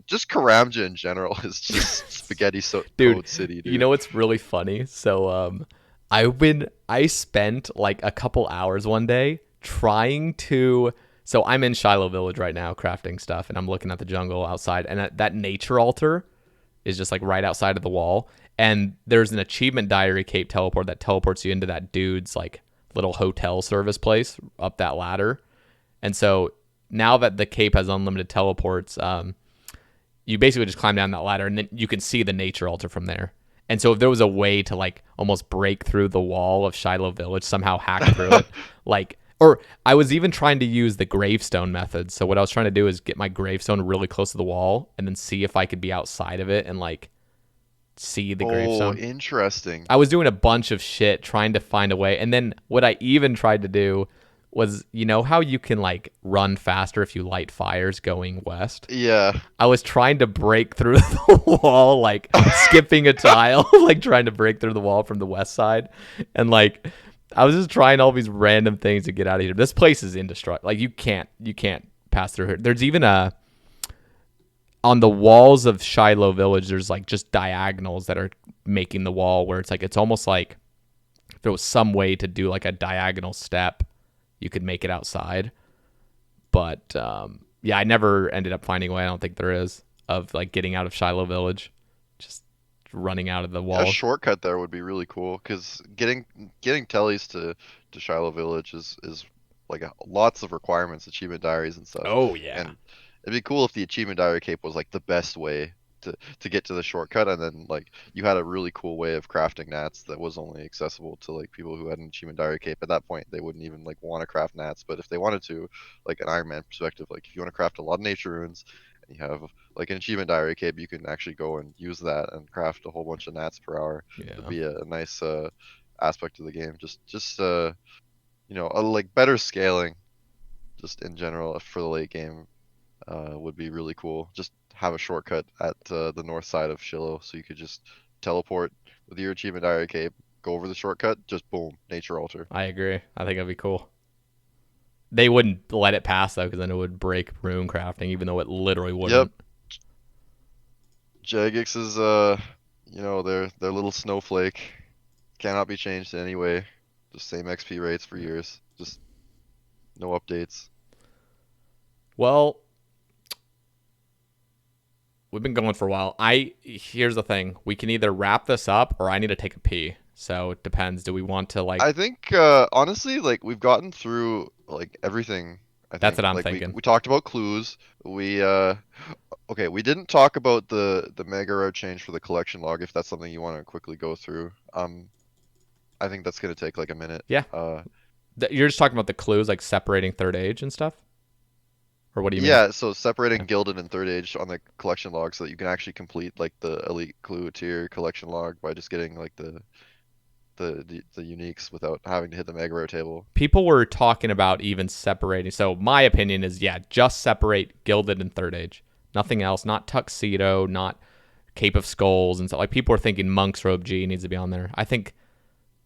Just Karamja in general is just spaghetti code city, dude. You know what's really funny? So I spent a couple hours one day trying to. So I'm in Shiloh Village right now crafting stuff, and I'm looking at the jungle outside, and that nature altar is just right outside of the wall. And there's an achievement diary cape teleport that teleports you into that dude's little hotel service place up that ladder. And so now that the cape has unlimited teleports, you basically just climb down that ladder, and then you can see the nature altar from there. And so if there was a way to almost break through the wall of Shiloh Village, somehow hack through it, Or I was even trying to use the gravestone method. So what I was trying to do is get my gravestone really close to the wall and then see if I could be outside of it and like see the Oh, gravestone. interesting. I was doing a bunch of shit trying to find a way. And then what I even tried to do was, you know how you can like run faster if you light fires going west? Yeah. I was trying to break through the wall, like skipping a tile, like trying to break through the wall from the west side. And like I was just trying all these random things to get out of here. This place is indestructible. Like you can't pass through here. There's even a on the walls of Shiloh Village, there's like just diagonals that are making the wall where it's like it's almost like if there was some way to do like a diagonal step, you could make it outside. But yeah, I never ended up finding a way. I don't think there is of like getting out of Shiloh Village, just running out of the A walls. shortcut there would be really cool because getting tellies to Shiloh Village is like lots of requirements, achievement diaries and stuff. Oh yeah, And it'd be cool if the achievement diary cape was like the best way to get to the shortcut, and then like you had a really cool way of crafting nats that was only accessible to like people who had an achievement diary cape. At that point, they wouldn't even like want to craft nats, but if they wanted to, like an Ironman perspective, like if you want to craft a lot of nature runes and you have like an achievement diary cape, you can actually go and use that and craft a whole bunch of nats per hour. yeah. It'd be a nice aspect of the game. Just you know, like better scaling just in general for the late game would be really cool. Just have a shortcut at the north side of Shiloh, so you could just teleport with your achievement diary cape, go over the shortcut, just boom, nature altar. I agree. I think that'd be cool. They wouldn't let it pass though, because then it would break rune crafting, even though it literally wouldn't. Yep. Jagex is you know, their little snowflake cannot be changed in any way. Just same XP rates for years. Just no updates. Well, we've been going for a while. Here's the thing: we can either wrap this up, or I need to take a pee. So it depends. Do we want to like? I think honestly, like we've gotten through like everything. I think. That's what I'm like, thinking. We talked about clues. We okay, we didn't talk about the mega rare change for the collection log. If that's something you want to quickly go through, I think that's gonna take like a minute. Yeah. You're just talking about the clues, like separating third age and stuff, or what do you mean? Yeah, so separating Yeah. Gilded and Third Age on the collection log so that you can actually complete like the elite clue tier collection log by just getting like the uniques without having to hit the mega rare table. People were talking about even separating. So my opinion is, yeah, just separate Gilded and Third Age. Nothing else. Not Tuxedo, not Cape of Skulls and stuff. Like people are thinking Monk's Robe G needs to be on there. I think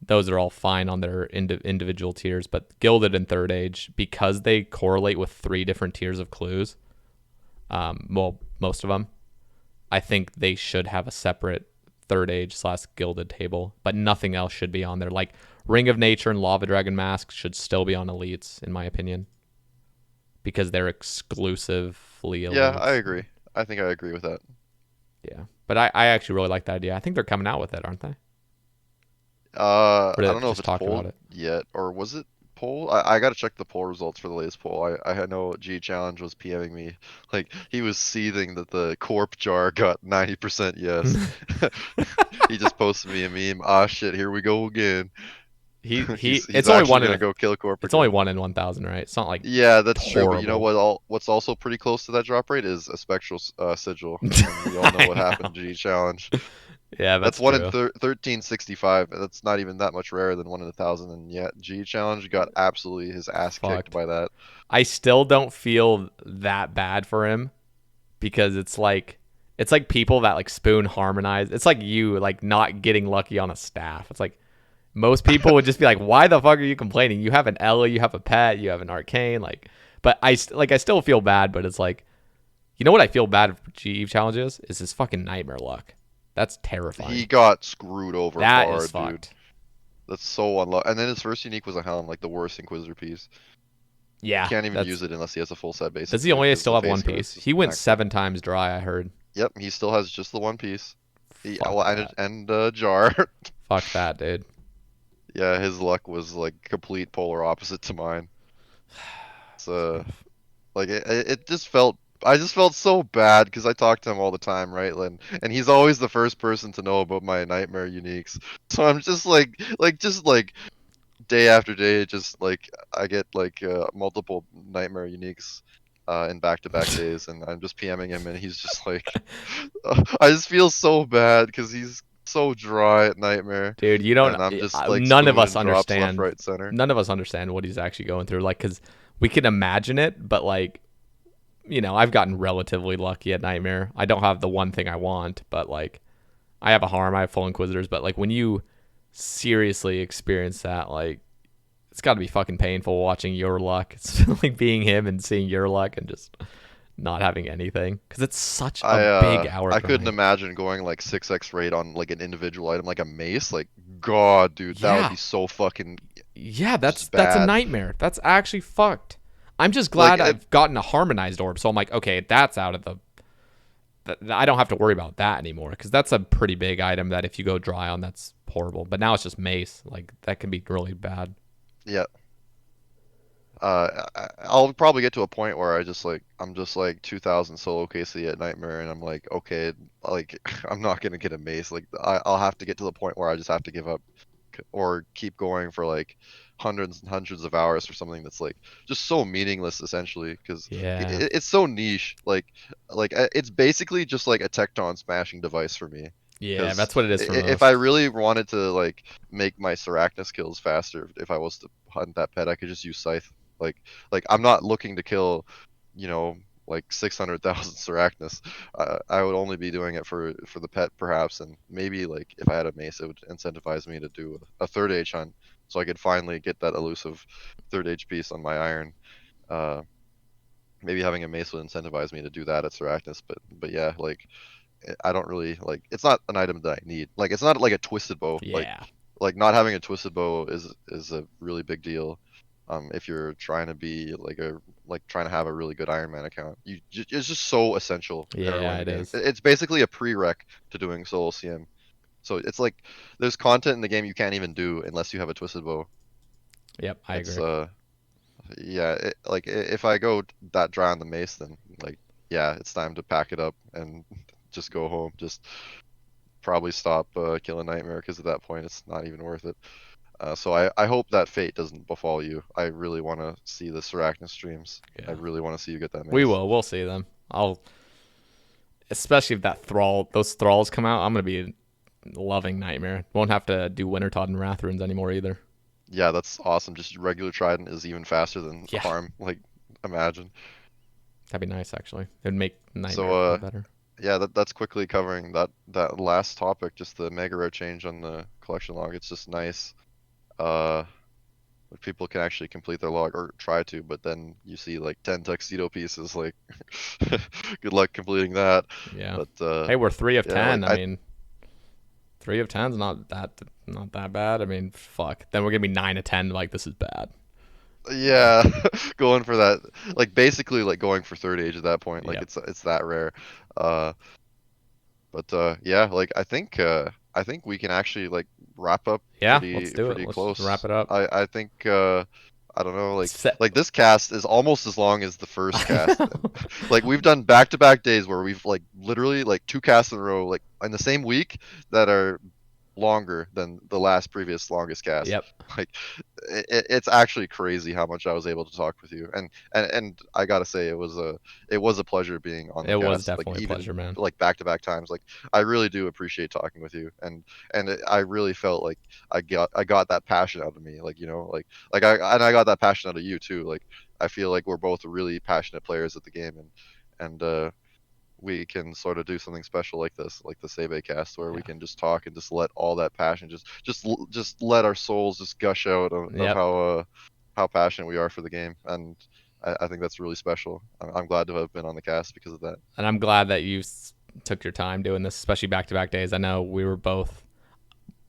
those are all fine on their individual tiers, but Gilded and Third Age, because they correlate with 3 different tiers of clues, well, most of them, I think they should have a separate Third Age / Gilded table, but nothing else should be on there. Like Ring of Nature and Lava Dragon Mask should still be on Elites, in my opinion, because they're exclusively Elites. Yeah, I agree. I think I agree with that. Yeah, but I actually really like that idea. I think they're coming out with it, aren't they? I Or did don't know if just it's talk about polled it? yet, or was it poll? I gotta check the poll results for the latest poll. I know G Challenge was PMing me, like he was seething that the corp jar got 90% yes. He just posted me a meme. Ah shit, here we go again. He's It's only actually one in gonna go kill corp it's again. only 1 in 1,000, right? It's not like Yeah, that's true. But you know horrible. what's also pretty close to that drop rate is a spectral sigil, and we all know I what know. happened. G Challenge. Yeah, That's that's one in true. 1365. That's not even that much rarer than 1 in 1,000. And yet, G Challenge got absolutely his ass kicked Fucked. by that. I still don't feel that bad for him because it's like people that like spoon harmonize. It's like you like not getting lucky on a staff. It's like most people would just be like, "Why the fuck are you complaining? You have an Ella, you have a pet, you have an arcane." Like, but I still feel bad. But it's like, you know what I feel bad for GE challenges is his fucking nightmare luck. That's terrifying. He got screwed over That is hard, dude. fucked. That's so unlucky. And then his first unique was a helm, like the worst Inquisitor piece. Yeah, Can't even use it unless he has a full set basically. does he only 'cause still the have face one card piece? is just He went maxed out. 7 times dry. I heard. Yep, he still has just the one piece. Fuck Well, that. and jar. Fuck that, dude. Yeah, his luck was like complete polar opposite to mine. So, like it just felt. I just felt so bad because I talk to him all the time, right, Lynn? And he's always the first person to know about my nightmare uniques. So I'm just like day after day, just like I get like multiple nightmare uniques in back-to-back days, and I'm just PMing him, and he's just like, I just feel so bad because he's so dry at nightmare, Dude, you don't. and I'm just like None of us spamming drops left, understand. right, center. None of us understand what he's actually going through. Like, cause we can imagine it, but like, I've gotten relatively lucky at Nightmare. I don't have the one thing I want, but like, I have a harm. I have full Inquisitors, but like when you seriously experience that, like, it's got to be fucking painful watching your luck. It's like being him and seeing your luck and just not having anything because it's such a big hour I couldn't grind. imagine going like 6x rate on like an individual item like a mace. Like, God, dude, that would Yeah, be so fucking yeah, that's just a bad. nightmare. That's actually fucked. I'm just Like, glad I've gotten a harmonized orb, so I'm like, okay, that's out of the. I don't have to worry about that anymore because that's a pretty big item that if you go dry on, that's horrible. But now it's just mace. Like that can be really bad. yeah. I'll probably get to a point where I'm just like 2000 solo KC at Nightmare, and I'm like, okay, like I'm not gonna get a mace. Like I'll have to get to the point where I just have to give up, or keep going for like hundreds and hundreds of hours for something that's like just so meaningless essentially, because Yeah, it's so niche. It's basically just like a tecton smashing device for me. yeah, Because that's what it is for if I most. really wanted to like make my Sarachnis kills faster, if I was to hunt that pet, I could just use Scythe. Like I'm not looking to kill, you know, like 600,000 Sarachnis. I would only be doing it for the pet perhaps, and maybe like if I had a mace, it would incentivize me to do a third H hunt, so I could finally get that elusive third H piece on my iron. Uh, Maybe having a mace would incentivize me to do that at Sarachnis, but yeah, like I don't really like. It's not an item that I need. Like it's not like a twisted bow. Yeah, Like not having a twisted bow is a really big deal. If you're trying to be like trying to have a really good Iron Man account, it's just so essential in early yeah, in the it game. is. It's basically a prereq to doing solo CM. So it's like there's content in the game you can't even do unless you have a twisted bow. Yep, I It's agree. yeah, if I go that dry on the mace, then like yeah, it's time to pack it up and just go home. Just probably stop killing Nightmare, because at that point it's not even worth it. So I hope that fate doesn't befall you. I really want to see the Sarachnis streams. I Yeah, really want to see you get that we mace. will. We'll see them. I'll, especially if those thralls come out. I'm gonna be loving Nightmare. Won't have to do Wintertod and Wrathrunes anymore either. Yeah, that's awesome. Just regular Trident is even faster than Yeah, Harm. Like, imagine. that'd be nice actually. It'd make So Nightmare feel better. yeah, that's quickly covering that last topic, just the mega rare change on the collection log. It's just nice. If people can actually complete their log or try to, but then you see like 10 tuxedo pieces, like good luck completing that. Yeah. But Hey, we're three of yeah, like 10. I mean, 3 of 10's not that bad. I mean, fuck. Then we're gonna be 9 of 10. Like this is bad. yeah, going for that, like basically like going for third age at that point, like Yep. it's that rare. Uh, but yeah, like I think we can actually like wrap up Yeah. Let's do it. pretty Let's just wrap close. it up. I think I don't know, Set. like this cast is almost as long as the first cast. And, like we've done back-to-back days where we've like literally like two casts in a row like in the same week that are longer than the last previous longest cast. Yep. Like it's actually crazy how much I was able to talk with you, and I gotta say it was a pleasure being on the It was cast, like definitely a even pleasure, man. like back-to-back times. Like I really do appreciate talking with you, I really felt like I got that passion out of me, like I got that passion out of you too. Like I feel like we're both really passionate players at the game, and we can sort of do something special like this, like the Sae Bae Cast, where we Yeah. can just talk and just let all that passion just let our souls just gush out of Yep. how passionate we are for the game, and I think that's really special. I'm glad to have been on the cast because of that. And I'm glad that you took your time doing this, especially back-to-back days. I know we were both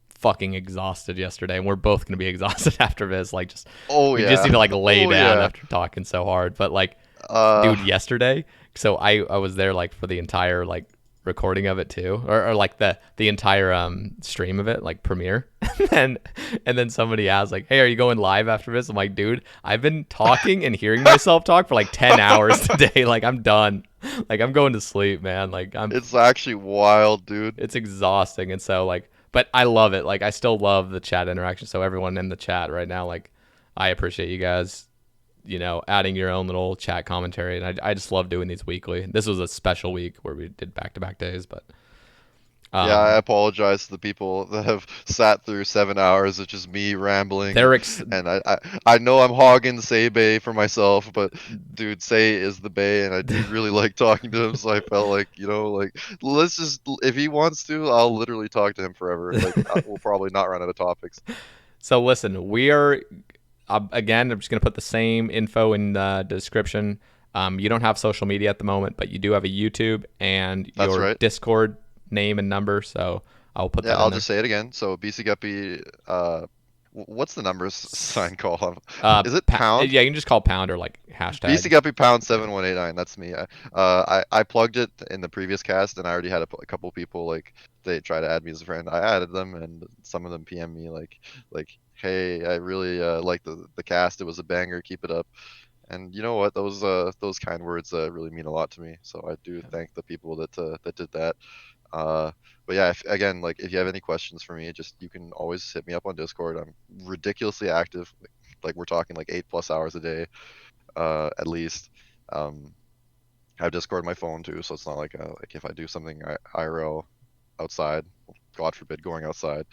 fucking exhausted yesterday, and we're both gonna be exhausted after this. Like, Oh we just need yeah, to like lay oh down yeah. after talking so hard. But like, Uh, dude, yesterday, so I was there like for the entire like recording of it too, or like the entire stream of it, like premiere. And then somebody asked like, hey, are you going live after this? I'm like, dude, I've been talking and hearing myself talk for like 10 hours today. Like I'm done. Like I'm going to sleep, man. Like I'm it's actually wild, dude. it's exhausting. And so like but I love it. Like I still love the chat interaction. So everyone in the chat right now, like I appreciate you guys, adding your own little chat commentary, and I just love doing these weekly. This was a special week where we did back-to-back days, but Yeah, I apologize to the people that have sat through 7 hours of just me rambling, they're and I know I'm hogging Sae Bae for myself, but dude, Sae is the Bae, and I do really like talking to him, so I felt like, like let's just, if he wants to, I'll literally talk to him forever. Like we'll probably not run out of topics. So listen, we are again. I'm just gonna put the same info in the description. You don't have social media at the moment, but you do have a YouTube and That's your right. Discord name and number. So I'll put that Yeah, in I'll there. just say it again. So Bcguppy, what's the numbers sign called? Is it pound? Yeah, you can just call pound or like hashtag. Bcguppy pound 7189. That's me. I plugged it in the previous cast, and I already had a couple people like they try to add me as a friend. I added them, and some of them PM me like, hey, I really like the cast. It was a banger. Keep it up. And you know what? Those kind words really mean a lot to me. So I do thank the people that did that. Uh, but yeah, again, like if you have any questions for me, just you can always hit me up on Discord. I'm ridiculously active. Like we're talking like 8+ hours a day, at least. Um, I have Discord on my phone too, so it's not like if I do something IRL outside, God forbid going outside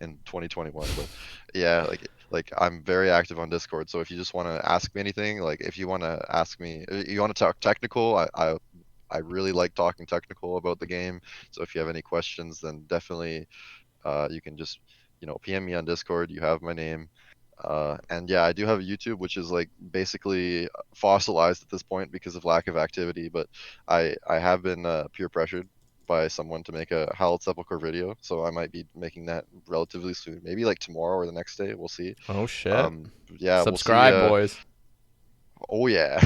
in 2021. But yeah, like I'm very active on Discord. So if you just want to ask me anything, like if you want to ask me, you want to talk technical, I really like talking technical about the game. So if you have any questions, then definitely you can just PM me on Discord. You have my name. And yeah, I do have a YouTube, which is like basically fossilized at this point because of lack of activity. But I have been peer pressured by someone to make a Hallowed Sepulchre video, so I might be making that relatively soon, maybe like tomorrow or the next day. We'll see. Oh shit! Yeah, we'll see. Subscribe, boys. Oh yeah.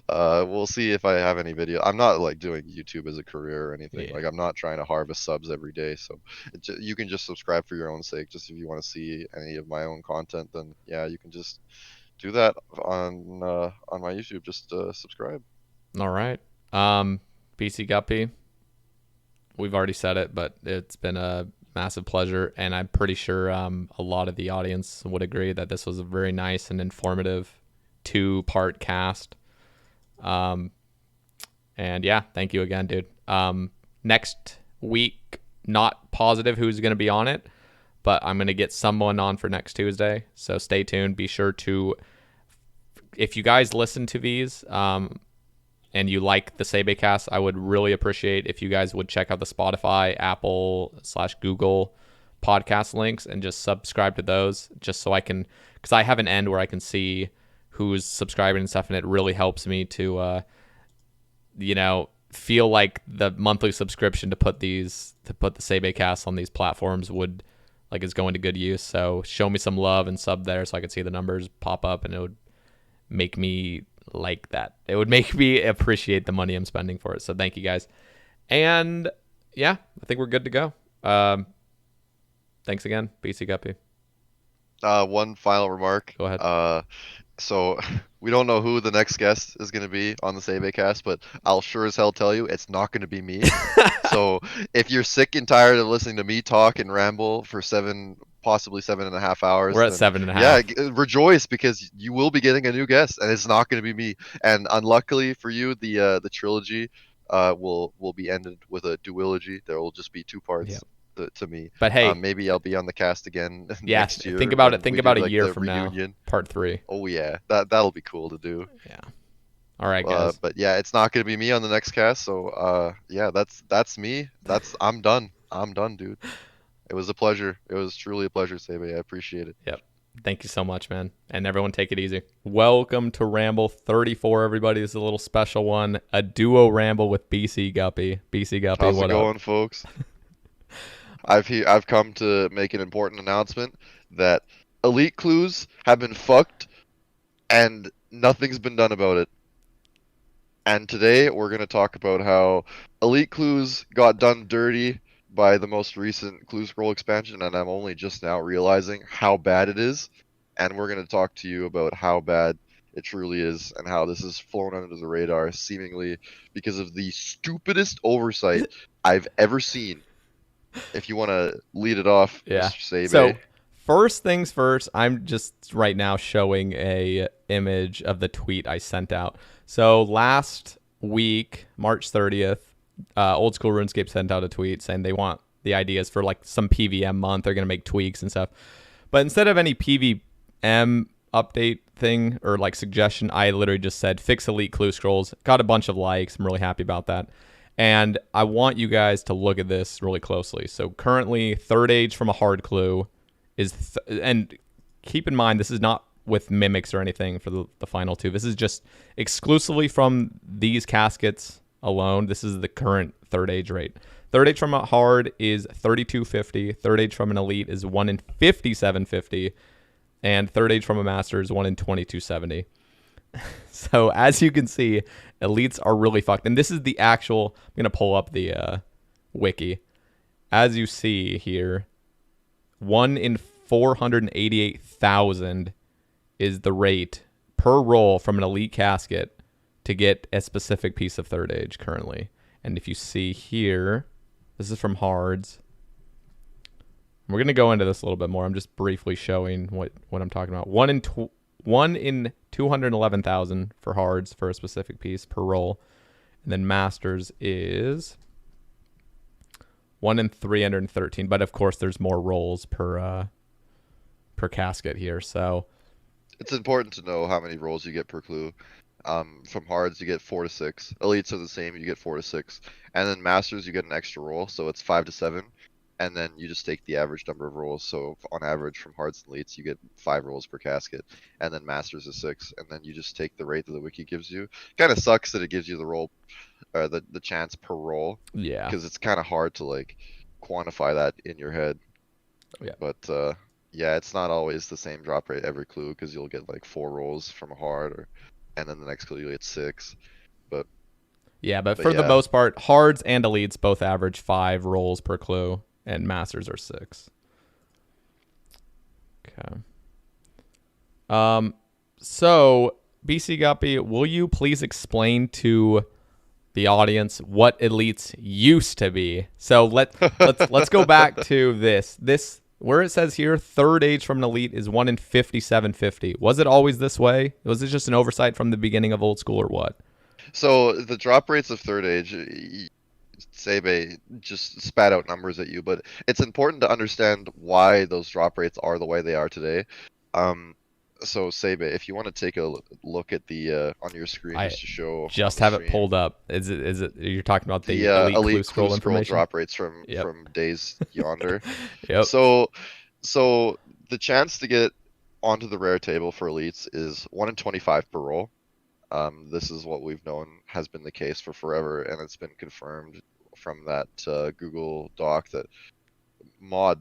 We'll see if I have any video. I'm not like doing YouTube as a career or anything. Yeah. Like I'm not trying to harvest subs every day. So you can just subscribe for your own sake. Just if you want to see any of my own content, then yeah, you can just do that on my YouTube. Just subscribe. All right. Bcguppy. We've already said it, but it's been a massive pleasure, and I'm pretty sure a lot of the audience would agree that this was a very nice and informative 2-part cast. And yeah, thank you again, dude. Next week, not positive who's going to be on it, but I'm going to get someone on for next Tuesday. So stay tuned. Be sure to, if you guys listen to these and you like the Sae Bae Cast, I would really appreciate if you guys would check out the Spotify, Apple/Google podcast links and just subscribe to those, just so I can, because I have an end where I can see who's subscribing and stuff, and it really helps me to feel like the monthly subscription to put the Sae Bae Cast on these platforms would is going to good use. So show me some love and sub there so I could see the numbers pop up, and it would make me like that. It would make me appreciate the money I'm spending for it. So thank you guys. And yeah, I think we're good to go. Thanks again, Bcguppy. One final remark. Go ahead. So we don't know who the next guest is going to be on the Sae Bae Cast, but I'll sure as hell tell you it's not going to be me. So if you're sick and tired of listening to me talk and ramble for possibly 7.5 hours, We're at then 7.5. yeah, rejoice, because you will be getting a new guest, and it's not going to be me. And unluckily for you, the trilogy will be ended with a duology. There will just be 2 parts. Yeah. To me, But hey, maybe I'll be on the cast again yeah, next year. think about it. when Think we do, about a like, year the from reunion. now, part 3. Oh yeah, that'll be cool to do. Yeah. All right, guys. But yeah, it's not gonna be me on the next cast. So yeah, that's me. I'm done. I'm done, dude. It was a pleasure. It was truly a pleasure, Sae Bae. I appreciate it. Yep. Thank you so much, man. And everyone, take it easy. Welcome to Ramble 34, everybody. This is a little special one, a duo ramble with Bcguppy. Bcguppy, How's what it going, up? folks? I've come to make an important announcement that elite clues have been fucked and nothing's been done about it. And today we're going to talk about how elite clues got done dirty by the most recent Clue Scroll expansion, and I'm only just now realizing how bad it is. And we're going to talk to you about how bad it truly is and how this has flown under the radar, seemingly because of the stupidest oversight I've ever seen if you want to lead it off, Yeah. Mr. Sae So Bae. first things first, I'm just right now showing a image of the tweet I sent out. So last week, March 30th, Old School RuneScape sent out a tweet saying they want the ideas for like some PVM month. They're gonna make tweaks and stuff. But instead of any PVM update thing or like suggestion, I literally just said fix elite clue scrolls. Got a bunch of likes. I'm really happy about that. And I want you guys to look at this really closely. So currently, third age from a hard clue is, and keep in mind, this is not with mimics or anything for the final two. This is just exclusively from these caskets alone. This is the current third age rate. Third age from a hard is 3250. Third age from an elite is 1 in 5750. And third age from a master is 1 in 2270. So as you can see, elites are really fucked. And this is the actual, I'm going to pull up the wiki. As you see here, 1 in 488,000 is the rate per roll from an elite casket to get a specific piece of third age currently. And if you see here, this is from hards. We're going to go into this a little bit more. I'm just briefly showing what I'm talking about. 1 in 211,000 for hards for a specific piece per roll. And then masters is 1 in 313. But of course, there's more rolls per casket here. So It's important to know how many rolls you get per clue. From hards, you get 4 to 6. Elites are the same, you get 4 to 6. And then masters, you get an extra roll, so it's 5 to 7. And then you just take the average number of rolls. So on average, from hards and elites, you get 5 rolls per casket. And then masters is 6. And then you just take the rate that the wiki gives you. Kind of sucks that it gives you the roll, the chance per roll. yeah. Because it's kind of hard to like quantify that in your head. Yeah. But yeah, it's not always the same drop rate every clue because you'll get like 4 rolls from a hard, and then the next clue you get 6. But But for the yeah. most part, hards and elites both average 5 rolls per clue, and masters are 6. Okay. So Bcguppy, will you please explain to the audience what elites used to be? So let's go back to this where it says here third age from an elite is 1 in 5750. Was it always this way? Was it just an oversight from the beginning of old school or what? So the drop rates of third age, Sae Bae just spat out numbers at you, but it's important to understand why those drop rates are the way they are today. So Sae Bae, if you want to take a look at the on your screen I just to show. just have it pulled up. Is it you're talking about the elite clue scroll information? Drop rates from days yonder. Yep. So the chance to get onto the rare table for elites is 1 in 25 per roll. This is what we've known has been the case for forever, and it's been confirmed from that Google doc that mod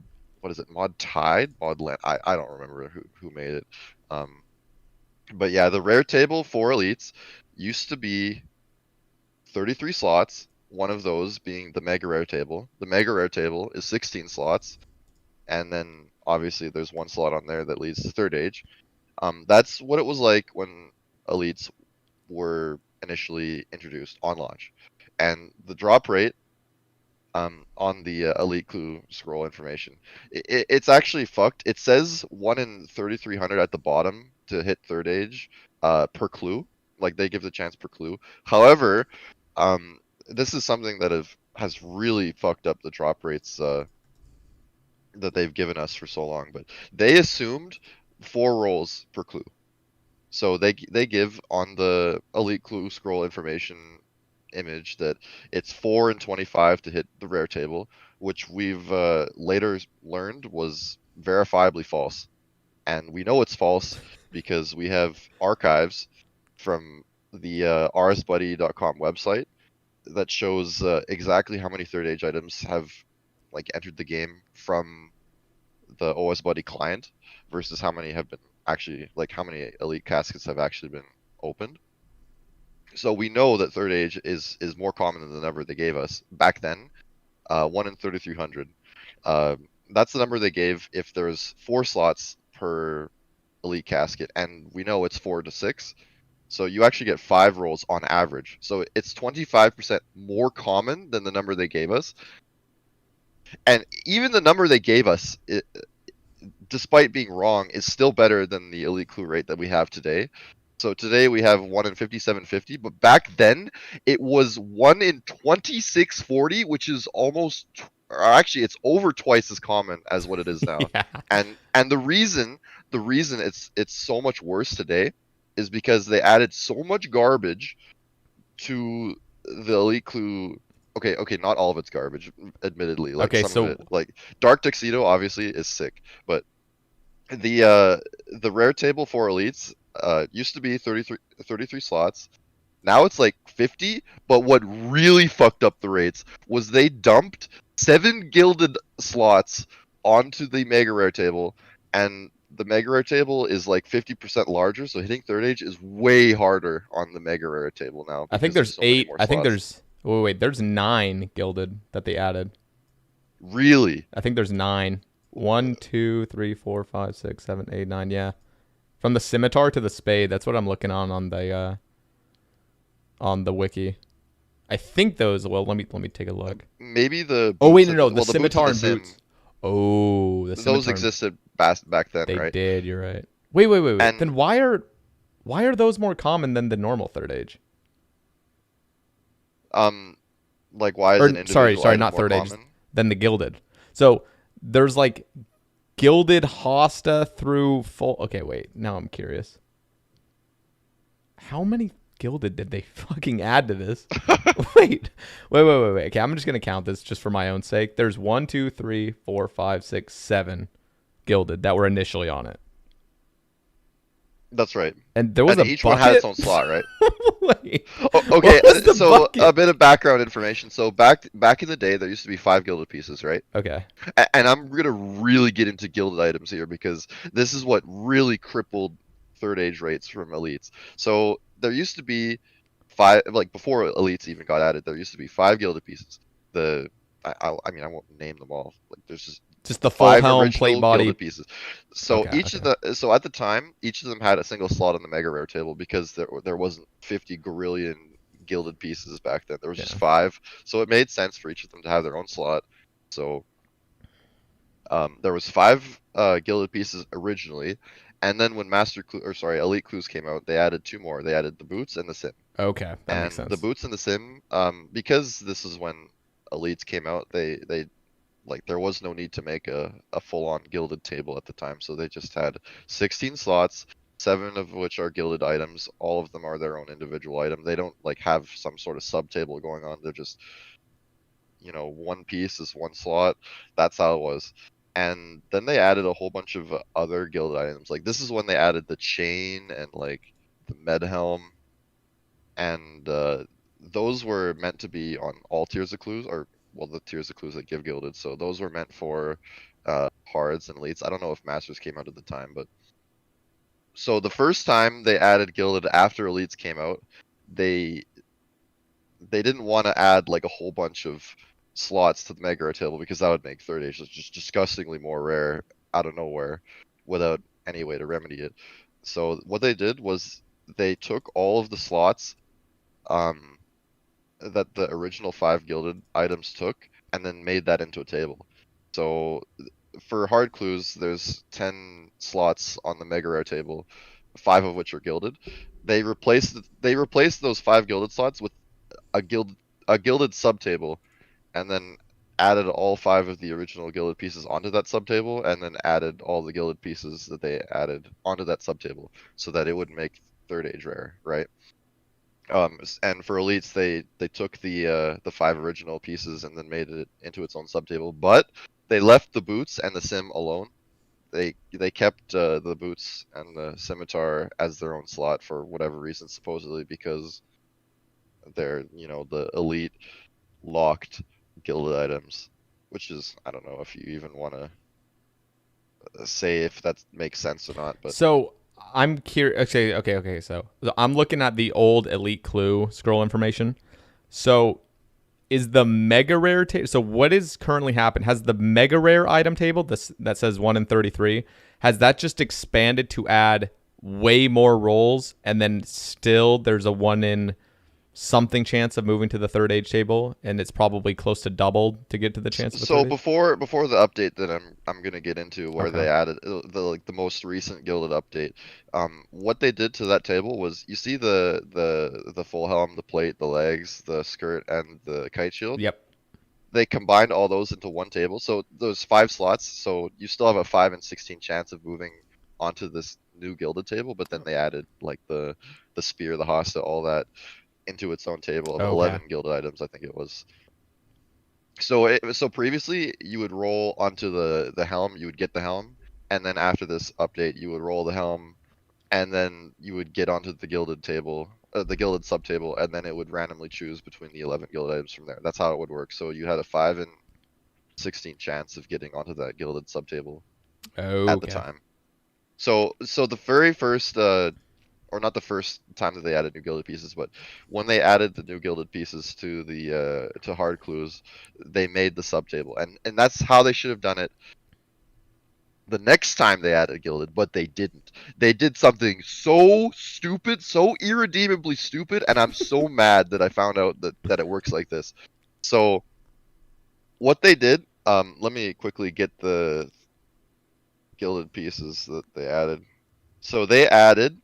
Tide, I don't remember who made it. But yeah, the rare table for elites used to be 33 slots, one of those being the mega rare table. The mega rare table is 16 slots, and then obviously there's one slot on there that leads to third age. That's what it was like when elites were initially introduced on launch. And the drop rate on the elite clue scroll information, it's actually fucked. It says 1 in 3,300 at the bottom to hit third age per clue. Like they give the chance per clue. However, this is something that has really fucked up the drop rates that they've given us for so long. But they assumed 4 rolls per clue. So they give on the elite clue scroll information image that it's 4 in 25 to hit the rare table, which we've later learned was verifiably false. And we know it's false because we have archives from the rsbuddy.com website that shows exactly how many third age items have like entered the game from the OSBuddy client versus how many have been actually, like how many elite caskets have actually been opened. So we know that third age is more common than the number they gave us back then, 1 in 3,300. That's the number they gave if there's 4 slots per elite casket, and we know it's 4 to 6. So you actually get 5 rolls on average. So it's 25% more common than the number they gave us. And even the number they gave us, despite being wrong, is still better than the elite clue rate that we have today. So today we have 1 in 5750, but back then it was 1 in 2640, which is almost, or actually it's over twice as common as what it is now. Yeah. And the reason it's so much worse today is because they added so much garbage to the elite clue. Okay, not all of it's garbage, admittedly. Like Okay, some so of it, like Dark Tuxedo obviously is sick, but the rare table for elites used to be 33 slots. Now it's like 50, but what really fucked up the rates was they dumped 7 gilded slots onto the mega rare table, and the mega rare table is like 50% larger, so hitting third age is way harder on the mega rare table now. I think there's because so many 8. more I think slots. there's wait, there's 9 gilded that they added. Really. I think there's 9. 1, 2, 3, 4, 5, 6, 7, 8, 9. Yeah, from the scimitar to the spade. That's what I'm looking on the wiki. I think those. Well, let me take a look. Maybe the Oh wait, boots no, and- the well, the scimitar and boots and the boots. sim, Oh, the those scimitar. existed back then, They right? did. You're right. Wait. And Then why are those more common than the normal third age? like why is Or an individual item not more third age, common? than the gilded. So there's like gilded hosta through full. Okay, wait. Now I'm curious. How many gilded did they fucking add to this? wait. Okay, I'm just gonna count this just for my own sake. There's 1, 2, 3, 4, 5, 6, 7 gilded that were initially on it, That's right. and there was And a each bucket. one had its own slot, right? Wait, Okay, what was the so bucket? a bit of background information. So back in the day, there used to be 5 gilded pieces, right? Okay. And I'm gonna really get into gilded items here because this is what really crippled third age rates from elites. So there used to be 5, like before elites even got added, there used to be 5 gilded pieces. I mean, I won't name them all. Like there's Just the full 5 helm, original plate body. gilded pieces. So Okay. so at the time, each of them had a single slot on the mega rare table because there wasn't 50 gorillion gilded pieces back then. There was just Yeah. 5, so it made sense for each of them to have their own slot. So there was 5 gilded pieces originally, and then when elite clues came out, they added 2 more. They added the boots and the sim. Okay, that And makes sense. the boots and the sim, because this is when elites came out, they like there was no need to make a full-on gilded table at the time, so they just had 16 slots, 7 of which are gilded items. All of them are their own individual item. They don't like have some sort of sub-table going on. They're just, one piece is 1 slot. That's how it was. And then they added a whole bunch of other gilded items. Like this is when they added the chain and like the med helm, and those were meant to be on all tiers of clues, or well, the tiers of clues that give gilded. So those were meant for hards and elites. I don't know if masters came out at the time, but so the first time they added gilded after elites came out, they didn't want to add like a whole bunch of slots to the mega rare table because that would make third age just disgustingly more rare out of nowhere without any way to remedy it. So what they did was they took all of the slots that the original 5 gilded items took and then made that into a table. So for hard clues, there's 10 slots on the mega rare table, 5 of which are gilded. They replaced those 5 gilded slots with a gilded subtable, and then added all 5 of the original gilded pieces onto that subtable, and then added all the gilded pieces that they added onto that subtable, so that it would make third age rare, right? And for elites, they took the 5 original pieces and then made it into its own subtable, but they left the boots and the sim alone. They kept the boots and the scimitar as their own slot for whatever reason, supposedly because they're the elite locked gilded items, which is, I don't know if you even want to say if that makes sense or not, but So I'm curious. Okay. So I'm looking at the old elite clue scroll information. So is the mega rare table? So what is currently happened? Has the mega rare item table that says 1 in 33? Has that just expanded to add way more rolls, and then still there's a 1 in something chance of moving to the third age table, and it's probably close to doubled to get to the chance of the So third age? before the update that I'm gonna get into, where Okay. they added the most recent gilded update, what they did to that table was, you see the full helm, the plate, the legs, the skirt, and the kite shield. Yep. They combined all those into one table. So those 5 slots. So you still have a 5 and 16 chance of moving onto this new gilded table, but then they added like the spear, the hosta, all that into its own table of Okay. 11 gilded items, I think it was. So previously you would roll onto the helm, you would get the helm, and then after this update you would roll the helm, and then you would get onto the gilded table, the gilded subtable, and then it would randomly choose between the 11 gilded items from there. That's how it would work. So you had a 5 and 16 chance of getting onto that gilded subtable at the Okay. time. So the very first, or not the first time that they added new gilded pieces, but when they added the new gilded pieces to the to hard clues, they made the subtable, and that's how they should have done it the next time they added gilded, but they didn't. They did something so stupid, so irredeemably stupid, and I'm so mad that I found out that it works like this. So what they did, let me quickly get the gilded pieces that they added. So they added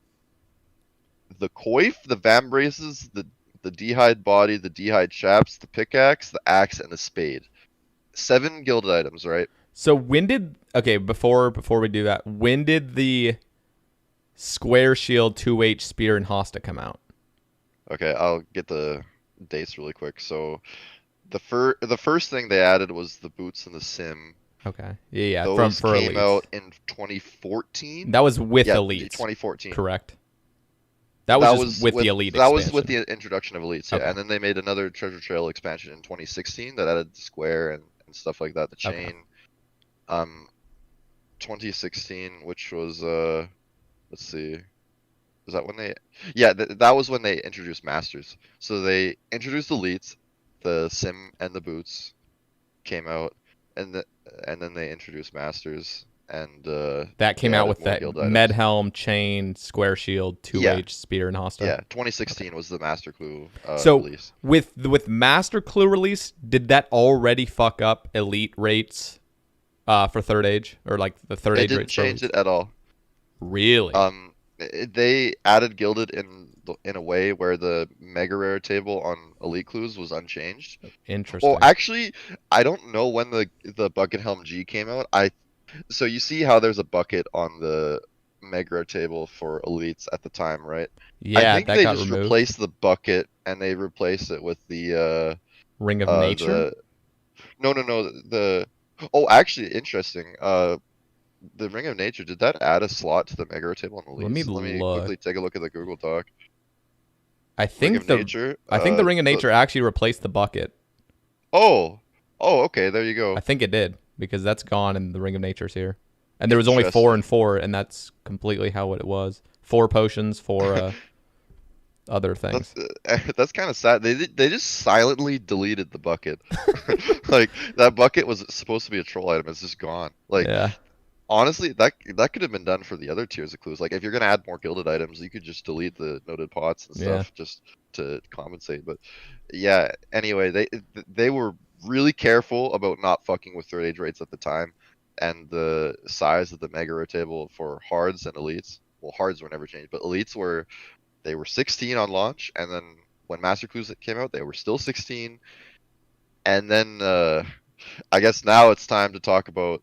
the coif, the vambraces, the d'hide body, the d'hide chaps, the pickaxe, the axe, and the spade. 7 gilded items, right? So when did before we do that, when did the square shield 2H spear and hosta come out? Okay, I'll get the dates really quick. So the first thing they added was the boots and the sim. Okay. Yeah, Those for came elites. out in 2014. That was with Yeah, elites. 2014. Correct. That was just with the elite That expansion. was with the introduction of elites, yeah. Okay. And then they made another treasure trail expansion in 2016 that added the square and stuff like that, the Okay. chain. 2016, which was let's see, was that when they? Yeah, that was when they introduced masters. So they introduced elites, the sim and the boots came out, and then they introduced masters, and that came they out added with more that guild med items. helm, chain, square shield, 2H Yeah. spear and hosta. Yeah, 2016 was the master clue So release. with master clue release, did that already fuck up elite rates for third age, or like the third It age didn't rates? change it at all. Really? They added gilded in a way where the mega rare table on elite clues was unchanged. Interesting. Well, actually, I don't know when the bucket helm G came out. So you see how there's a bucket on the mega rare table for elites at the time, right? Yeah, I think that they got just removed. replaced the bucket and they replaced it with the Ring of Nature. no. Oh, actually, interesting. The Ring of Nature, did that add a slot to the mega rare table on the Let me elites? Let me look. quickly take a look at the Google Doc. I Ring think of Nature. the Ring of Nature actually replaced the bucket. Oh, okay. There you go. I think it did, because that's gone and the Ring of Nature's here. And there was only 4 and 4, and that's completely how it was. 4 potions, 4 other things. That's kind of sad. They just silently deleted the bucket. Like, that bucket was supposed to be a troll item. It's just gone. Like, Yeah. honestly, that could have been done for the other tiers of clues. Like, if you're gonna add more gilded items, you could just delete the noted pots and stuff just to compensate. But yeah, anyway, they were really careful about not fucking with third age rates at the time, and the size of the mega rare table for hards and elites. Well, hards were never changed, but elites were 16 on launch, and then when master clues came out, they were still 16. And then I guess now it's time to talk about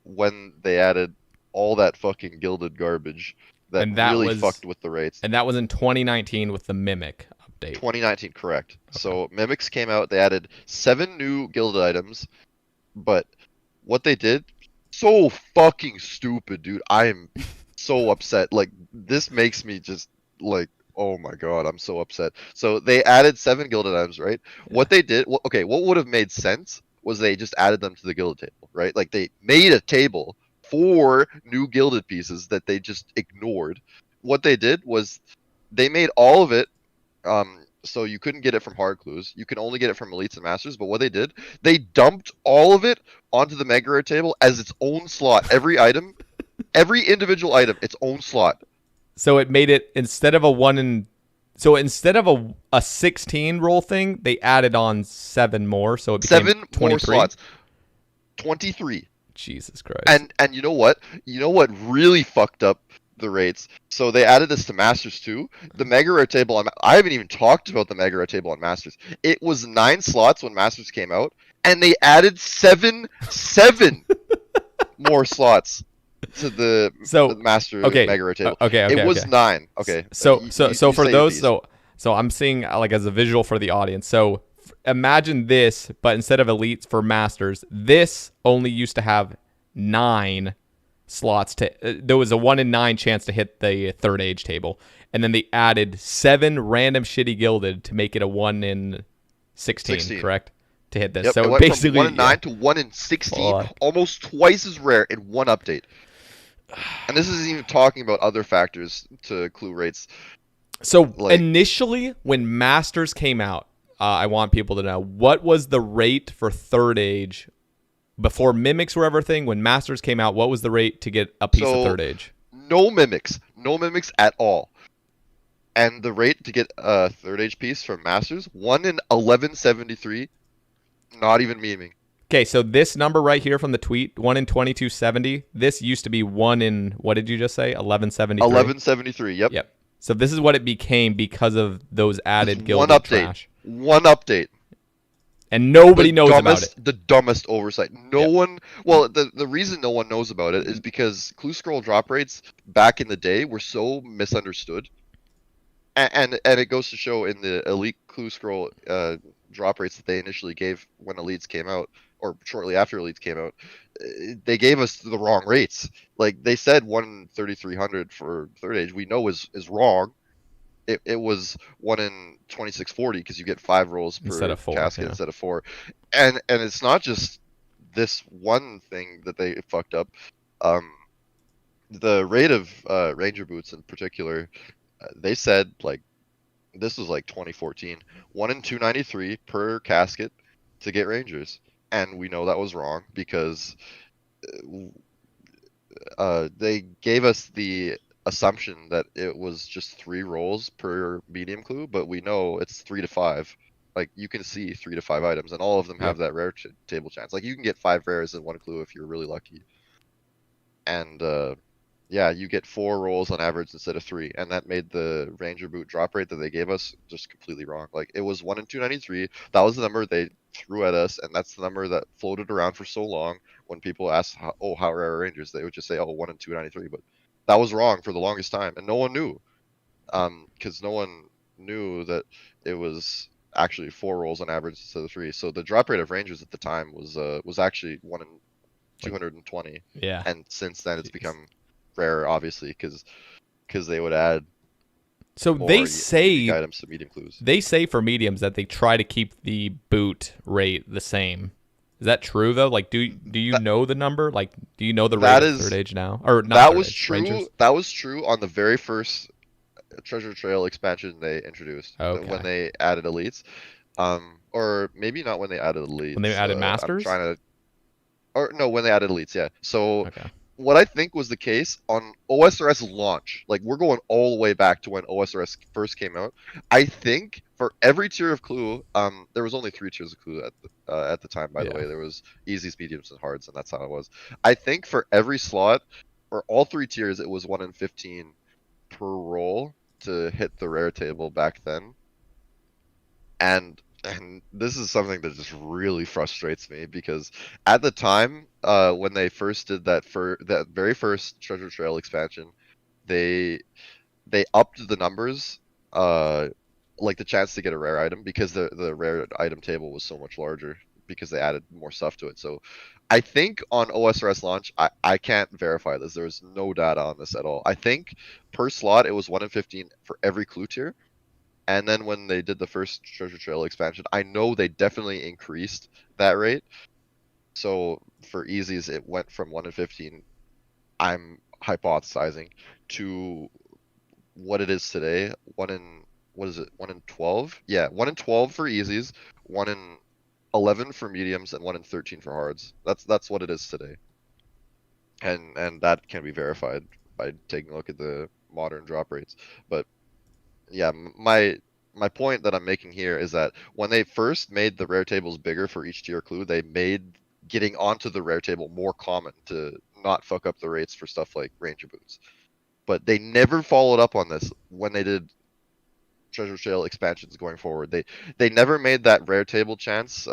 when they added all that fucking gilded garbage that really fucked with the rates. And that was in 2019 with the Mimic update. 2019, correct. Okay. So Mimics came out. They added 7 new gilded items, but what they did, so fucking stupid, dude. I am so upset. Like, this makes me just like, oh my god, I'm so upset. So they added 7 gilded items, right? Yeah. What they did, what would have made sense was they just added them to the gilded table, right? Like, they made a table for new gilded pieces that they just ignored. What they did was they made all of it so you couldn't get it from hard clues. You can only get it from elites and masters. But what they did, they dumped all of it onto the mega rare table as its own slot. Every item, every individual item, its own slot. So it made it, instead of a 1 in So instead of a 16 roll thing, they added on 7 more, so it became 7 23. more slots. 23. Jesus Christ. And you know what? You know what really fucked up the rates? So they added this to Masters too. The Mega Rare table on I haven't even talked about the Mega Rare table on Masters. It was 9 slots when Masters came out, and they added 7 more slots to the Master Mega Rare table. Okay. It was 9. Okay. So for those, so I'm seeing like as a visual for the audience. So imagine this, but instead of elites for Masters, this only used to have 9 slots to. There was a 1 in 9 chance to hit the third age table, and then they added 7 random shitty gilded to make it a 1 in 16. Correct? To hit this. Yep, So it went basically from 1 in 9 to 1 in 16, almost twice as rare in one update. And this isn't even talking about other factors to clue rates. So initially, when Masters came out, I want people to know, what was the rate for third age before mimics were everything? When Masters came out, what was the rate to get a piece of third age? No mimics at all. And the rate to get a third age piece from Masters, 1 in 1173. Not even memeing. Okay, so this number right here from the tweet, 1 in 2270, this used to be 1 in, what did you just say? 1173? 1173, yep. So this is what it became because of those added gilded one update. Trash. One update. And nobody knows about it. The dumbest oversight. No one... Well, the reason no one knows about it is because Clue Scroll drop rates back in the day were so misunderstood. And it goes to show in the Elite Clue Scroll drop rates that they initially gave when Elites came out, or shortly after Elites came out, they gave us the wrong rates. Like, they said 1 in 3300 for third age, we know is wrong. It was 1 in 2640 because you get 5 rolls per instead of 4, casket instead of 4. And it's not just this one thing that they fucked up. The rate of Ranger boots in particular, they said, like, this was like 2014, 1 in 293 per casket to get Rangers. And we know that was wrong because they gave us the assumption that it was just 3 rolls per medium clue, but we know it's 3 to 5. Like, you can see 3 to 5 items, and all of them have that rare table chance. Like, you can get 5 rares in one clue if you're really lucky. And yeah, you get 4 rolls on average instead of 3, and that made the Ranger boot drop rate that they gave us just completely wrong. Like, it was 1 in 293. That was the number they threw at us, and that's the number that floated around for so long. When people asked, how rare are Rangers, they would just say, 1 in 293. But that was wrong for the longest time, and no one knew, because no one knew that it was actually 4 rolls on average instead of 3. So the drop rate of Rangers at the time was actually 1 in 220. Yeah. And since then, it's become rare, obviously, because they would add. So they say items to medium clues. They say for mediums that they try to keep the boot rate the same. Is that true though? Like, do you know the number? Like, do you know the rate of third age now? Or not? That was true. Rangers? That was true on the very first Treasure Trail expansion they introduced when they added elites, or maybe not when they added elites. When they added masters. When they added elites, yeah. So what I think was the case on OSRS launch, like, we're going all the way back to when OSRS first came out. I think for every tier of clue, there was only 3 tiers of clue at the time, by the way. There was easies, mediums, and hards, and that's how it was. I think for every slot, for all 3 tiers, it was 1 in 15 per roll to hit the rare table back then. And this is something that just really frustrates me, because at the time, when they first did that very first Treasure Trail expansion, they upped the numbers, like the chance to get a rare item, because the rare item table was so much larger because they added more stuff to it. So I think on OSRS launch, I can't verify this. There's no data on this at all. I think per slot it was 1 in 15 for every clue tier. And then when they did the first Treasure Trail expansion, I know they definitely increased that rate. So for easies, it went from 1 in 15, I'm hypothesizing, to what it is today. 1 in 12? Yeah, 1 in 12 for easies, 1 in 11 for mediums, and 1 in 13 for hards. That's what it is today. And that can be verified by taking a look at the modern drop rates. But yeah, my point that I'm making here is that when they first made the rare tables bigger for each tier clue, they made getting onto the rare table more common to not fuck up the rates for stuff like ranger boots. But they never followed up on this when they did treasure trail expansions going forward. They never made that rare table chance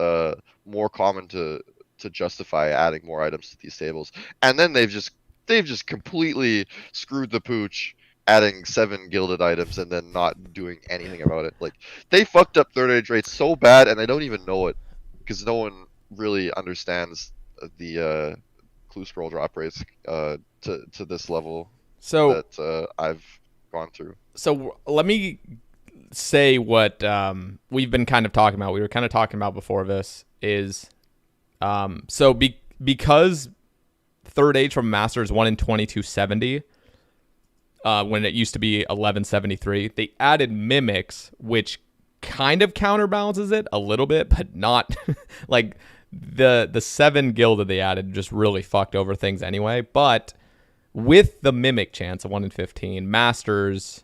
more common to justify adding more items to these tables. And then they've just completely screwed the pooch, adding 7 gilded items and then not doing anything about it. Like they fucked up third age rates so bad and they don't even know it because no one really understands the clue scroll drop rates to this level So that I've gone through. let me say what we've been kind of talking about. We were kind of talking about before this is because third age from master is 1 in 2270 when it used to be 1173, they added mimics, which kind of counterbalances it a little bit, but not like the 7 gil that they added just really fucked over things anyway. But with the mimic chance of 1 in 15, masters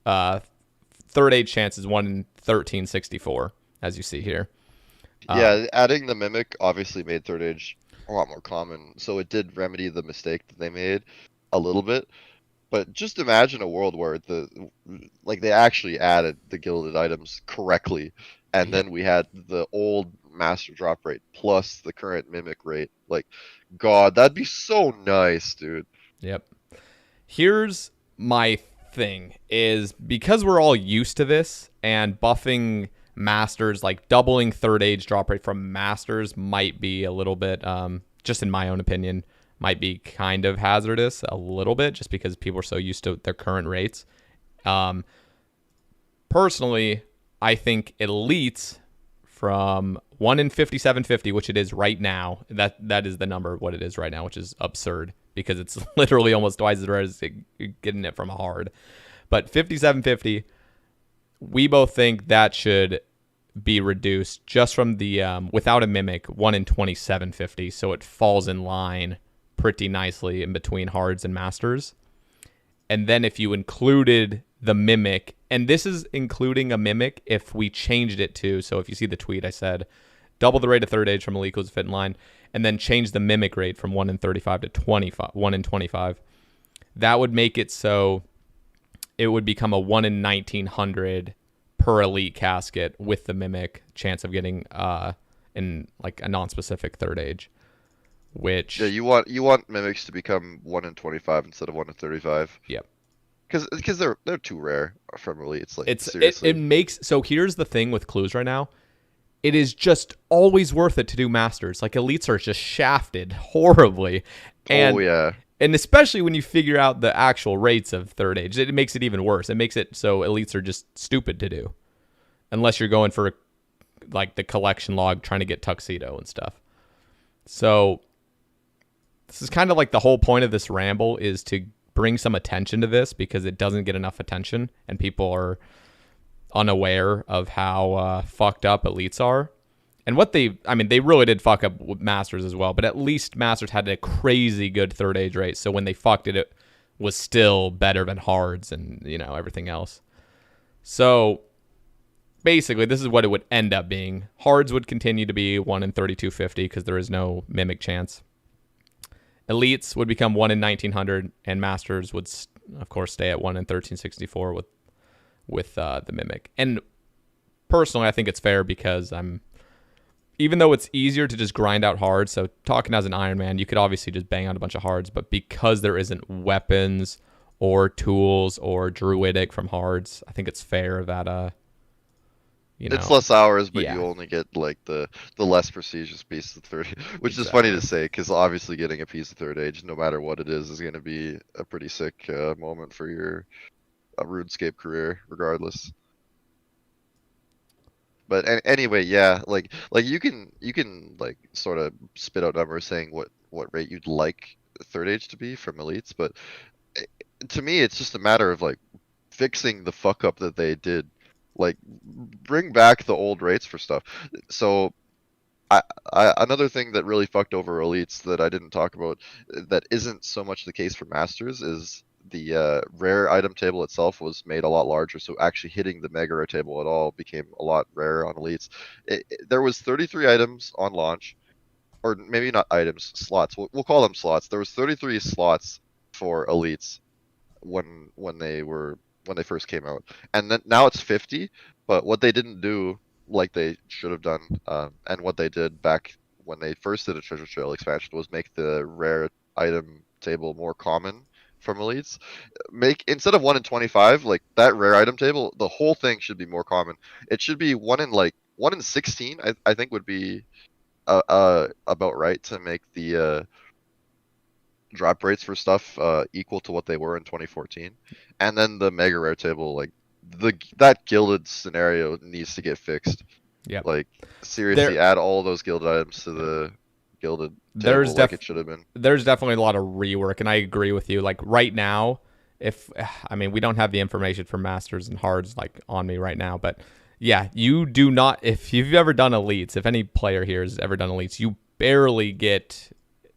third age chance is 1 in 1364, as you see here. Yeah, adding the mimic obviously made third age a lot more common, so it did remedy the mistake that they made a little bit. But just imagine a world where they actually added the gilded items correctly, and Yeah. then we had the old master drop rate plus the current mimic rate. Like, God, that'd be so nice, dude. Yep. Here's my thing is because we're all used to this and buffing masters, like doubling third age drop rate from masters might be a little bit, just in my own opinion, might be kind of hazardous a little bit just because people are so used to their current rates. Personally, I think elites from 1 in 5750, which it is right now, that is the number of what it is right now, which is absurd because it's literally almost twice as rare as getting it from a hard. But 5750, we both think that should be reduced just from the without a mimic 1 in 2750, so it falls in line pretty nicely in between hards and masters. And then if you included the mimic, and this is including a mimic if we changed it to, so if you see the tweet I said double the rate of third age from elite clues fit in line, and then change the mimic rate from 1 in 35 to 25, 1 in 25, that would make it so it would become a 1 in 1900 per elite casket with the mimic chance of getting in like a non-specific third age, which Yeah, you want mimics to become 1 in 25 instead of 1 in 35. Yep. Because they're too rare from elites. Like it seriously. makes, so here's the thing with clues right now. It is just always worth it to do masters. Like elites are just shafted horribly. And Oh yeah. and especially when you figure out the actual rates of third age, it makes it even worse. It makes it so elites are just stupid to do. Unless you're going for like the collection log trying to get tuxedo and stuff. So this is kind of like the whole point of this ramble is to bring some attention to this because it doesn't get enough attention and people are unaware of how fucked up elites are. And they really did fuck up with masters as well, but at least masters had a crazy good third age rate. So when they fucked it, it was still better than hards and, everything else. So basically, this is what it would end up being. Hards would continue to be 1 in 3250 because there is no mimic chance. Elites would become 1 in 1900, and masters would, of course, stay at 1 in 1364 with the mimic. And personally, I think it's fair because even though it's easier to just grind out hards, so talking as an Ironman, you could obviously just bang out a bunch of hards, but because there isn't weapons or tools or druidic from hards, I think it's fair that It's less hours, but yeah. you only get like the less prestigious piece of third, which is funny to say because obviously getting a piece of third age, no matter what it is going to be a pretty sick moment for your RuneScape career, regardless. But anyway, yeah, like you can like sort of spit out numbers saying what rate you'd like third age to be from elites, but to me it's just a matter of like fixing the fuck up that they did. Like bring back the old rates for stuff. So I another thing that really fucked over elites that I didn't talk about that isn't so much the case for masters is the rare item table itself was made a lot larger, so actually hitting the mega rare table at all became a lot rarer on elites. There was 33 items on launch, or maybe not items, slots. We'll call them slots. There was 33 slots for elites when they first came out, and then now it's 50. But what they didn't do, like they should have done, and what they did back when they first did a treasure trail expansion, was make the rare item table more common from elites. Make, instead of 1 in 25, like that rare item table, the whole thing should be more common. It should be 1 in 16. I think would be about right to make the drop rates for stuff equal to what they were in 2014. And then the mega rare table, like that gilded scenario needs to get fixed. Yeah. Like seriously, add all those gilded items to the gilded table like it should have been. There's definitely a lot of rework, and I agree with you. Like right now, we don't have the information for masters and hards like on me right now, but yeah, you do not. If you've ever done elites, if any player here has ever done elites, you barely get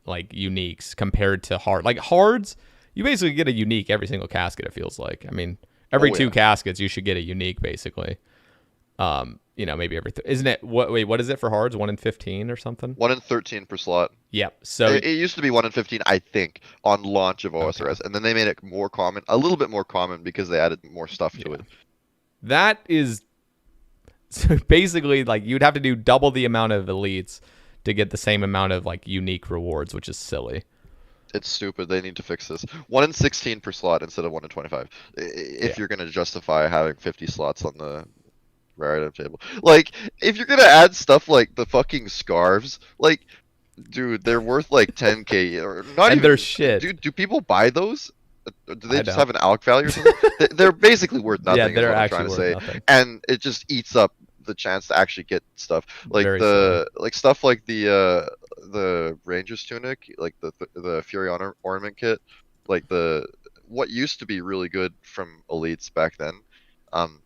like uniques compared to hard. Like hards, you basically get a unique every single casket. It feels like. I mean, every two caskets, you should get a unique basically. Maybe every isn't it? What is it for hards? 1 in 15 or something? 1 in 13 per slot. Yep. So it used to be 1 in 15, I think, on launch of OSRS, and then they made it more common, a little bit more common because they added more stuff to it. That is so basically like you'd have to do double the amount of elites to get the same amount of like unique rewards, which is silly. It's stupid. They need to fix this. 1 in 16 per slot instead of 1 in 25. If you're going to justify having 50 slots on the rare item table. Like, if you're going to add stuff like the fucking scarves, like, dude, they're worth like 10k or not, and even. They're shit. Dude, do people buy those? Do they just have an alc value or something? They're basically worth nothing. Yeah, they're actually worth nothing. And it just eats up the chance to actually get stuff like stuff like the Ranger's tunic, like the Fury ornament kit, like what used to be really good from elites back then.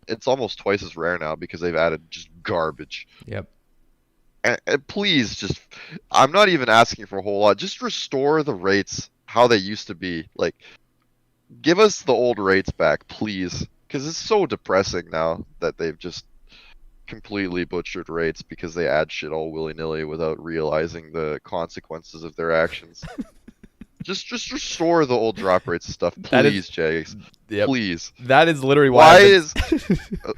It's almost twice as rare now because they've added just garbage. Yep. And please, just, I'm not even asking for a whole lot. Just restore the rates how they used to be. Like, give us the old rates back, please, because it's so depressing now that they've just completely butchered rates because they add shit all willy-nilly without realizing the consequences of their actions. Just restore the old drop rates and stuff, please, Jags. Yep. Please. That is literally why.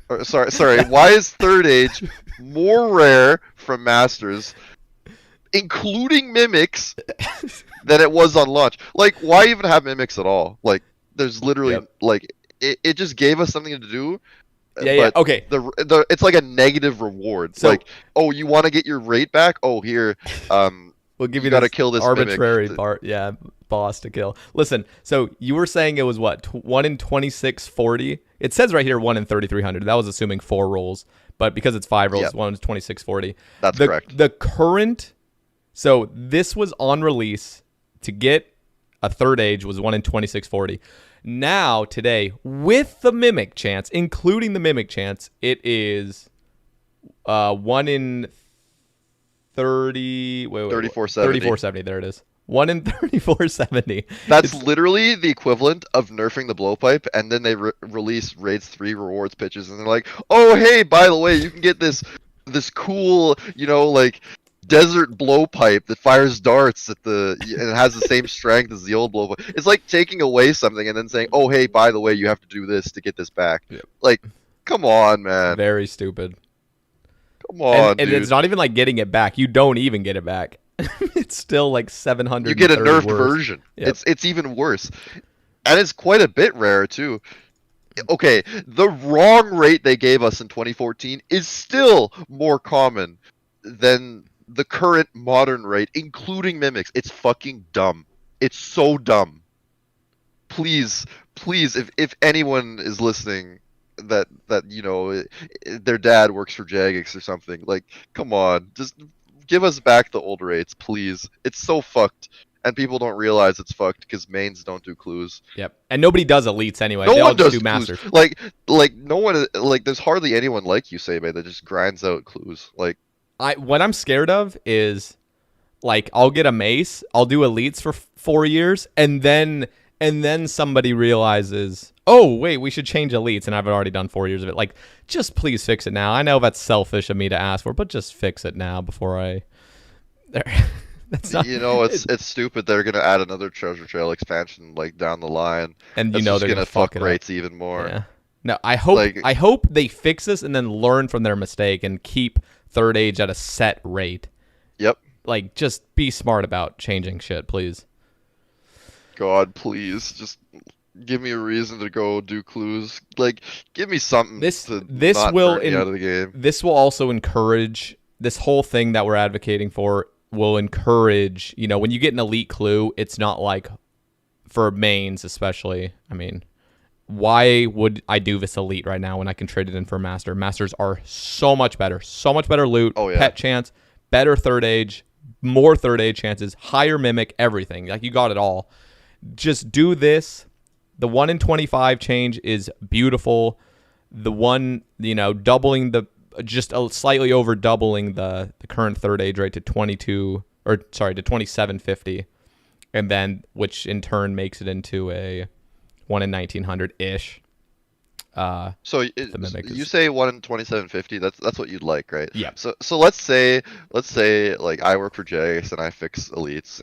Why is Third Age more rare from Masters, including mimics, than it was on launch? Like, why even have mimics at all? Like, there's literally like it just gave us something to do. Yeah. Okay. It's like a negative reward. So, like, oh, you want to get your rate back? Oh, here. We'll give you got to kill this arbitrary mimic. Boss to kill. Listen, so you were saying it was what, 1 in 2640? It says right here 1 in 3300. That was assuming 4 rolls, but because it's 5 rolls, 1 in 2640. That's correct. The current, so this was on release to get a Third Age was 1 in 2640. Now today, with the mimic chance, including the mimic chance, it is 1 in 3470. There it is. 1 in 3470. That's literally the equivalent of nerfing the blowpipe, and then they release raids 3 rewards pitches, and they're like, oh hey, by the way, you can get this cool, like desert blowpipe that fires darts and it has the same strength as the old blowpipe. It's like taking away something and then saying, oh hey, by the way, you have to do this to get this back. Yep. Like, come on, man. Very stupid. Come on, and it's not even like getting it back. You don't even get it back. It's still like 700. You get a nerfed version. Yep. It's even worse, and it's quite a bit rarer too. Okay, the wrong rate they gave us in 2014 is still more common than the current modern rate, including mimics. It's fucking dumb. It's so dumb. Please, if anyone is listening, that their dad works for Jagex or something, like, come on, just give us back the old rates, please. It's so fucked, and people don't realize it's fucked because mains don't do clues. Yep, and nobody does elites anyway. No they one all just does do masters. Like no one, like, there's hardly anyone like you, Sae Bae, that just grinds out clues. Like, what I'm scared of is, like, I'll get a mace, I'll do elites for 4 years, and then and then somebody realizes, oh wait, we should change elites, and I've already done 4 years of it. Like, just please fix it now. I know that's selfish of me to ask for, but just fix it now before I. There, that's not. You know, it's stupid. They're gonna add another treasure trail expansion like down the line. And That's they're just gonna fuck fuck it up. rates even more. Yeah. No, I hope Like- I hope they fix this and then learn from their mistake and keep third age at a set rate. Yep. Like, just be smart about changing shit, please. God, please, just give me a reason to go do clues. Like, give me something This to this not will burn me out of the game. this will also encourage this whole thing that we're advocating for will encourage, when you get an elite clue, it's not like for mains especially. I mean, why would I do this elite right now when I can trade it in for a master? Masters are so much better loot, Oh, yeah. pet chance, better third age, more third age chances, higher mimic, everything. Like, you got it all. Just do this. The 1 in 25 change is beautiful. The one, doubling slightly over doubling the current third age rate to 2750, and then which in turn makes it into a 1 in 1900-ish. So you say 1 in 2750. That's what you'd like, right? Yeah. So let's say like I work for Jace and I fix elites,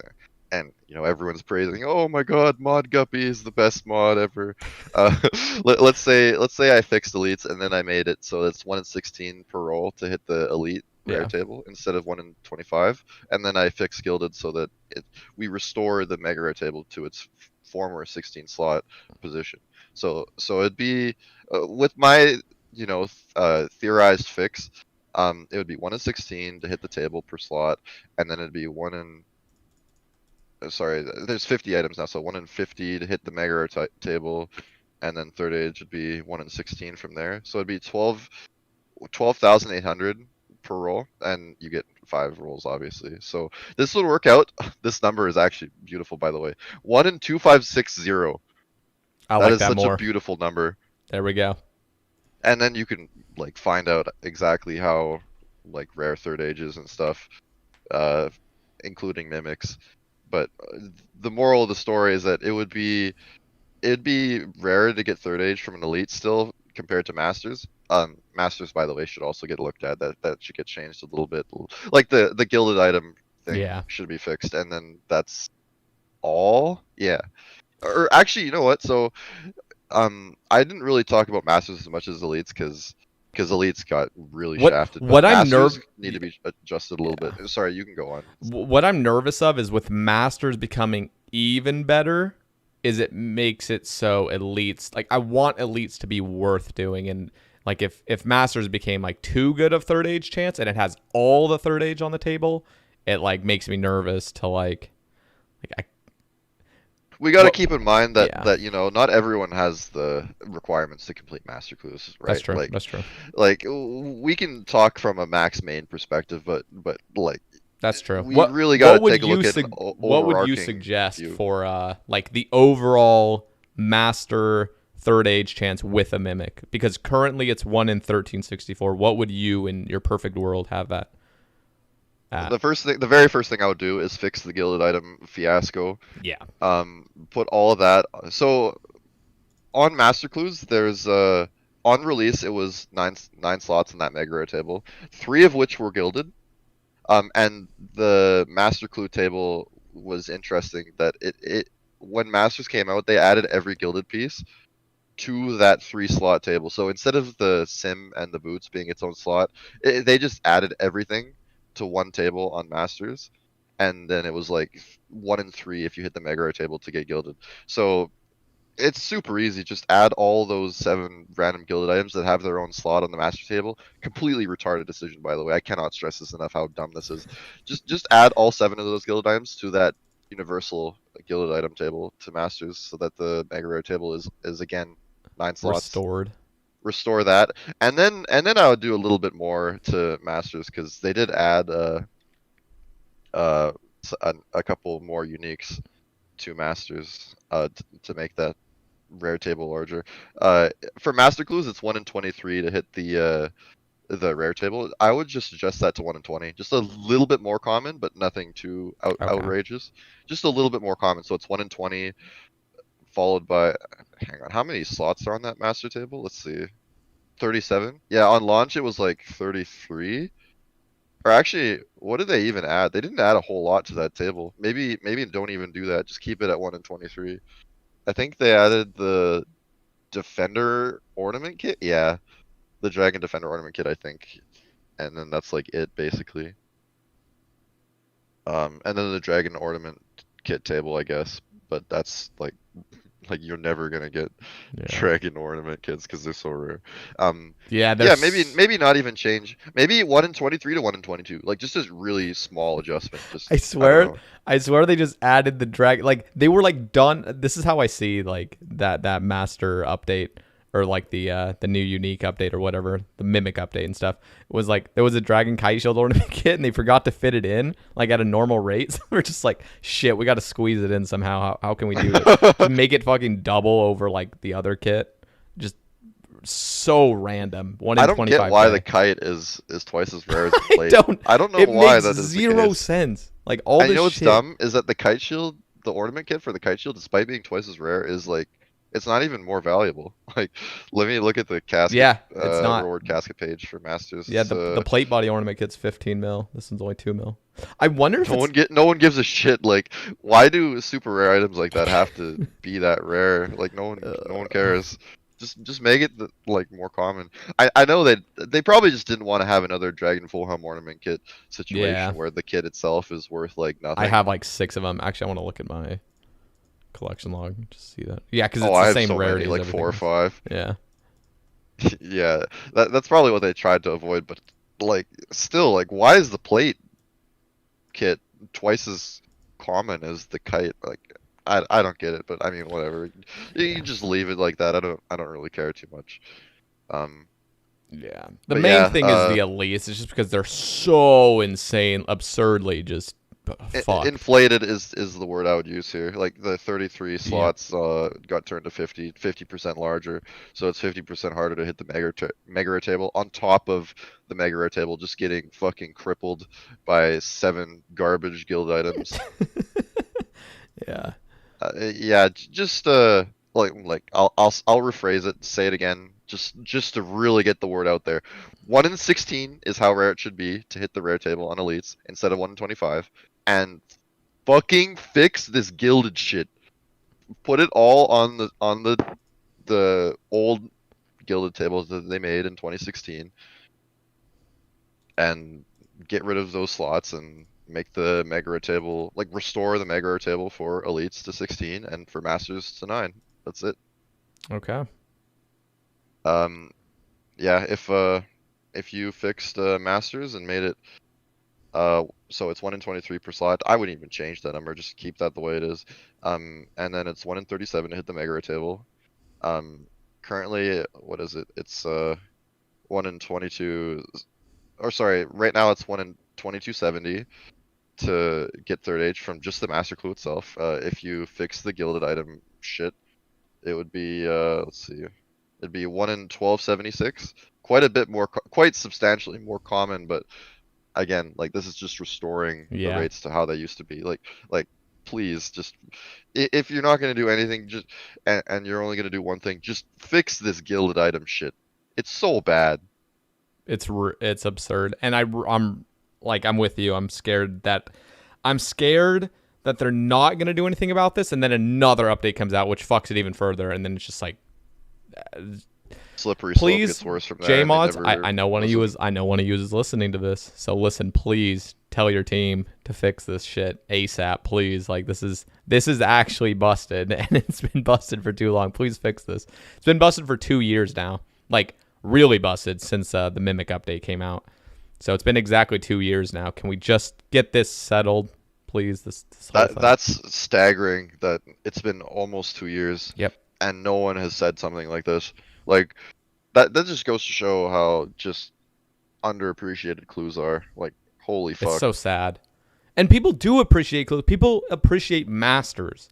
and everyone's praising. Oh my God, Mod Guppy is the best mod ever. Let's say I fixed elites and then I made it so it's 1 in 16 per roll to hit the elite rare table instead of 1 in 25, and then I fix gilded so that we restore the mega rare table to its former 16 slot position. So it'd be with my theorized fix, it would be 1 in 16 to hit the table per slot, and then it'd be 1 in there's 50 items now, so 1 in 50 to hit the mega rare table, and then third age would be 1 in 16 from there. So it'd be 12,800 per roll, and you get 5 rolls obviously. So this would work out. This number is actually beautiful, by the way. 1 in 2560. I That like is that such more. a beautiful number. There we go. And then you can like find out exactly how like rare third ages and stuff, including mimics. But the moral of the story is that it'd be rare to get third age from an elite still compared to masters. Masters, by the way, should also get looked at. That should get changed a little bit. Like the gilded item thing should be fixed, and then that's all. Yeah. Or actually, you know what? So, I didn't really talk about masters as much as elites because elites got really shafted. What I'm masters need to be adjusted a little bit. Sorry, you can go on. What I'm nervous of is with masters becoming even better, is it makes it so elites, like, I want elites to be worth doing, and like if masters became like too good of third age chance and it has all the third age on the table, it like makes me nervous to we got to keep in mind that not everyone has the requirements to complete master clues, right? That's true. That's true. Like, we can talk from a max main perspective, but like, that's true. We really got to take a look at what would you suggest for like the overall master third age chance with a mimic? Because currently it's 1 in 1364. What would you, in your perfect world, have that? The very first thing I would do is fix the gilded item fiasco. Yeah. Put all of that. So on master clues, there's on release it was nine slots in that mega rare table, 3 of which were gilded. And the master clue table was interesting that it when masters came out, they added every gilded piece to that 3 slot table. So instead of the sim and the boots being its own slot, they just added everything to one table on masters, and then it was like 1 in 3 if you hit the mega rare table to get gilded. So it's super easy. Just add all those 7 random gilded items that have their own slot on the master table. Completely retarded decision, by the way. I cannot stress this enough how dumb this is. Just add all 7 of those gilded items to that universal gilded item table to masters, so that the mega rare table is again 9 slots. Restore that, and then I would do a little bit more to masters, because they did add a couple more uniques to masters to make that rare table larger. For master clues, it's 1 in 23 to hit the rare table. I would just adjust that to 1 in 20, just a little bit more common, but nothing too outrageous. Just a little bit more common, so it's 1 in 20 followed by, hang on, how many slots are on that master table? Let's see, 37. Yeah, on launch it was like 33. Or actually, what did they even add? They didn't add a whole lot to that table. Maybe don't even do that. Just keep it at 1 in 23. I think they added the Defender Ornament Kit. Yeah, the Dragon Defender Ornament Kit, I think. And then that's like it basically. And then the Dragon Ornament Kit table, I guess. But that's like you're never gonna get Dragon Ornament Kits because they're so rare. Yeah, maybe not even change. Maybe 1 in 23 to 1 in 22. Like just a really small adjustment. Just I swear they just added the dragon. Like they were like done. This is how I see like that master update or like the new unique update or whatever, the mimic update and stuff. It was like there was a dragon kite shield ornament kit and they forgot to fit it in like at a normal rate. So we're just like, shit, we got to squeeze it in somehow. How can we do it? Make it fucking double over like the other kit. Just so random. 1 in 25. I don't get why the kite is twice as rare as the plate. I don't know why that is zero sense. Like all this shit. I know what's shit. dumb is that the kite shield, the ornament kit for the kite shield, despite being twice as rare, is like it's not even more valuable. Like, let me look at the casket. Yeah, it's not reward casket page for masters. Yeah, the plate body ornament kit's 15 mil. This one's only 2 mil. I wonder if no one gives a shit. Like, why do super rare items like that have to be that rare? Like, no one cares. Just make it like more common. I know that they probably just didn't want to have another Dragon Full Helm ornament kit situation where the kit itself is worth like nothing. I have like 6 of them. Actually, I want to look at my collection log just see that. Yeah, because it's the same rarity, like 4 or 5. Yeah. Yeah, that's probably what they tried to avoid. But like, still, like, why is the plate kit twice as common as the kite? Like, I don't get it. But I mean, whatever. You can just leave it like that. I don't really care too much. Yeah. The main thing is the elites. It's just because they're so insane, absurdly just inflated is the word I would use here. Like the 33 slots got turned to 50% larger, so it's 50% harder to hit the mega rare table. On top of the mega rare table just getting fucking crippled by 7 garbage guild items. Just like I'll rephrase it, say it again, just to really get the word out there. 1 in 16 is how rare it should be to hit the rare table on elites instead of 1 in 25. And fucking fix this gilded shit. Put it all on the old gilded tables that they made in 2016, and get rid of those slots and make the mega rare table, like restore the mega rare table for elites to 16 and for masters to 9. That's it. Okay. Yeah, if you fixed masters and made it so it's 1 in 23 per slot, I wouldn't even change that number, just keep that the way it is. And then it's 1 in 37 to hit the mega rare table. Currently, what is it? It's 1 in 22, or sorry, right now it's 1 in 2270 to get third age from just the master clue itself. If you fix the gilded item shit, it would be let's see, it'd be 1 in 1276, quite a bit more, quite substantially more common, but again, like, this is just restoring the rates to how they used to be. Like please, just, if you're not going to do anything, just and you're only going to do one thing, just fix this gilded item shit. It's so bad. It's absurd, and I'm with you. I'm scared that they're not going to do anything about this, and then another update comes out which fucks it even further, and then it's just like slippery slope gets worse from there. JMods, I know one of you is listening to this, so listen, please tell your team to fix this shit ASAP, please. Like, this is actually busted, and it's been busted for too long. Please fix this. It's been busted for 2 years now, like really busted since the Mimic update came out. So it's been exactly 2 years now. Can we just get this settled, please? That's staggering that it's been almost 2 years. Yep. And no one has said something like this. Like, that just goes to show how just underappreciated clues are. Like, holy fuck. It's so sad. And people do appreciate clues. People appreciate masters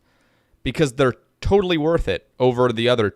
because they're totally worth it over the other.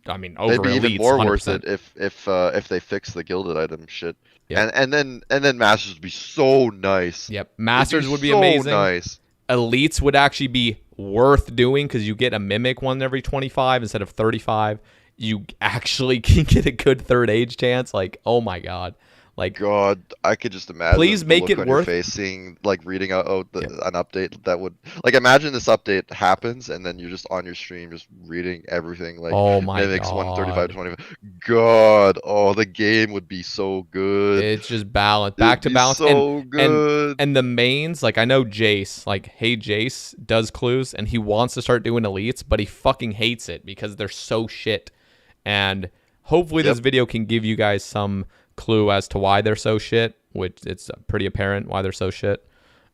I mean, over they'd be elites, even more 100%. worth it if they fix the gilded item shit. Yep. And then masters would be so nice. Yep, masters would be amazing. Nice. elites would actually be worth doing because you get a mimic one every 25 instead of 35. You actually can get a good third age chance. Like, oh my god. Like, God, I could just imagine please the make look it on your worth. face seeing, like, reading out an update that would, like, imagine this update happens and then you're just on your stream just reading everything, like, Oh my mimics 135 god. 25. God, oh, the game would be so good. It's just balance, back It'd to be balance, so good. and the mains. Like I know Jace, like hey Jace does clues, and he wants to start doing elites, but he fucking hates it because they're so shit. And hopefully this video can give you guys some clue as to why they're so shit, which it's pretty apparent why they're so shit.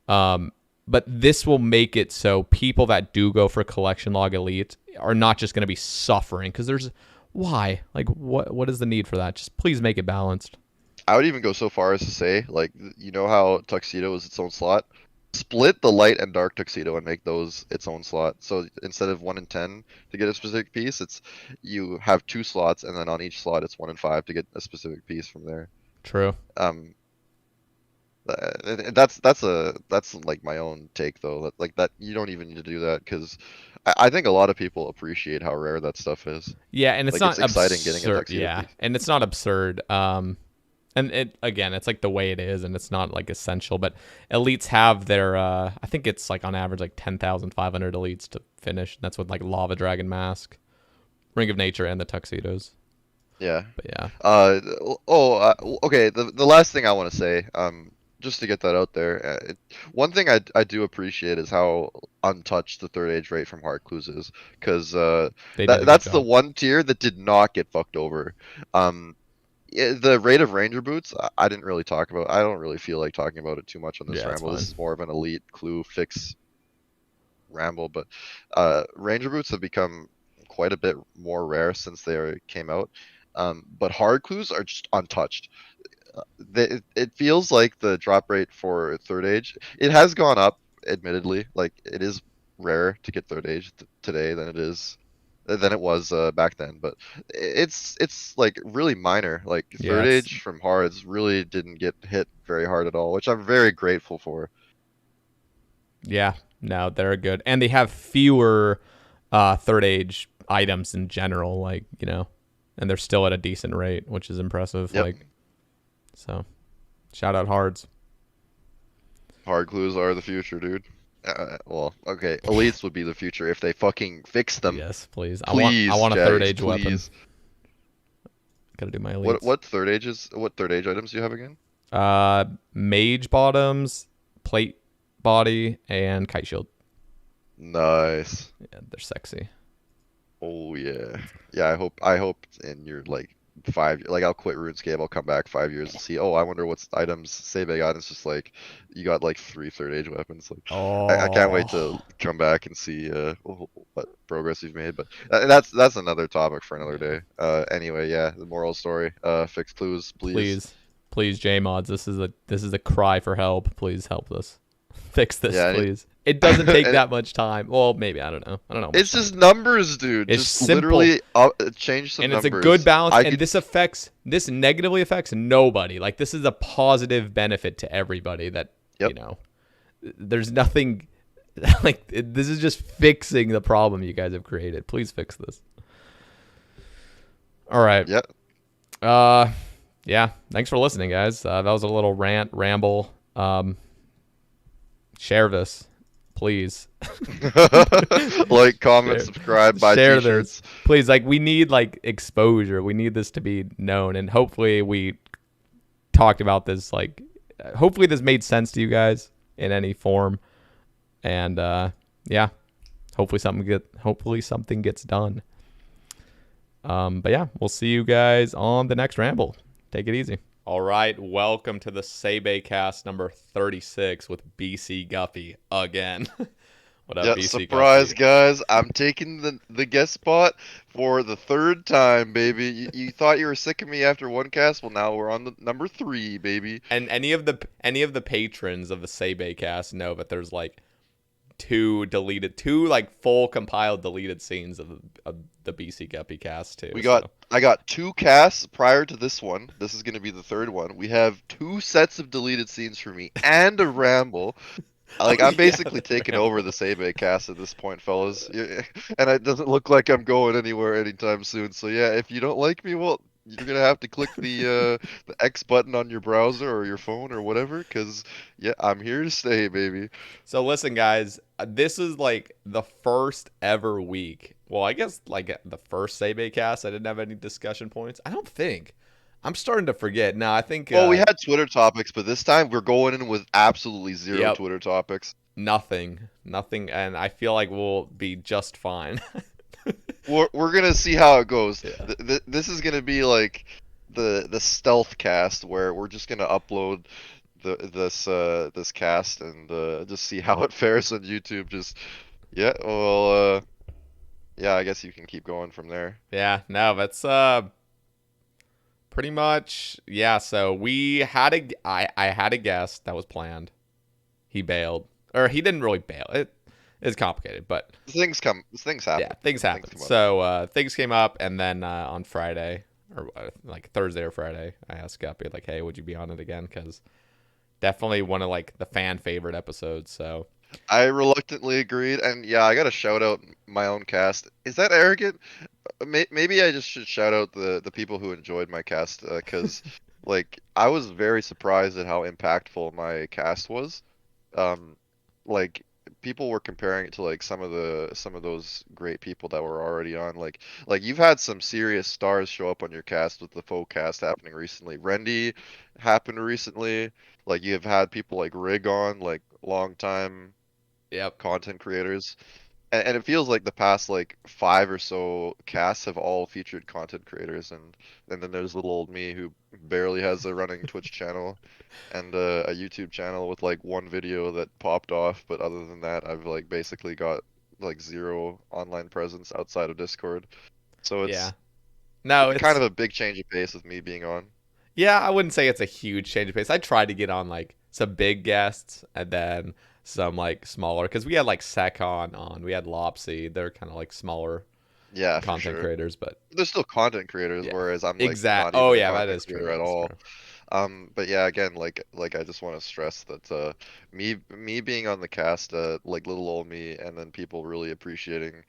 But this will make it so people that do go for collection log elite are not just going to be suffering because there's why, like what is the need for that? Just please make it balanced. I would even go so far as to say, like, you know how tuxedo is its own slot? Split the light and dark tuxedo and make those its own slot. So instead of 1 in 10 to get a specific piece, it's you have 2 slots, and then on each slot it's 1 in 5 to get a specific piece from there. True. That's like my own take though. Like that, you don't even need to do that because I think a lot of people appreciate how rare that stuff is. Yeah, and it's like, not it's exciting getting a absurd. tuxedo Yeah, piece. and it's not absurd. And it again, it's like the way it is, and it's not like essential. But elites have their, I think it's like on average like 10,500 elites to finish. That's with like Lava Dragon Mask, Ring of Nature, and the tuxedos. Yeah. But yeah. Okay. The last thing I want to say, just to get that out there, one thing I do appreciate is how untouched the third age rate from Hard Clues is, because that's the one tier that did not get fucked over. The rate of Ranger Boots, I didn't really talk about. I don't really feel like talking about it too much on this ramble. This is more of an elite clue fix ramble, but Ranger Boots have become quite a bit more rare since they came out. But hard clues are just untouched. It feels like the drop rate for third age, it has gone up, admittedly. Like, it is rarer to get third age today than it was back then, but it's like really minor. Like third age from hards really didn't get hit very hard at all, which I'm very grateful for. Yeah, no, they're good, and they have fewer third age items in general, like, you know, and they're still at a decent rate, which is impressive. Yep. Like, so shout out hards. Hard clues are the future, dude. Well, okay, elites would be the future if they fucking fix them. Yes, please. Please, I want a Jags, third age please. weapon. Gotta do my elites. What third age items do you have again? Mage bottoms, plate body, and kite shield. Nice. Yeah, they're sexy. Oh yeah. Yeah, I hope in your like 5, like, I'll quit RuneScape, I'll come back 5 years and see, oh, I wonder what items Sae Bae got. And it's just like you got like 3 third age weapons. Like, I can't wait to come back and see what progress you've made. But that's another topic for another day. Anyway, yeah, the moral story. Fix clues, please. Please, JMods. This is a cry for help. Please help us. Fix this, please. It doesn't take that much time. Well, maybe, I don't know. It's just numbers, dude. It's just simple. Literally change some numbers. And it's a good balance. And this negatively affects nobody. Like, this is a positive benefit to everybody. That you know, there's nothing like this is just fixing the problem you guys have created. Please fix this. All right. Yep. Yeah. Thanks for listening, guys. That was a little ramble. Share this, please. Like, comment, subscribe, buy share t-shirts. this, please. Like, we need like exposure. We need this to be known, and hopefully we talked about this. Like, hopefully this made sense to you guys in any form, and yeah, hopefully something gets done. But yeah, we'll see you guys on the next ramble. Take it easy. All right, welcome to the Sae Bae Cast number 36 with Bcguppy again. What up, Bcguppy? Surprise, guys! I'm taking the guest spot for the 3rd time, baby. You thought you were sick of me after 1 cast? Well, now we're on the number 3, baby. And any of the patrons of the Sae Bae Cast know that there's like two like full compiled deleted scenes of the Bcguppy cast too. I got 2 casts prior to this one. This is going to be the 3rd one. We have 2 sets of deleted scenes for me and a ramble. Like, Oh I'm yeah, basically the taking over ramble. the Sae Bae Cast at this point, fellas. And it doesn't look like I'm going anywhere anytime soon. So yeah, if you don't like me, well, you're gonna have to click the X button on your browser or your phone or whatever, 'cause yeah, I'm here to stay, baby. So listen, guys, this is like the first ever week. Well, I guess like the first Sae Bae Cast. I didn't have any discussion points. I don't think. I'm starting to forget. No, I think. Well, we had Twitter topics, but this time we're going in with absolutely zero Yep, Twitter topics. nothing, and I feel like we'll be just fine. We're gonna see how it goes. Yeah. This is gonna be like the stealth cast where we're just gonna upload this cast and just see how it fares on YouTube. Just yeah, well yeah, I guess you can keep going from there. Yeah, no, that's pretty much yeah. So we had I had a guest that was planned. He bailed, or he didn't really bail. It's complicated, but Things yeah, happen. things Things happen. come up. So things came up, and then on Friday or like Thursday or Friday, I asked Guppy like, "Hey, would you be on it again?" Because definitely one of like the fan favorite episodes. So I reluctantly agreed, and yeah, I gotta shout out my own cast. Is that arrogant? Maybe I just should shout out the people who enjoyed my cast, because like I was very surprised at how impactful my cast was. Um, like people were comparing it to like some of those great people that were already on. Like you've had some serious stars show up on your cast with the faux cast happening recently. Rendy happened recently. Like you have had people like Rig on, like long time yep, content creators. And it feels like the past like five or so casts have all featured content creators, and then there's little old me who barely has a running Twitch channel and a YouTube channel with like one video that popped off, but other than that, I've like basically got like zero online presence outside of Discord. So yeah. it's No, kind it's of a big change of pace with me being on. yeah. I wouldn't say it's a huge change of pace. I tried to get on like some big guests and then some like smaller because we had like Secon on, we had Lopsy. They're kind of like smaller Yeah, for content sure. creators, but They're still content creators, yeah, whereas I'm like exact. not Oh even a yeah, that content is true. creator at That is all. true. But yeah, again, like I just want to stress that me being on the cast, like little old me, and then people really appreciating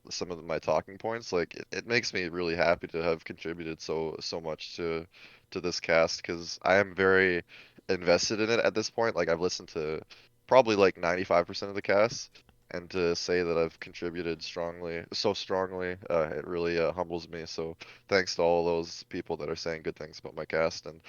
some of my talking points, like it makes me really happy to have contributed so much to this cast because I am very invested in it at this point. Like I've listened to probably like 95% of the cast, and to say that I've contributed so strongly, it really humbles me. So thanks to all those people that are saying good things about my cast and.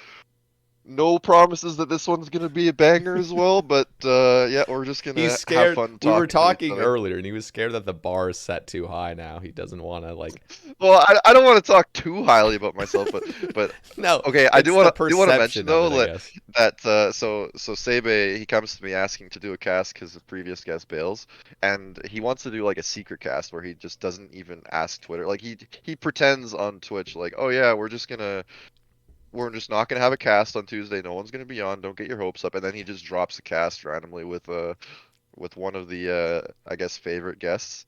No promises that this one's gonna be a banger as well, but yeah, we're just He's gonna have scared. fun We were talking to each talking other. earlier, and he was scared that the bar is set too high now. He doesn't want to like. Well, I don't want to talk too highly about myself, but No, okay, it's the do want to mention perception of though it, I guess. that so Sebe he comes to me asking to do a cast because the previous guest bails, and he wants to do like a secret cast where he just doesn't even ask Twitter. Like he pretends on Twitch like, oh yeah, we're just not gonna have a cast on Tuesday. No one's gonna be on. Don't get your hopes up. And then he just drops a cast randomly with one of the I guess favorite guests,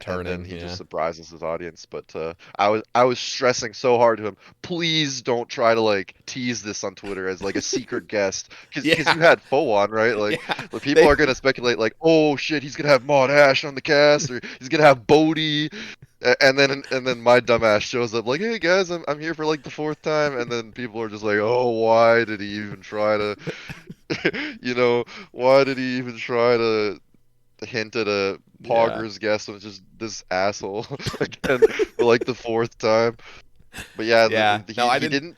and then Returning, he just yeah, surprises his audience. But I was stressing so hard to him. Please don't try to like tease this on Twitter as like a secret guest, because yeah, you had Foe on, right? yeah. Like people They, are gonna speculate like, oh shit, he's gonna have Maud Ash on the cast, or he's gonna have Bodhi. And then my dumbass shows up like, hey guys, I'm here for like the fourth time, and then people are just like, oh, why did he even try to, you know, why did he even try to hint at a yeah, Poggers guest when it's just this asshole again for like the fourth time? But yeah, yeah. No, he didn't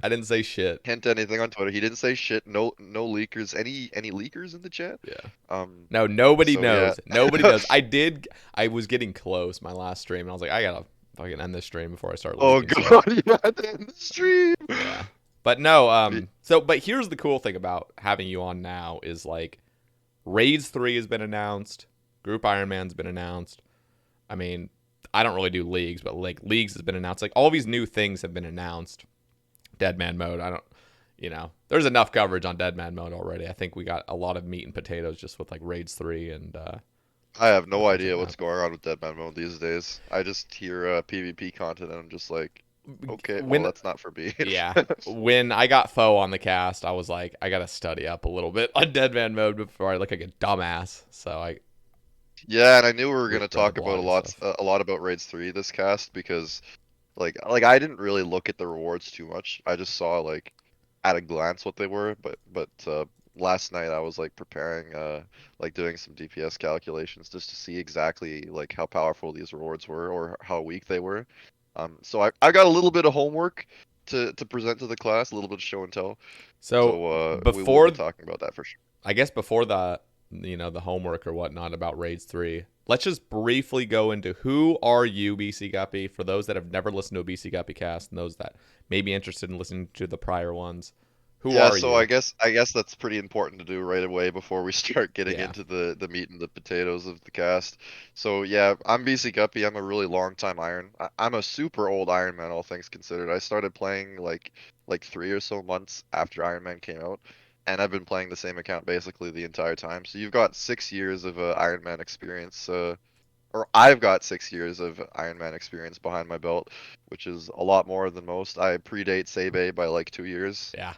I didn't say shit. hint anything on Twitter. He didn't say shit. No leakers. Any leakers in the chat? Yeah. Um, No, nobody so yeah. knows. Nobody knows. I did. I was getting close my last stream, and I was like, I gotta fucking end this stream before I start Oh leaking stuff. god, yeah, in the stream. Yeah. But no. So, but here's the cool thing about having you on now is like, Raids 3 has been announced. Group Ironman's been announced. I mean, I don't really do leagues, but like leagues has been announced. Like all these new things have been announced. Deadman mode. I don't. There's enough coverage on Deadman mode already. I think we got a lot of meat and potatoes just with like Raids 3 and I have no things like idea that. what's going on with Deadman Mode these days. I just hear PvP content and I'm just like, Okay, well when that's not for me. yeah, when I got foe on the cast, I was like, I gotta study up a little bit on Dead Man mode before I look like a dumbass. So I Yeah, and I knew we were gonna read the talk about blog and stuff. a lot about Raids 3 this cast because like I didn't really look at the rewards too much. I just saw like at a glance what they were, but last night I was like preparing like doing some DPS calculations just to see exactly like how powerful these rewards were or how weak they were. So I got a little bit of homework to present to the class, a little bit of show and tell. So So we will be before, talking about that for sure. I guess before the the homework or whatnot about raids 3, let's just briefly go into who are you, Bcguppy, for those that have never listened to a Bcguppy cast and those that may be interested in listening to the prior ones. Who Yeah, are so you? I guess that's pretty important to do right away before we start getting Yeah. into the meat and the potatoes of the cast. So yeah, I'm BC Guppy. I'm a really long time Iron. I'm a super old Iron Man, all things considered. I started playing like 3 or so months after Iron Man came out, and I've been playing the same account basically the entire time. So you've got 6 years of Iron Man experience, or I've got 6 years of Iron Man experience behind my belt, which is a lot more than most. I predate Sae Bae by like 2 years. Yeah,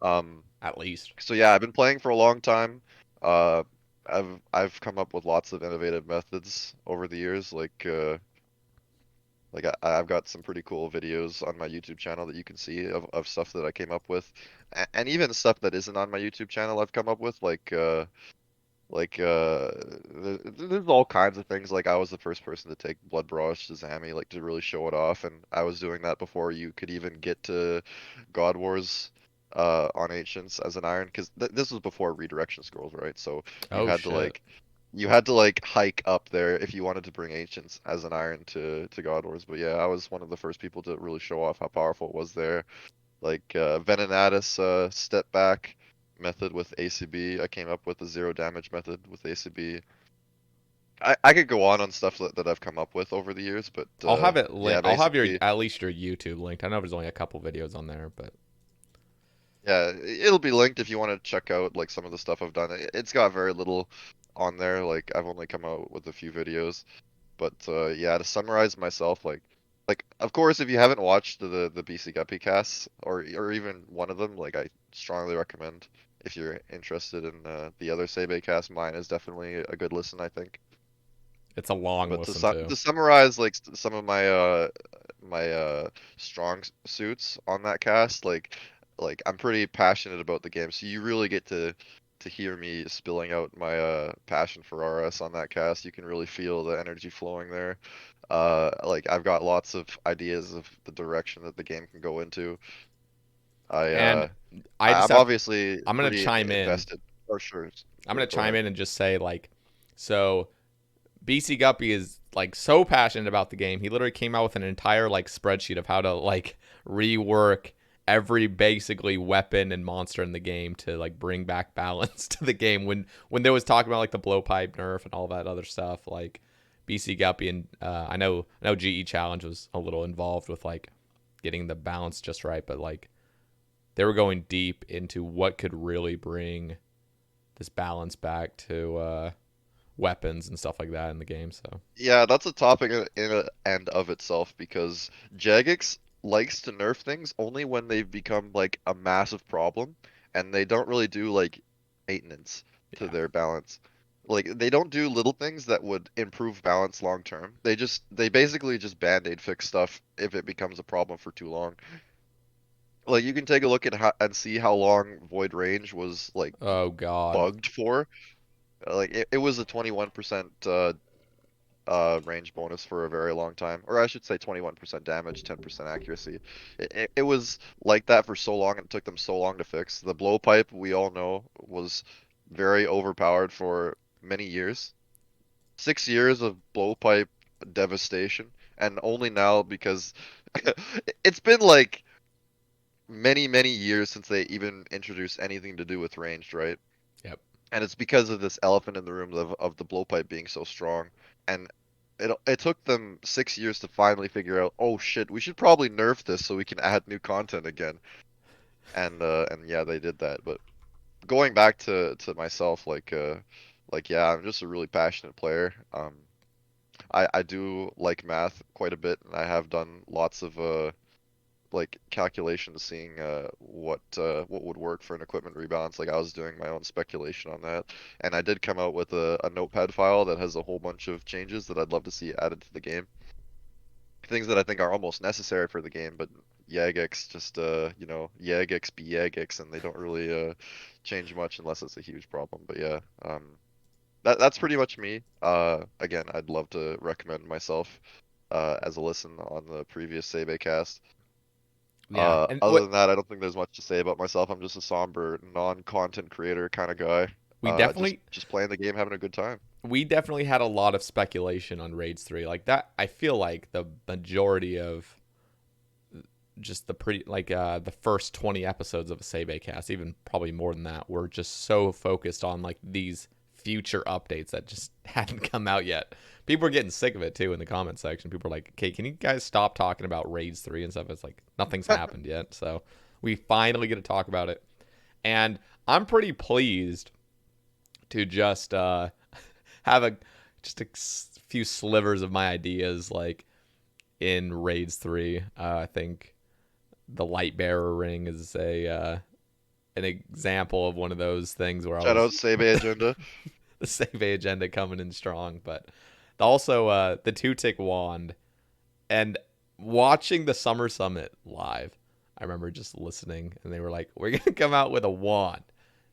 Um, at least. so yeah, I've been playing for a long time. Uh, I've come up with lots of innovative methods over the years. I've got some pretty cool videos on my YouTube channel that you can see of stuff that I came up with, and even stuff that isn't on my YouTube channel I've come up with. There's all kinds of things. Like I was the first person to take Blood Barrage to Zami, like to really show it off, and I was doing that before you could even get to God Wars on Ancients as an Iron, because this was before redirection scrolls, right? So you Oh had to shit. like you had to like hike up there if you wanted to bring Ancients as an Iron to God Wars. But yeah, I was one of the first people to really show off how powerful it was there. Like Venenatis step back method with ACB. I came up with a zero damage method with ACB. I could go on stuff that I've come up with over the years, but I'll have it yeah, link. I'll have your basically, at least your YouTube linked. I know there's only a couple videos on there, but yeah, it'll be linked if you want to check out like some of the stuff I've done. It's got very little on there. Like I've only come out with a few videos, but yeah, to summarize myself, like of course, if you haven't watched the BC Guppy casts or even one of them, like I strongly recommend if you're interested in the other Sae Bae cast, mine is definitely a good listen, I think. it's a long But listen too. to summarize like some of my strong suits on that cast, like I'm pretty passionate about the game, so you really get to hear me spilling out my passion for RS on that cast. You can really feel the energy flowing there. Like I've got lots of ideas of the direction that the game can go into. I And uh I just I'm have obviously I'm gonna pretty chime in. invested. Oh sure, I'm sure, gonna go chime ahead. in and just say like, so BC Guppy is like so passionate about the game. He literally came out with an entire like spreadsheet of how to like rework every basically weapon and monster in the game to like bring back balance to the game. When there was talking about like the blowpipe nerf and all that other stuff, like BC Guppy and I know GE Challenge was a little involved with like getting the balance just right, but like they were going deep into what could really bring this balance back to weapons and stuff like that in the game. So Yeah, that's a topic in a and of itself because Jagex likes to nerf things only when they've become like a massive problem, and they don't really do like maintenance to yeah, their balance. Like they don't do little things that would improve balance long term. They basically just band-aid fix stuff if it becomes a problem for too long. Like you can take a look at how and see how long Void Range was like oh god, bugged for. Like it was a 21% range bonus for a very long time, or I should say 21% damage, 10% accuracy. It was like that for so long, and it took them so long to fix. The blowpipe, we all know, was very overpowered for many years. 6 years of blowpipe devastation, and only now because it's been like many years since they even introduced anything to do with ranged, right? yep. And it's because of this elephant in the room of the blowpipe being so strong. And it took them 6 years to finally figure out, oh shit, we should probably nerf this so we can add new content again. And yeah, they did that. But going back to myself, like yeah, I'm just a really passionate player. I do like math quite a bit, and I have done lots of like calculations, seeing what would work for an equipment rebalance. Like I was doing my own speculation on that, and I did come out with a notepad file that has a whole bunch of changes that I'd love to see added to the game. Things that I think are almost necessary for the game, but Jagex just Jagex be Jagex, and they don't really change much unless it's a huge problem. But yeah, that's pretty much me. Again, I'd love to recommend myself as a listen on the previous Sae Bae Cast. Yeah, and Other than what that, I don't think there's much to say about myself. I'm just a somber, non-content creator kind of guy. we Just definitely just playing the game, having a good time. we definitely had a lot of speculation on Raids 3. Like that, I feel like the majority of just the the first 20 episodes of a Sae Bae Cast, even probably more than that, were just so focused on like these future updates that just hadn't come out yet. People are getting sick of it too in the comment section. People are like, "Okay, can you guys stop talking about Raids 3 and stuff?" It's like nothing's happened yet. So we finally get to talk about it. And I'm pretty pleased to just have few slivers of my ideas like in Raids 3. I think the light bearer ring is a an example of one of those things where I Shout out was Sae Bae Agenda. the save agenda coming in strong, but also the 2-tick wand and watching the Summer Summit live. I remember just listening and they were like, "We're gonna come out with a wand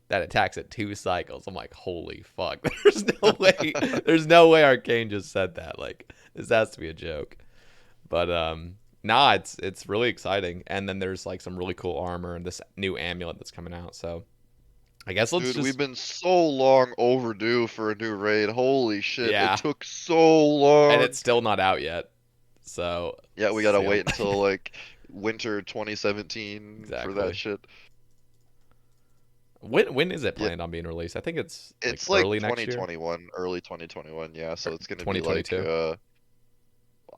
that attacks at 2 cycles." I'm like, "Holy fuck!" There's no way Arcane just said that. Like, this has to be a joke. But nah, it's really exciting. And then there's like some really cool armor and this new amulet that's coming out. So I guess let's Dude, we've just been so long overdue for a new raid. Holy shit, it yeah. took so And long. it's still not out yet. So Yeah, we gotta still wait until like winter 2017 for that exactly. shit. When is it Yeah, planned on being released? I think it's like it's like early next year 2021, early 2021. Yeah, or so it's gonna be like 2022.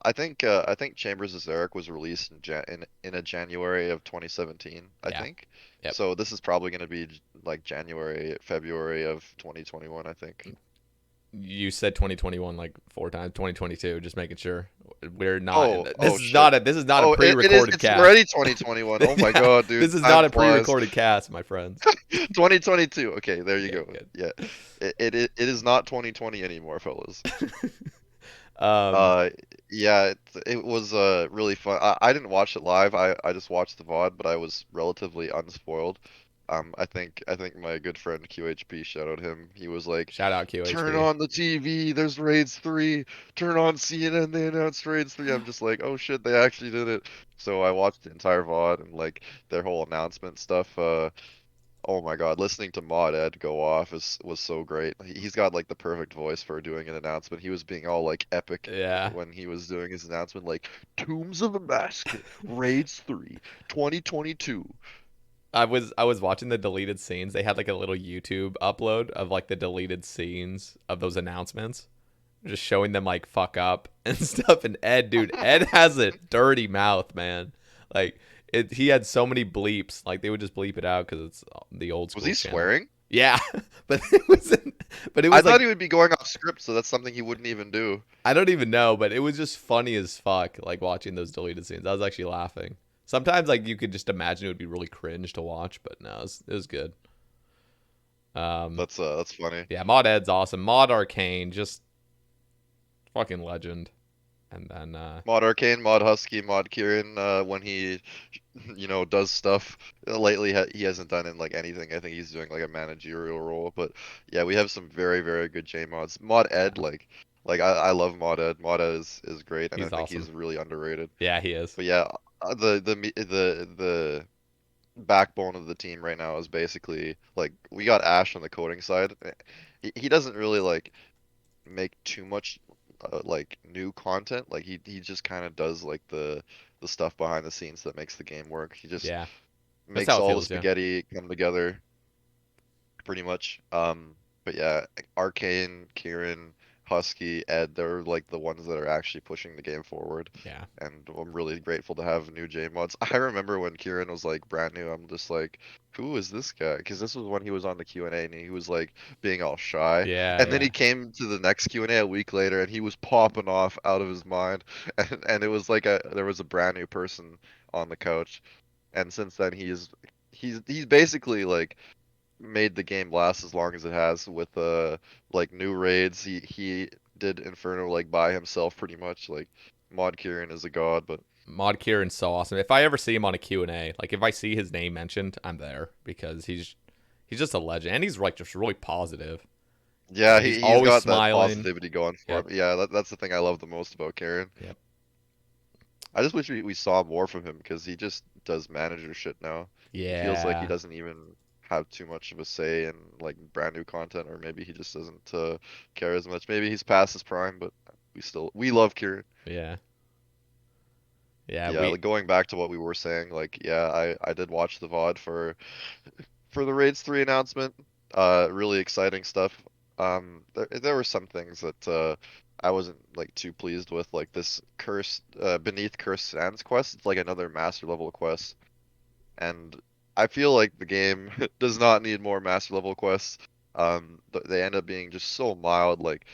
I think Chambers of Xeric was released in a January of 2017, I Yeah. think. Yep. So this is probably gonna be like January, February of 2021, I think. You said 2021 like 4 times. 2022. Just making sure we're not. Oh shit. This is not a Oh, pre-recorded it's cast. already 2021. Oh my Yeah, God, dude, this is time not a flies. pre-recorded cast, my friends. 2022. Okay, there you Okay, go. good. Yeah. It is not 2020 anymore, fellas. um, Uh, yeah, it was really fun. I didn't watch it live. I just watched the VOD, but I was relatively unspoiled. I think my good friend QHP, shout out him. He was like, shout out "Turn QHB. on the TV. There's Raids 3. Turn on CNN. They announced Raids 3." I'm just like, "Oh shit, they actually did it." So I watched the entire VOD and like their whole announcement stuff. Oh my God, listening to Mod Ed go off was so great. He's got like the perfect voice for doing an announcement. He was being all like epic Yeah. when he was doing his announcement, like Tombs of a Basket, Raids 3, 2022. I was watching the deleted scenes. They had like a little YouTube upload of like the deleted scenes of those announcements, just showing them like fuck up and stuff. And Ed has a dirty mouth, man. Like he had so many bleeps. Like they would just bleep it out because it's the old Was school he channel. swearing? Yeah, but it was, but it I was thought like he would be going off script, so that's something he wouldn't even do. I don't even know, but it was just funny as fuck. Like watching those deleted scenes, I was actually laughing. Sometimes like you could just imagine it would be really cringe to watch, but no, it was good. Um, That's funny. yeah, Mod Ed's awesome. Mod Arcane, just fucking legend. And then Mod Arcane, Mod Husky, Mod Kieran, when he, does stuff. Lately, he hasn't done in like anything. I think he's doing like a managerial role. But yeah, we have some very, very good J mods. Mod yeah, Ed, I love Mod Ed. Mod Ed is great, and I he's think awesome. he's really underrated. Yeah, he is. But yeah, the backbone of the team right now is basically like we got Ash on the coding side. He doesn't really like make too much like new content. Like he just kind of does like the stuff behind the scenes that makes the game work. He just Yeah, that's how makes it all the feels. Yeah, spaghetti come together pretty much. But yeah, Arcane, Kieran, Husky, Ed, they're like the ones that are actually pushing the game forward. Yeah. And I'm really grateful to have new J mods. I remember when Kieran was like brand new, I'm just like, who is this guy? Because this was when he was on the Q&A and he was like being all shy. Yeah, And then yeah. he came to the next Q&A a week later and he was popping off out of his mind. And it was like there was a brand new person on the couch. And since then he's basically like made the game last as long as it has with like new raids. He did Inferno like by himself pretty much. Like Mod Kieran is a god, but Mod Kieran's so awesome. If I ever see him on a Q&A, like if I see his name mentioned, I'm there because he's just a legend and he's like just really positive. yeah, He's he's always got that smiling. positivity going for Yep. him. Yeah, that's the thing I love the most about Kieran. Yep. I just wish we saw more from him because he just does manager shit now. He feels like he Yeah. doesn't even have too much of a say in like brand new content, or maybe he just doesn't care as much. Maybe he's past his prime, but we love Kieran. Yeah. Yeah, Yeah, we like going back to what we were saying, like yeah, I did watch the VOD for the Raids 3 announcement. Really exciting stuff. There were some things that I wasn't like too pleased with, like this Beneath Cursed Sands quest. It's like another master level quest, and I feel like the game does not need more master level quests. They end up being just so mild. Like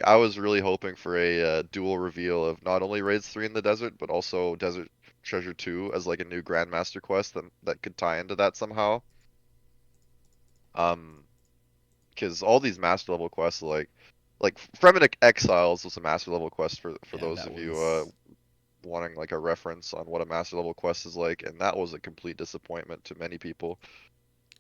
I was really hoping for a dual reveal of not only Raids 3 in the desert, but also Desert Treasure 2 as like a new Grandmaster quest that could tie into that somehow. Um, because all these master level quests, like Fremennik Exiles was a master level quest for yeah, those that of you was wanting like a reference on what a master level quest is like, and that was a complete disappointment to many people.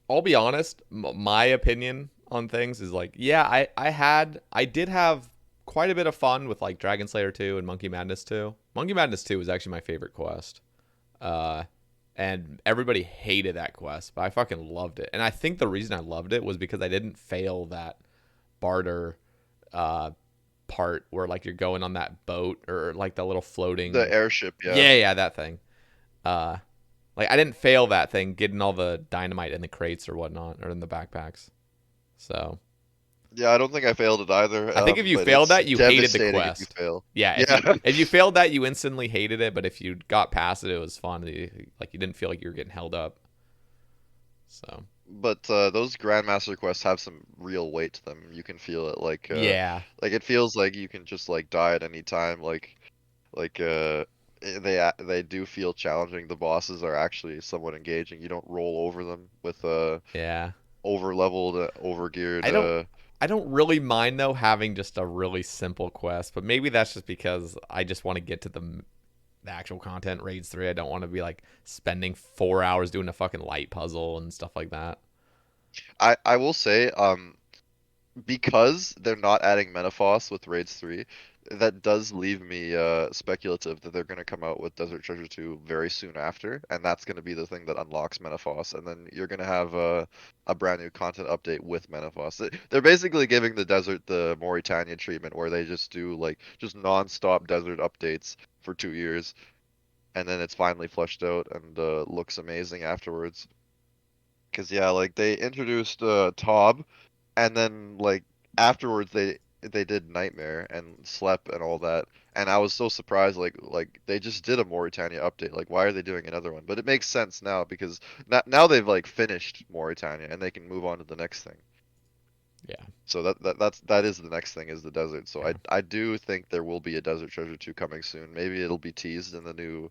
I'll be honest, my opinion on things is like, yeah, I did have quite a bit of fun with like Dragon Slayer 2 and Monkey Madness 2. Monkey Madness 2 was actually my favorite quest. Uh and everybody hated that quest, but I fucking loved it. And I think the reason I loved it was because I didn't fail that barter uh part where like you're going on that boat or like the little The floating. airship, yeah. Yeah, that thing. Uh like I didn't fail that thing getting all the dynamite in the crates or whatnot or in the backpacks. So Yeah, I don't think I failed it either, I think if you but failed it's that, you hated the devastating if you quest. fail. Yeah, Yeah, if you failed that, you instantly hated it. But if you got past it, it was fun. Like you didn't feel like you were getting held up. So but those Grandmaster quests have some real weight to them. You can feel it, yeah, like it feels like you can just like die at any time. Like they do feel challenging. The bosses are actually somewhat engaging. You don't roll over them with yeah. over leveled, over geared. I don't. I don't really mind though having just a really simple quest, but maybe that's just because I just want to get to the actual content. Raids 3. I don't want to be like spending 4 hours doing a fucking light puzzle and stuff like that. I will say because they're not adding Metaphos with Raids 3, that does leave me speculative that they're going to come out with Desert Treasure 2 very soon after, and that's going to be the thing that unlocks Metaphos, and then you're going to have a brand new content update with Metaphos. They're basically giving the desert the Mauritania treatment, where they just do like just non-stop desert updates for 2 years, and then it's finally fleshed out and looks amazing afterwards. Because yeah, like they introduced Tob, and then like afterwards they did Nightmare and Slep and all that, and I was so surprised. Like they just did a Mauritania update. Like why are they doing another one? But it makes sense now because now they've like finished Mauritania and they can move on to the next thing. Yeah, So that is the next thing is the desert. So yeah. I do think there will be a Desert Treasure 2 coming soon. Maybe it'll be teased in the new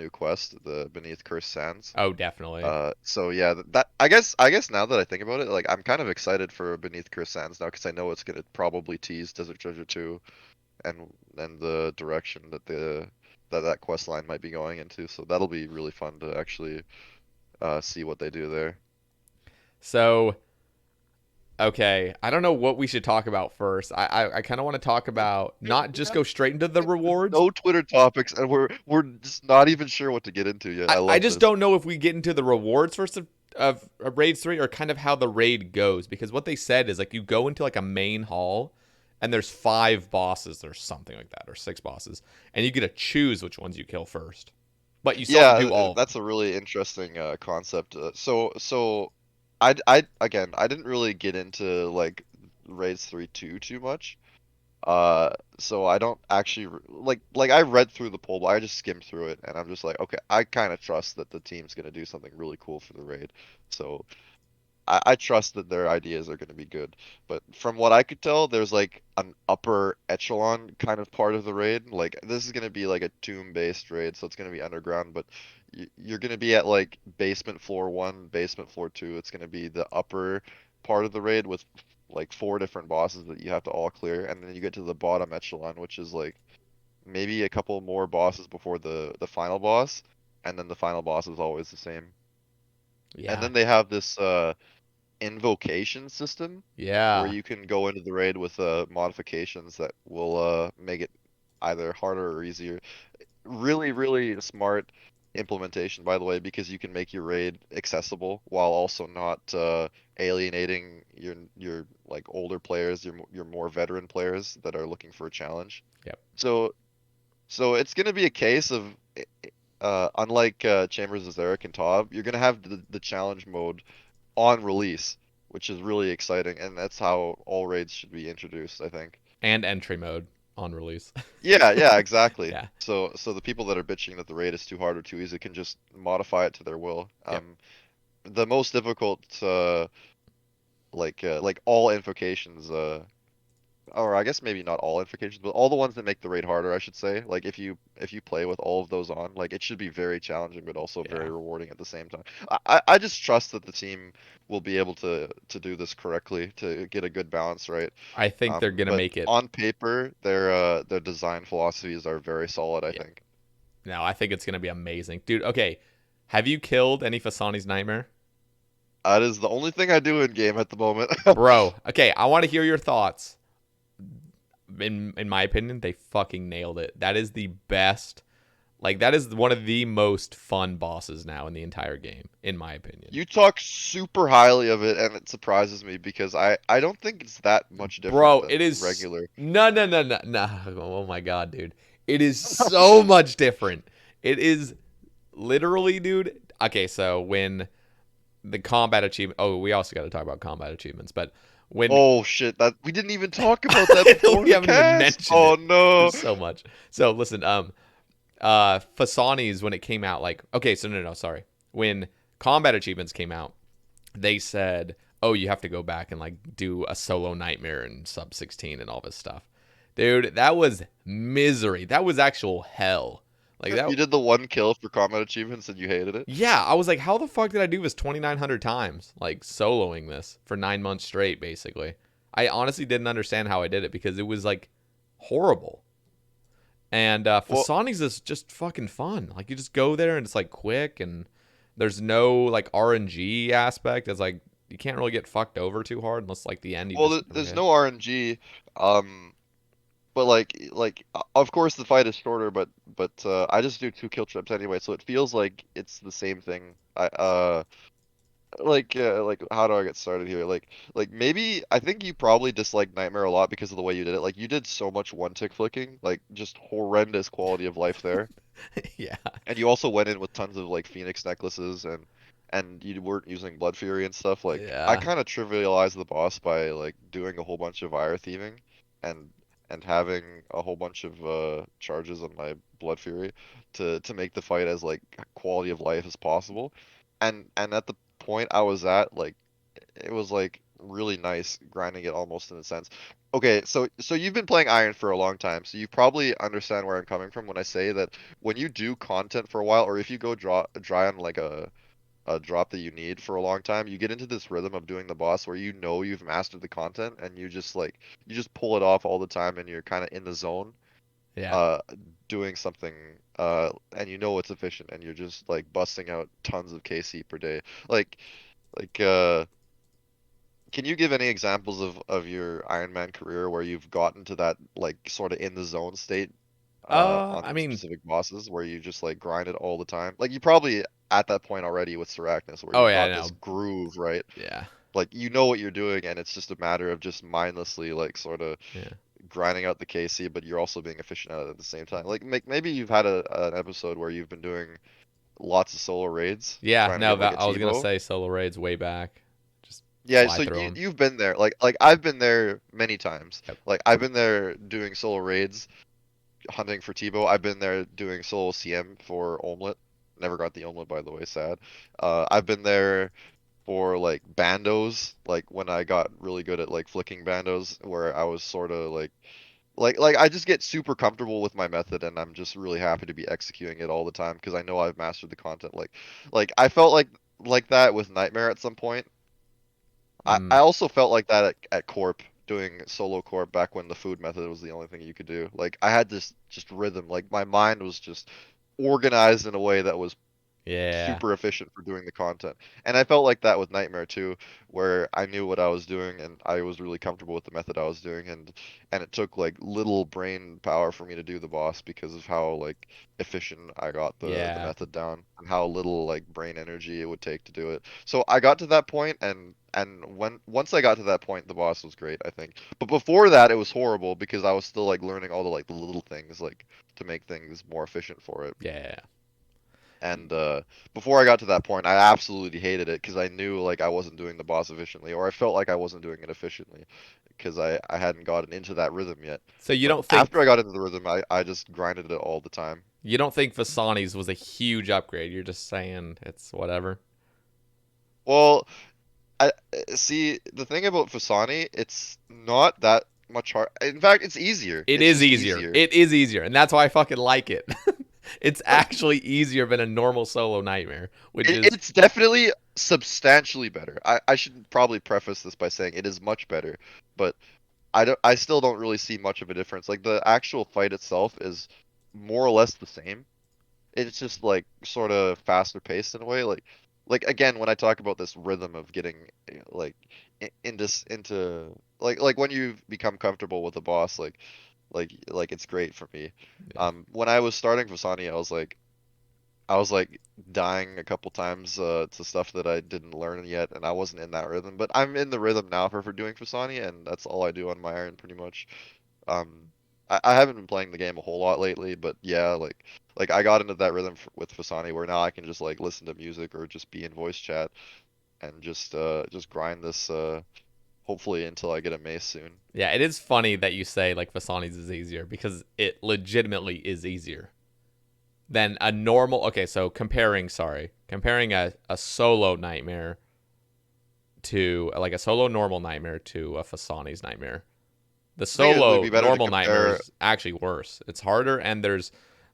quest, the Beneath Cursed Sands. Oh, definitely. So yeah, that I guess now that I think about it, like I'm kind of excited for Beneath Cursed Sands now because I know it's gonna probably tease Desert Treasure 2 and the direction that that quest line might be going into. So that'll be really fun to actually see what they do there. So okay, I don't know what we should talk about first. I kind of want to talk about Dude, not just go straight into the rewards. no Twitter topics, and we're just not even sure what to get into yet. I I love just this. don't know if we get into the rewards first of Raid 3 or kind of how the raid goes because what they said is like you go into like a main hall and there's 5 bosses or something like that or 6 bosses and you get to choose which ones you kill first. But you still have to Yeah, do all of them. that's a really interesting concept. So I again, I didn't really get into like raids 3 too much. So I don't actually like I read through the poll, but I just skimmed through it, and I'm just like, okay, I kind of trust that the team's gonna do something really cool for the raid. So I trust that their ideas are going to be good. But from what I could tell, there's like an upper echelon kind of part of the raid. Like this is going to be like a tomb-based raid, so it's going to be underground, but you're going to be at like basement floor 1, basement floor 2. It's going to be the upper part of the raid with like 4 different bosses that you have to all clear, and then you get to the bottom echelon, which is like maybe a couple more bosses before the final boss, and then the final boss is always the same. And Yeah. then they have this invocation system where Yeah. you can go into the raid with modifications that will make it either harder or easier. Really, really smart implementation, by the way, because you can make your raid accessible while also not alienating your like older players, your more veteran players that are looking for a challenge. Yep. So it's gonna be a case of unlike Chambers of Xeric and Tob, you're gonna have the challenge mode on release, which is really exciting, and that's how all raids should be introduced, I think. And entry mode on release. Yeah, exactly. Yeah. So the people that are bitching that the raid is too hard or too easy can just modify it to their will. Yep. The most difficult, like all invocations, or I guess maybe not all invocations, but all the ones that make the raid harder, I should say. Like if you play with all of those on, like it should be very challenging, but also very Yeah. rewarding at the same time. I just trust that the team will be able to do this correctly to get a good balance right. I think they're gonna But make it. on paper, their design philosophies are very solid, I Yeah. think. No, I think it's gonna be amazing, dude. Okay, have you killed any Fasani's Nightmare, That is the only thing I do in game at the moment. bro? Okay, I want to hear your thoughts. In my opinion, they fucking nailed it. That is the best. Like that is one of the most fun bosses now in the entire game, in my opinion. You talk super highly of it, and it surprises me because I don't think it's that much different Bro, than it is regular. no. Oh my god, dude. It is so much different. It is literally, dude. Okay, so when the combat achievement, oh, we also got to talk about combat achievements, but when Oh shit, that we didn't even talk about that before we the haven't even cast. mentioned Oh it. no. There's so much. So listen, Fasani's when it came out, like okay, so no, sorry. When combat achievements came out, they said, "Oh, you have to go back and like do a solo nightmare and sub 16 and all this stuff." Dude, that was misery. That was actual hell. Like that. You did the one kill for combat achievements and you hated it? Yeah, I was like, how the fuck did I do this 2,900 times? Like soloing this for 9 months straight, basically. I honestly didn't understand how I did it because it was like horrible. And Well, Fasani's is just fucking fun. Like you just go there and it's like quick and there's no like RNG aspect. It's like you can't really get fucked over too hard unless like the end you just never there's hit. no RNG, but of course the fight is shorter, but I just do 2 kill trips anyway, so it feels like it's the same thing. Like how do I get started here? Like maybe I think you probably dislike Nightmare a lot because of the way you did it. Like you did so much one tick flicking, like just horrendous quality of life there. Yeah. And you also went in with tons of like Phoenix necklaces and you weren't using Blood Fury and stuff. Like I Yeah. kind of trivialized the boss by like doing a whole bunch of Ire thieving and having a whole bunch of charges on my Blood Fury to make the fight as like quality of life as possible. And at the point I was at, like it was like really nice grinding it almost in a sense. Okay, so you've been playing Iron for a long time, so you probably understand where I'm coming from when I say that when you do content for a while, or if you go dry on like a drop that you need for a long time, you get into this rhythm of doing the boss where you know you've mastered the content and you just pull it off all the time and you're kind of in the zone, Yeah. uh, doing something, and you know it's efficient and you're just like busting out tons of KC per day. Like like can you give any examples of your Ironman career where you've gotten to that like sort of in the zone state I on mean, specific bosses where you just like grind it all the time? Like you probably at that point already with Seracnus where oh you've yeah, got this no. groove, right? Yeah. Like you know what you're doing and it's just a matter of just mindlessly like sort of Yeah. grinding out the KC, but you're also being efficient at it at the same time. Like maybe you've had an episode where you've been doing lots of solo raids Yeah, trying to no, get like a I was gonna Chivo. say solo raids way back. Just Yeah, fly so through them. you've been there. Like I've been there many times. Yep. Like I've been there doing solo raids, hunting for Tebow. I've been there doing solo CM for Omelet. Never got the Omelet, by the way, sad. I've been there for like bandos, like when I got really good at like flicking bandos, where I was sort of like I just get super comfortable with my method, and I'm just really happy to be executing it all the time because I know I've mastered the content. Like I felt like that with Nightmare at some point. I Mm, also felt like that at Corp, doing solo Corp back when the food method was the only thing you could do. Like I had this just rhythm. Like my mind was just organized in a way that was yeah. super efficient for doing the content. And I felt like that with Nightmare too, where I knew what I was doing and I was really comfortable with the method I was doing, and it took like little brain power for me to do the boss because of how like efficient I got the Yeah. method down and how little like brain energy it would take to do it. So I got to that point, and when once I got to that point the boss was great, I think. But before that it was horrible because I was still like learning all the little things like to make things more efficient for it. Yeah. And before I got to that point, I absolutely hated it because I knew like I wasn't doing the boss efficiently, or I felt like I wasn't doing it efficiently because I hadn't gotten into that rhythm yet. So But after I got into the rhythm, I just grinded it all the time. you don't think Vasani's was a huge upgrade? You're just saying it's whatever. Well, I see the thing about Fasani, it's not that much hard. In fact, it's easier. It It's is just easier. easier. It is easier, and that's why I fucking like it. It's actually easier than a normal solo nightmare, which is It's definitely substantially better. I should probably preface this by saying it is much better, but I still don't really see much of a difference. Like the actual fight itself is more or less the same. It's just like sort of faster paced in a way. Like again, when I talk about this rhythm of getting like into like when you become comfortable with the boss, like it's great for me. yeah. When I was starting Vasani, I was like dying a couple times to stuff that I didn't learn yet, and I wasn't in that rhythm. But I'm in the rhythm now for doing Fasani, and that's all I do on my iron pretty much. Um, I haven't been playing the game a whole lot lately, but yeah, like I got into that rhythm with Fasani where now I can just like listen to music or just be in voice chat and just grind this hopefully until I get a mace soon. Yeah, it is funny that you say like Vasani's is easier because it legitimately is easier than a normal. Okay, so comparing a solo nightmare to like a solo normal nightmare to a Fasani's nightmare. The I think it would solo be better to normal nightmare compare. is actually worse. It's harder, and there's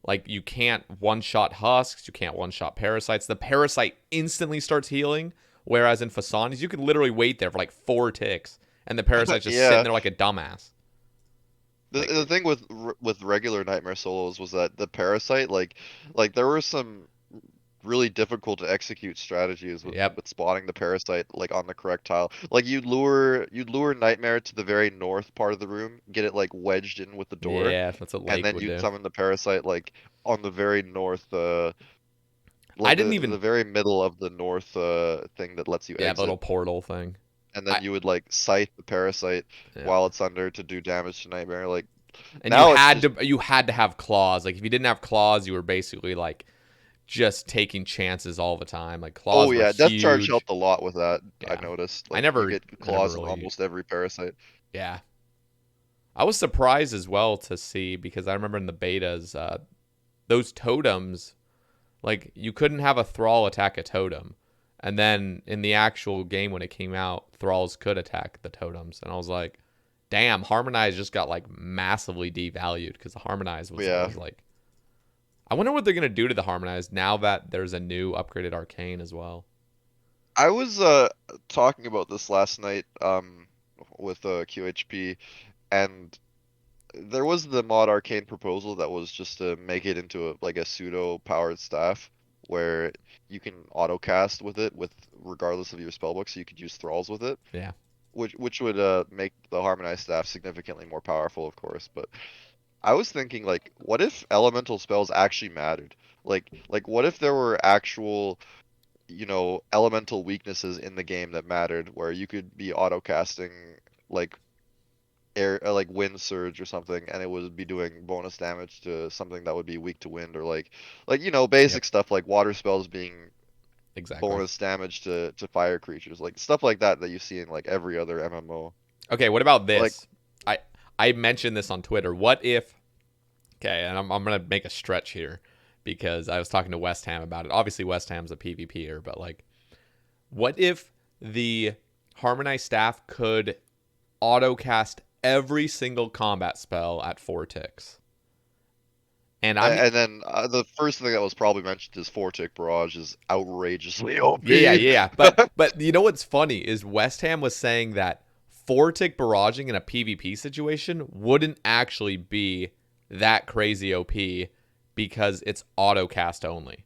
like you can't one shot husks, you can't one shot parasites. The parasite instantly starts healing, whereas in Fasani's you could literally wait there for like 4 ticks, and the parasite's just sitting Yeah, there like a dumbass. the Like thing with regular Nightmare Solos was that the parasite like there were some really difficult to execute strategies yep. with spotting the parasite like on the correct tile. Like you'd lure Nightmare to the very north part of the room, get it like wedged in with the door, Yeah, that's what and Lake then would you'd do. summon the parasite like on the very north I like didn't the even very middle of the north thing that lets you yeah, the exit. little portal thing. And I then you would like scythe the parasite yeah. while it's under to do damage to Nightmare. Like And you now it's had just to have claws. Like if you didn't have claws, you were basically like just taking chances all the time. Like oh claws were yeah, Death Charge huge. helped a lot with that. I Yeah. noticed I like you never get I never claws on really almost every parasite. yeah. I was surprised as well to see because I remember in the betas, those totems, like you couldn't have a thrall attack a totem. And then in the actual game when it came out, thralls could attack the totems. And I was like, damn, Harmonize just got like massively devalued because the Harmonize was Yeah, always like I wonder what they're gonna do to the Harmonize now that there's a new upgraded Arcane as well. I was talking about this last night with QHP, and there was the mod arcane proposal that was just to make it into like a pseudo powered staff where you can auto cast with it with regardless of your spellbook, so you could use thralls with it, Yeah. which would make the harmonized staff significantly more powerful, of course. But I was thinking like, what if elemental spells actually mattered? Like what if there were actual elemental weaknesses in the game that mattered, where you could be auto casting like air like wind surge or something, and it would be doing bonus damage to something that would be weak to wind, or like Yep. basic stuff like water spells being Exactly. bonus damage to fire creatures, like stuff like that you see in like every other MMO. Okay, what about Like, this? I mentioned this on Twitter. What if? Okay, and I'm gonna make a stretch here because I was talking to West Ham about it. Obviously, West Ham's a PvPer, but like, what if the Harmonized Staff could autocast every single combat spell at 4 ticks? And I'm and then the first thing that was probably mentioned is Four-Tick Barrage is outrageously OP. yeah. But you know what's funny is West Ham was saying that 4 tick barraging in a PvP situation wouldn't actually be that crazy OP because it's autocast only.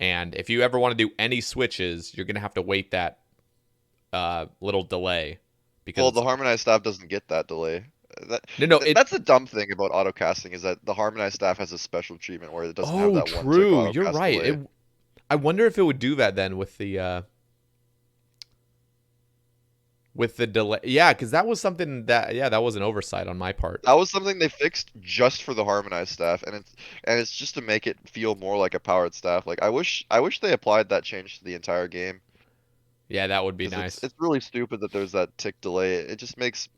And if you ever want to do any switches, you're gonna have to wait that little delay because Well, the it's Harmonized Staff doesn't get that delay. That, no it. that's a dumb thing about autocasting is that the Harmonized Staff has a special treatment where it doesn't have Oh, that one tick true. You're autocast right. delay. I wonder if it would do that then with the delay. Yeah, because that was something that was an oversight on my part. That was something they fixed just for the Harmonized Staff, and it's just to make it feel more like a powered staff. Like I wish they applied that change to the entire game Yeah, that would be because nice. it's really stupid that there's that tick delay. It just makes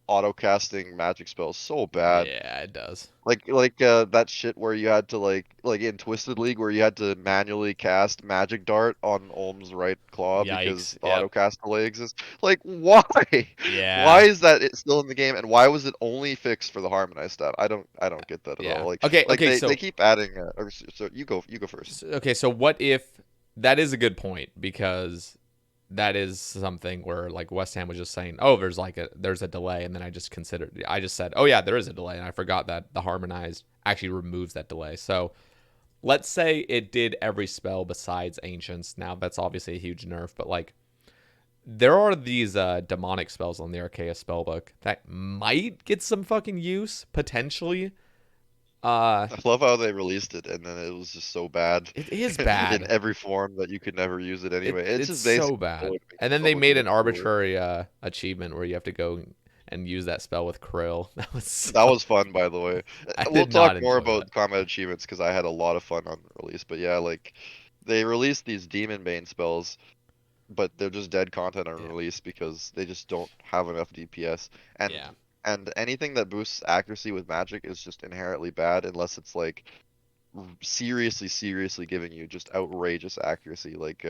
auto casting magic spells so bad. Yeah, it does. Like that shit where you had to like in Twisted League where you had to manually cast Magic Dart on Olm's right claw Yikes. because the auto Yep. cast delay exists. Like why? Why Yeah. is that it's still in the game and why was it only fixed for the Harmonized stuff? I don't get that at all. Yeah. Like Okay. like Okay. they keep adding so you go first. Okay. So what if that is a good point because that is something where like West Ham was just saying, oh, there's a delay, and then I just said, oh yeah, there is a delay, and I forgot that the harmonized actually removes that delay. So let's say it did every spell besides ancients. Now that's obviously a huge nerf, but like there are these demonic spells on the Arceuus spellbook that might get some fucking use potentially. I love how they released it and then it was just so bad It is in bad. every form that you could never use it anyway. It's It's just so basically bad. going to make And the then they spellbook made even an cooler. arbitrary achievement where you have to go and use that spell with Krill. That was That so. was fun, by the way. I We'll did talk not more enjoy that. about combat achievements because I had a lot of fun on release. But yeah, like they released these Demon Bane spells, but they're just dead content on Yeah. release because they just don't have enough DPS. And Yeah. and anything that boosts accuracy with magic is just inherently bad unless it's like seriously giving you just outrageous accuracy. Like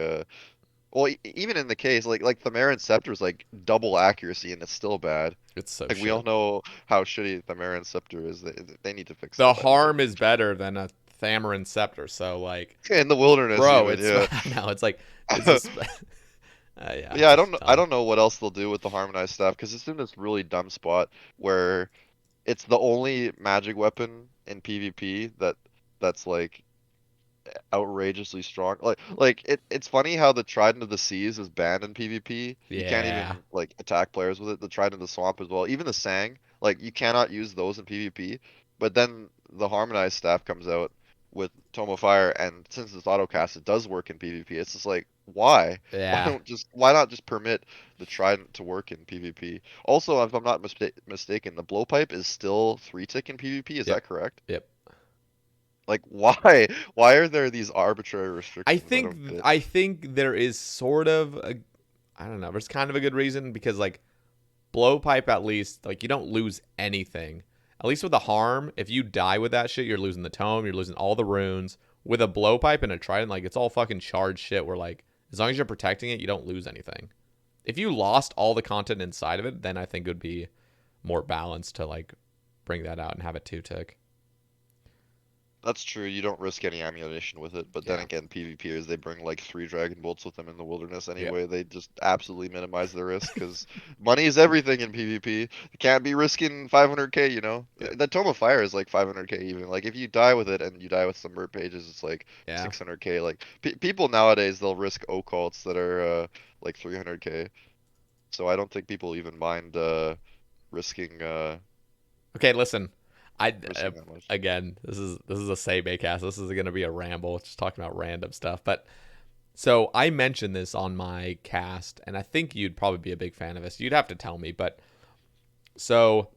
well, even in the case like Thamaran Scepter is like double accuracy and it's still bad. It's so Like we all shit. know how shitty Thamaran Scepter is. They need to fix The that. I think harm is better than a Thamarin Scepter. So like, in the wilderness bro, even, it's yeah. no, it's like it's a. Yeah, Yeah, I don't it's know. I dumb. don't know what else they'll do with the harmonized stuff because it's in this really dumb spot where it's the only magic weapon in PvP that's like outrageously strong. It's funny how the Trident of the Seas is banned in PvP. You can't Yeah. even like attack players with it. The Trident of the Swamp as well. Even the Sang, like you cannot use those in PvP. But then the harmonized staff comes out with Tome of Fire, and since it's autocast, it does work in PvP. It's just like why? Yeah. Why not just permit the Trident to work in PvP? Also, if I'm not mistaken, the Blowpipe is still 3-tick in PvP. Is Yep. that correct? Yep. Like why? Why are there these arbitrary I restrictions? I think don't get it. I think there is sort of a I don't know. There's kind of a good reason because like blowpipe at least like you don't lose anything. At least with a harm, if you die with that shit, you're losing the tome, you're losing all the runes. With a blowpipe and a trident, like it's all fucking charged shit. Where like as long as you're protecting it, you don't lose anything. If you lost all the content inside of it, then I think it would be more balanced to like bring that out and have it 2 tick. That's true. You don't risk any ammunition with it, but then Yeah. again, PvPers they bring like 3 Dragon Bolts with them in the wilderness Yep. anyway. They just absolutely minimize the risk because money is everything in PvP. You can't be risking 500k. You know, Yep. that Tome of Fire is like 500k even. Like if you die with it and you die with some Mert pages, it's like Yeah. 600k. Like people nowadays they'll risk occults that are like 300k. So I don't think people even mind risking Okay, listen. risking that much. Again, this is a Sae Bae Cast. This is going to be a ramble, just talking about random stuff. But so I mentioned this on my cast, and I think you'd probably be a big fan of this. You'd have to tell me, but so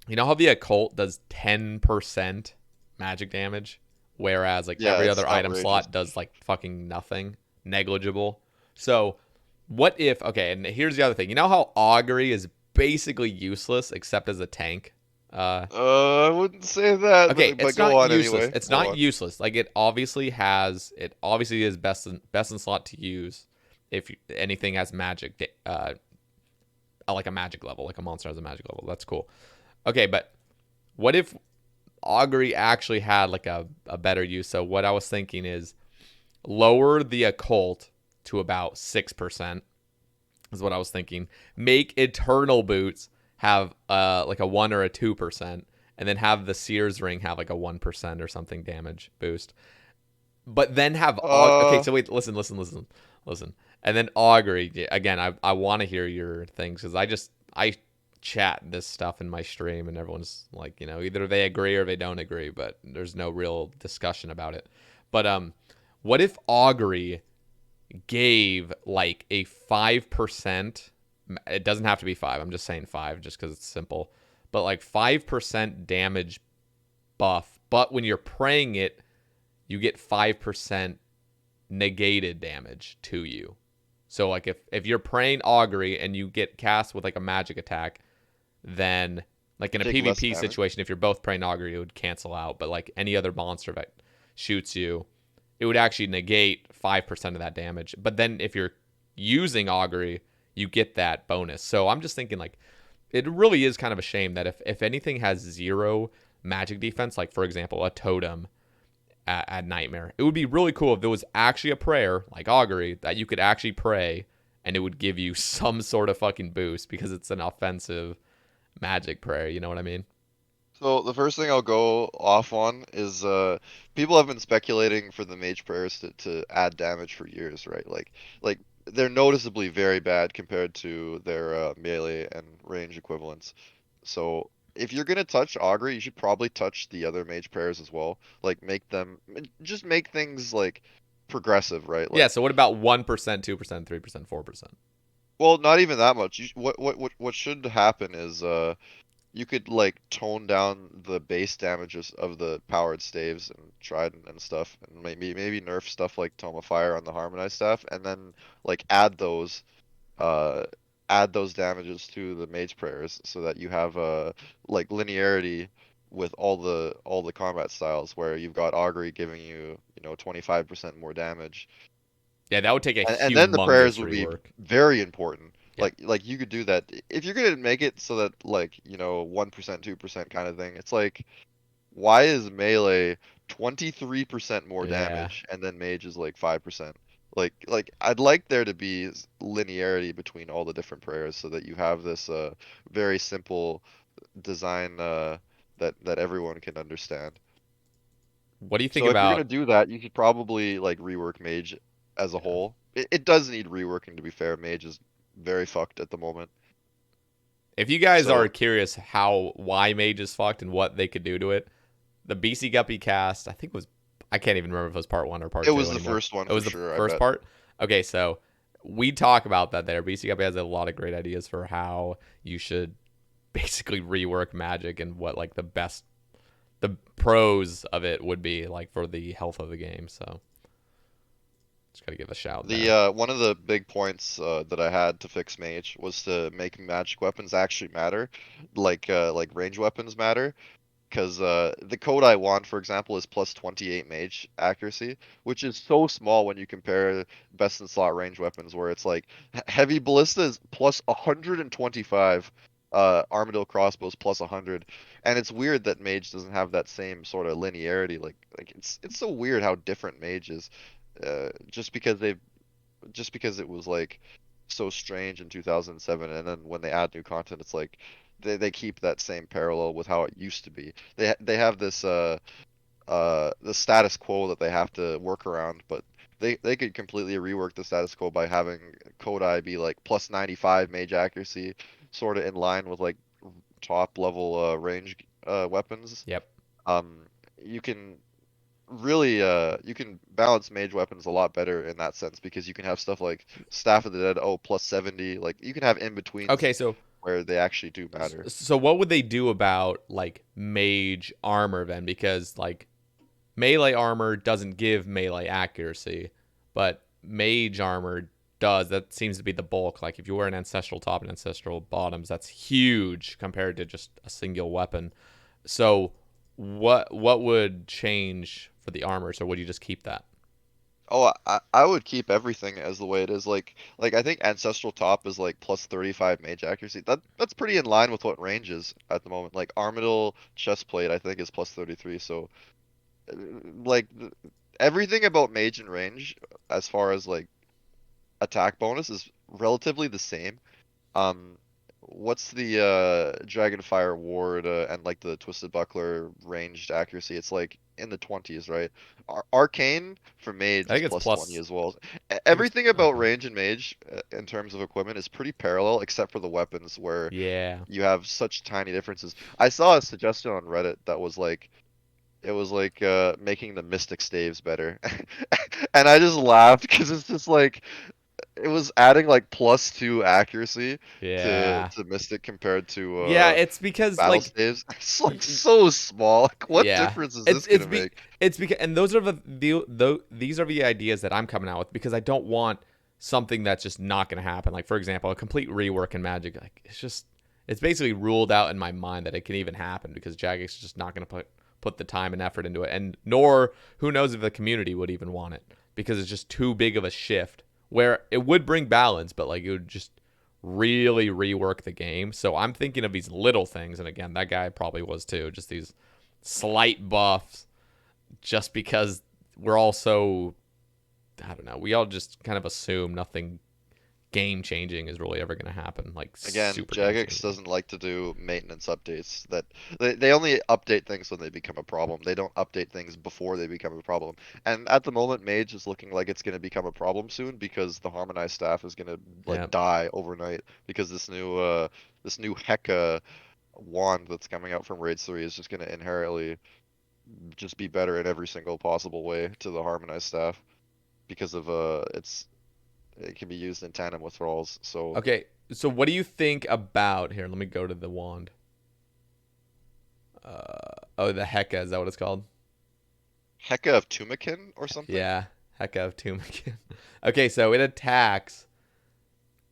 you know how the occult does 10% magic damage, whereas like Yeah, every it's other item outrageous. slot does like fucking nothing. negligible. So what if, okay, and here's the other thing. You know how Augury is basically useless except as a tank? I wouldn't say that, Okay, but it's go not on useless. anyway. It's Go not on. useless. Like it obviously is best in slot to use if anything has magic, like a magic level, like a monster has a magic level. That's cool. Okay, but what if Augury actually had like a better use? So what I was thinking is lower the occult to about 6%. Is what I was thinking. Make Eternal Boots have like a 1 or a 2%, and then have the Seer's Ring have like a 1% or something damage boost. But then have okay, Uh, so wait, listen. And then Augury, again, I want to hear your things because I chat this stuff in my stream and everyone's like, either they agree or they don't agree, but there's no real discussion about it. But what if Augury gave like a 5%, it doesn't have to be 5, I'm just saying 5 just because it's simple, but like 5% damage buff, but when you're praying it, you get 5% negated damage to you. So like if you're praying Augury and you get cast with like a magic attack, then like in a take less PvP damage. situation, if you're both praying Augury, it would cancel out. But like any other monster that shoots you, it would actually negate 5% of that damage. But then if you're using Augury, you get that bonus. So I'm just thinking like it really is kind of a shame that if anything has 0 magic defense, like for example, a totem at Nightmare, it would be really cool if there was actually a prayer like Augury that you could actually pray and it would give you some sort of fucking boost because it's an offensive magic prayer. You know what I mean? So the first thing I'll go off on is people have been speculating for the mage prayers to add damage for years, right? Like they're noticeably very bad compared to their melee and range equivalents. So if you're gonna touch Augury, you should probably touch the other mage prayers as well. Like just make things like progressive, right? Yeah. Like So what about 1%, 2%, 3%, 4%? well, not even that much. What should happen is you could like tone down the base damages of the powered staves and trident and stuff, and maybe nerf stuff like Tome of Fire on the harmonized staff, and then like uh add those damages to the mage prayers so that you have like linearity with all the combat styles where you've got Augury giving you 25% more damage, Yeah, that would take a and then the prayers humongous would be rework. very important. Yeah. Like you could do that if you're gonna make it so that like 1%, 2% kind of thing. It's like why is melee 23% more Yeah. damage and then mage is like 5%? Like I'd like there to be linearity between all the different prayers so that you have this very simple design that everyone can understand. What do you think So if you're gonna about? do that, you should probably like rework Mage as a Yeah. whole. It does need reworking to be fair. Mage is very fucked at the moment. If you guys are So curious why Mage is fucked and what they could do to it, the Bcguppy cast, I think was, I can't even remember if it was part 1 or it part 2 was the anymore. first one It for was the sure, I first bet. part. Okay, so we talk about that there. Bcguppy has a lot of great ideas for how you should basically rework Magic and what like the pros of it would be like for the health of the game. So just gotta give a shout The there. one of the big points that I had to fix Mage was to make magic weapons actually matter, like range weapons matter. Because the code I want, for example, is plus 28 mage accuracy, which is so small when you compare best in slot range weapons, where it's like heavy ballista is plus 125, armadillo crossbows plus 100, and it's weird that mage doesn't have that same sort of linearity. Like it's so weird how different mage is, just because it was like so strange in 2007, and then when they add new content, it's like they keep that same parallel with how it used to be. They have this the status quo that they have to work around, but they could completely rework the status quo by having Kodai be like plus 95 mage accuracy, sort of in line with like top level range weapons. Yep. Um, you can really you can balance mage weapons a lot better in that sense because you can have stuff like Staff of the Dead, oh, plus 70. Like you can have in betweens Okay, so where they actually do matter. so what would they do about like mage armor then? Because like melee armor doesn't give melee accuracy, but mage armor does. That seems to be the bulk. Like if you wear an ancestral top and ancestral bottoms, that's huge compared to just a single weapon. So what would change for the armors, or would you just keep that? Oh, I would keep everything as the way it is. Like I think Ancestral Top is like plus 35 mage accuracy. That's pretty in line with what range is at the moment. Like Armadyl Chestplate I think is plus 33. So uh, like everything about mage and range as far as like attack bonus is relatively the same. Um, what's the Dragonfire Ward and like the Twisted Buckler ranged accuracy? It's like in the 20s, right? Arcane for mage I is think it's plus 20 plus. as well. I think it's Everything about okay. range and mage in terms of equipment is pretty parallel, except for the weapons where Yeah. you have such tiny differences. I saw a suggestion on Reddit that was like it was like making the Mystic Staves better. And I just laughed because it's just like it was adding like +2 accuracy Yeah. to Mystic compared to Yeah, it's because Battle like Staves. It's y- like y- so small. Like what yeah. difference is It's this it's gonna be make? it's because, and those are these are the ideas that I'm coming out with, because I don't want something that's just not going to happen. Like for example, a complete rework in Magic, like it's basically ruled out in my mind that it can even happen, because Jagex is just not going to put the time and effort into it, and nor who knows if the community would even want it, because it's just too big of a shift where it would bring balance, but like it would just really rework the game. So I'm thinking of these little things, and again, that guy probably was too, just these slight buffs, just because we're all so, I don't know, we all just kind of assume nothing game changing is really ever going to happen, like Again, super game Jagex changing. doesn't like to do maintenance updates. That they only update things when they become a problem. They don't update things before they become a problem. And at the moment, Mage is looking like it's going to become a problem soon because the Harmonized staff is going to Yeah. like die overnight because this new Heka wand that's coming out from Raids 3 is just going to inherently just be better in every single possible way to the Harmonized staff because of it can be used in tandem with Thralls. So Okay. So what do you think about here? Let me go to the wand. Oh, the Heka, is that what it's called? Heka of Tumakin or something? Yeah, Heka of Tomb again. Okay, so it attacks.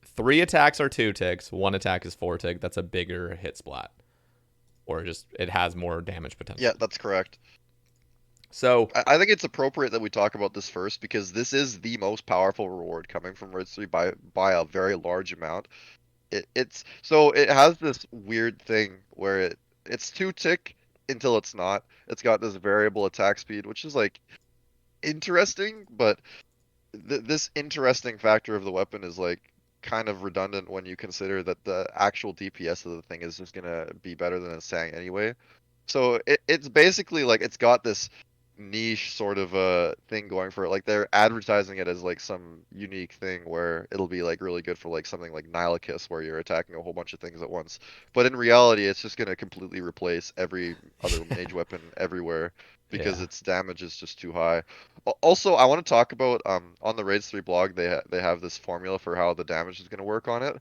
Three attacks are two ticks. One attack is four tick. That's a bigger hit splat, or just it has more damage Yeah, potential. that's correct. So I think it's appropriate that we talk about this first because this is the most powerful reward coming from Red 3 by a very large amount. It's so it has this weird thing where it's 2 tick until it's not. It's got this variable attack speed, which is like interesting, but this interesting factor of the weapon is like kind of redundant when you consider that the actual DPS of the thing is just gonna be better than a Sang anyway. So it's basically like it's got this niche sort of thing going for it. Like they're advertising it as like some unique thing where it'll be like really good for like something like Nihilakis where you're attacking a whole bunch of things at once. But in reality, it's just gonna completely replace every other mage weapon everywhere because yeah, its damage is just too high. Also, I want to talk about on the Raids 3 blog they have this formula for how the damage is going to work on it.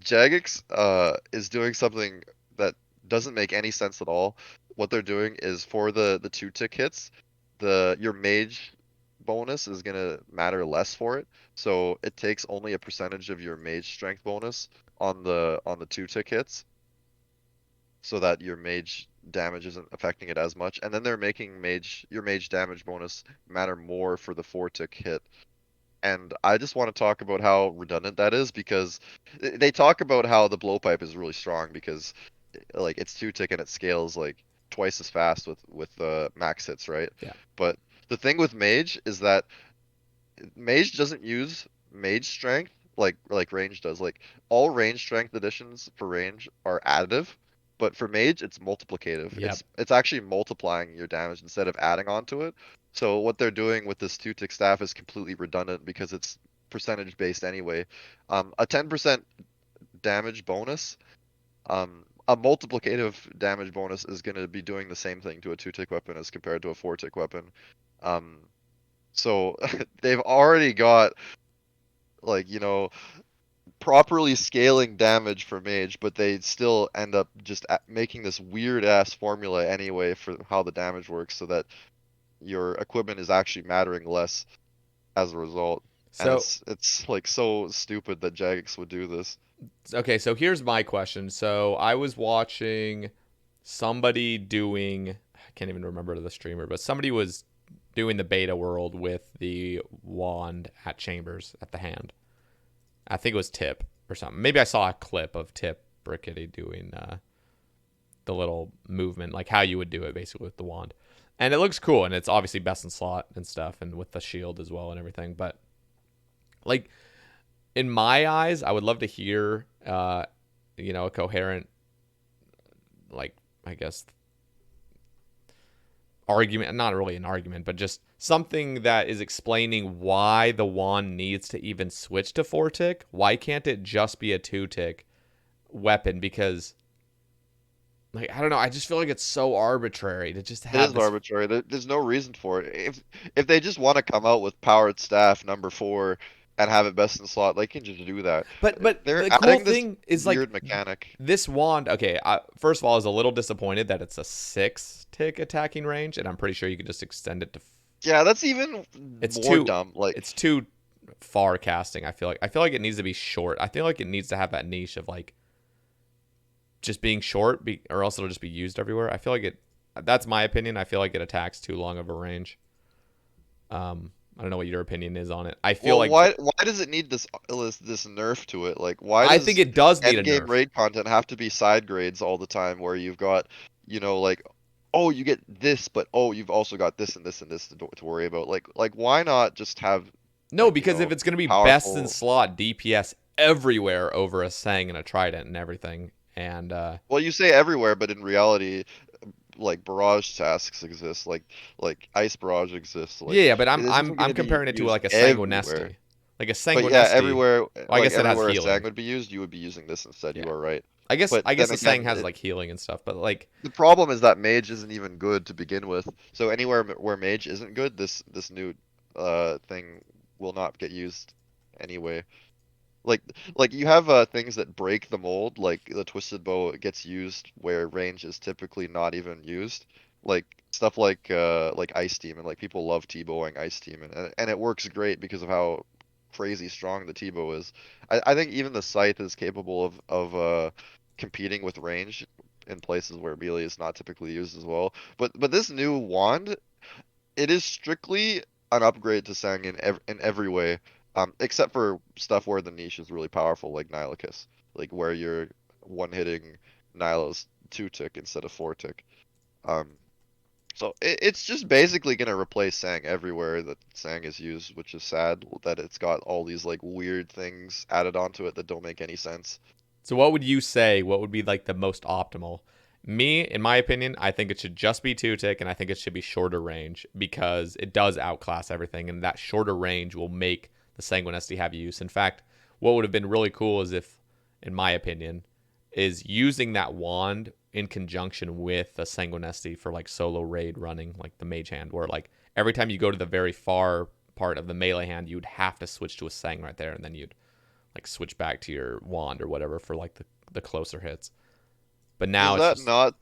Jagex is doing something that doesn't make any sense at all. What they're doing is for the 2 tick hits, the your mage bonus is going to matter less for it. So it takes only a percentage of your mage strength bonus on the 2 tick hits so that your mage damage isn't affecting it as much. And then they're making your mage damage bonus matter more for the 4 tick hit. And I just want to talk about how redundant that is because they talk about how the blowpipe is really strong because like it's 2 tick and it scales like twice as fast with max hits, right? yeah, But the thing with mage is that mage doesn't use mage strength like range does. Like all range strength additions for range are additive, but for mage it's multiplicative. yep, It's actually multiplying your damage instead of adding on to it. So what they're doing with this 2 tick staff is completely redundant because it's percentage based anyway. A 10% damage bonus, a multiplicative damage bonus is going to be doing the same thing to a 2 tick weapon as compared to a 4 tick weapon. Um, so they've already got like properly scaling damage for mage, but they still end up just making this weird ass formula anyway for how the damage works, so that your equipment is actually mattering less. as a result. And So it's like so stupid that Jagex would do this. okay, so here's my question. So I was watching somebody doing, I can't even remember the streamer, but somebody was doing the beta world with the wand at Chambers at the hand. I think it was Tip or something. Maybe I saw a clip of Tip Brickety doing the little movement, like how you would do it basically with the wand. And it looks cool, and it's obviously best in slot and stuff, and with the shield as well and everything. But like in my eyes, I would love to hear, a coherent, like I guess, argument. Not really an argument, but just something that is explaining why the wand needs to even switch to 4 tick. Why can't it just be a 2 tick weapon? Because like I don't know, I just feel like it's so arbitrary to just It have is this. arbitrary. There's no reason for it. If they just want to come out with powered staff number 4 and have it best in slot, they can just do that. But They're the cool adding this thing is like weird mechanic. this wand. Okay, first of all, I was a little disappointed that it's a 6 tick attacking range, and I'm pretty sure you could just extend it to. Yeah, that's even It's more too. dumb. Like, It's too far casting. I feel like it needs to be short. I feel like it needs to have that niche of like just being short, or else it'll just be used everywhere. I feel like it. That's my opinion. I feel like it attacks too long of a range. I don't know what your opinion is on it. I feel well, like why does it need this nerf to it? Like, why I think does it does need a end game nerf. raid content have to be side grades all the time, where you've got, like, oh, you get this, but oh, you've also got this and this and this to worry about. Like, why not just have, No, like, because if it's gonna be best in powerful. slot DPS everywhere over a Sang and a Trident and everything, and Well, you say everywhere, but in reality, like barrage tasks exist, like ice barrage exists. yeah, Like, yeah, but I'm this I'm isn't going I'm to be comparing it to used like a everywhere. Sanguinesti, like a But yeah, Sanguinesti. Well, I guess it has everywhere a Sang healing. would be used, you would be using this instead. Yeah, You are right. I guess But I guess then the Sang again, has like healing and stuff, but like the problem is that mage isn't even good to begin with. So anywhere where mage isn't good, this new thing will not get used anyway. Like like you have things that break the mold, like the twisted bow gets used where range is typically not even used. Like stuff like Ice Demon, like people love T-bowing Ice Demon, and it works great because of how crazy strong the T-bow is. I think even the Scythe is capable of competing with range in places where melee is not typically used as well. But this new wand, it is strictly an upgrade to Sang in every way, except for stuff where the niche is really powerful, like Nihilakis, like where you're one-hitting Nihl's 2 tick instead of 4 tick. Um, so it's just basically gonna replace Sang everywhere that Sang is used, which is sad that it's got all these like weird things added onto it that don't make any sense. so what would you say? What would be like the most optimal? Me, in my opinion, I think it should just be 2 tick, and I think it should be shorter range because it does outclass everything, and that shorter range will make the Sanguinesti have use. In fact, what would have been really cool is if, in my opinion, is using that wand in conjunction with the Sanguinesti for like solo raid running, like the mage hand, where like every time you go to the very far part of the melee hand, you'd have to switch to a Sang right there, and then you'd like switch back to your wand or whatever for like the closer hits. But now Is it's that just not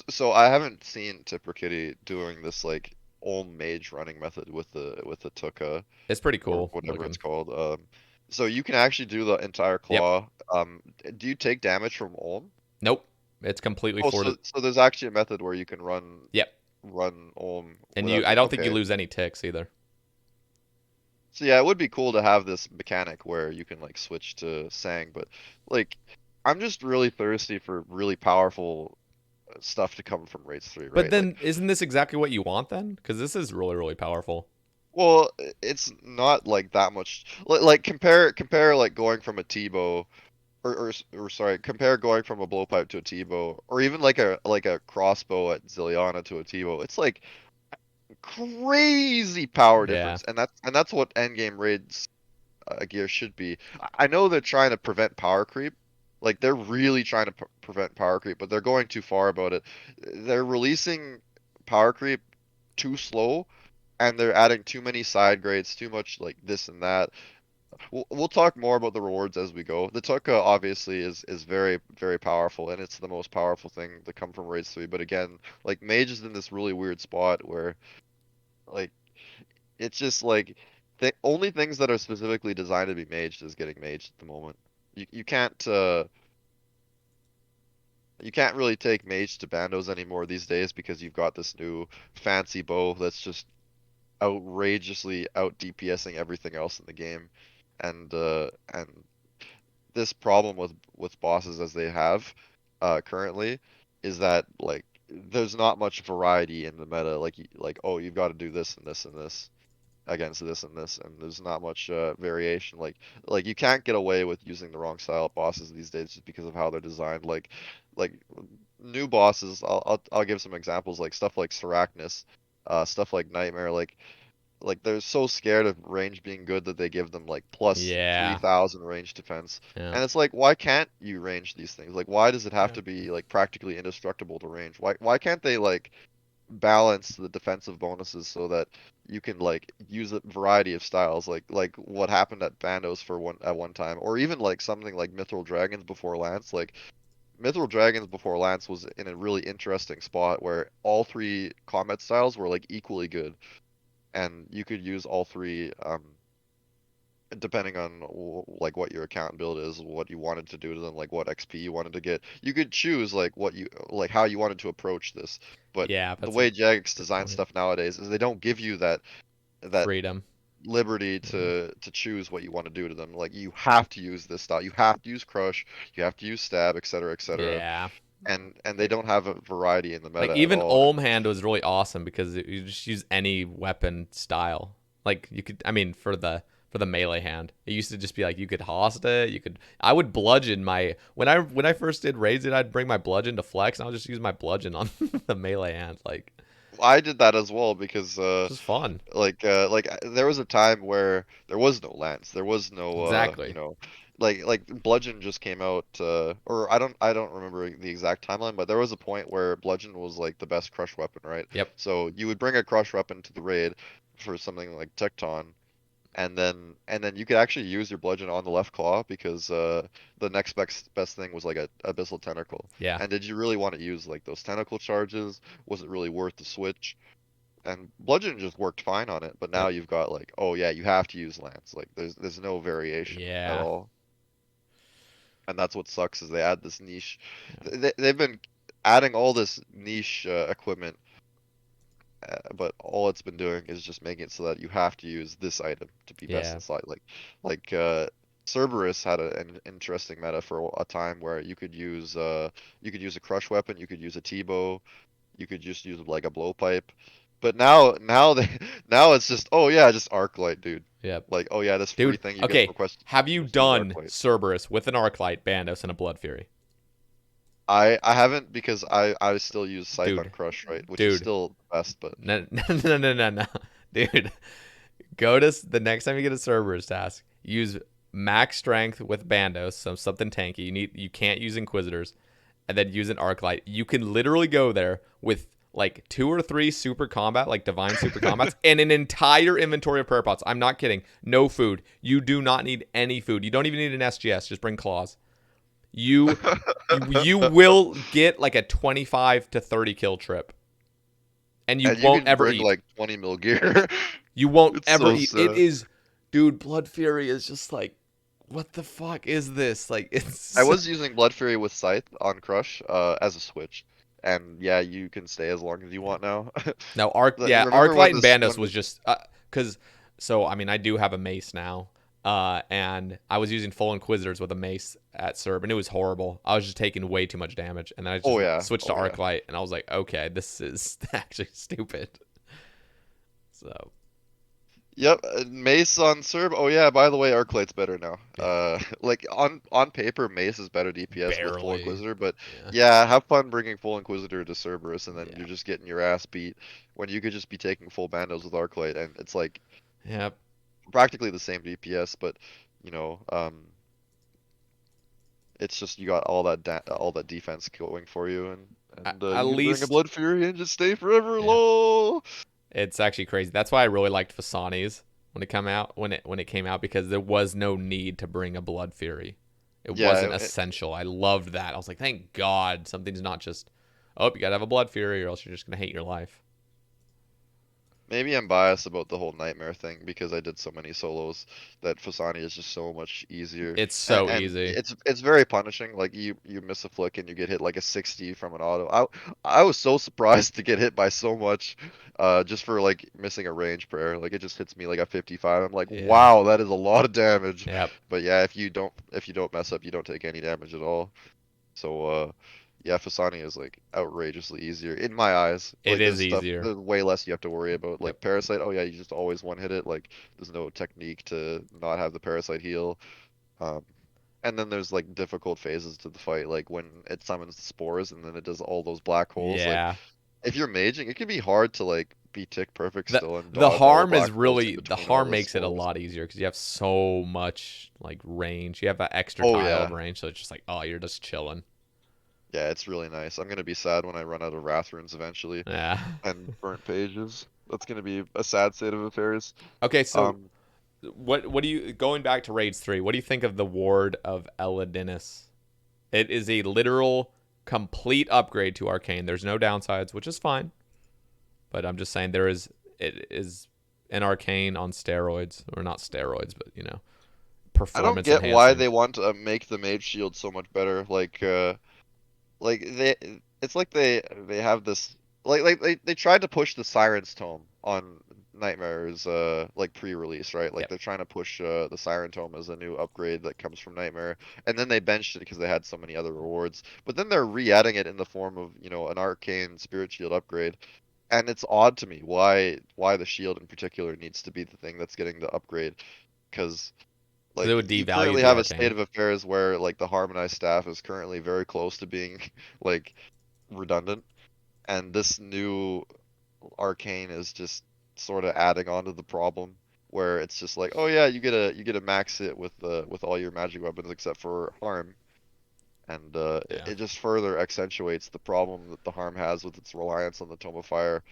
so I haven't seen Tipper Kitty doing this like old mage running method with the Tuka it's pretty or cool whatever it's looking. called. So you can actually do the entire Yep. claw. Do you take damage from Olm? Nope. It's completely Oh, for the. so there's actually a method where you can Yep. run Olm And without I doing. don't think you Okay. lose any ticks either. So yeah, it would be cool to have this mechanic where you can like switch to Sang, but like I'm just really thirsty for really powerful stuff to come from Raids 3, But right? Like, then isn't this exactly what you want then? Because this is really really powerful. well, it's not like that much. Like compare like going from a T-bow or sorry, compare going from a blowpipe to a T-bow or even like a crossbow at Zilliana to a T-bow. It's like crazy power Yeah. difference, and that's what endgame raids gear should be. I know they're trying to prevent power creep. Like they're really trying to prevent power creep, but they're going too far about it. They're releasing power creep too slow and they're adding too many side grades, too much like this and that. We'll talk more about the rewards as we go. The Tuka obviously is very very powerful, and it's the most powerful thing to come from Raids 3. But again, like Mage is in this really weird spot where like it's just like the only things that are specifically designed to be maged is getting maged at the moment. You you can't really take mage to bandos anymore these days because you've got this new fancy bow that's just outrageously out DPSing everything else in the game, and this problem with bosses as they have currently is that like there's not much variety in the meta. Like oh you've got to do this and this and this against this and this, and there's not much variation. Like you can't get away with using the wrong style of bosses these days just because of how they're designed. Like new bosses, I'll give some examples like stuff like Seracnus, stuff like Nightmare, like they're so scared of range being good that they give them like plus Yeah. 3,000 range defense. Yeah. And it's like, why can't you range these things? Like, why does it have Yeah. to be like practically indestructible to range? Why can't they like balance the defensive bonuses so that you can like use a variety of styles, like what happened at Bandos for one time, or even like something like Mithril Dragons before Lance. Like Mithril Dragons before Lance was in a really interesting spot where all three combat styles were like equally good and you could use all three depending on like what your account build is, what you wanted to do to them, like what XP you wanted to get. You could choose like what you like how you wanted to approach this. But Yeah, the that's a way Jagex good designs point. stuff nowadays is they don't give you that Freedom. liberty Yeah. to choose what you want to do to them. Like you have to use this style, you have to use crush, you have to use stab, etc., etc. Yeah. And they don't have a variety in the Like meta at even all. Olm Hand was really awesome because you just use any weapon style. Like you could, I mean, for the melee hand, it used to just be like you could host it. You could, I would bludgeon my when I first did raids, I'd bring my bludgeon to flex, and I'll just use my bludgeon on the melee hand. Like I did that as well because it's just fun. there was a time where there was no lance, there was no Exactly. like bludgeon just came out or I don't remember the exact timeline, but there was a point where bludgeon was like the best crush weapon, right? Yep. So you would bring a crush weapon to the raid for something like Tecton, and then you could actually use your bludgeon on the left claw because the next best thing was like a abyssal tentacle. Yeah. And did you really want to use like those tentacle charges? Was it really worth the switch? And bludgeon just worked fine on it, but now Yep. you've got like, oh yeah, you have to use lance. Like there's no variation at Yeah. all. And that's what sucks is they add this niche. Yeah. They've been adding all this niche equipment, but all it's been doing is just making it so that you have to use this item to be best Yeah. inside. Like Cerberus had an interesting meta for a time where you could use a crush weapon, you could use a T-bow, you could just use like a blowpipe. But now they now it's just oh yeah, just Arclight, dude. Yep. Like oh yeah, this free Dude, thing you get okay. for quest Have you just use done Arclight. Cerberus with an Arclight, Bandos, and a Blood Fury? I haven't because I still use Scythe on Dude, Crush, right? Which is dude. still the best, but No, no. Dude, go to the next time you get a Cerberus task, use max strength with Bandos, so something tanky. You can't use Inquisitors, and then use an Arclight. You can literally go there with like 2 or 3 super combat, like divine super combats, and an entire inventory of prayer pots. I'm not kidding. No food. You do not need any food. You don't even need an SGS. Just bring claws. You you will get like a 25 to 30 kill trip, and you and you won't can ever bring eat. like 20 mil gear. You won't It's ever so eat. It sad. is, dude. Blood Fury is just like, what the fuck is this? Like, I it's was using Blood Fury with Scythe on Crush as a switch, and yeah, you can stay as long as you want now. no yeah. Remember Arclight when and this Bandos when was the just because. So I mean, I do have a mace now, and I was using full Inquisitors with a mace at Serb, and it was horrible. I was just taking way too much damage, and then I just oh yeah, switched to oh yeah. Arclight, and I was like, okay, this is actually stupid. So Yep, Mace on Serb. Oh yeah, by the way, Arclight's better now. yeah, Like on paper, Mace is better DPS with full barely. Inquisitor, but Yeah, yeah, have fun bringing full Inquisitor to Cerberus, and then yeah, you're just getting your ass beat when you could just be taking full Bandos with Arclight, and it's like yep. practically the same DPS, but you know, it's just you got all that defense going for you, and At you can bring a least Blood Fury and just stay forever. yeah. Lol. It's actually crazy. That's why I really liked Fasani's when it came out because there was no need to bring a Blood Fury. It wasn't Yeah, essential. I loved that. I was like, thank God something's not just, oh, you gotta have a Blood Fury or else you're just gonna hate your life. Maybe I'm biased about the whole nightmare thing because I did so many solos that Fasani is just so much easier, It's and so easy. it's very punishing. Like you miss a flick and you get hit like a 60 from an auto. I was so surprised to get hit by so much, just for like missing a range prayer. Like it just hits me like a 55. I'm like, Yeah. wow, that is a lot of damage. Yep. But yeah, if you don't mess up, you don't take any damage at all. So yeah, Fasani is like outrageously easier in my eyes. It Like is easier. there's way less you have to worry about. Yep. Like Parasite, oh yeah, you just always one hit it. Like there's no technique to not have the Parasite heal. Um, and then there's like difficult phases to the fight, like when it summons the spores and then it does all those black holes. Like Yeah. if you're maging, it can be hard to like be tick perfect The still and the dodge all the harm is black holes in really the between all harm the makes it a spores. lot easier because you have so much like range. You have that extra Oh tile of yeah. range, so it's just like, oh, you're just chilling. Yeah, it's really nice. I'm gonna be sad when I run out of Wrath runes eventually. Yeah. And burnt pages. That's gonna be a sad state of affairs. Okay, so Um, what do you going back to raids 3? What do you think of the Ward of Elidinus? It is a literal complete upgrade to Arcane. There's no downsides, which is fine. But I'm just saying it is an Arcane on steroids, or not steroids, but I don't performance get why enhancing. they want to make the mage shield so much better. Like it's like they have this they tried to push the Siren's Tome on Nightmare's like pre-release, right? Like Yep. they're trying to push the Siren Tome as a new upgrade that comes from Nightmare, and then they benched it because they had so many other rewards. But then they're re-adding it in the form of, an Arcane Spirit Shield upgrade. And it's odd to me why the shield in particular needs to be the thing that's getting the upgrade, because Because it like would you devalue currently the have a state Arcane. of affairs where like the harmonized staff is currently very close to being like redundant, and this new arcane is just sort of adding on to the problem where it's just like, oh yeah, you get a max hit with all your magic weapons except for harm, and Yeah. it just further accentuates the problem that the harm has with its reliance on the Tome of Fire,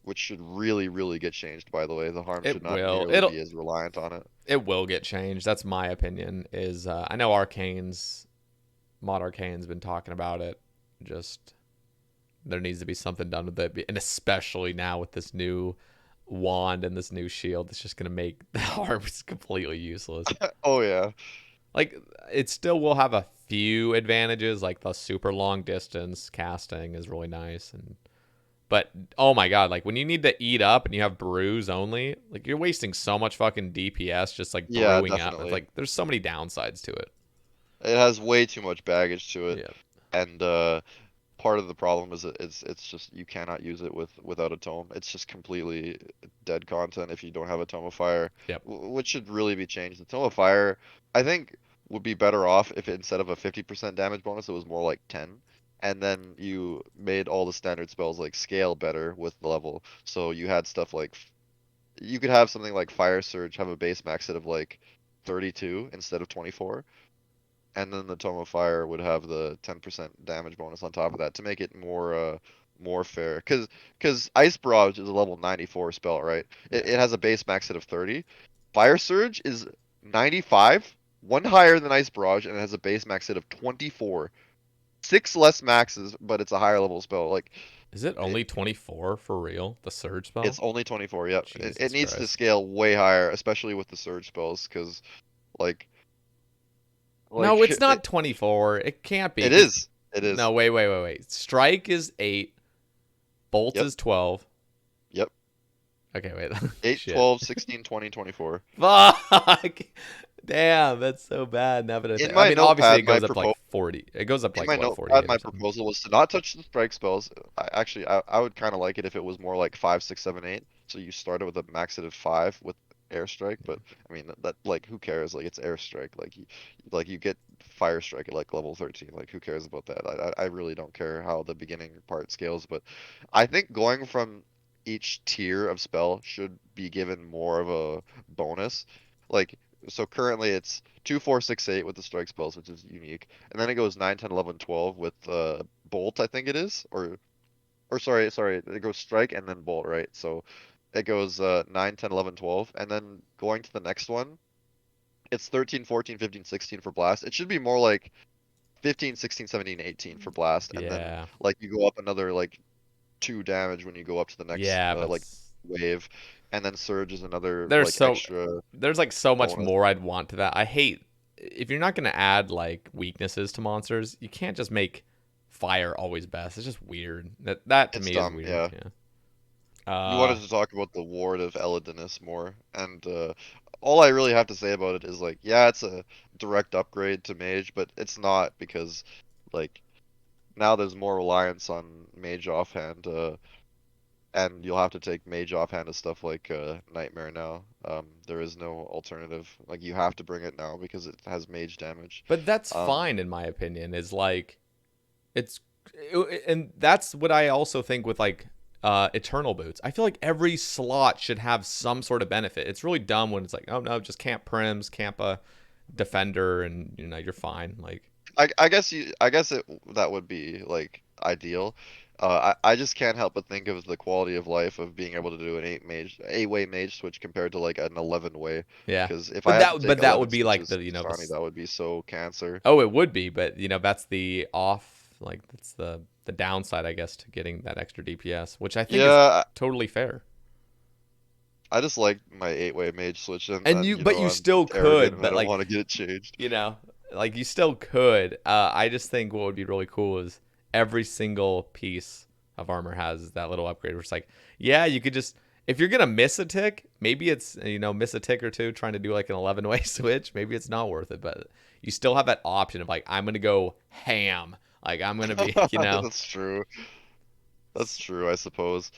which should really really get changed, by the way. The harm should It not will. nearly be as reliant on it. It will get changed. That's my opinion. Is I know Mod Arcane's been talking about it. Just there needs to be something done with it, and especially now with this new wand and this new shield, it's just gonna make the harms completely useless. Oh yeah. Like it still will have a few advantages, like the super long distance casting is really nice, but oh my god, like when you need to eat up and you have brews only, like you're wasting so much fucking DPS just like Yeah, brewing up. It's definitely. like there's so many downsides to it. It has way too much baggage to it, Yeah. and part of the problem is it's just you cannot use it without a tome. It's just completely dead content if you don't have a Tome of Fire, Yep. which should really be changed. The Tome of Fire, I think, would be better off if instead of a 50% damage bonus, it was more like 10. And then you made all the standard spells like scale better with the level. So you had stuff like you could have something like Fire Surge have a base max hit of like 32 instead of 24, and then the Tome of Fire would have the 10% damage bonus on top of that to make it more fair. Cause Ice Barrage is a level 94 spell, right? It, Yeah. it has a base max hit of 30. Fire Surge is 95, one higher than Ice Barrage, and it has a base max hit of 24. Six less maxes, but it's a higher level spell. Like Is it it, only 24 for real? The surge spell? it's only 24. Yep. It Jesus needs to Christ. scale way higher, especially with the surge spells, because like No, like it's not 24. It can't be it because is. It is. no, wait. Strike is 8. Bolt Yep. is 12. Yep. Okay, wait. 8, Shit. 12, 16, 20, 24. Fuck. Damn, that's so bad. Now that I In think, I my mean, obviously notepad, it goes up to like 40. It goes up to like what, 48 or my something. proposal was to not touch the strike spells. I would kind of like it if it was more like 5, 6, 7, 8. So you started with a max hit of 5 with airstrike, but I mean that like who cares? Like it's airstrike. Like you get fire strike at like level 13. Like who cares about that? I really don't care how the beginning part scales, but I think going from each tier of spell should be given more of a bonus. Like so currently it's 2, 4, 6, 8 with the strike spells, which is unique. And then it goes 9, 10, 11, 12 with bolt, I think it is, or sorry, it goes strike and then bolt, right? So it goes 9, 10, 11, 12, and then going to the next one, it's 13, 14, 15, 16 for blast. It should be more like 15, 16, 17, 18 for blast, and then Yeah. like you go up another like 2 damage when you go up to the next Yeah, but like wave, and then Surge is another There's like so extra there's like so much bonus. more I'd want to that. I hate if you're not gonna add like weaknesses to monsters, you can't just make fire always best. It's just weird. That to It's me is dumb, weird. yeah. Yeah. You wanted to talk about the Ward of Elidinus more, and all I really have to say about it is like, yeah, it's a direct upgrade to Mage, but it's not because like now there's more reliance on Mage offhand, and you'll have to take Mage offhand to stuff like Nightmare now. There is no alternative. Like you have to bring it now because it has Mage damage. But that's Um, fine in my opinion. Is like it's and that's what I also think with like eternal boots. I feel like every slot should have some sort of benefit. It's really dumb when it's like, oh no, just camp prims, camp a defender, and you're fine. Like I guess it that would be like ideal. I just can't help but think of the quality of life of being able to do an 8-way mage switch compared to like an 11-way. yeah, Because if I but had to that take but that 11 would be like switches the to Shani, that would be so cancer. oh, it would be, but that's the off, like that's the downside, I guess, to getting that extra DPS, which I think is Yeah, totally fair. I just like my 8-way mage switch, And and but you I'm still arrogant could, and I but don't like want to get it changed. you know, like you still could. I just think what would be really cool is every single piece of armor has that little upgrade where it's like, yeah, you could just, if you're gonna miss a tick, maybe it's miss a tick or two trying to do like an 11-way switch, maybe it's not worth it, but you still have that option of like, I'm gonna go ham, like I'm gonna be That's true. That's true, I suppose.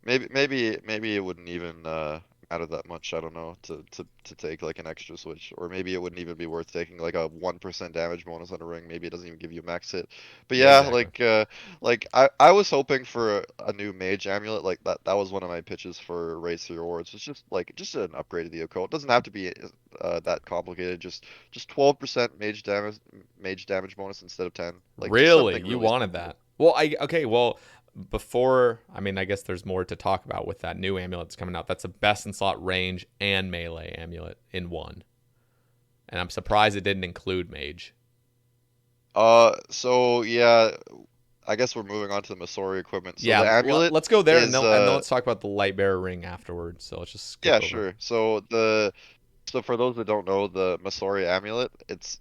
Maybe it wouldn't even matter that much. I don't know to take like an extra switch, or maybe it wouldn't even be worth taking like a 1% damage bonus on a ring. Maybe it doesn't even give you a max hit. But Yeah, yeah, exactly. like I was hoping for a new mage amulet. Like that was one of my pitches for Race to Rewards. It's just an upgrade of the occult. It doesn't have to be that complicated. Just 12% mage damage bonus instead of 10. Like just Really, something you really wanted simple. that? Well, I okay. Well, before, I mean, I guess there's more to talk about with that new amulet that's coming out. That's a best in slot range and melee amulet in one, and I'm surprised it didn't include mage. So yeah, I guess we're moving on to the Masori equipment. So Yeah, the amulet let's go there, and is then let's talk about the light bearer ring afterwards. So let's just skip yeah, over. sure. So for those that don't know, the Masori amulet, it's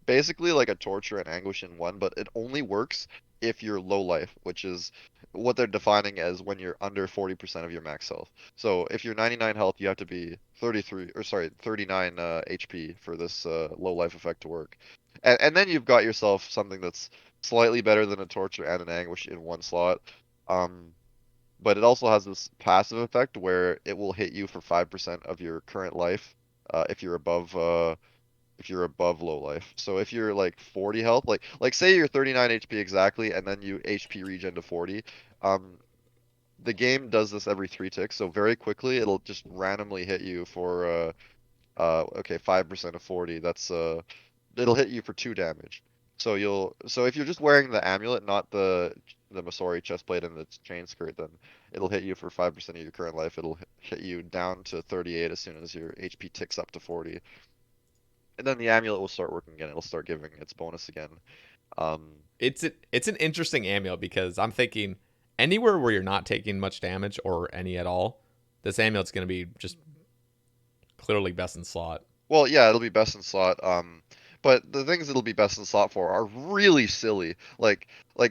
basically like a torture and anguish in one, but it only works if you're low life, which is what they're defining as when you're under 40% of your max health. So if you're 99 health, you have to be 33 or sorry, 39 HP for this low life effect to work. And then you've got yourself something that's slightly better than a torture and an anguish in one slot. Um, but it also has this passive effect where it will hit you for 5% of your current life if you're above low life. So if you're like 40 health, like say you're 39 HP exactly, and then you HP regen to 40, um, the game does this every 3 ticks. So very quickly, it'll just randomly hit you for okay 5% of 40. That's it'll hit you for 2 damage. So if you're just wearing the amulet, not the Masori chestplate and the chain skirt, then it'll hit you for 5% of your current life. It'll hit you down to 38 as soon as your HP ticks up to 40. And then the amulet will start working again. It'll start giving its bonus again. Um, It's an interesting amulet because I'm thinking anywhere where you're not taking much damage or any at all, this amulet's going to be just clearly best in slot. well, yeah, it'll be best in slot. But the things it'll be best in slot for are really silly. Like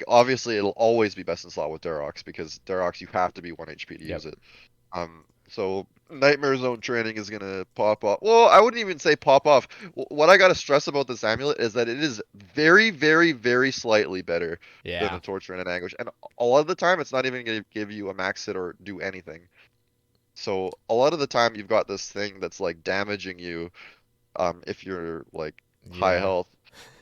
obviously it'll always be best in slot with Darox because Darox you have to be 1 HP to Yep. use it. So Nightmare Zone training is gonna pop off. Well, I wouldn't even say pop off. What I gotta stress about this amulet is that it is very, very, very slightly better than Yeah. a Torture and an Anguish, and a lot of the time it's not even gonna give you a max hit or do anything. So a lot of the time you've got this thing that's like damaging you, if you're like high Yeah. health,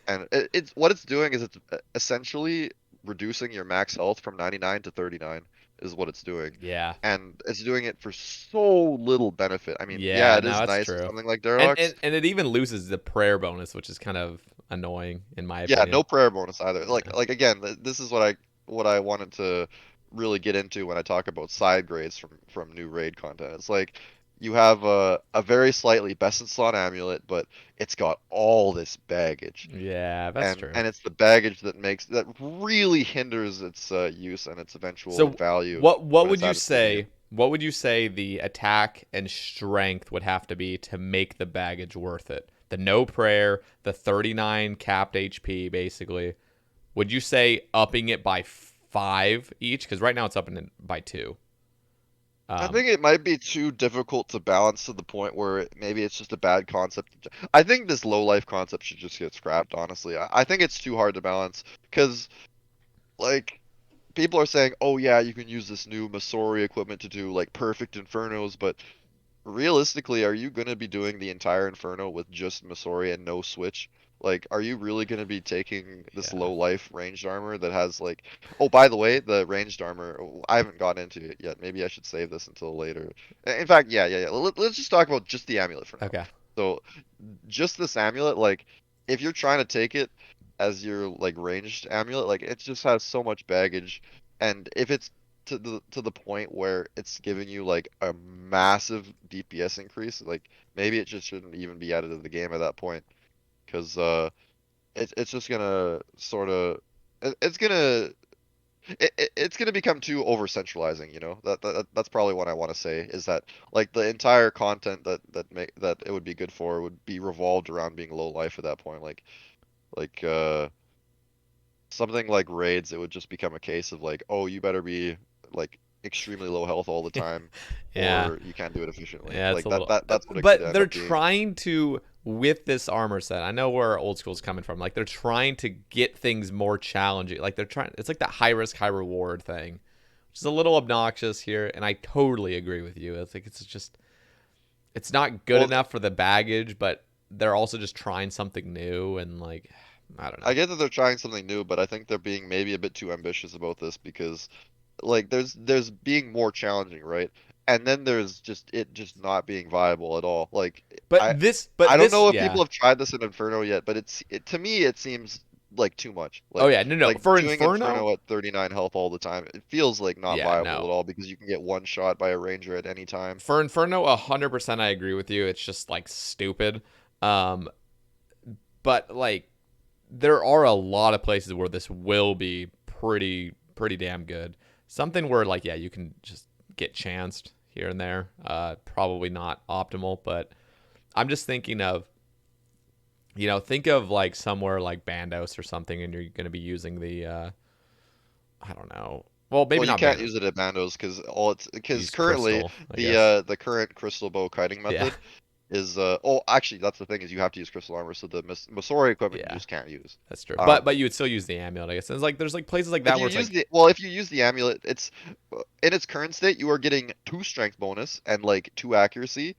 and it's what it's doing is it's essentially reducing your max health from 99 to 39 is what it's doing. Yeah. And it's doing it for so little benefit. I mean, yeah, Yeah, it no, is that's nice with true. something like And, Durox. and and it even loses the prayer bonus, which is kind of annoying in my Yeah, opinion. no prayer bonus either. Yeah. Like again, this is what I wanted to really get into when I talk about side grades from new raid content. It's like you have a very slightly best in slot amulet, but it's got all this baggage. Yeah, that's true. And it's the baggage that really hinders its use and its eventual So value what when would it's you added to the say game. what would you say the attack and strength would have to be to make the baggage worth it? The no prayer, the 39 capped HP, basically. Would you say upping it by 5 each? Because right now it's upping it by 2. I think it might be too difficult to balance to the point where maybe it's just a bad concept. I think this low life concept should just get scrapped, honestly. I think it's too hard to balance because, like, people are saying, oh yeah, you can use this new Masori equipment to do like perfect infernos, but realistically, are you gonna be doing the entire inferno with just Masori and no switch? Like, are you really gonna be taking this Yeah. low life ranged armor that has like, oh, by the way, the ranged armor, I haven't gotten into it yet. Maybe I should save this until later. In fact, yeah. Let's just talk about just the amulet for now. Okay. So, just this amulet, like, if you're trying to take it as your like ranged amulet, like it just has so much baggage, and if it's to the point where it's giving you like a massive DPS increase, like maybe it just shouldn't even be added to the game at that point, because it's just gonna sort of it's gonna it's gonna become too over centralizing, you know? That's probably what I want to say is that like the entire content that it would be good for would be revolved around being low life at that point, like something like raids, it would just become a case of like, oh, you better be like extremely low health all the time, Yeah. or you can't do it efficiently. Yeah, it's Like a little. that's what it could But end they're up being. trying to, with this armor set. I know where old school's coming from. Like they're trying to get things more challenging. Like they're trying. It's like that high risk, high reward thing, which is a little obnoxious here. And I totally agree with you. It's like it's just it's not good Well, enough for the baggage, but they're also just trying something new. And like I don't know. I get that they're trying something new, but I think they're being maybe a bit too ambitious about this because like there's being more challenging, right? And then there's just it just not being viable at all. Like I But I don't this, know if people yeah. have tried this in Inferno yet, but to me it seems like too much. Oh yeah, no. Like For doing Inferno, Inferno at 39 health all the time, it feels like not yeah, viable no. at all because you can get one shot by a ranger at any time. For Inferno, 100% I agree with you. It's just like stupid. Um, but like there are a lot of places where this will be pretty damn good. Something where like yeah, you can just get chanced here and there. Probably not optimal, but I'm just thinking of think of like somewhere like Bandos or something, and you're going to be using the I don't know. Well, maybe Well, you not can't Bandos. use it at Bandos because Use currently crystal, I guess. the current crystal bow kiting Yeah, method is oh actually that's the thing is you have to use crystal armor, so the Masori equipment you yeah, just can't use. that's true. But Um, you would still use the amulet, I guess. And it's like there's like places like if that where you it's use like if you use the amulet, it's in its current state you are getting 2 strength bonus and like 2 accuracy.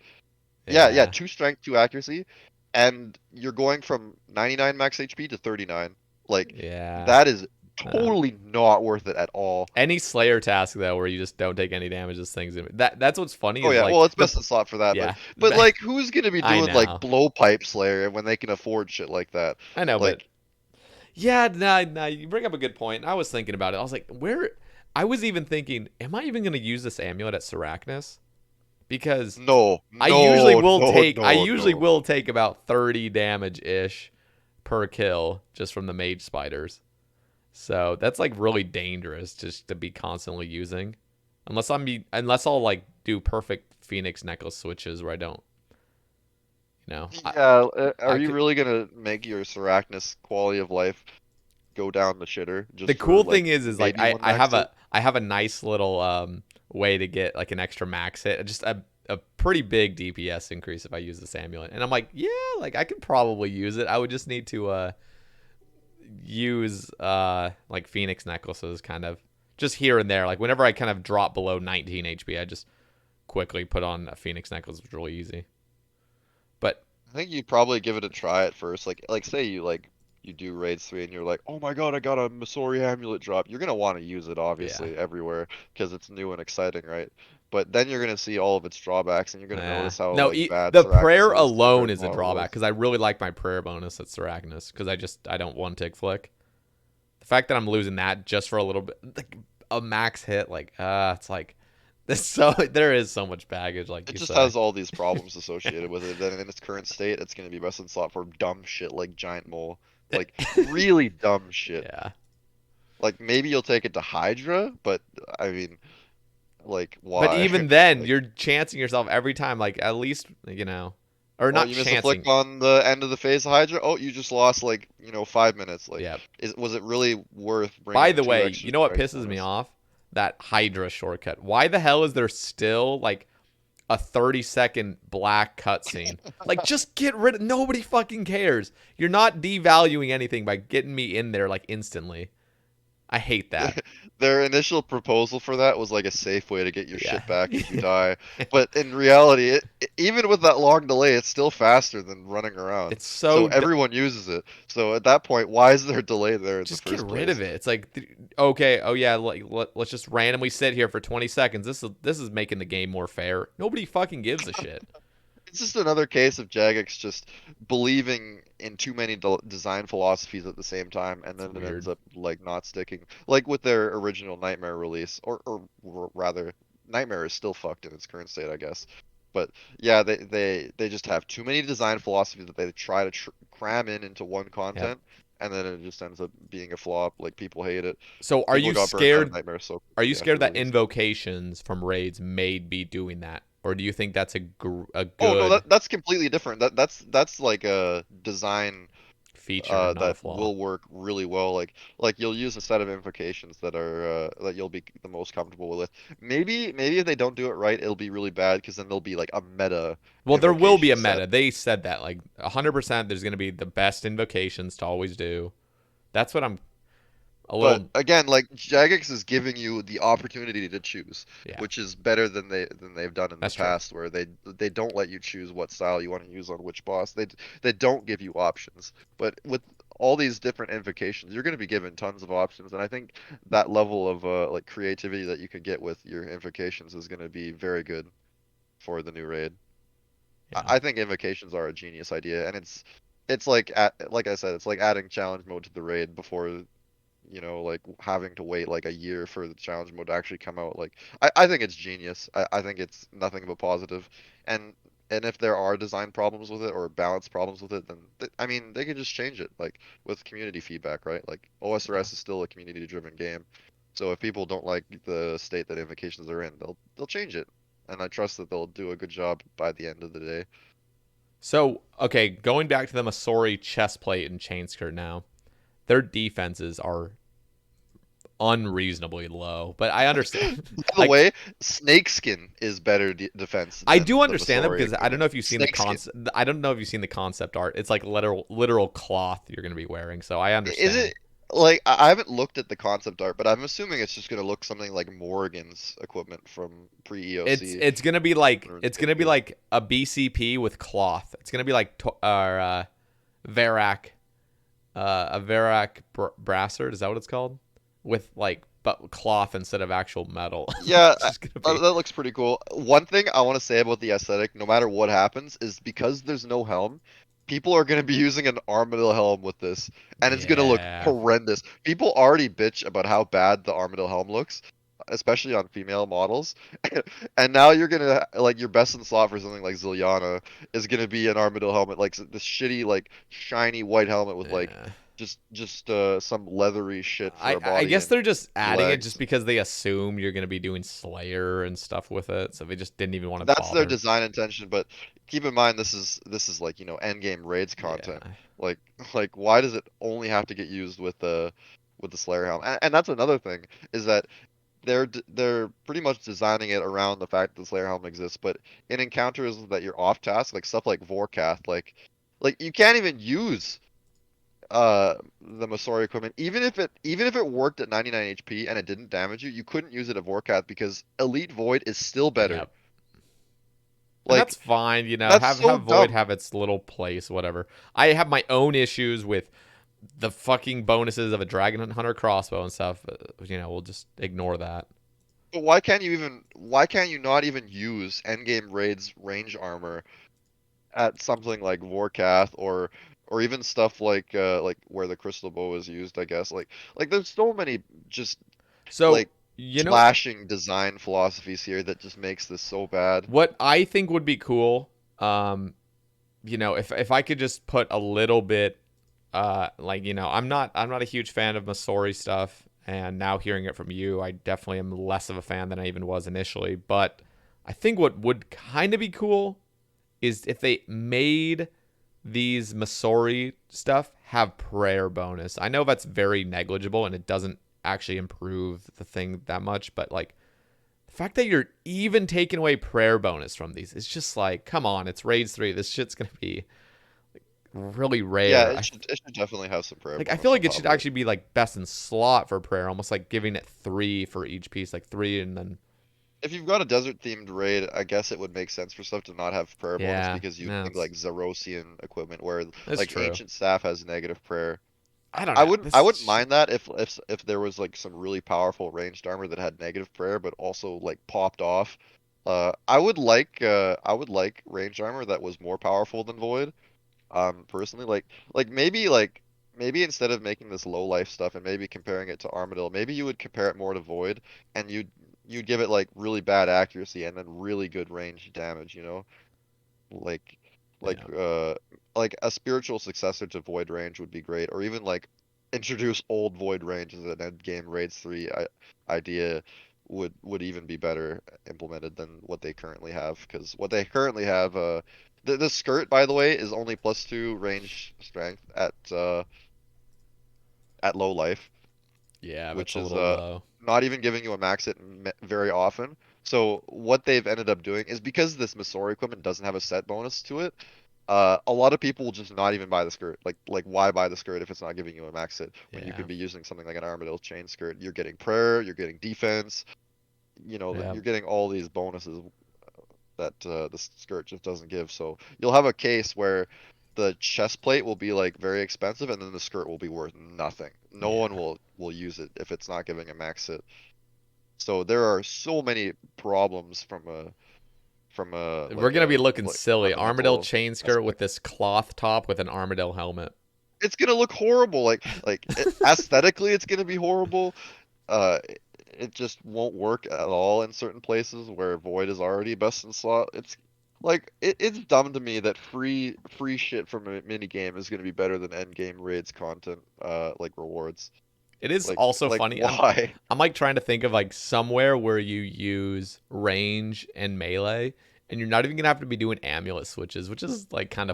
Yeah, yeah, 2 strength, 2 accuracy, and you're going from 99 max HP to 39. Like yeah. that is Uh, totally not worth it at all. Any Slayer task though, where you just don't take any damage, as things that's what's funny Oh is yeah, like well it's the best in slot for that, yeah. but like who's gonna be I doing like know, blowpipe slayer when they can afford shit like that? I know, but Like yeah, nah, you bring up a good point. I was thinking about it. I was like, where? I was even thinking, am I even going to use this amulet at Sarachnis? Because no, I usually no, will no, take, I no, usually no. will take about 30 damage ish per kill just from the mage spiders. So that's like really dangerous just to be constantly using, unless I'll like do perfect Phoenix necklace switches where I don't, you know, Yeah, are I you could. really gonna make your Sarachnis quality of life go down the shitter The just for cool like thing is like maybe one I max have hit? I have a nice little way to get like an extra max hit, just a pretty big DPS increase if I use this amulet. And I'm like, yeah, like I could probably use it. I would just need to use like Phoenix necklaces kind of just here and there. Like whenever I kind of drop below 19 HP, I just quickly put on a Phoenix necklace. It's really easy. But I think you'd probably give it a try at first. Like say you do raids 3 and you're like, oh my god, I got a Masori amulet drop. You're gonna want to use it yeah. obviously everywhere because it's new and exciting, right? But then you're gonna see all of its drawbacks and you're gonna Yeah. notice how No, like bad the Sarachnis prayer is alone compared to is a how it drawback was. because I really like my prayer bonus at Sarachnis because I don't one tick flick. The fact that I'm losing that just for a little bit, like a max hit, like it's like there's there is so much baggage, like It you just say. has all these problems associated with it. Then in its current state, it's gonna be best in slot for dumb shit like Giant Mole. Like really dumb shit. Yeah. Like maybe you'll take it to Hydra, but I mean Like, But why? even then, Like, you're chancing yourself every time. Like at least or oh, not you missed a flick chancing. on the end of the phase of Hydra. Oh, you just lost like 5 minutes. Like, Yeah. was it really worth By bringing the two way, extra you know what strikes pisses me bonus? off? That Hydra shortcut. Why the hell is there still like a 30-second black cutscene? Like, just get rid of. Nobody fucking cares. You're not devaluing anything by getting me in there like instantly. I hate that. Their initial proposal for that was like a safe way to get your Yeah. shit back if you die. But in reality, even with that long delay, it's still faster than running around. It's So so. everyone uses it. So at that point, why is there a delay there in the Just get first rid place? of it. It's like, okay, oh yeah, let's just randomly sit here for 20 seconds. This is making the game more fair. Nobody fucking gives a shit. It's just another case of Jagex just believing in too many design philosophies at the same time, and It's then it ends weird. up like not sticking. Like with their original Nightmare release, or rather, Nightmare is still fucked in its current state, I guess. But yeah, they just have too many design philosophies that they try to cram into one Yep. content, and then it just ends up being a flop. Like people hate it. So are People you got burnt out of scared? Nightmare so Are you quickly scared after that release. invocations from raids may be doing that, or do you think that's a Oh no, good that's completely different. That's like a design feature, not a that flaw? will work really well. Like you'll use a set of invocations that are that you'll be the most comfortable with. Maybe if they don't do it right, it'll be really bad because then there'll be like a meta Well, there will be invocation a set. meta. They said that like 100%. There's going to be the best invocations to always do. That's what I'm a But little. again, like Jagex is giving you the opportunity to choose, Yeah, which is better than they've done in the that's true. past, where they don't let you choose what style you want to use on which boss. They don't give you options. But with all these different invocations, you're going to be given tons of options, and I think that level of like creativity that you could get with your invocations is going to be very good for the new raid. Yeah. I think invocations are a genius idea, and it's like like I said, it's like adding challenge mode to the raid before like having to wait like a year for the challenge mode to actually come out. Like I think it's genius. I think it's nothing but positive. And and if there are design problems with it or balance problems with it, then I mean they can just change it like with community feedback, right? Like Yeah. OSRS is still a community driven game. So if people don't like the state that invocations are in, they'll change it. And I trust that they'll do a good job by the end of the day. So okay, going back to the Masori chestplate and chain skirt now, their defenses are unreasonably low. But I understand. By the Like way, snakeskin is better defense I do than the understand that Masori because I don't equipment. know if you've seen the Snakeskin. concept. I don't know if you've seen the concept art. It's like literal cloth you're going to be wearing. So I Is understand. it like I haven't looked at the concept art, but I'm assuming it's just gonna look something like Morrigan's equipment from It's pre-EOC it's gonna be like it's gonna be 150. like a BCP with cloth. It's gonna be like Varak, a Varak brassard. Is that what it's called? With like but cloth instead of actual metal. Yeah, It's just gonna be that looks pretty cool. One thing I want to say about the aesthetic, no matter what happens, is because there's no helm, people are gonna be using an armadillo helm with this, and it's gonna look yeah. horrendous. People already bitch about how bad the armadillo helm looks, especially on female models. And now you're gonna like your best in slot for something like Ziliana is gonna be an armadillo helmet, like this shitty, like shiny white helmet with like Yeah. just some leathery shit for a I body guess and they're just adding it just legs. because they assume you're gonna be doing Slayer and stuff with it, so they just didn't even want to That's their bother. design intention, but keep in mind this is like, end game raids content. Yeah. Like like why does it only have to get used with the Slayer helm? And that's another thing is that they're pretty much designing it around the fact that the Slayer helm exists, but in encounters that you're off task, like stuff like Vorkath, like you can't even use the Masori equipment even if it worked at 99 HP and it didn't damage you, you couldn't use it at Vorkath because Elite Void is still better. Yep. And Like that's fine, that's so have Void dumb. have its little place, whatever. I have my own issues with the fucking bonuses of a Dragon Hunter crossbow and stuff. We'll just ignore that. But why can't you not even use endgame raids range armor at something like Vorkath or even stuff like where the crystal bow is used, I guess. Like there's so many just So, like you know clashing design philosophies here that just makes this so bad. what I think would be cool, um, if I could just put a little bit, I'm not a huge fan of Masori stuff, and now hearing it from you, I definitely am less of a fan than I even was initially. But I think what would kind of be cool is if they made these Masori stuff have prayer bonus. I know that's very negligible and it doesn't actually improve the thing that much, but like the fact that you're even taking away prayer bonus from these is just like, come on, it's raids 3. This shit's gonna be like really Yeah, rare. it should definitely have some prayer I feel bonus like on it top should of it. actually be like best in slot for prayer, almost like giving it 3 for each piece, like 3 and then If you've got a desert themed raid, I guess it would make sense for stuff to not have prayer bonus yeah, because you'd no, think like Zerosian equipment where it's like true. ancient staff has negative prayer. I don't I know. wouldn't I This wouldn't shit, mind that if there was like some really powerful ranged armor that had negative prayer but also like popped off. I would like ranged armor that was more powerful than void. Personally, maybe instead of making this low life stuff and maybe comparing it to Armadillo, maybe you would compare it more to Void and you'd give it like really bad accuracy and then really good range damage, you know? Like like yeah. uh like a spiritual successor to Void range would be great, or even like introduce old Void range as an end game raids 3 idea would even be better implemented than what they currently have, because what they currently have the skirt, by the way, is only +2 range strength at low life, Yeah, that's which a is little low. not even giving you a max hit very often. So what they've ended up doing is, because this Masori equipment doesn't have a set bonus to it, a lot of people will just not even buy the skirt. Like why buy the skirt if it's not giving you a max hit when you Yeah. could be using something like an Armadillo chain skirt? You're getting prayer, you're getting defense, Yeah. you're getting all these bonuses that the skirt just doesn't give. So you'll have a case where the chest plate will be like very expensive, and then the skirt will be worth nothing. No one Yeah. will use it if it's not giving a max hit. So there are so many problems from a We're like gonna be a looking like silly. Armadillo fundamental chain skirt with aspect. this cloth top with an Armadillo helmet. It's gonna look horrible. Aesthetically, it's gonna be horrible. It just won't work at all in certain places where Void is already best in slot. It's dumb to me that free shit from a mini game is gonna be better than end game raids content, like rewards. It is Like also like funny. why? I'm like trying to think of like somewhere where you use range and melee, and you're not even gonna have to be doing amulet switches, which is like kind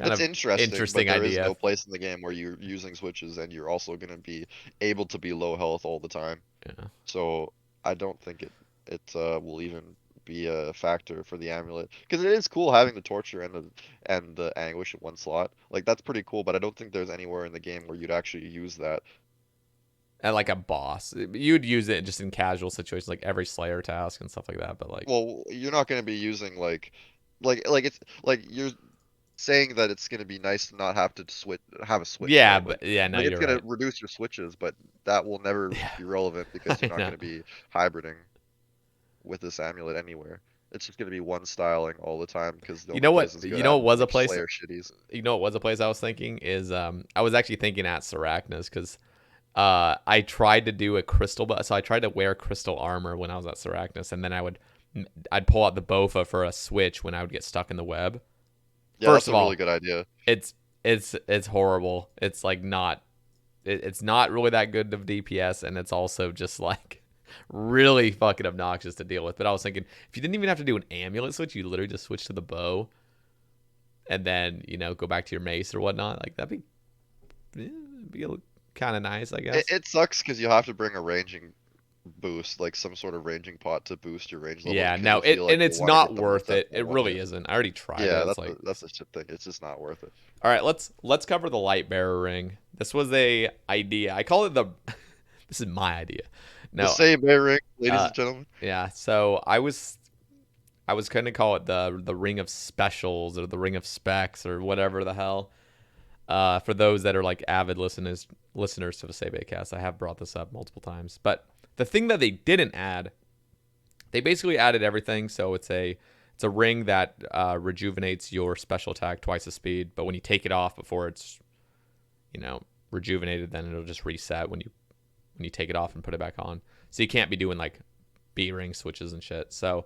It's of interesting, but interesting there is idea. no place in the game where you're using switches and you're also gonna be able to be low health all the time. Yeah. So I don't think it will even be a factor for the amulet, because it is cool having the torture and the anguish in one slot. Like that's pretty cool, but I don't think there's anywhere in the game where you'd actually use that. And like a boss, you'd use it just in casual situations, like every Slayer task and stuff like that. But like, Well, you're not going to be using like it's like you're saying that it's going to be nice to not have to have a switch, yeah, right? but yeah, no, Like it's you're going to right. reduce your switches, but that will never Yeah, be relevant because you're I not know. going to be hybriding with this amulet anywhere. It's just going to be one styling all the time because the You only know what? place it's good You know at what is was a like place? Slayer shitties. You know what was a place I was thinking is I was actually thinking at Sarachnis because I tried to do a crystal, so I tried to wear crystal armor when I was at Sarachnis, and then I'd pull out the Bofa for a switch when I would get stuck in the web. Yeah, First that's of a really all, good idea. it's horrible. It's like not it's not really that good of DPS, and it's also just like really fucking obnoxious to deal with. But I was thinking if you didn't even have to do an amulet switch, you literally just switch to the bow and then go back to your mace or whatnot. Like be kind of nice, I It, guess. it sucks because you have to bring a ranging boost, like some sort of ranging pot to boost your range level, Yeah, because no, you'll feel like you'll it's want to not hit them with worth that it. It one really hit. isn't. I already tried it. Yeah, It's like, that's a shit thing. It's just not worth it. all right, let's cover the light bearer ring. This was a idea. I call it the. This is my idea. The No, Sae Bae ring, ladies uh, and gentlemen. yeah. So I was gonna call it the ring of specials or the ring of specs or whatever the hell. For those that are like avid listeners to the Sae Bae Cast, I have brought this up multiple times. But the thing that they didn't add, they basically added everything. So it's a ring that rejuvenates your special attack twice the speed. But when you take it off before it's you know rejuvenated, then it'll just reset when you take it off and put it back on. So you can't be doing like B ring switches and shit. So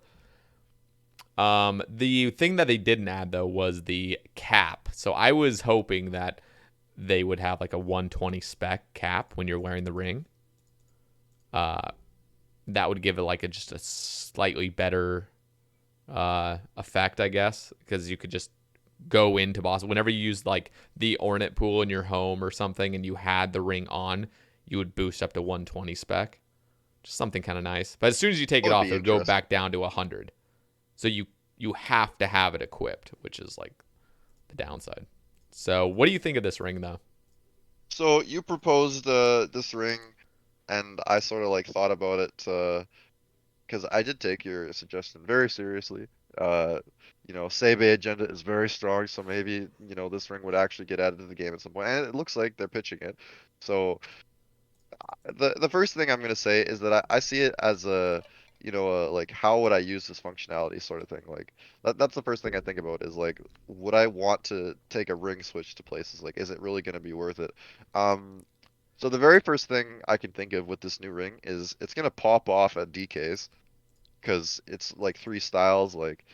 the thing that they didn't add though was the cap. So I was hoping that they would have like a 120 spec cap when you're wearing the ring. That would give it like just a slightly better effect, I guess, because you could just go into boss whenever you use like the Ornate pool in your home or something, and you had the ring on, you would boost up to 120 spec, just something kind of nice. But as soon as you take That it would off, be it would go interesting. back down to 100. So you have to have it equipped, which is like the downside. So what do you think of this ring though? So you proposed this ring, and I sort of like thought about it because I did take your suggestion very seriously. Uh, Sae Bae agenda is very strong, so maybe this ring would actually get added to the game at some point, and it looks like they're pitching it. So the first thing I'm gonna say is that I see it as like how would I use this functionality sort of thing. Like that's the first thing I think about is like would I want to take a ring switch to places? Like is it really gonna be worth it? Um, so the very first thing I can think of with this new ring is it's gonna pop off at DKs because it's like three styles. Like,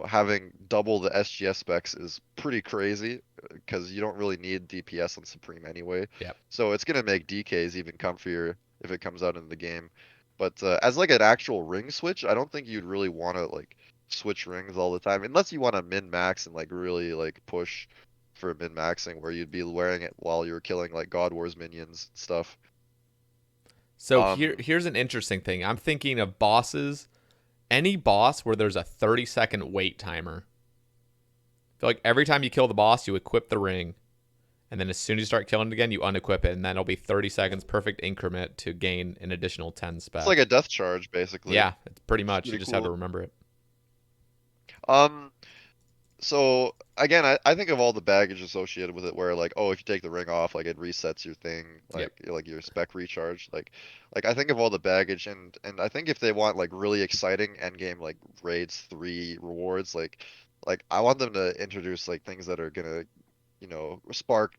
having double the SGS specs is pretty crazy because you don't really need DPS on Supreme anyway. Yep. So it's gonna make DKs even comfier if it comes out in the game. But as like an actual ring switch, I don't think you'd really want to like switch rings all the time unless you want to min max and like really like push for min maxing where you'd be wearing it while you're killing like God Wars minions and stuff. So Um, here's an interesting thing. I'm thinking of bosses, any boss where there's a 30-second wait timer. I feel like every time you kill the boss, you equip the ring, and then as soon as you start killing it again, you unequip it, and then it'll be 30 seconds, perfect increment to gain an additional 10 it's like spec. a death charge basically. Yeah, it's pretty It's much. You pretty just have to cool. remember it. Um, So again, I think of all the baggage associated with it, where like, oh, if you take the ring off, like it resets your thing, Yep. like your spec recharge. Like I think of all the baggage, and I think if they want like really exciting end game like raids 3 rewards, like I want them to introduce like things that are gonna spark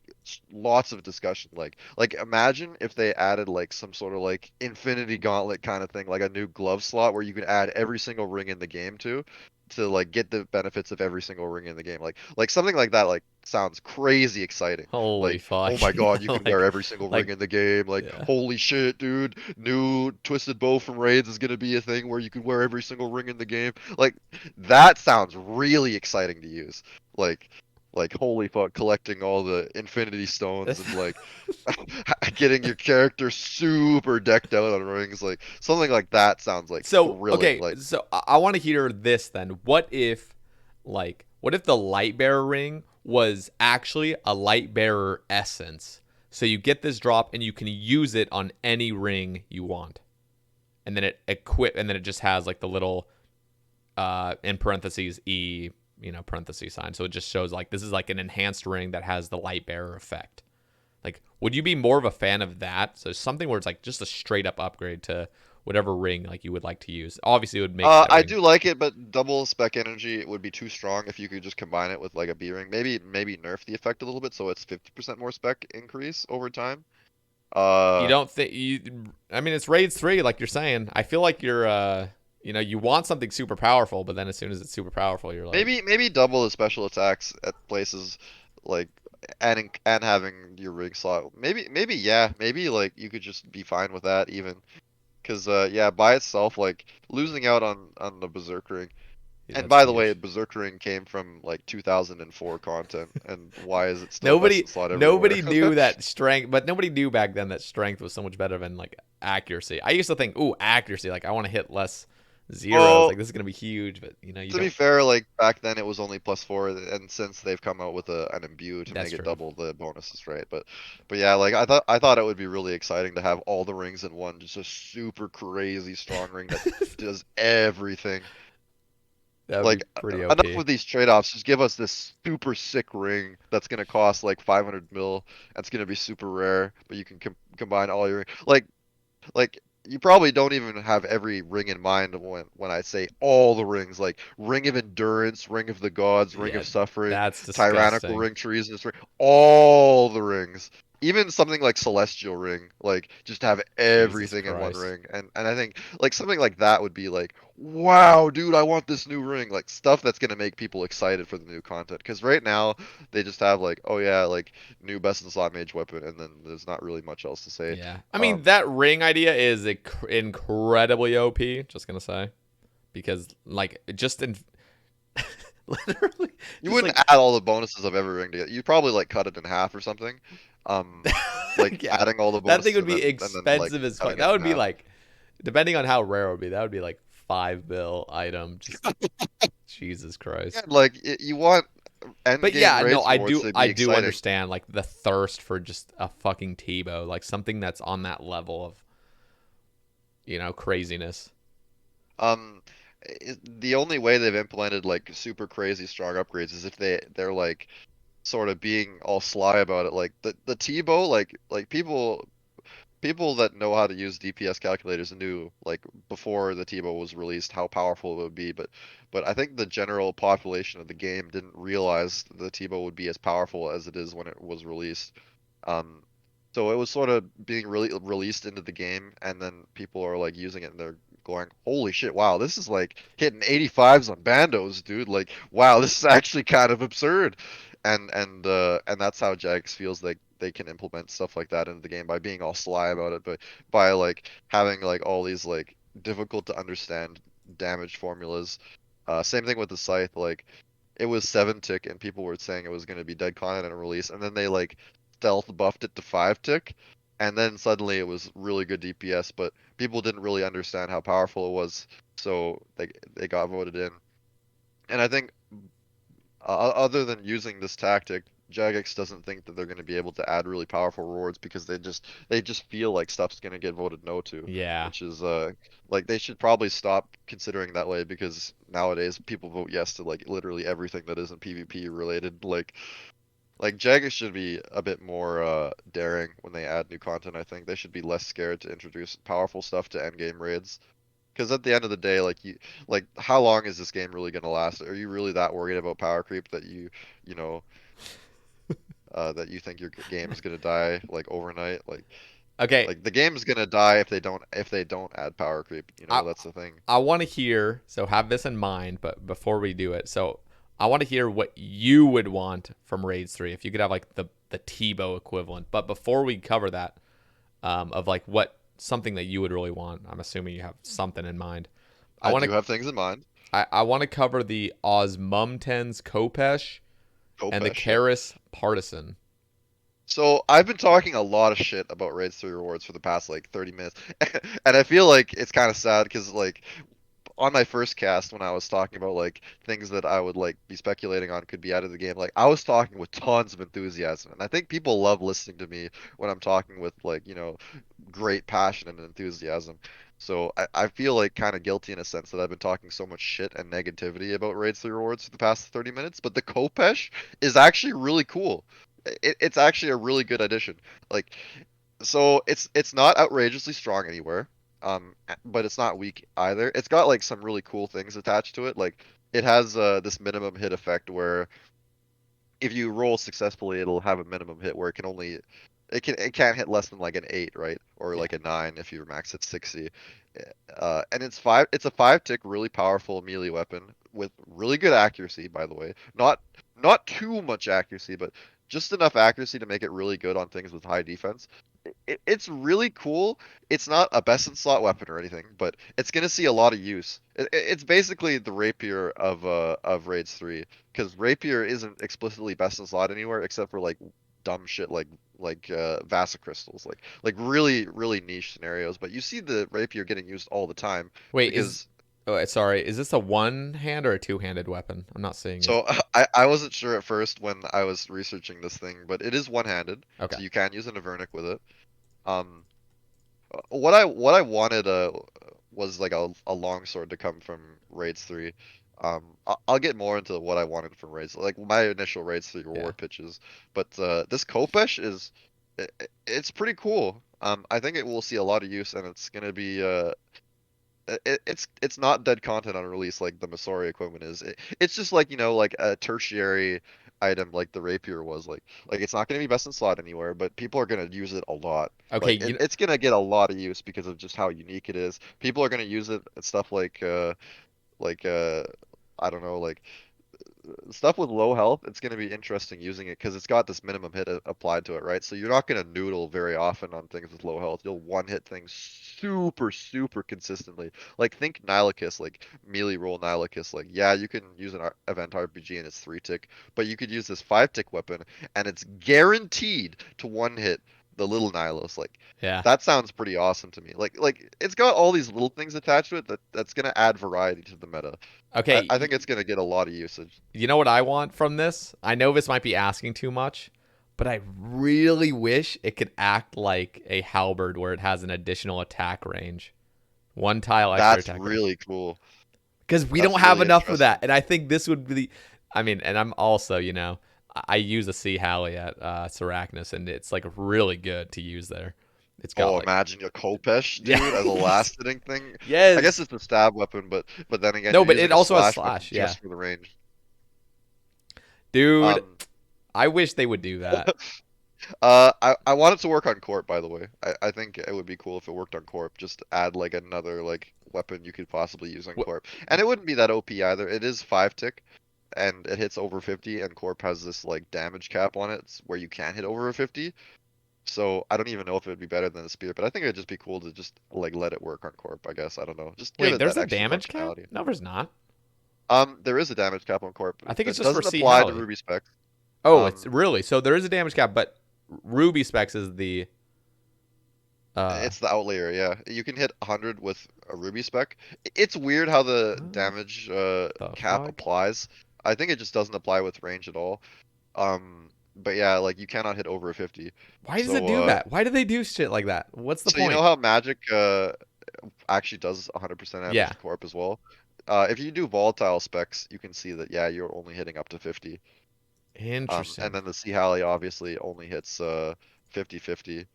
lots of discussion. Like imagine if they added like some sort of like Infinity Gauntlet kind of thing, like a new glove slot where you could add every single ring in the game to like get the benefits of every single ring in the game. Like something like that like sounds crazy exciting. Holy Like, fuck. oh my God, you can wear every single ring like, in the game. Like, yeah. holy shit, dude. New Twisted Bow from Raids is gonna be a thing where you can wear every single ring in the game. Like, that sounds really exciting to use. Like, like holy fuck, collecting all the Infinity Stones and like getting your character super decked out on rings. Like something like that sounds like So thrilling. okay, Like, so I want to hear this then. What if the light bearer ring was actually a light bearer essence? So you get this drop and you can use it on any ring you want, and then it just has like the little in parentheses parentheses sign. So it just shows like this is like an enhanced ring that has the light bearer effect. Like, would you be more of a fan of that? So something where it's like just a straight up upgrade to whatever ring like you would like to use. Obviously, it would make that I ring. do like it, but double spec energy would be too strong if you could just combine it with like a B ring. Maybe nerf the effect a little bit so it's 50% more spec increase over time. You Uh, don't think you? I mean, it's raids 3, like you're saying. I feel like you're, you want something super powerful, but then as soon as it's super powerful, you're like, maybe double the special attacks at places like and having your ring slot. Maybe yeah, maybe like you could just be fine with that even. Cause yeah, by itself like losing out on the Berserkering. yeah, And that's by the way, huge. Berserkering came from like 2004 content, and why is it still best in Nobody, slot everywhere? nobody knew that strength, but nobody knew back then that strength was so much better than like accuracy. I used to think, ooh, accuracy, like I want to hit less zeros, Well, like this is gonna be huge, but you to be don't. fair, like back then it was only +4, and since they've come out with an imbue to That's make it true. double the bonuses, right? But yeah, like I thought it would be really exciting to have all the rings in one, just a super crazy strong ring that does everything. That would be Like pretty enough OP. with these trade-offs. Just give us this super sick ring that's gonna cost like 500 mil. That's gonna be super rare, but you can combine all your like you probably don't even have every ring in mind when I say all the rings, like Ring of Endurance, Ring of the Gods, Ring Yeah, of Suffering, that's Tyrannical disgusting. Ring, Treasonous Ring, all the rings. even something like Celestial Ring, like just have Jesus everything in one Christ. ring, and I think like something like that would be like, wow, dude, I want this new ring, like stuff that's gonna make people excited for the new content. Because right now they just have like, oh yeah, like new best in slot mage weapon, and then there's not really much else to say. Yeah. I mean, that ring idea is incredibly OP, just going to say. Because, like, just in. Literally, You just wouldn't like. add all the bonuses of every ring together. You'd probably like cut it in half or something. Like Yeah. adding all the That thing bonuses would and be then like expensive as fuck. cutting it That in would be half. like. Depending on how rare it would be, that would be like 5 bill item. Just. Jesus Yeah, Christ. like you want end But game yeah, no, raids rewards to I be do exciting. understand like the thirst for just a fucking Tebow, like something that's on that level of, craziness. Um, the only way they've implemented like super crazy strong upgrades is if they're like sort of being all sly about it. Like the T-bow, like people that know how to use DPS calculators knew like before the T-bow was released how powerful it would be. But I think the general population of the game didn't realize the T-bow would be as powerful as it is when it was released. Um, so it was sort of being really released into the game, and then people are like using it, and they're going, "Holy shit! Wow, this is like hitting 85s on bandos, dude! Like, wow, this is actually kind of absurd." And that's how Jax feels like they can implement stuff like that into the game by being all sly about it, but by like having like all these like difficult to understand damage formulas. Same thing with the Scythe, like it was 7 tick and people were saying it was going to be dead content and release, and then they like stealth buffed it to 5 tick, and then suddenly it was really good DPS, but people didn't really understand how powerful it was, so they got voted in. And I think other than using this tactic, Jagex doesn't think that they're going to be able to add really powerful rewards because they just feel like stuff's going to get voted no to, Yeah. which is like they should probably stop considering that way because nowadays people vote yes to like literally everything that isn't PvP related. Like Jagex should be a bit more daring when they add new content. I think they should be less scared to introduce powerful stuff to endgame raids. Because at the end of the day, like how long is this game really gonna last? Are you really that worried about power creep that you know, that you think your game is gonna die like overnight? Okay. Like the game is gonna die if they don't add power creep. I That's the thing. I want to hear. So have this in mind. But before we do it, so I want to hear what you would want from Raids 3 if you could have like the Tebow equivalent. But before we cover that, of like what something that you would really want, I'm assuming you have something in mind. I I want do to have things in mind. I want to cover the Osmumten's Kopesh and the Kopesh, yep. Karis Partisan. So I've been talking a lot of shit about Raids 3 rewards for the past like 30 minutes, and I feel like it's kind of sad because like on my first cast when I was talking about like things that I would like be speculating on could be out of the game, like I was talking with tons of enthusiasm, and I think people love listening to me when I'm talking with like great passion and enthusiasm. So I feel like kind of guilty in a sense that I've been talking so much shit and negativity about Raids 3 rewards for the past 30 minutes, but the Kopesh is actually really cool. It's actually a really good addition. Like so it's not outrageously strong anywhere, but it's not weak either. It's got like some really cool things attached to it. Like it has this minimum hit effect where if you roll successfully, it'll have a minimum hit where it can't hit less than like an 8, right? Or Yeah. like a 9 if you max at 60. And it's a 5 tick really powerful melee weapon with really good accuracy, by the way. Not too much accuracy, but just enough accuracy to make it really good on things with high defense. It's really cool. It's not a best in slot weapon or anything, but it's gonna see a lot of use. It's basically the rapier of Raids 3, because rapier isn't explicitly best in slot anywhere except for like dumb shit like Vasa crystals, like really niche scenarios. But you see the rapier getting used all the time Wait, because sorry, is this a one hand or a two-handed weapon? I'm not seeing it. so I wasn't sure at first when I was researching this thing, but it is one-handed, Okay. so you can use an Avernic with it. Um, what I wanted was like a long sword to come from Raids 3. I'll get more into what I wanted from Raids, like my initial Raids 3 Yeah. reward pitches. But this Kopesh it's pretty cool. I think it will see a lot of use, and it's gonna be it's not dead content on release like the Masori equipment is. It's just like like a tertiary. item like the rapier was. Like it's not going to be best in slot anywhere, but people are going to use it a lot. Okay, Like it's going to get a lot of use because of just how unique it is. People are going to use it at stuff like I don't know, like stuff with low health. It's going to be interesting using it because it's got this minimum hit applied to it, right? So you're not going to noodle very often on things with low health. You'll one hit things super consistently. Like think Nihilakis, like melee roll Nihilakis. Like yeah, you can use an event RPG and it's 3 tick, but you could use this 5 tick weapon and it's guaranteed to one hit the little Nihilus. Like yeah. that sounds pretty awesome to me. Like it's got all these little things attached to it that's gonna add variety to the meta. Okay, I think it's gonna get a lot of usage. you know what I want from this? I know this might be asking too much, but I really wish it could act like a halberd where it has an additional attack range. One tile extra That's attack range. really cool. Because we That's don't have really enough of that. interesting. And I think this would be, I mean, and I'm also, I use a Sea Halley at Seracnus, and it's like really good to use there. It's got Oh, like, imagine a Kopesh, dude, yeah, as a last hitting thing. I guess yes. it's a stab weapon, but then again, No, you're but using it a also has slash weapon slash, yeah. just for the range. Dude, Um, I wish they would do that. I want it to work on Corp, by the way. I think it would be cool if it worked on Corp. Just add like another like weapon you could possibly use on What? Corp, and it wouldn't be that OP either. It is 5 tick, and it hits over 50, and Corp has this like damage cap on it where you can't hit over 50. So I don't even know if it would be better than the spear, but I think it'd just be cool to just like let it work on Corp. I guess I don't know. Just give Wait, it there's that a extra damage cap? functionality. No, there's not. There is a damage cap on Corp. I think it's It just for doesn't Sea apply to Halley. Ruby specs. Oh, it's Um, really? So there is a damage cap, but Ruby Specs is the, it's the outlier, yeah. You can hit 100 with a Ruby spec. It's weird how the what damage the cap fuck? applies. I think it just doesn't apply with range at all. But yeah, like you cannot hit over 50. Why does it So do that? Why do they do shit like that? What's the so you know point? how Magic actually does 100% damage Yeah, to Corp as well? If you do volatile specs, you can see that yeah, you're only hitting up to 50. And interesting. then the Sea Halley obviously only hits 50/50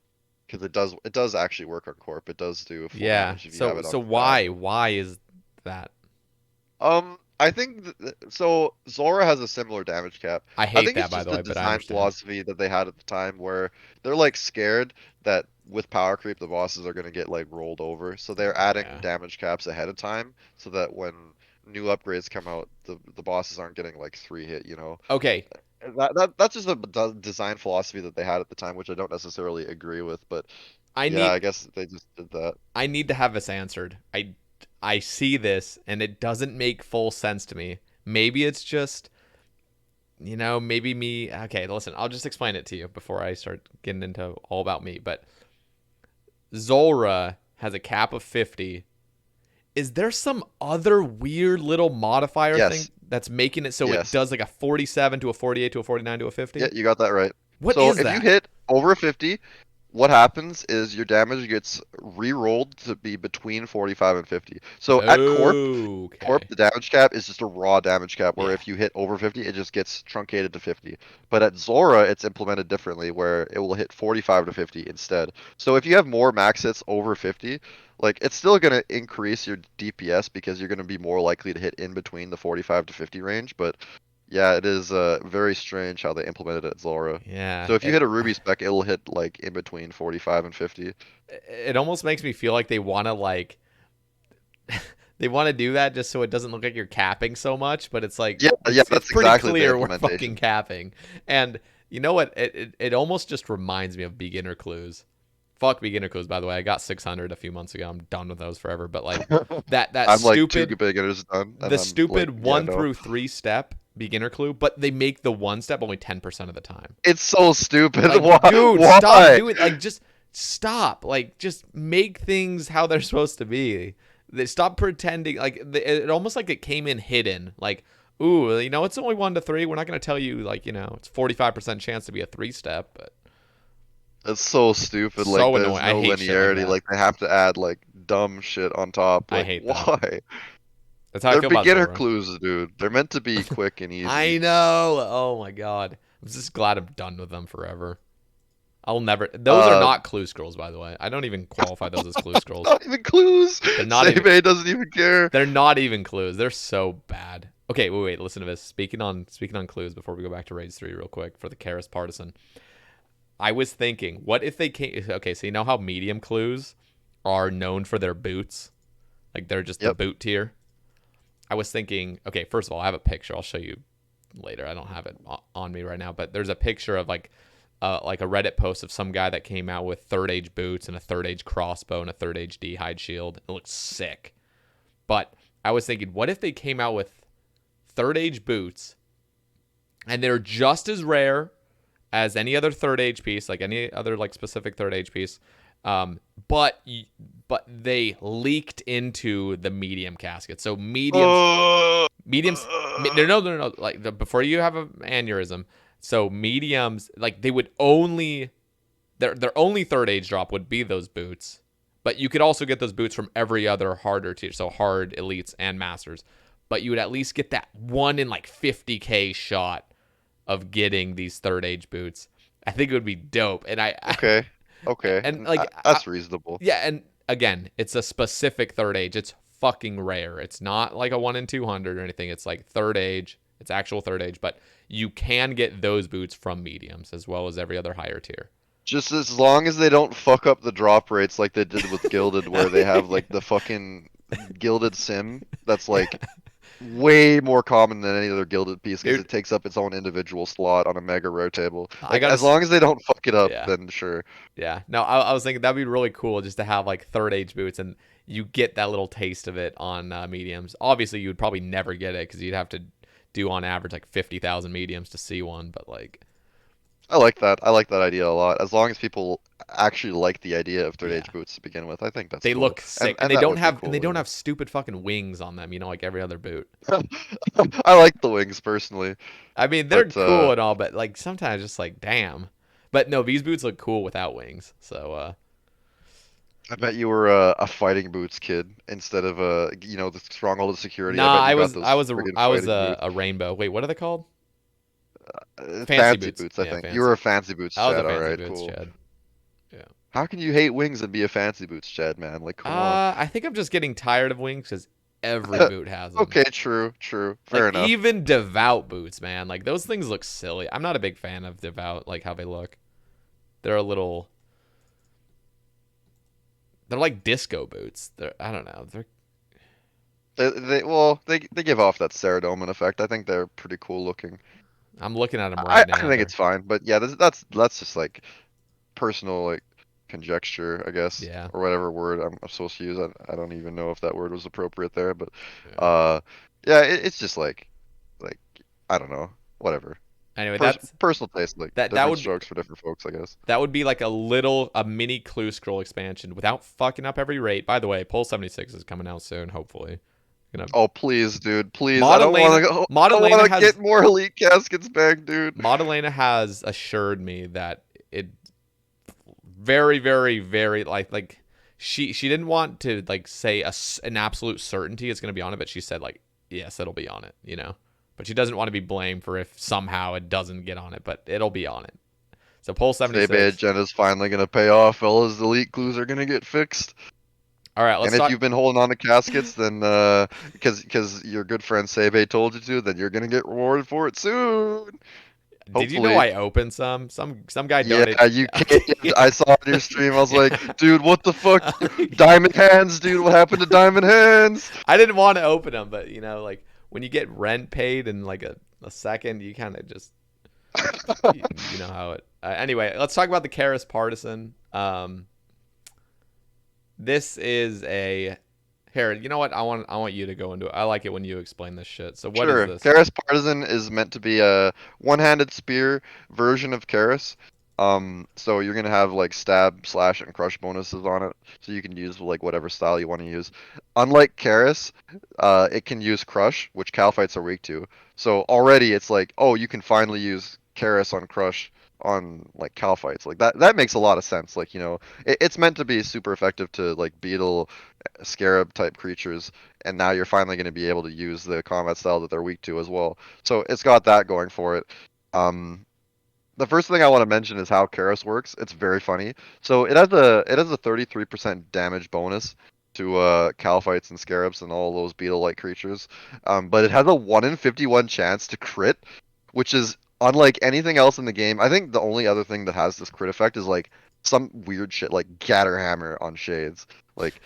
because it does actually work on Corp. It does do full Yeah. damage if you have So it so on fast. why is that? I think so. Zora has a similar damage cap. I I hate think that it's by the just a way, but I design understand. philosophy that they had at the time where they're like scared that with power creep the bosses are gonna get like rolled over, so they're adding Yeah. damage caps ahead of time so that when new upgrades come out, the bosses aren't getting like 3 hit. Okay, That's just a design philosophy that they had at the time, which I don't necessarily agree with, but I yeah, need I guess they just did that. I need to have this answered. I see this and it doesn't make full sense to me. Maybe it's just maybe me. Okay, listen, I'll just explain it to you before I start getting into all about me. But Zora has a cap of 50. Is there some other weird little modifier thing Yes, that's making it so it yes. does like a 47 to a 48 to a 49 to a Yeah, 50? you got that right. What So is if you that? hit over 50, what happens is your damage gets re-rolled to be between 45 and 50. So at Corp, Okay. the damage cap is just a raw damage cap where Yeah. if you hit over 50, it just gets truncated to 50. But at Zora, it's implemented differently where it will hit 45 to 50 instead. So if you have more max hits over 50, like it's still going to increase your DPS because you're going to be more likely to hit in between the 45 to 50 range, but yeah, it is very strange how they implemented it at Zora. Yeah. So if you It hit a Ruby spec, it'll hit like in between 45 and 50. it almost makes me feel like they want to they want to do that just so it doesn't look like you're capping so much, but it's like Yeah, yeah, it's that's pretty exactly the clear we're fucking implementation. capping. And you know what? It almost just reminds me of beginner clues. Fuck beginner clues, by the way. I got 600 a few months ago. I'm done with those forever. But like that I'm like two stupid beginners done, and the I'm like, stupid yeah, one no. through three step beginner clue, but they make the one step only 10% of the time. It's so stupid. Like, Why? dude, stop Why? doing like just stop. Like just make things how they're supposed to be. They stop pretending like it almost like it came in hidden. Like, ooh, it's only 1 to 3. We're not gonna tell you like it's 45% chance to be a 3 step, but It's so stupid. Like so annoying. there's I no hate shit like linearity. that. Like they have to add like dumb shit on top. I Like hate that. why? That's how I They're feel about beginner Zora. clues, dude. They're meant to be quick and I easy. know. Oh my god. I'm just glad I'm done with them forever. I'll never. Those are Uh, not clue scrolls, by the way. I don't even qualify those as clue scrolls. not even clues. They're not even. Sae doesn't even care. They're not even clues. They're so bad. Okay, wait. Listen to this. Speaking on clues before we go back to Raids 3 real quick for the Karis Partisan. I was thinking, what if they came? Okay, so you know how medium clues are known for their boots, like they're just the Yep. boot tier. I was thinking, okay, first of all, I have a picture. I'll show you later. I don't have it on me right now, but there's a picture of like a Reddit post of some guy that came out with third age boots and a third age crossbow and a third age D hide shield. It looks sick. But I was thinking, what if they came out with third age boots and they're just as rare as any other third age piece, like any other like specific third age piece, um, but they leaked into the medium casket. So mediums, no. Like before you have an aneurysm. So mediums, like they would only their only third age drop would be those boots, but you could also get those boots from every other harder tier, so hard elites and masters. But you would at least get that 1 in like 50K shot of getting these third age boots. I think it would be dope. And Okay. Okay. and like That's reasonable. yeah, and again, it's a specific third age. It's fucking rare. It's not like a 1 in 200 or anything. It's like third age. It's actual third age, but you can get those boots from mediums as well as every other higher tier. Just as long as they don't fuck up the drop rates like they did with Gilded, where they have like the fucking Gilded sim that's like way more common than any other Gilded piece because Dude, it takes up its own individual slot on a mega rare table. I Like gotta as long as they don't fuck it up, yeah. then sure. Yeah. No, I was thinking that'd be really cool just to have like third age boots and you get that little taste of it on mediums. Obviously, you would probably never get it because you'd have to do on average like 50,000 mediums to see one. But like, I like that. I like that idea a lot. As long as people actually like the idea of third yeah, age boots to begin with, I think that's they cool. look sick and And they that don't would be have and cool. they don't Yeah. have stupid fucking wings on them. You know, like every other boot. I like the wings personally, I mean, they're but cool and all, but like sometimes just like damn. But no, these boots look cool without wings. So I bet you were a fighting boots kid instead of the stronghold of security. I nah, bet you I got was those I was a friggin' I was fighting boots. a rainbow. Wait, what are they called? Fancy Fancy boots. boots, I Yeah, think. You were fancy. a fancy boots I was a Chad. All fancy right, boots, cool. Chad. Yeah. How can you hate wings and be a fancy boots Chad, man? Like, come on. I think I'm just getting tired of wings because every boot has them. Okay, true, true. Fair Like enough. even devout boots, man. Like those things look silly. I'm not a big fan of devout, like how they look. They're a little. They're like disco boots. I don't know. They're. They give off that Saradomin effect. I think they're pretty cool looking. I'm looking at them I, right I now. think it's fine, but yeah, that's just like personal like conjecture, I guess, Yeah. or whatever word I'm supposed to use. I don't even know if that word was appropriate there, but Yeah. uh, yeah, it's just like I don't know, whatever. Anyway, that's Personal taste, like that different would be strokes for different folks, I guess. that would be like a mini clue scroll expansion without fucking up every rate. By the way, Pole 76 is coming out soon. Hopefully, gonna Oh please, dude, please. I don't Modelena want to go. I don't Modelena want to has get more elite caskets back, dude. Modelena has assured me that it very very very like she didn't want to like say an absolute certainty it's going to be on it, but she said like yes, it'll be on it, you know. But she doesn't want to be blamed for if somehow it doesn't get on it, but it'll be on it. So Pole Sae Bae 76. Agenda's finally gonna pay off, fellas. The elite clues are gonna get fixed. All right, And let's if talk. you've been holding on to caskets, then because your good friend Sae Bae told you to, then you're gonna get rewarded for it soon. Did you know Hopefully. I opened some guy Yeah, donated? you can't. I saw on your stream. I was like, dude, what the fuck? Diamond hands, dude. What happened to diamond hands? I didn't want to open them, but you know, like when you get rent paid in like a second, you kind of just you know how it. Anyway, let's talk about the Karis Partisan. This is a here. You know what? I want you to go into it. I like it when you explain this shit. So what is Sure. this? Karis Partisan is meant to be a one-handed spear version of Karis. So you're gonna have like stab, slash, and crush bonuses on it, so you can use like whatever style you want to use. Unlike Karis, it can use crush, which Calphites are weak to. So already it's like, oh, you can finally use Karis on crush on like Calphites. Like that makes a lot of sense. Like, it's meant to be super effective to like beetle, scarab type creatures, and now you're finally going to be able to use the combat style that they're weak to as well. So it's got that going for it. Um, the first thing I want to mention is how Karos works. It's very funny. So it has a 33% damage bonus, Calphites and Scarabs and all those beetle-like creatures. But it has a 1 in 51 chance to crit, which is unlike anything else in the game. I think the only other thing that has this crit effect is like some weird shit like Gatterhammer on Shades. Like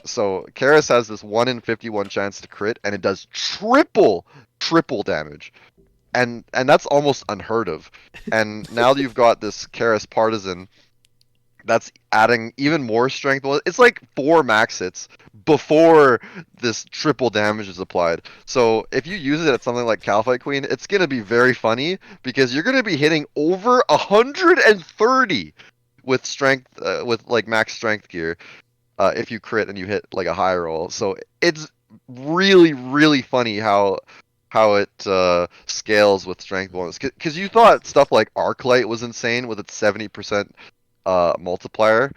so Karis has this 1 in 51 chance to crit, and it does triple damage. And that's almost unheard of. And now that you've got this Karis Partisan that's adding even more strength. Well, it's like 4 max hits before this triple damage is applied. So if you use it at something like Calphite Queen, it's gonna be very funny because you're gonna be hitting over 130 with strength, with like max strength gear, if you crit and you hit like a high roll. So it's really funny how it scales with strength bonus. Because you thought stuff like Arclight was insane with its 70% multiplier.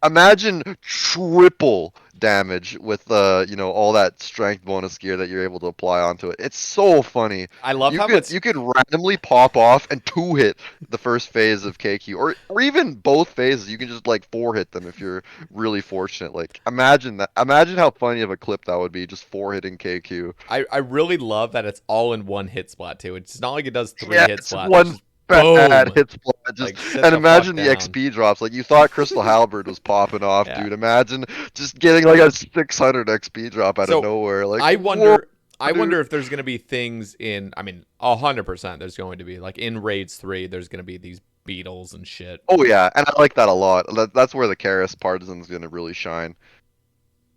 Imagine triple damage with all that strength bonus gear that you're able to apply onto it. It's so funny. I love You how could it's you could randomly pop off and 2-hit the first phase of KQ, or even both phases. You can just like 4-hit them if you're really fortunate. Like imagine that. Imagine how funny of a clip that would be, just 4-hitting KQ. I really love that it's all in one hit spot too. It's not like it does 3 Yeah, hit it's slots. It's one just bad boom. hit spot. Just Like sit and the fuck imagine the down. XP drops. Like you thought Crystal Halberd was popping off, Yeah. dude. Imagine just getting like a 600 XP drop out of So nowhere. Like I whoa, wonder I dude. wonder if there's gonna be things in 100% there's going to be like in Raids 3 there's gonna be these beetles and shit. Oh yeah, and I like that a lot. That's where the Karis Partisan's gonna really shine.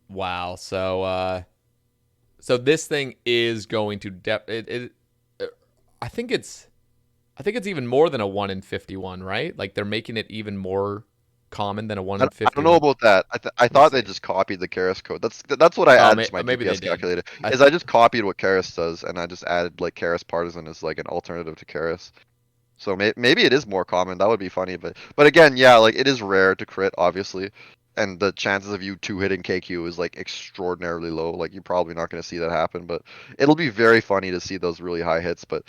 Wow. So this thing is going to I think it's even more than a 1 in 51, right? Like they're making it even more common than a 1 in I don't know 51. about that. I Let me thought they see. just copied the Karis code. That's what I Oh, added to my maybe they DPS did. calculator. I Is I just copied what Karis does, and I just added like Karis Partisan as like an alternative to Karis. So maybe it is more common. That would be funny, but again, yeah, like it is rare to crit, obviously, and the chances of you 2-hitting KQ is like extraordinarily low. Like you're probably not going to see that happen, but it'll be very funny to see those really high hits. But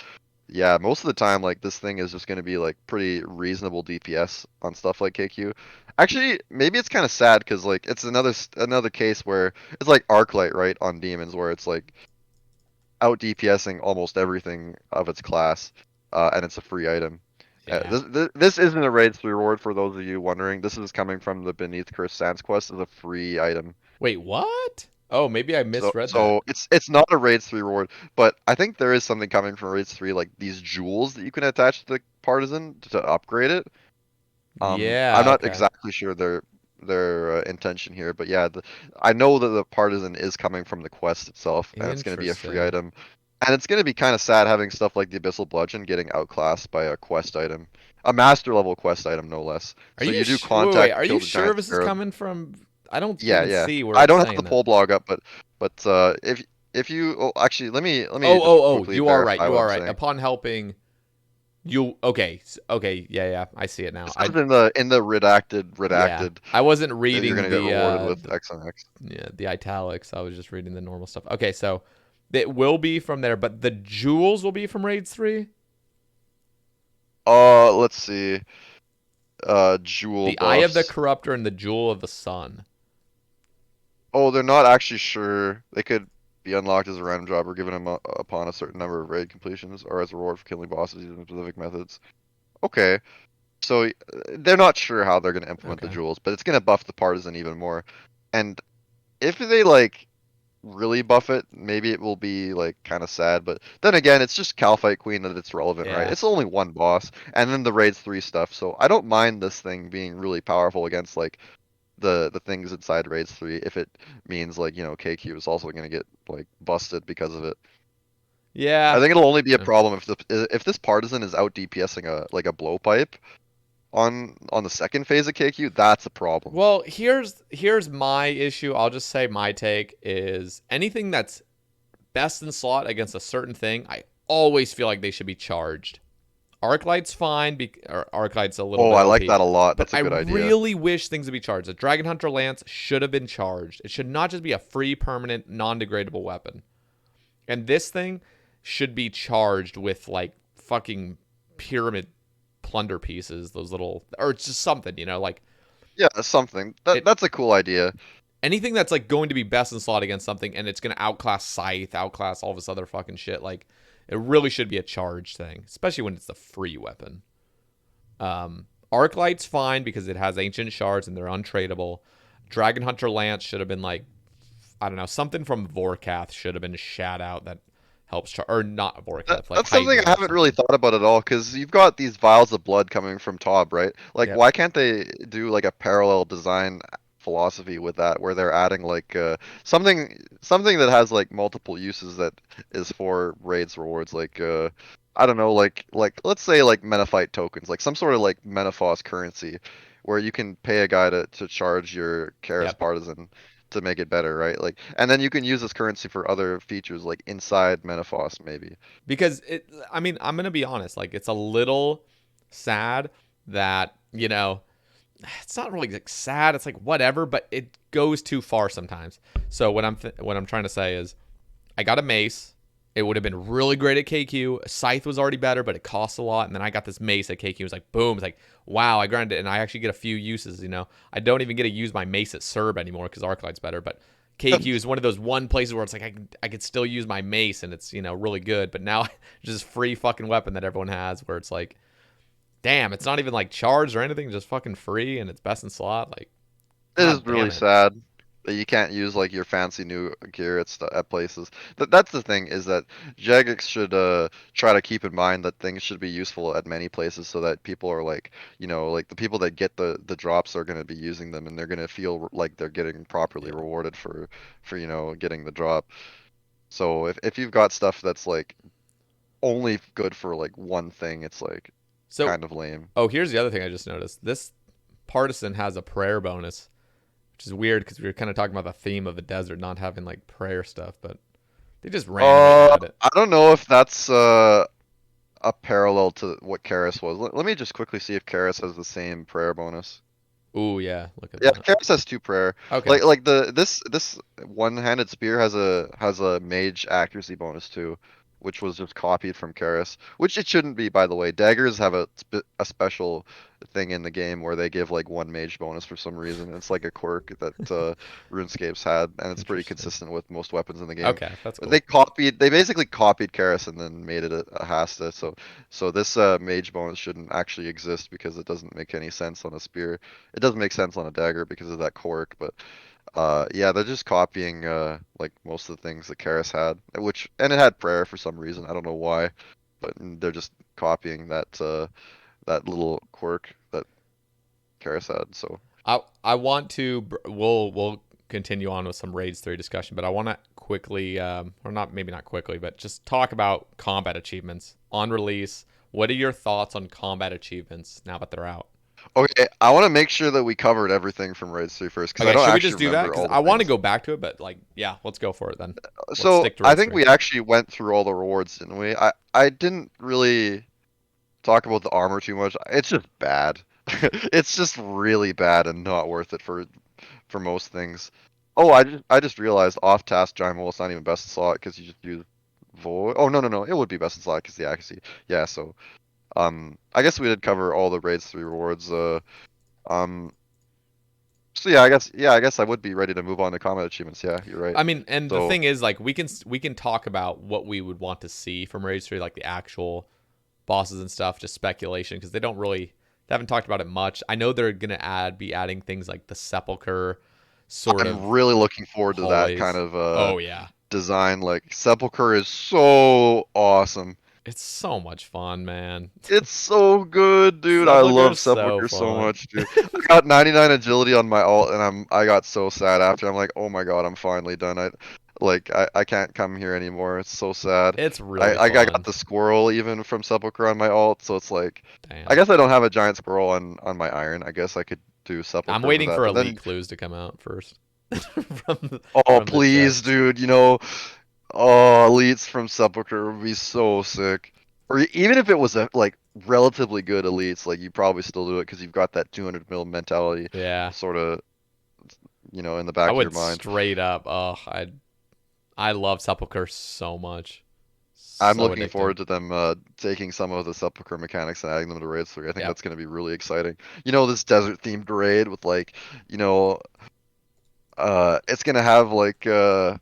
yeah, most of the time, like this thing is just going to be like pretty reasonable DPS on stuff like KQ. Actually, maybe it's kind of sad because like it's another case where it's like Arclight, right, on demons, where it's like out DPSing almost everything of its class, and it's a free item. Yeah. This isn't a raids reward for those of you wondering. This is coming from the Beneath Curse Sands quest as a free item. Wait, what? Oh, maybe I So misread that. so it's not a raids 3 reward, but I think there is something coming from raids 3, like these jewels that you can attach to the partisan to upgrade it. I'm Yeah, not okay. exactly sure their intention here, but yeah, I know that the partisan is coming from the quest itself, and it's going to be a free Interesting. item, and it's going to be kind of sad having stuff like the Abyssal Bludgeon getting outclassed by a quest item, a master level quest item, no less. Are So you you do wait, contact to are you kill the sure giant this is scarab. coming from I don't Yeah, even yeah. see where I it's don't have the saying that. poll blog up, but if you actually let me just Oh, quickly you are right. verify You what are I'm right. saying. Upon helping you okay. Okay, yeah, I see it now. This is in the redacted Yeah. redacted I wasn't that you're reading gonna get rewarded with X on X. the italics. I was just reading the normal stuff. Okay, so it will be from there, but the jewels will be from Raids 3? Let's see. Jewel The Eye of the buffs. Corruptor and the Jewel of the Sun. Oh, they're not actually sure. They could be unlocked as a random job or given upon a certain number of raid completions or as a reward for killing bosses using specific methods. Okay, so they're not sure how they're going to implement the Okay. jewels, but it's going to buff the partisan even more. And if they like really buff it, maybe it will be like kind of sad. But then again, it's just Calphite Queen that it's relevant, right? Yeah. It's only one boss, and then the raids 3 stuff. So I don't mind this thing being really powerful against like the things inside raids 3 if it means like KQ is also going to get like busted because of it. I Yeah. think it'll only be a Yeah. problem if this partisan is out DPSing a blowpipe on the second phase of KQ. That's a problem. Well, here's my issue. I'll just say my take is anything that's best in slot against a certain thing, I always feel like they should be charged. Arclight's fine, or Arclight's a little Oh, bit I like OP. that a lot. But That's a I good idea. really wish things would be charged. The Dragon Hunter Lance should have been charged. It should not just be a free, permanent, non-degradable weapon. And this thing should be charged with like fucking pyramid plunder pieces, those little, or just something, like Yeah, something. It That's a cool idea. anything that's like going to be best in slot against something and it's going to outclass Scythe, outclass all this other fucking shit. Like it really should be a charge thing, especially when it's the free weapon. Arclight's fine because it has ancient shards and they're untradeable. Dragon Hunter Lance should have been like, I don't know, something from Vorkath should have been shat out that helps or not Vorkath, like That's something Hydra I or haven't really something. thought about at all, because you've got these vials of blood coming from Tob, right? Like, Yep. why can't they do like a parallel design philosophy with that, where they're adding like something that has like multiple uses that is for raids rewards, like I don't know, like let's say like Menophyte tokens, like some sort of like Menophos currency, where you can pay a guy to charge your Karis Yep. partisan to make it better, right? Like, and then you can use this currency for other features, like inside Menophos, maybe. Because I mean, I'm going to be honest, like it's a little sad that, it's not really like sad. It's like whatever, but it goes too far sometimes. So what I'm trying to say is, I got a mace. It would have been really great at KQ. Scythe was already better, but it costs a lot. And then I got this mace at KQ. It was like boom. It's like wow. I grinded it, and I actually get a few uses. I don't even get to use my mace at Serb anymore because Arclight's better. But KQ is one of those one places where it's like I could still use my mace, and it's really good. But now just free fucking weapon that everyone has, where it's like damn, it's not even like charged or anything, just fucking free, and it's best in slot. Like, It is god really damn it. sad that you can't use like your fancy new gear at places. That's the thing, is that Jagex should try to keep in mind that things should be useful at many places, so that people are like, like the people that get the drops are going to be using them, and they're going to feel like they're getting properly Yeah. rewarded for getting the drop. So if you've got stuff that's like only good for like one thing, it's like So, kind of lame. oh, here's the other thing I just noticed. This partisan has a prayer bonus, which is weird because we were kind of talking about the theme of the desert not having like prayer stuff, but they just randomly add it. I don't know if that's a parallel to what Karis was. Let me just quickly see if Karis has the same prayer bonus. Ooh, yeah, look at Yeah, that. Karis has two prayer. Okay. Like this one-handed spear has a mage accuracy bonus too, which was just copied from Karis, which it shouldn't be, by the way. Daggers have a special thing in the game where they give like one mage bonus for some reason. It's like a quirk that RuneScape's had, and it's pretty Interesting. consistent with most weapons in the game. Okay, that's But cool. they basically copied Karis and then made it a Hasta. So this mage bonus shouldn't actually exist because it doesn't make any sense on a spear. It doesn't make sense on a dagger because of that quirk, but yeah, they're just copying like most of the things that Karis had, and it had prayer for some reason. I don't know why, but they're just copying that little quirk that Karis had. So I want to we'll continue on with some raids 3 discussion, but I want to quickly or not, maybe not quickly, but just talk about combat achievements on release. What are your thoughts on combat achievements now that they're out? okay, I want to make sure that we covered everything from Raids 3 first, because I Okay, don't should we actually just do that? remember Because all the I want to things. go back to it, but like, yeah, let's go for it then. Let's So stick to I raids think 3. we actually went through all the rewards, didn't we? I didn't really talk about the armor too much. It's just bad. It's just really bad and not worth it for most things. Oh, I just realized off task giant mole is not even best in slot because you just use void. Oh no, it would be best in slot because the accuracy. Yeah, so I guess we did cover all the raids 3 rewards. Um so yeah, I guess I would be ready to move on to combat achievements. Yeah, you're right. I mean, and the So thing is, like, we can talk about what we would want to see from raids 3, like the actual bosses and stuff, just speculation because they haven't talked about it much. I know they're gonna be adding things like the sepulcher sort I'm of really looking forward to that kind hallways. of Oh yeah, design. Like Sepulcher is so awesome. it's so much fun, man. It's so good, dude. I Sepulcher love is so Sepulcher so fun. much, dude. I got 99 agility on my alt, and I got so sad after. I'm like, oh my god, I'm finally done. I can't come here anymore. It's so sad. It's I really I got fun. the squirrel even from Sepulcher on my alt, so it's like, I Damn. guess I don't have a giant squirrel on my iron. I guess I could do I'm Sepulcher for waiting that, for but elite then, clues to come out first from oh from the please, chest. dude, oh, elites from Sepulcher would be so sick. Or even if it was a like relatively good elites, like you probably still do it because you've got that 200 mil mentality, Yeah, sort of, in the I back of your would mind. straight up. Oh, I love Sepulcher so much, I'm So looking addicting. forward to them taking some of the sepulchre mechanics and adding them to raids 3. I think Yep. that's going to be really exciting. You know, this desert themed raid with like, you know, it's going to have like oh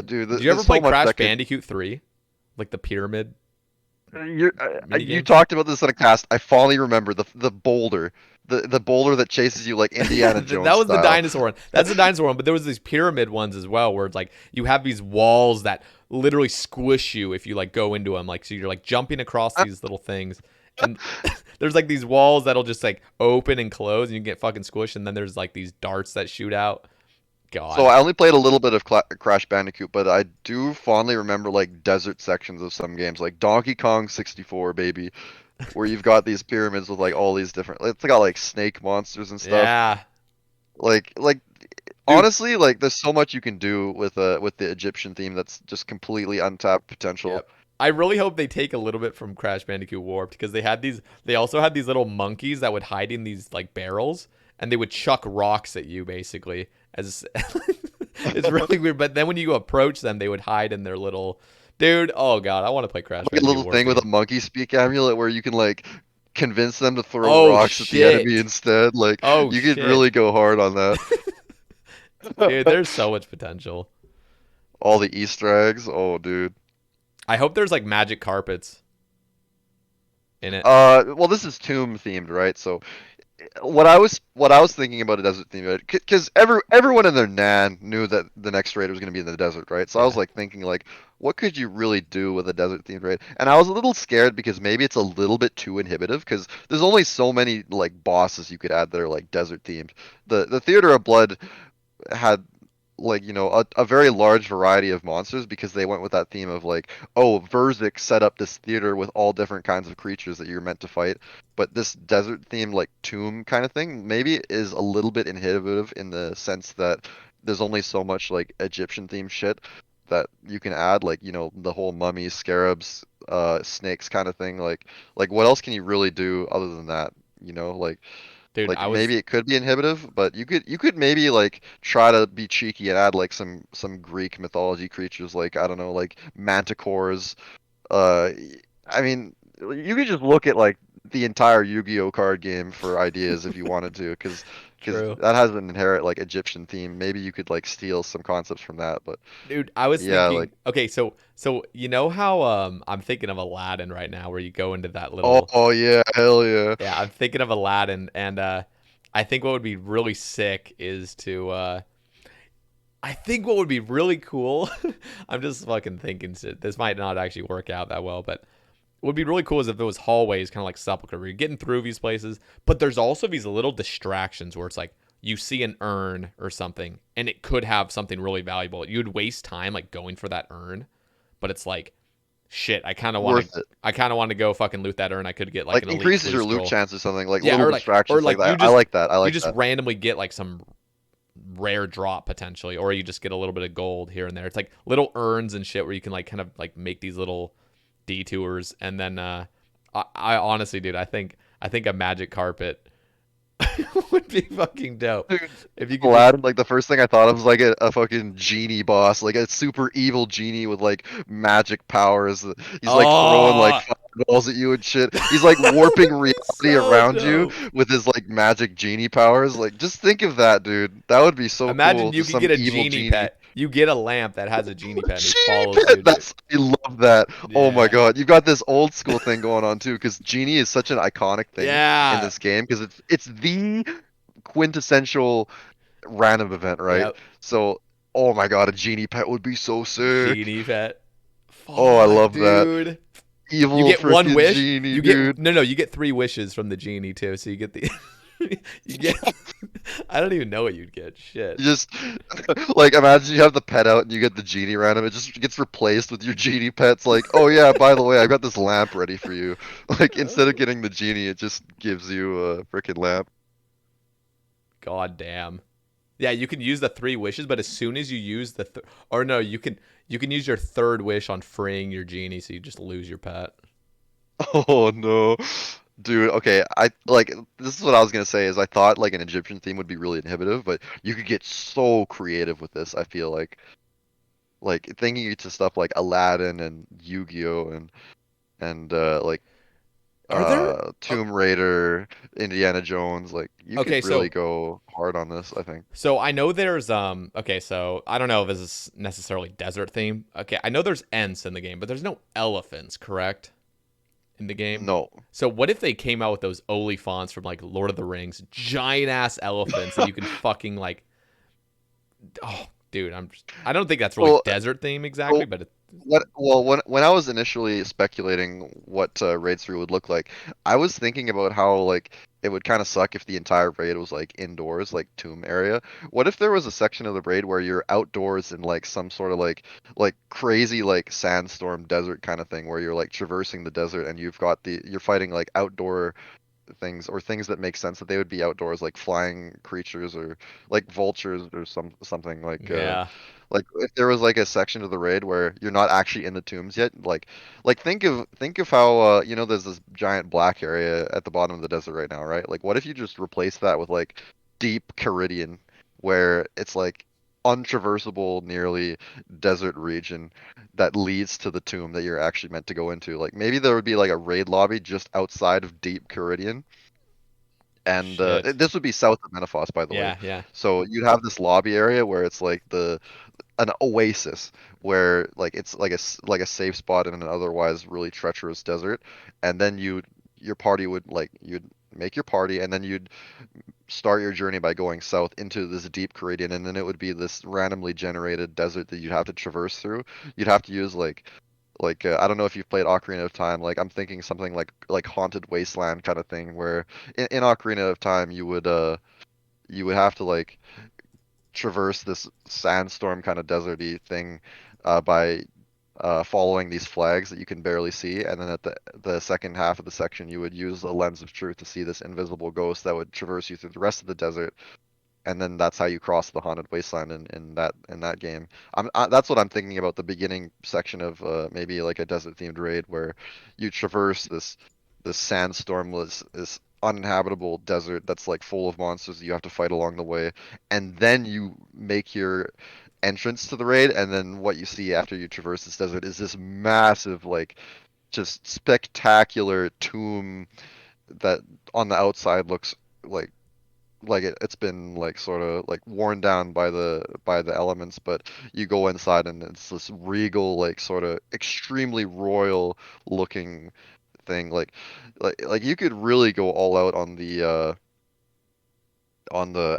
dude, Did you ever there's play so much Crash that could Bandicoot 3? Like the pyramid mini you games? talked about this in a cast. I finally remember the boulder. The boulder that chases you like Indiana That Jones was the style. dinosaur one. That's the dinosaur one, but there was these pyramid ones as well where it's like you have these walls that literally squish you if you like go into them. Like so you're like jumping across these little things and there's like these walls that'll just like open and close and you get fucking squished and then there's like these darts that shoot out. So God. I only played a little bit of Crash Bandicoot, but I do fondly remember like desert sections of some games, like Donkey Kong 64, baby, where you've got these pyramids with like all these different. It's got like snake monsters and stuff. Yeah. Like Dude, honestly, like there's so much you can do with the Egyptian theme that's just completely untapped potential. yep. I really hope they take a little bit from Crash Bandicoot Warped because they also had these little monkeys that would hide in these like barrels and they would chuck rocks at you basically as it's really weird. But then when you approach them, they would hide in their little dude. Oh god, I want to play Crash Like a Bandicoot little Warped thing with a again. monkey speak amulet where you can like convince them to throw Oh rocks at the enemy shit. instead. Like Oh you could really shit. go hard on that. Dude, there's so much potential. All the Easter eggs. Oh, dude. I hope there's like magic carpets in it. Well, this is tomb themed, right? So what I was thinking about a desert theme, right? Because everyone and their nan knew that the next raid was going to be in the desert, right? So I was Yeah. like thinking like, what could you really do with a desert themed raid? And I was a little scared because maybe it's a little bit too inhibitive because there's only so many like bosses you could add that are like desert themed. The Theater of Blood had like a very large variety of monsters because they went with that theme of like, oh, Verzik set up this theater with all different kinds of creatures that you're meant to fight, but this desert themed like tomb kind of thing maybe is a little bit inhibitive in the sense that there's only so much like Egyptian themed shit that you can add, like the whole mummies, scarabs, snakes kind of thing. Like what else can you really do other than that, like Dude, like I was maybe it could be inhibitive, but you could maybe like try to be cheeky and add like some Greek mythology creatures, like I don't know, like manticores. Uh, I mean, you could just look at like the entire Yu-Gi-Oh card game for ideas if you wanted to, because true. that has an inherent like Egyptian theme. Maybe you could like steal some concepts from that, but Dude, I was yeah, like thinking, okay, so you know how I'm thinking of Aladdin right now where you go into that oh, little oh yeah, hell yeah. yeah, I'm thinking of Aladdin and I think what would be really sick is to I think what would be really cool, I'm just fucking thinking shit. This might not actually work out that well, but what would be really cool is if there was hallways kind of like Sepulchre where you're getting through these places, but there's also these little distractions where it's like you see an urn or something and it could have something really valuable. You'd waste time like going for that urn, but it's like shit, Worth it. I kind of want to go fucking loot that urn. I could get like Like an elite increases clue your loot scroll. chance or something, like Yeah, little or distractions like like that. I like that. I you like just that. randomly get like some rare drop potentially, or you just get a little bit of gold here and there. It's like little urns and shit where you can like kind of like make these little detours, and then I honestly, dude, I think a magic carpet would be fucking dope Dude, if you could just. Aladdin, like the first thing I thought of was like a fucking genie boss, like a super evil genie with like magic powers. He's like throwing like Oh, fireballs at you and shit. He's like warping that'd be reality so around you dope. with his like magic genie powers. Like just think of that, dude. That would be so cool. Imagine you Just could some get a evil genie genie. pet. You get a lamp that has a genie pet and he Genie follows pet. you, dude. I love that. Oh my Yeah. god, you've got this old school thing going on too, because genie is such an iconic thing in Yeah. this game because it's the quintessential random event, right? Yep. So, oh my god, a genie pet would be so sick. Genie pet. Oh, I Fuck, love that. dude. You Evil get one freaking wish. genie, You get dude. no, you get three wishes from the genie too. So you get the you get. I don't even know what you'd get. Shit. You just like imagine you have the pet out and you get the genie random. It just gets replaced with your genie pets. Like, oh yeah, by the way, I got this lamp ready for you. Like instead of getting the genie, it just gives you a freaking lamp. God damn. Yeah, you can use the three wishes, but as soon as you use or no, you can use your third wish on freeing your genie, so you just lose your pet. Oh no. Dude, okay, I like this is what I was gonna say is I thought like an Egyptian theme would be really inhibitive, but you could get so creative with this, I feel like. like thinking to stuff like Aladdin and Yu-Gi-Oh and like Are there? Tomb Raider, Indiana Jones. Like you could Okay, really so go hard on this, I think. I know there's okay, so I don't know if this is necessarily desert theme. Okay, I know there's Ents in the game, but there's no elephants, correct? In the game. No. So what if they came out with those Oliphaunts from like Lord of the Rings, giant ass elephants that you can fucking like oh dude, I don't think that's really Well, desert theme exactly, so but when I was initially speculating what raid 3 would look like, I was thinking about how like it would kind of suck if the entire raid was like indoors, like tomb area. What if there was a section of the raid where you're outdoors in like some sort of like crazy like sandstorm desert kind of thing where you're like traversing the desert and you're fighting like outdoor things or things that make sense that they would be outdoors like flying creatures or like vultures or something yeah. like if there was like a section of the raid where you're not actually in the tombs yet, like think of how there's this giant black area at the bottom of the desert right now, right? Like what if you just replace that with like deep Caridian where it's like untraversable nearly desert region that leads to the tomb that you're actually meant to go into. Like maybe there would be like a raid lobby just outside of deep Caridian and Shit. this would be south of Menopause, by the way. Yeah, yeah. So you'd have this lobby area where it's like the an oasis where like it's like like a safe spot in an otherwise really treacherous desert, and then your party would like you'd make your party, and then you'd start your journey by going south into this deep Caridian, and then it would be this randomly generated desert that you'd have to traverse through. You'd have to use like I don't know if you've played Ocarina of Time. Like I'm thinking something like Haunted Wasteland kind of thing, where in Ocarina of Time you would have to like traverse this sandstorm kind of deserty thing by following these flags that you can barely see, and then at the second half of the section you would use a lens of truth to see this invisible ghost that would traverse you through the rest of the desert, and then that's how you cross the haunted wasteland in that game. That's what I'm thinking about the beginning section of maybe like a desert themed raid where you traverse this sandstormless this uninhabitable desert that's like full of monsters that you have to fight along the way, and then you make your entrance to the raid, and then what you see after you traverse this desert is this massive like just spectacular tomb that on the outside looks like it's been like sort of like worn down by the elements, but you go inside and it's this regal like sort of extremely royal looking thing like you could really go all out on the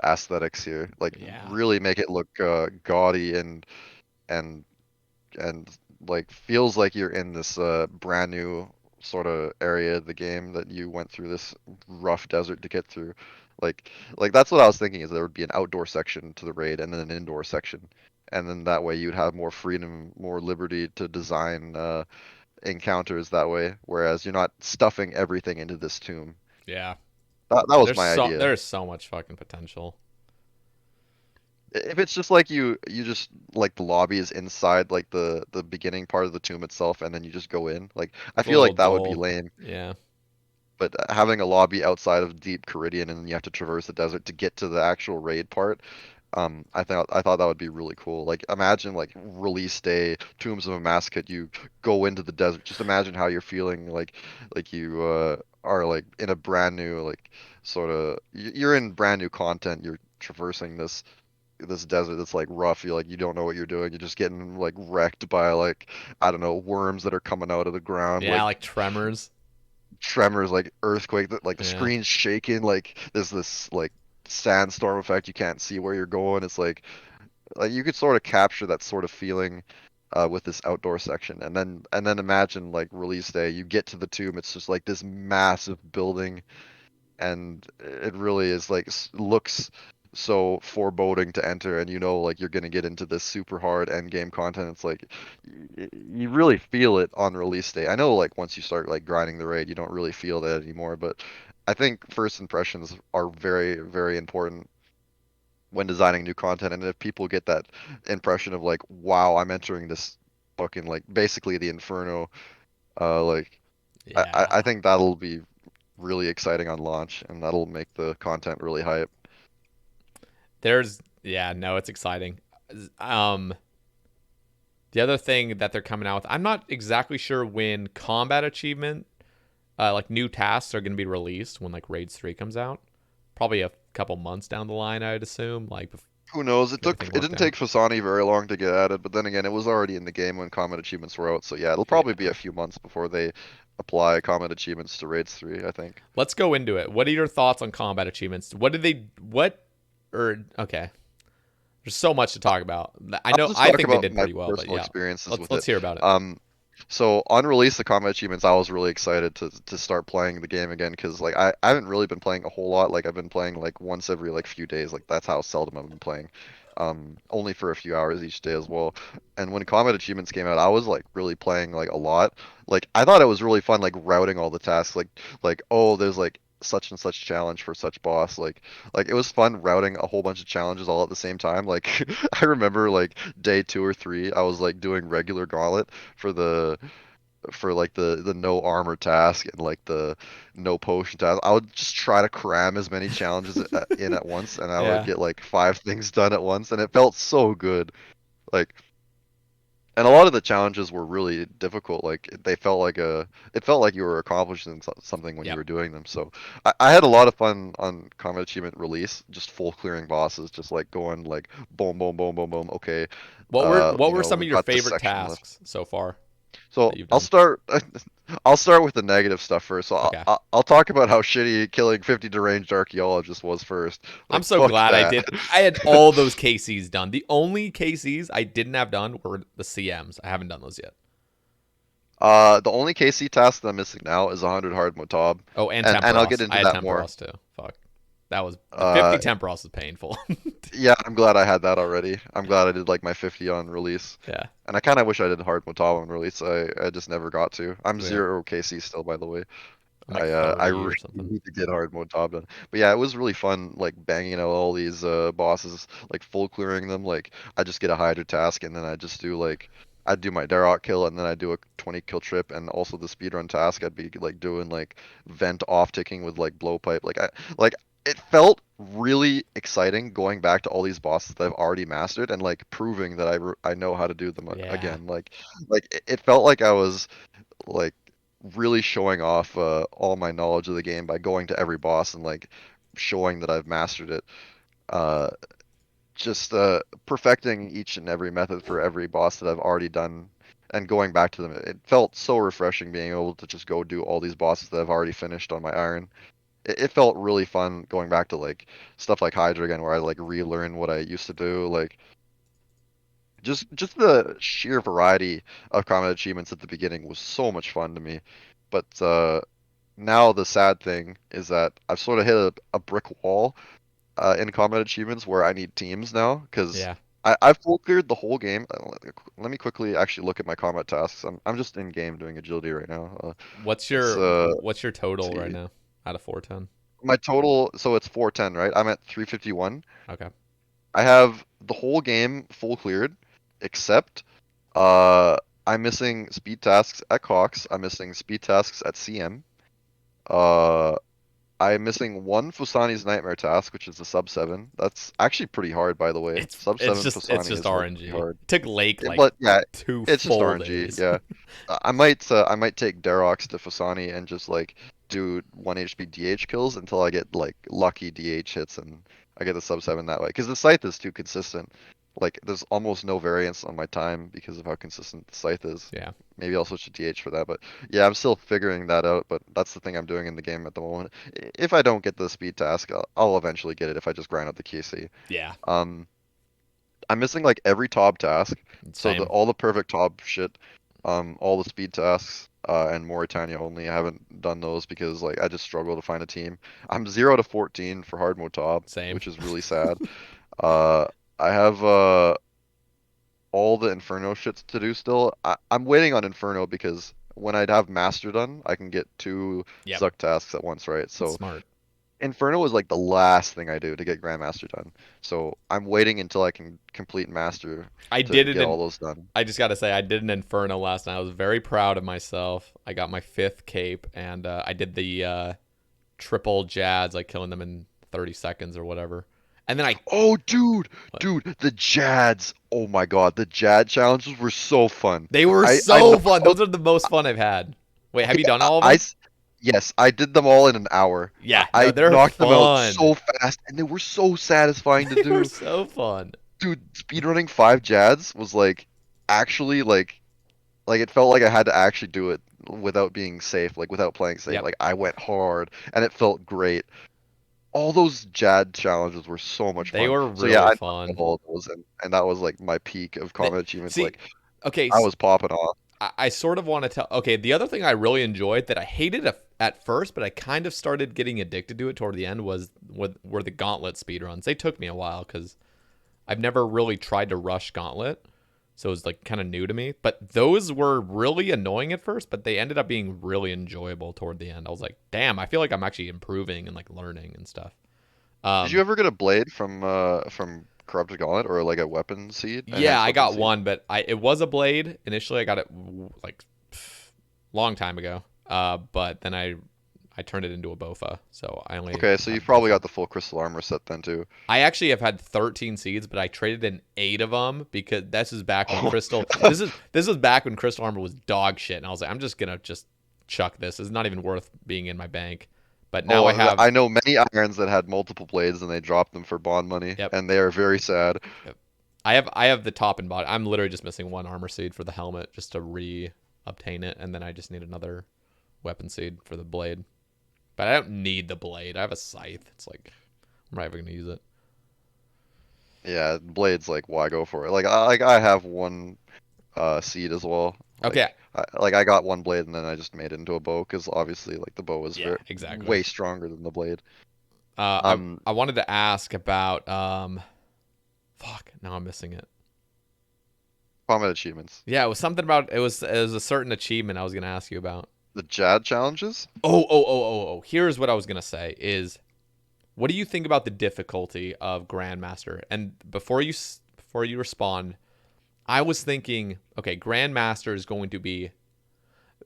aesthetics here, like Yeah. really make it look gaudy and and like feels like you're in this brand new sort of area of the game that you went through this rough desert to get through. Like that's what I was thinking is there would be an outdoor section to the raid and then an indoor section. And then that way you'd have more freedom, more liberty to design encounters that way, whereas you're not stuffing everything into this tomb. Yeah. That was my idea. There's so much fucking potential. If it's just like you just like the lobby is inside like the beginning part of the tomb itself and then you just go in, like I It's a feel little like that would be dull. lame. Yeah. But having a lobby outside of deep Caridian and then you have to traverse the desert to get to the actual raid part, I thought that would be really cool. Like imagine like release day, Tombs of a Massacre, you go into the desert. Just imagine how you're feeling like you are like in a brand new like sort of you're in brand new content. You're traversing this desert that's like rough. You don't know what you're doing. You're just getting like wrecked by like I don't know worms that are coming out of the ground, Yeah, like like Tremors. tremors, like earthquake, that like the Yeah. screen's shaking. Like there's this like sandstorm effect. You can't see where you're going. It's like you could sort of capture that sort of feeling. With this outdoor section, and then imagine like release day, you get to the tomb. It's just like this massive building, and it really is like looks so foreboding to enter, and like you're gonna get into this super hard end game content. It's like you really feel it on release day. I know like once you start like grinding the raid you don't really feel that anymore, but I think first impressions are very very important when designing new content, and if people get that impression of like wow, I'm entering this fucking like basically the inferno, like I Yeah. think that'll be really exciting on launch, and that'll make the content really hype. There's yeah, no, it's exciting. Um The other thing that they're coming out with, I'm not exactly sure when combat achievement, like new tasks are going to be released when like Raids 3 comes out. Probably a couple months down the line, I'd assume. Like Who knows? It everything worked didn't out. take Fasani very long to get added, but then again, it was already in the game when combat achievements were out. So yeah, it'll probably be Yeah. a few months before they apply combat achievements to Raids 3, I think. Let's go into it. What are your thoughts on combat achievements? What did they what or okay. There's so much to talk about. I'll just I talk think they about did my pretty well, but personal yeah. experiences with Let's it. hear about it. So on release the combat achievements, I was really excited to start playing the game again because like I haven't really been playing a whole lot. Like I've been playing like once every like few days. Like that's how seldom I've been playing. Only for a few hours each day as well. And when combat achievements came out, I was like really playing like a lot. Like I thought it was really fun like routing all the tasks. Like oh there's like such and such challenge for such boss. Like it was fun routing a whole bunch of challenges all at the same time. Like I remember like day 2 or 3, I was like doing regular gauntlet for like the no armor task and like the no potion task. I would just try to cram as many challenges in at once, and I would Yeah. get like 5 things done at once, and it felt so good. Like, and a lot of the challenges were really difficult. Like it felt like you were accomplishing something when you Yep. were doing them. So I had a lot of fun on Combat Achievement release, just full clearing bosses, just like going like boom, boom, boom, boom, boom. Okay, What you were know, some of we've your got this favorite section left. tasks so far So that you've I'll done? start. I'll start with the negative stuff first. So Okay. I'll talk about how shitty killing 50 deranged archaeologists was first. I'm Like so fuck glad I that. did. I had all those KCs done. The only KCs I didn't have done were the CMs. I haven't done those yet. The only KC task that I'm missing now is 100 hard motab, Oh, and and I'll get Temperos. I into had that more. Temperos too. Fuck. That was the 50 Uh, Temperos is painful. yeah, I'm glad I had that already. I'm glad I did like my 50 on release, Yeah. and I kind of wish I did hard motab on release. I just never got to. I'm Yeah. 0 KC still, by the way. I'm like I 30 really or something. need to get hard mode top done. But yeah, it was really fun like banging out all these bosses, like full clearing them. Like I just get a Hydra task and then I just do like I'd do my Darok kill and then I'd do a 20 kill trip and also the speedrun task I'd be like doing like vent off ticking with like blowpipe. Like it felt really exciting going back to all these bosses that I've already mastered and like proving that I know how to do them Yeah. again. Like it felt like I was like really showing off all my knowledge of the game by going to every boss and like showing that I've mastered it. Uh, just perfecting each and every method for every boss that I've already done and going back to them. It felt so refreshing being able to just go do all these bosses that I've already finished on my iron. It felt really fun going back to like stuff like Hydra again, where I like relearn what I used to do. Like just the sheer variety of combat achievements at the beginning was so much fun to me. But now the sad thing is that I've sort of hit a brick wall in combat achievements where I need teams now because Yeah. I've full cleared the whole game. Let me quickly actually look at my combat tasks. I'm just in game doing agility right now. Let's What's your total right see. now out of 410? My total, so it's 410, right? I'm at 351. Okay. I have the whole game full cleared, except uh, I'm missing speed tasks at Cox. I'm missing speed tasks at CM. Uh, I'm missing one Fusani's Nightmare task, which is a sub 7. That's actually pretty hard, by the way. Sub 7 It's Fusani just is like pretty RNG. hard. It took Lake like But yeah, two it's just full RNG. days. Yeah, I might take Darox to Fusani and just like do 1 HP DH kills until I get like lucky DH hits and I get the sub 7 that way. Because the Scythe is too consistent. Like there's almost no variance on my time because of how consistent the Scythe is. Yeah. Maybe I'll switch to DH for that, but yeah, I'm still figuring that out. But that's the thing I'm doing in the game at the moment. If I don't get the speed task, I'll eventually get it if I just grind out the KC. Yeah. Um, I'm missing like every Tob task, so Same. all the perfect Tob shit, all the speed tasks, and Mauritania only. I haven't done those because like I just struggle to find a team. I'm 0 to 14 for hard mode Tob, Same. which is really sad. Uh, I have all the Inferno shits to do still. I'm waiting on Inferno because when I'd have Master done, I can get 2 Yep. Zuck tasks at once, right? That's So smart. Inferno is like the last thing I do to get Grandmaster done. So I'm waiting until I can complete Master I to did it get all in those done. I just got to say I did an Inferno last night. I was very proud of myself. I got my 5th cape and I did the triple Jads, like killing them in 30 seconds or whatever. And then I Oh, dude, what? dude, the Jads. Oh my God, the Jad challenges were so fun. They were I so knocked fun. out. Those are the most fun I've had. Wait, have you Yeah, done all of them? yes, I did them all in an hour. Yeah, no, I they're knocked them out fun. so fast, and they were so satisfying to They were do. so fun. Dude, speedrunning 5 Jads was like actually like it felt like I had to actually do it without being safe, like without playing safe. Yep. Like I went hard, and it felt great. All those Jad challenges were so much They fun. were So yeah, I really knocked out fun. all those, and that was like my peak of They, combat achievements. see, Like okay, I was popping off. I sort of want to tell. Okay, the other thing I really enjoyed that I hated at first, but I kind of started getting addicted to it toward the end were the Gauntlet speedruns. They took me a while because I've never really tried to rush Gauntlet, so it was like kind of new to me. But those were really annoying at first, but they ended up being really enjoyable toward the end. I was like, damn, I feel like I'm actually improving and like learning and stuff. Did you Um, ever get a blade from Corrupted Gauntlet or like a weapon seed, yeah, enhanced I weapon got seed? one, but it was a blade initially. I got it like long time ago. But then I turned it into a Bofa, so I only Okay, so have you've probably Bofa. got the full crystal armor set then too. I actually have had 13 seeds, but I traded in 8 of them because this is back when Crystal. This is back when Crystal Armor was dog shit, and I was like, I'm just gonna just chuck this. It's not even worth being in my bank. But now I Oh, have. I know many irons that had multiple blades and they dropped them for bond money, Yep. and they are very sad. Yep. I have the top and bottom. I'm literally just missing one armor seed for the helmet just to re-obtain it, and then I just need another weapon seed for the blade. But I don't need the blade. I have a scythe. It's like I'm not even gonna use it. Yeah, blades like why go for it? Like I have one seed as well. Okay. I got one blade and then I just made it into a bow because obviously like the bow is Yeah. very Exactly. way stronger than the blade. I Um, I wanted to ask about fuck. Now I'm missing it. combat achievements. Yeah, it was something about it was a certain achievement I was gonna ask you about. The Jad challenges? Oh. Here's what I was gonna say is what do you think about the difficulty of Grandmaster? And before you respond, I was thinking, okay, Grandmaster is going to be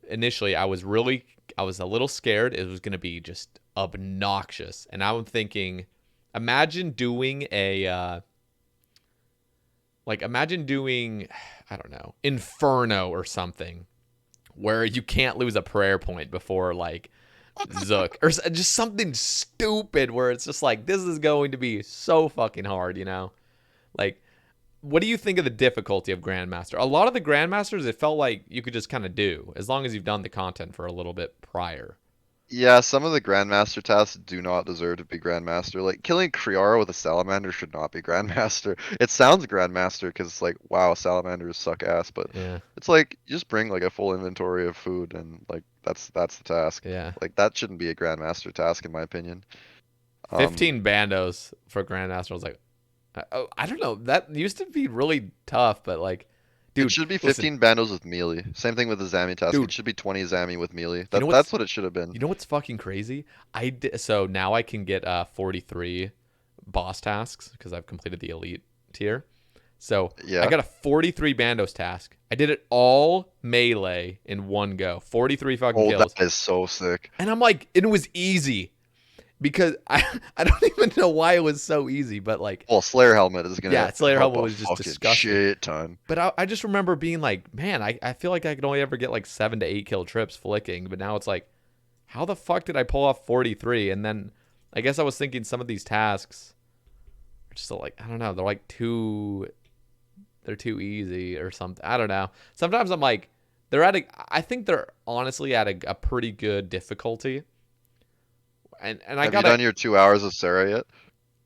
initially I was a little scared it was going to be just obnoxious. And I'm thinking imagine doing a imagine doing I don't know, Inferno or something where you can't lose a prayer point before like Zook or just something stupid where it's just like this is going to be so fucking hard, you know? Like what do you think of the difficulty of Grandmaster? A lot of the Grandmasters it felt like you could just kind of do as long as you've done the content for a little bit prior. Yeah, some of the Grandmaster tasks do not deserve to be Grandmaster. Like killing Kriara with a salamander should not be Grandmaster. It sounds Grandmaster because it's like, wow, salamanders suck ass, but Yeah. it's like you just bring like a full inventory of food and like that's the task. Yeah. Like that shouldn't be a Grandmaster task in my opinion. Um, 15 bandos for Grandmaster. I was like, I don't know. That used to be really tough, but like, it dude, should be listen, 15 bandos with melee. Same thing with the Zami task. It dude, should be 20 Zami with melee. you know That's what's what it should have been. you know what's fucking crazy? So now I can get 43 boss tasks because I've completed the elite tier. So I Yeah. got a 43 bandos task. I did it all melee in one go. 43 fucking Oh, that kills. is so sick. And I'm like, it was easy because I don't even know why it was so easy, but like, Well, Slayer helmet is yeah, gonna Slayer help Helmet a was just fucking disgusting. shit ton. But I just remember being like, man, I feel like I could only ever get like 7 to 8 kill trips flicking. But now it's like, how the fuck did I pull off 43? And then I guess I was thinking some of these tasks are just like, I don't know, they're too easy or something. I don't know. Sometimes I'm like, I think they're honestly at a pretty good difficulty. And I Have you gotta, done your 2 hours of Sarah yet?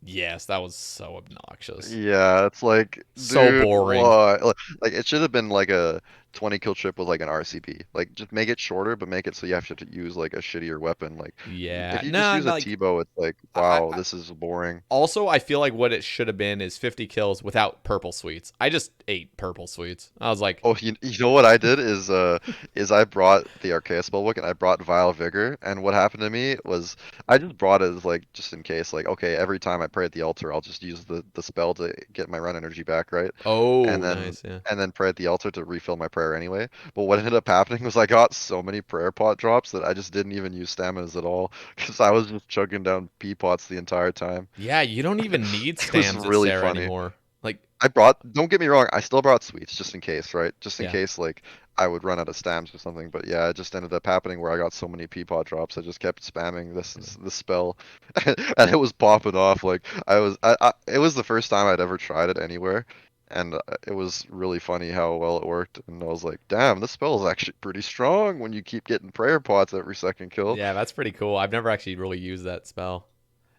yes, that was so obnoxious. Yeah, it's like, So dude, boring. what? Like, it should have been like a 20 kill trip with like an RCP. Like, just make it shorter, but make it so you have to use like a shittier weapon. Like, Yeah. if you just No, use a like, T-bow, it's like, wow, this is boring. also, I feel like what it should have been is 50 kills without purple sweets. I just ate purple sweets. I was like, Oh, you know what I did is I brought the Arceuus spellbook and I brought Vile Vigor, and what happened to me was I just brought it as like just in case, like okay, every time I pray at the altar, I'll just use the spell to get my run energy back, right? oh, And then nice, yeah. pray at the altar to refill my prayer prayer anyway. But what ended up happening was I got so many prayer pot drops that I just didn't even use staminas at all because I was just chugging down pea pots the entire time. Yeah, you don't even need It was stams at really Sarah funny. anymore. Like, Don't get me wrong, I still brought sweets just in case, right? Just in yeah. case, like, I would run out of stams or something. But yeah, it just ended up happening where I got so many peapod drops, I just kept spamming this spell, and it was popping off. Like, it was the first time I'd ever tried it anywhere, and it was really funny how well it worked. And I was like, damn, this spell is actually pretty strong when you keep getting prayer pots every second kill. Yeah, that's pretty cool. I've never actually really used that spell.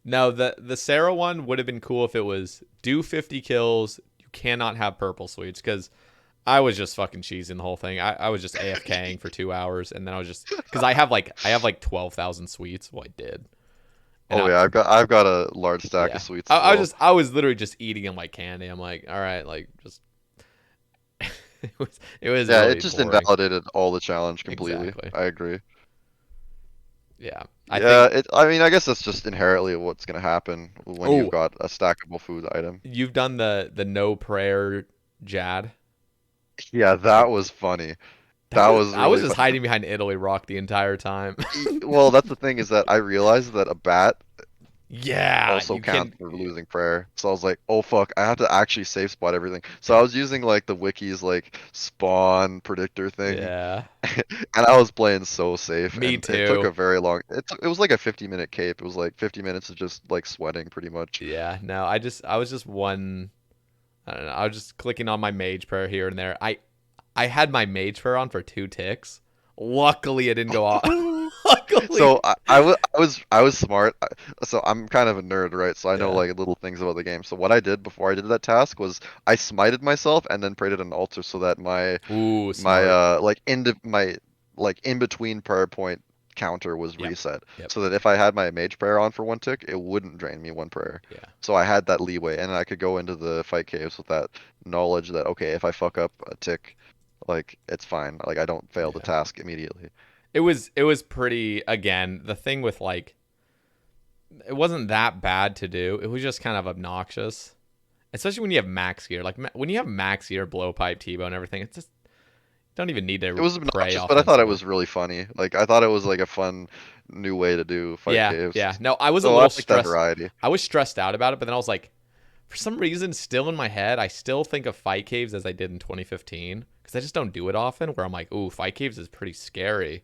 No, the Sarah one would have been cool if it was do 50 kills. You cannot have purple sweets because I was just fucking cheesing the whole thing. I was just AFKing for 2 hours, and then I was just because I have like 12,000 sweets. Well, I did. And Oh yeah, I've got a large stack yeah, of sweets as I was well. just I was literally just eating them like candy. I'm like, all right, like just it was Yeah, it really just boring. invalidated all the challenge completely. Exactly. I agree. Yeah, I Yeah, think. I mean, I guess that's just inherently what's gonna happen when you've Oh, got a stackable food item. you've done the no prayer Jad. Yeah, that was funny. That was I was really just fun. hiding behind Italy Rock the entire time. Well, that's the thing is that I realized that a bat Yeah, also you counts can. for losing prayer. So I was like, oh fuck, I have to actually safe spot everything. So I was using like the wiki's like spawn predictor thing, Yeah, and I was playing so safe, me and it took too. a very long. It was like a 50-minute cape. It was like 50 minutes of just like sweating pretty much. Yeah, no, I was just one. I don't know. I was just clicking on my mage prayer here and there. I had my mage prayer on for 2 ticks. Luckily, it didn't go off. Luckily, So I was smart. So I'm kind of a nerd, right? So I know yeah. like little things about the game. So what I did before I did that task was I smited myself and then prayed at an altar so that Ooh, my smart. like in between prayer point counter was Yep. reset. Yep. So that if I had my mage prayer on for 1 tick, it wouldn't drain me 1 prayer. Yeah. So I had that leeway and I could go into the fight caves with that knowledge that okay, if I fuck up a tick, like it's fine. Like I don't fail the Yeah. task immediately. It was pretty. Again, the thing with like, it wasn't that bad to do. It was just kind of obnoxious, especially when you have max gear. Like when you have max gear, blowpipe, T-bow, and everything. It's just you don't even need It to was pray obnoxious, but I thought it offensively. was really funny. Like I thought it was like a fun new way to do fight Yeah, caves. yeah. No, I was a So I little like that stressed. variety. I was stressed out about it, but then I was like, for some reason, still in my head, I still think of fight caves as I did in 2015 because I just don't do it often. Where I'm like, ooh, fight caves is pretty scary.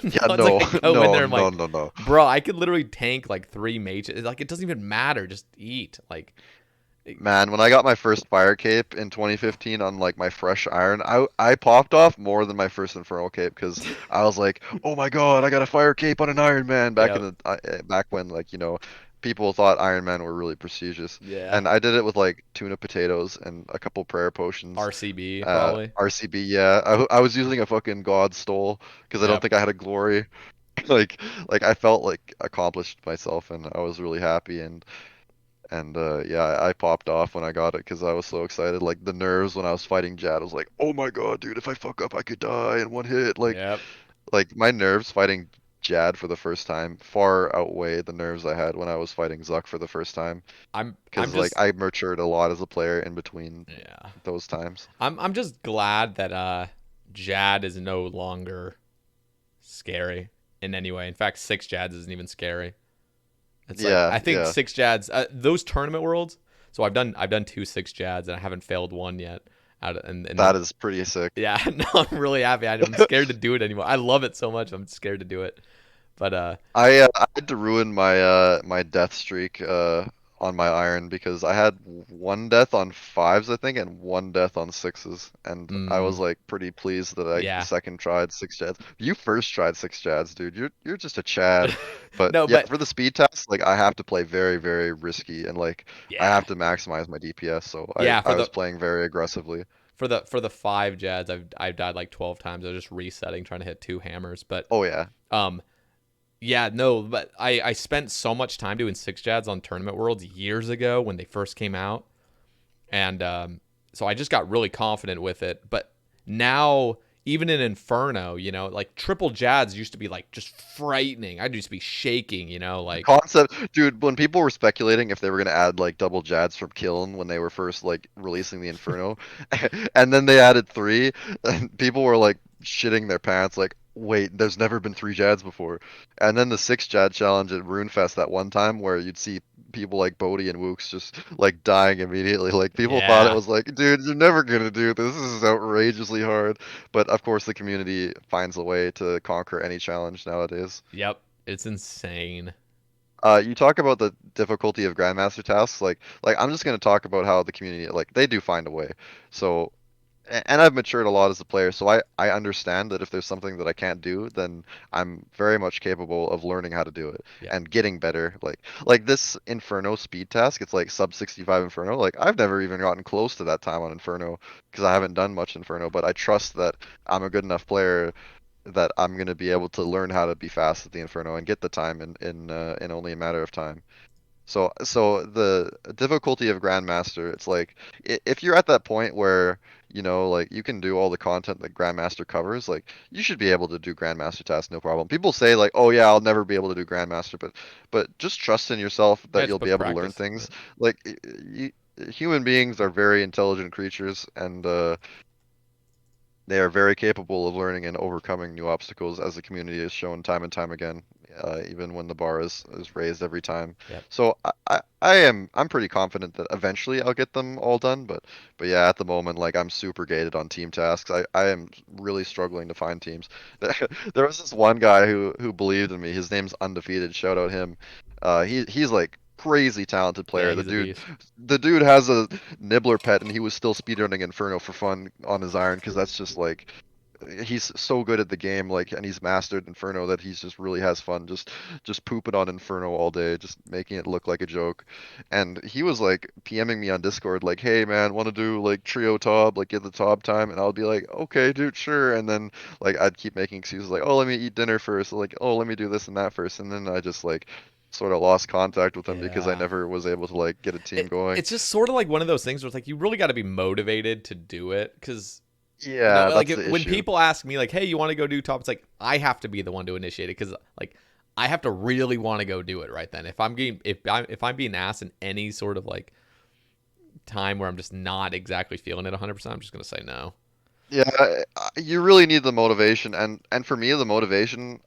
Yeah, Now it's like no, I go in no, there, I'm no, like, no, no. bro, I could literally tank like 3 mages. Like it doesn't even matter. Just eat. Like, Man, when I got my first fire cape in 2015 on like my fresh iron, I popped off more than my first infernal cape because I was like, oh my god, I got a fire cape on an Iron Man back yeah, in the back when like people thought Iron Man were really prestigious, yeah. and I did it with like tuna potatoes and a couple prayer potions. RCB probably. RCB, yeah. I was using a fucking God stole because I don't Yep. think I had a glory. Like I felt like accomplished myself and I was really happy and yeah, I popped off when I got it because I was so excited. Like the nerves when I was fighting Jad, I was like, oh my god, dude, if I fuck up, I could die in 1 hit. Yep. Like my nerves fighting Jad for the first time far outweigh the nerves I had when I was fighting Zuck for the first time I'm because like just I matured a lot as a player in between yeah. those times. I'm just glad that Jad is no longer scary in any way. In fact, 6 Jads isn't even scary. It's like Yeah, I think yeah. 6 Jads, those tournament worlds. So I've done 2 6 Jads and I haven't failed one yet. And That is pretty sick. yeah, no, I'm really happy. I'm scared to do it anymore. I love it so much. I'm scared to do it. But I had to ruin my my death streak on my iron because I had 1 death on fives I think and 1 death on sixes and I was mm, like pretty pleased that I yeah, second tried 6 jads. You first tried 6 jads, dude. You're just a Chad. But no, yeah, but for the speed test, like I have to play very very risky and like I yeah, have to maximize my DPS. So yeah. I was playing very aggressively. For the 5 Jads, I've died like 12 times. I was just resetting, trying to hit 2 hammers. But Oh yeah. um, yeah, no, but I spent so much time doing 6 Jads on Tournament Worlds years ago when they first came out, and so I just got really confident with it. But now, even in Inferno, you know, like triple Jads used to be like just frightening. I'd just be shaking, you know, The like concept, dude, when people were speculating if they were gonna add like double Jads from Kiln when they were first like releasing the Inferno, and then they added three, and people were like shitting their pants, like, wait, there's never been three Jads before. And then the six Jad challenge at RuneFest that one time where you'd see people like Bodhi and Wooks just like dying immediately. Like people thought it yeah. was like, dude, you're never gonna do this. This is outrageously hard. But of course, the community finds a way to conquer any challenge nowadays. Yep. It's insane. You talk about the difficulty of Grandmaster tasks, like I'm just gonna talk about how the community like they do find a way. So, and I've matured a lot as a player, so I understand that if there's something that I can't do, then I'm very much capable of learning how to do it Yeah. and getting better. Like this Inferno speed task, it's like sub 65 Inferno. Like I've never even gotten close to that time on Inferno because I haven't done much Inferno, but I trust that I'm a good enough player that I'm gonna be able to learn how to be fast at the Inferno and get the time in only a matter of time. So the difficulty of Grandmaster, it's like if you're at that point where like you can do all the content that Grandmaster covers, like you should be able to do Grandmaster tasks no problem. People say like, oh yeah, I'll never be able to do Grandmaster, but just trust in yourself Yeah, that just you'll be put able to learn practice. things. Like human beings are very intelligent creatures, and they are very capable of learning and overcoming new obstacles, as the community has shown time and time again, even when the bar is raised every time. Yep. So I'm pretty confident that eventually I'll get them all done, but yeah, at the moment, like I'm super gated on team tasks. I am really struggling to find teams. There was this one guy who believed in me. His name's Undefeated. Shout out him. He's like crazy talented Yeah, player. The he's a dude beast. the dude has a nibbler pet and he was still speedrunning Inferno for fun on his iron because that's just like he's so good at the game, like, and he's mastered Inferno that he's just really has fun just pooping on Inferno all day, just making it look like a joke. And he was like PMing me on Discord like, hey man, want to do like trio top, like get the top time? And I'll be like, okay dude, sure. And then like I'd keep making excuses like, oh let me eat dinner first, like, oh let me do this and that first. And then I just like sort of lost contact with him because I Yeah. never was able to like get a team going. It's just sort of like one of those things where it's like you really got to be motivated to do it because Yeah, like that's the when issue. people ask me like, "Hey, you want to go do top?" It's like I have to be the one to initiate it because like I have to really want to go do it right then. If I'm being asked in any sort of like time where I'm just not exactly feeling it 100%, I'm just gonna say no. Yeah, you really need the motivation, and for me, the motivation,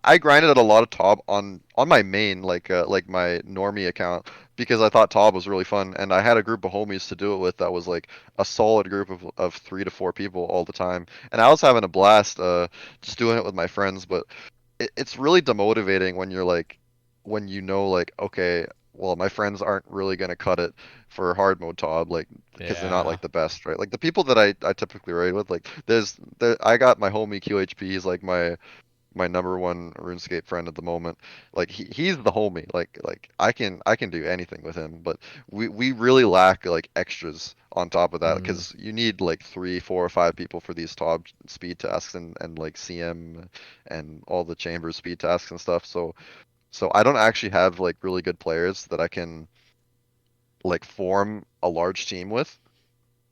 I grinded at a lot of Tob on my main, like my normie account, because I thought Tob was really fun, and I had a group of homies to do it with that was like a solid group of 3 to 4 people all the time, and I was having a blast, just doing it with my friends. But it's really demotivating when you're like, when like, okay, well, my friends aren't really gonna cut it for hard mode Tob, like, because they're not Yeah. like the best, right? Like the people that I typically raid with, like, I got my homie QHP, he's like my number one RuneScape friend at the moment. Like he's the homie. Like I can do anything with him, but we really lack like extras on top of that Mm, because you need like 3, 4, or 5 people for these top speed tasks and like CM and all the chamber speed tasks and stuff. So I don't actually have like really good players that I can like form a large team with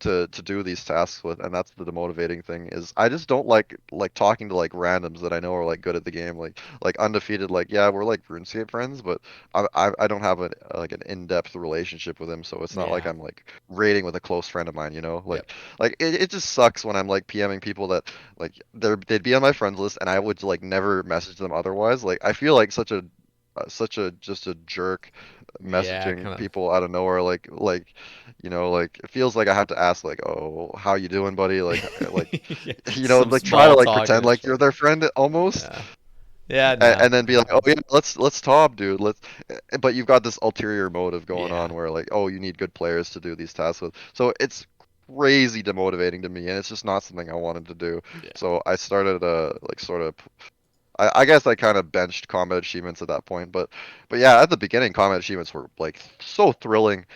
to do these tasks with, and that's the demotivating thing. Is I just don't like talking to like randoms that I know are like good at the game, like Undefeated. Like yeah, we're like RuneScape friends, but I don't have like an in-depth relationship with him, so it's not like yeah. I'm like raiding with a close friend of mine, you know? Yep. Like it just sucks when I'm like PMing people that like they'd be on my friends list and I would like never message them otherwise. Like I feel like such a just a jerk Yeah. messaging Kind of. people out of nowhere like like it feels like I have to ask like, "Oh, how you doing, buddy?" Like Yeah, some like try to small like talk pretend and like it's you're like, their friend almost, yeah. Yeah. No. and then be like, "Oh yeah, let's top, dude. Let's." But you've got this ulterior motive going Yeah. on where like, "Oh, you need good players to do these tasks with." So it's crazy demotivating to me, and it's just not something I wanted to do. Yeah. So I started like sort of I guess I kind of benched combat achievements at that point, but yeah, at the beginning, combat achievements were like so thrilling,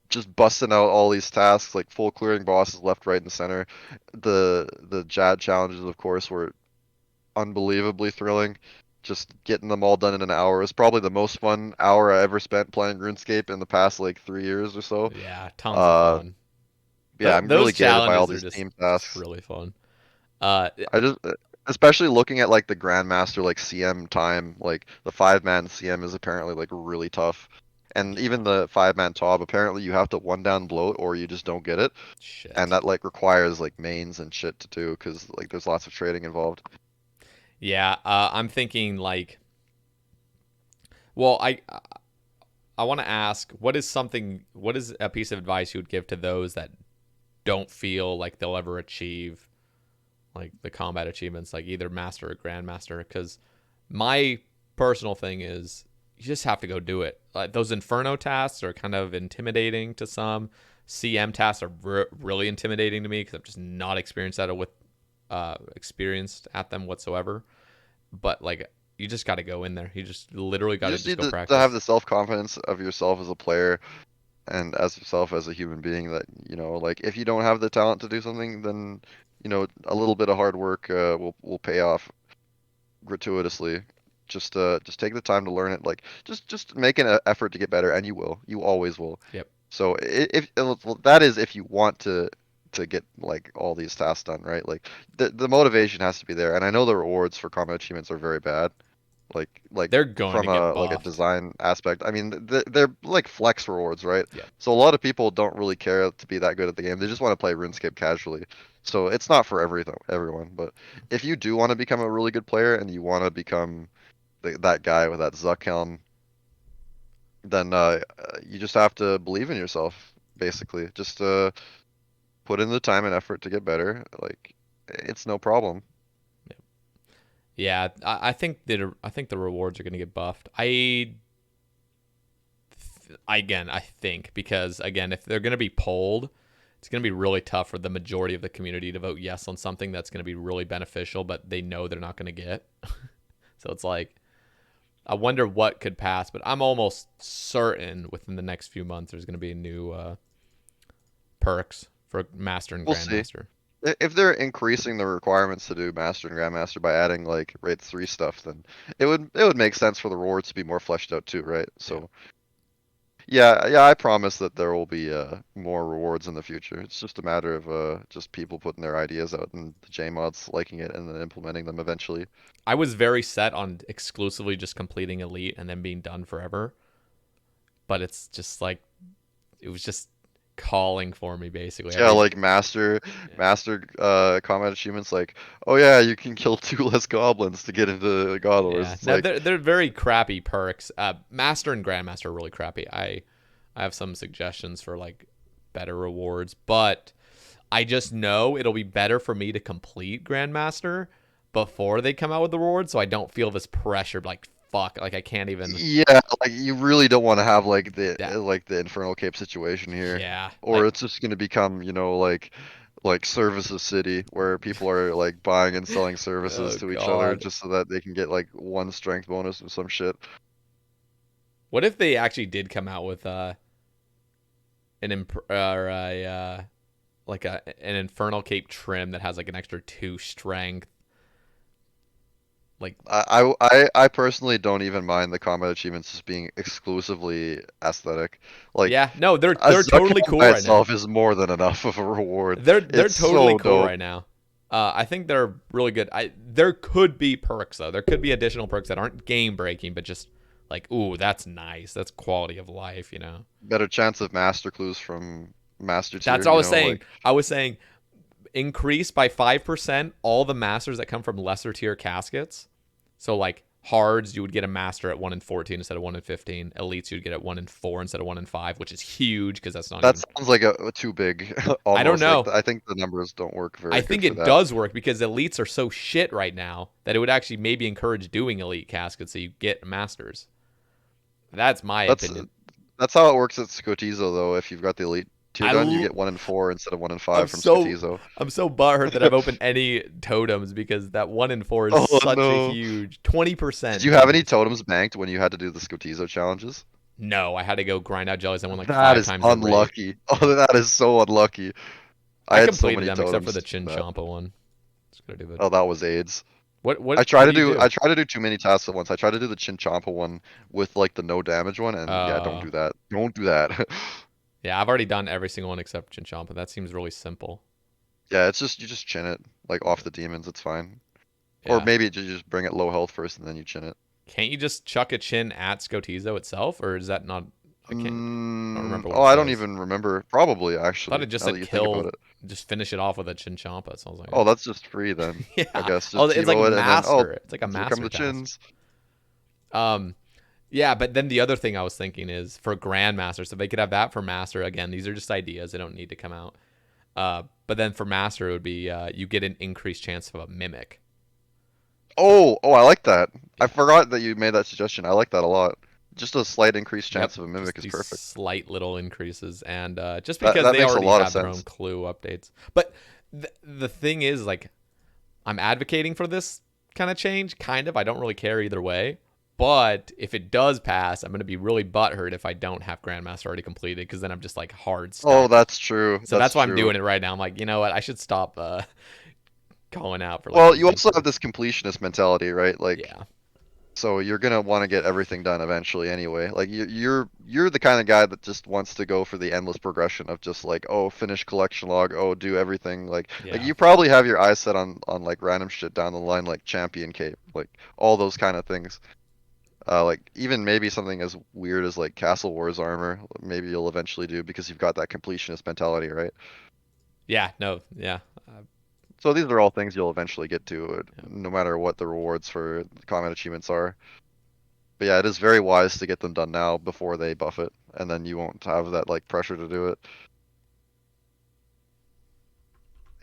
just busting out all these tasks, like full clearing bosses left, right, and center. The Jad challenges, of course, were unbelievably thrilling. Just getting them all done in an hour is probably the most fun hour I ever spent playing RuneScape in the past like 3 years or so. Yeah. Tons of Uh, fun. yeah, I'm really Those gated by all challenges are these just team just tasks. really fun. Uh, I just, especially looking at like the Grandmaster like CM time, like the 5-man CM is apparently like really tough. And yeah, even the 5-man top, apparently you have to one down bloat or you just don't get it. And shit. that like requires like mains and shit to do because like there's lots of trading involved. Yeah, I'm thinking like, well, I want to ask, what is a piece of advice you would give to those that don't feel like they'll ever achieve like the combat achievements, like either master or grandmaster? Because my personal thing is you just have to go do it. Like those inferno tasks are kind of intimidating to some. CM tasks are really intimidating to me because I'm just not experienced at them whatsoever. But like you just got to go in there. You just literally got You to just just need go to have practice. the self-confidence of yourself as a player and as yourself as a human being that, like if you don't have the talent to do something, then, a little bit of hard work will pay off gratuitously. Just take the time to learn it. Like just make an effort to get better, and you will. You always will. Yep. So if well, that is if you want to get like all these tasks done, right? Like the motivation has to be there. And I know the rewards for combat achievements are very bad. Like They're going to from get a buffed. design aspect. I mean, they're like flex rewards, right? Yep. So a lot of people don't really care to be that good at the game. They just want to play RuneScape casually. So it's not for everyone. But if you do want to become a really good player and you want to become that guy with that Zuck helm, then you just have to believe in yourself, basically. Just put in the time and effort to get better. Like it's no problem. Yeah, I think the rewards are going to get buffed. I think because again, if they're going to be polled, it's going to be really tough for the majority of the community to vote yes on something that's going to be really beneficial, but they know they're not going to get. So it's like I wonder what could pass, but I'm almost certain within the next few months there's going to be a new perks for master and We'll see. grandmaster. If they're increasing the requirements to do Master and Grandmaster by adding like Raid 3 stuff, then it would make sense for the rewards to be more fleshed out too, right? Yeah. So yeah, I promise that there will be more rewards in the future. It's just a matter of just people putting their ideas out and the JMods liking it and then implementing them eventually. I was very set on exclusively just completing elite and then being done forever, but it's just like it was just calling for me basically Yeah, every. like Master Yeah. Master combat achievements like, oh yeah, you can kill 2 less goblins to get into the God Wars. Yeah, It's no, like they're very crappy perks. Master and Grandmaster are really crappy. I have some suggestions for like better rewards, but I just know it'll be better for me to complete Grandmaster before they come out with the rewards, so I don't feel this pressure. Like fuck, like I can't even. yeah, like you really don't want to have like the That like the Infernal Cape situation here, yeah, or like it's just gonna become, like Services City where people are like buying and selling services oh to each other god, just so that they can get like one strength bonus or some shit. what if they actually did come out with an or a like an Infernal Cape trim that has like an extra 2 strength, like. I personally don't even mind the combat achievements just being exclusively aesthetic. Like Yeah, no, a they're totally Zuckull cool by right now. itself is more than enough of a reward. They're It's totally so cool dope. right now. I think they're really good. There could be perks though. There could be additional perks that aren't game breaking, but just like, ooh, that's nice. That's quality of life. Better chance of master clues from master That's tier, what I was saying. like I was saying increase by 5% all the masters that come from lesser tier caskets. So like hards, you would get a master at 1 in 14 instead of 1 in 15. Elites, you'd get at 1 in 4 instead of 1 in 5, which is huge because that's not that even. sounds like a too big I don't almost. Like know. I think the numbers don't work I very good think for it that. does work because elites are so shit right now that it would actually maybe encourage doing elite caskets so you get masters. That's my That's opinion. that's how it works at Scotizo though. If you've got the elite tier I done, you l- get 1 in 4 instead of 1 in I'm 5 from so Scotizo. I'm so butthurt that I've opened any totems because that 1 in 4 is Oh such a no. huge Did 20%, you have twenty any percent. totems banked when you had to do the Scotizo challenges? No, I had to go grind out jellies and won like That five is times the rate. unlucky. Yeah, Oh, that is so unlucky. I I had so completed many them except for totems the from Chin that. Champa one. Just gonna do it. Oh, that was AIDS. What do you do? I try to do too many tasks at once. I try to do the Chinchompa one with like the no damage one, and yeah, don't Uh, do that. Don't do that. yeah, I've already done every single one except Chin Champa. That seems really simple. Yeah, it's just you just chin it like off the demons. It's fine. Or Yeah. maybe you just bring it low health first and then you chin it. Can't you just chuck a chin at Scotizo itself, or is that not? I don't remember what Oh, it I don't says. even remember. Probably I thought actually. it just Now that said you think about kill, it. just finish it off with a chin chompa. Sounds like Oh, it. that's just free then. I Yeah. guess Oh, just it's like TiVo it and then master. It's like a here come master the task. chins. Um, yeah, but then the other thing I was thinking is for Grandmaster, so they could have that for Master. Again, these are just ideas; they don't need to come out. But then for Master, it would be you get an increased chance of a mimic. So Oh, I like that. I yeah, forgot that you made that suggestion. I like that a lot. Just a slight increased yep, chance of a mimic just is these perfect. slight little increases, and just That because that they makes a already lot of have their own sense. clue updates. But the thing is, like, I'm advocating for this kind of change, kind of. I don't really care either way. But if it does pass, I'm going to be really butthurt if I don't have Grandmaster already completed, because then I'm just like hard Oh, stuck. that's true. So That's that's why I'm true. doing it right now. I'm like, you know what? I should stop calling out for like Well, these you things. also have this completionist mentality, right? Like, Yeah. so you're gonna want to get everything done eventually anyway. Like you're the kind of guy that just wants to go for the endless progression of just like, oh, finish collection log, oh, do everything. Like Yeah. you probably have your eyes set on like random shit down the line, like champion cape, like all those kind of things. Like even maybe something as weird as like Castle Wars armor, maybe you'll eventually do because you've got that completionist mentality, right? Yeah. No. Yeah. So these are all things you'll eventually get to, Yeah. no matter what the rewards for the combat achievements are. But yeah, it is very wise to get them done now before they buff it, and then you won't have that like pressure to do it.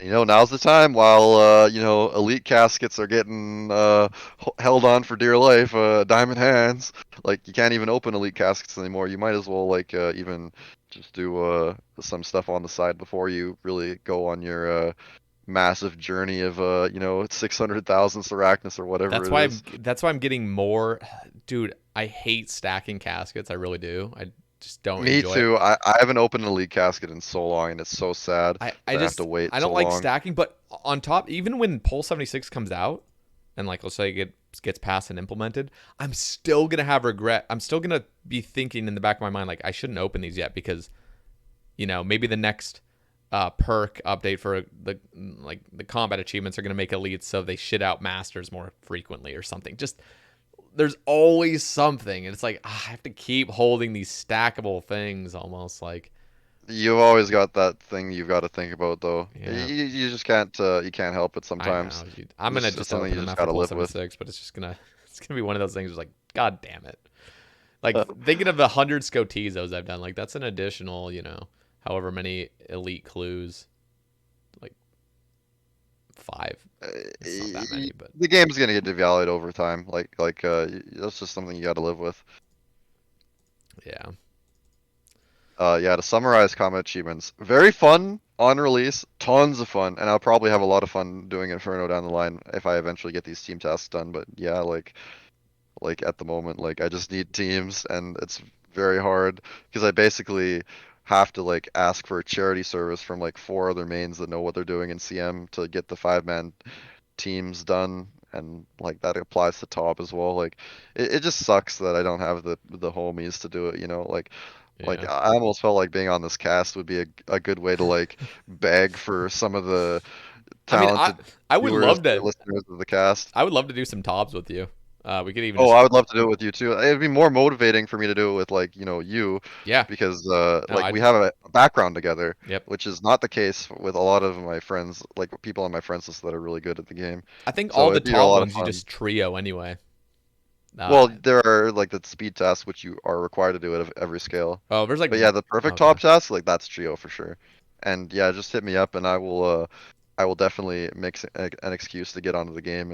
Now's the time while elite caskets are getting held on for dear life, diamond hands. Like you can't even open elite caskets anymore. You might as well like even just do some stuff on the side before you really go on your massive journey of 600,000 Arachnus or whatever it is. That's why I'm getting more. Dude, I hate stacking caskets. I really do. I just don't Me enjoy it. too. I haven't opened an elite casket in so long, and it's so sad I that I have to just wait I don't so like long. stacking, but on top, even when Pole 76 comes out, and like let's say it gets passed and implemented, I'm still gonna have regret. I'm still gonna be thinking in the back of my mind like I shouldn't open these yet because maybe the next perk update for the combat achievements are gonna make elites so they shit out masters more frequently or something. Just there's always something, and it's like I have to keep holding these stackable things almost like You've always got that thing you've got to think about, though. You, yeah. you just can't help it I sometimes. know. I'm gonna It's just something open you them just after got to pull live with. 76, but it's gonna be one of those things. Like, god damn it! Like thinking of the 100 Scotizos I've done, like that's an additional, however many elite clues, like 5. Uh, It's not that many, but the game's gonna get devalued over time. That's just something you got to live with. yeah, Yeah, to summarize combat achievements, very fun on release, tons of fun, and I'll probably have a lot of fun doing Inferno down the line if I eventually get these team tasks done. But yeah, like at the moment, like I just need teams, and it's very hard because I basically have to like ask for a charity service from like 4 other mains that know what they're doing in CM to get the 5-man teams done, and like that applies to top as well. Like it just sucks that I don't have the homies to do it. Like yeah. I almost felt like being on this cast would be a good way to like beg for some of the I mean, I talented I would viewers love or to listeners of the cast. I would love to do some tops with you. We could even Oh, just I would love to do it with you too. It'd be more motivating for me to do it with like, you, yeah. because No, like I we have a background together, yep. which is not the case with a lot of my friends, like people on my friends list that are really good at the game. I think So all the it'd be a top lot of ones you fun. just trio anyway. Well, Uh, there are like the speed tests which you are required to do at every scale. oh, there's like But yeah, the perfect okay. top test, like that's trio for sure. And yeah, just hit me up and I will definitely make an excuse to get onto the game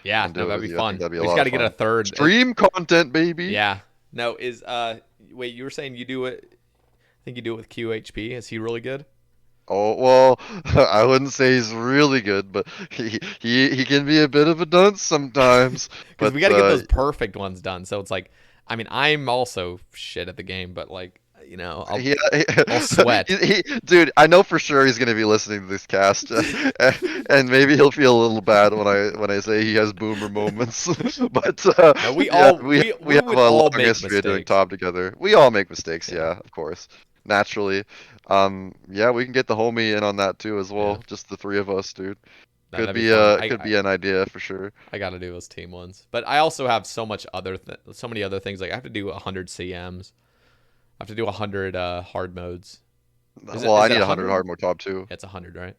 Yeah, and no, do it that'd with be you. I think fun. that'd be a We just lot got of to get a fun. third. Stream content, baby. Yeah. No, is wait, you were saying you do it I think you do it with QHP. Is he really good? Oh well, I wouldn't say he's really good, but he can be a bit of a dunce sometimes. Because But we got to get those perfect ones done. So it's like, I mean, I'm also shit at the game, but like, he, I'll sweat. dude, I know for sure he's gonna be listening to this cast, and maybe he'll feel a little bad when I say he has boomer moments. But No, yeah, we we have would a long all make history of doing mistakes. top together. We all make mistakes, Yeah. yeah, of course. naturally. Yeah, we can get the homie in on that too as Yeah, well. Just the three of us, dude. that'd be fun. Could be an idea for sure. I got to do those team ones, but I also have so many other things. Like I have to do 100 CMs. I have to do 100 hard modes. Well, Is I it need 100 100? hard mode top too. It's 100, right?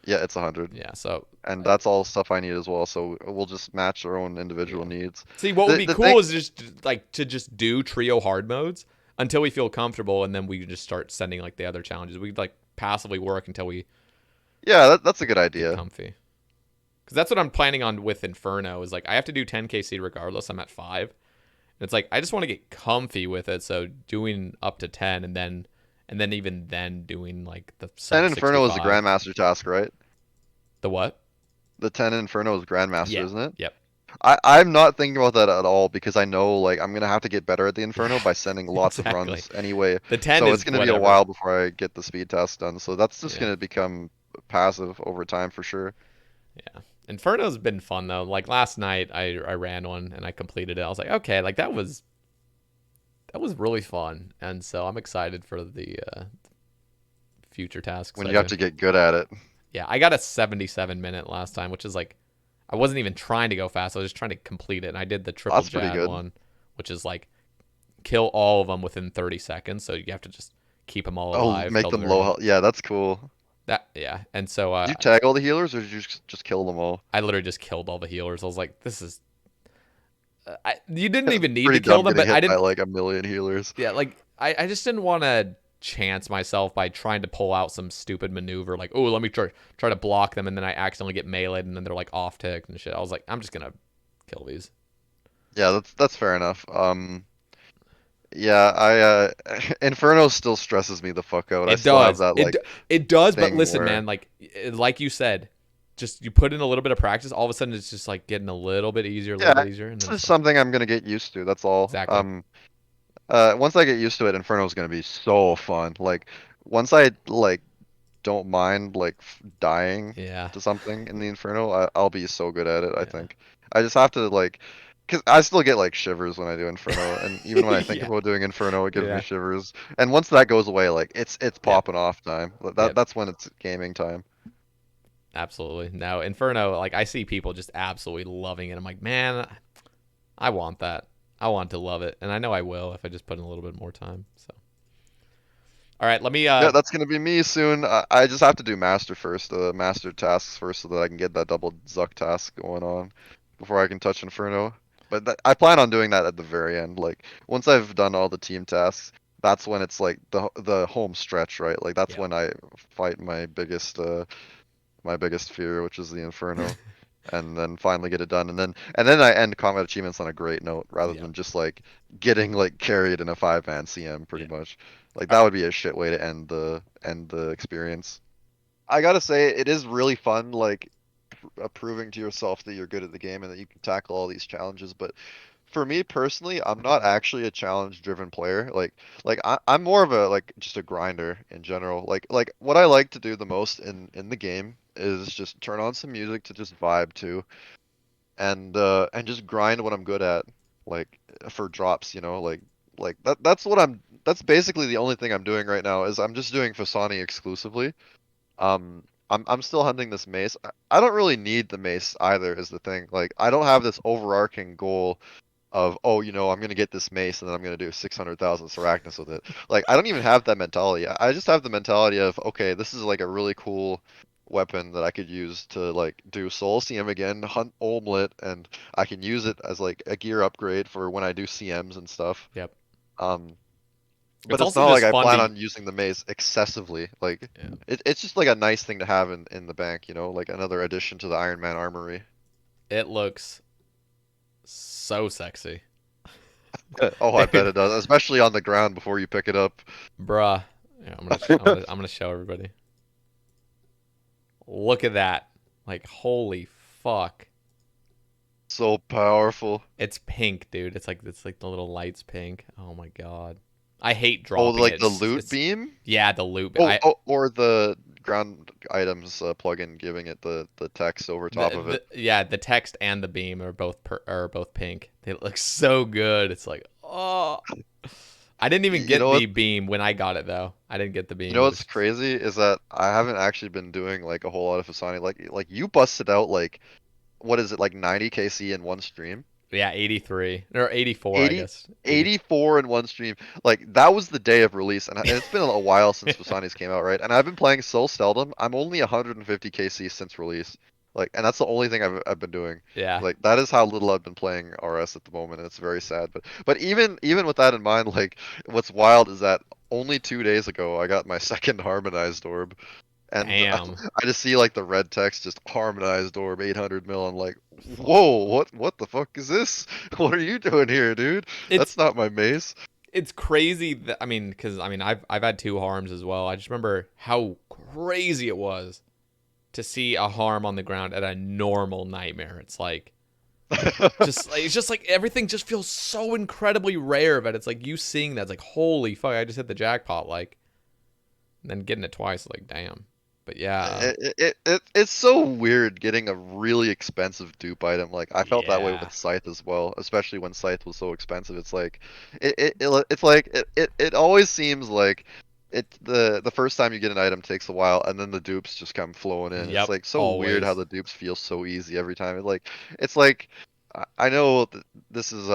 Yeah, it's 100. Yeah. So And like, that's all stuff I need as well. So we'll just match our own yeah. individual needs. See, what would be The thing, cool is just like to just do trio hard modes until we feel comfortable, and then we just start sending like the other challenges. We like passively work until we yeah, that's a good get idea. comfy. Because that's what I'm planning on with Inferno. Is like I have to do 10k seed regardless. I'm at 5. And it's like I just want to get comfy with it. So doing up to 10, and then even then doing like the Ten sub Inferno is the 65. Grandmaster task, right? The what? The 10 Inferno is Grandmaster, Yeah. isn't it? Yep. I'm not thinking about that at all because I know like I'm gonna have to get better at the Inferno Yeah. by sending lots of Exactly. runs anyway. The 10 So it's is gonna be a whatever. while before I get the speed test done. So that's just Yeah. gonna become passive over time for sure. Yeah. Inferno's been fun though. Like last night I ran one and I completed it. I was like, okay, like that was really fun. And so I'm excited for the future tasks When I you have do. to get good at it. Yeah, I got a 77-minute last time, which is like I wasn't even trying to go fast. I was just trying to complete it. And I did the triple That's pretty jab good. one, which is like kill all of them within 30 seconds. So you have to just keep them all Oh, alive make till the them very low end. health. Yeah, that's cool. That yeah. And so Did you tag all the healers or did you just kill them all? I literally just killed all the healers. I was like, this is you didn't It's even need to pretty kill dumb them, getting but I hit by didn't. like a million healers. Yeah, like I just didn't want to chance myself by trying to pull out some stupid maneuver like, oh, let me try to block them, and then I accidentally get meleeed, and then they're like off tick and shit. I was like, I'm just gonna kill these. Yeah, that's fair enough. Yeah, I Inferno still stresses me the fuck out. I It still have does. that like It does. But thing listen, where man, like you said, just you put in a little bit of practice, all of a sudden it's just like getting a little bit yeah, easier, and it's then it's just like something I'm gonna get used to. That's all. exactly. Once I get used to it, Inferno's gonna be so fun. Like once I like don't mind like dying Yeah, to something in the Inferno, I'll be so good at it, I yeah, think. I just have to like, cause I still get like shivers when I do Inferno, and even when I think yeah, about doing Inferno, it gives me yeah, shivers. And once that goes away, like it's yep, popping off time. yep. That's when it's gaming time. Absolutely. No, Inferno, like I see people just absolutely loving it. I'm like, man, I want that. I want to love it. And I know I will if I just put in a little bit more time. So all right, let me Yeah, that's gonna be me soon. I just have to do master first, the master tasks first, so that I can get that double Zuck task going on before I can touch Inferno. But I plan on doing that at the very end. Like once I've done all the team tasks, that's when it's like the home stretch, right? Like that's yep. when I fight my biggest fear, which is the Inferno, and then finally get it done. And then I end combat achievements on a great note rather Yep. than just like getting like carried in a 5-man CM pretty Yeah. much. Like All that right. would be a shit way to end the experience. I gotta say, it is really fun, like proving to yourself that you're good at the game and that you can tackle all these challenges. But for me personally, I'm not actually a challenge-driven player. I'm more of a like just a grinder in general. Like what I like to do the most in the game is just turn on some music to just vibe to, and just grind what I'm good at, like for drops. Like that's what I'm. That's basically the only thing I'm doing right now is I'm just doing Fasani exclusively. I'm still hunting this mace. I don't really need the mace either, is the thing. Like, I don't have this overarching goal of, oh, I'm gonna get this mace and then I'm gonna do 600,000 Sarachnis with it. Like, I don't even have that mentality. I just have the mentality of, okay, this is like a really cool weapon that I could use to like do Soul CM again, hunt Olmlet, and I can use it as like a gear upgrade for when I do CMs and stuff. Yep. Um, but It's it's also not like just I fun plan to on using the maze excessively. Like yeah. it's just like a nice thing to have in the bank, like another addition to the Ironman armory. It looks so sexy. Oh, I bet Dude, it does, especially on the ground before you pick it up. bruh. Yeah, I'm gonna show everybody. Look at that. Like holy fuck. So powerful. It's pink, dude. It's like the little lights pink. Oh my god. I hate Oh, dropping like it. the loot It's beam? yeah, the loop. Or the ground items plugin giving it the text over top of it. Yeah, the text and the beam are both pink. They look so good. It's like, oh, I didn't even You get know what? the beam when I got it though. I didn't get the You beam. know It what's was just, crazy is that I haven't actually been doing like a whole lot of Fasani. Like you busted out like what is it like 90 KC in one stream? yeah, 83 or 84, I 80, guess. 80. 84 in one stream. Like that was the day of release, and it's been a while since Fasani's came out, right? And I've been playing so seldom. I'm only 150 KC since release. Like, and that's the only thing I've been doing. Yeah. Like that is how little I've been playing RS at the moment, and it's very sad. But even with that in mind, like what's wild is that only 2 days ago I got my second harmonized orb. And Damn. I just see like the red text just harmonized orb 800 mil. I'm like, whoa, what the fuck is this? What are you doing here, dude? It's That's not my mace. it's crazy that I mean, because I mean, I've had two harms as well. I just remember how crazy it was to see a harm on the ground at a normal nightmare. It's like it's just like everything just feels so incredibly rare, but it's like you seeing that's like holy fuck, I just hit the jackpot, like, and then getting it twice, like damn. But yeah, It's so weird getting a really expensive dupe item. Like I felt that way yeah, with Scythe as well, especially when Scythe was so expensive. It's like it's like it always seems like the first time you get an item takes a while, and then the dupes just come flowing in. It's yep, like so weird how always, the dupes feel so easy every time. It's like I know this is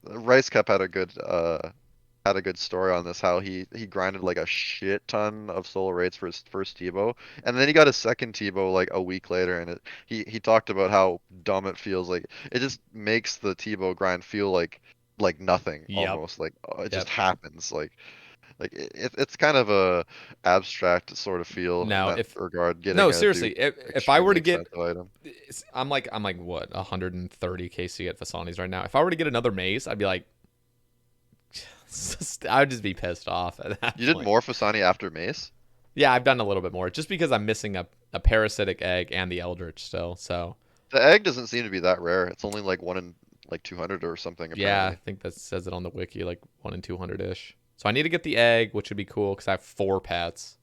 Rice Cup had a good story on this, how he grinded like a shit ton of solo raids for his first Tebow, and then he got a second Tebow like a week later, and he talked about how dumb it feels. Like it just makes the Tebow grind feel like nothing yep, almost. Like it just yep. happens. Like it's kind of a abstract sort of feel in No, that if regard, no, getting a seriously, dupe if I were extremely to get, expensive item. I'm like what 130 KC at Fasani's right now. If I were to get another mace, I'd be like, I would just be pissed off at that You did point. more Fasani after Mace? Yeah, I've done a little bit more just because I'm missing a parasitic egg and the eldritch still. So The egg doesn't seem to be that rare. It's only like one in like 200 or something yeah, I apparently. think that says it on the wiki, like 1 in 200 ish. So I need to get the egg, which would be cool because I have 4 pets.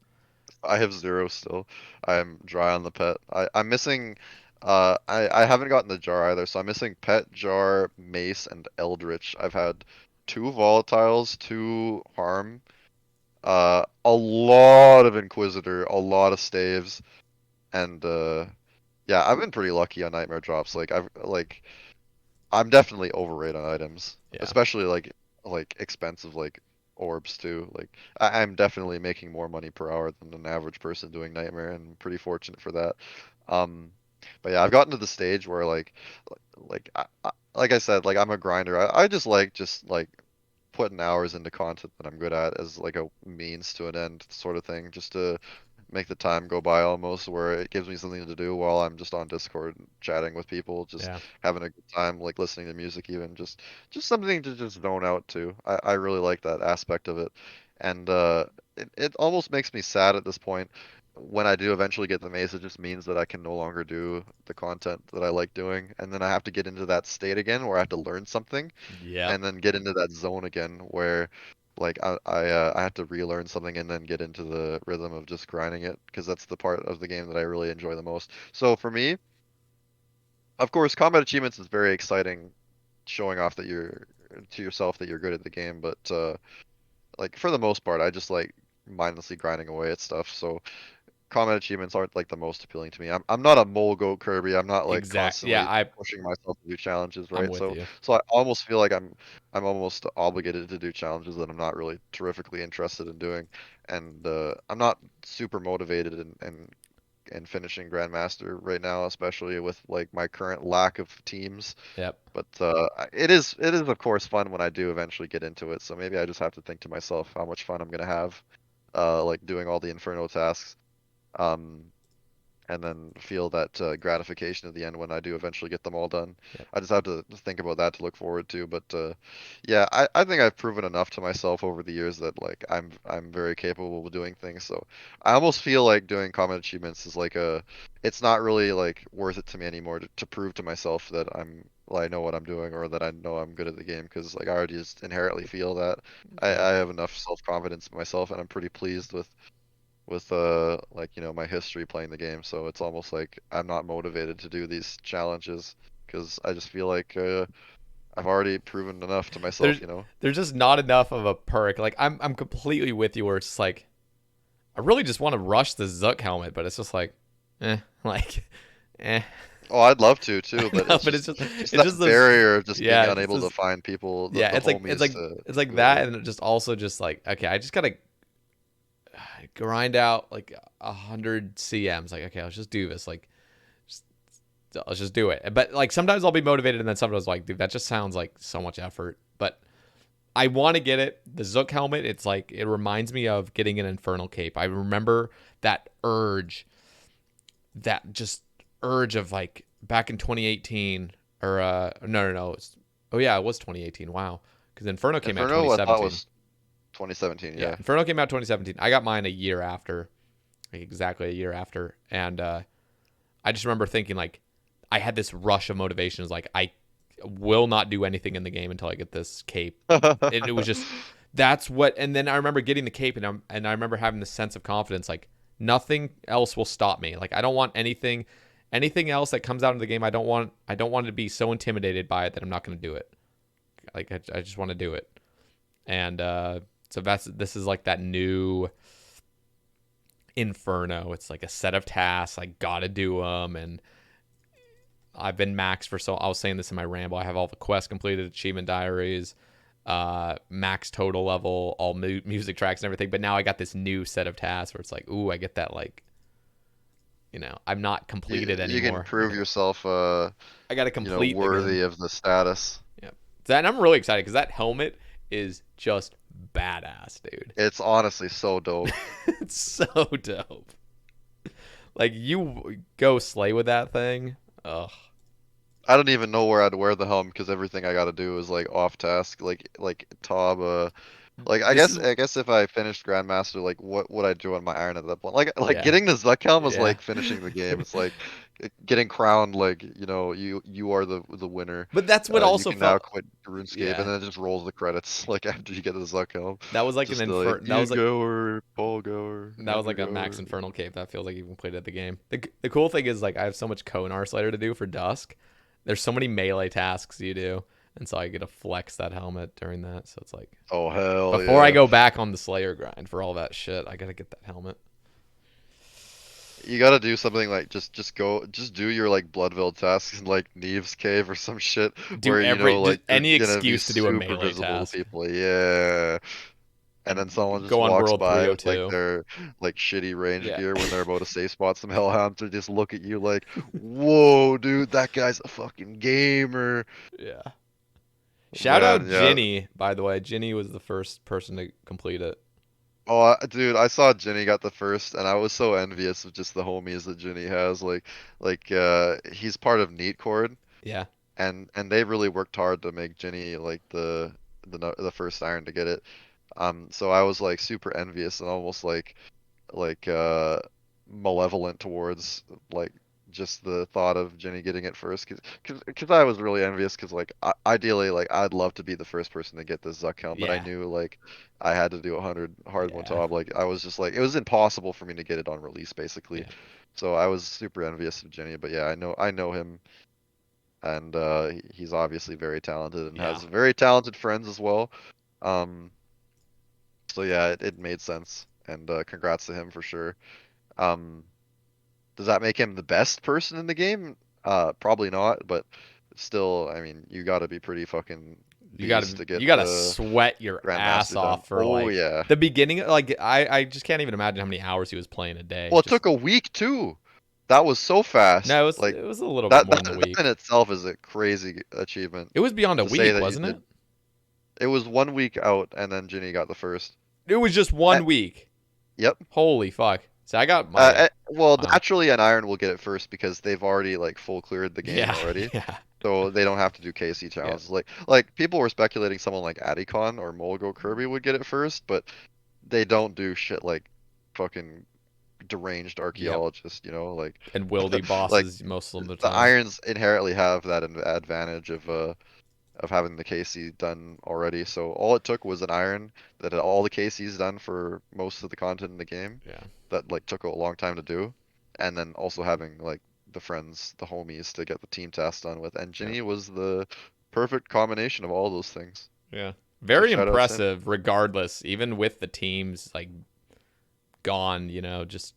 I have zero still. I'm dry on the pet. I'm missing I haven't gotten the jar either, so I'm missing pet, jar, mace, and eldritch. I've had two volatiles, two harm, a lot of inquisitor, a lot of staves, and yeah, I've been pretty lucky on nightmare drops. I'm definitely overrated on items, Yeah, especially like expensive like orbs too. Like I'm definitely making more money per hour than an average person doing Nightmare, and I'm pretty fortunate for that. Um, but yeah, I've gotten to the stage where like I said, like I'm a grinder. I just like putting hours into content that I'm good at as like a means to an end sort of thing, just to make the time go by almost, where it gives me something to do while I'm just on Discord chatting with people, just yeah, having a good time, like listening to music even, just something to just zone out to. I really like that aspect of it. And it almost makes me sad at this point. When I do eventually get the mace, it just means that I can no longer do the content that I like doing, and then I have to get into that state again where I have to learn something yep, and then get into that zone again where like I have to relearn something and then get into the rhythm of just grinding it, because that's the part of the game that I really enjoy the most. So for me, of course, combat achievements is very exciting, showing off that you're to yourself that you're good at the game, but like for the most part, I just like mindlessly grinding away at stuff. So combat achievements aren't like the most appealing to me. I'm not a mole goat Kirby. I'm not like exact. Yeah, constantly pushing myself to do challenges, I'm right? with you. So I almost feel like I'm almost obligated to do challenges that I'm not really terrifically interested in doing, and I'm not super motivated in finishing Grandmaster right now, especially with like my current lack of teams. Yep. But it is of course fun when I do eventually get into it. So maybe I just have to think to myself how much fun I'm gonna have, like doing all the Inferno tasks. Um, and then feel that gratification at the end when I do eventually get them all done. Yep. I just have to think about that to look forward to. But yeah, I think I've proven enough to myself over the years that like I'm very capable of doing things. So I almost feel like doing combat achievements is like it's not really like worth it to me anymore to prove to myself that well, I know what I'm doing, or that I know I'm good at the game, because like I already just inherently feel that Yep. I have enough self-confidence in myself, and I'm pretty pleased with like my history playing the game. So it's almost like I'm not motivated to do these challenges, because I just feel like I've already proven enough to there's myself, you know. there's just not enough of a perk. Like I'm completely with you where it's just like I really just want to rush the Zook helmet, but it's just like like eh. Oh, I'd love to too, but No, it's but it's just just it's it's that just this barrier of just being yeah, it's unable to just find people, yeah, the it's like homies to it's like do it that with. and it just also just like okay, I just gotta grind out like 100 CMs. Like okay, let's just do this. Like just, let's just do it. But like sometimes I'll be motivated and then sometimes like dude, that just sounds like so much effort. But I want to get it. The Zook helmet, it's like it reminds me of getting an Infernal Cape. I remember that urge, that just urge of like back in 2018 or no. Oh yeah, it was 2018. Wow, because Inferno came out Inferno, I thought 2017. was 2017. Yeah, Yeah. Inferno came out 2017. I got mine a year after, like exactly a year after, and I just remember thinking like I had this rush of motivation. It's like I will not do anything in the game until I get this cape. It was just that's what. And then I remember getting the cape, and I remember having this sense of confidence, like nothing else will stop me. Like I don't want anything else that comes out of the game. I don't want to be so intimidated by it that I'm not going to do it. Like I just want to do it, and so this is like that new Inferno. It's like a set of tasks. I gotta do them, and I've been maxed for so. I was saying this in my ramble. I have all the quests completed, achievement diaries, max total level, all music tracks and everything. But now I got this new set of tasks where it's like, ooh, I get that like, I'm not completed You can anymore. prove yourself, I got to complete the game. worthy of the status. Yeah, and I'm really excited because that helmet is just badass, dude. It's honestly so dope. It's so dope. Like you go slay with that thing. Ugh. I don't even know where I'd wear the helm because everything I gotta do is like off task, like Tob. Like This is I guess if I finished Grandmaster, like what would I do on my Iron at that point? Like yeah, getting the Zuck helm is yeah. like finishing the game. It's like getting crowned, like you are the winner. But that's what You also can now felt. quit RuneScape, and Yeah, then it just rolls the credits like after you get the Zuck helm. that was like an Just like infer. That was Ian like Goer, Paul Goer, that was Andrew like a max Goer. infernal cape. That feels like you even played at the game. The cool thing is like I have so much Konar Slayer to do for Dusk. There's so many melee tasks you do, and so I get to flex that helmet during that. So it's like Oh hell before I yeah! go back on the Slayer grind for all that shit, I gotta get that helmet. You gotta do something like just do your like Bloodville tasks in like Neve's cave or some shit Do where just like you're any gonna be excuse to do a super melee visible to task people. Yeah. And then someone just go on walks World by with like 302. their like shitty range Yeah. gear when they're about to safe spot some hellhounds to just look at you like, whoa, dude, that guy's a fucking gamer. Yeah. Shout out Man, yeah. Ginny, by the way. Ginny was the first person to complete it. Oh, dude, I saw Ginny got the first, and I was so envious of just the homies that Ginny has. He's part of Neat Cord, Yeah. and they really worked hard to make Ginny like the first Iron to get it. So I was like super envious and almost like malevolent towards like just the thought of Jenny getting it first, cause I was really envious, cause like ideally like I'd love to be the first person to get this Zuck helm, but I Yeah. knew like I had to do 100 hard one Yeah. top. Like I was just like it was impossible for me to get it on release basically. Yeah. So I was super envious of Jenny, but yeah, I know him, and he's obviously very talented and Yeah. has very talented friends as well. Um, so yeah, it made sense, and congrats to him for sure. Um, does that make him the best person in the game? Probably not, but still, I mean, you got to be pretty fucking beast to get You gotta the sweat your ass Grandmaster done. off for Oh like yeah. the beginning. Like I just can't even imagine how many hours he was playing a day. Well, it Just took a week too. That was so fast. no, Like it was a little bit that more that, than a that in week. itself is a crazy achievement It was beyond a to say week, that you wasn't did. it? It was 1 week out, and then Ginny got the first. It was just Uh, 1 week. yep. Holy fuck! So I got my Well, wow. naturally, an Iron will get it first because they've already like full cleared the game Yeah. already. Yeah. So they don't have to do KC Yeah. challenges. Like people were speculating someone like Adicon or Molgo Kirby would get it first, but they don't do shit like fucking deranged Yep. archaeologist, like And wildy like bosses most of the the time. Irons inherently have that advantage of having the KC done already. So all it took was an Iron that had all the KCs done for most of the content in the game Yeah. that like took a long time to do, and then also having like the friends, the homies to get the team task done with. And Yep. Ginny was the perfect combination of all those things. Yeah. So Very shout outs to him. impressive, regardless, even with the teams like gone, just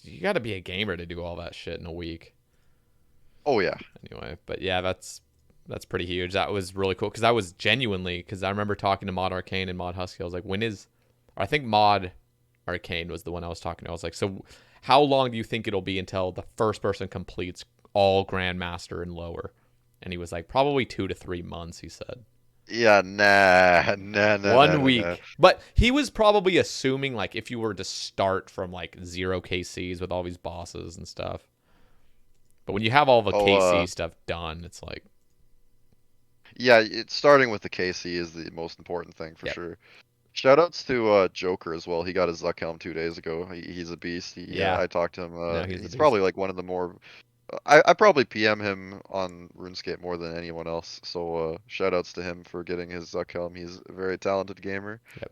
you got to be a gamer to do all that shit in a week. Oh yeah. Anyway, but yeah, that's pretty huge. That was really cool because I was genuinely, because I remember talking to Mod Arcane and Mod Husky. I was like, I think Mod Arcane was the one I was talking to. I was like, so how long do you think it'll be until the first person completes all Grandmaster and lower? And he was like, probably 2 to 3 months, he said. Yeah, nah. 1 week. But he was probably assuming, like, if you were to start from, like, 0 KCs with all these bosses and stuff. But when you have all the KC stuff done, it's like... Yeah, starting with the KC is the most important thing for sure. Shoutouts to Joker as well. He got his Zuck Helm 2 days ago. He's a beast. I talked to him. No, he's probably like one of the more... I probably PM him on RuneScape more than anyone else. So shoutouts to him for getting his Zuck Helm. He's a very talented gamer. Yep.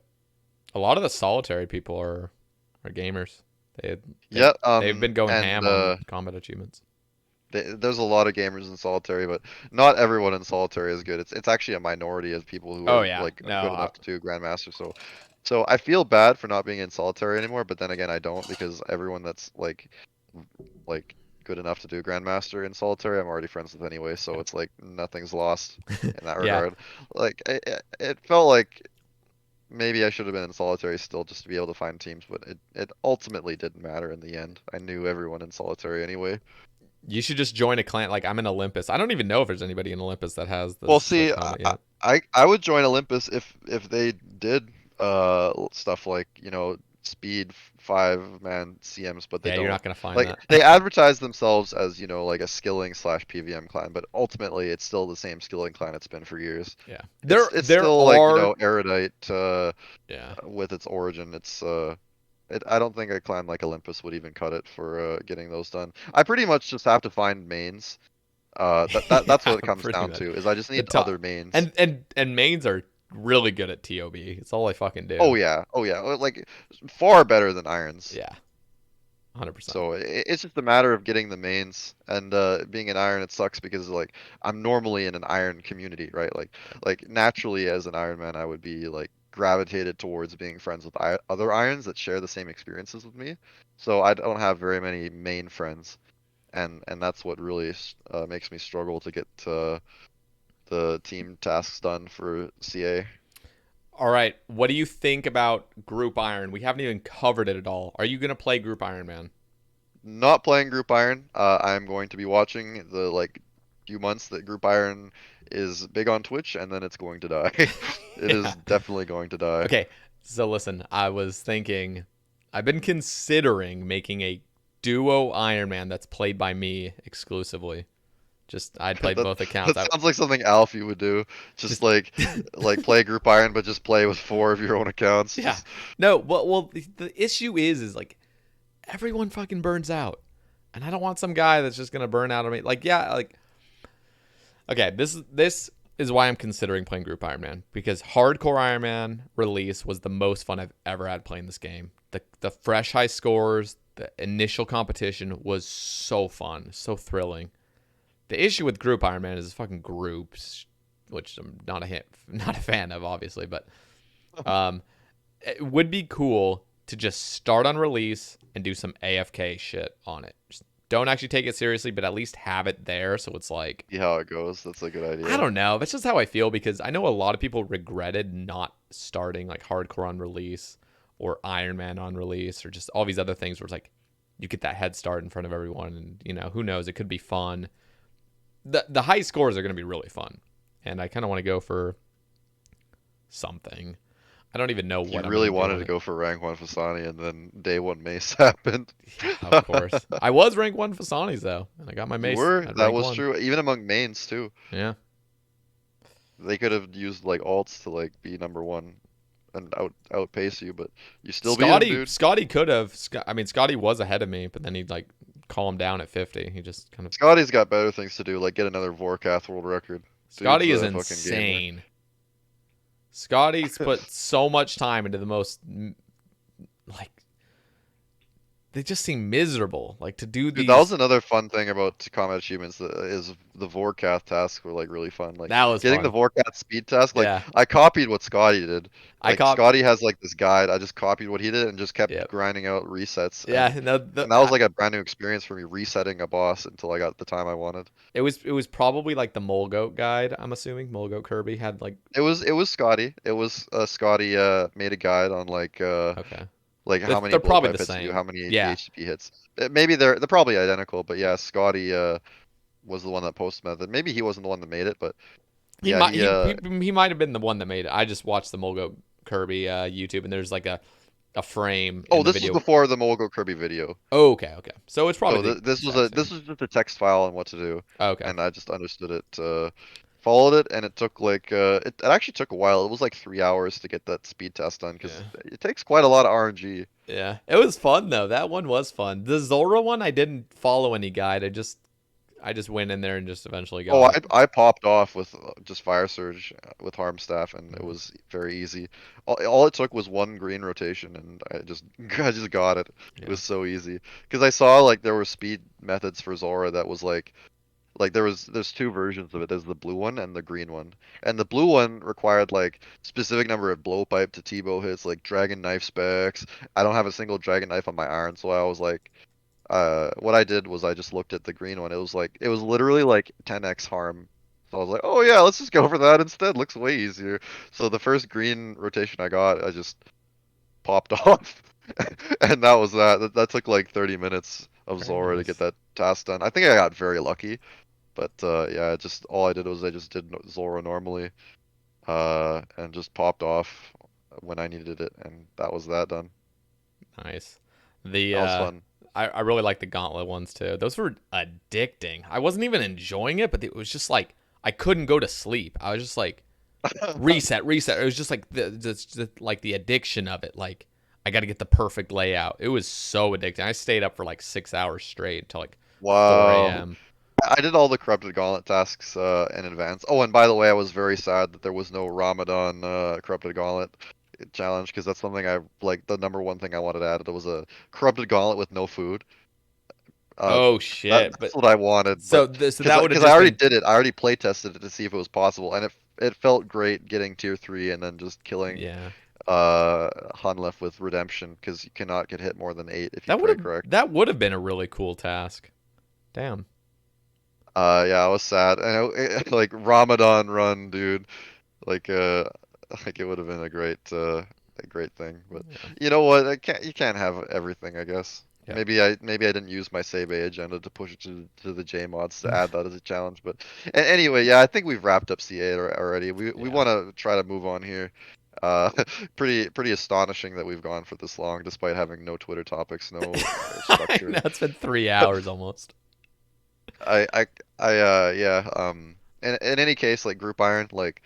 A lot of the solitary people are gamers. They've been going ham on combat achievements. There's a lot of gamers in solitary, but not everyone in solitary is good. It's actually a minority of people who are like good enough to do Grandmaster. So I feel bad for not being in solitary anymore, but then again I don't, because everyone that's like good enough to do Grandmaster in solitary I'm already friends with anyway. So it's like nothing's lost in that regard. Like it felt like maybe I should have been in solitary still just to be able to find teams, but it ultimately didn't matter in the end. I knew everyone in solitary anyway. You should just join a clan. Like, I'm in Olympus. I don't even know if there's anybody in Olympus that has this. Well, see, I would join Olympus if they did stuff like, speed 5-man CMs, but they don't. You're not gonna find like that. They advertise themselves as like a skilling / PVM clan, but ultimately it's still the same skilling clan it's been for years. Yeah, it's still like erudite. With its origin, it's I don't think a clan like Olympus would even cut it for getting those done. I pretty much just have to find mains. That's what it comes down to. Is I just need other mains. And mains are really good at TOB. It's all I fucking do. Oh yeah. Like far better than irons. Yeah. 100%. So it's just a matter of getting the mains, and being an iron, it sucks because like I'm normally in an iron community, right? Like naturally as an Iron Man, I would be like gravitated towards being friends with other irons that share the same experiences with me. So I don't have very many main friends, and that's what really makes me struggle to get the team tasks done for CA. All right, what do you think about Group Iron? We haven't even covered it at all. Are you gonna play Group Iron, man? Not playing Group Iron. I'm going to be watching the few months that Group Iron is big on Twitch, and then it's going to die. It is definitely going to die. Okay, so listen, I was thinking, I've been considering making a duo Iron Man that's played by me exclusively. I'd play both accounts. That sounds like something Alfie would do. Just like play Group Iron, but just play with 4 of your own accounts. Yeah. No, well, the issue is like everyone fucking burns out, and I don't want some guy that's just gonna burn out on me. Okay, this is why I'm considering playing Group Iron Man, because Hardcore Iron Man release was the most fun I've ever had playing this game. The fresh high scores, the initial competition was so fun, so thrilling. The issue with Group Iron Man is fucking groups, which I'm not a fan of, obviously, but it would be cool to just start on release and do some AFK shit on it. Just don't actually take it seriously, but at least have it there, so it's like... See how it goes. That's a good idea. I don't know. That's just how I feel, because I know a lot of people regretted not starting like Hardcore on release or Iron Man on release or just all these other things where it's like you get that head start in front of everyone, and who knows, it could be fun. The high scores are going to be really fun, and I kind of want to go for something. I don't even know what you really wanted to go for rank 1 Fasani, and then day 1 mace happened. Yeah, of course. I was rank 1 Fasanis though, and I got my mace. That was true, even among mains too. Yeah. They could have used like alts to be number 1 and outpace you, but you still beat him, dude. Scotty could have. I mean, Scotty was ahead of me, but then he'd calm down at 50. He just kind of... Scotty's got better things to do, like get another Vorkath world record. Scotty is insane. Scotty's put so much time into the most they just seem miserable. Like to do Dude, that was these. another fun thing about combat achievements is the Vorkath tasks were like really fun. Like That was getting the fun. Vorkath speed task, like Yeah, I copied what Scotty did. I Like caught. Scotty has like this guide. I just copied what he did and just kept Yeah, grinding out resets yeah. No, and that was like a brand new experience for me resetting a boss until I got the time I wanted. it was probably like the Mole Goat guide. I'm assuming Mole Goat Kirby had like. It was Scotty. It was Scotty made a guide on Okay, like how many they're probably the blowpipe hits you do, how same. many Yeah, DHCB hits. Maybe they're probably identical, but yeah, Scotty was the one that posted method. Maybe he wasn't the one that made it, but he yeah, might he he might have been the one that made it. I just watched the Mole Goat Kirby YouTube, and there's like a frame oh, in the this was video. before the Mogul Kirby video. Oh, okay. So it's probably So the this was exact a this same. was just a text file on what to do, Okay. and I just understood it, followed it, and it took like it actually took a while. It was like 3 hours to get that speed test done because Yeah. it takes quite a lot of RNG. Yeah. It was fun though. That one was fun. The Zora one, I didn't follow any guide. I just went in there and just eventually Oh, got it. I popped off with just Fire Surge with Harm Staff, and it Mhm. was very easy. All it took was one green rotation, and I just got it. It Yeah. was so easy because I saw like there were speed methods for Zora that was like there's two versions of it. There's the blue one and the green one. And the blue one required like specific number of blowpipe to T-bow hits, like dragon knife specs. I don't have a single dragon knife on my iron, so I was like, what I did was I just looked at the green one. It was literally like 10x harm. So I was like, oh yeah, let's just go for that instead. Looks way easier. So the first green rotation I got, I just popped off, and that was that. That took like 30 minutes of Very Zora to get nice. that task done. I think I got very lucky. But yeah, just all I did was I just did Zora normally, and just popped off when I needed it, and that was that done. Nice. The That was fun. I really like the gauntlet ones too. Those were addicting. I wasn't even enjoying it, but it was just like I couldn't go to sleep. I was just like reset, reset. It was just like like the addiction of it. Like I got to get the perfect layout. It was so addicting. I stayed up for like 6 hours straight until like 4 Wow. a.m. I did all the corrupted gauntlet tasks in advance. Oh, and by the way, I was very sad that there was no Ramadan corrupted gauntlet challenge because that's something I like. The number one thing I wanted to add. There was a corrupted gauntlet with no food. Uh, Oh shit! that's But what I wanted, but so that would have because I just already been did it, I already play tested it to see if it was possible, and it felt great getting tier 3 and then just killing yeah. Hunlef with redemption because you cannot get hit more than 8 if you That would pray have correct. that would have been a really cool task. Damn. Yeah, I was sad, and like Ramadan run, dude, like like it would have been a great thing, but Yeah. you know what? You can't have everything, I guess. Yep. Maybe I didn't use my Sae Bae agenda to push it to the J mods to add that as a challenge, but anyway, yeah, I think we've wrapped up C8 already. We Yeah. want to try to move on here. Uh, pretty astonishing that we've gone for this long, despite having no Twitter topics, no I structure. know it's been 3 hours almost. I I yeah, in any case, like group iron, like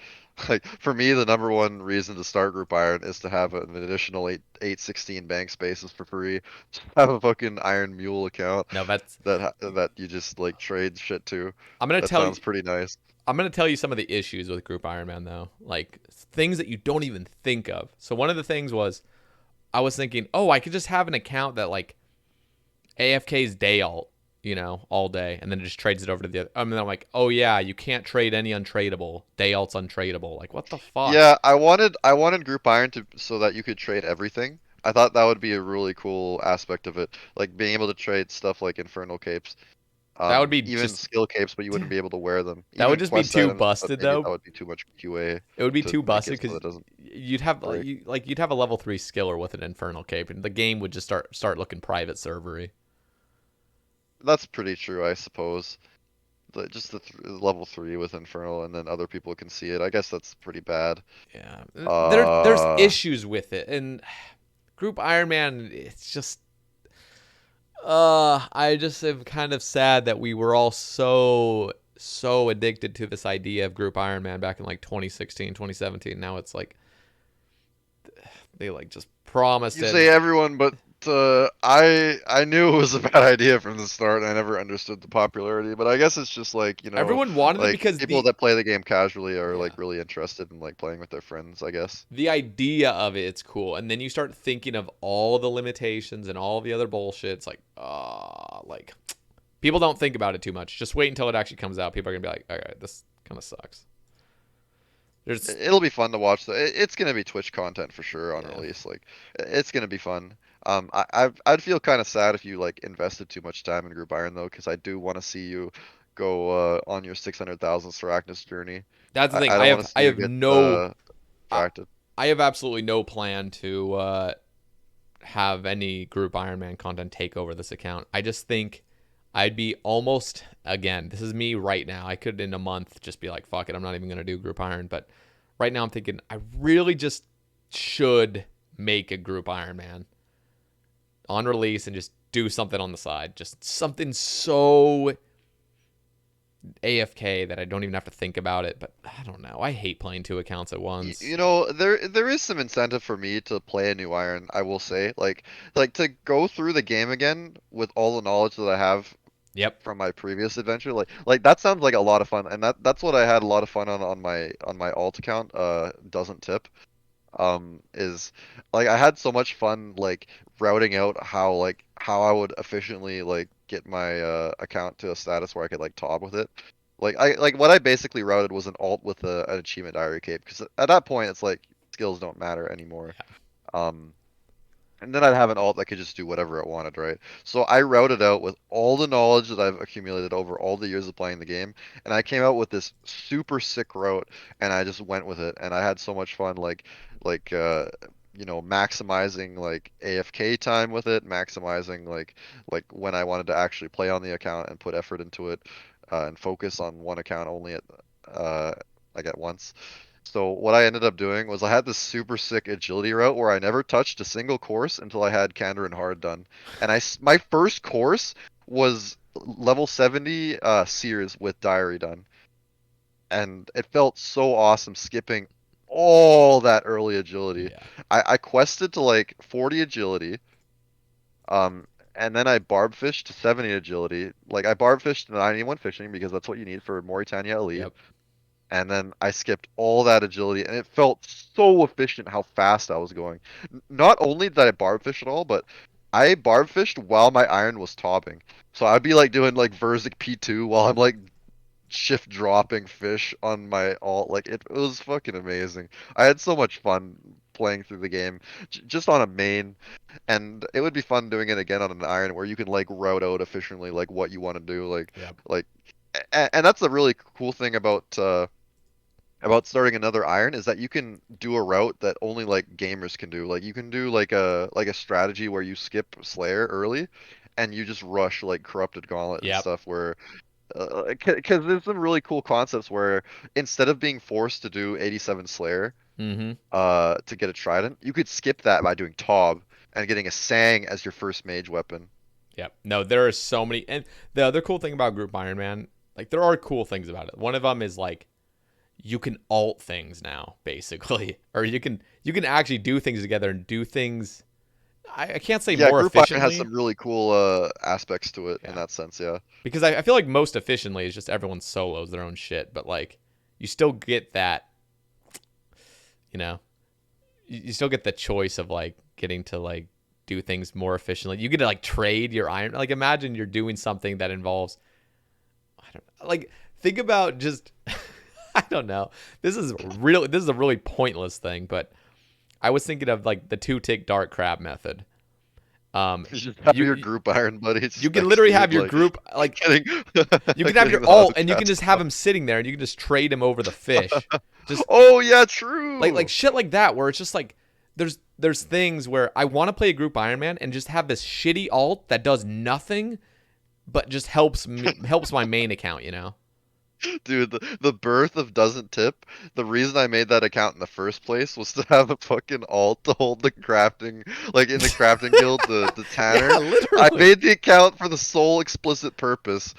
for me the number one reason to start group iron is to have an additional 816 bank spaces for free. Just have a fucking Iron Mule account No, that's that you just like trade shit to. I'm gonna That tell you. sounds pretty nice. I'm gonna tell you some of the issues with Group Ironman though, like things that you don't even think of. So one of the things was I was thinking, oh, I could just have an account that like AFK's day alt, all day, and then it just trades it over to the other. I mean, I'm like, oh yeah, you can't trade any untradeable. Day alt's untradeable. Like, what the fuck? Yeah, I wanted group iron to so that you could trade everything. I thought that would be a really cool aspect of it, like being able to trade stuff like Infernal Capes. That would be Even just skill capes, but you wouldn't be able to wear them. that would Even just be quest too items, but busted maybe that though. would be too much QA It would be to too make busted it so that because it doesn't you'd have break. you'd have a level 3 skiller with an Infernal Cape, and the game would just start looking private servery. That's pretty true, I suppose. Just the level 3 with Infernal, and then other people can see it. I guess that's pretty bad. Yeah, there's Uh, issues with it, and Group Ironman, it's just I just am kind of sad that we were all so addicted to this idea of Group Ironman back in like 2016, 2017. Now it's like they like just promised you it. say everyone, but I knew it was a bad idea from the start, and I never understood the popularity. But I guess it's just like, Everyone wanted it like because people that play the game casually are yeah, like really interested in like playing with their friends, I guess. the idea of it's cool, and then you start thinking of all the limitations and all the other bullshit. It's like people don't think about it too much. Just wait until it actually comes out. People are gonna be like, all right, this kind of sucks. There's It'll be fun to watch. It's gonna be Twitch content for sure on yeah, release. Like, it's gonna be fun. I'd feel kind of sad if you like invested too much time in Group Iron though, because I do want to see you go on your 600,000 Arachnus journey. that's the thing. I I don't want have to I see you have get no I, distracted. I have absolutely no plan to have any group Ironman content take over this account. I just think I'd be almost, again, this is me right now. I could in a month just be like, fuck it, I'm not even gonna do group Iron. But right now I'm thinking I really just should make a group Ironman on release and just do something on the side. Just something so AFK that I don't even have to think about it. But I don't know. I hate playing two accounts at once. There is some incentive for me to play a new Iron, I will say. Like to go through the game again with all the knowledge that I have Yep. from my previous adventure. Like that sounds like a lot of fun, and that's what I had a lot of fun on my alt account. Doesn't tip. Is like I had so much fun like routing out how I would efficiently like get my account to a status where I could like top with it. Like what I basically routed was an alt with an achievement diary cape, because at that point it's like skills don't matter anymore. Um, and then I'd have an alt that could just do whatever it wanted, right? So I routed out with all the knowledge that I've accumulated over all the years of playing the game, and I came out with this super sick route, and I just went with it, and I had so much fun, like maximizing like AFK time with it, maximizing like when I wanted to actually play on the account and put effort into it, and focus on one account only uh, like at once. So what I ended up doing was I had this super sick agility route where I never touched a single course until I had Candor and Hard done. And my first course was level 70 Sears with Diary done. And it felt so awesome skipping all that early agility. Yeah. I quested to like 40 agility, and then I barb fished to 70 agility. Like I barb fished to 91 fishing because that's what you need for Mauritania Elite. Yep. And then I skipped all that agility, and it felt so efficient how fast I was going. Not only did I barb fish at all, but I barb fished while my iron was topping. So I'd be like doing like Verzik P2 while I'm like shift dropping fish on my alt. Like it was fucking amazing. I had so much fun playing through the game just on a main, and it would be fun doing it again on an iron where you can like route out efficiently like what you want to do. Yep. Like, and that's the really cool thing about starting another iron is that you can do a route that only like gamers can do. Like you can do like a strategy where you skip Slayer early and you just rush like Corrupted Gauntlet and Yep. stuff where because there's some really cool concepts where instead of being forced to do 87 Slayer Mm-hmm. to get a trident, you could skip that by doing Tob and getting a Sang as your first mage weapon. Yep. No, there are so many. And the other cool thing about Group Iron Man, like there are cool things about it. One of them is like you can alt things now, basically, or you can actually do things together and do things. I can't say Yeah, more Group Iron has efficiently. some really cool aspects to it in Yeah. that sense, yeah. Because I feel like most efficiently is just everyone solos their own shit, but like you still get that, you know, you still get the choice of like getting to like do things more efficiently. You get to like trade your iron. Like imagine you're doing something that involves, I don't know, like think about just, I don't know. This is a really pointless thing, but I was thinking of like the 2-tick dark crab method. You just have your You group iron buddies you just can next to literally you, have your like group like getting you can have getting your the alt and you can autocast just have off. him sitting there and you can just trade him over the fish. Just Oh yeah, like true. shit like that where it's just like there's things where I want to play a group Iron Man and just have this shitty alt that does nothing but just helps my main account, you know? Dude, the birth of Doesn't Tip, the reason I made that account in the first place was to have a fucking alt to hold the crafting, like in the crafting guild, the Yeah, Tanner. I literally. made the account for the sole explicit purpose.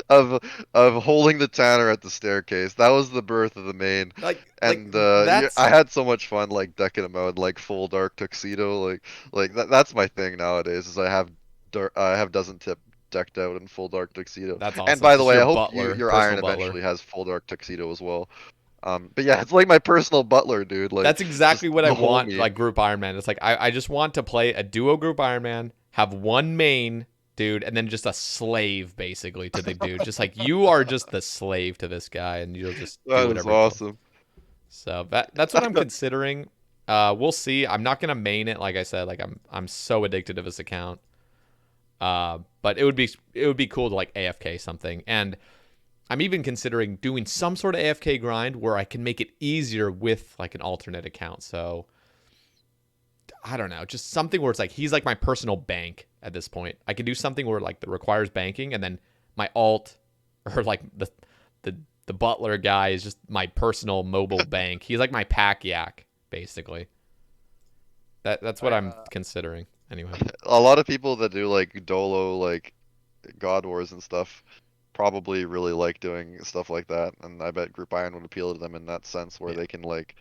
of holding the Tanner at the staircase. That was the birth of the main. Like And that's I had so much fun like decking him out in, like full dark tuxedo. That's my thing nowadays. Is I have doesn't tip decked out in full dark tuxedo. that's And awesome. by the Just way, your I hope butler, your personal Iron butler. eventually has full dark tuxedo as well. But yeah, it's like my personal butler, dude. Like That's exactly just what I the want, homie. like group Iron Man. It's like I just want to play a duo group Iron Man, have one main dude, and then just a slave basically to the dude. Just like you are just the slave to this guy, and you'll just do That is whatever he tells. awesome. So that's what I'm considering. We'll see. I'm not gonna main it, like I said. Like I'm so addicted to this account. But it would be cool to like AFK something, and I'm even considering doing some sort of AFK grind where I can make it easier with like an alternate account. So I don't know, just something where it's like he's like my personal bank at this point. I can do something where like that requires banking, and then my alt or like the the butler guy is just my personal mobile bank. He's like my pack yak basically. That's what I I'm considering anyway. A lot of people that do like Dolo, like God Wars and stuff, probably really like doing stuff like that, and I bet Group Iron would appeal to them in that sense, where Yeah, they can like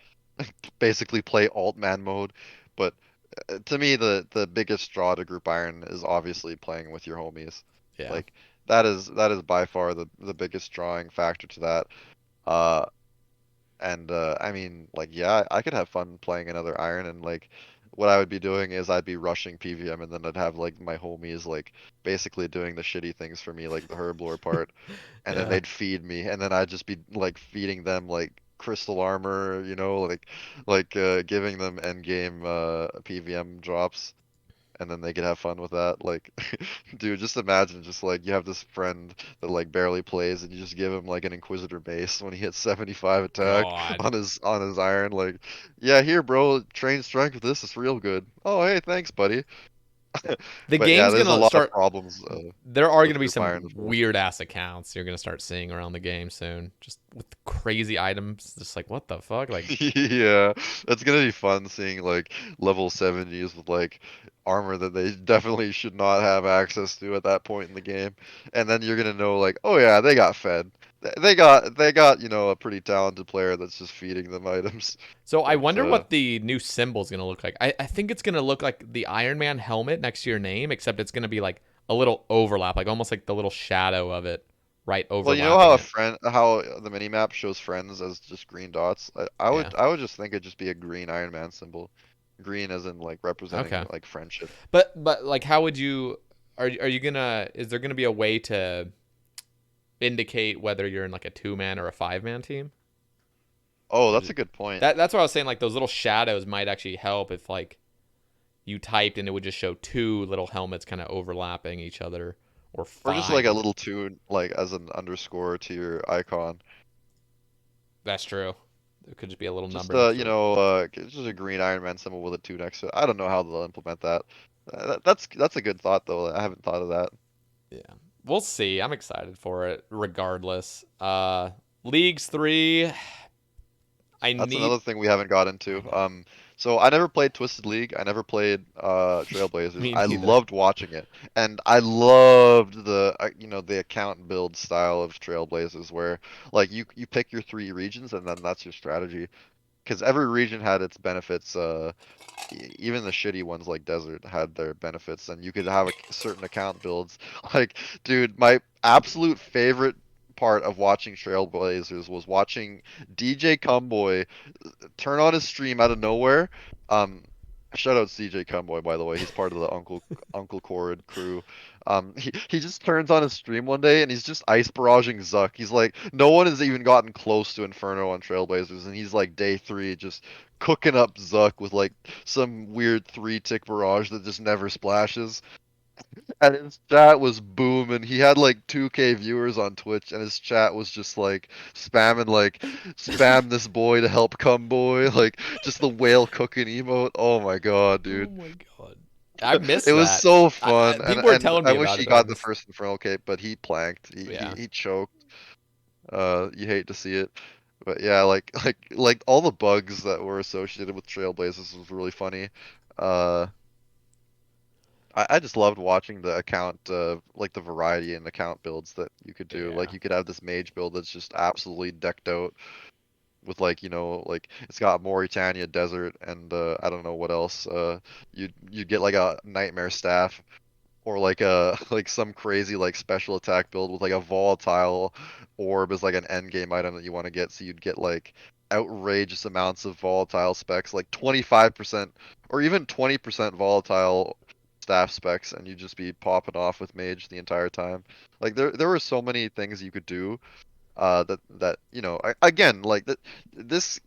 basically play alt man mode. But to me, the biggest draw to Group Iron is obviously playing with your homies. yeah. Like that is by far the biggest drawing factor to that. Uh, and I mean, like, yeah, I could have fun playing another Iron, and like, what I would be doing is I'd be rushing PVM, and then I'd have like my homies like basically doing the shitty things for me, like the herblore part, and then Yeah. they'd feed me, and then I'd just be like feeding them like crystal armor, like giving them end game PVM drops, and then they could have fun with that. Like, dude, just imagine just like you have this friend that like barely plays, and you just give him like an Inquisitor base when he hits 75 attack God. on his Iron. Like, yeah, here, bro, train strength with this. It's real good. Oh, hey, thanks, buddy. The But yeah, game's there's a gonna lot of start. problems There are with gonna be Group some Iron as well. weird ass accounts you're gonna start seeing around the game soon, just with crazy items. Just like what the fuck, like Yeah, it's gonna be fun seeing like level 70s with like armor that they definitely should not have access to at that point in the game. And then you're gonna know like, oh yeah, they got fed. They got, a pretty talented player that's just feeding them items. So I But wonder what the new symbol's gonna look like. I think it's gonna look like the Iron Man helmet next to your name, except it's gonna be like a little overlap, like almost like the little shadow of it, right well, you know how overlapping it. how the mini map shows friends as just green dots? I Yeah. would I would just think it'd just be a green Iron Man symbol. Green as in like representing Okay. like friendship. But like, how would you? Are you gonna? Is there gonna be a way to indicate whether you're in like a 2-man or a 5-man team? Oh, Or that's a good point. that's what I was saying. Like those little shadows might actually help if like you typed and it would just show two little helmets kind of overlapping each other, or Or just like a five. little tune, like as an underscore to your icon. That's true. It could just be a little Just number next to it. just a green Iron Man symbol with a two next to it. I don't know how they'll implement that. That's a good thought though. I haven't thought of that. Yeah, we'll see. I'm excited for it. Regardless, Leagues 3. I That's need. another thing we haven't got into. I know. So I never played Twisted League. I never played Trailblazers. Me I neither. loved watching it, and I loved the account build style of Trailblazers, where like you pick your three regions, and then that's your strategy. Because every region had its benefits. Even the shitty ones like Desert had their benefits, and you could have certain account builds. Like, dude, my absolute favorite part of watching Trailblazers was watching DJ Cumboy turn on his stream out of nowhere. Um, Shout out CJ Cumboy, by the way. He's part of the Uncle Cord crew. He just turns on his stream one day and he's just ice barraging Zuck. He's like, no one has even gotten close to Inferno on Trailblazers, and he's like day three, just cooking up Zuck with like some weird three tick barrage that just never splashes. And his chat was booming. He had like 2K viewers on Twitch, and his chat was just like spamming, like, spam this boy to help come boy, like just the whale cooking emote. Oh my god, Oh dude. my god. I It missed was that. so fun, and People were and telling I me wish about it, he but I got the missed. first Infernal Cape, but he planked. Yeah. He choked. You hate to see it. But yeah, like all the bugs that were associated with Trailblazers was really funny. Uh, I just loved watching the account, like the variety in account builds that you could do. Yeah. Like you could have this mage build that's just absolutely decked out with like like it's got Mauritania desert and I don't know what else. You get like a nightmare staff or like a like some crazy like special attack build with like a volatile orb as like an end game item that you want to get. So you'd get like outrageous amounts of volatile specs, like 25% or even 20% volatile staff specs, and you'd just be popping off with mage the entire time. Like there were so many things you could do that again like this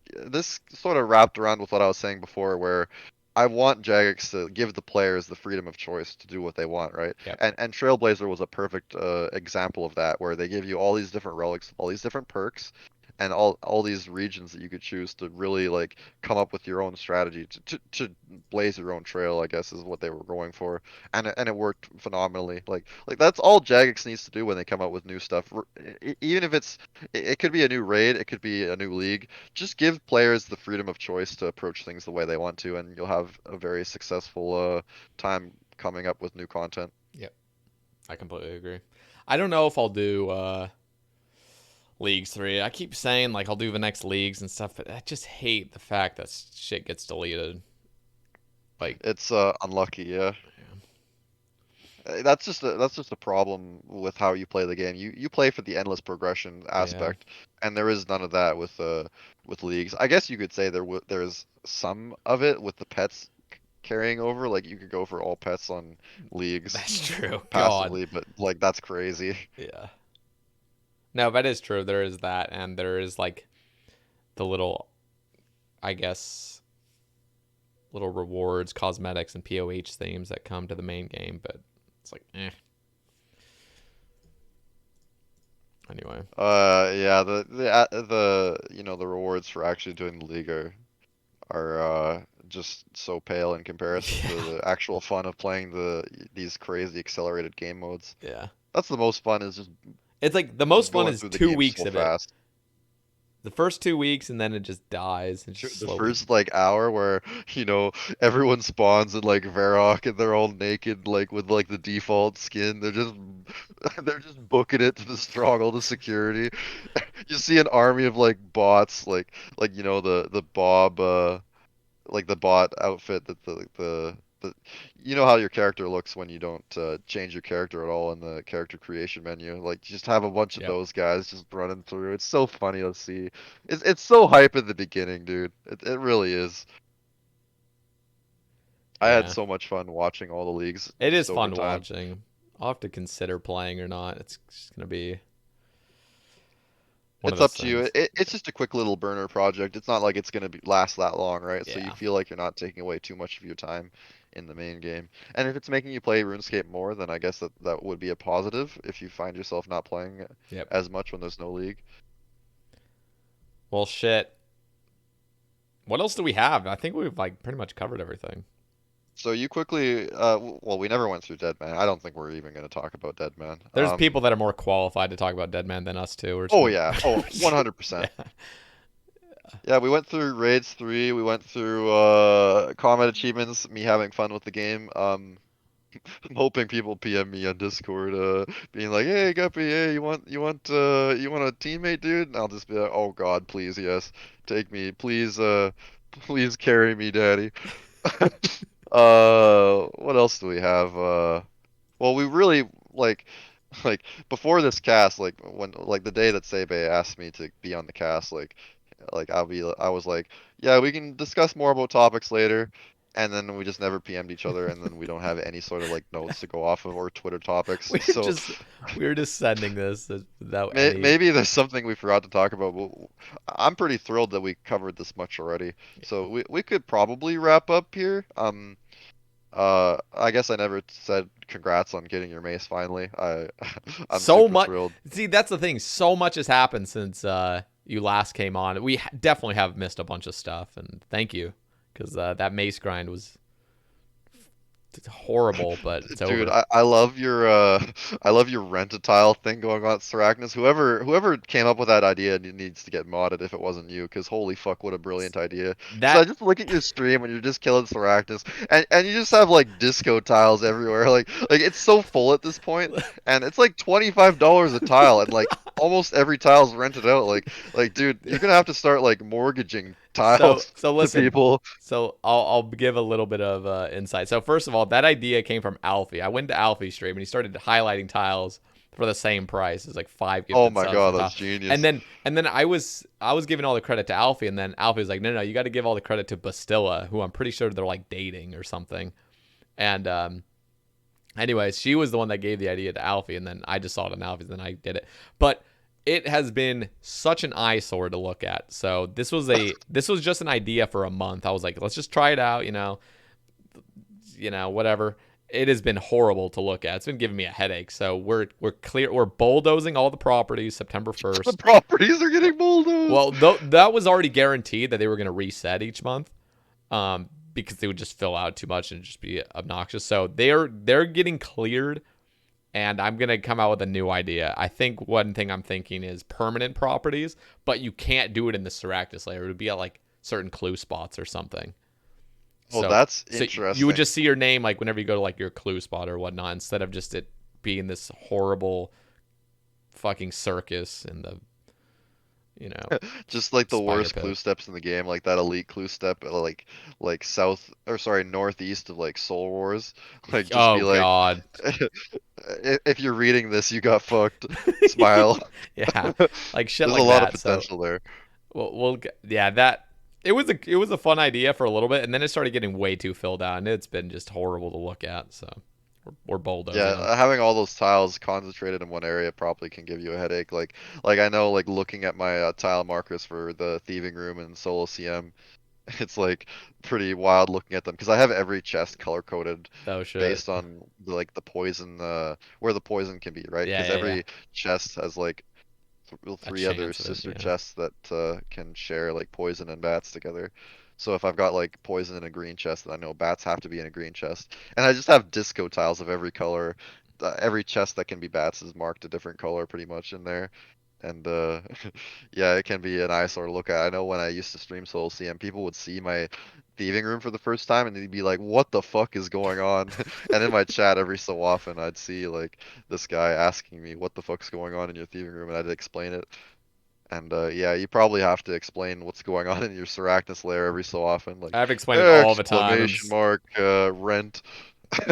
sort of wrapped around with what I was saying before, where I want Jagex to give the players the freedom of choice to do what they want, right? Yep. And Trailblazer was a perfect example of that, where they give you all these different relics, all these different perks, and all these regions that you could choose to really like come up with your own strategy to blaze your own trail, I guess is what they were going for, and it worked phenomenally. Like that's all Jagex needs to do when they come out with new stuff. Even if it could be a new raid, it could be a new league. Just give players the freedom of choice to approach things the way they want to, and you'll have a very successful time coming up with new content. Yep. I completely agree. I don't know if I'll do Leagues 3. I keep saying like I'll do the next leagues and stuff, but I just hate the fact that shit gets deleted. Like, It's unlucky, yeah. yeah. That's just a problem with how you play the game. You play for the endless progression Yeah. aspect, and there is none of that with leagues. I guess you could say there's some of it with the pets carrying over. Like you could go for all pets on leagues That's true. God. passively, but like that's crazy. Yeah. No, that is true. There is that, and there is like the little, I guess, little rewards, cosmetics, and POH themes that come to the main game, but it's like, eh. Anyway. Yeah, the the rewards for actually doing the league are just so pale in comparison to Yeah. the actual fun of playing these crazy accelerated game modes. Yeah. That's the most fun, is It's like the just most fun going is through the 2 game weeks so of it. fast. The first 2 weeks, and then it just dies. It just The slowly. first like hour where everyone spawns in like Varrock and they're all naked like with like the default skin. They're just booking it to destroy all the security. You see an army of like bots like the Bob like the bot outfit that the you know how your character looks when you don't change your character at all in the character creation menu. Like just have a bunch of Yep. those guys just running through. It's so funny to see. It's so hype at the beginning, dude. It really is. I had Yeah. so much fun watching all the leagues It is just over fun time. watching. I'll have to consider playing or not. It's just going to be one of It's those up to you. things. It's just a quick little burner project. It's not like it's gonna last that long, right? So you Yeah. feel like you're not taking away too much of your time in the main game. And if it's making you play RuneScape more, then I guess that would be a positive if you find yourself not playing Yep. as much when there's no league. Well, shit. What else do we have? I think we've like pretty much covered everything. So you quickly, well, we never went through Dead Man. I don't think we're even gonna talk about Dead Man. There's people that are more qualified to talk about Dead Man than us too. We're just Oh gonna. yeah, oh 100%. Yeah. Yeah, we went through raids 3. We went through combat achievements. Me having fun with the game. I'm hoping people PM me on Discord, being like, "Hey Guppy, hey, you want a teammate, dude?" And I'll just be like, "Oh God, please, yes, take me, please, please carry me, daddy." What else do we have? Well, we really like, like before this cast, like when, like the day that Sae Bae asked me to be on the cast, like I was like, yeah, we can discuss more about topics later. And then we just never PM'd each other, and then we don't have any sort of like notes to go off of or Twitter topics. We're So just we're just sending this without any. maybe there's something we forgot to talk about. But I'm pretty thrilled that we covered this much already. Yeah. So we could probably wrap up here. I guess I never said congrats on getting your mace finally. I'm So super much. thrilled. See, that's the thing. So much has happened since you last came on. We definitely have missed a bunch of stuff, and thank you because that mace grind was It's horrible, but it's Dude, over. I love your I love your rent-a-tile thing going on at Sarachnis. Whoever came up with that idea needs to get modded if it wasn't you, because holy fuck, what a brilliant idea. Because I That just look at your stream when you're just killing Sarachnis, and you just have like disco tiles everywhere. Like it's so full at this point, and it's like $25 a tile, and like almost every tile's rented out. Like dude, you're gonna have to start like mortgaging so tiles so to listen. people. So I'll give a little bit of insight. So first of all, that idea came from Alfie. I went to Alfie's stream and he started highlighting tiles for the same price. It's like 5 Oh gifted my subs god, per that's tile. And genius. then I was giving all the credit to Alfie, and then Alfie was like, no, you got to give all the credit to Bastilla, who I'm pretty sure they're like dating or something. And anyways, she was the one that gave the idea to Alfie, and then I just saw it on Alfie's, and then I did it. But it has been such an eyesore to look at. So this was just an idea for a month. I was like, let's just try it out, whatever. It has been horrible to look at. It's been giving me a headache. So we're bulldozing all the properties September The 1st. properties are getting bulldozed. Well, that was already guaranteed that they were going to reset each month. Because they would just fill out too much and just be obnoxious. So they're getting cleared, and I'm gonna come out with a new idea. I think one thing I'm thinking is permanent properties, but you can't do it in the Saractus layer. It would be at like certain clue spots or something. Oh, So that's so you would interesting. just see your name like whenever you go to like your clue spot or whatnot, instead of just it being this horrible fucking circus in the Just like the spider worst clue pit. steps in the game, like that elite clue step, like south or sorry, northeast of like Soul Wars. Like just Oh be like, God. if you're reading this, you got fucked. Smile. Yeah, like shit There's a like lot of that. So potential there. yeah, that it was a fun idea for a little bit, and then it started getting way too filled out, and it's been just horrible to look at. So we're Yeah, bulldozing them. having all those tiles concentrated in one area probably can give you a headache. Like I know, like looking at my tile markers for the thieving room and solo CM, it's like pretty wild looking at them because I have every chest color coded Oh shit. based on like the poison, where the poison can be, right? Yeah, Because yeah, yeah. every chest has like A three other chance of it. sister Yeah. chests that can share like poison and bats together. So if I've got like poison in a green chest, then I know bats have to be in a green chest. And I just have disco tiles of every color. Every chest that can be bats is marked a different color pretty much in there. And yeah, it can be an eyesore to look at. I know when I used to stream Soul CM, people would see my thieving room for the first time and they'd be like, "What the fuck is going on?" And in my chat every so often, I'd see like this guy asking me, "What the fuck's going on in your thieving room?" And I'd explain it. And yeah, you probably have to explain what's going on in your Sarachnis lair every so often, like I've explained it all the time. exclamation mark rent.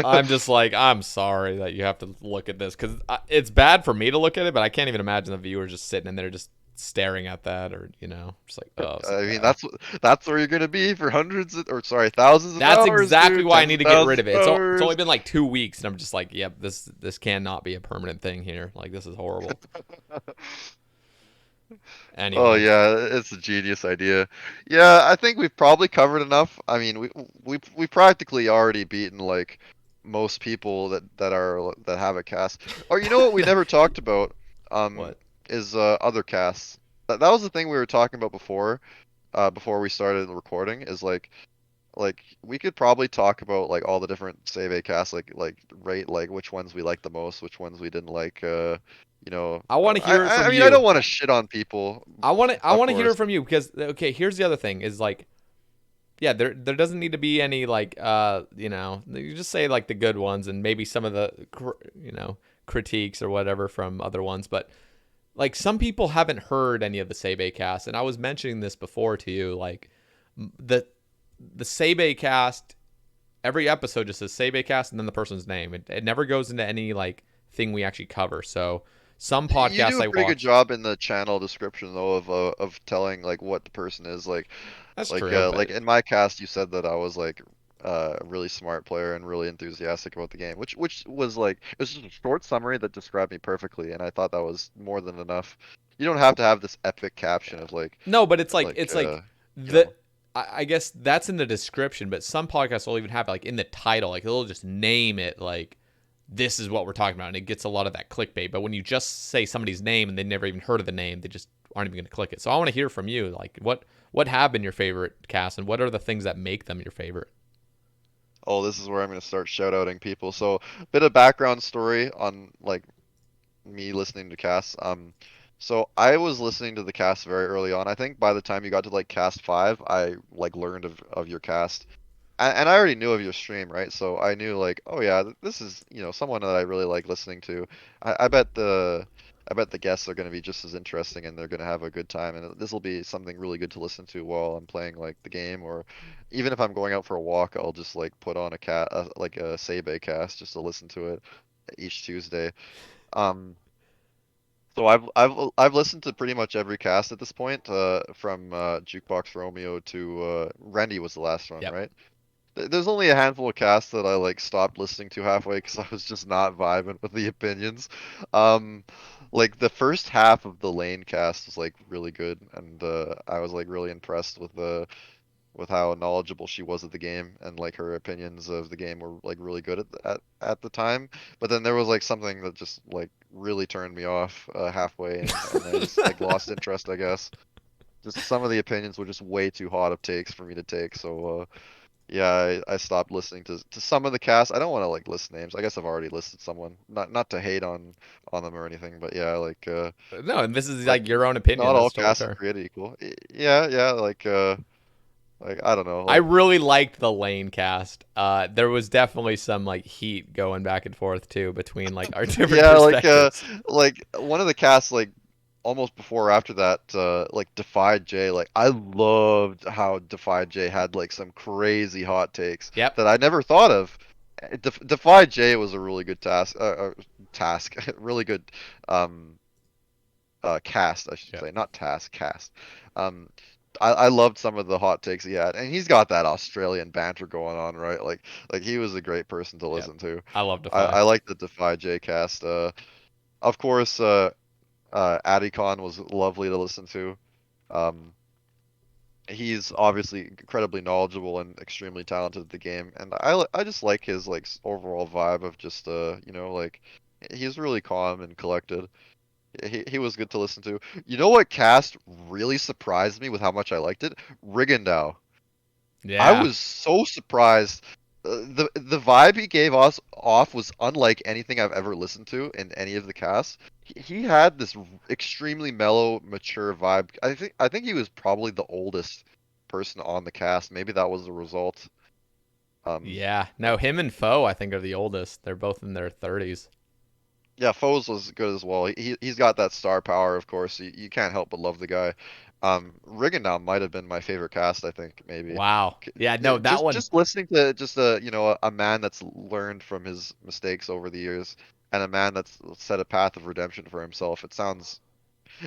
I'm just like, I'm sorry that you have to look at this because it's bad for me to look at it, but I can't even imagine the viewers just sitting in there just staring at that or just like, oh, it's I mean, bad. that's where you're gonna be for or sorry, thousands of That's hours, exactly dude, why I tens need of to get rid thousands of it. of It's only hours. been like 2 weeks, and I'm just like, yep, this cannot be a permanent thing here. Like this is horrible. Oh Anyways, yeah, it's a genius idea. Yeah, I think we've probably covered enough. I mean, we practically already beaten like most people that have a cast. Or you know what we never talked about um what? is other casts. That was the thing we were talking about before we started recording is like we could probably talk about like all the different Sae Bae casts like rate like which ones we liked the most, which ones we didn't like I want to hear it I from mean I don't you. want to shit on people, I of want to hear course. it from you because okay, here's the other thing is like yeah, there doesn't need to be any like you just say like the good ones and maybe some of the critiques or whatever from other ones, but like some people haven't heard any of the Sae Bae cast, and I was mentioning this before to you, like the Sae Bae cast, every episode just says Sae Bae cast and then the person's name. It never goes into any like thing we actually cover. So some You do podcasts a I pretty good watch, job in the channel description though of telling like what the person is that's true, like but in my cast you said that I was like a really smart player and really enthusiastic about the game, which was like it was just a short summary that described me perfectly, and I thought that was more than enough. You don't have to have this epic caption of no, but it's like like you the know. I guess that's in the description, but some podcasts will even have like in the title, like they'll just name it like this is what we're talking about, and it gets a lot of that clickbait. But when you just say somebody's name and they never even heard of the name, they just aren't even going to click it. So I want to hear from you, like what have been your favorite casts, and what are the things that make them your favorite? Oh, this is where I'm gonna start shout outing people. So, bit of background story on like me listening to casts. So I was listening to the cast very early on. I think by the time you got to like cast 5, I like learned of your cast. And I already knew of your stream, right? So I knew like, oh yeah, this is, someone that I really like listening to. I bet the guests are going to be just as interesting and they're going to have a good time and this will be something really good to listen to while I'm playing like the game or even if I'm going out for a walk, I'll just like put on like a Sae Bae Cast just to listen to it each Tuesday. Um so I've listened to pretty much every cast at this point, from Jukebox Romeo to Randy was the last one, Yep. right? There's only a handful of casts that I like stopped listening to halfway because I was just not vibing with the opinions. Um, like the first half of the Lane cast was like really good, and I was like really impressed with how knowledgeable she was of the game, and like her opinions of the game were like really good at the time. But then there was like something that just like really turned me off halfway, and I just like lost interest, I guess. Just some of the opinions were just way too hot of takes for me to take, so. Yeah, I stopped listening to some of the cast. I don't want to like list names. I guess I've already listed someone. Not to hate on them or anything, but yeah, No, and this is like like your own opinion. not all That's totally casts are fair. created equal. Yeah, yeah, like I don't know, I like really liked the Lane cast. There was definitely some like heat going back and forth too between like our different yeah, perspectives. like one of the casts like almost before or after that like Defy J, like I loved how Defy J had like some crazy hot takes Yep. that I never thought of. Defy J was a really good task, really good um cast, I should Yep. say, not task, cast. Um, I loved some of the hot takes he had, and he's got that Australian banter going on, right? Like he was a great person to Yep. listen to. I love I, Defy. I like the Defy J cast. Of course, Adicon was lovely to listen to. Um, he's obviously incredibly knowledgeable and extremely talented at the game, and I just like his like overall vibe of just like he's really calm and collected. He was good to listen to. You know what cast really surprised me with how much I liked it? Rigondeaux. I Yeah. was so surprised. The vibe he gave us off was unlike anything I've ever listened to in any of the casts. He had this extremely mellow, mature vibe. I think he was probably the oldest person on the cast. Maybe that was the result. Um, Yeah. No, him and Foe I think are the oldest. They're both in their 30s. Yeah, Foes was good as well. He's got that star power, of course. You can't help but love the guy. Rigondeaux might have been my favorite cast, I think, maybe. Wow. Yeah, no, that one. Just listening to just a man that's learned from his mistakes over the years, and a man that's set a path of redemption for himself.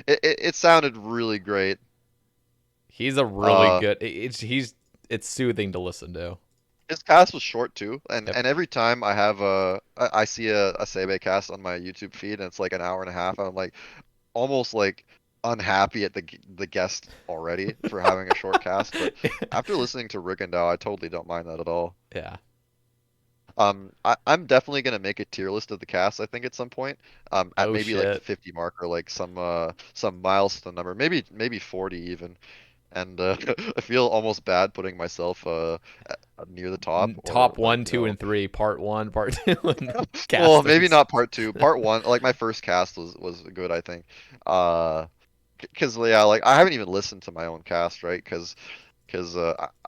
It sounded really great. He's a really Uh, good. It's soothing to listen to. his cast was short too, and Yep. and every time I see a Sae Bae cast on my YouTube feed, and it's like an hour and a half, I'm like almost like unhappy at the guest already for having a short cast, but after listening to Rigondeaux, I totally don't mind that at all. Yeah. I'm definitely gonna make a tier list of the cast, I think at some point, at Oh maybe like the shit. 50 mark or like some milestone number, maybe 40 even. And I feel almost bad putting myself near the top or Top like, one, two, and three. Part one, part two, and well, maybe casters. not part two. Part one, like my first cast was good, I think. Uh, because yeah, like I haven't even listened to my own cast, right? Because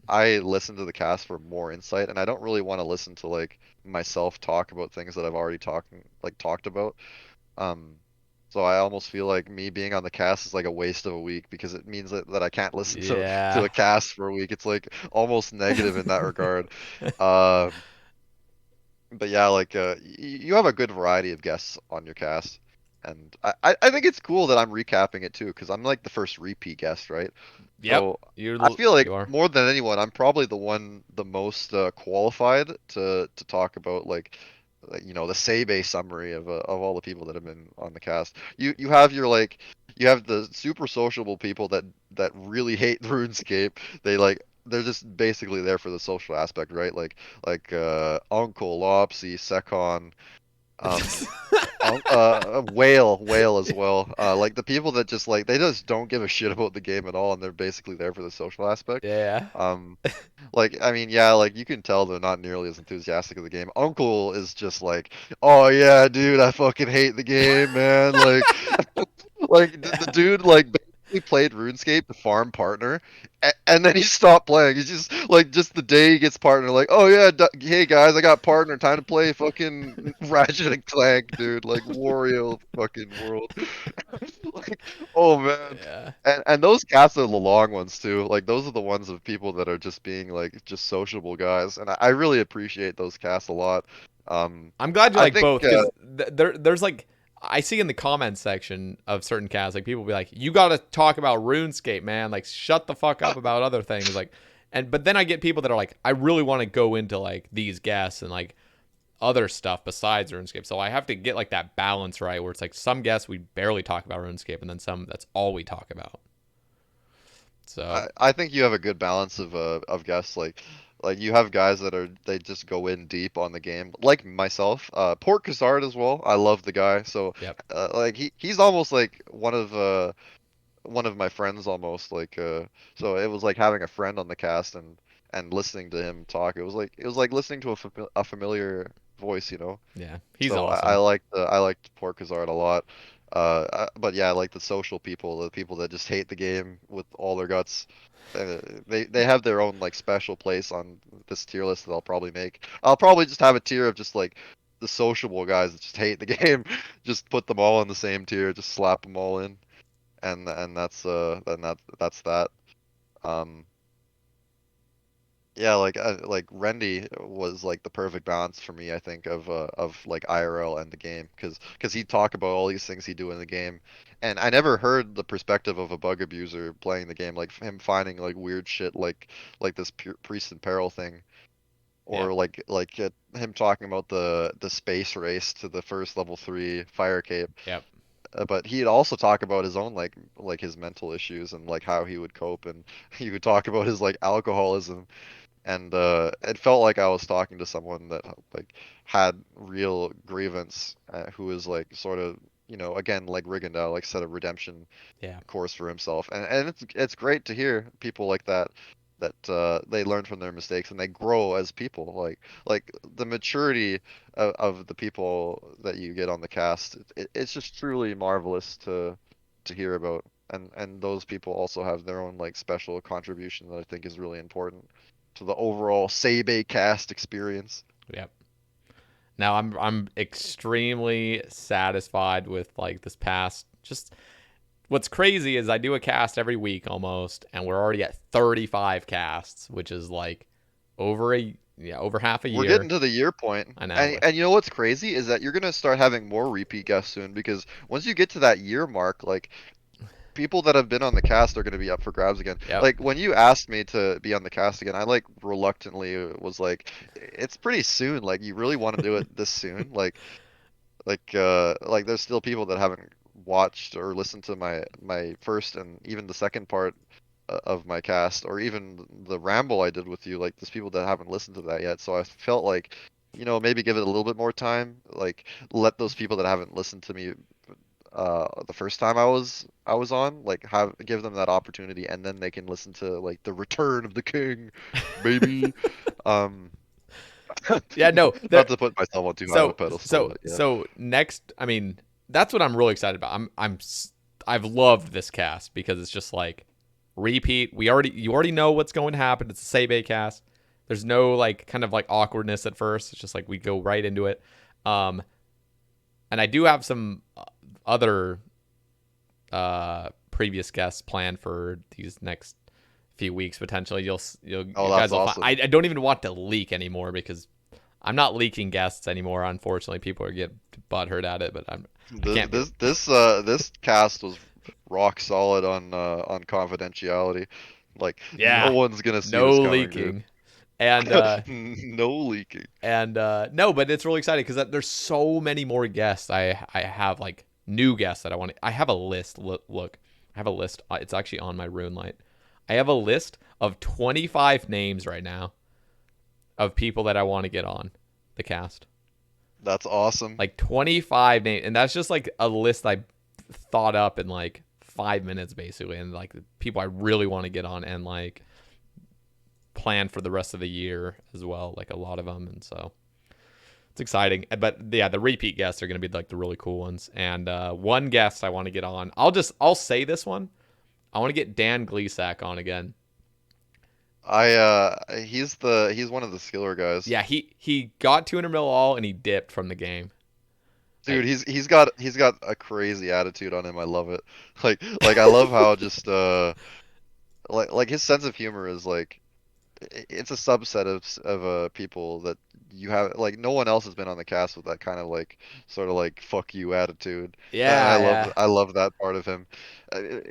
I listen to the cast for more insight, and I don't really want to listen to like myself talk about things that I've already talked about. Um, so I almost feel like me being on the cast is like a waste of a week because it means that I can't listen to Yeah. a cast for a week. It's like almost negative in that regard. Um, but yeah, like you have a good variety of guests on your cast, and I think it's cool that I'm recapping it too because I'm like the first repeat guest, right? Yep. So I feel like You are. more than anyone, I'm probably the most qualified to talk about the Sae summary of all the people that have been on the cast. You have you have the super sociable people that really hate RuneScape. They're just basically there for the social aspect, right? Like Uncle Lopsy, Secon, um Whale as well. Like the people that just like they just don't give a shit about the game at all, and they're basically there for the social aspect. Yeah. Um, like I mean, yeah, like you can tell they're not nearly as enthusiastic of the game. Uncle is just like, oh yeah, dude, I fucking hate the game, man. Like, like the dude like basically played RuneScape to farm partner, and then he stopped playing. He's just the day he gets partner, like, oh yeah, hey guys, I got partner. Time to play fucking Ratchet and Clank, dude. Like Wario fucking world. Like, oh man. Yeah. And those casts are the long ones too. Like those are the ones of people that are just being like just sociable guys, and I really appreciate those casts a lot. I'm glad you I like think both because there's like I see in the comments section of certain casts like people be like, you got to talk about RuneScape, man. Like shut the fuck up about other things. Like, but then I get people that are like, I really want to go into like these guests and like other stuff besides RuneScape. So I have to get like that balance right where it's like some guests we barely talk about RuneScape and then some that's all we talk about. So I think you have a good balance of guests. Like you have guys that are they just go in deep on the game, like myself. Port Kazard as well. I love the guy. So yep. like he's almost like one of my friends almost so it was like having a friend on the cast and listening to him talk. It was like listening to a familiar voice, you know. Yeah. He's So I awesome. liked Port Kazard a lot. But yeah, I like the social people, the people that just hate the game with all their guts. They have their own like special place on this tier list that I'll probably make. I'll probably just have a tier of just like the sociable guys that just hate the game. Just put them all in the same tier, just slap them all in, and that's that. Um, yeah, like Rendy was like the perfect balance for me, I think, of like IRL and the game, because he'd talk about all these things he'd do in the game, and I never heard the perspective of a bug abuser playing the game, like him finding like weird shit like this priest in peril thing, Yep. or like him talking about the space race to the first level 3 fire cape. Yep. But he'd also talk about his own like his mental issues and like how he would cope, and he would talk about his like alcoholism, and it felt like I was talking to someone that like had real grievance, who was like sort of, you know, again like Rigandel, like set a redemption Yeah. course for himself, and it's great to hear people like that they learn from their mistakes and they grow as people, like the maturity of the people that you get on the cast. It's just truly marvelous to hear about, and those people also have their own like special contribution that I think is really important to the overall Sae Bae Cast experience. Yep. Now I'm extremely satisfied with like this past just what's crazy is I do a cast every week almost and we're already at 35 casts, which is like over half a We're year. getting to the year point. I know. And you know what's crazy is that you're gonna start having more repeat guests soon, because once you get to that year mark, like people that have been on the cast are going to be up for grabs again. Yep. Like when you asked me to be on the cast again, I like reluctantly was like, it's pretty soon. Like you really want to do it this soon? Like there's still people that haven't watched or listened to my first and even the second part of my cast, or even the ramble I did with you. Like there's people that haven't listened to that yet. So I felt like, you know, maybe give it a little bit more time. Like let those people that haven't listened to me the first time I was on, like have give them that opportunity, and then they can listen to like the Return of the King, baby. Um, Yeah, no. not to put myself on too high of a So pedestal, so but yeah. so next, I mean, that's what I'm really excited about. I've loved this cast because it's just like repeat. You already know what's going to happen. It's a Sae Bae cast. There's no like kind of like awkwardness at first. It's just like we go right into it. Um, and I do have some other previous guests planned for these next few weeks potentially. You Oh, guys that's will find. awesome. I don't even want to leak anymore because I'm not leaking guests anymore. Unfortunately, people are getting butthurt at it, but I This can't be. this cast was rock solid on confidentiality. Like no Yeah, one's gonna see this no coming, dude. leaking, and No leaking. no, but it's really exciting because there's so many more guests. I have like new guests that I want. I have a list. Look, I have a list. It's actually on my rune light. I have a list of 25 names right now of people that I want to get on the cast. That's awesome. Like 25 names, and that's just like a list I thought up in like 5 minutes basically, and like the people I really want to get on and like plan for the rest of the year as well, like a lot of them. And so it's exciting. But yeah, the repeat guests are going to be like the really cool ones. And one guest I want to get on, I'll say this one. I want to get Dan Gleesack on again. He's one of the skiller guys. Yeah, he got 200 mil all and he dipped from the game. Dude, Like, he's got a crazy attitude on him. I love it. Like I love how just like his sense of humor is like it's a subset of people that you have like no one else has been on the cast with that kind of like sort of like fuck you attitude. And yeah, yeah. I love that part of him.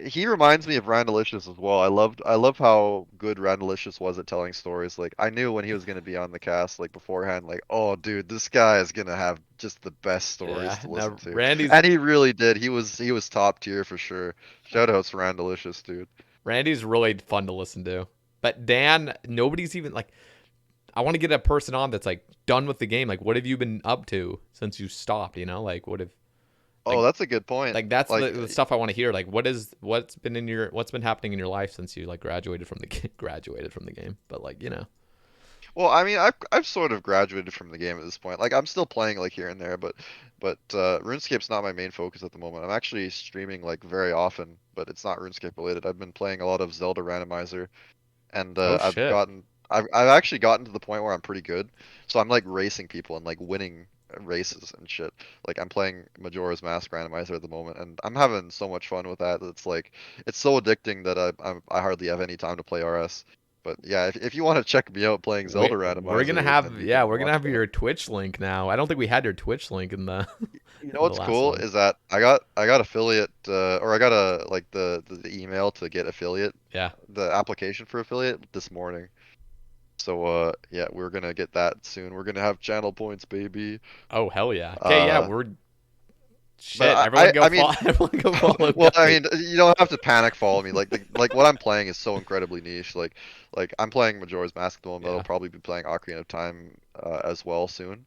He reminds me of Randalicious as well. I love how good Randalicious was at telling stories. Like I knew when he was going to be on the cast like beforehand like oh dude, this guy is going to have just the best stories Yeah. to listen Now to. Randy's And he really did. He was top tier for sure. Shout outs to Randalicious, dude. Randy's really fun to listen to. But Dan, nobody's even like I want to get a person on that's like done with the game. Like, what have you been up to since you stopped? You know, like what have Oh, like that's a good point. that's Like the stuff I want to hear. Like, what's been happening in your life since you like graduated from the graduated from the game? But like you know, well, I mean, I've sort of graduated from the game at this point. Like, I'm still playing like here and there, but RuneScape's not my main focus at the moment. I'm actually streaming like very often, but it's not RuneScape related. I've been playing a lot of Zelda Randomizer, and oh shit, I've actually gotten to the point where I'm pretty good. So I'm like racing people and like winning races and shit. Like I'm playing Majora's Mask Randomizer at the moment, and I'm having so much fun with that. It's like it's so addicting that I hardly have any time to play RS. But yeah, if you want to check me out playing Zelda we're gonna Randomizer, have then you can we're gonna watch have that. your Twitch link now. I don't think we had your Twitch link in the You know in the what's last cool one. is that I got affiliate or I got a like the email to get affiliate Yeah. the application for affiliate this morning. So yeah, we're gonna get that soon. We're gonna have channel points, baby. Oh hell yeah. Okay, yeah, Uh, we're but shit. Everyone go I mean, follow. Everyone go follow well, I Guppy. mean, you don't have to panic follow me. Like what I'm playing is so incredibly niche. Like I'm playing Majora's Mask at the moment, but I'll Yeah. probably be playing Ocarina of Time as well soon.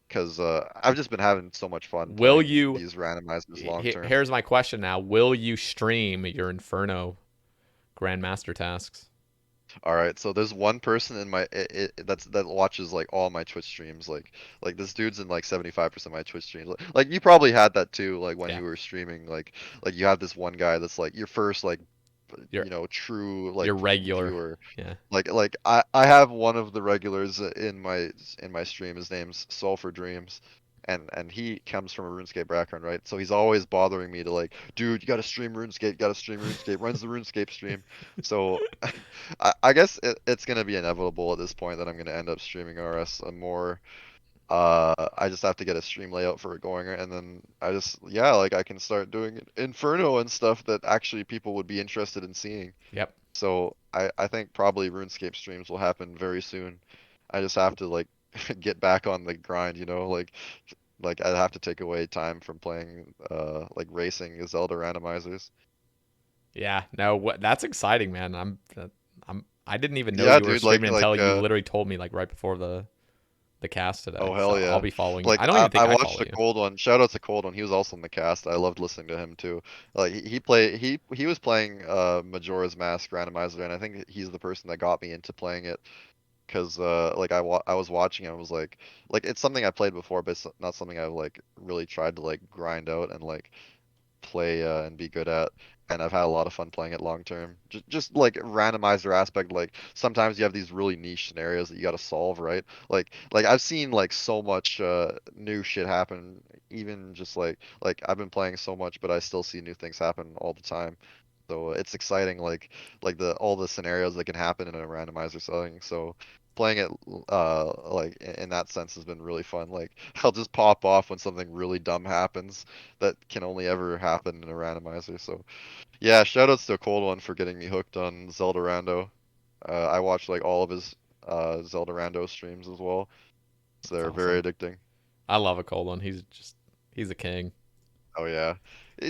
Because I've just been having so much fun Will playing you? these randomizers long term. Here's my question now. Will you stream your Inferno Grandmaster tasks? All right, so there's one person in my that watches like all my Twitch streams. Like this dude's in like 75% of my Twitch streams. Like you probably had that too. Like when Yeah. you were streaming, like you have this one guy that's like your first like Your true your like regular. viewer. Yeah. Like I have one of the regulars in my stream. His name's Sulfur Dreams. And he comes from a RuneScape background, right? So he's always bothering me to like, dude, you gotta stream RuneScape, you gotta stream RuneScape, runs the RuneScape stream. So I guess it's gonna be inevitable at this point that I'm gonna end up streaming RS more. I just have to get a stream layout for it going, and then yeah, like I can start doing Inferno and stuff that actually people would be interested in seeing. Yep. So I think probably RuneScape streams will happen very soon. I just have to like get back on the grind, like I'd have to take away time from playing like racing Zelda randomizers. Yeah. No. What? That's exciting, man. I didn't even know Yeah, you were dude, streaming until you literally told me like right before the cast today. oh hell So I'll yeah. be following you. Like I don't even I think I watched follow a you. cold one. Shout out to Cold One. He was also in the cast. I loved listening to him too. Like he was playing Majora's Mask randomizer, and I think he's the person that got me into playing it. Cause like I was watching it, I was like it's something I played before, but it's not something I've like really tried to like grind out and like play and be good at. And I've had a lot of fun playing it long term. Just like randomizer aspect, like sometimes you have these really niche scenarios that you got to solve, right? Like I've seen like so much new shit happen. Even just like I've been playing so much, but I still see new things happen all the time. So it's exciting, like the all the scenarios that can happen in a randomizer setting. So playing it like in that sense has been really fun. Like I'll just pop off when something really dumb happens that can only ever happen in a randomizer. So yeah, shoutouts to Cold One for getting me hooked on Zelda Rando. I watched like all of his Zelda Rando streams as well. So That's they're very awesome. addicting. I love a cold one. He's a king. Oh yeah.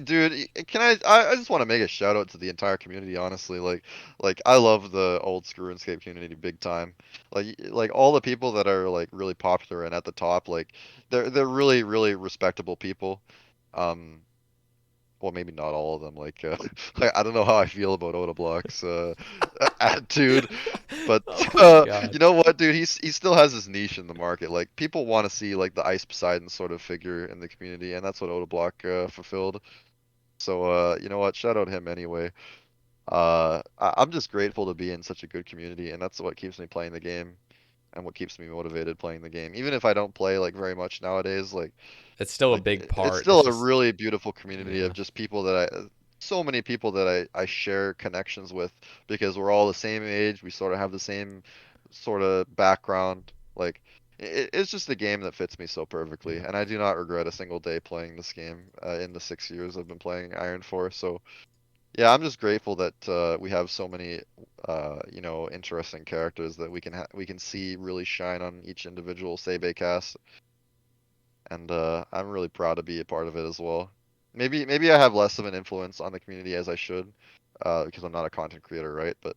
Dude, can I just want to make a shout out to the entire community, honestly. Like I love the old school RuneScape community big time. Like all the people that are like really popular and at the top, like they're really really respectable people. Um, well, maybe not all of them. Like I don't know how I feel about Odablock's attitude, but Oh my god. you know what, dude? He still has his niche in the market. Like people want to see like the Ice Poseidon sort of figure in the community, and that's what Odablock fulfilled. So you know what? Shout out him anyway. I'm just grateful to be in such a good community, and that's what keeps me playing the game and what keeps me motivated playing the game. Even if I don't play like very much nowadays, It's still a like big it's part. It's still a just really beautiful community yeah. of just people that so many people that I share connections with because we're all the same age. We sort of have the same sort of background. Like it's just a game that fits me so perfectly, Yeah. and I do not regret a single day playing this game in the 6 years I've been playing Iron Force. So yeah, I'm just grateful that we have so many, interesting characters that we can see really shine on each individual Sae Bae Cast, and I'm really proud to be a part of it as well. Maybe I have less of an influence on the community as I should, because I'm not a content creator, right? But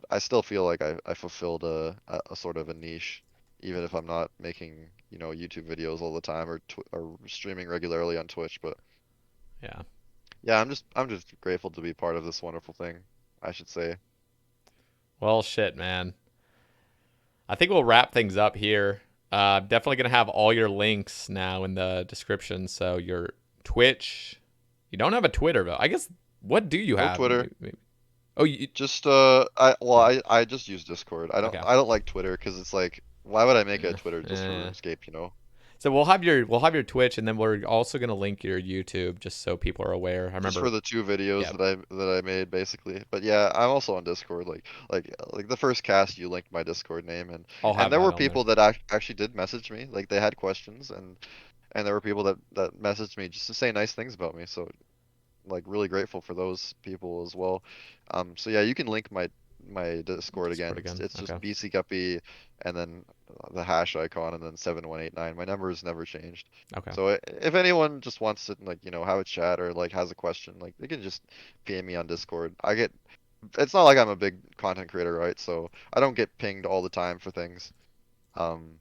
I still feel like I fulfilled a sort of a niche, even if I'm not making, YouTube videos all the time or streaming regularly on Twitch. But Yeah. yeah, I'm just grateful to be part of this wonderful thing, I should say. Well, shit, man. I think we'll wrap things up here. Definitely gonna have all your links now in the description. So your Twitch. You don't have a Twitter though. I guess what do you No have? Twitter. Oh, you, Just I just use Discord. okay. I don't like Twitter because it's like why would I make a Eh, Twitter just for eh. RuneScape? So we'll have your Twitch, and then we're also gonna link your YouTube just so people are aware. I Just for remember. the two videos Yeah, that I made basically. But yeah, I'm also on Discord. Like the first cast, you linked my Discord name, I'll and have there that were on there. people that actually did message me. Like they had questions, and there were people that messaged me just to say nice things about me. So like really grateful for those people as well. So yeah, you can link my Discord again. Discord It's again. it's just Okay. Bcguppy and then the hash icon and then 7189. My number has never changed. Okay. So if anyone just wants to like have a chat or like has a question, like they can just PM me on Discord. It's not like I'm a big content creator, right? So I don't get pinged all the time for things. Um,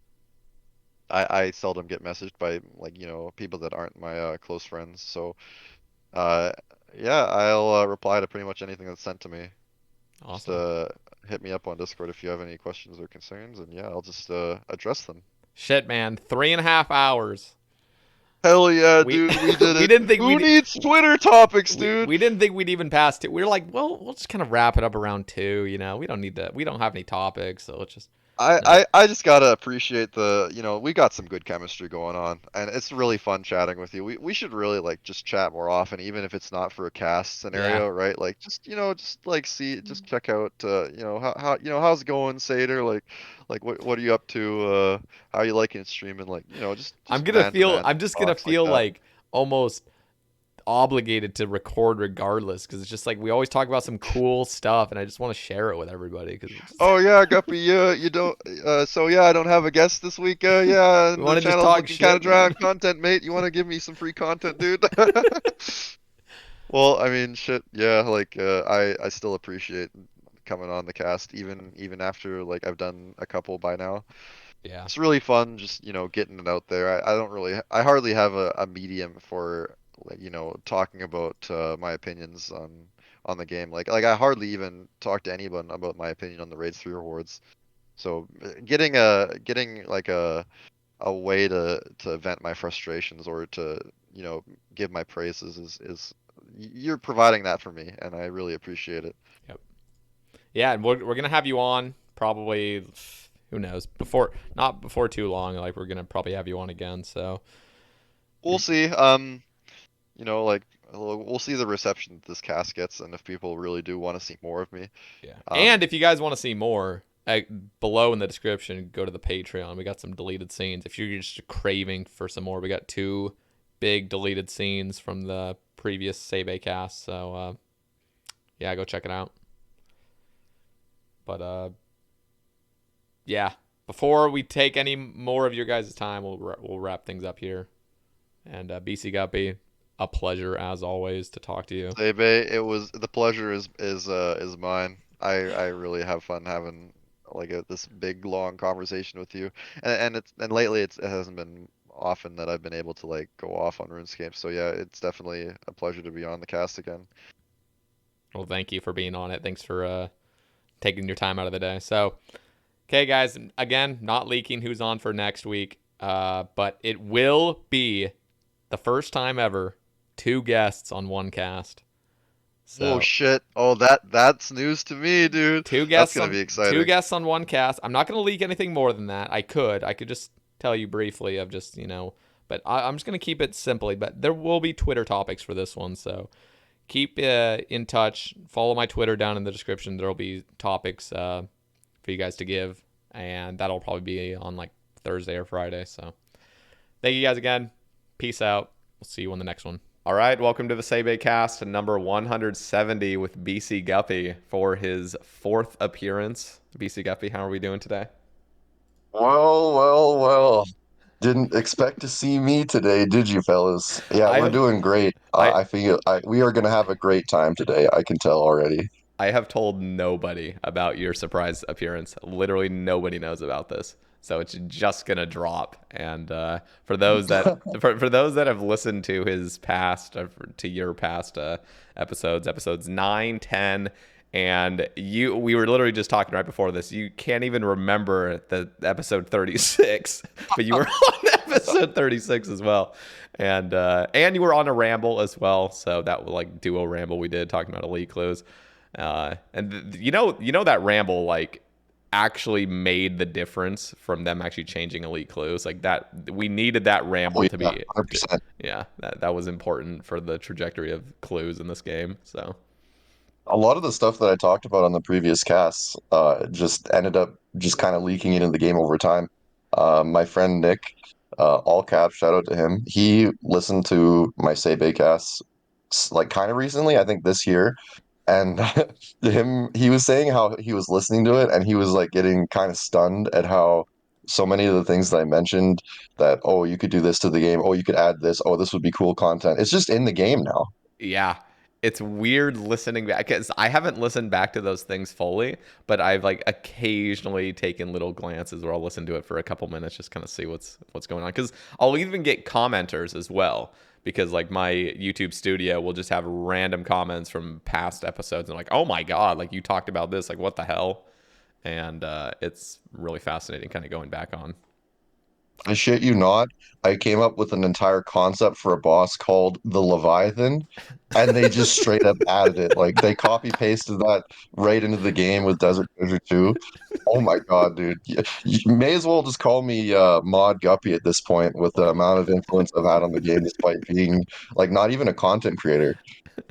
I seldom get messaged by like people that aren't my close friends. So uh, yeah, I'll reply to pretty much anything that's sent to me. Just Awesome. hit me up on Discord if you have any questions or concerns, and yeah, I'll just address them. Shit, man. 3.5 hours. Hell yeah, We dude, we did we it. didn't think Who we'd needs Twitter topics, dude? we didn't think we'd even pass it. We were like, well, we'll just kind of wrap it up around 2. You know, we don't need to. We don't have any topics, so let's just I, no. I, I just gotta appreciate we got some good chemistry going on, and it's really fun chatting with you. We should really like just chat more often, even if it's not for a cast Yeah. scenario, right? Like just like just check out, how how's it going, Sader? Like what are you up to? How are you liking streaming? Like just man to man I'm just gonna talks like feel that. like almost obligated to record regardless because it's just like we always talk about some cool stuff and I just want to share it with everybody because Oh yeah, Guppy, you don't. So yeah, I don't have a guest this week. Yeah, we and the want to just channel's talk looking kind of shit, dry man. on content, mate. You want to give me some free content, dude? Well, I mean, shit. Yeah, like I still appreciate coming on the cast, even after like I've done a couple by now. Yeah. It's really fun, just getting it out there. I don't really, I hardly have a medium for like talking about my opinions on the game. Like I hardly even talk to anyone about my opinion on the Raids 3 rewards. So getting like a way to vent my frustrations or to you know give my praises is you're providing that for me, and I really appreciate it. Yep. Yeah, and we're gonna have you on probably. Who knows? Not before too long. Like we're gonna probably have you on again. So We'll see. Like we'll see the reception that this cast gets, and if people really do want to see more of me. yeah. And Um, if you guys want to see more, below in the description, go to the Patreon. We got some deleted scenes. If you're just craving for some more, we got 2 big deleted scenes from the previous Sae Bae cast. So yeah, go check it out. But yeah, before we take any more of your guys' time, we'll wrap things up here. And Bcguppy, a pleasure as always to talk to you. Sae Bae, it was the pleasure is mine. I really have fun having like this big long conversation with you, and lately it hasn't been often that I've been able to like go off on RuneScape. So yeah, it's definitely a pleasure to be on the cast again. Well, thank you for being on it. Thanks for taking your time out of the day. So, okay, guys, again, not leaking who's on for next week, but it will be the first time ever 2 guests on one cast. Oh So shit! Oh, that's news to me, dude. two That's guests gonna on be two exciting. guests on one cast. I'm not going to leak anything more than that. I could just tell you briefly of just but I'm just going to keep it simply. But there will be Twitter topics for this one, so keep in touch. Follow my Twitter down in the description. There'll be topics for you guys to give, and that'll probably be on like Thursday or Friday. So thank you guys again. Peace out. We'll see you on the next one. All right, welcome to the Sae Bae Cast, number 170 with Bcguppy for his 4th appearance. Bcguppy, how are we doing today? Well, well, well. Didn't expect to see me today, did you, fellas? Yeah, I we're have doing great. I We are going to have a great time today. I can tell already. I have told nobody about your surprise appearance. Literally nobody knows about this. So it's just gonna drop. And for those that for those that have listened to his past to your past episodes 9, 10, and we were literally just talking right before this. You can't even remember the episode 36, but you were on episode 36 as well. And you were on a ramble as well. So that was like duo ramble we did talking about elite clues. You know that ramble like actually made the difference from them actually changing elite clues like that. We needed that Oh ramble yeah, to be 100%. yeah, that was important for the trajectory of clues in this game. So A lot of the stuff that I talked about on the previous casts just ended up just kind of leaking into the game over time. My friend Nick, all caps, shout out to him. He listened to my Sae Bae casts like kind of recently, I think this year, and he was saying how he was listening to it and he was like getting kind of stunned at how so many of the things that I mentioned that, oh, you could do this to the game, oh, you could add this, oh, this would be cool content. It's just in the game now. yeah, it's weird listening back because I haven't listened back to those things fully, but I've like occasionally taken little glances where I'll listen to it for a couple minutes, just kind of see what's going on. Because I'll even get commenters as well, because like my YouTube studio will just have random comments from past episodes and like, oh my god, like you talked about this, like what the hell? And it's really fascinating, kind of going back on. I shit you not. I came up with an entire concept for a boss called the Leviathan, and they just straight up added it. Like they copy pasted that right into the game with Desert Treasure 2. Oh my God, dude. You may as well just call me Mod Guppy at this point with the amount of influence I've had on the game despite being like not even a content creator.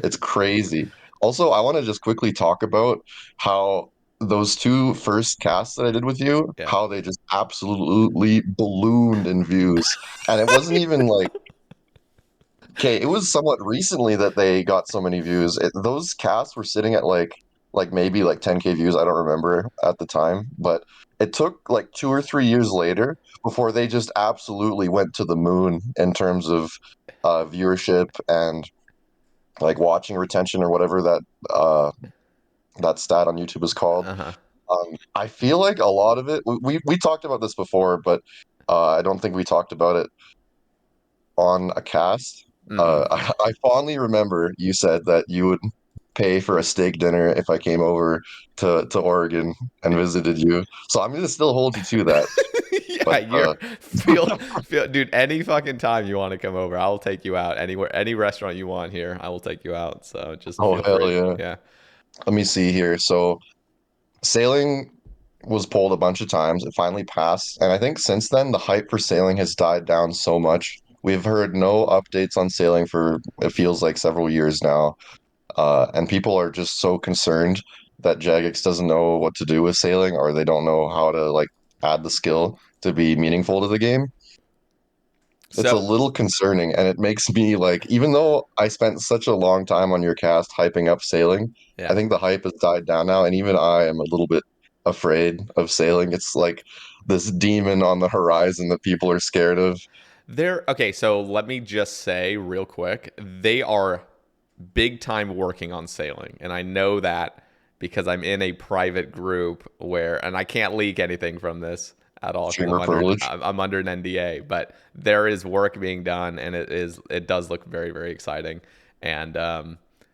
It's crazy. Also, I want to just quickly talk about how those two first casts that I did with you, Yeah. how they just absolutely ballooned in views. And it wasn't even like, okay, it was somewhat recently that they got so many views. Those casts were sitting at like maybe like 10K views. I don't remember at the time, but it took like 2 or 3 years later before they just absolutely went to the moon in terms of viewership and like watching retention or whatever that stat on YouTube is called. Uh-huh. I feel like a lot of it. We talked about this before, but I don't think we talked about it on a cast. Mm-mm. I fondly remember you said that you would pay for a steak dinner if I came over to Oregon and visited you. So I'm gonna still hold you to that. Yeah, But you're feel dude, any fucking time you want to come over, I'll take you out anywhere, any restaurant you want here, I will take you out. So just oh feel hell free. yeah. Yeah. Let me see here. So sailing was pulled a bunch of times. It finally passed. And I think since then, the hype for sailing has died down so much. We've heard no updates on sailing for it feels like several years now. And people are just so concerned that Jagex doesn't know what to do with sailing or they don't know how to like add the skill to be meaningful to the game. It's a So little concerning, and it makes me like, even though I spent such a long time on your cast hyping up sailing, I yeah. think the hype has died down now, and even I am a little bit afraid of sailing. It's like this demon on the horizon that people are scared of. Okay, so let me just say real quick, they are big time working on sailing. And I know that because I'm in a private group where, and I can't leak anything from this at all because Streamer privilege. I'm under an NDA, but there is work being done and it does look very, very exciting. And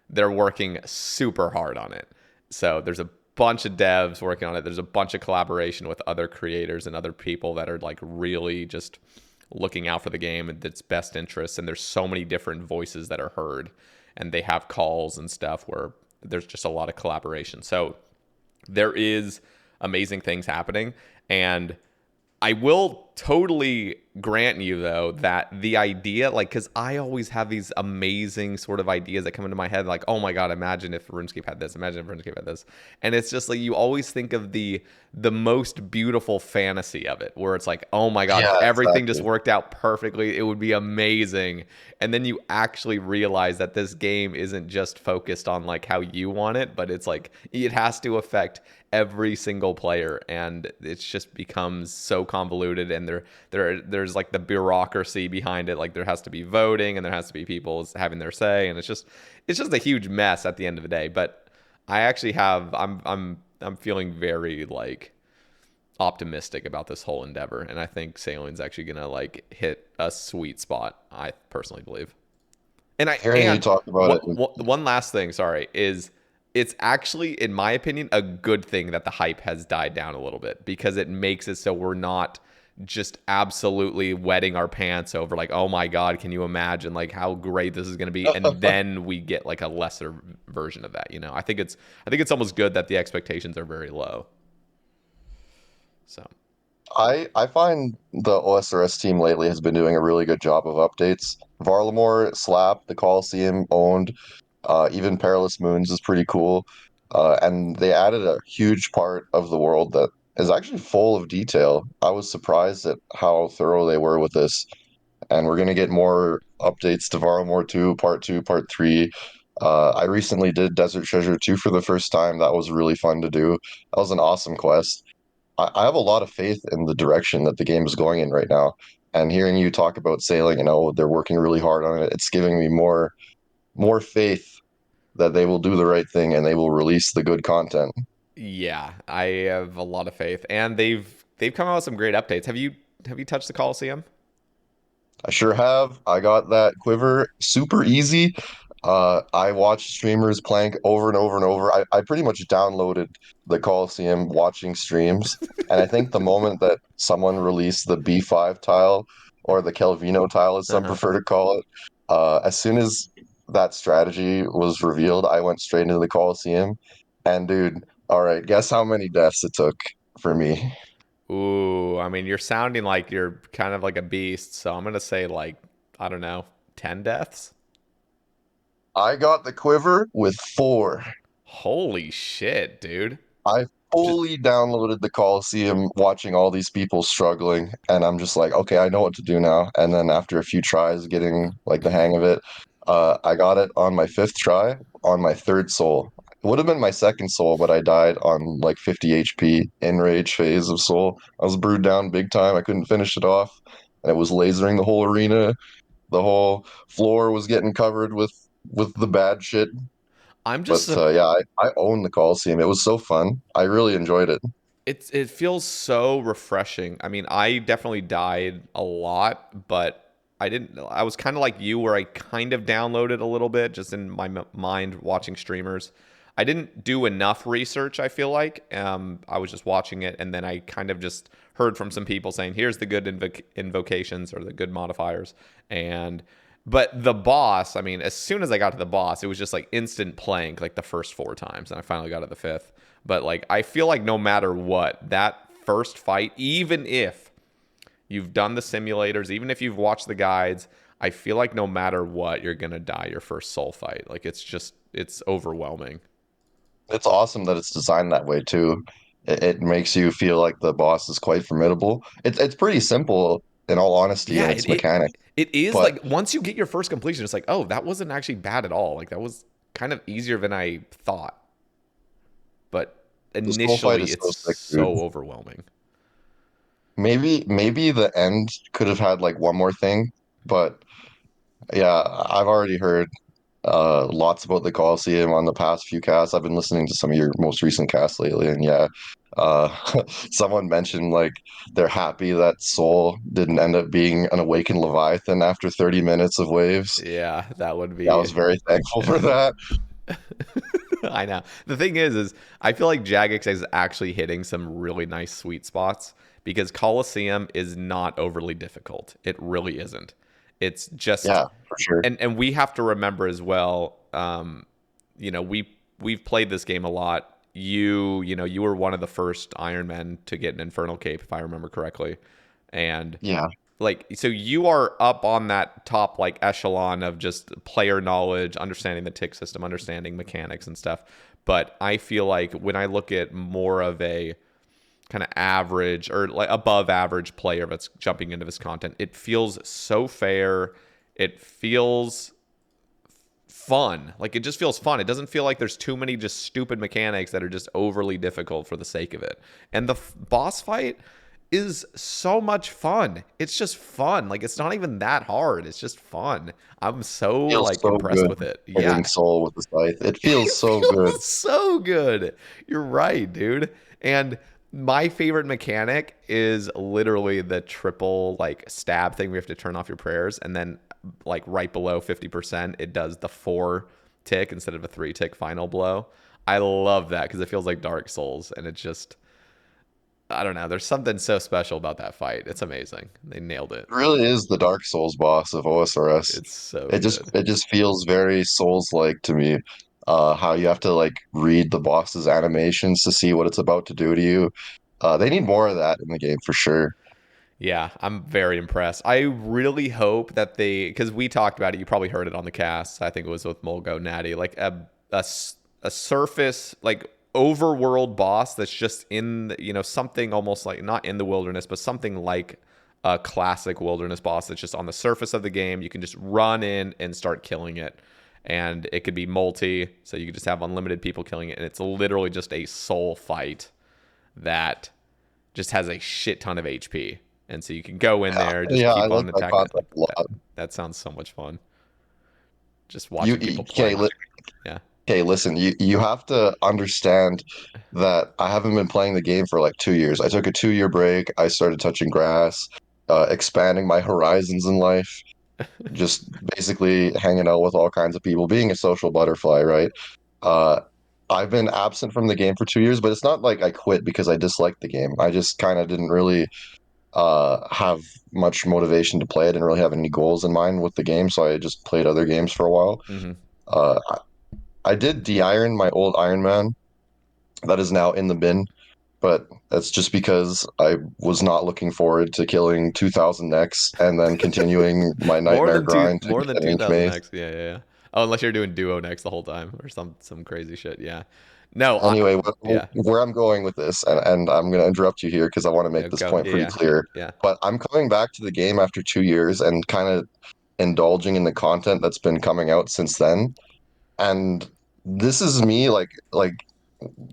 they're working super hard on it. So there's a bunch of devs working on it. There's a bunch of collaboration with other creators and other people that are like really just looking out for the game and its best interests. And there's so many different voices that are heard, and they have calls and stuff where there's just a lot of collaboration. So there is amazing things happening. And I will totally grant you, though, that the idea, like, because I always have these amazing sort of ideas that come into my head, like, oh my God, imagine if RuneScape had this, imagine if RuneScape had this. And it's just like, you always think of the most beautiful fantasy of it, where it's like, oh my God, if Yeah, everything just exactly. worked out perfectly, it would be amazing. And then you actually realize that this game isn't just focused on like how you want it, but it's like, it has to affect every single player, and it's just becomes so convoluted, and there's like the bureaucracy behind it. Like there has to be voting, and there has to be people having their say, and it's just a huge mess at the end of the day. But I actually have I'm feeling very like optimistic about this whole endeavor, and I think sailing's actually gonna like hit a sweet spot, I personally believe. Hearing you talk about it, One last thing, sorry, is it's actually, in my opinion, a good thing that the hype has died down a little bit, because it makes it so we're not just absolutely wetting our pants over like, oh my God, can you imagine like how great this is going to be? And then we get like a lesser version of that. I think it's almost good that the expectations are very low. So I find the OSRS team lately has been doing a really good job of updates. Varlamore, Slap, the Coliseum owned, even Perilous Moons is pretty cool. And they added a huge part of the world that is actually full of detail. I was surprised at how thorough they were with this. And we're going to get more updates to Varlamore 2, Part 3. I recently did Desert Treasure 2 for the first time. That was really fun to do. That was an awesome quest. I have a lot of faith in the direction that the game is going in right now. And hearing you talk about sailing, they're working really hard on it. It's giving me more faith that they will do the right thing and they will release the good content. yeah, I have a lot of faith, and they've come out with some great updates. Have you touched the Coliseum? I sure have. I got that quiver super easy. I watched streamers plank over and over and over. I pretty much downloaded the Coliseum watching streams. And I think the moment that someone released the B5 tile, or the Kelvino tile, as some Uh-huh. prefer to call it, as soon as that strategy was revealed, I went straight into the Coliseum. And dude, all right, guess how many deaths it took for me? Ooh, I mean, you're sounding like you're kind of like a beast, so I'm gonna say like, I don't know, 10 deaths? I got the quiver with 4. Holy shit, dude. I Just fully downloaded the Coliseum watching all these people struggling, and I'm just like, okay, I know what to do now. And then after a few tries getting like the hang of it, I got it on my 5th try on my 3rd soul. It would have been my 2nd soul, but I died on like 50 HP in rage phase of soul. I was brewed down big time. I couldn't finish it off, and it was lasering the whole arena. The whole floor was getting covered with the bad shit. I'm just But yeah, I own the Coliseum. It was so fun. I really enjoyed it. it feels so refreshing. I mean, I definitely died a lot, but I was kind of like you, where I kind of downloaded a little bit just in my mind watching streamers. I didn't do enough research, I feel like. I was just watching it, and then I kind of just heard from some people saying, here's the good invocations or the good modifiers. But the boss, I mean, as soon as I got to the boss, it was just like instant plank, like the first 4 times, and I finally got to the 5th. But like, I feel like no matter what, that first fight, even if you've done the simulators, even if you've watched the guides, I feel like no matter what, you're gonna die your first soul fight. Like it's overwhelming. It's awesome that it's designed that way too. It makes you feel like the boss is quite formidable. It's pretty simple in all honesty Yeah, in its mechanic, it is but like once you get your first completion, it's like, oh, that wasn't actually bad at all. Like that was kind of easier than I thought. But the soul fight initially, is it's so sick, dude. so overwhelming. maybe the end could have had like one more thing, but yeah, I've already heard lots about the Coliseum on the past few casts. I've been listening to some of your most recent casts lately, and yeah, uh, someone mentioned like they're happy that Soul didn't end up being an awakened Leviathan after 30 minutes of waves. Yeah, that would I be. was very thankful for that. I know. The thing is I feel like Jagex is actually hitting some really nice sweet spots because Coliseum is not overly difficult. It really isn't. It's just, Yeah, for sure. and we have to remember as well. We've played this game a lot. You were one of the first Ironmen to get an Infernal Cape, if I remember correctly, and Yeah, like so you are up on that top like echelon of just player knowledge, understanding the tick system, understanding mechanics and stuff. But I feel like when I look at more of a kind of average or like above average player that's jumping into this content, it feels so fair. It feels fun. Like it just feels fun. It doesn't feel like there's too many just stupid mechanics that are just overly difficult for the sake of it. And the boss fight is so much fun. It's just fun. Like it's not even that hard. It's just fun. I'm so feels like so impressed good with it. hitting Yeah. Soul with the scythe. It feels It so good. feels so good. You're right, dude. And my favorite mechanic is literally the triple like stab thing. We have to turn off your prayers, and then like right below 50%, it does the 4 tick instead of a 3 tick final blow. I love that because it feels like Dark Souls, and it just I don't know. There's something so special about that fight. It's amazing. They nailed it. It really is the Dark Souls boss of OSRS. It's so It just good. it just feels very Souls-like to me. How you have to like read the boss's animations to see what it's about to do to you. They need more of that in the game for sure. Yeah, I'm very impressed. I really hope that because we talked about it, you probably heard it on the cast. I think it was with Mulgo Natty, like a surface, like overworld boss that's just in, something almost like not in the wilderness, but something like a classic wilderness boss that's just on the surface of the game. You can just run in and start killing it. And it could be multi, so you could just have unlimited people killing it. And it's literally just a soul fight that just has a shit ton of HP. And so you can go in Yeah, there, just yeah, I keep like on that attacking it. Like concept a that. lot. That sounds so much fun. Just You watching people okay? play. Yeah. Okay, listen. You have to understand that I haven't been playing the game for like 2 years. I took a 2 year break. I started touching grass, expanding my horizons in life. Just basically hanging out with all kinds of people, being a social butterfly, right? Uh, I've been absent from the game for 2 years, but it's not like I quit because I disliked the game. I just kind of didn't really have much motivation to play. I didn't really have any goals in mind with the game, so I just played other games for a while. Hmm. I did de-iron my old Iron Man that is now in the bin, but that's just because I was not looking forward to killing 2,000 necks and then continuing my nightmare grind to More than get an Inch 2,000 Mace. next. Yeah, yeah, yeah. Oh, unless you're doing duo next the whole time or some crazy shit. Yeah. No, Anyway, yeah. where I'm going with this, and I'm going to interrupt you here because I want to Yeah, make this go. point Yeah, pretty yeah. clear. Yeah. But I'm coming back to the game after 2 years and kind of indulging in the content that's been coming out since then. And this is me like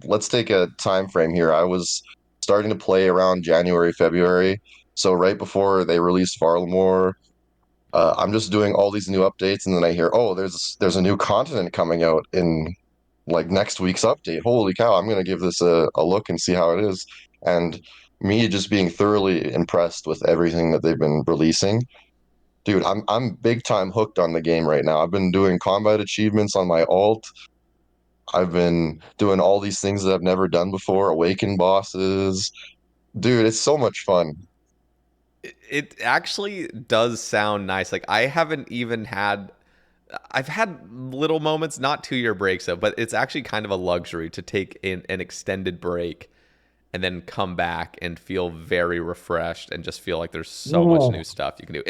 let's take a time frame here. I was starting to play around January, February. So right before they released Varlamore, I'm just doing all these new updates, and then I hear, oh, there's a new continent coming out in like next week's update. Holy cow, I'm gonna give this a look and see how it is. And me just being thoroughly impressed with everything that they've been releasing. Dude, I'm big time hooked on the game right now. I've been doing combat achievements on my alt. I've been doing all these things that I've never done before, awaken bosses. Dude, it's so much fun. It actually does sound nice. Like I haven't even had I've had little moments, not 2 year breaks though, but it's actually kind of a luxury to take an extended break and then come back and feel very refreshed and just feel like there's so much Oh, new stuff you can do.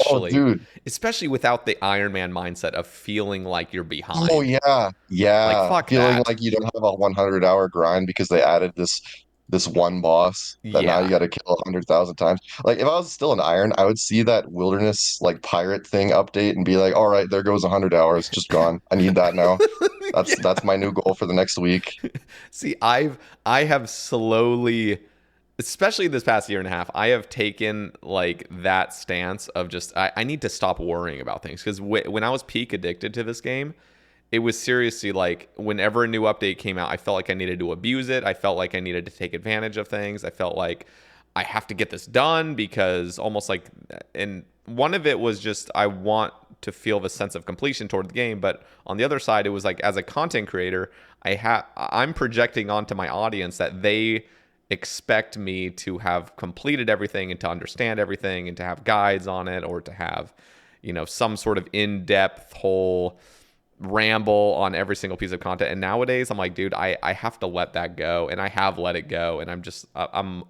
oh, dude. Especially without the Iron Man mindset of feeling like you're Oh behind. yeah, Like yeah. fuck Feeling that. like you don't have a 100-hour grind because they added this one boss that now you Yeah. got to kill 100,000 times. Like if I was still an Iron, I would see that wilderness like pirate thing update and be like, all right, there goes 100 hours, just gone. I need that now. That's Yeah. my new goal for the next week. See, I have slowly especially this past year and a half, I have taken like that stance of just I need to stop worrying about things because when I was peak addicted to this game, it was seriously like whenever a new update came out, I felt like I needed to abuse it. I felt like I needed to take advantage of things. I felt like I have to get this done because almost like, and one of it was just I want to feel the sense of completion toward the game, but on the other side, it was like as a content creator, I'm projecting onto my audience that they expect me to have completed everything and to understand everything and to have guides on it or to have, some sort of in-depth whole ramble on every single piece of content. And nowadays I'm like, dude, I have to let that go, and I have let it go, and I'm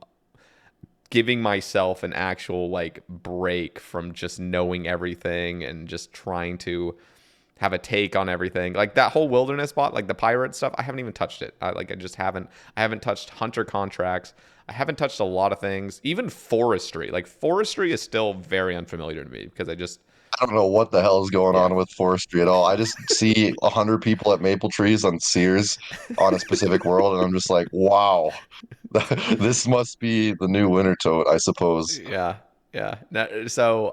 giving myself an actual like break from just knowing everything and just trying to have a take on everything. Like that whole wilderness spot, like the pirate stuff, I haven't even touched it. I haven't touched hunter contracts. I haven't touched a lot of things. Even forestry. Like forestry is still very unfamiliar to me because I don't know what the hell is going yeah. on with forestry at all. I just see 100 people at maple trees on Sears on a specific world, and I'm just like, wow, this must be the new winter toad, I suppose. Yeah. Yeah. So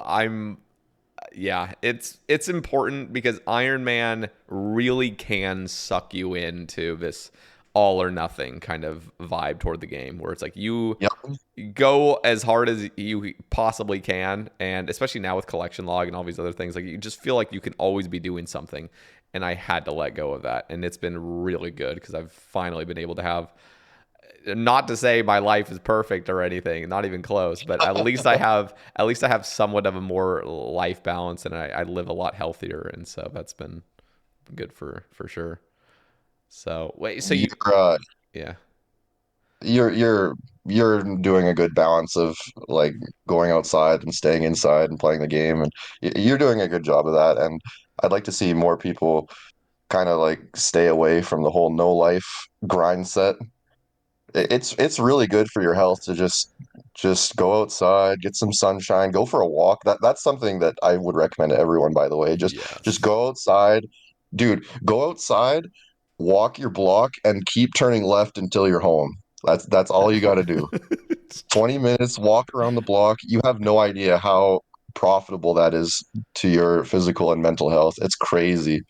yeah, it's important because Iron Man really can suck you into this all or nothing kind of vibe toward the game where it's like you Yep. go as hard as you possibly can, and especially now with collection log and all these other things, like you just feel like you can always be doing something, and I had to let go of that, and it's been really good because I've finally been able to have, not to say my life is perfect or anything, not even close, but at least I have somewhat of a more life balance, and I live a lot healthier, and so that's been good for sure. So wait, so you You're uh, yeah. you're you're you're doing a good balance of like going outside and staying inside and playing the game, and you're doing a good job of that. And I'd like to see more people kind of like stay away from the whole no life grind set. It's really good for your health to just go outside, get some sunshine, go for a walk. That's something that I would recommend to everyone, by the way. Just Yes. go outside, dude. Go outside, walk your block, and keep turning left until you're home. That's all you got to do. 20 minutes, walk around the block. You have no idea how profitable that is to your physical and mental health. It's crazy.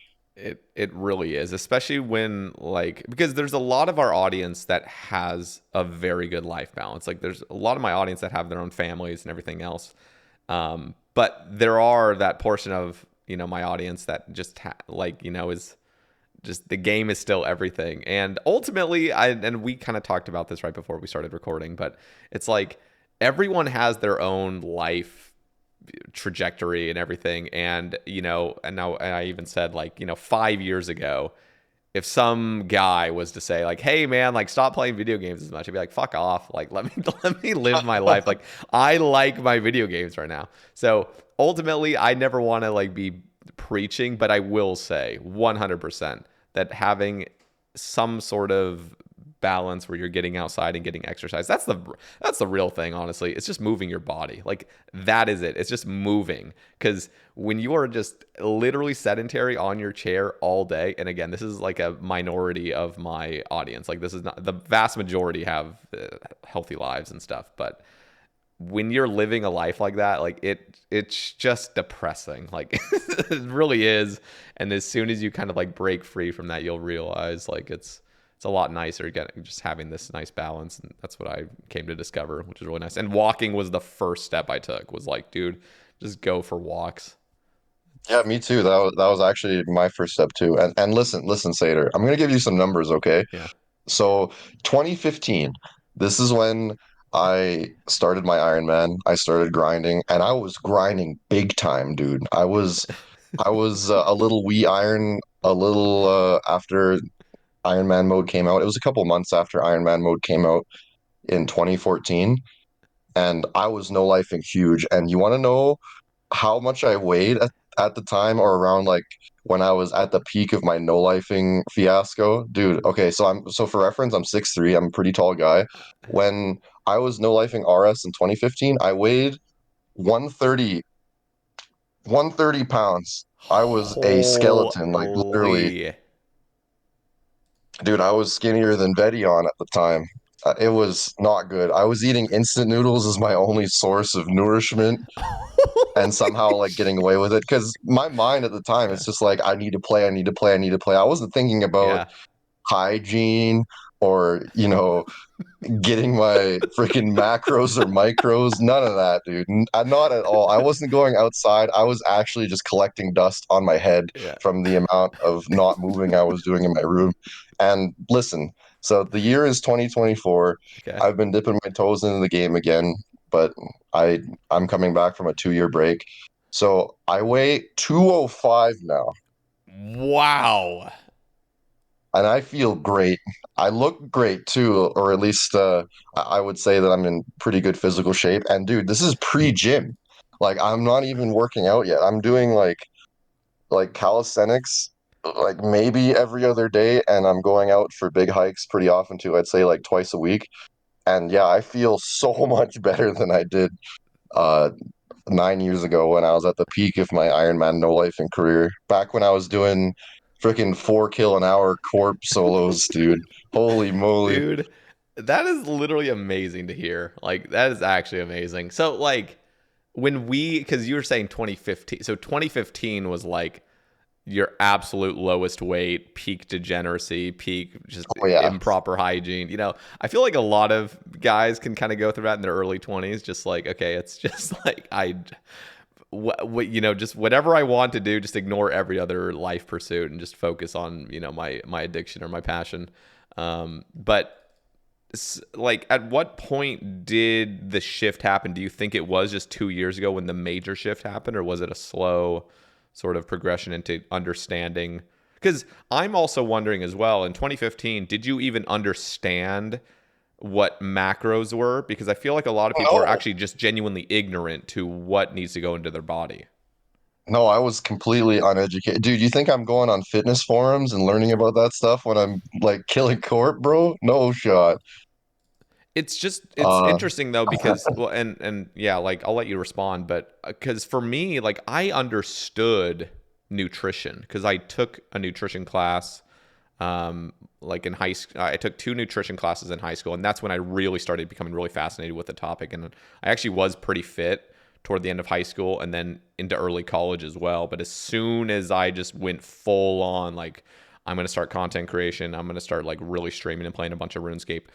It really is, especially when like because there's a lot of our audience that has a very good life balance. Like there's a lot of my audience that have their own families and everything else. But there are that portion of my audience that just is just the game is still everything. And ultimately, and we kind of talked about this right before we started recording, but it's like everyone has their own life trajectory and everything. And now I even said, like, 5 years ago, if some guy was to say like, hey man, like stop playing video games as much, I'd be like, fuck off, like let me let me live my life. Like I like my video games right now. So ultimately I never want to like be preaching, but I will say 100% that having some sort of balance where you're getting outside and getting exercise, that's the real thing, honestly. It's just moving your body. Like that is it. It's just moving, because when you are just literally sedentary on your chair all day, and again, this is like a minority of my audience, like this is not the vast majority have healthy lives and stuff, but when you're living a life like that, like it's just depressing. Like it really is. And as soon as you kind of like break free from that, you'll realize like it's a lot nicer getting just having this nice balance. And that's what I came to discover, which is really nice. And walking was the first step I took, was like, dude, just go for walks. Yeah, me too. That was actually my first step too. And listen, Sater, I'm gonna give you some numbers, okay? Yeah. So 2015, this is when I started my Ironman. I started grinding, and I was grinding big time, dude. I was a little wee iron, a little after Ironman mode came out. It was a couple months after Ironman mode came out in 2014, and I was no lifing huge. And you want to know how much I weighed at the time, or around like when I was at the peak of my no lifing fiasco, dude. Okay, so for reference, I'm 6'3". I'm a pretty tall guy. When I was no lifing RS in 2015, I weighed 130 130 pounds. I was a skeleton, like literally, Holy. dude. I was skinnier than Betty on at the time. It was not good. I was eating instant noodles as my only source of nourishment, and somehow like getting away with it because my mind at the time, Yeah. it's just like I need to play, I need to play, I need to play. I wasn't thinking about Yeah. hygiene or getting my freaking macros or micros. None of that, dude. Not at all. I wasn't going outside. I was actually just collecting dust on my head Yeah. from the amount of not moving I was doing in my room. And listen, so the year is 2024. Okay. I've been dipping my toes into the game again, but I I'm coming back from a 2 year break. So I weigh 205 now, Wow. and I feel great. I look great too, or at least I would say that I'm in pretty good physical shape. And dude, this is pre-gym. Like I'm not even working out yet. I'm doing like calisthenics like maybe every other day, and I'm going out for big hikes pretty often too. I'd say like twice a week. And yeah, I feel so much better than I did uh 9 years ago when I was at the peak of my Ironman no life and career. Back when I was doing freaking 4 kill an hour corp solos, dude. Holy moly. Dude, that is literally amazing to hear. Like, that is actually amazing. So, like, because you were saying 2015, so 2015 was like your absolute lowest weight, peak degeneracy, peak just Oh yeah. improper hygiene. I feel like a lot of guys can kind of go through that in their early 20s, just like, okay, it's just like just whatever I want to do, just ignore every other life pursuit and just focus on, my addiction or my passion. But like, at what point did the shift happen? Do you think it was just 2 years ago when the major shift happened, or was it a slow sort of progression into understanding? Because I'm also wondering as well, in 2015, did you even understand what macros were? Because I feel like a lot of people are No, actually just genuinely ignorant to what needs to go into their body. no, I was completely uneducated. Dude, you think I'm going on fitness forums and learning about that stuff when I'm like killing corp, bro? No shot. It's Uh, interesting though, because, well, and yeah, like, I'll let you respond, but because for me, like, I understood nutrition because I took a nutrition class, like, in high school. I took two nutrition classes in high school, and that's when I really started becoming really fascinated with the topic. And I actually was pretty fit toward the end of high school and then into early college as well. But as soon as I just went full on, like, I'm going to start content creation, I'm going to start like really streaming and playing a bunch of RuneScape,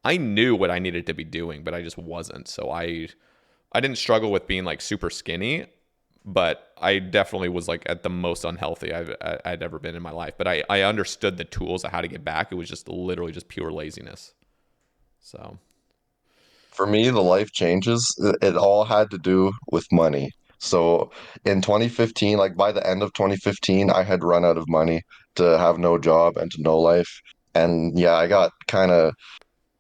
I knew what I needed to be doing, but I just wasn't. So I didn't struggle with being like super skinny, but I definitely was like at the most unhealthy I'd ever been in my life. But I understood the tools of how to get back. It was just literally just pure laziness. So for me, the life changes, it all had to do with money. So in 2015, like by the end of 2015, I had run out of money to have no job and to no life. And yeah, I got kind of,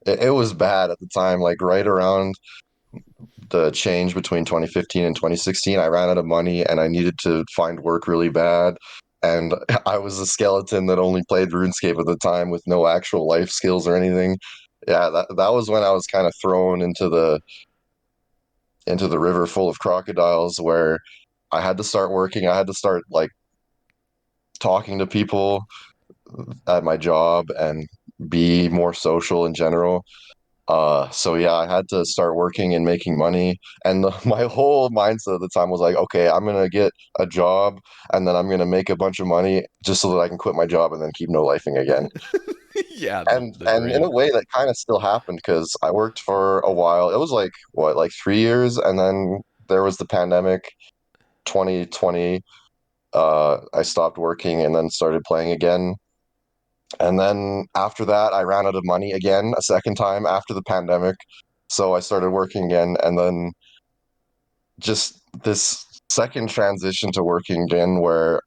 it was bad at the time, like right around the change between 2015 and 2016, I ran out of money and I needed to find work really bad. And I was a skeleton that only played RuneScape at the time with no actual life skills or anything. Yeah, that was when I was kind of thrown into the river full of crocodiles where I had to start working. I had to start like talking to people at my job and be more social in general. So yeah, I had to start working and making money. And my whole mindset at the time was like, okay, I'm gonna get a job and then I'm gonna make a bunch of money just so that I can quit my job and then keep no lifing again. yeah, the And in dream. a way that kind of still happened because I worked for a while. It was like what, like 3 years, and then there was the pandemic, 2020. I stopped working and then started playing again. And then after that, I ran out of money again a second time after the pandemic. So I started working again. And then just this second transition to working again where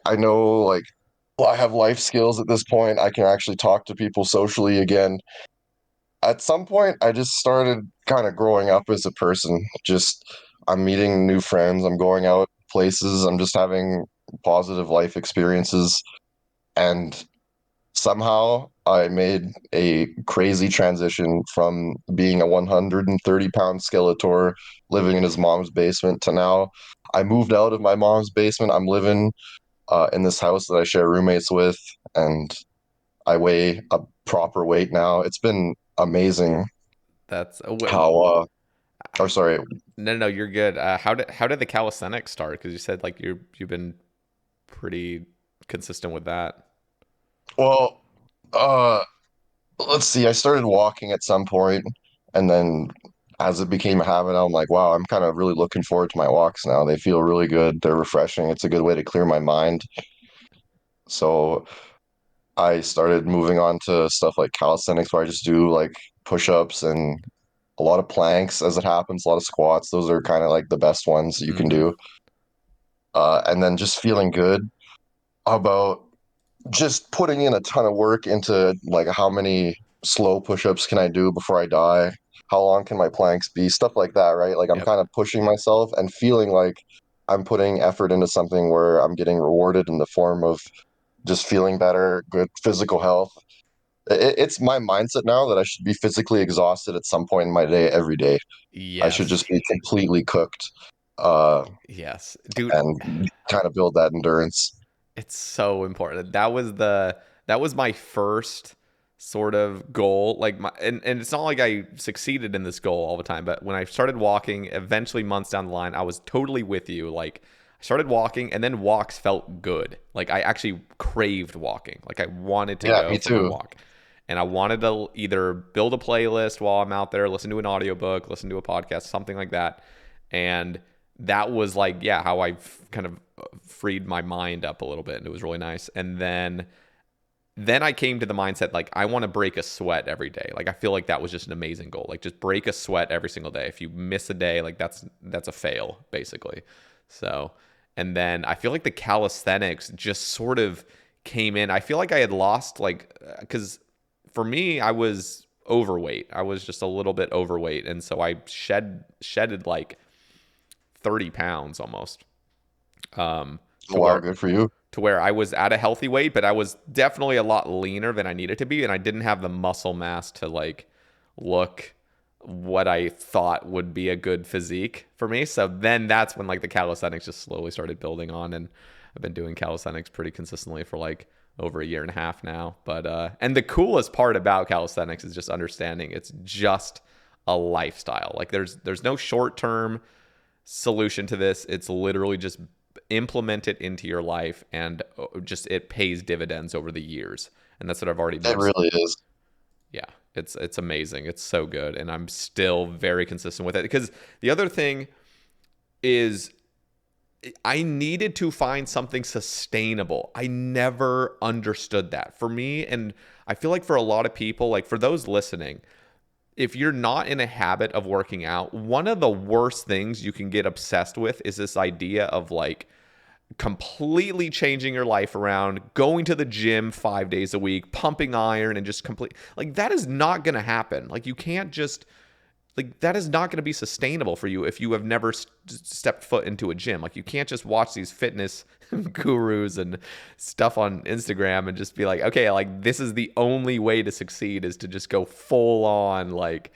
I know, like, well, I have life skills at this point. I can actually talk to people socially again. At some point, I just started kind of growing up as a person. Just, I'm meeting new friends, I'm going out places, I'm just having positive life experiences. And somehow I made a crazy transition from being a 130-pound Skeletor living in his mom's basement to now I moved out of my mom's basement. I'm living in this house that I share roommates with, and I weigh a proper weight now. It's been amazing That's how or sorry. no, you're good. How did the calisthenics start? Because you said like you've been pretty consistent with that. Well, uh let's see. I started walking at some point, and then as it became a habit, I'm like, wow, I'm kind of really looking forward to my walks now. They feel really good. They're refreshing. It's a good way to clear my mind. So I started moving on to stuff like calisthenics, where I just do like push-ups and a lot of planks as it happens, a lot of squats. Those are kind of like the best ones you can Mm-hmm. do. And then just feeling good about just putting in a ton of work into like how many slow push-ups can I do before I die? How long can my planks be? Stuff like that, right? Like I'm Yep. kind of pushing myself and feeling like I'm putting effort into something where I'm getting rewarded in the form of just feeling better, good physical health. It's my mindset now that I should be physically exhausted at some point in my day every day. I should just Yes. be completely cooked, uh, Yes, dude. and kind of build that endurance. It's so important. That was my first sort of goal. Like and it's not like I succeeded in this goal all the time, but when I started walking, eventually months down the line, I was totally with you. Like I started walking and then walks felt good. Like I actually craved walking. Like I wanted to Yeah, go me for my too. walk. And I wanted to either build a playlist while I'm out there, listen to an audiobook, listen to a podcast, something like that. And that was like, yeah, how I kind of freed my mind up a little bit, and it was really nice. And then I came to the mindset like I want to break a sweat every day. Like I feel like that was just an amazing goal. Like just break a sweat every single day. If you miss a day, like that's a fail basically. So, and then I feel like the calisthenics just sort of came in. I feel like I had lost like cuz for me I was overweight. I was just a little bit overweight, and so I shedded like 30 pounds almost. To Wow, where good for you. I was at a healthy weight, but I was definitely a lot leaner than I needed to be, and I didn't have the muscle mass to like look what I thought would be a good physique for me. So then that's when like the calisthenics just slowly started building on, and I've been doing calisthenics pretty consistently for like over a year and a half now. But and the coolest part about calisthenics is just understanding it's just a lifestyle. Like there's no short term solution to this. It's literally just implement it into your life, and just it pays dividends over the years. And that's what I've already It noticed. really is. Yeah, it's amazing. It's so good, and I'm still very consistent with it. Because the other thing is I needed to find something sustainable. I never understood that. For me, and I feel like for a lot of people, like for those listening, if you're not in a habit of working out, one of the worst things you can get obsessed with is this idea of like completely changing your life around, going to the gym 5 days a week, pumping iron, and just complete like that is not going to happen. Like you can't just like that is not going to be sustainable for you if you have never stepped foot into a gym. Like you can't just watch these fitness gurus and stuff on Instagram and just be like, okay, like this is the only way to succeed is to just go full on like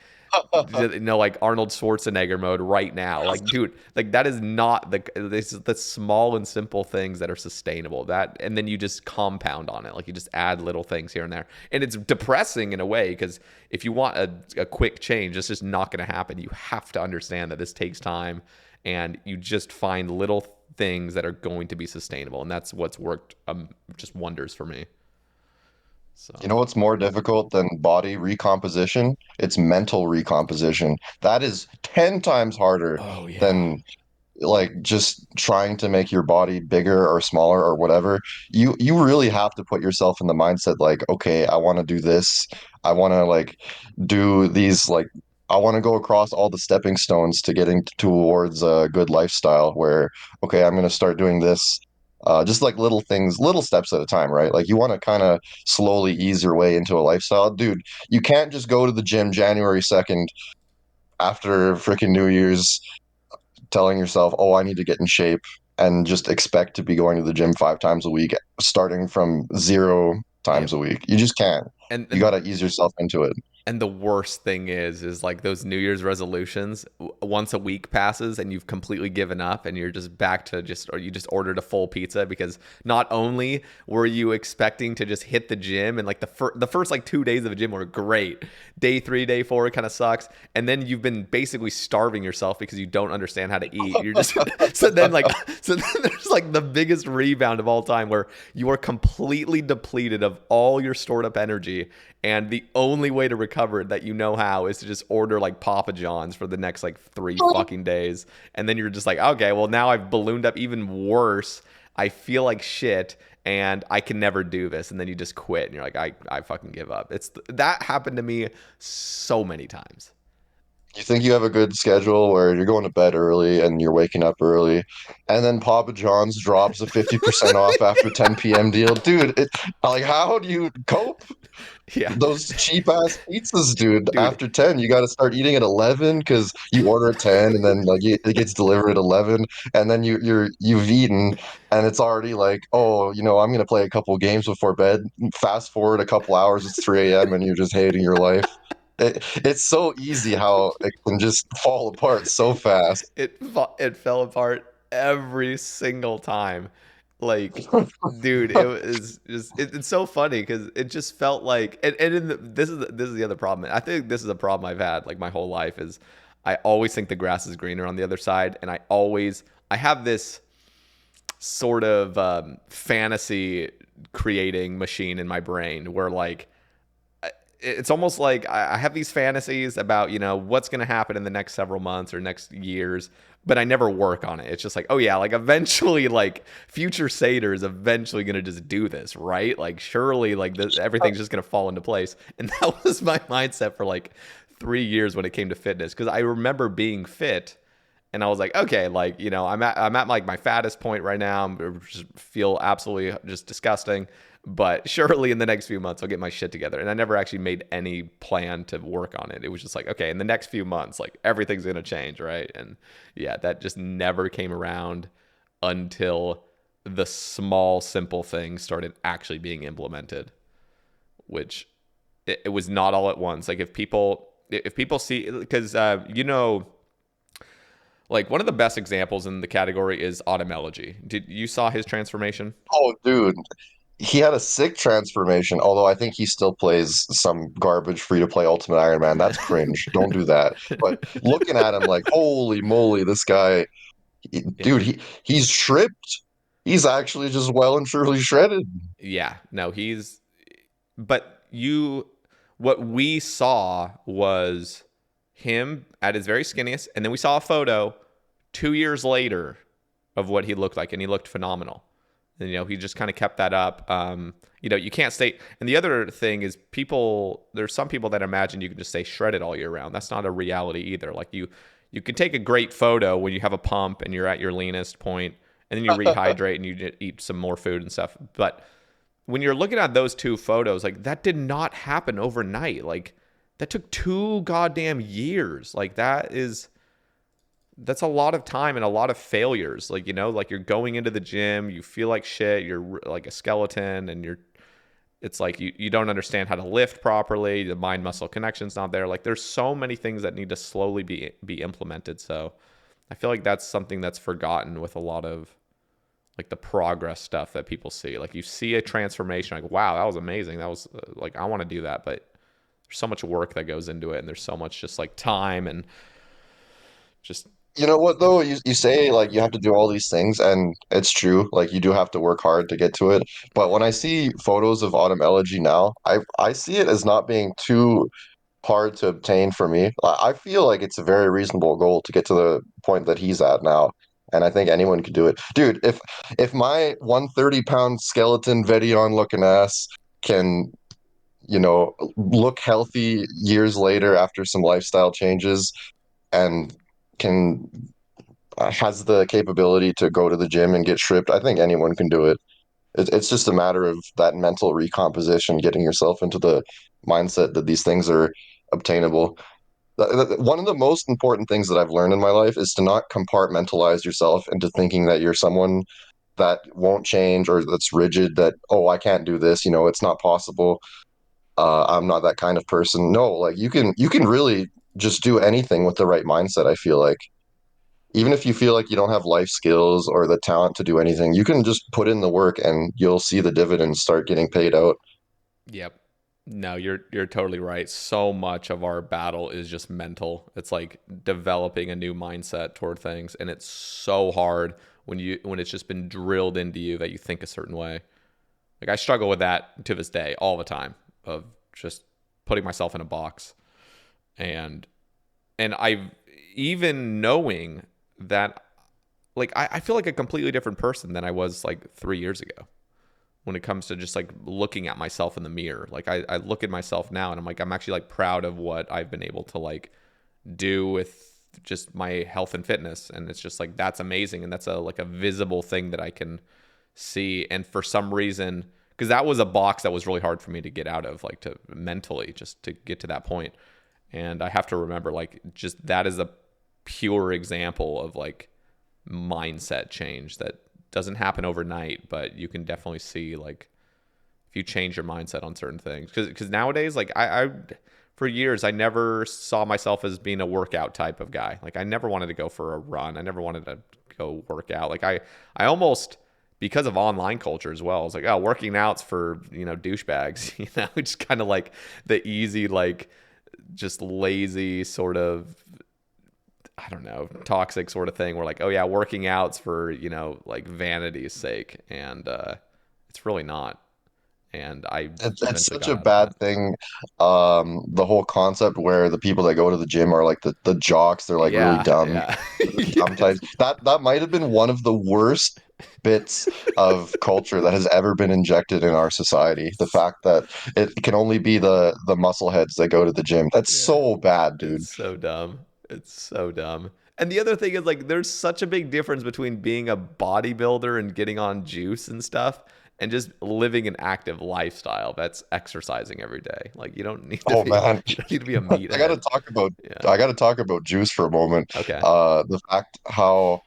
like Arnold Schwarzenegger mode right now. Like, dude, like that is not the small and simple things that are sustainable. That and then you just compound on it. Like you just add little things here and there, and it's depressing in a way because if you want a quick change, it's just not going to happen. You have to understand that this takes time, and you just find little things that are going to be sustainable, and that's what's worked just wonders for me. So, You know what's more difficult than body recomposition? It's mental recomposition. That is 10 times harder oh yeah, than like just trying to make your body bigger or smaller or whatever. You really have to put yourself in the mindset like, okay, I want to do this. I want to like do these like I want to go across all the stepping stones to getting towards a good lifestyle where, okay, I'm going to start doing this. Just like little things, little steps at a time, right? Like you want to kind of slowly ease your way into a lifestyle. Dude, you can't just go to the gym January 2nd after freaking New Year's telling yourself, "Oh, I need to get in shape," and just expect to be going to the gym 5 times a week, starting from zero yep. times a week. You just can't. You got And to ease yourself into it. And the worst thing is like those New Year's resolutions. Once a week passes and you've completely given up, and you're just back to or you just ordered a full pizza because not only were you expecting to just hit the gym, and like the first like 2 days of the gym were great. Day 3, day 4 kind of sucks, and then you've been basically starving yourself because you don't understand how to eat. You're just so then there's like the biggest rebound of all time where you are completely depleted of all your stored up energy. And the only way to recover it that you know how is to just order like Papa John's for the next like 3 fucking days. And then you're just like, okay, well now I've ballooned up even worse. I feel like shit and I can never do this. And then you just quit and you're like, I fucking give up. That happened to me so many times. You think you have a good schedule where you're going to bed early and you're waking up early, and then Papa John's drops a 50% off after 10 p.m. deal. Dude, like, how do you cope? Yeah. Those cheap ass pizzas, dude. Dude, After 10, you got to start eating at 11 because you order at 10, and then like it gets delivered at 11, and then you've eaten, and it's already like, oh, I'm gonna play a couple games before bed. Fast forward a couple hours, it's 3 a.m. and you're just hating your life. It's so easy how it can just fall apart so fast. it fell apart every single time. Like, dude, it was just it's so funny because it just felt like this is the other problem. I think this is a problem I've had like my whole life is I always think the grass is greener on the other side, and I have this sort of fantasy creating machine in my brain where like it's almost like I have these fantasies about, what's going to happen in the next several months or next years, but I never work on it. It's just like, oh yeah, like eventually, like future Satyr is eventually going to just do this, right? Like surely like everything's just going to fall into place. And that was my mindset for like 3 years when it came to fitness. Cause I remember being fit and I was like, okay, like, I'm at like my fattest point right now. I just feel absolutely just disgusting. But surely in the next few months, I'll get my shit together. And I never actually made any plan to work on it. It was just like, okay, in the next few months, like everything's going to change, right? And yeah, that just never came around until the small, simple things started actually being implemented, which it was not all at once. Like if people see, because, like one of the best examples in the category is Autumn Elegy. Did you saw his transformation? Oh, dude. He had a sick transformation, although I think he still plays some garbage free-to-play Ultimate Iron Man. That's cringe. Don't do that. But looking at him like, holy moly, this guy, Yeah. dude, he's shripped. He's actually just well and truly shredded. Yeah. No, but what we saw was him at his very skinniest, and then we saw a photo 2 years later of what he looked like, and he looked phenomenal. And, he just kind of kept that up. You can't stay. And the other thing is there's some people that imagine you can just stay shredded all year round. That's not a reality either. Like you can take a great photo when you have a pump and you're at your leanest point, and then you rehydrate and you eat some more food and stuff. But when you're looking at those two photos, like that did not happen overnight. Like that took 2 goddamn years. Like that's a lot of time and a lot of failures. Like, like you're going into the gym, you feel like shit, you're like a skeleton, and it's like you don't understand how to lift properly, the mind muscle connection's not there. Like there's so many things that need to slowly be implemented. So I feel like that's something that's forgotten with a lot of like the progress stuff that people see. Like you see a transformation, like, wow, that was amazing. That was like, I want to do that. But there's so much work that goes into it. And there's so much just like time and just, You know what though? You say like you have to do all these things, and it's true. Like you do have to work hard to get to it. But when I see photos of Autumn Elegy now, I see it as not being too hard to obtain for me. I feel like it's a very reasonable goal to get to the point that he's at now, and I think anyone could do it. Dude, if my 130-pound skeleton Vedion looking ass can, look healthy years later after some lifestyle changes and can has the capability to go to the gym and get stripped, I think anyone can do it. It's just a matter of that mental recomposition, getting yourself into the mindset that these things are obtainable. One of the most important things that I've learned in my life is to not compartmentalize yourself into thinking that you're someone that won't change or that's rigid, that, oh, I can't do this, it's not possible. I'm not that kind of person. No, like you can really just do anything with the right mindset, I feel like. Even if you feel like you don't have life skills or the talent to do anything, you can just put in the work and you'll see the dividends start getting paid out. Yep. No, you're totally right. So much of our battle is just mental. It's like developing a new mindset toward things, and it's so hard when it's just been drilled into you that you think a certain way. Like I struggle with that to this day all the time of just putting myself in a box. And I've even knowing that like I feel like a completely different person than I was like 3 years ago when it comes to just like looking at myself in the mirror. Like I look at myself now and I'm like, I'm actually like proud of what I've been able to like do with just my health and fitness. And it's just like, that's amazing. And that's like a visible thing that I can see. And for some reason, because that was a box that was really hard for me to get out of, like to mentally just to get to that point. And I have to remember like just that is a pure example of like mindset change that doesn't happen overnight, but you can definitely see like if you change your mindset on certain things. Because nowadays, like I for years I never saw myself as being a workout type of guy. Like I never wanted to go for a run. I never wanted to go work out. Like I almost, because of online culture as well, I was like, oh, working out's for, douchebags, just kind of like the easy, like just lazy sort of, I don't know, toxic sort of thing where like, oh yeah, working out's for, like vanity's sake. And it's really not. And I It's eventually such got a out of bad that. thing. The whole concept where the people that go to the gym are like the jocks. They're like really Yeah, dumb, yeah. dumb types. That might have been one of the worst bits of culture that has ever been injected in our society. The fact that it can only be the muscle heads that go to the gym. That's Yeah. so bad, dude. It's so dumb. It's so dumb. And the other thing is like there's such a big difference between being a bodybuilder and getting on juice and stuff and just living an active lifestyle that's exercising every day. Like you don't need to Oh be man, you don't need to be a I gotta meathead. talk about Yeah. I gotta talk about juice for a moment. Okay. The fact how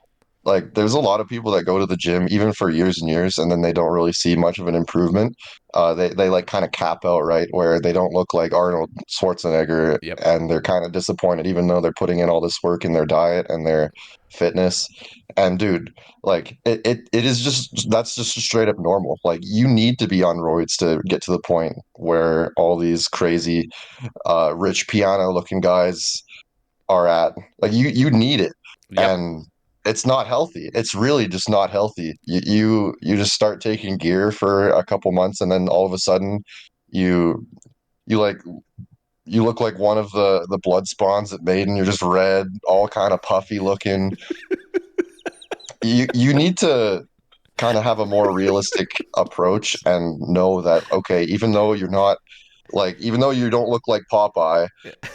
like there's a lot of people that go to the gym even for years and years and then they don't really see much of an improvement. They like kind of cap out, right, where they don't look like Arnold Schwarzenegger Yep. and they're kind of disappointed even though they're putting in all this work in their diet and their fitness. And dude, like it is just that's just straight up normal. Like you need to be on roids to get to the point where all these crazy rich piano looking guys are at. Like you need it, Yep. and it's not healthy. It's really just not healthy. You just start taking gear for a couple months, and then all of a sudden, you you like you look like one of the blood spawns at Maiden. You're just red, all kind of puffy looking. You need to kind of have a more realistic approach and know that okay, even though you're not like even though you don't look like Popeye,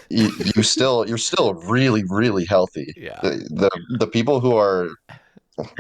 you're still really healthy. Yeah. The people who are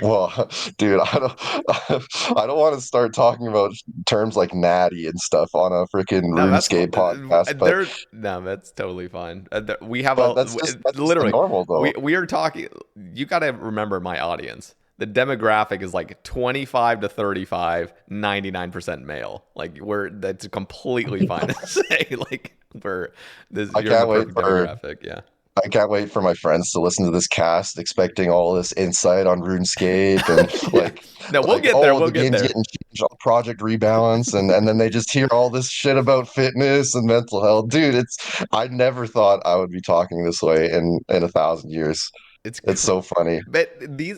well, dude, I don't want to start talking about terms like natty and stuff on a freaking No, that's RuneScape podcast, but no, that's totally fine. We have but that's just the literally normal though. we are talking. You got to remember my audience. The demographic is like 25 to 35, 99% male. Like that's completely fine to say. Like we're this, I you're in the can't wait perfect for demographic. Yeah. I can't wait for my friends to listen to this cast, expecting all this insight on RuneScape and Yeah. No, we'll get there. oh, We'll the get game's there. getting changed on Project Rebalance, and then they just hear all this shit about fitness and mental health. Dude, I never thought I would be talking this way in 1,000 years. It's It's so funny. but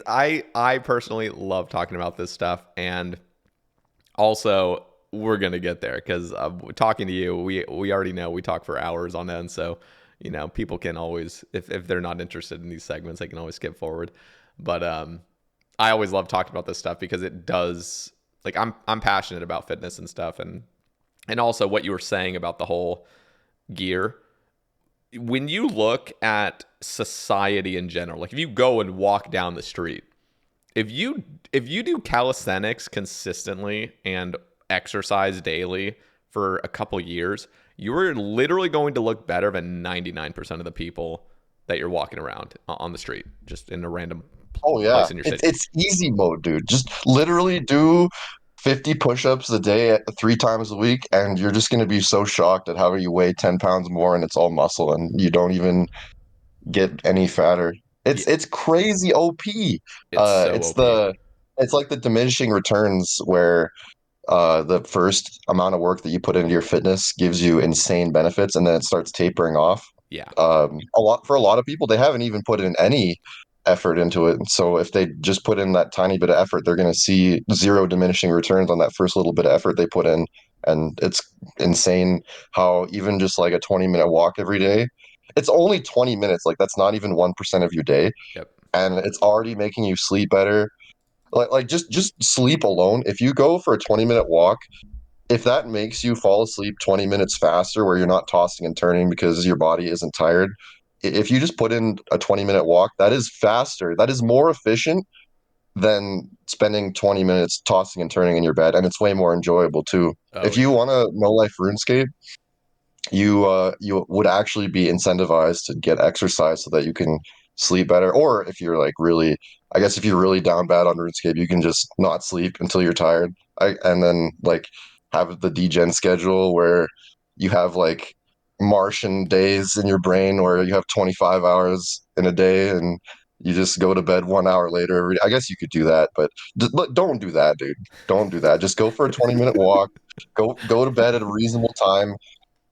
I personally love talking about this stuff, and also we're gonna get there because talking to you, we already know we talk for hours on end. So people can always, if they're not interested in these segments, they can always skip forward. But I always love talking about this stuff because it does, like, I'm passionate about fitness and stuff, and also what you were saying about the whole gear. When you look at society in general, like if you go and walk down the street, if you do calisthenics consistently and exercise daily for a couple years, you are literally going to look better than 99% of the people that you're walking around on the street, just in a random Oh yeah, place in your it's city. it's easy mode, dude. Just literally do 50 push-ups a day 3 times a week, and you're just going to be so shocked at how you weigh 10 pounds more and it's all muscle and you don't even get any fatter. Yeah, It's crazy OP. it's so It's OP. it's like the diminishing returns where the first amount of work that you put into your fitness gives you insane benefits, and then it starts tapering off. Yeah. A lot of people, they haven't even put in any effort into it. So if they just put in that tiny bit of effort, they're going to see zero diminishing returns on that first little bit of effort they put in. And it's insane how even just like a 20-minute walk every day, it's only 20 minutes. Like that's not even 1% of your day. Yep. And it's already making you sleep better. Like just sleep alone. If you go for a 20-minute walk, if that makes you fall asleep 20 minutes faster where you're not tossing and turning because your body isn't tired, if you just put in a 20-minute walk, that is faster. That is more efficient than spending 20 minutes tossing and turning in your bed. And it's way more enjoyable too. Oh If you yeah. want to no life RuneScape, you would actually be incentivized to get exercise so that you can sleep better. Or if you're like really, I guess if you're really down bad on RuneScape, you can just not sleep until you're tired. And then like have the degen schedule where you have like Martian days in your brain where you have 25 hours in a day and you just go to bed 1 hour later. I guess you could do that, but don't do that, dude. Don't do that. Just go for a 20-minute walk. Go to bed at a reasonable time,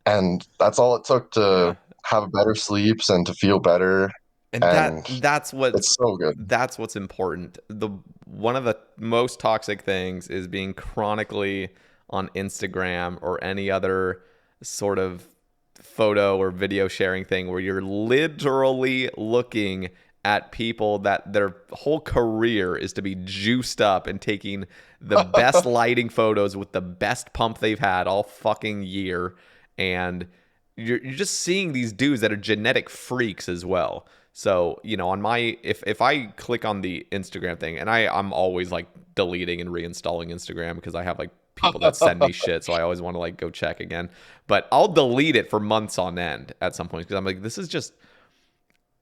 and that's all it took Yeah. to have better sleeps and to feel better. And And that's it's so good. that's what's important. The one of the most toxic things is being chronically on Instagram or any other sort of photo or video sharing thing where you're literally looking at people that their whole career is to be juiced up and taking the best lighting photos with the best pump they've had all fucking year. And you're just seeing these dudes that are genetic freaks as well. So, on my if I click on the Instagram thing, and I'm always like deleting and reinstalling Instagram because I have like people that send me shit, so I always want to like go check again. But I'll delete it for months on end at some point because I'm like, this is just,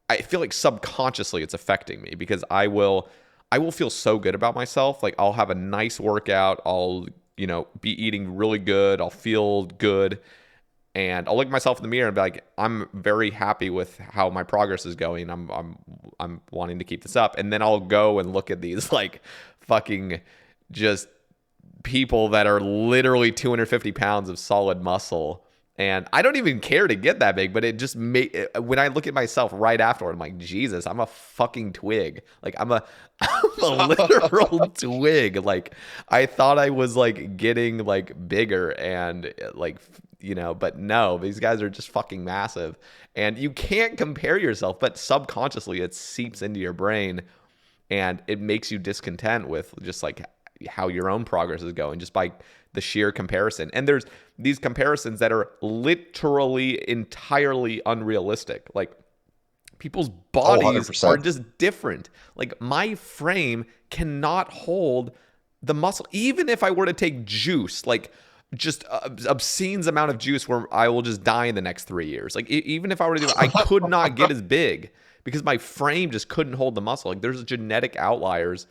I feel like subconsciously it's affecting me because I will feel so good about myself. Like I'll have a nice workout, I'll be eating really good, I'll feel good, and I'll look at myself in the mirror and be like, I'm very happy with how my progress is going. I'm wanting to keep this up. And then I'll go and look at these like fucking just people that are literally 250 pounds of solid muscle. And I don't even care to get that big, but it just when I look at myself right afterward, I'm like, Jesus, I'm a fucking twig. Like I'm a literal twig. Like I thought I was like getting like bigger and like, but no, these guys are just fucking massive. And you can't compare yourself, but subconsciously it seeps into your brain and it makes you discontent with just like how your own progress is going just by the sheer comparison. And there's these comparisons that are literally entirely unrealistic. Like people's Oh, bodies are 100%. just different. Like my frame cannot hold the muscle. Even if I were to take juice, like just obscene amount of juice where I will just die in the next 3 years. Like even if I were to do it, I could not get as big because my frame just couldn't hold the muscle. Like there's genetic outliers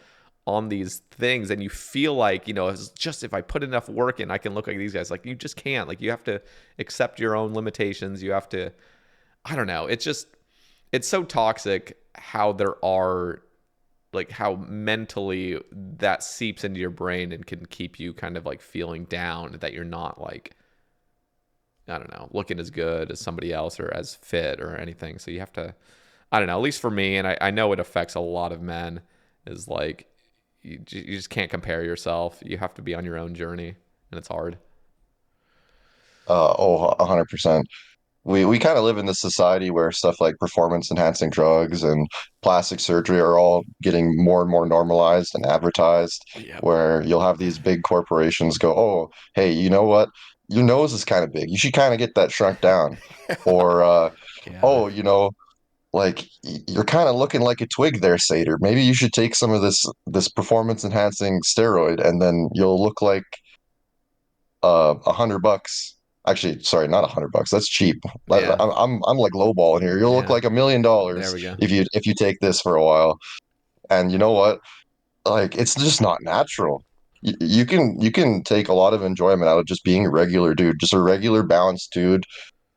on these things, and you feel like it's just if I put enough work in I can look like these guys. Like you just can't. Like you have to accept your own limitations. You have to, I don't know, it's so toxic how there are like how mentally that seeps into your brain and can keep you kind of like feeling down that you're not like, I don't know, looking as good as somebody else or as fit or anything. So you have to, I don't know, at least for me, and I know it affects a lot of men, is like you just can't compare yourself. You have to be on your own journey, and it's hard. 100%. We kind of live in this society where stuff like performance enhancing drugs and plastic surgery are all getting more and more normalized and advertised, Yep. where you'll have these big corporations go, oh, hey, you know what? Your nose is kind of big. You should kind of get that shrunk down. Or, Yeah. oh, like you're kind of looking like a twig there, Satyr. Maybe you should take some of this performance enhancing steroid, and then you'll look like $100. Actually, sorry, not $100. That's cheap. Yeah. I'm like lowballing here. You'll look Yeah. like $1 million There we go. if you take this for a while. And you know what? Like it's just not natural. you can take a lot of enjoyment out of just being a regular dude, just a regular balanced dude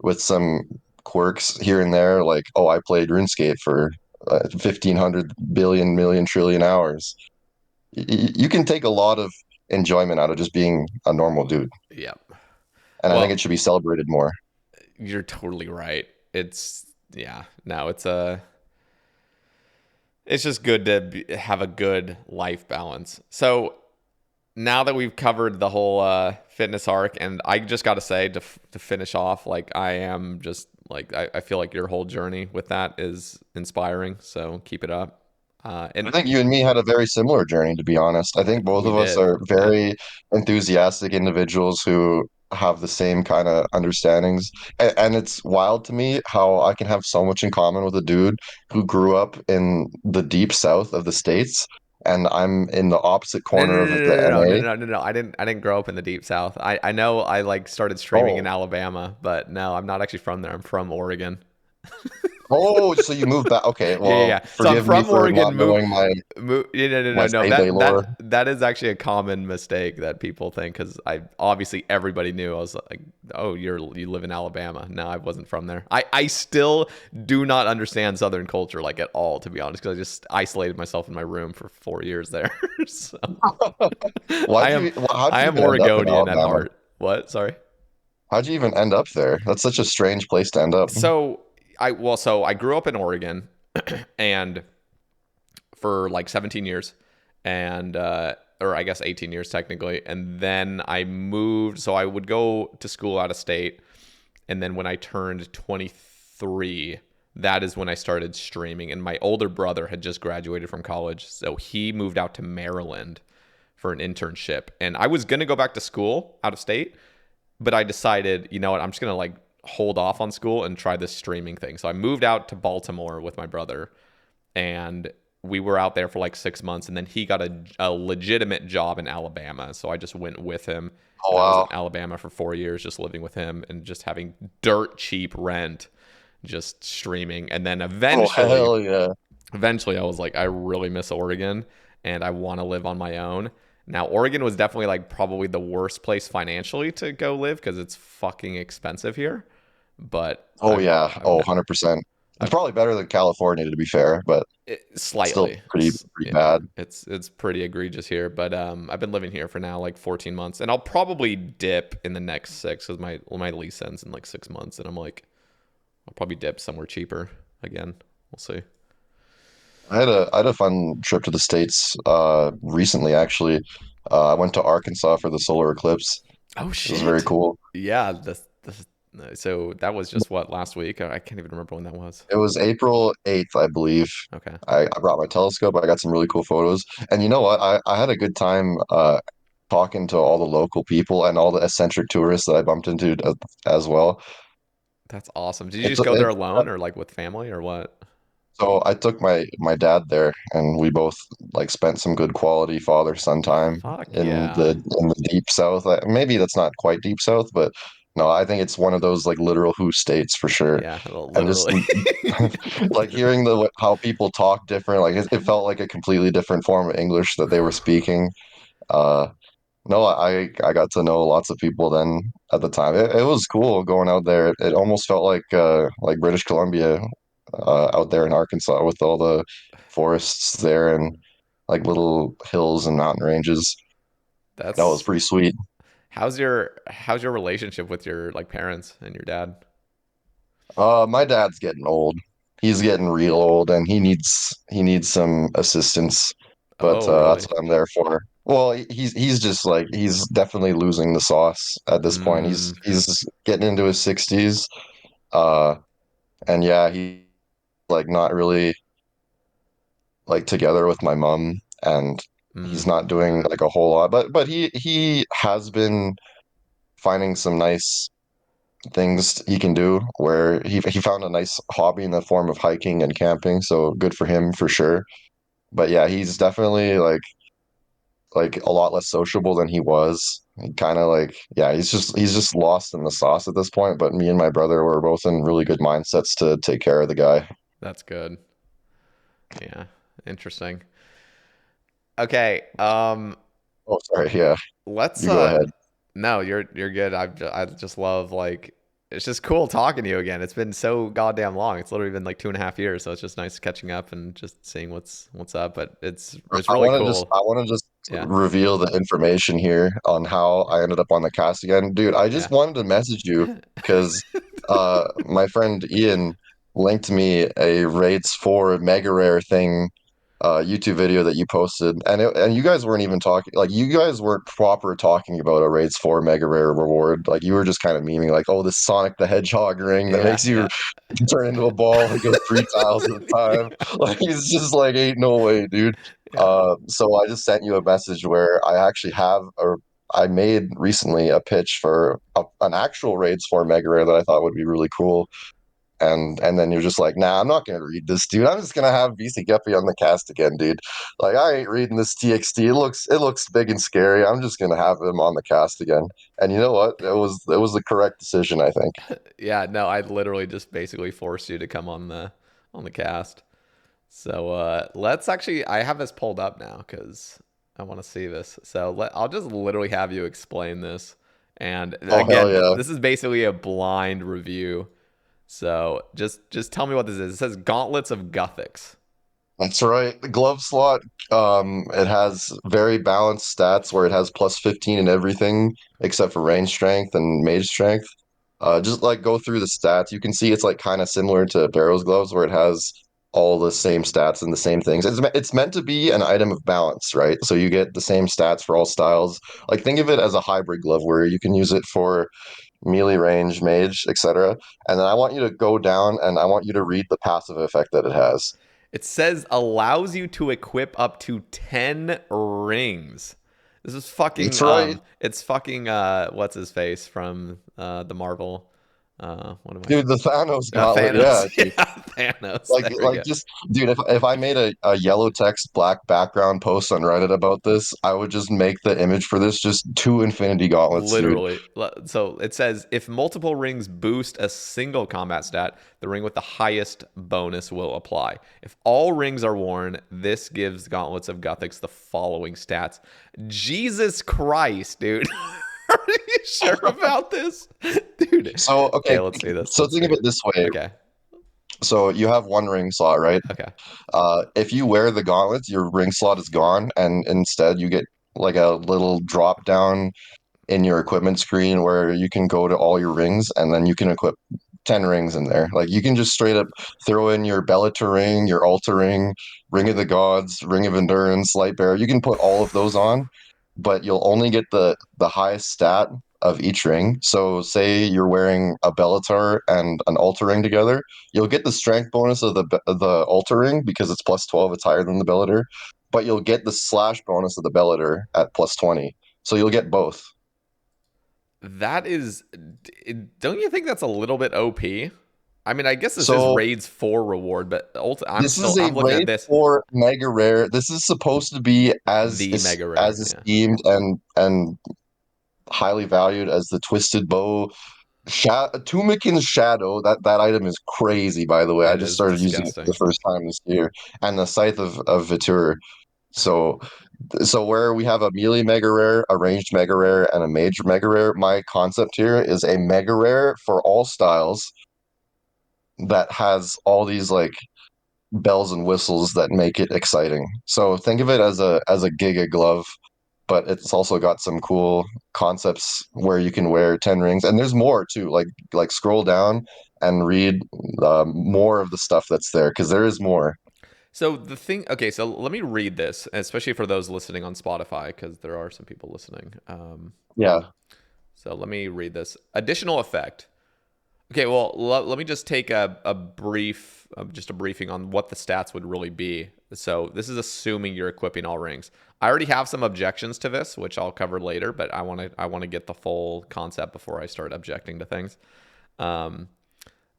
with some quirks here and there. Like, oh, I played RuneScape for 1,500 billion million trillion hours. You can take a lot of enjoyment out of just being a normal dude, Yeah. and I think it Well, should be celebrated more. you're totally right. It's yeah. No, it's just good to have a good life balance. So now that we've covered the whole fitness arc, and I just got to say to finish off, like I am just like I feel like your whole journey with that is inspiring. So keep it up. I And think you and me had a very similar journey, to be honest. I think both we of us did, are yeah. very enthusiastic individuals who have the same kind of understandings. And it's wild to me how I can have so much in common with a dude who grew up in the deep south of the States, and I'm in the opposite No, no, corner no, of no, the no, no, no, NA. no, no, no. I didn't grow up in the deep south. I know I like started streaming in Oh, Alabama, but no, I'm not actually from there. I'm from Oregon. oh, so you moved back. Okay, Yeah, yeah, well, yeah. So I'm forgive me from for not Oregon. knowing Yeah, no, no, my no, no. Sae Bae lore. That is actually a common mistake that people think because I obviously everybody knew I was like, oh, you live in Alabama. No, I wasn't from there. I still do not understand Southern culture like at all, to be honest, because I just isolated myself in my room for 4 years there. So I am How'd I you am even end up in Oregonian at Alabama? heart. What? Sorry. How'd you even end up there? That's such a strange place to end up. So I grew up in Oregon, and for like 17 years, and or I guess 18 years technically, and then I moved. So I would go to school out of state, and then when I turned 23, that is when I started streaming. And my older brother had just graduated from college, so he moved out to Maryland for an internship, and I was gonna go back to school out of state, but I decided, you know what, I'm just gonna like hold off on school and try this streaming thing. So I moved out to Baltimore with my brother, and we were out there for like 6 months, and then he got a legitimate job in Alabama, so I just went with him, Oh and I was in wow. Alabama for 4 years just living with him and just having dirt cheap rent, just streaming. And then Oh eventually hell yeah. eventually I was like, I really miss Oregon and I want to live on my own. Now, Oregon was definitely like probably the worst place financially to go live because it's fucking expensive here. But Oh yeah. Oh, I've 100%. It's I've probably better than California to be fair, but still slightly, pretty yeah, bad. it's pretty egregious here. But I've been living here for now like 14 months, and I'll probably dip in the next six because my lease ends in like 6 months, and I'm like, I'll probably dip somewhere cheaper again. We'll see. I had a fun trip to the States recently actually. I went to Arkansas for the solar eclipse. Oh It was very shit. cool. Yeah, so that was just what last week. I can't even remember when that was. It was April 8th, I believe. Okay. I brought my telescope. I got some really cool photos. And you know what? I had a good time talking to all the local people and all the eccentric tourists that I bumped into as well. That's awesome. Did you It's just go there it's alone or like with family or what? so I took my dad there, and we both like spent some good quality father-son time Fuck in the yeah. in the deep south. Maybe that's not quite deep south, but no, I think it's one of those like literal who states for sure. Yeah, And just literally. like hearing the how people talk different, like it felt like a completely different form of English that they were speaking. Uh, no, I got to know lots of people then at the time. It was cool going out there. It almost felt like British Columbia out there in Arkansas with all the forests there and like little hills and mountain ranges. That was That's pretty sweet. how's your relationship with your like parents and your dad? My dad's getting old. He's getting real old, and he needs some assistance. But Oh, really? that's what I'm there for. Well, he's just like he's definitely losing the sauce at this point. He's Mm, he's getting into his 60s. Uh, and yeah, he like not really like together with my mom, and he's mm, not doing like a whole lot. But he has been finding some nice things he can do where he found a nice hobby in the form of hiking and camping, so good for him for sure. But yeah, he's definitely like a lot less sociable than he was. Kind of like yeah, he's just lost in the sauce at this point, but me and my brother were both in really good mindsets to take care of the guy. that's good. Yeah. Interesting. Okay. Oh, sorry. Yeah, Let's you go ahead. no, you're good. I just love like it's just cool talking to you again. It's been so goddamn long. It's literally been like 2.5 years, so it's just nice catching up and just seeing what's up. But it's I really want to just cool. I want to just Yeah, reveal the information here on how I ended up on the cast again, dude. I just yeah. wanted to message you because my friend Ian linked me a Raids 4 Mega Rare thing YouTube video that you posted, and you guys weren't even talking like you guys weren't proper talking about a Raids 4 Mega Rare reward. Like you were just kind of memeing like, oh, this Sonic the Hedgehog ring that Yeah, makes you yeah. turn into a ball and go 3 tiles at a time. Like it's just like ain't no way, dude. Yeah. So I just sent you a message where I actually have a I made recently a pitch for an actual Raids 4 Mega Rare that I thought would be really cool. And then you're just like, nah, I'm not gonna read this, dude. I'm just gonna have Bcguppy on the cast again, dude. Like I ain't reading this TXT. It looks big and scary. I'm just gonna have him on the cast again. And you know what? It was the correct decision, I think. Yeah, no, I literally just basically forced you to come on the cast. So let's actually I have this pulled up now because I want to see this. So I'll just literally have you explain this. And Oh hell again, yeah. this is basically a blind review. So just tell me what this is. It says Gauntlets of Guthix. That's right. The glove slot, it has very balanced stats where it has plus 15 in everything except for range strength and mage strength. Just like go through the stats. You can see it's like kind of similar to Barrow's gloves where it has all the same stats and the same things. It's meant to be an item of balance, right? So you get the same stats for all styles. Like think of it as a hybrid glove where you can use it for melee range, mage, etc. And then I want you to go down and I want you to read the passive effect that it has. It says allows you to equip up to 10 rings. This is fucking That's right. it's fucking what's his face from the Marvel what am I Dude, the Thanos gauntlet, Thanos. yeah, Yeah, dude. Thanos. Like, There we like go. just, dude, if I made a yellow text, black background post on Reddit about this, I would just make the image for this just two Infinity Gauntlets, dude. Literally. So it says if multiple rings boost a single combat stat, the ring with the highest bonus will apply. If all rings are worn, this gives Gauntlets of Guthix the following stats. Jesus Christ, dude. Are you sure about this? Dude. So, Okay, okay, let's see this. so Let's think of see. it this way. Okay. So you have one ring slot, right? Okay. If you wear the gauntlets, your ring slot is gone, and instead you get like a little drop down in your equipment screen where you can go to all your rings and then you can equip 10 rings in there. Like you can just straight up throw in your Bellator ring, your Altar ring, Ring of the Gods, Ring of Endurance, Light Bearer. You can put all of those on, but you'll only get the highest stat of each ring. So say you're wearing a Bellator and an Altar ring together, you'll get the strength bonus of the Altar ring because it's plus 12, it's higher than the Bellator, but you'll get the slash bonus of the Bellator at plus 20. So you'll get both. That is don't you think that's a little bit OP? I mean, I guess this is So Raids 4 reward, but this is a I'm looking at raid this for mega rare. This is supposed to be the mega as rare. Yeah. esteemed and highly valued as the twisted bow. Tumikin's shadow. That item is crazy. By the way, I It just is started using it for the disgusting. first time this year. And the scythe of Vitur. So where we have a melee mega rare, a ranged mega rare, and a mage mega rare, my concept here is a mega rare for all styles that has all these like bells and whistles that make it exciting. So think of it as a Giga glove, but it's also got some cool concepts where you can wear 10 rings, and there's more too. Like scroll down and read more of the stuff that's there because there is more. So the thing, okay, so let me read this, especially for those listening on Spotify, because there are some people listening. Yeah. So let me read this. Additional effect. Okay, well, let me just take a brief, just a briefing on what the stats would really be. So this is assuming you're equipping all rings. I already have some objections to this, which I'll cover later, but I want to get the full concept before I start objecting to things.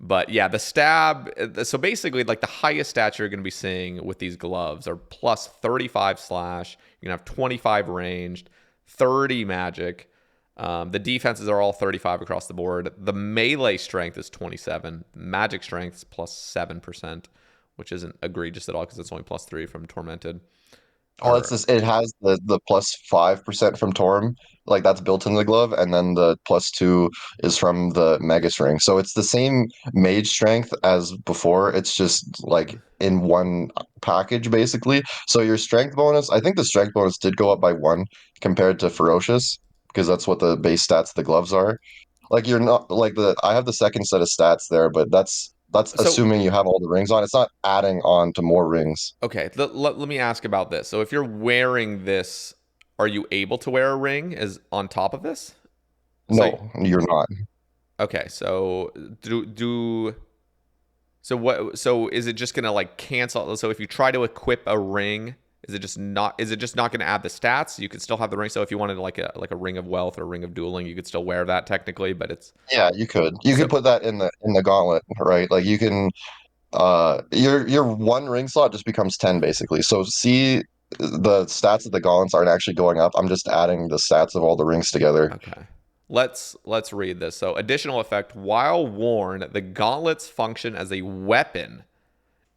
But yeah, the stab. So basically, like the highest stats you're going to be seeing with these gloves are plus 35 slash. You're going to have 25 ranged, 30 magic. The defenses are all 35 across the board. The melee strength is 27. Magic strength is plus 7%, which isn't egregious at all because it's only plus 3 from Tormented. Well, it's Or just it has the plus 5% from Torm, like that's built in the glove, and then the plus 2 is from the Megas ring. So it's the same mage strength as before. It's just like in one package basically. So your strength bonus, I think the strength bonus did go up by 1 compared to ferocious, because that's what the base stats of the gloves are. Like you're not like the I have the second set of stats there, but that's so assuming you have all the rings on. It's not adding on to more rings. okay, let me ask about this. So if you're wearing this, are you able to wear a ring as on top of this? So No, you're not. okay, so do so what so is it just gonna like cancel? So if you try to equip a ring, is it just not gonna add the stats? You could still have the ring. So if you wanted like a ring of wealth or a ring of dueling, you could still wear that technically, but it's Yeah, you could. You so could put that in the gauntlet, right? Like you can your one ring slot just becomes 10 basically. So see the stats of the gauntlets aren't actually going up. I'm just adding the stats of all the rings together. okay. Let's read this. So additional effect, while worn, the gauntlets function as a weapon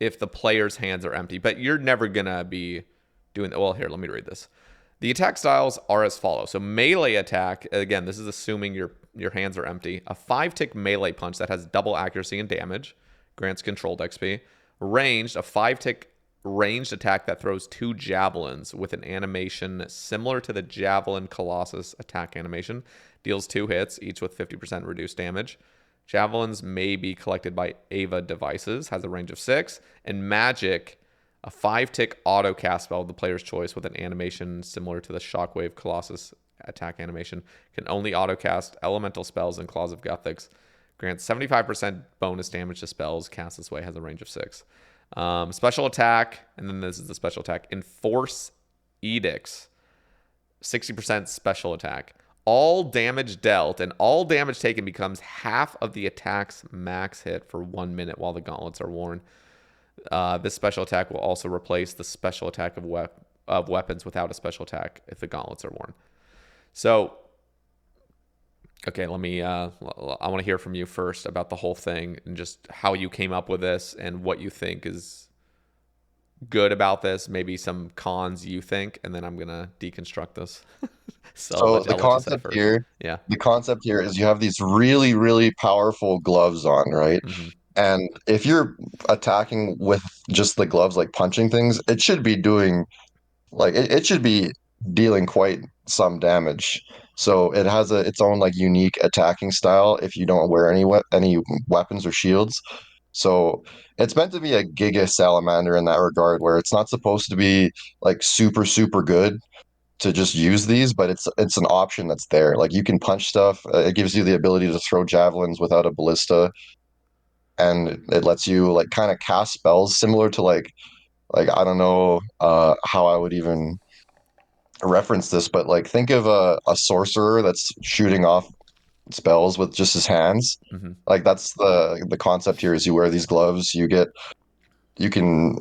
if the player's hands are empty. But you're never gonna be doing that. Well, here, let me read this. The attack styles are as follows. So melee attack, again, this is assuming your hands are empty. A 5-tick melee punch that has double accuracy and damage, grants controlled XP. Ranged, a 5-tick ranged attack that throws 2 javelins with an animation similar to the Javelin Colossus attack animation. Deals 2 hits, each with 50% reduced damage. Javelins may be collected by Ava devices, has a range of 6. And Magic, a 5-tick auto cast spell of the player's choice with an animation similar to the Shockwave Colossus attack animation, can only auto cast elemental spells and Claws of Gothics. Grants 75% bonus damage to spells cast this way, has a range of 6. Special attack, and then this is the special attack. Enforce Edicts, 60% special attack. All damage dealt and all damage taken becomes half of the attack's max hit for 1 minute while the gauntlets are worn. This special attack will also replace the special attack of weapons without a special attack if the gauntlets are worn. So, okay, let me. I want to hear from you first about the whole thing and just how you came up with this and what you think is good about this. Maybe some cons you think, and then I'm gonna deconstruct this. So So I'll let you say first. Yeah. the concept here is you have these really, really powerful gloves on, right? Mm-hmm. And if you're attacking with just the gloves, like punching things, it should be doing like it should be dealing quite some damage. So it has its own like unique attacking style if you don't wear any weapons or shields. So it's meant to be a Giga Salamander in that regard, where it's not supposed to be like super, super good to just use these, but it's an option that's there. Like you can punch stuff. It gives you the ability to throw javelins without a ballista, and it lets you like kind of cast spells similar to like I don't know how I would even reference this, but like think of a sorcerer that's shooting off spells with just his hands. Mm-hmm. Like that's the concept here is you wear these gloves, you can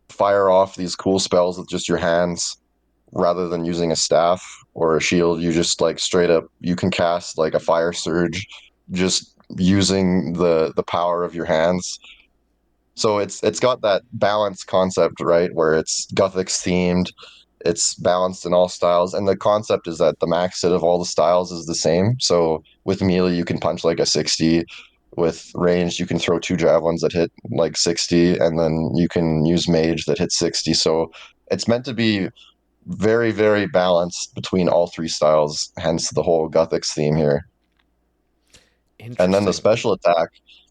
fire off these cool spells with just your hands rather than using a staff or a shield. You just like straight up you can cast like a fire surge just using the power of your hands. So it's got that balance concept, right, where it's Gothics themed, it's balanced in all styles, and the concept is that the max hit of all the styles is the same. So with melee, you can punch like a 60. With ranged, you can throw 2 javelins that hit like 60, and then you can use mage that hits 60. So it's meant to be very, very balanced between all 3 styles, hence the whole Gothics theme here. And then Interesting.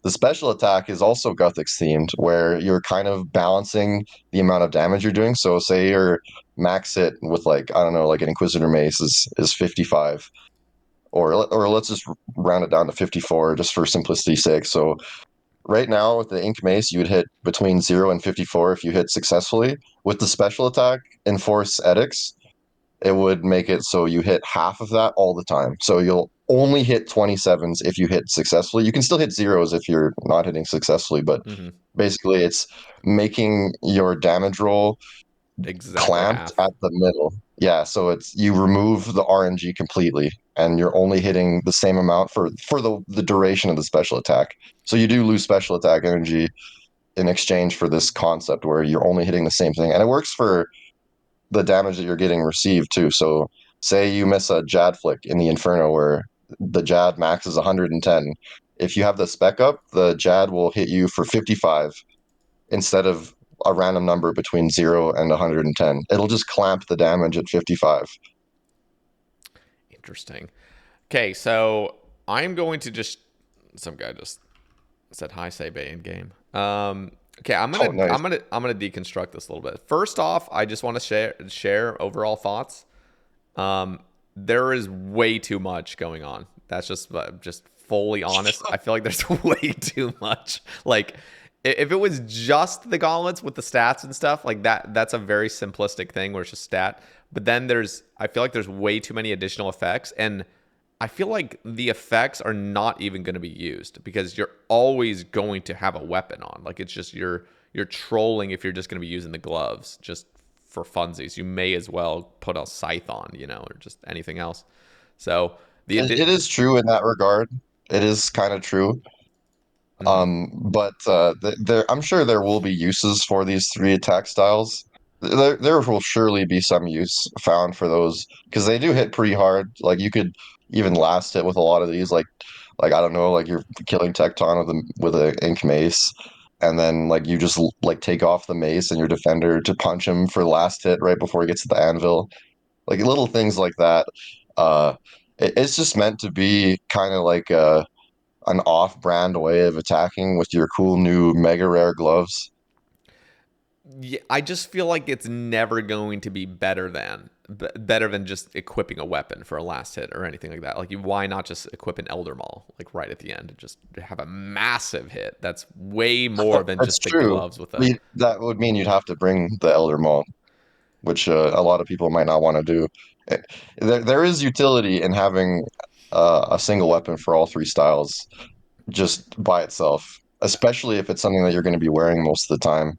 the special attack is also Gothics themed, where you're kind of balancing the amount of damage you're doing. So say your max hit with like I don't know, like an Inquisitor mace is 55, or let's just round it down to 54 just for simplicity's sake. So right now with the Ink mace, you would hit between 0 and 54 if you hit successfully. With the special attack, Enforce Edicts, it would make it so you hit half of that all the time. So you'll only hit 27s if you hit successfully. You can still hit zeros if you're not hitting successfully, but Mm-hmm. basically it's making your damage roll Exactly clamped half. at the middle. Yeah, so it's you remove the RNG completely and you're only hitting the same amount for the duration of the special attack. So you do lose special attack energy in exchange for this concept where you're only hitting the same thing. And it works for the damage that you're getting received too. So say you miss a Jad flick in the Inferno where the Jad max is 110. If you have the spec up, the Jad will hit you for 55 instead of a random number between 0 and 110. It'll just clamp the damage at 55. Interesting. Okay, so I'm going to just some guy just said hi, Sae Bae in game. Okay, Oh, nice. I'm gonna deconstruct this a little bit. First off, I just want to share overall thoughts. There is way too much going on. That's just fully honest. I feel like there's way too much. Like, if it was just the gauntlets with the stats and stuff like that, that's a very simplistic thing where it's just stat. But then I feel like there's way too many additional effects, and I feel like the effects are not even going to be used because you're always going to have a weapon on. Like, it's just you're trolling if you're just going to be using the gloves just for funsies. You may as well put a Scythe on, or just anything else. So It is true in that regard. It is kind of true. But I'm sure there will be uses for these three attack styles. There will surely be some use found for those because they do hit pretty hard. Like you could even last hit with a lot of these. Like I don't know, like you're killing Tecton with a ink mace, and then like you just like take off the mace and your defender to punch him for the last hit right before he gets to the anvil. Like little things like that. Uh, it's just meant to be kind of like an off-brand way of attacking with your cool new mega rare gloves. Yeah, I just feel like it's never going to be better than just equipping a weapon for a last hit or anything like that. Like, why not just equip an Elder Maul like right at the end and just have a massive hit? That's way more than That's just the true. gloves with a. That would mean you'd have to bring the Elder Maul, which a lot of people might not want to do. Eh, there is utility in having a single weapon for all three styles just by itself, especially if it's something that you're going to be wearing most of the time.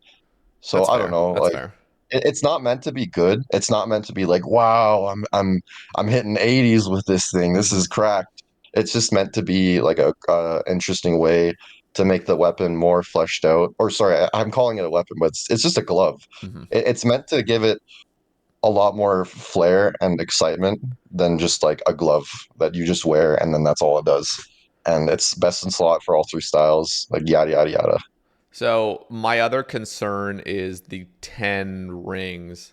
So That's I don't fair. know, That's like fair. it's not meant to be good. It's not meant to be like, wow, I'm hitting 80s with this thing. This is cracked. It's just meant to be like a interesting way to make the weapon more fleshed out. Or sorry, I'm calling it a weapon, but it's just a glove. Hmm. It's meant to give it a lot more flair and excitement than just like a glove that you just wear and then that's all it does. And it's best in slot for all three styles, like yada yada yada. So my other concern is the 10 rings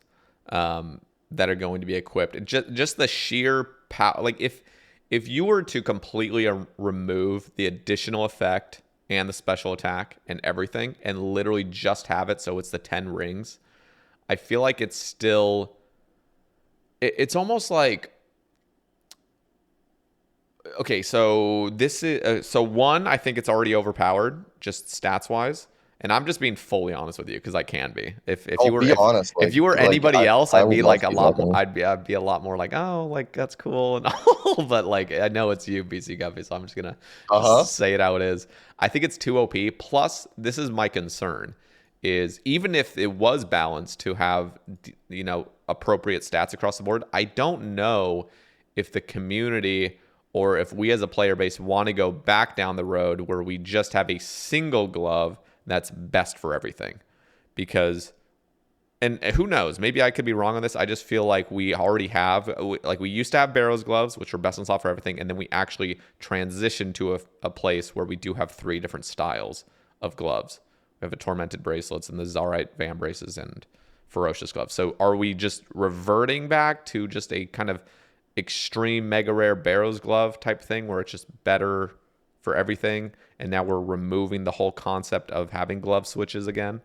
that are going to be equipped. Just the sheer power. Like if you were to completely remove the additional effect and the special attack and everything, and literally just have it so it's the 10 rings, I feel like it's still. It's almost like. Okay, so this is so one. I think it's already overpowered, just stats wise, and I'm just being fully honest with you because I can be. If Oh, you were be honest, if you were anybody else, I I'd would be love like a lot more. feedback. I'd be a lot more like, oh, like that's cool and all. But like I know it's you, Bcguppy, so I'm just gonna Uh-huh. just say it how it is. I think it's too OP. Plus, this is my concern: is even if it was balanced to have appropriate stats across the board, I don't know if the community or if we as a player base want to go back down the road where we just have a single glove that's best for everything. Because, and who knows, maybe I could be wrong on this. I just feel like we already have, like we used to have Barrows gloves, which are best in slot for everything. And then we actually transitioned to a place where we do have 3 different styles of gloves. We have a Tormented Bracelets and the Zarite Van Braces and Ferocious Gloves. So are we just reverting back to just a kind of extreme mega rare Barrows glove type thing where it's just better for everything, and now we're removing the whole concept of having glove switches again?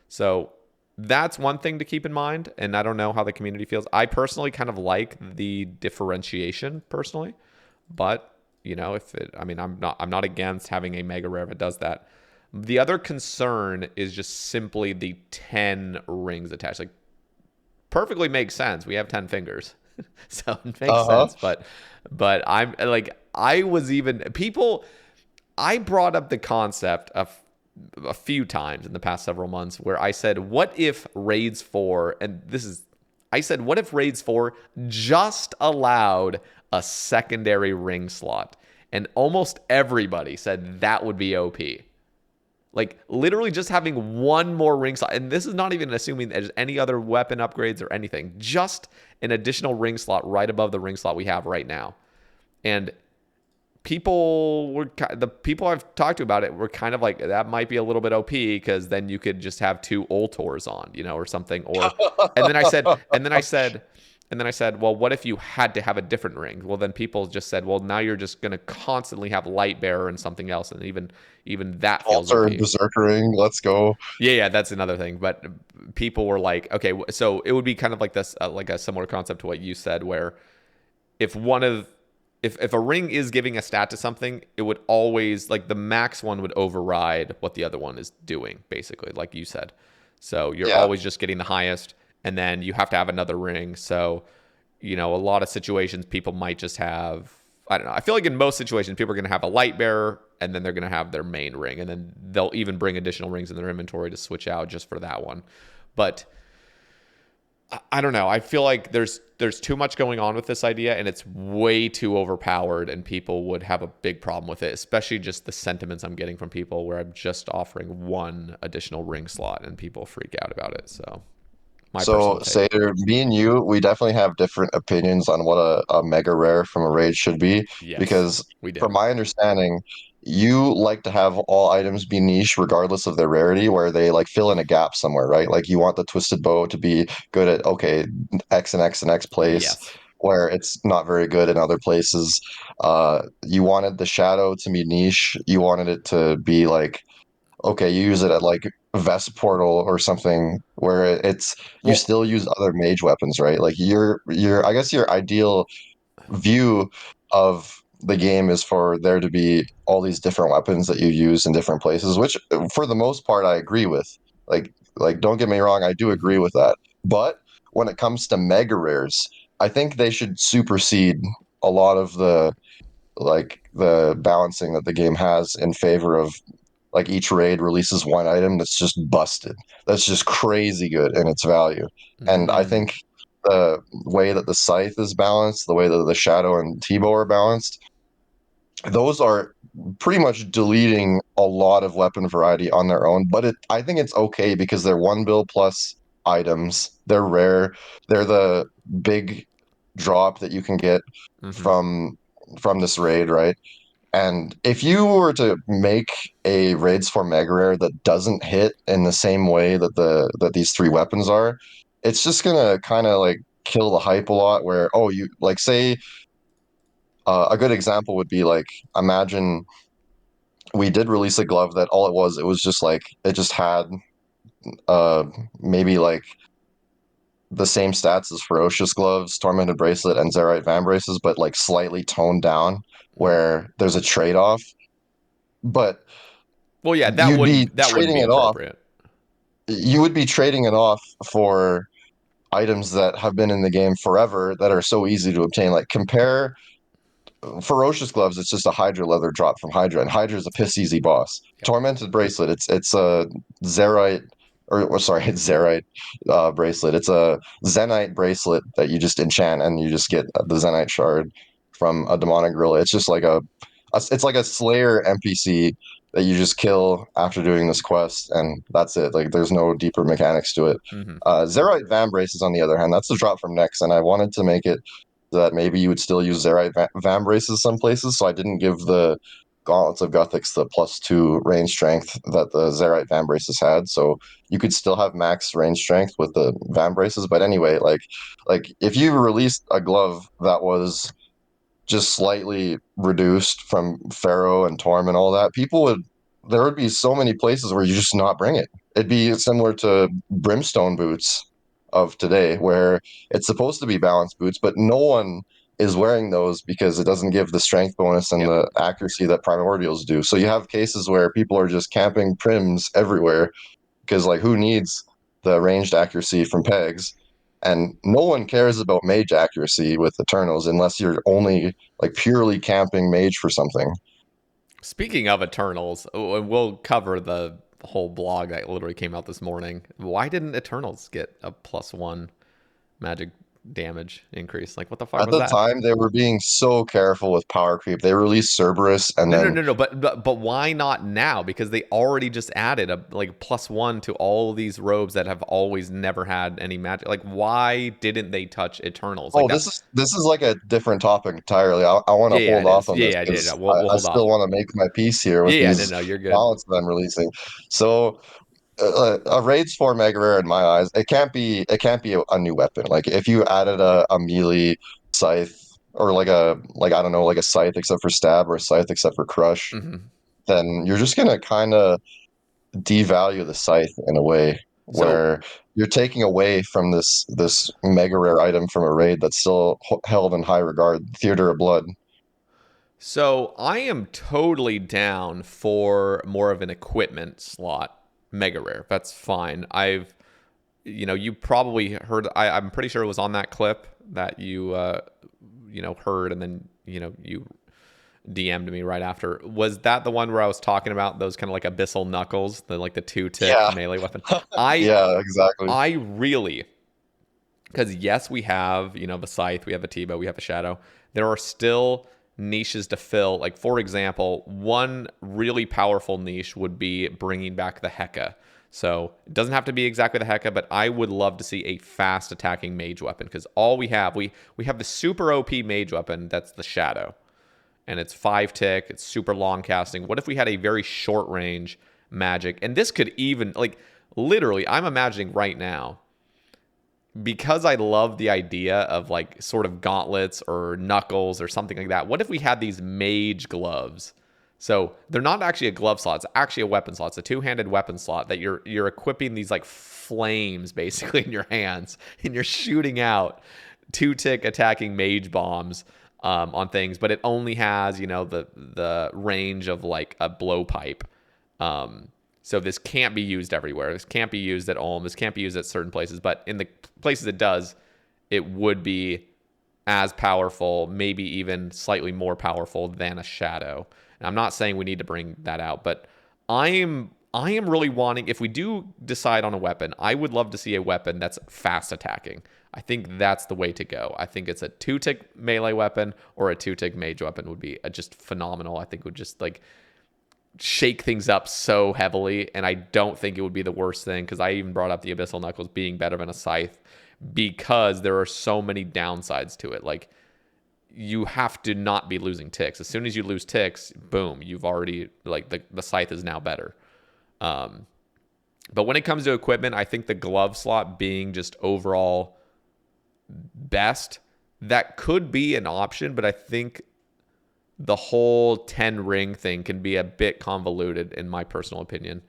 So that's one thing to keep in mind, and I don't know how the community feels. I personally kind of like the differentiation personally, but I'm not against having a mega rare if it does that. The other concern is just simply the 10 rings attached. Like, perfectly makes sense. We have 10 fingers. So it makes Uh-huh. sense, but I'm like, I brought up the concept of a few times in the past several months where I said, what if Raids 4, I said, what if Raids 4 just allowed a secondary ring slot? And almost everybody said that would be OP. Like literally just having one more ring slot, and this is not even assuming there's any other weapon upgrades or anything, just an additional ring slot right above the ring slot we have right now. And the people I've talked to about it were kind of like, that might be a little bit OP because then you could just have 2 Ultors on, or something. Or and then I said, well, what if you had to have a different ring? Well, then people just said, well, now you're just going to constantly have Light Bearer and something else, and even that feels Altar OP. and Berserkering, let's go. Yeah, that's another thing. But people were like, okay, so it would be kind of like this, like a similar concept to what you said, where if a ring is giving a stat to something, it would always, like, the max one would override what the other one is doing, basically, like you said. So you're always just getting the highest, and then you have to have another ring. So, a lot of situations people might just have, I don't know. I feel like in most situations, people are going to have a Light Bearer, and then they're going to have their main ring, and then they'll even bring additional rings in their inventory to switch out just for that one. But I don't know. I feel like there's too much going on with this idea, and it's way too overpowered, and people would have a big problem with it, especially just the sentiments I'm getting from people where I'm just offering one additional ring slot, and people freak out about it. So, So, Saeldor, me and you, we definitely have different opinions on what a mega rare from a raid should be. yes, Because, we do. from my understanding, you like to have all items be niche regardless of their rarity, where they like fill in a gap somewhere, right? Like you want the twisted bow to be good at, okay, X and X and X place, Yes. where it's not very good in other places. You wanted the shadow to be niche. You wanted it to be like, okay, you use it at like Vest Portal or something where it's you Well, still use other mage weapons, right? Like your I guess your ideal view of the game is for there to be all these different weapons that you use in different places, which for the most part I agree with. Like don't get me wrong, I do agree with that. But when it comes to mega rares, I think they should supersede a lot of the balancing that the game has in favor of like each raid releases one item that's just busted. That's just crazy good in its value. And I mm, think the way that the Scythe is balanced, the way that the Shadow and T-Bow are balanced, those are pretty much deleting a lot of weapon variety on their own. But I think it's okay because they're 1 bill plus items. They're rare. They're the big drop that you can get mm-hmm. from this raid, right? And if you were to make a raids for mega rare that doesn't hit in the same way that these 3 weapons are, it's just gonna kind of like kill the hype a lot. Where you like say a good example would be like imagine we did release a glove that it was just like it just had uh maybe like the same stats as ferocious gloves, tormented bracelet, and Zerite van braces, but like slightly toned down, where there's a trade off. But Well, yeah, you'd be that wouldn't trading be it off. appropriate. You would be trading it off for items that have been in the game forever that are so easy to obtain. Like compare ferocious gloves. It's just a Hydra leather drop from Hydra, and Hydra is a piss easy boss. Yep. Tormented bracelet. It's a Zerite. Or sorry, it's Zerite bracelet. It's a Zenite bracelet that you just enchant and you just get the Zenite shard from a demonic gorilla. It's just like it's like a Slayer NPC that you just kill after doing this quest, and that's it. Like there's no deeper mechanics to it. Mm-hmm. Zerite Van Braces, on the other hand, that's the drop from Nex, and I wanted to make it so that maybe you would still use Zerite Van Braces some places, so I didn't give the Gauntlets of Guthix the +2 range strength that the Zerite Van Braces had, so you could still have max range strength with the Van Braces. But anyway, like if you released a glove that was just slightly reduced from Pharaoh and Torm and all that, there would be so many places where you just not bring it. It'd be similar to Brimstone boots of today, where it's supposed to be balanced boots, but no one is wearing those because it doesn't give the strength bonus and Yep. the accuracy that primordials do. So you have cases where people are just camping prims everywhere because like who needs the ranged accuracy from pegs? And no one cares about mage accuracy with Eternals unless you're only like purely camping mage for something. Speaking of Eternals, and we'll cover the whole blog that literally came out this morning. Why didn't Eternals get a +1 magic damage increase. Like, what the fuck At was the that? time, they were being so careful with power creep. They released Cerberus, and No, no, then no, no. But why not now? Because they already just added a like +1 to all of these robes that have always never had any magic. Like, why didn't they touch Eternals like oh, that? this is like a different topic entirely. I want to Yeah, yeah, hold it off is. on Yeah, this yeah, yeah. because Yeah. We'll I hold still off. want to make my piece here Yeah, with yeah. No, these no, you're good. ballots that I'm releasing. So a raid's 4 mega rare in my eyes. It can't be a new weapon. Like if you added a melee scythe or like I don't know like a scythe except for stab or a scythe except for crush, Hmm. then you're just gonna kind of devalue the scythe in a way So, where you're taking away from this mega rare item from a raid that's still held in high regard, Theater of Blood. so I am totally down for more of an equipment slot, mega rare. That's fine. You probably heard. I'm pretty sure it was on that clip that you heard, and then you DM'd me right after. Was that the one where I was talking about those kind of like abyssal knuckles, the 2-tick Yeah, melee weapon? I yeah, exactly. I really, because yes, we have the scythe, we have a T-bow, we have a shadow. There are still niches to fill. Like for example, one really powerful niche would be bringing back the Heka. So it doesn't have to be exactly the Heka, but I would love to see a fast attacking mage weapon because all we have the super OP mage weapon that's the shadow, and it's 5-tick. It's super long casting. What if we had a very short range magic? And this could even like literally, I'm imagining right now because I love the idea of like sort of gauntlets or knuckles or something like that. What if we had these mage gloves? So they're not actually a glove slot; it's actually a weapon slot. It's a two-handed weapon slot that you're equipping these like flames basically in your hands, and you're shooting out 2-tick attacking mage bombs on things. But it only has the range of like a blowpipe. So this can't be used everywhere. This can't be used at Ulm. This can't be used at certain places. But in the places it does, it would be as powerful, maybe even slightly more powerful than a shadow. And I'm not saying we need to bring that out, but I am really wanting, if we do decide on a weapon, I would love to see a weapon that's fast attacking. I think that's the way to go. I think it's a 2-tick melee weapon or a 2-tick mage weapon would be just phenomenal. I think would just like shake things up so heavily, and I don't think it would be the worst thing because I even brought up the Abyssal Knuckles being better than a Scythe because there are so many downsides to it. Like, you have to not be losing ticks. As soon as you lose ticks, boom, you've already, like, the Scythe is now better. But when it comes to equipment, I think the glove slot being just overall best, that could be an option, but I think the whole 10 ring thing can be a bit convoluted in my personal opinion,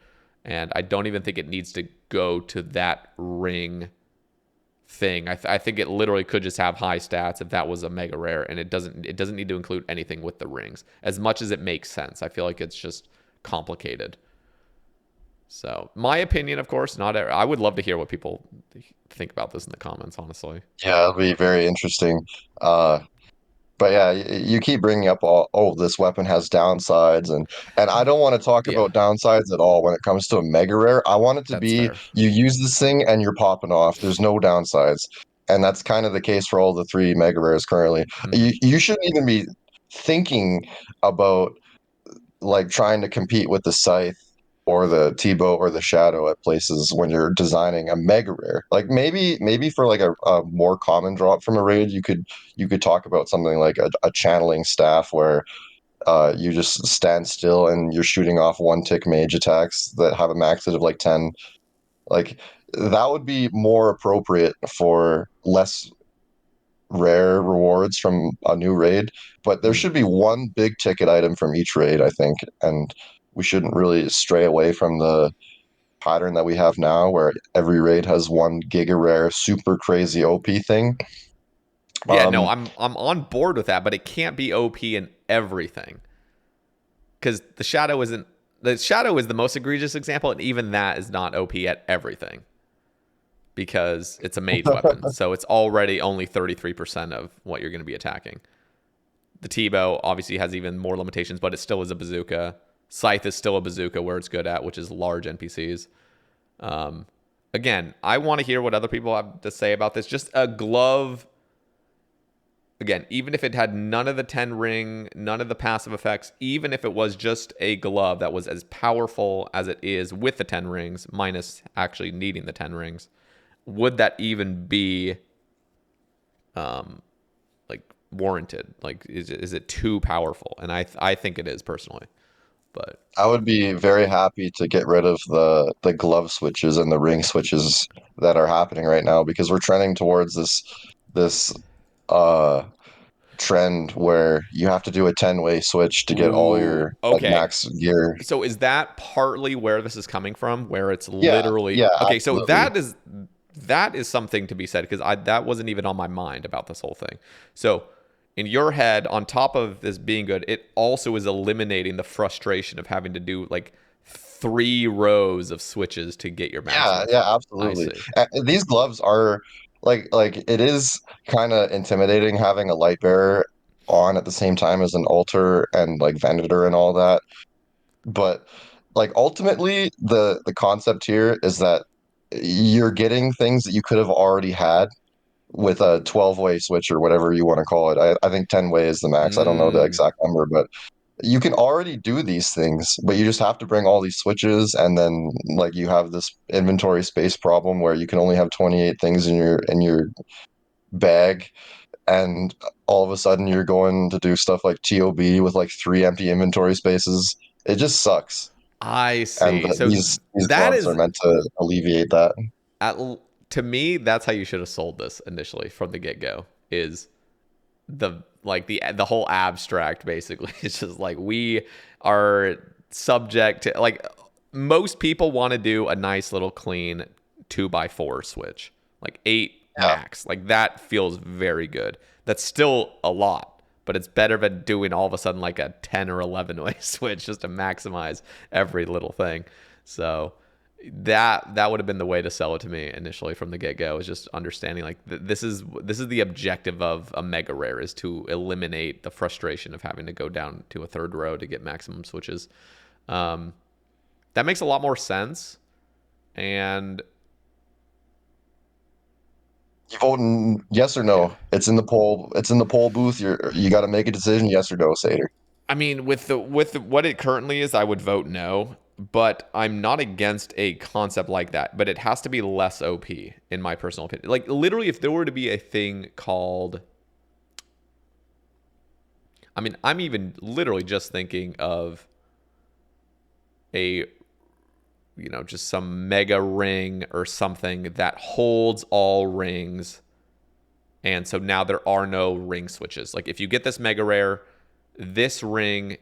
and I don't even think it needs to go to that ring thing. I think it literally could just have high stats if that was a mega rare, and it doesn't need to include anything with the rings as much as it makes sense. I feel like it's just complicated. So my opinion, of course, I would love to hear what people think about this in the comments, honestly. Yeah, it'll be very interesting. Uh, But yeah, you keep bringing up oh, this weapon has downsides, and I don't want to talk Yeah, about downsides at all when it comes to a mega rare. I want it to that's be fair. you use this thing and you're popping off. There's no downsides, and that's kind of the case for all the 3 mega rares currently. Hmm. You shouldn't even be thinking about like trying to compete with the scythe or the T-bow or the shadow at places when you're designing a mega rare. Like maybe for like a more common drop from a raid, you could talk about something like a channeling staff where you just stand still and you're shooting off 1-tick mage attacks that have a max hit of like 10. Like that would be more appropriate for less rare rewards from a new raid, but there Hmm. should be one big ticket item from each raid, I think, and we shouldn't really stray away from the pattern that we have now where every raid has one giga rare super crazy OP thing. Yeah, no, Um I'm on board with that, but it can't be OP in everything because the shadow is the most egregious example, and even that is not OP at everything because it's a mage weapon, so it's already only 33% of what you're going to be attacking. The T-bow obviously has even more limitations, but it still is a bazooka. Scythe is still a bazooka where it's good at, which is large NPCs. Um, again, I want to hear what other people have to say about this. Just a glove. Again, even if it had none of the 10 ring, none of the passive effects, even if it was just a glove that was as powerful as it is with the 10 rings, minus actually needing the 10 rings, would that even be like warranted? Like, is it too powerful? And I think it is personally. But I would be very happy to get rid of the glove switches and the ring switches that are happening right now because we're trending towards this uh trend where you have to do a 10-way switch to get all ooh, your like okay. max gear. So is that partly where this is coming from? Where it's Yeah, literally yeah, okay? So absolutely. that is something to be said because that wasn't even on my mind about this whole thing. So in your head, on top of this being good, it also is eliminating the frustration of having to do like 3 rows of switches to get your Yeah, maximum. yeah, I absolutely. see. These gloves are like it is kind of intimidating having a light bearer on at the same time as an altar and like Venator and all that. But like ultimately the concept here is that you're getting things that you could have already had with a 12-way switch or whatever you want to call it. I think 10-way is the max. I don't know the Mm, exact number, but you can already do these things, but you just have to bring all these switches, and then like you have this inventory space problem where you can only have 28 things in your bag, and all of a sudden you're going to do stuff like TOB with like 3 empty inventory spaces. It just sucks. I And see. So these that gloves are is meant to alleviate that. at, to me, that's how you should have sold this initially from the get go. Is the whole abstract basically it's just like we are subject to like most people want to do a nice little clean 2x4 switch like 8 Yeah. max like that feels very good. That's still a lot, but it's better than doing all of a sudden like a 10 or 11 way switch just to maximize every little thing. So that would have been the way to sell it to me initially from the get-go, is just understanding like this is the objective of a mega rare, is to eliminate the frustration of having to go down to a third row to get maximum switches. That makes a lot more sense. And You voting yes or yeah, no? It's in the poll. It's in the poll booth. You got to make a decision, yes or no, Sater. I mean, with what it currently is, I would vote no, but I'm not against a concept like that. But it has to be less OP, in my personal opinion. Like literally, if there were to be a thing called, I mean, I'm even literally just thinking of a, just some mega ring or something that holds all rings. And so now there are no ring switches. Like if you get this mega rare, this ring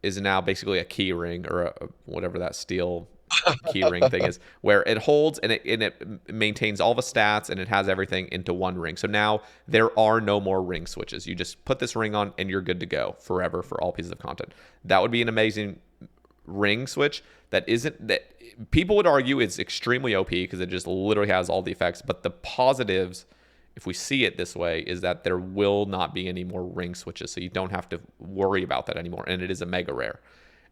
is now basically a key ring or whatever that steel key ring thing is, where it holds and it maintains all the stats and it has everything into one ring. So now there are no more ring switches. You just put this ring on and you're good to go forever for all pieces of content. That would be an amazing ring switch. That people would argue it's extremely OP because it just literally has all the effects. But the positives, if we see it this way, is that there will not be any more ring switches, so you don't have to worry about that anymore, and it is a mega rare.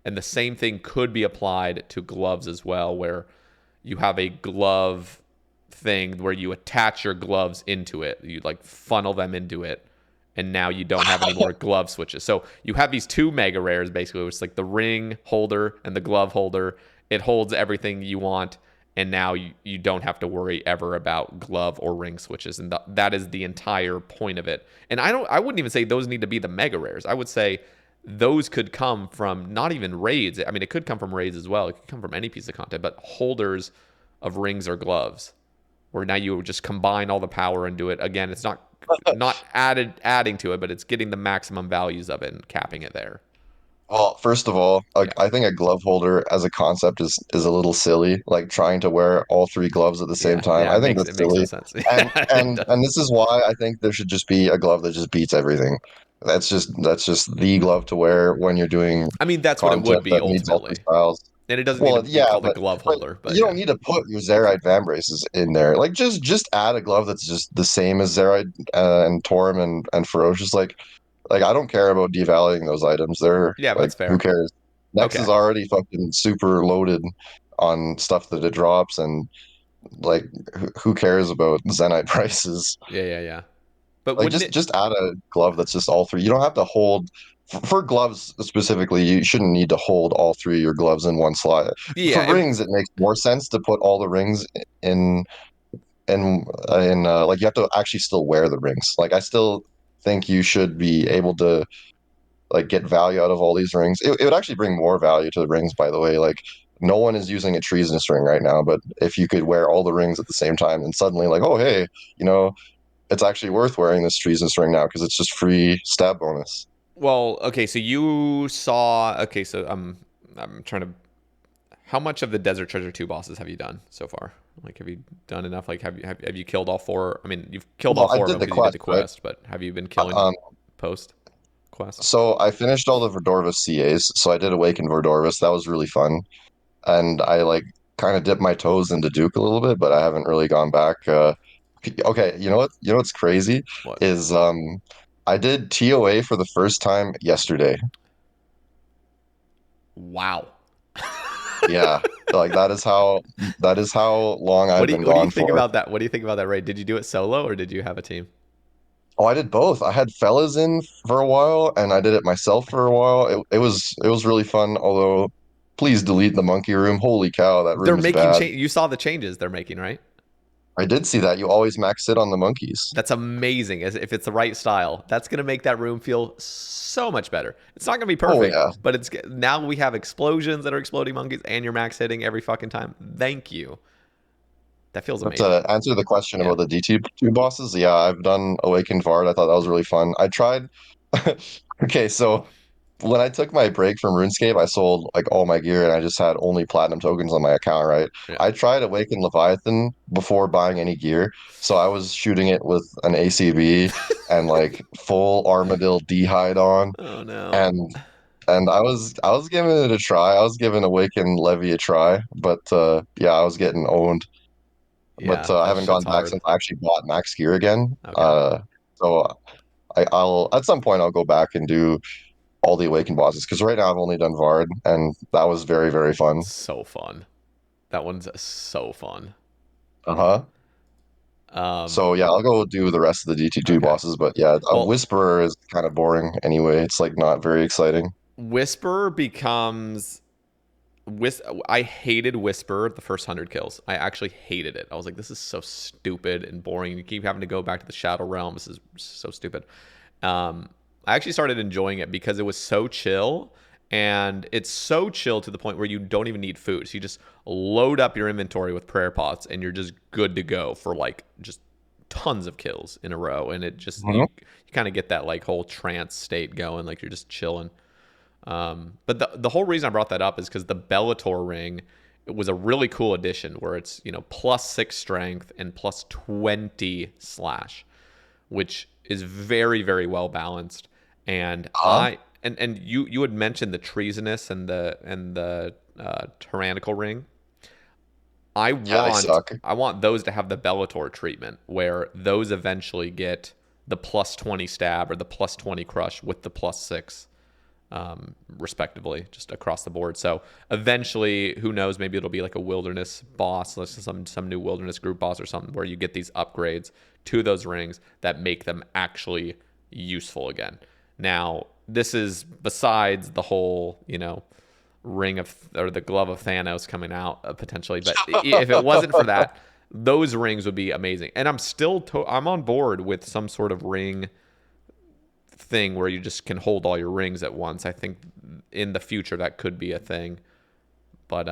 And the same thing could be applied to gloves as well, where you have a glove thing where you attach your gloves into it, you like funnel them into it, and now you don't have any more glove switches. So you have these 2 mega rares basically, which is like the ring holder and the glove holder. It holds everything you want, and now you don't have to worry ever about glove or ring switches, and that is the entire point of it. And I wouldn't even say those need to be the mega rares. I would say those could come from not even raids. I mean, it could come from raids as well. It could come from any piece of content, but holders of rings or gloves, where now you just combine all the power and do it again. It's not adding to it, but it's getting the maximum values of it and capping it there. Well, first of all, Yeah, like I think a glove holder as a concept is a little silly. Like trying to wear all 3 gloves at the same time. yeah. I think It that's makes no silly. sense. And Yeah, it and does. and this is why I think there should just be a glove that just beats everything. That's just the glove to wear when you're doing I mean, that's what it would content be that needs all 3 ultimately, styles. and it doesn't need to Well, be yeah, called a glove but holder. But you don't yeah, need to put your Zerite Van Braces in there. Like just add a glove that's just the same as Zerite and Torm and Ferocious. Like I don't care about devaluing those items. They're yeah, like that's who fair. cares? Nex is Okay, already fucking super loaded on stuff that it drops, and like who cares about Zenite prices? Yeah. But Like wouldn't it? just add a glove that's just all three. You don't have to hold for gloves specifically. You shouldn't need to hold all three of your gloves in one slot. For Yeah, rings, it makes more sense to put all the rings in like you have to actually still wear the rings. Like I still think you should be able to like get value out of all these rings. It would actually bring more value to the rings, by the way. Like no one is using a treasonous ring right now, but if you could wear all the rings at the same time, and suddenly like, oh hey, you know, it's actually worth wearing this treasonous ring now because it's just free stab bonus. well, okay. So you saw. Okay, so I'm trying to. How much of the Desert Treasure 2 bosses have you done so far? Like, have you done enough? Like, have you killed all four? I mean, you've killed all Well, I four of did them the because you did quest, the right? quest, but have you been killing Um, post quest? so I finished all the Verdorvis CAs. So I did Awaken Verdorvis. That was really fun, and I like kind of dipped my toes into Duke a little bit, but I haven't really gone back. Okay, you know what? You know what's crazy What? is I did TOA for the first time yesterday. Wow. Yeah, like that is how long I've been What do you gone think for. about that? What do you think about that raid? Did you do it solo or did you have a team? Oh, I did both. I had fellas in for a while, and I did it myself for a while. It was really fun. Although, please delete the monkey room. Holy cow, that They're room is making bad. change. You saw the changes they're making, right? I did see that. You always max sit on the monkeys. That's amazing. As if it's the right style, that's gonna make that room feel so much better. It's not gonna be Oh perfect, yeah. but it's now we have explosions that are exploding monkeys, and you're max hitting every fucking time. Thank you. That feels But amazing. to answer the question Yeah. about the DT2 bosses, yeah, I've done Awakened Vard. I thought that was really fun. I tried. Okay, so when I took my break from RuneScape, I sold like all my gear and I just had only platinum tokens on my account, right? Yeah. I tried Awaken Leviathan before buying any gear. So I was shooting it with an ACB and like full Armadillo D-hide on Oh no. and I was giving it a try. I was giving Awaken Levy a try, but yeah, I was getting owned. But Yeah, I that haven't shit's gone back hard. since I actually bought Max Gear again. Okay. So I'll at some point I'll go back and do all the Awakened bosses because right now I've only done Vard, and that was very, very fun. So fun. That one's so fun. Uh-huh. Um. So yeah, I'll go do the rest of the DT2 Okay. bosses, but yeah, a Well, Whisperer is kind of boring anyway. It's like not very exciting. Whisper becomes I hated Whisper the first 100 kills. I actually hated it. I was like, this is so stupid and boring. You keep having to go back to the Shadow Realm. This is so stupid. I actually started enjoying it because it was so chill. And it's so chill to the point where you don't even need food. So you just load up your inventory with prayer pots and you're just good to go for like just tons of kills in a row. And it just, Mhm. you kind of get that like whole trance state going. Like you're just chilling. But the whole reason I brought that up is because the Bellator ring, it was a really cool addition where it's +6 strength and +20 slash, which is very very well balanced. And Huh? you had mentioned the treasonous and the tyrannical ring. Yeah, they suck. I want those to have the Bellator treatment where those eventually get the +20 stab or the +20 crush with the +6 respectively, just across the board. So eventually, who knows? Maybe it'll be like a wilderness boss, some new wilderness group boss or something, where you get these upgrades to those rings that make them actually useful again. Now, this is besides the whole, ring of or the glove of Thanos coming out potentially. But if it wasn't for that, those rings would be amazing. And I'm on board with some sort of ring thing where you just can hold all your rings at once. I think in the future that could be a thing. But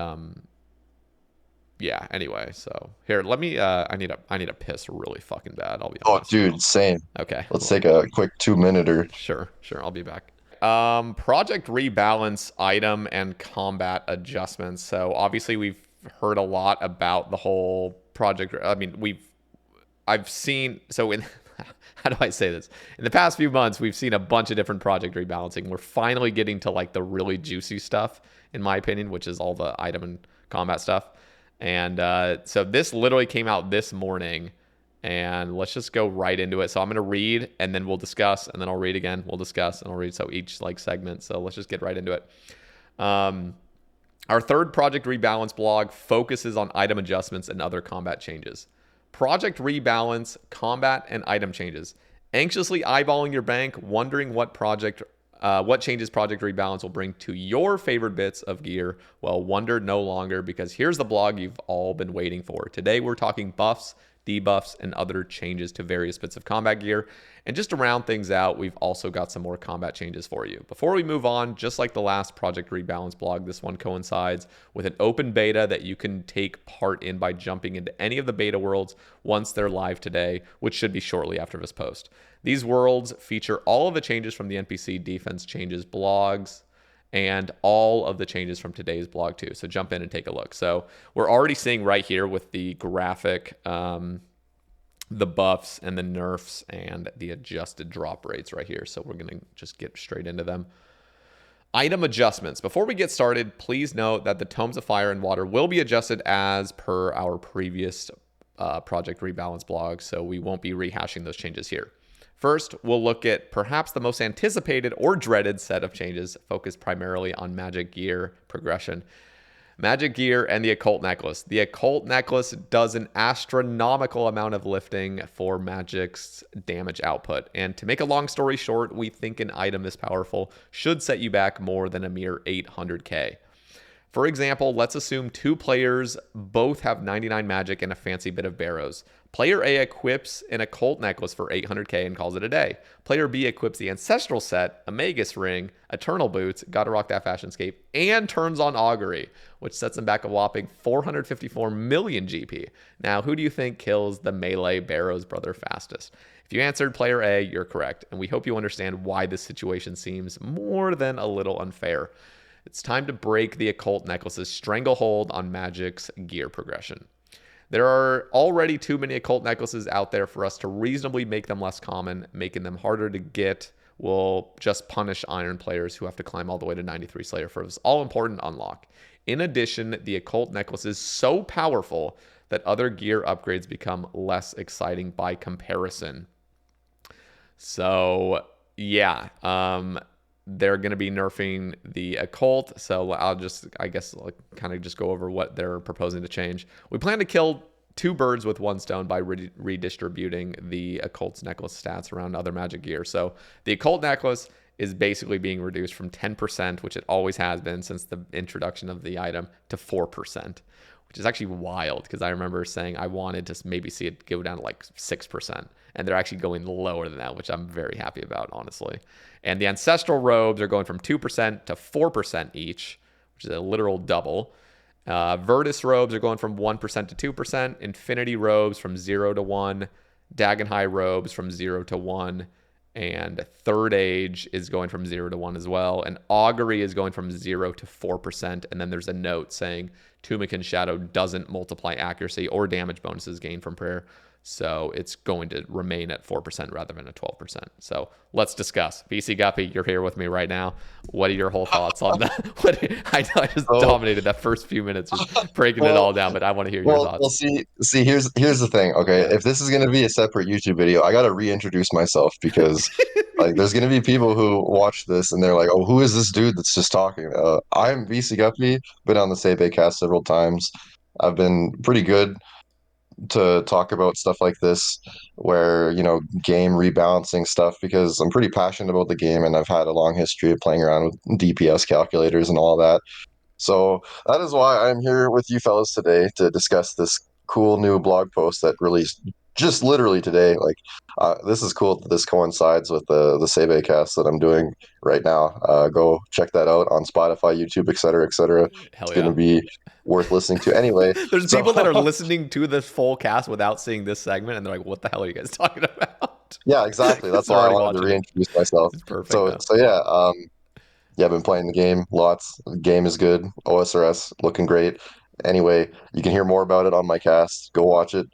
yeah, anyway, so here, let me I need a piss really fucking bad, I'll be Oh, honest. dude, same. Okay. Let's Well, take a quick 2 minute. sure, I'll be back. Project rebalance item and combat adjustments. So obviously we've heard a lot about the whole project. I mean, I've seen so in how do I say this? In the past few months, we've seen a bunch of different project rebalancing. We're finally getting to like the really juicy stuff, in my opinion, which is all the item and combat stuff. And so this literally came out this morning, and let's just go right into it. So I'm gonna read, and then we'll discuss, and then I'll read again. We'll discuss, and I'll read. So each like segment. So let's just get right into it. Um, Our third Project Rebalance blog focuses on item adjustments and other combat changes. Project Rebalance, combat, and item changes. Anxiously eyeballing your bank, wondering what changes Project Rebalance will bring to your favorite bits of gear? Well, wonder no longer, because here's the blog you've all been waiting for. Today we're talking buffs, debuffs, and other changes to various bits of combat gear. And just to round things out, we've also got some more combat changes for you. Before we move on, just like the last Project Rebalance blog, this one coincides with an open beta that you can take part in by jumping into any of the beta worlds once they're live today, which should be shortly after this post. These worlds feature all of the changes from the NPC defense changes blogs, and all of the changes from today's blog too. So jump in and take a look. So we're already seeing right here with the graphic, the buffs and the nerfs and the adjusted drop rates right here. So we're going to just get straight into them. Item adjustments. Before we get started, please note that the Tomes of Fire and Water will be adjusted as per our previous Project Rebalance blog. So we won't be rehashing those changes here. First, we'll look at perhaps the most anticipated or dreaded set of changes focused primarily on magic gear progression. Magic gear and the Occult Necklace. The Occult Necklace does an astronomical amount of lifting for magic's damage output. And to make a long story short, we think an item this powerful should set you back more than a mere 800k. For example, let's assume two players both have 99 magic and a fancy bit of barrows. Player A equips an Occult Necklace for 800k and calls it a day. Player B equips the Ancestral Set, a Magus Ring, Eternal Boots, Gotta Rock That Fashionscape, and turns on Augury, which sets him back a whopping 454 million GP. Now, who do you think kills the melee Barrows brother fastest? If you answered Player A, you're correct, and we hope you understand why this situation seems more than a little unfair. It's time to break the Occult Necklace's stranglehold on Magic's gear progression. There are already too many Occult Necklaces out there for us to reasonably make them less common. Making them harder to get will just punish Iron players who have to climb all the way to 93 Slayer for this all-important unlock. In addition, the Occult Necklace is so powerful that other gear upgrades become less exciting by comparison. So, yeah, they're going to be nerfing the Occult, so I'll just, I guess, kind of just go over what they're proposing to change. We plan to kill two birds with one stone by redistributing the Occult's necklace stats around other magic gear. So the Occult Necklace is basically being reduced from 10%, which it always has been since the introduction of the item, to 4%, which is actually wild, because I remember saying I wanted to maybe see it go down to like 6%, and they're actually going lower than that, which I'm very happy about, honestly. And the Ancestral Robes are going from 2% to 4% each, which is a literal double. Virtus Robes are going from 1% to 2%. Infinity Robes from 0 to 1. Dagon Robes from 0 to 1. And Third Age is going from 0 to 1 as well. And Augury is going from 0 to 4%. And then there's a note saying Tunic Shadow doesn't multiply accuracy or damage bonuses gained from prayer. So it's going to remain at 4% rather than a 12%. So let's discuss. Bcguppy, you're here with me right now. What are your whole thoughts on that? I know I just dominated that first few minutes just breaking it all down, but I want to hear your thoughts. Well, see, here's the thing. Okay, if this is gonna be a separate YouTube video, I gotta reintroduce myself, because like there's gonna be people who watch this and they're like, "Oh, who is this dude that's just talking?" I'm Bcguppy. Been on the Sae Bae Cast several times. I've been pretty good to talk about stuff like this, where game rebalancing stuff, because I'm pretty passionate about the game and I've had a long history of playing around with DPS calculators and all that. So that is why I'm here with you fellas today to discuss this cool new blog post that released just literally today. Like, this is cool that this coincides with the Sae Bae Cast that I'm doing right now. Go check that out on Spotify, YouTube, etc., etc. Hell It's yeah. going to be worth listening to anyway. There's people that are listening to this full cast without seeing this segment, and they're like, "What the hell are you guys talking about?" Yeah, exactly. That's why I wanted to reintroduce myself. It's perfect. So yeah, I've been playing the game lots. The game is good. OSRS looking great. Anyway, you can hear more about it on my cast. Go watch it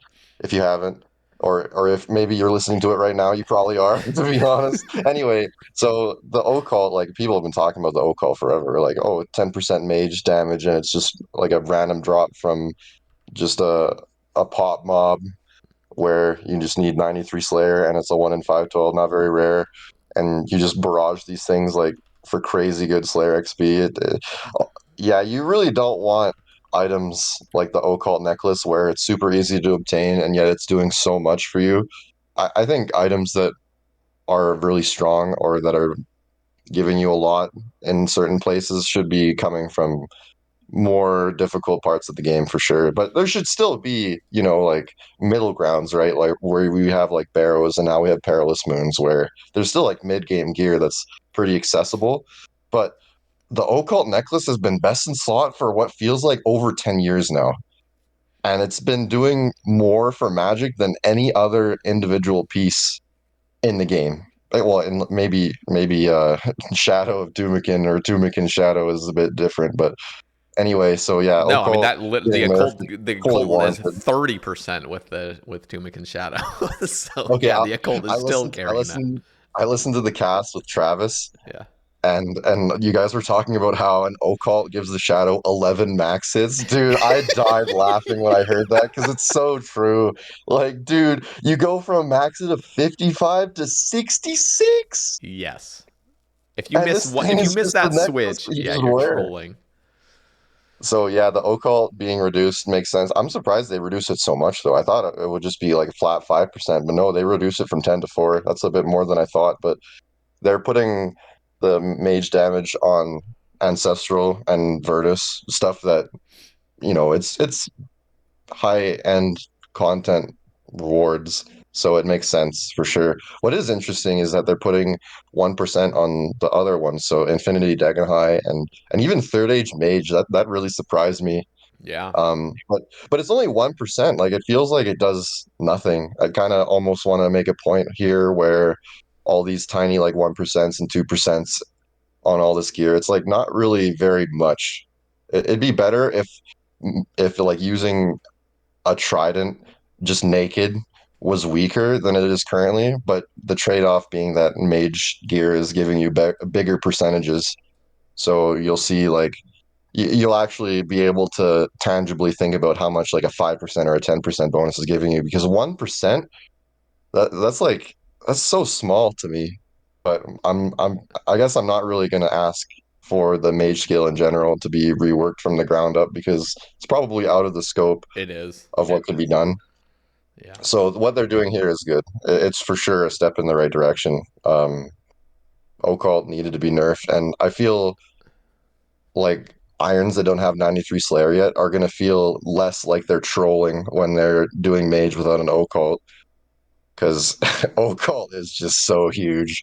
if you haven't. Or if maybe you're listening to it right now, you probably are, to be honest. Anyway, so the occult, like people have been talking about the occult forever, like, oh, 10% mage damage, and it's just like a random drop from just a pop mob where you just need 93 Slayer and it's a 1 in 512, not very rare, and you just barrage these things like for crazy good Slayer XP. Yeah, you really don't want items like the occult necklace where it's super easy to obtain and yet it's doing so much for you. I think items that are really strong or that are giving you a lot in certain places should be coming from more difficult parts of the game for sure. But there should still be, like middle grounds, right? Like where we have like barrows and now we have perilous moons where there's still like mid game gear that's pretty accessible. But the occult necklace has been best in slot for what feels like over 10 years now. And it's been doing more for Magic than any other individual piece in the game. Well, and maybe Shadow of Doomikin or Doomikin Shadow is a bit different, but anyway, so yeah, No, I mean occult the getting nerfed occult is the fully occult is warranted. 30% with Tumik and Shadow. So Okay, yeah, the occult is I still listened. I carrying that. listened. I listened to the cast with Travis, Yeah. and you guys were talking about how an occult gives the shadow 11 max hits. Dude, I died laughing when I heard that because it's so true. Like, dude, you go from max hit of 55 to 66, Yes. If you and miss this what thing if you is miss just the that necklace switch, that you yeah, just you're wear. trolling. So yeah, the occult being reduced makes sense. I'm surprised they reduced it so much though. I thought it would just be like a flat 5%, but no, they reduced it from 10 to 4. That's a bit more than I thought, but they're putting the mage damage on ancestral and Virtus stuff that it's high end content rewards, so it makes sense for sure. What is interesting is that they're putting 1% on the other ones, so Infinity Dagonhai and even Third Age Mage. That really surprised me. Yeah. But it's only 1%. Like it feels like it does nothing. I kind of almost want to make a point here where all these tiny like 1% and 2% on all this gear, it's like not really very much. It'd be better if like using a trident just naked was weaker than it is currently, but the trade-off being that mage gear is giving you bigger percentages. So you'll see like you'll actually be able to tangibly think about how much like a 5% or a 10% bonus is giving you because 1% that's so small to me. But I guess I'm not really going to ask for the mage skill in general to be reworked from the ground up because it's probably out of the scope It is. of what could be done. Yeah. So what they're doing here is good. It's for sure a step in the right direction. Occult needed to be nerfed, and I feel like irons that don't have 93 Slayer yet are going to feel less like they're trolling when they're doing mage without an occult because occult is just so huge.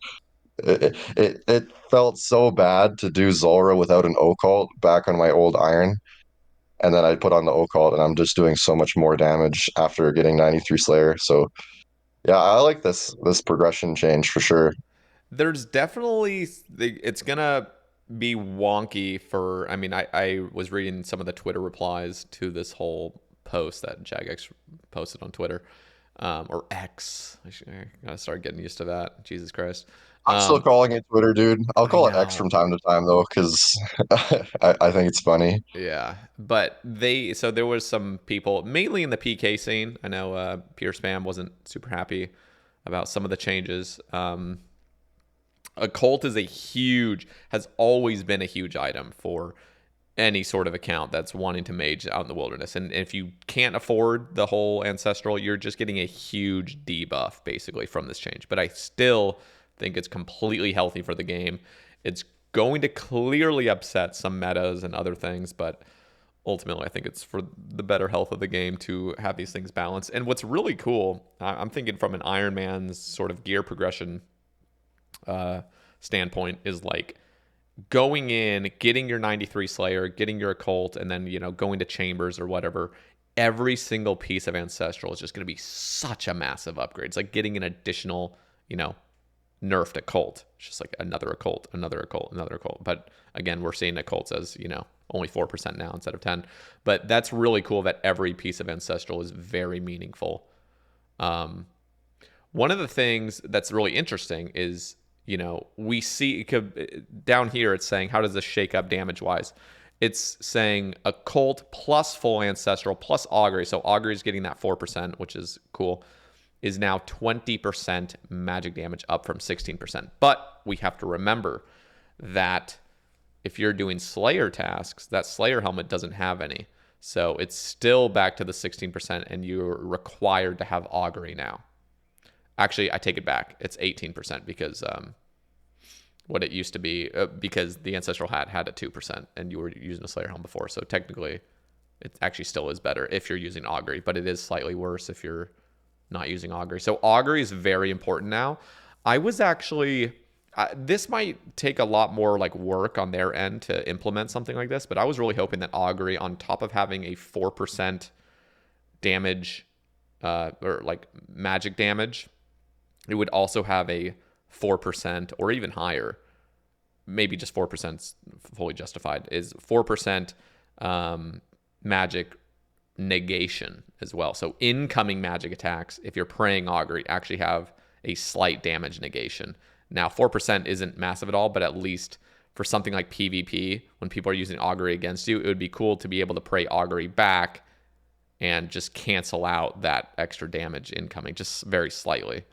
It felt so bad to do Zulrah without an occult back on my old iron, and then I put on the occult, and I'm just doing so much more damage after getting 93 Slayer. So yeah, I like this progression change for sure. There's definitely it's gonna be wonky for. I mean, I was reading some of the Twitter replies to this whole post that Jagex posted on Twitter, or X. I gotta start getting used to that. Jesus Christ. I'm still calling it Twitter, dude. I'll I call it X know. from time to time though, because I think it's funny. Yeah, but so there was some people mainly in the PK scene. I know Pure Spam wasn't super happy about some of the changes. Occult is has always been a huge item for any sort of account that's wanting to mage out in the wilderness. And if you can't afford the whole ancestral, you're just getting a huge debuff basically from this change. But I still think it's completely healthy for the game. It's going to clearly upset some metas and other things, but ultimately I think it's for the better health of the game to have these things balanced. And what's really cool, I'm thinking from an Ironman's sort of gear progression standpoint, is like going in, getting your 93 Slayer, getting your occult, and then going to chambers or whatever. Every single piece of ancestral is just going to be such a massive upgrade. It's like getting an additional nerfed occult. It's just like another occult, another occult, another occult. But again, we're seeing occults as only 4% now instead of 10. But that's really cool that every piece of ancestral is very meaningful. One of the things that's really interesting is we see down here it's saying how does this shake up damage wise. It's saying occult plus full ancestral plus augury. So augury is getting that 4%, which is cool, is now 20% magic damage up from 16%. But we have to remember that if you're doing Slayer tasks, that Slayer helmet doesn't have any. So it's still back to the 16%, and you're required to have Augury now. Actually, I take it back. It's 18% because what it used to be, because the Ancestral Hat had a 2%, and you were using a Slayer helm before. So technically, it actually still is better if you're using Augury, but it is slightly worse if you're not using Augury. So Augury is very important now. I was actually... this might take a lot more like work on their end to implement something like this, but I was really hoping that Augury, on top of having a 4% damage or like magic damage, it would also have a 4% or even higher, maybe just 4% fully justified, is 4% magic negation as well. So incoming magic attacks, if you're praying Augury, actually have a slight damage negation. Now, 4% isn't massive at all, but at least for something like PvP, when people are using Augury against you, it would be cool to be able to pray Augury back and just cancel out that extra damage incoming, just very slightly.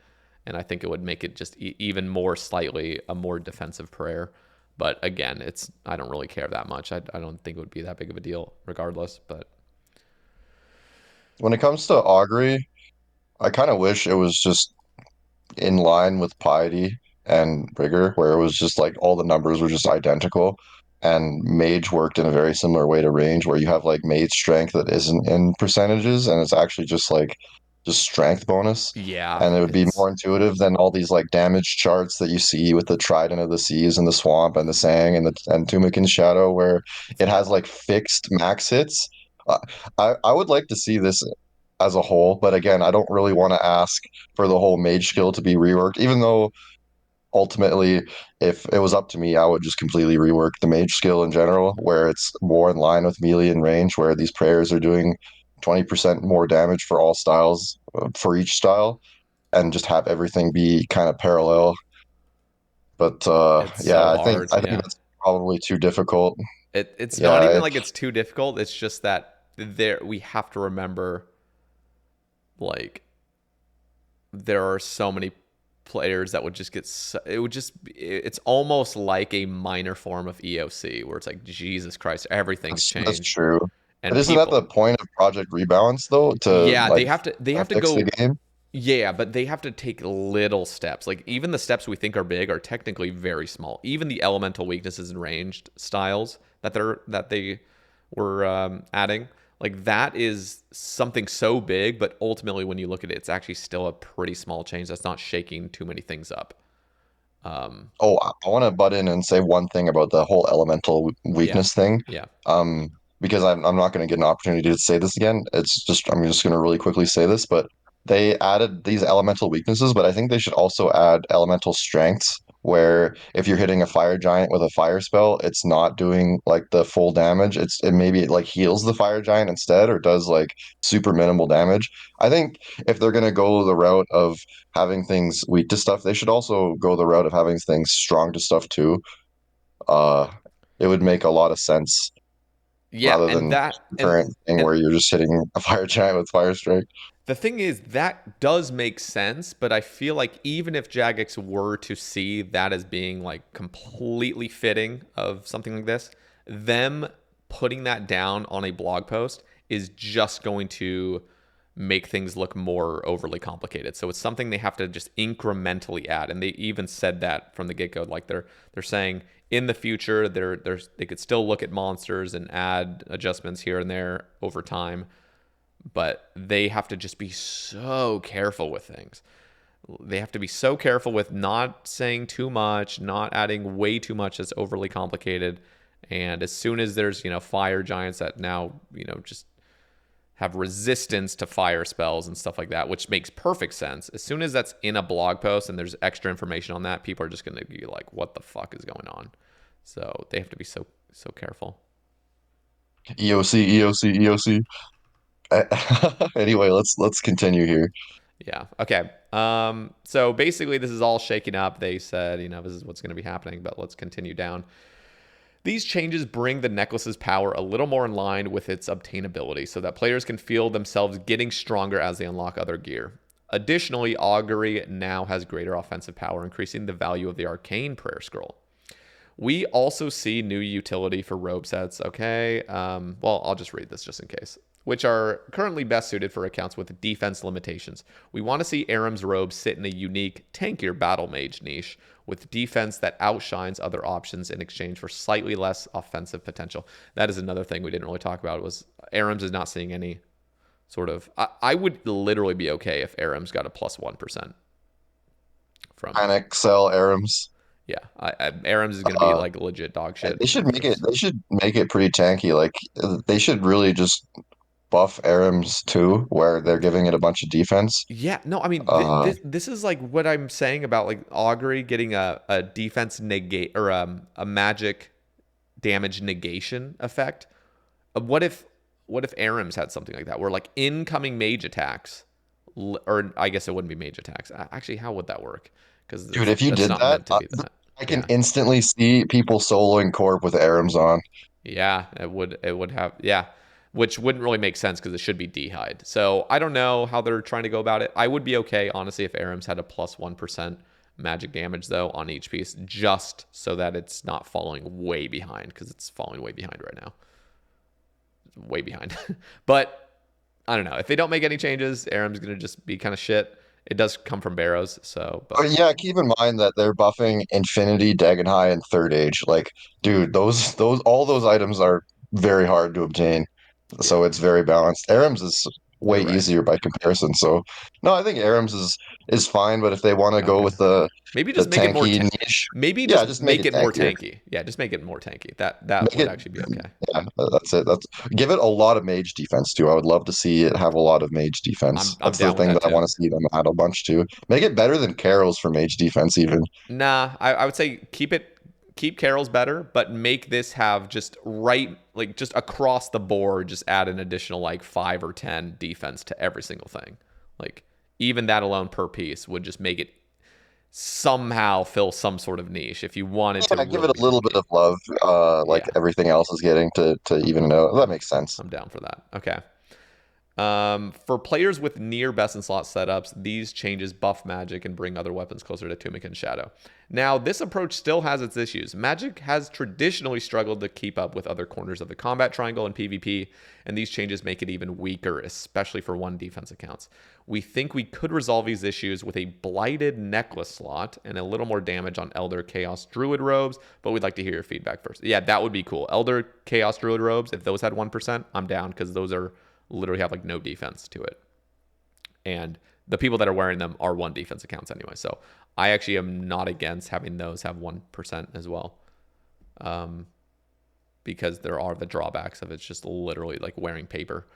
And I think it would make it just even more slightly a more defensive prayer. But again, I don't really care that much. I don't think it would be that big of a deal regardless. But When it comes to Augury, I kind of wish it was just in line with Piety and Rigor, where it was just like all the numbers were just identical, and Mage worked in a very similar way to Range, where you have like Mage strength that isn't in percentages, and it's actually just strength bonus, yeah, and it would be it's more intuitive than all these like damage charts that you see with the Trident of the Seas and the Swamp and the Sang and Tumikin's Shadow, where it has like fixed max hits. Uh, I would like to see this as a whole, but again, I don't really want to ask for the whole mage skill to be reworked, even though ultimately, if it was up to me, I would just completely rework the mage skill in general, where it's more in line with melee and range, where these prayers are doing 20% more damage for all styles, for each style, and just have everything be kind of parallel. But it's yeah, so I think hard. I think Yeah. that's probably too difficult. It's not Yeah, even like it's too difficult. It's just that we have to remember, like, there are so many players that would just it's almost like a minor form of EOC, where it's like, Jesus Christ, everything's that's changed. true. But And isn't that people, the point of Project Rebalance though, to yeah, like they have to fix the go. game? Yeah, but they have to take little steps. Like, even the steps we think are big are technically very small. Even the elemental weaknesses and ranged styles that they were adding, like, that is something so big. But ultimately, when you look at it, it's actually still a pretty small change that's not shaking too many things up. Oh, I want to butt in and say one thing about the whole elemental Yeah, weakness thing. yeah, Um, because I'm not going to get an opportunity to say this again. I'm just going to really quickly say this, but they added these elemental weaknesses, but I think they should also add elemental strengths, where if you're hitting a fire giant with a fire spell, it's not doing like the full damage. It maybe it like heals the fire giant instead, or does like super minimal damage. I think if they're going to go the route of having things weak to stuff, they should also go the route of having things strong to stuff too. Uh, it would make a lot of sense yeah. rather And than that the current thing and where you're just hitting a fire giant with fire strike. the thing is, that does make sense, but I feel like even if Jagex were to see that as being like completely fitting of something like this, them putting that down on a blog post is just going to make things look more overly complicated. So it's something they have to just incrementally add. And they even said that from the get-go. Like, they're saying in the future they could still look at monsters and add adjustments here and there over time, but they have to just be so careful with things. They have to be so careful with not saying too much, not adding way too much that's overly complicated. And as soon as there's, fire giants that now, just have resistance to fire spells and stuff like that, which makes perfect sense. As soon as that's in a blog post and there's extra information on that, people are just going to be like, what the fuck is going on? So they have to be so careful. EOC, EOC, EOC. Anyway, let's continue here. Yeah. Okay. So basically, this is all shaking up. They said, this is what's going to be happening, but let's continue down. These changes bring the necklace's power a little more in line with its obtainability, so that players can feel themselves getting stronger as they unlock other gear. Additionally, Augury now has greater offensive power, increasing the value of the Arcane Prayer Scroll. We also see new utility for robe sets. Okay. Well, I'll just read this just in case. Which are currently best suited for accounts with defense limitations. We want to see Aram's robes sit in a unique, tankier battle mage niche with defense that outshines other options in exchange for slightly less offensive potential. That is another thing we didn't really talk about, was Aram's is not seeing any sort of... I would literally be okay if Aram's got a plus 1% from... Panic sell Arams. Yeah, Aram's is going to be like legit dog shit. They should make it. They should make it pretty tanky. Like they should really just buff Arams too, where they're giving it a bunch of defense. Yeah, no, I mean Uh, this is like what I'm saying about like Augury getting a defense negate or a magic damage negation effect. What if Aram's had something like that, where like incoming mage attacks, or I guess it wouldn't be mage attacks. Actually, how would that work? Because Dude, if you that's did not that, meant to be that. I can Yeah. instantly see people soloing Corp with Arams on. Yeah, it would have, yeah, which wouldn't really make sense because it should be D'hide. So I don't know how they're trying to go about it. I would be okay, honestly, if Aram's had a plus 1% magic damage though on each piece, just so that it's not falling way behind, because it's falling way behind right now. Way behind. But I don't know. If they don't make any changes, Aram's gonna just be kind of shit. It does come from Barrows, so But yeah, keep in mind that they're buffing Infinity, Dagon High, and Third Age. Like, dude, those all those items are very hard to obtain. yeah, So it's very balanced. Arams is way you're right. easier by comparison. So no, I think Arams is fine, but if they want to go Okay. with the Maybe the just make it more. tanky niche, Maybe yeah, just just make make it it more tankier. tanky. Yeah, just make it more tanky. That Make would it, actually be okay. yeah, that's it. That's give it a lot of mage defense too. I would love to see it have a lot of mage I'm defense. I'm That's the down with thing that that I too. want to see them add a bunch to. Make it better than Carol's for mage defense even. Nah, I would say keep Carol's better, but make this have just like just across the board, just add an additional like 5 or 10 defense to every single thing. Like even that alone per piece would just make it somehow fill some sort of niche if you wanted to Yeah, give it really be a little bit tanky. of love, like Yeah, everything else is getting to even it out. That makes sense. I'm down for that. Okay. For players with near best in slot setups, these changes buff magic and bring other weapons closer to Tunic and Shadow. Now, this approach still has its issues. Magic has traditionally struggled to keep up with other corners of the combat triangle in PvP, and these changes make it even weaker, especially for one defense accounts. We think we could resolve these issues with a blighted necklace slot and a little more damage on Elder Chaos Druid robes, but we'd like to hear your feedback first. Yeah, that would be cool. Elder Chaos Druid robes, if those had 1%, I'm down, because those are literally have like no defense to it, and the people that are wearing them are one defense accounts anyway, so I actually am not against having those have 1% as well, because there are the drawbacks of it's just literally like wearing paper.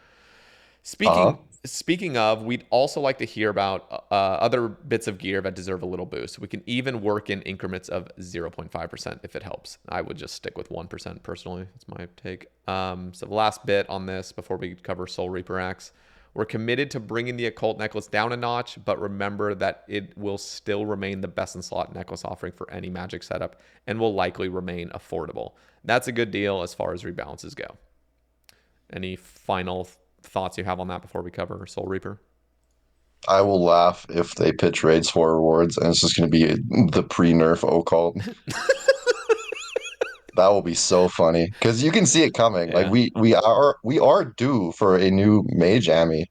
Uh-huh. Speaking of, we'd also like to hear about other bits of gear that deserve a little boost. We can even work in increments of 0.5% if it helps. I would just stick with 1% personally. That's my take. So the last bit on this before we cover Soul Reaper Axe. We're committed to bringing the Occult Necklace down a notch, but remember that it will still remain the best in slot necklace offering for any Magic setup and will likely remain affordable. That's a good deal as far as rebalances go. Any final thoughts you have on that before we cover Soul Reaper? I will laugh if they pitch raids for rewards and it's just going to be the pre-nerf occult. That will be so funny because you can see it coming. Like Yeah. we are due for a new mage Ami.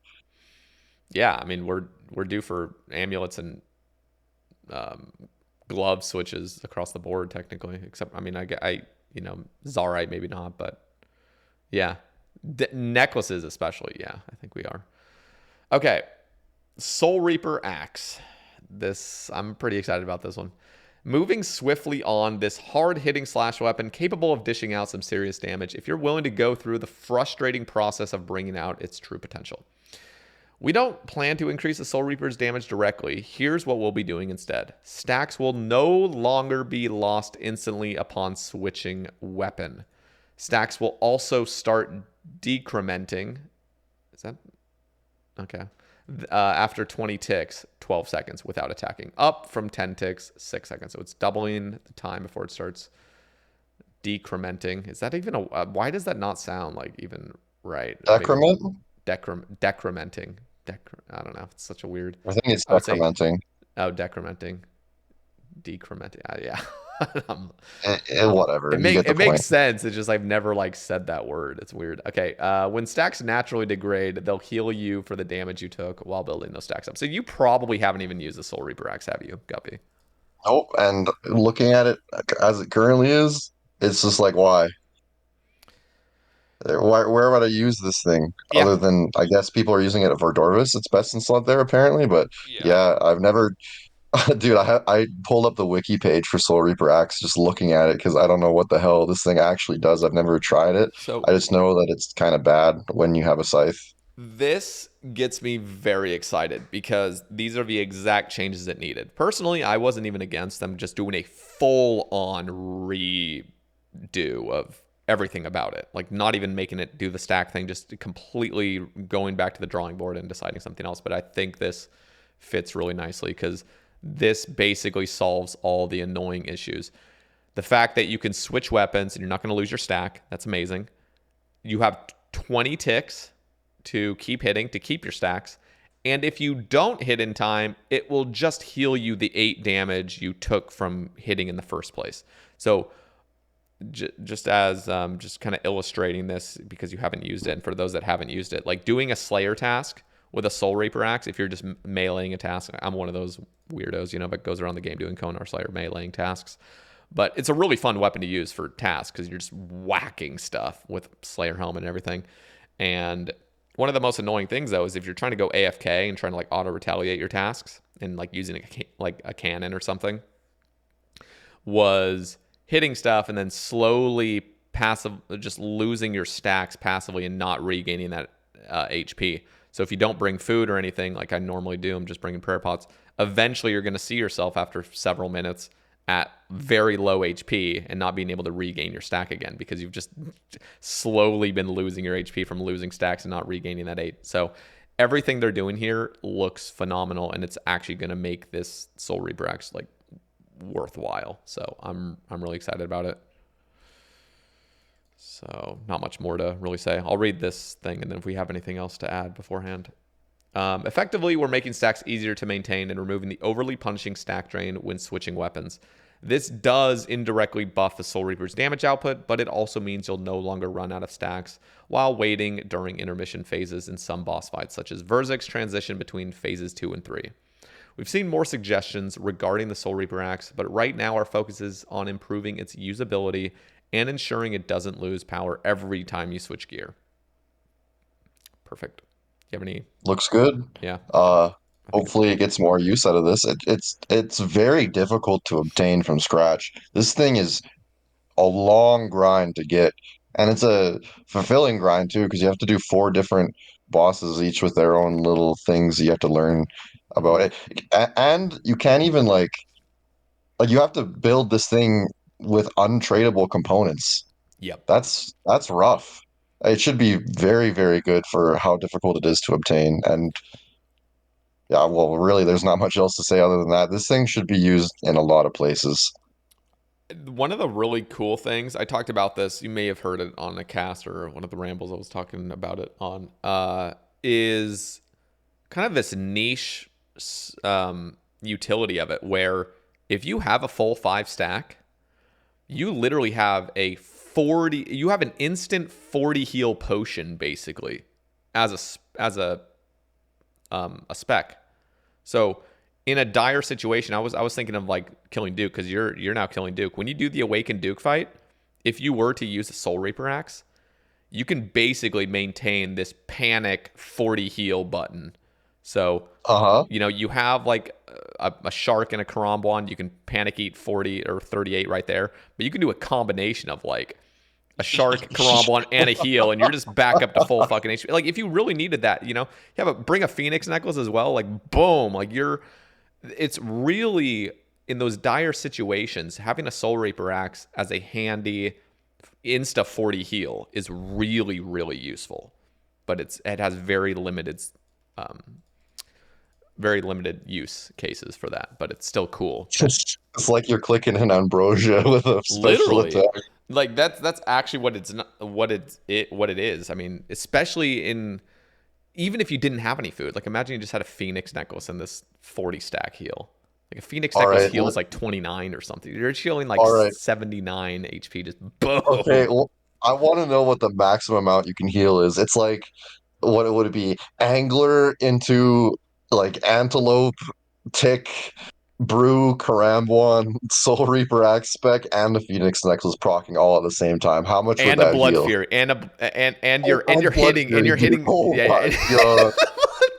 Yeah, I mean we're due for amulets and um, glove switches across the board technically. Except I mean I Zarite maybe not, but yeah, necklaces especially. Yeah, I think we are. Okay, Soul Reaper Axe. This I'm pretty excited about this one. Moving swiftly on, this hard-hitting slash weapon capable of dishing out some serious damage if you're willing to go through the frustrating process of bringing out its true potential. We don't plan to increase the Soul Reaper's damage directly. Here's what we'll be doing instead. Stacks will no longer be lost instantly upon switching weapon. Stacks will also start decrementing. Is that okay? After 20 ticks, 12 seconds without attacking. Up from 10 ticks, 6 seconds. So it's doubling the time before it starts decrementing. Is that even a... why does that not sound like even right? Maybe Decrement? decrementing. I don't know. It's such a weird... I think it's I would say... decrementing. Oh, decrementing. Decrementing. Yeah. Whatever. You get the It makes point. sense. It's just I've never like said that word. It's weird. Okay. When stacks naturally degrade, they'll heal you for the damage you took while building those stacks up. So you probably haven't even used the Soul Reaper axe, have you, Guppy? Nope. And looking at it as it currently is, it's just like, why? Where would I use this thing Yeah. other than I guess people are using it for Dorvis? It's best in slot there apparently, but Yeah. yeah, I've never, dude. I pulled up the wiki page for Soul Reaper Axe just looking at it because I don't know what the hell this thing actually does. I've never tried it. So I just know that it's kind of bad when you have a scythe. this gets me very excited because these are the exact changes it needed. Personally, I wasn't even against them just doing a full on redo of everything about it. Like not even making it do the stack thing, just completely going back to the drawing board and deciding something else. But I think this fits really nicely because this basically solves all the annoying issues. The fact that you can switch weapons and you're not going to lose your stack, that's amazing. You have 20 ticks to keep hitting, to keep your stacks. And if you don't hit in time, it will just heal you the 8 damage you took from hitting in the first place. So just as just kind of illustrating this because you haven't used it, and for those that haven't used it, like doing a Slayer task with a Soul Reaper axe, if you're just meleeing a task, I'm one of those weirdos, that goes around the game doing Konar Slayer meleeing tasks. But it's a really fun weapon to use for tasks because you're just whacking stuff with Slayer helmet and everything. And one of the most annoying things, though, is if you're trying to go AFK and trying to like auto-retaliate your tasks and like using a cannon or something, was hitting stuff and then slowly just losing your stacks passively and not regaining that HP. So if you don't bring food or anything like I normally do, I'm just bringing prayer pots, eventually you're going to see yourself after several minutes at very low HP and not being able to regain your stack again because you've just slowly been losing your HP from losing stacks and not regaining that 8. So everything they're doing here looks phenomenal, and it's actually going to make this Soul Reaper axe like worthwhile. So I'm really excited about it. So not much more to really say. I'll read this thing, and then if we have anything else to add beforehand. Effectively, we're making stacks easier to maintain and removing the overly punishing stack drain when switching weapons. This does indirectly buff the Soul Reaper's damage output, but it also means you'll no longer run out of stacks while waiting during intermission phases in some boss fights, such as Verzik's transition between phases 2 and 3. We've seen more suggestions regarding the Soul Reaper axe, but right now our focus is on improving its usability and ensuring it doesn't lose power every time you switch gear. Perfect. You have any? Looks good. Yeah. Hopefully it gets more use out of this. It's very difficult to obtain from scratch. This thing is a long grind to get, and it's a fulfilling grind too because you have to do 4 different bosses, each with their own little things you have to learn about it. And you can't even like you have to build this thing with untradeable components. Yep. That's rough. It should be very, very good for how difficult it is to obtain. And yeah, well, really, there's not much else to say other than that. This thing should be used in a lot of places. One of the really cool things, I talked about this, you may have heard it on a cast or one of the rambles I was talking about it on, is kind of this niche utility of it where if you have a full 5 stack, you literally have you have an instant 40 heal potion basically as a spec. So in a dire situation, I was thinking of like killing Duke because you're now killing Duke. When you do the Awakened Duke fight, if you were to use a Soul Reaper axe, you can basically maintain this panic 40 heal button. So you have like a shark and a Karambwan, you can panic eat 40 or 38 right there, but you can do a combination of like a shark, Karambwan, and a heal, and you're just back up to full fucking HP. Like if you really needed that, you bring a Phoenix necklace as well. Like boom, like it's really in those dire situations, having a Soul Reaper axe as a handy insta 40 heal is really, really useful. But it has very limited use cases for that, but it's still cool. It's like you're clicking an ambrosia with a special Literally. attack. Like that's actually what it is. I mean, especially even if you didn't have any food. Like imagine you just had a Phoenix necklace and this 40 stack heal. Like a Phoenix All necklace right. heals like 29 or something. You're healing like All right. 79 HP. Just boom. Okay. Well, I want to know what the maximum amount you can heal is. It's like, what would it be? Angler into like antelope, tick, brew, Karambwan, Soul Reaper, Axe Spec, and the Phoenix Necklace procking all at the same time. How much would And a that blood heal? fury, and Oh, you're Blood hitting, Fury, dude. Oh yeah, my god.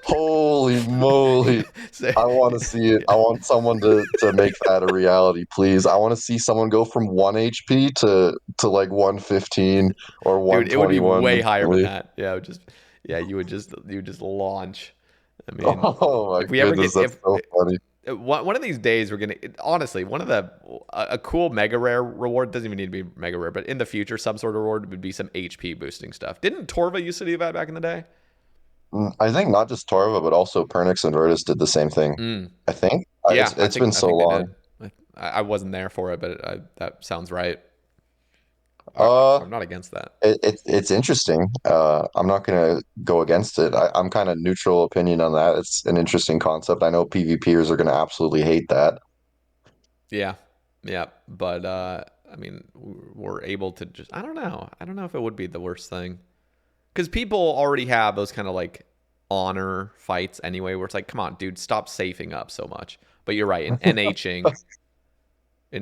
Holy moly. So, I want to see it. I want someone to make that a reality, please. I want to see someone go from 1 HP to like 115 or dude, it would be 121 way higher than instantly. that. Yeah, you would just launch. I mean, Oh my if we ever goodness, get that's so funny. one of these days we're gonna honestly one of the a cool mega rare reward doesn't even need to be mega rare, but in the future some sort of reward would be some HP boosting stuff. Didn't Torva used to do that back in the day? I think not just Torva, but also Pernix and Virtus did the same thing. Mm. I think Yeah, it's been I so think they long. did. I wasn't there for it, but that sounds right. Uh, I'm not against that. it's interesting. I'm not gonna go against it. I'm kind of neutral opinion on that. It's an interesting concept. I know PvPers are gonna absolutely hate that. Yeah, yeah, but I mean, we're able to just I don't know if it would be the worst thing because people already have those kind of like honor fights anyway, where it's like, come on, dude, stop safing up so much. But you're right, in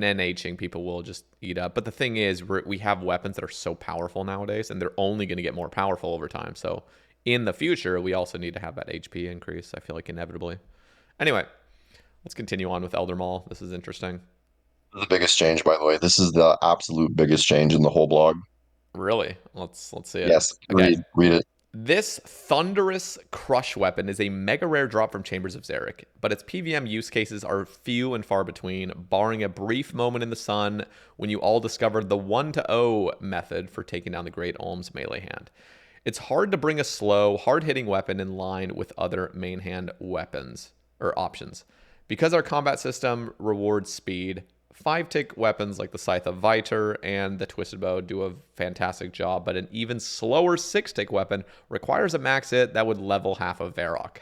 NHing, people will just eat up. But the thing is, we have weapons that are so powerful nowadays, and they're only going to get more powerful over time. So in the future, we also need to have that HP increase, I feel like, inevitably. Anyway, let's continue on with Elder Maul. This is interesting. The biggest change, by the way. This is the absolute biggest change in the whole blog. Really? Let's see it. Yes, Okay. read it. This thunderous crush weapon is a mega rare drop from Chambers of Xeric, but its PVM use cases are few and far between, barring a brief moment in the sun when you all discovered the 1-0 method for taking down the Great Olm's melee hand. It's hard to bring a slow, hard-hitting weapon in line with other main hand weapons or options. Because our combat system rewards speed, 5-tick weapons like the Scythe of Viter and the Twisted Bow do a fantastic job, but an even slower 6-tick weapon requires a max hit that would level half of Varrock.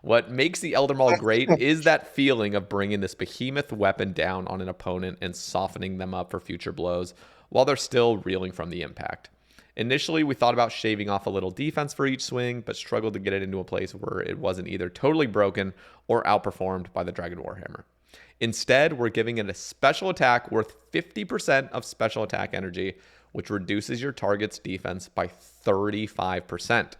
What makes the Elder Maul great is that feeling of bringing this behemoth weapon down on an opponent and softening them up for future blows while they're still reeling from the impact. Initially, we thought about shaving off a little defense for each swing, but struggled to get it into a place where it wasn't either totally broken or outperformed by the Dragon Warhammer. Instead, we're giving it a special attack worth 50% of special attack energy, which reduces your target's defense by 35%.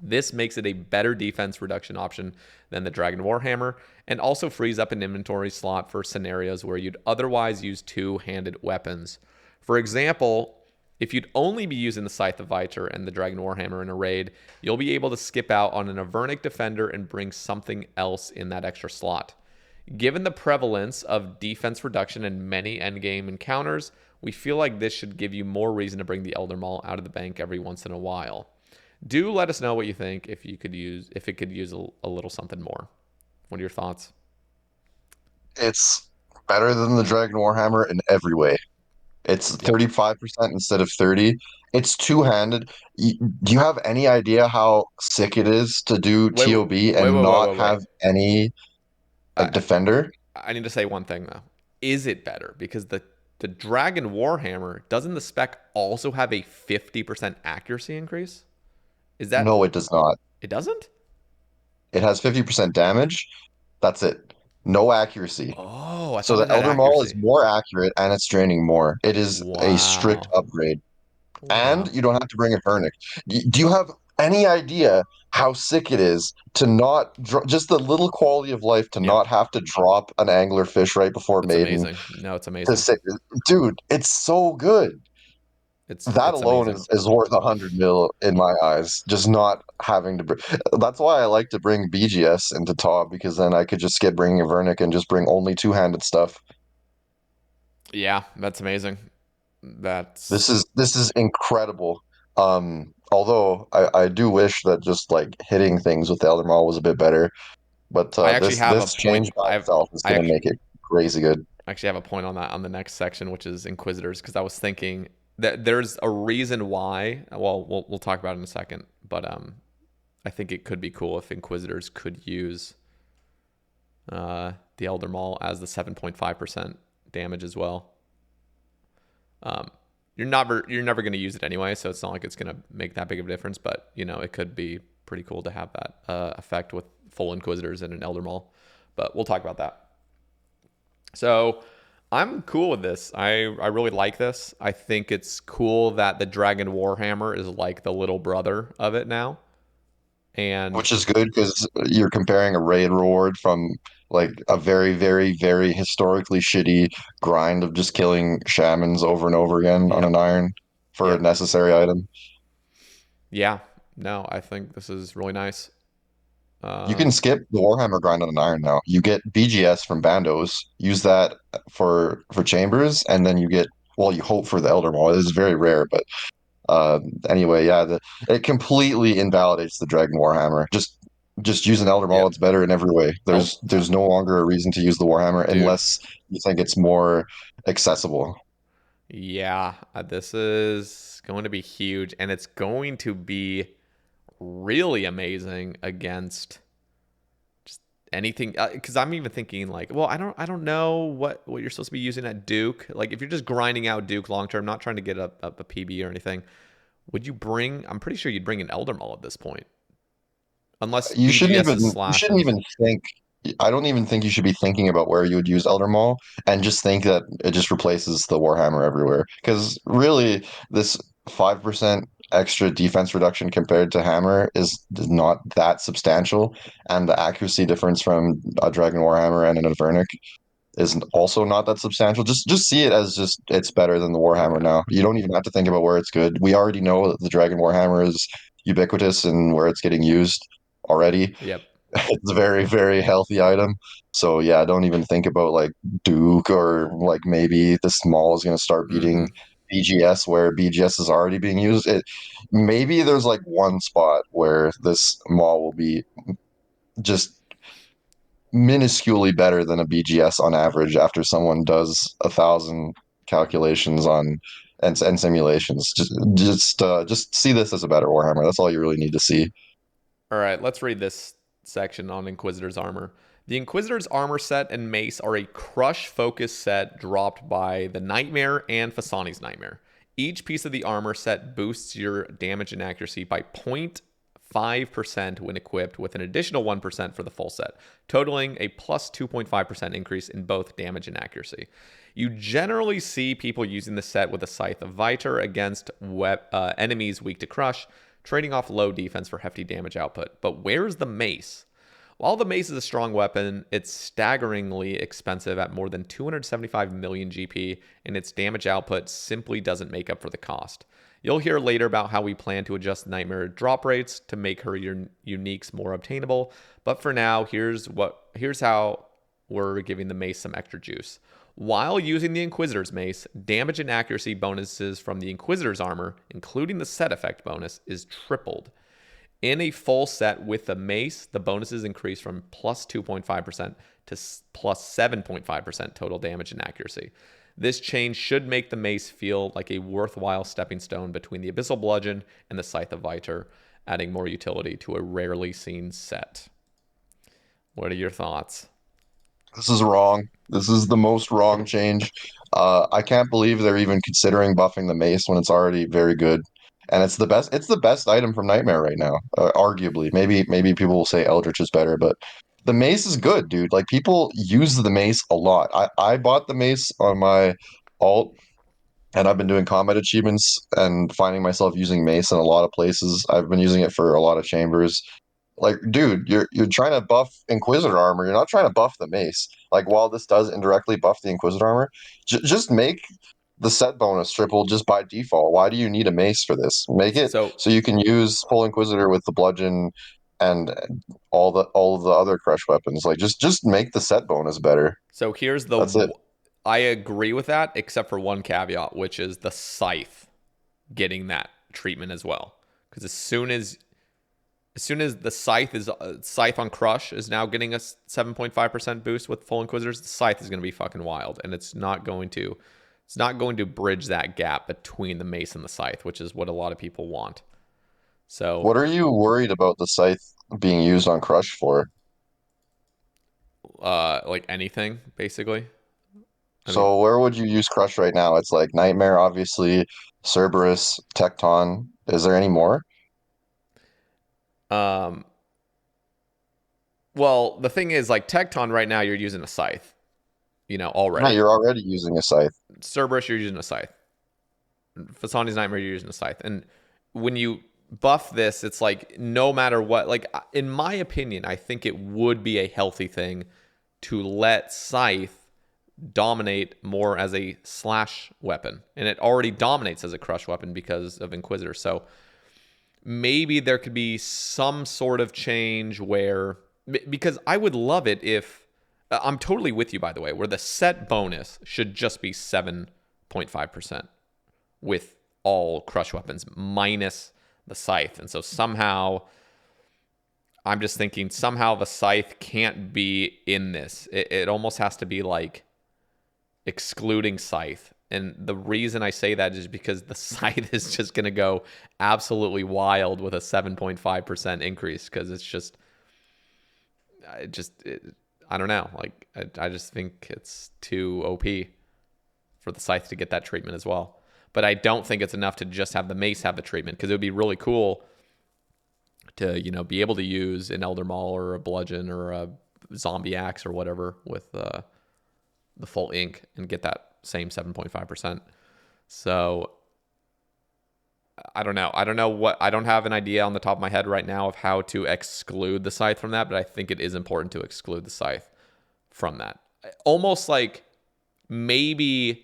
This makes it a better defense reduction option than the Dragon Warhammer, and also frees up an inventory slot for scenarios where you'd otherwise use two-handed weapons. For example, if you'd only be using the Scythe of Viter and the Dragon Warhammer in a raid, you'll be able to skip out on an Avernic Defender and bring something else in that extra slot. Given the prevalence of defense reduction in many endgame encounters, we feel like this should give you more reason to bring the Elder Maul out of the bank every once in a while. Do let us know what you think if it could use a little something more. What are your thoughts? It's better than the Dragon Warhammer in every way. It's Yep. 35% instead of 30. It's two-handed. Do you have any idea how sick it is to do Wait, TOB wait, and wait, wait, not wait, wait. have any I, defender? I need to say one thing though. Is it better? Because the Dragon Warhammer, doesn't the spec also have a 50% accuracy increase? Is that No, it does not. it doesn't? It has 50% damage. That's it. No accuracy. Oh, I So thought the it had Elder Maul is accuracy. more accurate and it's draining more. It is a strict Wow. upgrade. And Wow. you don't have to bring a Vernic. Do you have any idea how sick it is to not just the little quality of life to Yep. not have to drop an anglerfish right before It's maiden amazing. No, it's to amazing. say, dude, it's so good. That It's alone amazing. is worth 100 mil in my eyes. Just not having to. That's why I like to bring BGS into top because then I could just skip bringing a Vernic and just bring only two-handed stuff. Yeah, that's amazing. This That's is this is incredible. Although I do wish that just like hitting things with the Elder Maul was a bit better, but I actually have a this point. change by itself is going to make it crazy good. Actually have a point on that on the next section, which is Inquisitors, because I was thinking that there's a reason why. Well, we'll talk about it in a second, but I think it could be cool if Inquisitors could use the Elder Maul as the 7.5% damage as well. You're never going to use it anyway, so it's not like it's going to make that big of a difference. But it could be pretty cool to have that effect with full Inquisitors and an Elder Maul. But we'll talk about that. So I'm cool with this. I really like this. I think it's cool that the Dragon Warhammer is like the little brother of it now. And Which is good because you're comparing a raid reward from like a very, very, very historically shitty grind of just killing shamans over and over again on yep, an iron for a yep, necessary item. yeah. No, I think this is really nice. You can skip the Warhammer grind on an iron now. You get BGS from Bandos, use that for chambers, and then you get well, you hope for the Elder Maul. It is very rare, but anyway, yeah, it completely invalidates the Dragon Warhammer. Just use an Elder Maul. Yep. It's better in every way. Oh, There's no longer a reason to use the Warhammer dude. unless you think it's more accessible. Yeah, this is going to be huge, and it's going to be really amazing against just anything. Because I'm even thinking like, well, I don't know what you're supposed to be using at Duke. Like, if you're just grinding out Duke long term, not trying to get up a PB or anything, would you bring? I'm pretty sure you'd bring an Elder Maul at this point, unless BGS is You shouldn't slashes. even think. I don't even think you should be thinking about where you would use Elder Maul and just think that it just replaces the Warhammer everywhere. Because really, this 5% extra defense reduction compared to Hammer is not that substantial, and the accuracy difference from a Dragon Warhammer and an Invernic is also not that substantial. Just see it as just it's better than the Warhammer Okay. now. You don't even have to think about where it's good. We already know that the Dragon Warhammer is ubiquitous and where it's getting used already. Yep. It's a very, very healthy item. So yeah, don't even think about like Duke or like maybe the small is going to start Mm-hmm. beating BGS where BGS is already being used. It maybe there's like one spot where this mall will be just minusculely better than a BGS on average after someone does 1,000 calculations on and simulations. Just see this as a better Warhammer. That's all you really need to see. All right, let's read this section on Inquisitor's armor. The Inquisitor's armor set and mace are a crush focus set dropped by the Nightmare and Fasani's Nightmare. Each piece of the armor set boosts your damage and accuracy by 0.5% when equipped, with an additional 1% for the full set, totaling a plus 2.5% increase in both damage and accuracy. You generally see people using the set with a Scythe of Viter against enemies weak to crush, trading off low defense for hefty damage output. But where's the mace? While the mace is a strong weapon, it's staggeringly expensive at more than 275 million GP, and its damage output simply doesn't make up for the cost. You'll hear later about how we plan to adjust Nightmare drop rates to make her uniques more obtainable, but for now, here's how we're giving the mace some extra juice. While using the Inquisitor's mace, damage and accuracy bonuses from the Inquisitor's armor, including the set effect bonus, is tripled. In a full set with the mace, the bonuses increase from plus 2.5% to plus 7.5% total damage and accuracy. This change should make the mace feel like a worthwhile stepping stone between the Abyssal Bludgeon and the Scythe of Viter, adding more utility to a rarely seen set. What are your thoughts? This is wrong. This is the most wrong change. I can't believe they're even considering buffing the mace when it's already very good. And it's the best. It's the best item from Nightmare right now, arguably. Maybe people will say Eldritch is better, but the mace is good, dude. Like people use the mace a lot. I bought the mace on my alt, and I've been doing combat achievements and finding myself using mace in a lot of places. I've been using it for a lot of chambers. Like, dude, you're trying to buff Inquisitor armor. You're not trying to buff the mace. Like, while this does indirectly buff the Inquisitor armor, just make the set bonus triple just by default. Why do you need a mace for this? Make it So so you can use full Inquisitor with the bludgeon and all the other crush weapons. Like, just make the set bonus better. So here's That's it. I agree with that, except for one caveat, which is the Scythe getting that treatment as well. Because as soon as the Scythe on Crush is now getting a 7.5% boost with full Inquisitors, the Scythe is going to be fucking wild, and it's not going to bridge that gap between the Mace and the Scythe, which is what a lot of people want. So What are you worried about the scythe being used on Crush for? like anything basically. I mean, So where would you use Crush right now? It's like Nightmare, obviously, Cerberus, Tecton. Is there any more? um, well, the thing is, like Tecton right now, you're using a Scythe, Yeah, already. you're already using a Scythe. Cerberus, you're using a Scythe. Fasani's Nightmare, you're using a Scythe. And when you buff this, it's like no matter what, like in my opinion, I think it would be a healthy thing to let Scythe dominate more as a slash weapon. And it already dominates as a crush weapon because of Inquisitor. So maybe there could be some sort of change where, because I would love it if, I'm totally with you, by the way, where the set bonus should just be 7.5% with all crush weapons minus the Scythe. And so somehow, I'm just thinking somehow the Scythe can't be in this. It almost has to be like excluding Scythe. And the reason I say that is because the Scythe is just going to go absolutely wild with a 7.5% increase because it's just, I don't know. Like, I just think it's too OP for the Scythe to get that treatment as well. But I don't think it's enough to just have the Mace have the treatment because it would be really cool to, be able to use an Elder Maul or a Bludgeon or a Zombie Axe or whatever with the full ink and get that same 7.5%. So I don't know. I don't have an idea on the top of my head right now of how to exclude the Scythe from that, but I think it is important to exclude the Scythe from that. Almost like maybe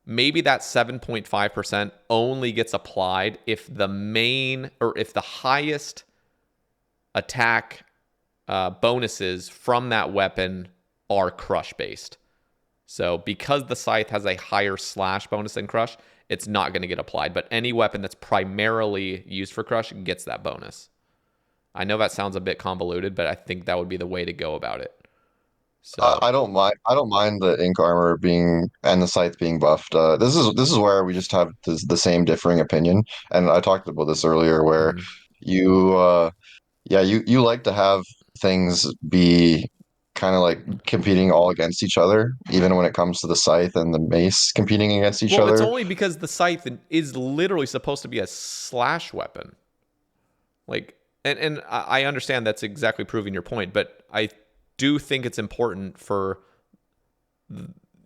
that 7.5% only gets applied if the main or if the highest attack bonuses from that weapon are crush based. So because the Scythe has a higher slash bonus than crush, it's not going to get applied. But any weapon that's primarily used for crush gets that bonus. I know that sounds a bit convoluted, but I think that would be the way to go about it. So I don't mind. I don't mind the ink armor being and the scythe being buffed. This is where we just have the same differing opinion. And I talked about this earlier, where mhm. you, yeah, you like to have things be kind of like competing all against each other, even when it comes to the scythe and the mace competing against each Well, it's other. only because the Scythe is literally supposed to be a slash weapon. Like, and I understand that's exactly proving your point, but I do think it's important for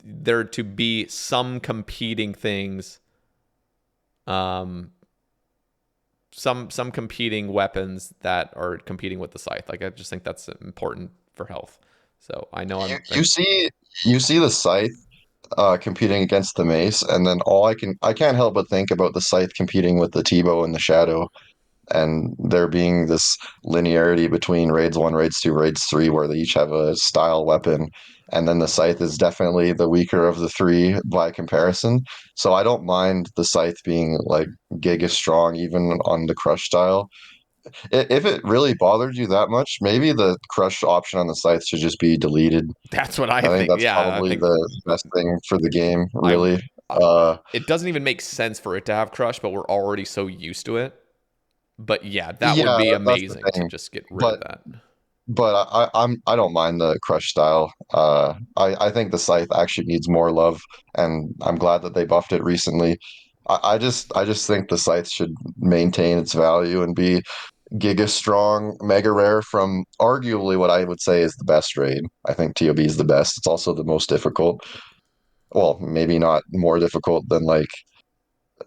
there to be some competing things, some competing weapons that are competing with the Scythe. Like, I just think that's important for health. So I know You, you see you see the scythe competing against the mace, and then I can't help but think about the scythe competing with the Tebow and the shadow, and there being this linearity between raids 1, raids 2, raids 3, where they each have a style weapon, and then the scythe is definitely the weaker of the three by comparison. So I don't mind the scythe being like giga strong even on the crush style. If it really bothered you that much, maybe the crush option on the scythe should just be deleted. that's what I I think think. that's Yeah, I probably think the best thing for the game, I, really. I it doesn't even make sense for it to have crush, but we're already so used to it. But yeah, that would Yeah, be that's the amazing to thing. just get rid of But that. I don't mind the crush style. I think the scythe actually needs more love, and I'm glad that they buffed it recently. I just think the scythe should maintain its value and be giga strong, mega rare from arguably what I would say is the best raid. I think TOB is the best. It's also the most difficult. Well, maybe not more difficult than like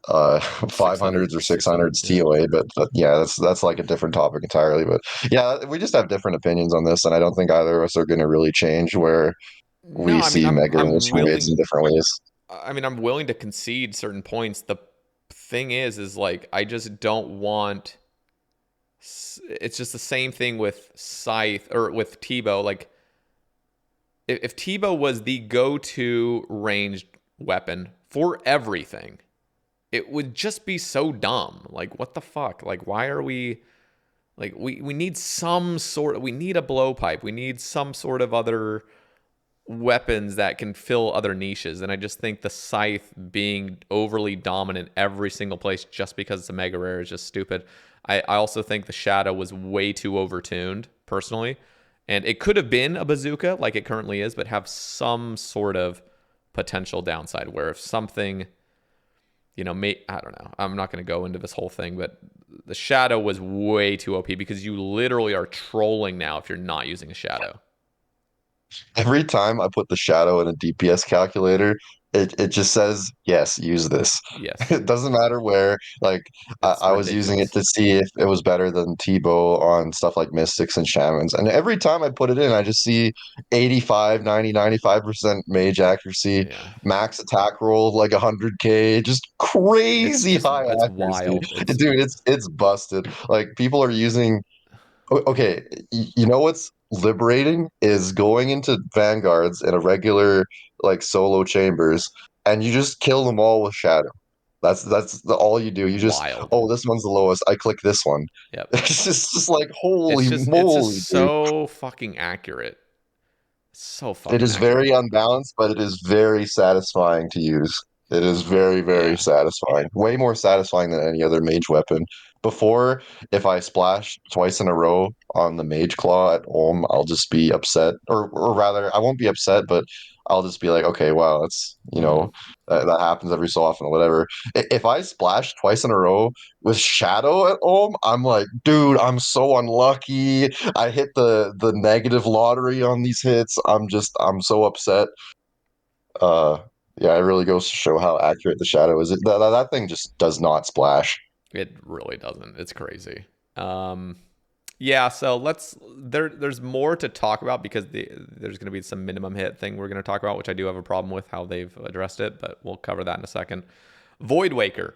uh 600, 500s or 600, 600s yeah. TOA, but yeah, that's like a different topic entirely. But yeah, we just have different opinions on this, and I don't think either of us are going to really change where No, we I mean see mega and I'm mystery raids in willing. different ways. I mean I'm willing to concede certain points. The thing is like I just don't want. It's just the same thing with Scythe or with Tebow. Like if Tebow was the go-to ranged weapon for everything, it would just be so dumb. Like what the fuck? Like why are we? Like we need some sort. We need a blowpipe. We need some sort of other weapons that can fill other niches. And I just think the Scythe being overly dominant every single place just because it's a mega rare is just stupid. I also think the Shadow was way too overtuned, personally. And it could have been a bazooka like it currently is, but have some sort of potential downside where if something, I don't know. I'm not going to go into this whole thing, but the shadow was way too OP because you literally are trolling now if you're not using a shadow. Every time I put the shadow in a DPS calculator, it just says, yes, use this. Yes. It doesn't matter where. Like It's I was using it ridiculous. to see if it was better than Tebow on stuff like Mystics and Shamans. And every time I put it in, I just see 85, 90, 95% mage accuracy, Yeah. max attack roll of like 100K, just crazy high It's accuracy. wild. Dude, it's busted. Like people are using okay, you know what's liberating is going into vanguards in a regular like solo chambers, and you just kill them all with shadow. All you do. You just Wild. oh, this one's the lowest. I click this one. Yep. It's just like holy It's just moly, dude. so fucking accurate. So It fucking is very accurate. unbalanced, but it is very satisfying to use. It is very, very Yeah. satisfying. Way more satisfying than any other mage weapon. Before, if I splash twice in a row on the mage claw at Ulm, I'll just be upset. Or rather, I won't be upset, but I'll just be like, okay, wow, that's, Mm-hmm. that happens every so often or whatever. If I splash twice in a row with Shadow at Ulm, I'm like, dude, I'm so unlucky. I hit the negative lottery on these hits. I'm so upset. Uh yeah, it really goes to show how accurate the shadow is. That thing just does not splash. It really doesn't. It's crazy. Yeah, so there's more to talk about because there's going to be some minimum hit thing we're going to talk about, which I do have a problem with how they've addressed it, but we'll cover that in a second. Void Waker.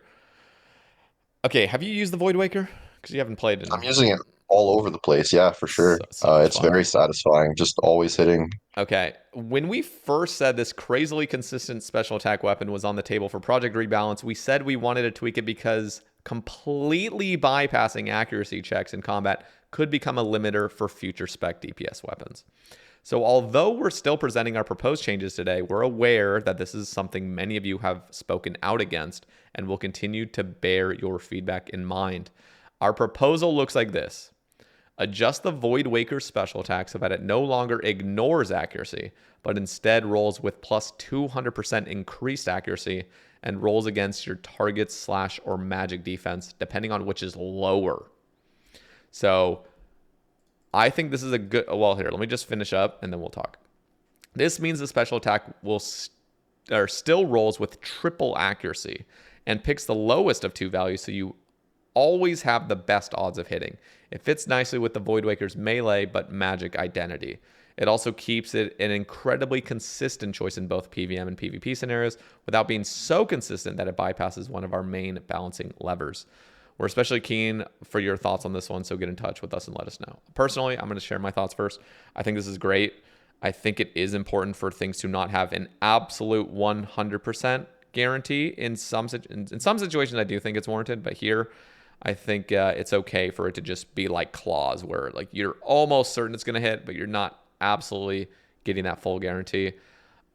Okay, have you used the Void Waker? Because you haven't played I'm in using it all over the place, yeah, for sure. so much It's very fun. satisfying, just always hitting. Okay, when we first said this crazily consistent special attack weapon was on the table for Project Rebalance, we said we wanted to tweak it because completely bypassing accuracy checks in combat could become a limiter for future spec DPS weapons. So although we're still presenting our proposed changes today, we're aware that this is something many of you have spoken out against and will continue to bear your feedback in mind. Our proposal looks like this. Adjust the Void Waker special attack so that it no longer ignores accuracy, but instead rolls with plus 200% increased accuracy and rolls against your target's slash or magic defense, depending on which is lower. So I think this is a good... Well, here, let me just finish up and then we'll talk. This means the special attack will still rolls with triple accuracy and picks the lowest of two values, so you always have the best odds of hitting. It fits nicely with the Void Waker's melee but magic identity. It also keeps it an incredibly consistent choice in both PvM and PvP scenarios without being so consistent that it bypasses one of our main balancing levers. We're especially keen for your thoughts on this one, so get in touch with us and let us know. Personally, I'm going to share my thoughts first. I think this is great. I think it is important for things to not have an absolute 100% guarantee. In some situations, I do think it's warranted, but here, I think it's okay for it to just be like claws, where like you're almost certain it's going to hit, but you're not absolutely getting that full guarantee.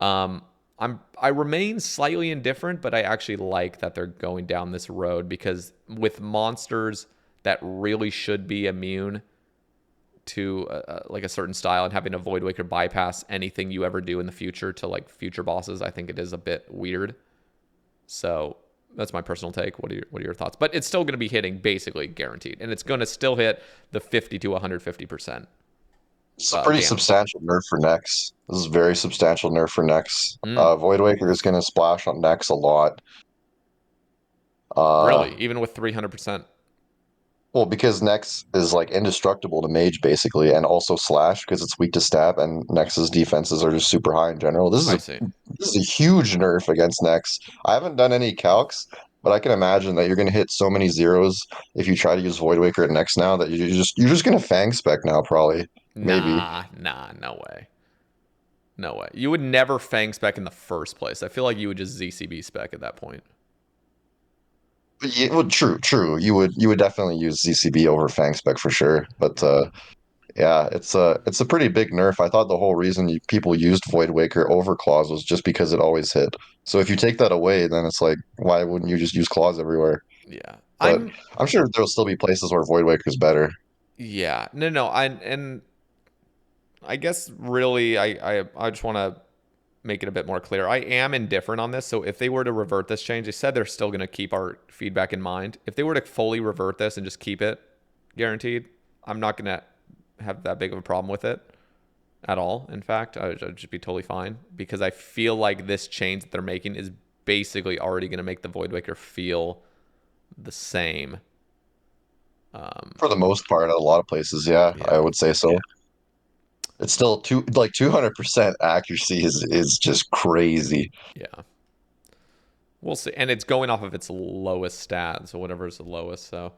I remain slightly indifferent, but I actually like that they're going down this road because with monsters that really should be immune to like a certain style and having a Void Waker bypass anything you ever do in the future to like future bosses, I think it is a bit weird. So that's my personal take. What are your thoughts? But it's still going to be hitting basically guaranteed, and it's going to still hit the 50 to 150%. It's a pretty Damage. substantial nerf for Nex. This is a very substantial nerf for Nex. Mm, Void Waker is going to splash on Nex a lot. really? Even with 300%? Well, because Nex is like indestructible to mage basically, and also slash because it's weak to stab, and Nex's defenses are just super high in general. I see. This is a huge nerf against Nex. I haven't done any calcs, but I can imagine that you're going to hit so many zeros if you try to use Void Waker at Nex now that you're just going to Fang spec now probably maybe. Nah, no way. No way. You would never Fang spec in the first place. I feel like you would just ZCB spec at that point. Yeah, well, true. You would definitely use ZCB over Fang spec for sure, but yeah, it's a pretty big nerf. I thought the whole reason people used Void Waker over Claws was just because it always hit. So if you take that away, then it's like, why wouldn't you just use Claws everywhere? Yeah. But I'm sure there'll still be places where Void Waker is better. Yeah. No. I guess really, I just want to make it a bit more clear. I am indifferent on this. So if they were to revert this change, they said they're still going to keep our feedback in mind. If they were to fully revert this and just keep it guaranteed, I'm not going to have that big of a problem with it at all. In fact, I'd just be totally fine because I feel like this change that they're making is basically already going to make the Voidwaker feel the same. For the most part, at a lot of places, yeah, I would say so. Yeah. It's still 200% accuracy is just crazy. Yeah. We'll see. And it's going off of its lowest stat, so whatever is the lowest. So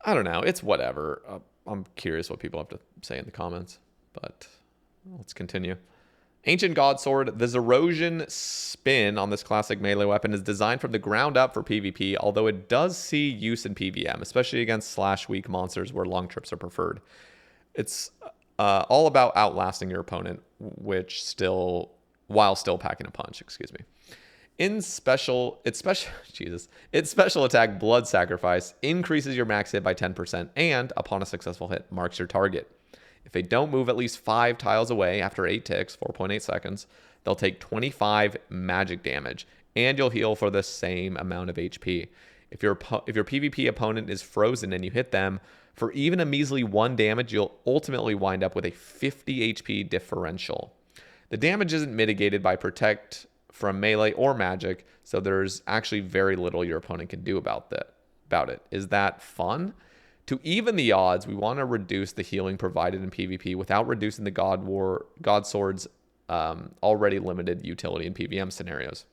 I don't know. It's whatever. I'm curious what people have to say in the comments, but let's continue. Ancient Godsword. The Zerosian spin on this classic melee weapon is designed from the ground up for PvP, although it does see use in PvM, especially against slash-weak monsters where long trips are preferred. It's all about outlasting your opponent, while still packing a punch. Excuse me. Its special attack, Blood Sacrifice, increases your max hit by 10%, and upon a successful hit, marks your target. If they don't move at least 5 tiles away after 8 ticks, 4.8 seconds, they'll take 25 magic damage, and you'll heal for the same amount of HP. If your PvP opponent is frozen and you hit them, for even a measly 1 damage, you'll ultimately wind up with a 50 HP differential. The damage isn't mitigated by Protect from melee or magic, so there's actually very little your opponent can do about it. Is that fun? To even the odds, we want to reduce the healing provided in PvP without reducing the Godsword's already limited utility in PvM scenarios.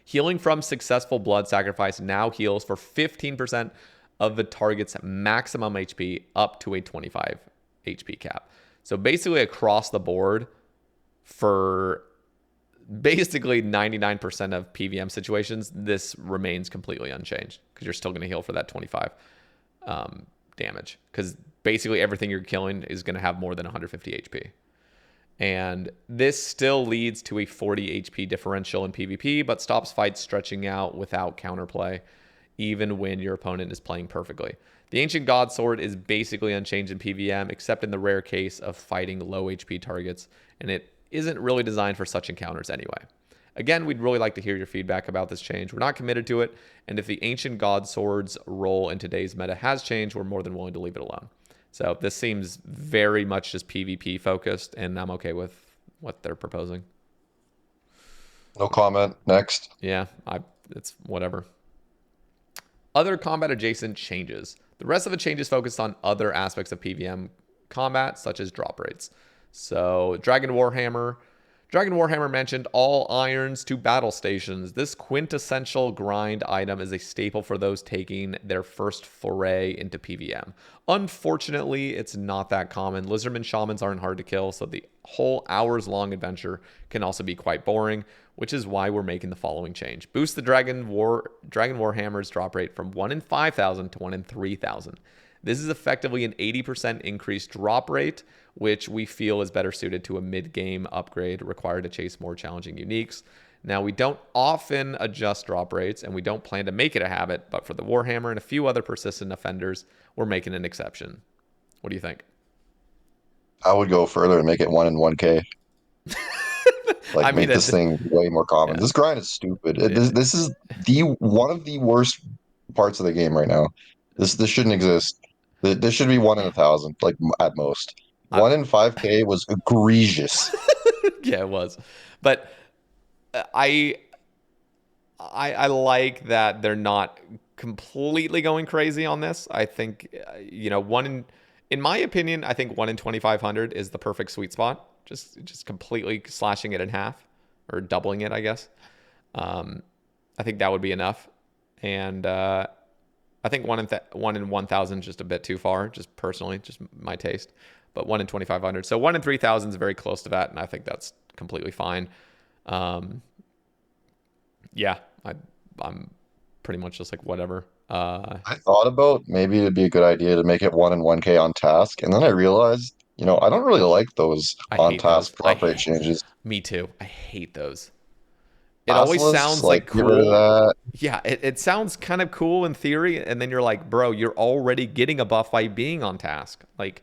Healing from successful Blood Sacrifice now heals for 15% of the target's maximum HP up to a 25 HP cap. So basically across the board for basically 99% of PvM situations, this remains completely unchanged because you're still going to heal for that 25 damage, because basically everything you're killing is going to have more than 150 HP. And this still leads to a 40 HP differential in PvP, but stops fights stretching out without counterplay, even when your opponent is playing perfectly. The Ancient Godsword is basically unchanged in PvM, except in the rare case of fighting low HP targets, and it isn't really designed for such encounters anyway. Again, we'd really like to hear your feedback about this change. We're not committed to it, and if the Ancient Godsword's role in today's meta has changed, we're more than willing to leave it alone. So this seems very much just PvP focused, and I'm okay with what they're proposing. No comment. Next. Yeah, it's whatever. Other combat adjacent changes. The rest of the changes focused on other aspects of PvM combat, such as drop rates. So Dragon Warhammer mentioned all irons to battle stations. This quintessential grind item is a staple for those taking their first foray into PvM. Unfortunately, it's not that common. Lizardman Shamans aren't hard to kill, so the whole hours-long adventure can also be quite boring, which is why we're making the following change. Boost the Dragon Warhammer's drop rate from 1 in 5,000 to 1 in 3,000. This is effectively an 80% increased drop rate, which we feel is better suited to a mid-game upgrade required to chase more challenging uniques. Now, we don't often adjust drop rates, and we don't plan to make it a habit, but for the Warhammer and a few other persistent offenders, we're making an exception. What do you think? I would go further and make it 1 in 1K. Make this thing way more common. Yeah. This grind is stupid. This is one of the worst parts of the game right now. This shouldn't exist. This should be 1 in 1,000, at most. 1 in 5K was egregious. Yeah, it was. But I like that they're not completely going crazy on this. I think, in my opinion, I think 1 in 2,500 is the perfect sweet spot. Just completely slashing it in half, or doubling it, I guess. I think that would be enough. And I think 1 in 1,000 is just a bit too far, just personally, just my taste. But 1 in 2,500. So 1 in 3,000 is very close to that, and I think that's completely fine. Yeah, I'm pretty much just like whatever. I thought about maybe it'd be a good idea to make it 1 in 1K on task, and then I realized, I don't really like those on task drop rate changes. Me too. I hate those. It always sounds like cool. Get rid of that. Yeah, it sounds kind of cool in theory, and then you're like, bro, you're already getting a buff by being on task. Like,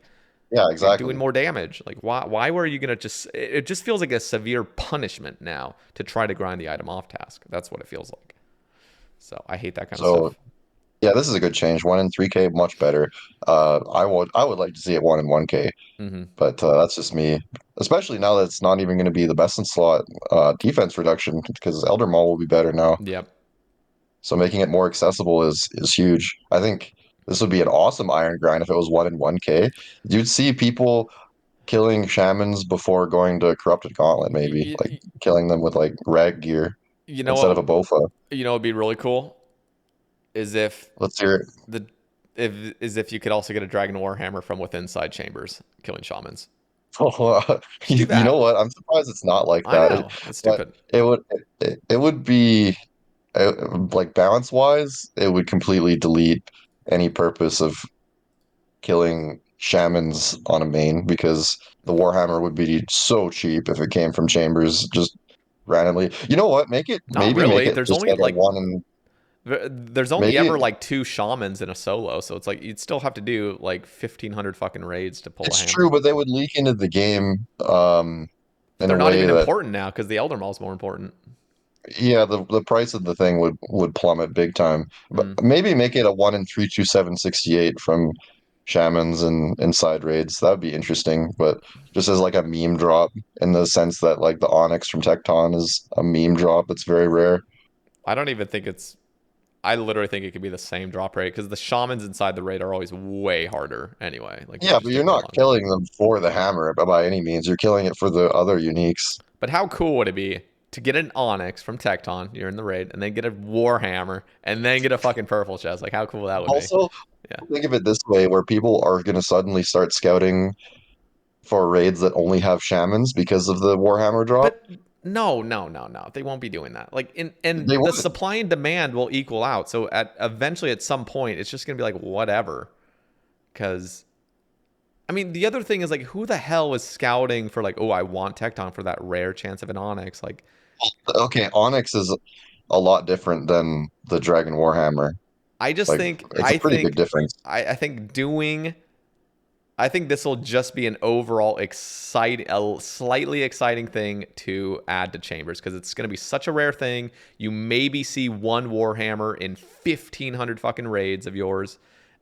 Yeah, You're doing exactly. more damage. Like, why were you gonna just? It just feels like a severe punishment now to try to grind the item off task. That's what it feels like. So I hate that kind of So stuff. yeah, this is a good change. 1 in 3K, much better. I would like to see it 1 in 1K, Hmm. but that's just me. Especially now that it's not even going to be the best in slot defense reduction because Elder Maul will be better now. Yep. So making it more accessible is huge. I think this would be an awesome iron grind if it was 1 in 1K. You'd see people killing shamans before going to corrupted gauntlet, maybe like You, killing them with like rag gear you know instead of what? a bofa. You know, it'd be really cool is if Let's hear it. the if you could also get a Dragon Warhammer from within side chambers killing shamans. Just do You know that. what? I'm surprised it's not like I that, know that's but stupid. it would be like balance wise, it would completely delete any purpose of killing shamans on a main because the Warhammer would be so cheap if it came from chambers just randomly. You know what? Not Maybe make really. it There's just only like a like one in there's only maybe ever like two shamans in a solo, so it's like you'd still have to do like 1,500 fucking raids to pull a it's hammer. true, but they would leak into the game But in they're a not way even that important now because the Elder Maul is more important. yeah, the price of the thing would plummet big time. But Mm. maybe make it a 1 in 32768 from shamans and inside raids. That would be interesting. But just as like a meme drop in the sense that like the Onyx from Tecton is a meme drop. It's very rare. I don't even think it's. I literally think it could be the same drop rate because the shamans inside the raid are always way harder anyway. Like they Yeah, just but you're take way not longer. killing them for the hammer by any means. You're killing it for the other uniques. But how cool would it be to get an Onyx from Tecton? You're in the raid, and then get a Warhammer, and then get a fucking purple chest. Like how cool that would be. Also, Yeah. think of it this way, where people are going to suddenly start scouting for raids that only have shamans because of the Warhammer drop. But no, no, no, no. They won't be doing that. Like in and They the would. supply and demand will equal out. So at eventually at some point, it's just gonna be like whatever. Because I mean, the other thing is like, who the hell is scouting for like, oh, I want Tecton for that rare chance of an Onyx? Like, Okay, Onyx is a lot different than the Dragon Warhammer. I just Like, think, it's a pretty big difference. I think doing, I think this will just be an overall a slightly exciting thing to add to Chambers because it's going to be such a rare thing. You maybe see one Warhammer in 1,500 fucking raids of yours.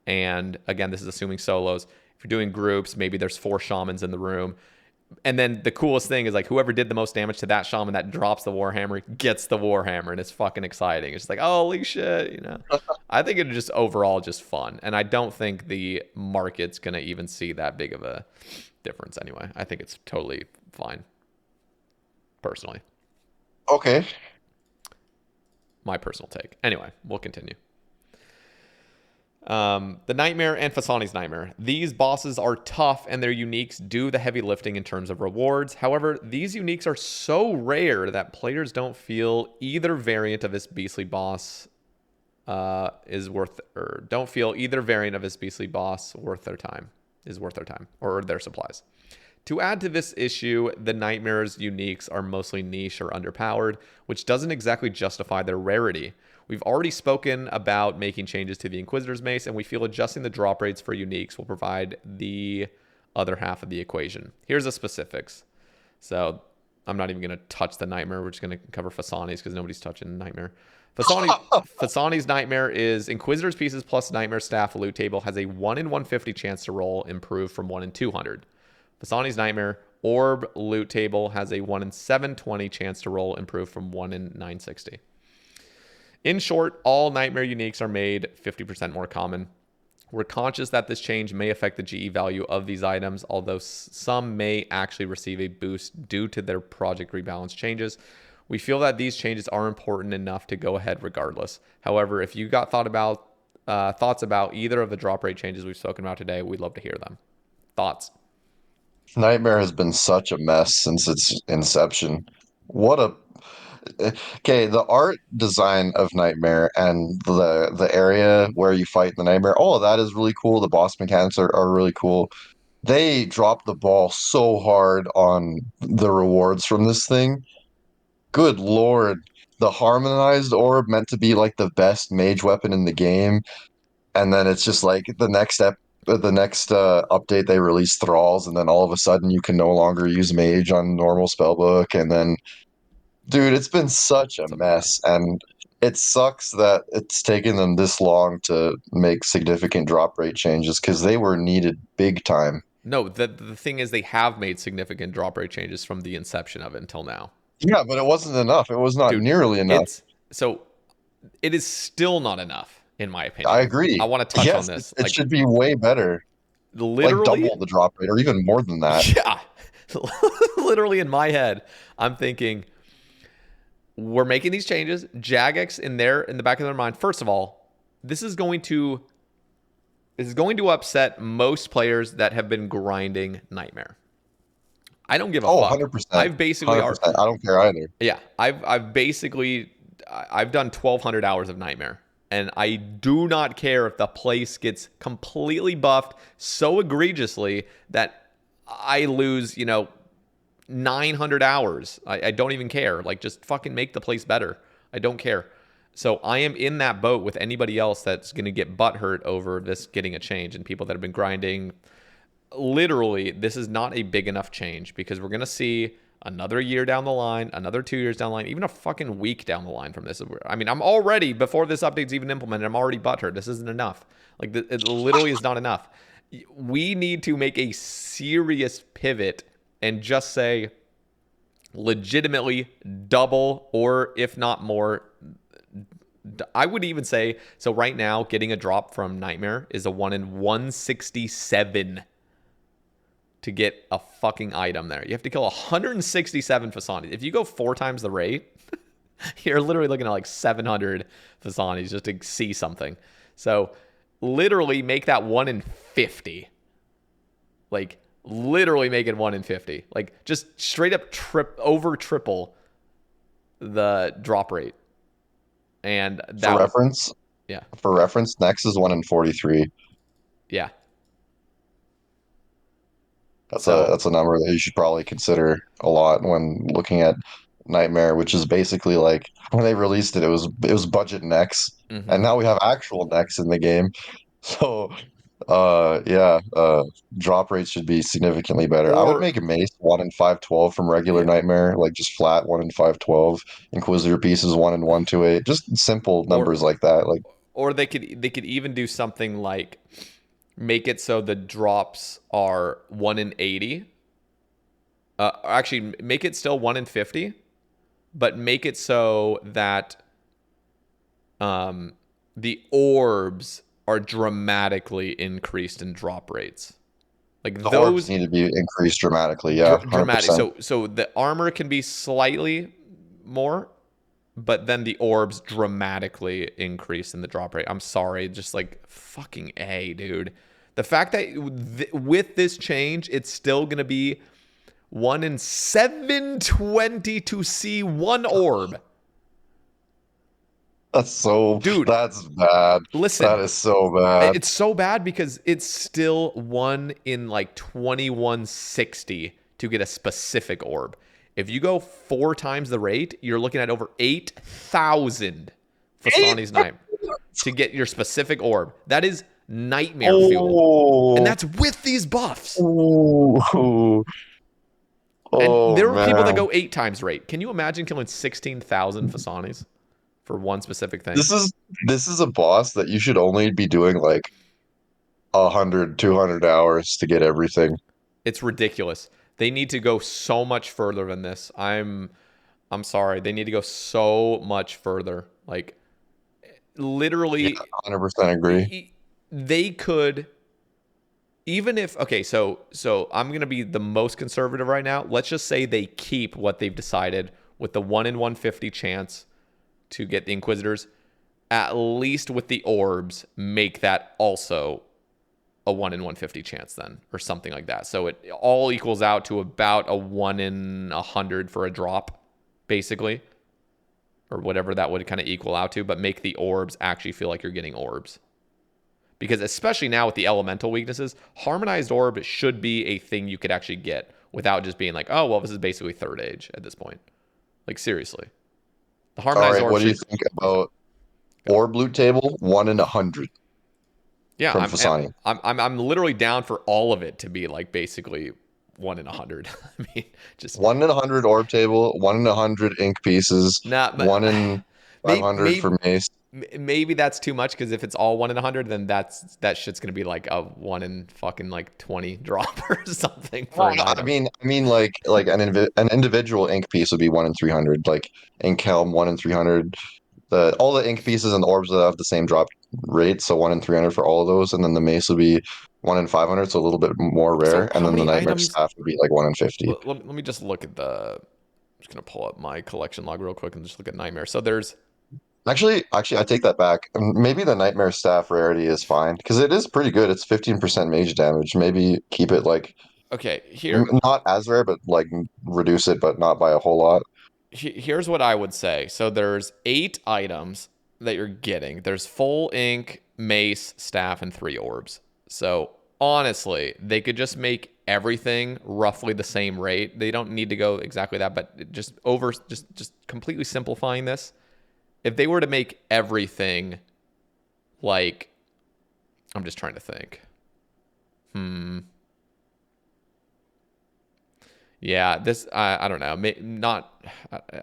And again, this is assuming solos. If you're doing groups, maybe there's 4 shamans in the room. And then the coolest thing is like whoever did the most damage to that shaman that drops the Warhammer gets the Warhammer, and it's fucking exciting. It's just like holy shit, you know. I think it's just overall just fun, and I don't think the market's gonna even see that big of a difference anyway. I think it's totally fine, personally. Okay. My personal take. Anyway, we'll continue. The Nightmare and Fasani's Nightmare. These bosses are tough and their uniques do the heavy lifting in terms of rewards. However, these uniques are so rare that players don't feel either variant of this beastly boss is worth, or don't feel either variant of this beastly boss worth their time, is worth their time, or their supplies. To add to this issue, the Nightmare's uniques are mostly niche or underpowered, which doesn't exactly justify their rarity. We've already spoken about making changes to the Inquisitor's Mace, and we feel adjusting the drop rates for uniques will provide the other half of the equation. Here's the specifics. So I'm not even going to touch the Nightmare. We're just going to cover Fasani's because nobody's touching Nightmare. Fasani's Nightmare is Inquisitor's Pieces plus Nightmare Staff loot table has a 1 in 150 chance to roll, improved from 1 in 200. Fasani's Nightmare Orb loot table has a 1 in 720 chance to roll, improved from 1 in 960. In short, all Nightmare uniques are made 50% more common. We're conscious that this change may affect the GE value of these items, although some may actually receive a boost due to their project rebalance changes. We feel that these changes are important enough to go ahead regardless. However, if you got thoughts about either of the drop rate changes we've spoken about today, we'd love to hear them. Thoughts? Nightmare has been such a mess since its inception. What a Okay, the art design of Nightmare and the area where you fight the Nightmare, all of that is really cool. The boss mechanics are really cool. They dropped the ball so hard on the rewards from this thing. Good Lord. The harmonized orb meant to be like the best mage weapon in the game, and then it's just like the next step. the next update they release Thralls, and then all of a sudden you can no longer use Mage on normal spellbook, and then dude, it's been such a It's a mess, mess. and it sucks that it's taken them this long to make significant drop rate changes because they were needed big time. No, the thing is, they have made significant drop rate changes from the inception of it until now. Yeah, but it wasn't enough. It was not Dude, nearly enough. it's so it is still not enough, in my I opinion. I agree. want to touch on Yes, it, this. it Like, should be way better, like literally, double the drop rate or even more than that. yeah. Literally in my head, I'm thinking we're making these changes. Jagex in the back of their mind. First of all, this is going to upset most players that have been grinding Nightmare. I don't give a Oh, fuck. 100%. I've basically 100%. I don't care either. yeah, I've basically I've done 1,200 hours of Nightmare, and I do not care if the place gets completely buffed so egregiously that I lose 900 hours. I don't even care. Like, just fucking make the place better. I don't care. So I am in that boat with anybody else that's going to get butthurt over this getting a change, and people that have been grinding. Literally, this is not a big enough change because we're going to see another year down the line, another 2 years down the line, even a fucking week down the line from this. I mean, I'm already, before this update's even implemented, I'm already butthurt. This isn't enough. Like, it literally is not enough. We need to make a serious pivot and just say legitimately double, or if not more. I would even say, so right now, getting a drop from Nightmare is a 1 in 167 to get a fucking item there. You have to kill 167 Fasanis. If you go 4 times the rate, you're literally looking at like 700 Fasanis just to see something. So literally make that 1 in 50. Like, literally make it 1 in 50. Like, just straight up triple the drop rate. And that For reference, yeah. Nex is 1 in 43. Yeah. That's a So that's a number that you should probably consider a lot when looking at Nightmare, which is basically like when they released it, it was budget Nex, and mhm. now we have actual Nex in the game. So, yeah, drop rates should be significantly better. I would Or make a Mace 1 in 512 from regular yeah. Nightmare, like just flat 1 in 512. Inquisitor pieces 1 in 128. Just simple Or numbers like that. Like, or they could even do something like make it so the drops are 1 in 80. Actually, make it still 1 in 50, but make it so that the orbs are dramatically increased in drop rates. Like the orbs those need to be increased dramatically. Yeah, dramatic. 100%. So the armor can be slightly more, but then the orbs dramatically increase in the drop rate. I'm sorry, just like fucking A, dude. The fact that with this change, it's still going to be 1 in 720 to see one orb. Dude, That's bad. listen, That is so bad. it's so bad because it's still 1 in like 2160 to get a specific orb. If you go 4 times the rate, you're looking at over 8,000 Fasani's Night to get your specific orb. That is nightmare fuel. And Oh, that's with these buffs. oh, And oh there are people that man. go 8 times rate. Can you imagine killing 16,000 Fasanis for one specific thing? This is this is a boss that you should only be doing like 100, 200 hours to get everything. It's ridiculous. They need to go so much further than this. I'm sorry. They need to go so much further. Like, Yeah, literally 100% agree. they could, even if okay, so I'm going to be the most conservative right now. Let's just say they keep what they've decided with the 1 in 150 chance to get the Inquisitors. At least with the orbs, make that also a 1 in 150 chance then, or something like that. So it all equals out to about a 1 in 100 for a drop, basically, or whatever that would kind of equal out to, but make the orbs actually feel like you're getting orbs. Because especially now with the elemental weaknesses, harmonized orb should be a thing you could actually get without just being like, oh, well, this is basically third age at this point. Like, seriously. The All harmonized right, orb what do you should think about go. orb loot table? 1 in 100. Yeah, from Fasani. I'm literally down for all of it to be like basically 1 in 100. I mean, just 1 in 100 orb table, 1 in 100 ink pieces, not. 1 in Maybe 500 for mace. maybe that's too much because if it's all 1 in 100, then that shit's gonna be like a 1 in fucking like 20 drop or something for Well, an no, item. I mean, like an individual ink piece would be 1 in 300. Like ink helm 1 in 300. All the ink pieces and the orbs that have the same drop rate, so 1 in 300 for all of those, and then the mace would be 1 in 500, so a little bit more So rare, and how then the many nightmare items? staff would be like 1 in 50. Let me just look at the. I'm just gonna pull up my collection log real quick and just look at Nightmare. So there's Actually, I take that back. Maybe the nightmare staff rarity is fine because it is pretty good. It's 15% mage damage. Maybe keep it like okay here. not as rare, but like reduce it, but not by a whole lot. Here's what I would say. So there's 8 items that you're getting. There's full ink, mace, staff, and 3 orbs. So honestly, they could just make everything roughly the same rate. They don't need to go exactly that, but just completely simplifying this. If they were to make everything like, I'm just trying to think. Yeah, this I don't know. Not.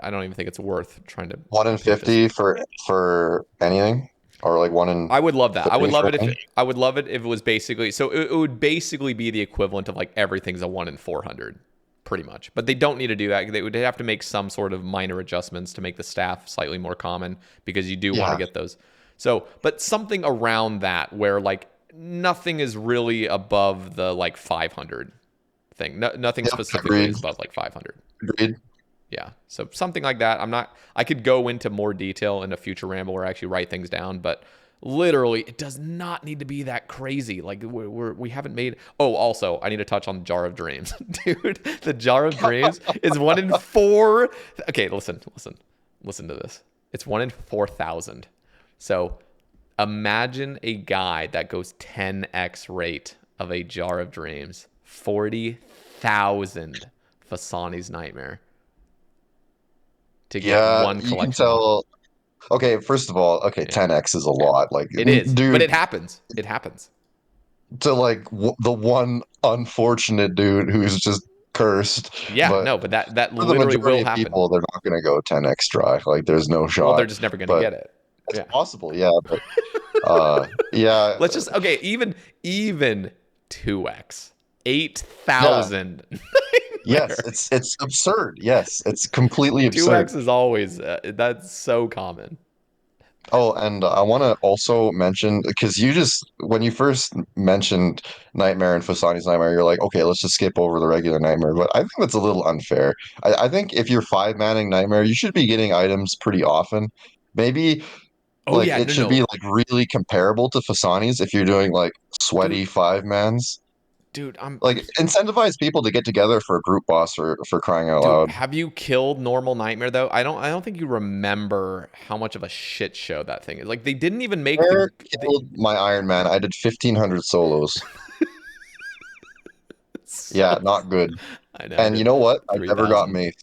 I don't even think it's worth trying to 1 in pick this. 50 for anything, or like 1 in I would love that. I would 30 love for it if anything. I would love it if it was basically so it would basically be the equivalent of like everything's a 1 in 400 pretty much. But they don't need to do that. They would have to make some sort of minor adjustments to make the staff slightly more common because you do want to Yeah, get those. So, but something around that where like nothing is really above the like 500 thing. Nothing yeah, specifically agreed, is above like 500. agreed. Yeah. So something like that. I could go into more detail in a future ramble where I actually write things down, but literally it does not need to be that crazy. Like we haven't made, oh, also I need to touch on the Jar of Dreams, dude. The Jar of Dreams is 1 in 4. Okay. Listen to this. It's 1 in 4,000. So imagine a guy that goes 10x rate of a Jar of Dreams, 40,000 Fasani's Nightmare to get Yeah, one you can collection log. tell. Okay, first of all, okay, Yeah, 10x is a lot. Like, it is, but dude, it happens. It happens. to like the one unfortunate dude who's just cursed. Yeah, But no, but that for the literally majority will of happen. people, they're not going to go 10x dry. Like, there's no Well, they're shot. just never going to But get it. it's Yeah. possible, yeah. But yeah, Let's just okay, even 2x. yeah. 8,000. Yes, it's absurd. Yes, it's completely absurd. 2x is always that's so common. Oh, and I want to also mention because you just when you first mentioned Nightmare and Fasani's Nightmare, you're like, okay, let's just skip over the regular Nightmare. But I think that's a little unfair. I think if you're 5 manning Nightmare, you should be getting items pretty often. Maybe Oh like yeah, it no should be no. like really comparable to Fasani's if you're doing like Dude, sweaty 5 mans. dude, I'm Like incentivize people to get together for a group boss for crying out dude, loud. have you killed normal Nightmare though? I don't think you remember how much of a shit show that thing is. Like they didn't even make Eric killed my Iron Man. I did 1,500 solos. so Yeah, not good. I know I And you did know what? I never got 3,000. mace.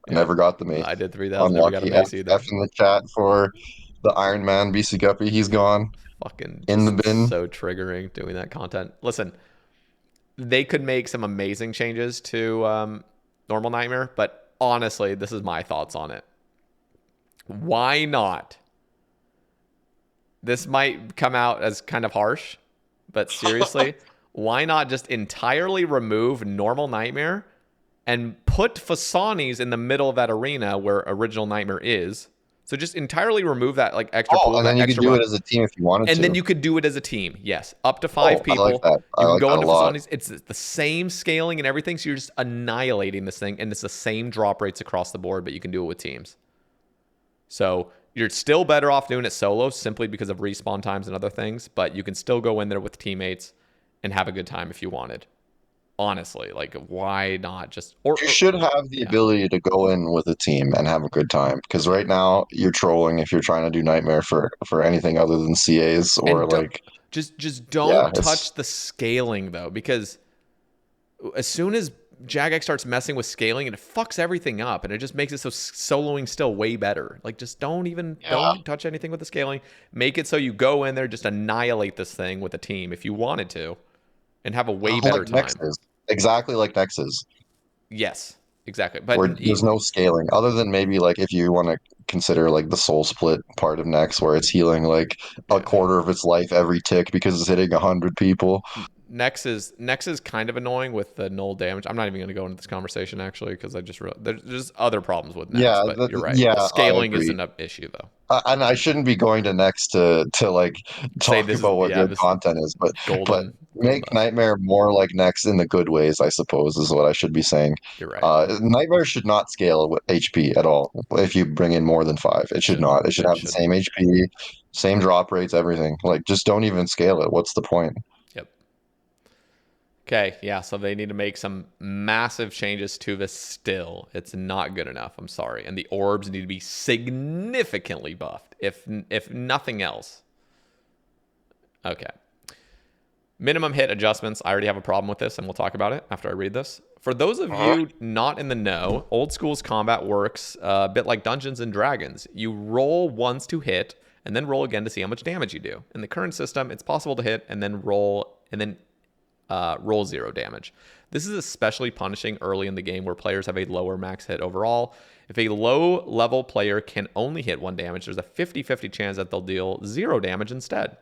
I Yep. never got the mace. I did 3,000, never got a Unlucky. mace F either. in the chat for the Iron Man Bcguppy. He's gone Fucking in the just bin. so triggering doing that content. Listen, they could make some amazing changes to normal Nightmare, but honestly, this is my thoughts on it. Why not? This might come out as kind of harsh, but seriously, why not just entirely remove normal Nightmare and put Fasani's in the middle of that arena where original Nightmare is? So just entirely remove that like extra Oh, pool, and then that you could extra do realm. it as a team if you wanted And then to. you could do it as a team. Yes. Up to 5 Oh, I like people. that. I You can like go that a into lot. Fasani's. It's the same scaling and everything. So you're just annihilating this thing. And it's the same drop rates across the board, but you can do it with teams. So you're still better off doing it solo simply because of respawn times and other things. But you can still go in there with teammates and have a good time if you wanted. Honestly, like why not just You should have the yeah. ability to go in with a team and have a good time. Because right now you're trolling if you're trying to do Nightmare for anything other than CAs or And like just yeah, don't it's touch the scaling though, because as soon as Jagex starts messing with scaling and it fucks everything up, and it just makes it so soloing still way better. Like, just don't even touch anything with the scaling. Make it so you go in there, just annihilate this thing with a team if you wanted to, and have a way better Like time. Nexus. Exactly like Nexus. Yes, exactly. But Where there's no scaling, other than maybe like if you want to consider like the soul split part of Nex, where it's healing like a quarter of its life every tick because it's hitting 100 people. Nex is kind of annoying with the null damage. I'm not even going to go into this conversation actually because I just realized there's other problems with Nex. But you're right. Yeah, the scaling isn't an issue though. And I shouldn't be going to Next to like Say talk this about what good this content is, but golden make dust. Nightmare more like Next in the good ways, I suppose, is what I should be saying. You're right. Nightmare should not scale with HP at all. If you bring in more than 5, it should not. It should have the same HP, same drop rates, everything. Like, just don't even scale it. What's the point? Yep. Okay, yeah, so they need to make some massive changes to this still. It's not good enough, I'm sorry. And the orbs need to be significantly buffed, if nothing else. Okay. Minimum hit adjustments. I already have a problem with this, and we'll talk about it after I read this. For those of you not in the know, Old School's combat works a bit like Dungeons and Dragons. You roll once to hit, and then roll again to see how much damage you do. In the current system, it's possible to hit and then roll 0 damage. This is especially punishing early in the game where players have a lower max hit overall. If a low level player can only hit 1 damage, there's a 50-50 chance that they'll deal 0 damage instead.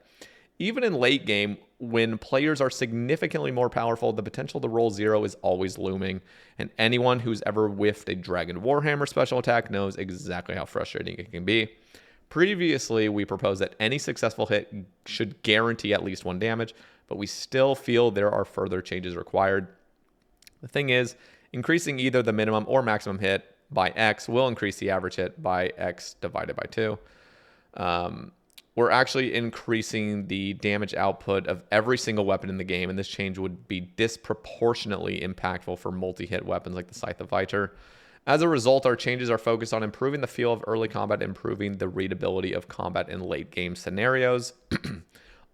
Even in late game, when players are significantly more powerful, the potential to roll 0 is always looming, and anyone who's ever whiffed a Dragon Warhammer special attack knows exactly how frustrating it can be. Previously, we proposed that any successful hit should guarantee at least 1 damage, but we still feel there are further changes required. The thing is, increasing either the minimum or maximum hit by X will increase the average hit by X divided by 2. We're actually increasing the damage output of every single weapon in the game, and this change would be disproportionately impactful for multi-hit weapons like the Scythe of Viter. As a result, our changes are focused on improving the feel of early combat, improving the readability of combat in late game scenarios.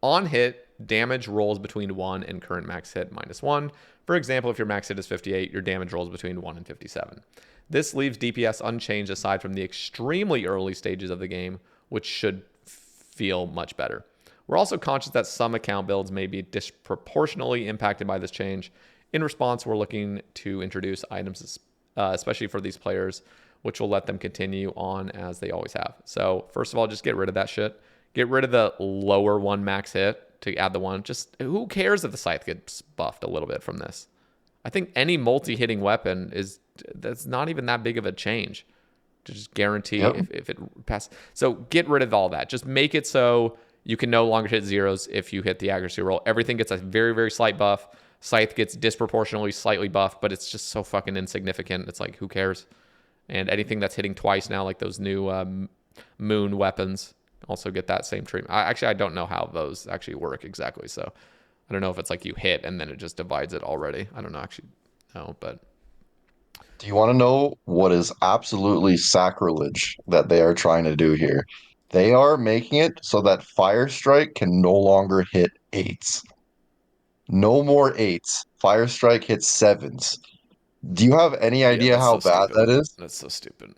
On hit, damage rolls between 1 and current max hit -1. For example, if your max hit is 58, your damage rolls between 1 and 57. This leaves DPS unchanged aside from the extremely early stages of the game, which should feel much better. We're also conscious that some account builds may be disproportionately impacted by this change. In response, we're looking to introduce items, especially for these players, which will let them continue on as they always have. So first of all, just get rid of that shit. Get rid of the lower 1 max hit to add the 1. Just who cares if the Scythe gets buffed a little bit from this? I think any multi-hitting weapon that's not even that big of a change to just guarantee if it passes. So get rid of all that. Just make it so you can no longer hit 0s if you hit the accuracy roll. Everything gets a very, very slight buff. Scythe gets disproportionately slightly buffed, but it's just so fucking insignificant. It's like, who cares? And anything that's hitting twice now, like those new moon weapons, also get that same treatment. I don't know how those actually work exactly. So I don't know if it's like you hit and then it just divides it already. I don't know actually. No, but Do you want to know what is absolutely sacrilege that they are trying to do here? They are making it so that Fire Strike can no longer hit 8s. No more 8s. Fire Strike hits 7s. Do you have any idea how bad that is? That's so stupid.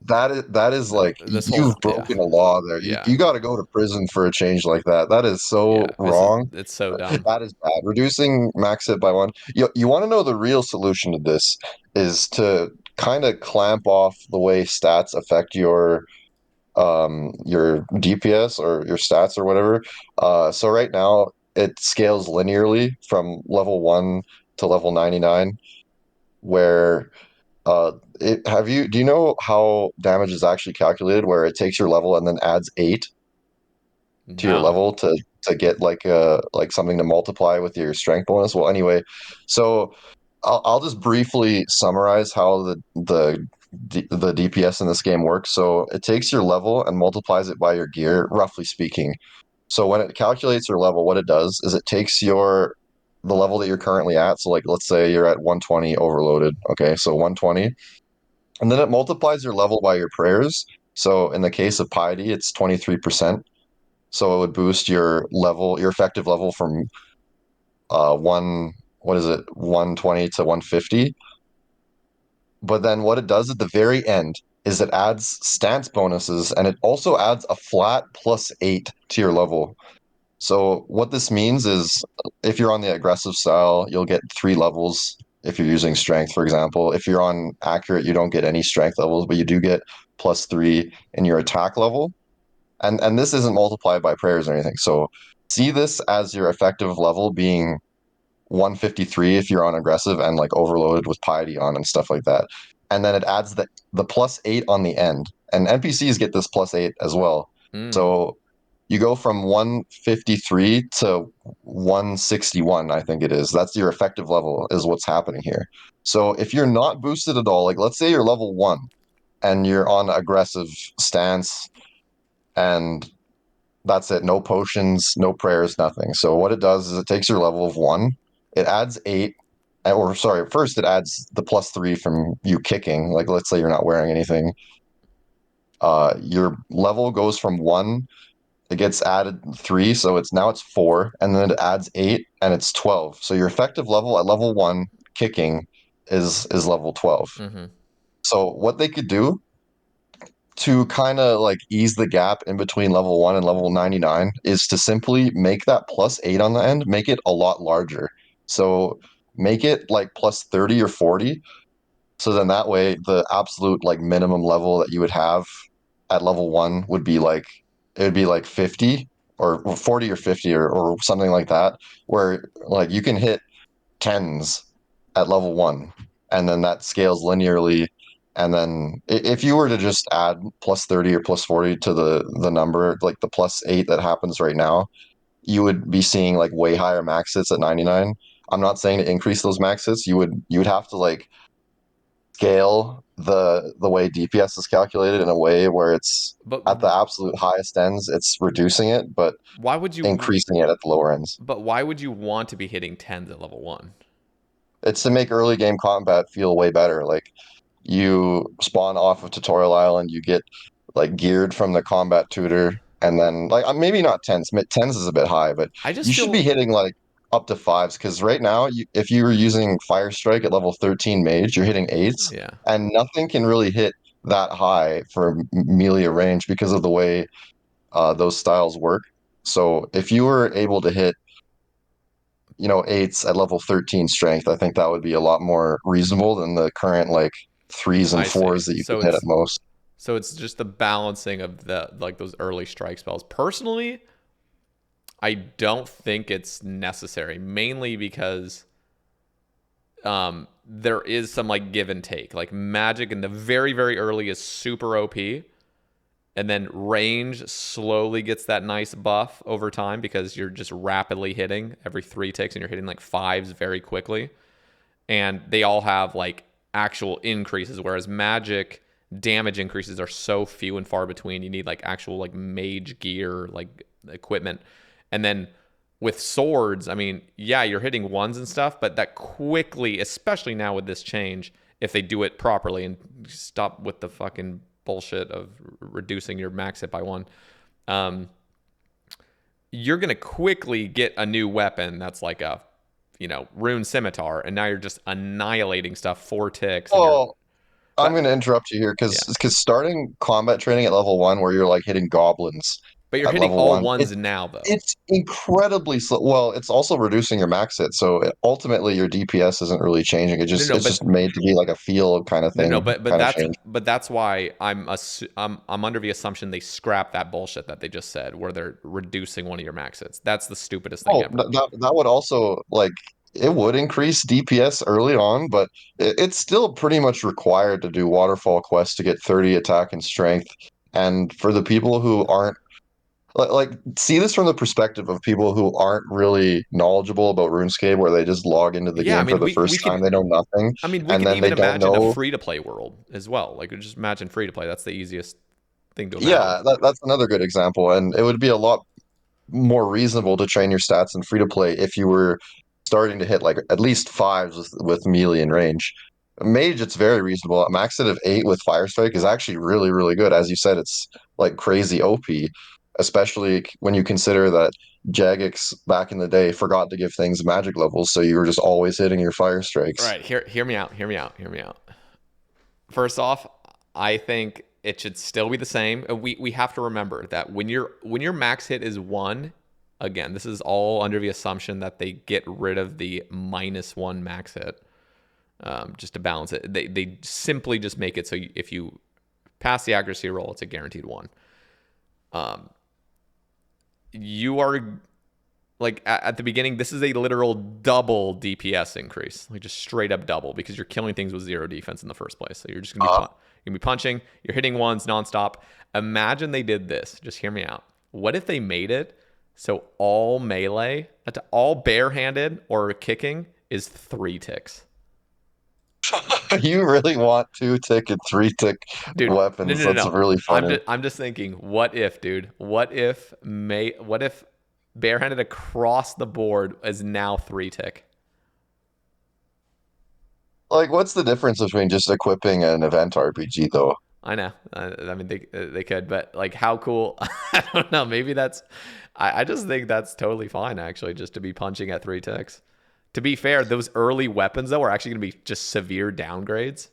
That is like you've broken a law there. You got to go to prison for a change like that. That is so wrong. It's so dumb. That is bad. Reducing max hit by 1. You want to know the real solution to this is to kind of clamp off the way stats affect your DPS or your stats or whatever. So right now it scales linearly from level 1 to level 99, where do you know how damage is actually calculated, where it takes your level and then adds 8 to your level to get like something to multiply with your strength bonus? Well, anyway, so I'll just briefly summarize how the DPS in this game works. So it takes your level and multiplies it by your gear, roughly speaking. So when it calculates your level, what it does is it takes the level that you're currently at. So like, let's say you're at 120 overloaded. Okay, so 120. And then it multiplies your level by your prayers. So in the case of piety, it's 23%. So it would boost your effective level from 1 what is it, 120 to 150. But then what it does at the very end is it adds stance bonuses, and it also adds a flat +8 to your level. So what this means is if you're on the aggressive style, you'll get 3 levels if you're using strength, for example. If you're on accurate, you don't get any strength levels, but you do get +3 in your attack level. And this isn't multiplied by prayers or anything. So see this as your effective level being 153 if you're on aggressive and like overloaded with piety on and stuff like that. And then it adds the +8 on the end. And NPCs get this +8 as well. Mm. So you go from 153 to 161, I think it is. That's your effective level, is what's happening here. So if you're not boosted at all, like let's say you're level 1 and you're on aggressive stance and that's it. No potions, no prayers, nothing. So what it does is it takes your level of 1, it adds 8, or sorry, first it adds the +3 from you kicking. Like let's say you're not wearing anything. Your level goes from 1, it gets added 3, so it's 4, and then it adds 8, and it's 12. So your effective level at level 1 kicking is level 12. Mm-hmm. So what they could do to kind of like ease the gap in between level 1 and level 99 is to simply make that +8 on the end, make it a lot larger. So make it like +30 or 40. So then that way the absolute like minimum level that you would have at level 1 would be like it would be like 50 or 40 or 50 or something like that, where like you can hit tens at level 1, and then that scales linearly. And then if you were to just add +30 or +40 to the number, like the +8 that happens right now, you would be seeing like way higher max hits at 99. I'm not saying to increase those max hits. You would have to like scale the way DPS is calculated in a way where it's But at the absolute highest ends, it's reducing it, but why would you? increasing it at the lower ends. But why would you want to be hitting tens at level 1? It's to make early game combat feel way better. Like you spawn off of tutorial island, you get like geared from the combat tutor, and then like maybe not tens. Tens is a bit high, but I just you should be feel hitting like up to fives, because right now, if you were using Fire Strike at level 13 mage, you're hitting eights, yeah. and nothing can really hit that high for melee range because of the way those styles work. So if you were able to hit eights at level 13 strength, I think that would be a lot more reasonable than the current like threes and I see. fours that you can hit at most. So it's just the balancing of the like those early strike spells. Personally, I don't think it's necessary, mainly because there is some like give and take. Like magic in the very, very early is super OP. And then range slowly gets that nice buff over time because you're just rapidly hitting every 3 ticks and you're hitting like 5s very quickly. And they all have like actual increases, whereas magic damage increases are so few and far between. You need like actual like mage gear, like equipment. And then with swords, I mean, yeah, you're hitting 1s and stuff, but that quickly, especially now with this change, if they do it properly and stop with the fucking bullshit of reducing your max hit by 1, you're going to quickly get a new weapon that's like a rune scimitar, and now you're just annihilating stuff 4 ticks and you're Oh, I'm but going to interrupt you here yeah, because starting combat training at level 1 where you're like hitting goblins but you're at hitting level all 1, ones now though. it's incredibly slow. Well, it's also reducing your max hit, so ultimately your DPS isn't really changing. No, no, It's just made to be like a feel kind of no, thing, but kind of change. that's why I'm under the assumption they scrap that bullshit that they just said where they're reducing one of your max hits. That's the stupidest thing Oh, ever. that would also like it would increase DPS early on, but it's still pretty much required to do waterfall quests to get 30 attack and strength. And for the people who aren't like see this from the perspective of people who aren't really knowledgeable about RuneScape, where they just log into the Yeah, I game for mean the we first can time, they know nothing, I mean we and can then they even don't imagine a know. free to play world as well. Like just imagine free to play. That's the easiest thing to imagine. Yeah, that's another good example, and it would be a lot more reasonable to train your stats in free to play if you were starting to hit like at least fives with melee and range. Mage, it's very reasonable. A max hit of 8 with Fire Strike is actually really, really good. As you said, it's like crazy OP. especially when you consider that Jagex back in the day forgot to give things magic levels, so you were just always hitting your fire strikes. Right. Hear me out. Hear me out. Hear me out. First off, I think it should still be the same. We have to remember that when your max hit is 1, again, this is all under the assumption that they get rid of the -1 max hit, just to balance it. They simply just make it so if you pass the accuracy roll, it's a guaranteed 1. You are like at the beginning, this is a literal double DPS increase, like just straight up double, because you're killing things with 0 defense in the first place. So you're just gonna be punching, you're hitting ones nonstop. Imagine they did this. Just hear me out. What if they made it so all melee, all barehanded or kicking is 3 ticks? You really want 2-tick and 3-tick Dude, weapons? no. That's really funny. I'm just thinking, what if, dude? What if barehanded across the board is now 3-tick? Like, what's the difference between just equipping an event RPG, though? I know. I mean, they could, but like, how cool? I don't know. Maybe that's. I just think that's totally fine, actually, just to be punching at 3 ticks. To be fair, those early weapons though are actually going to be just severe downgrades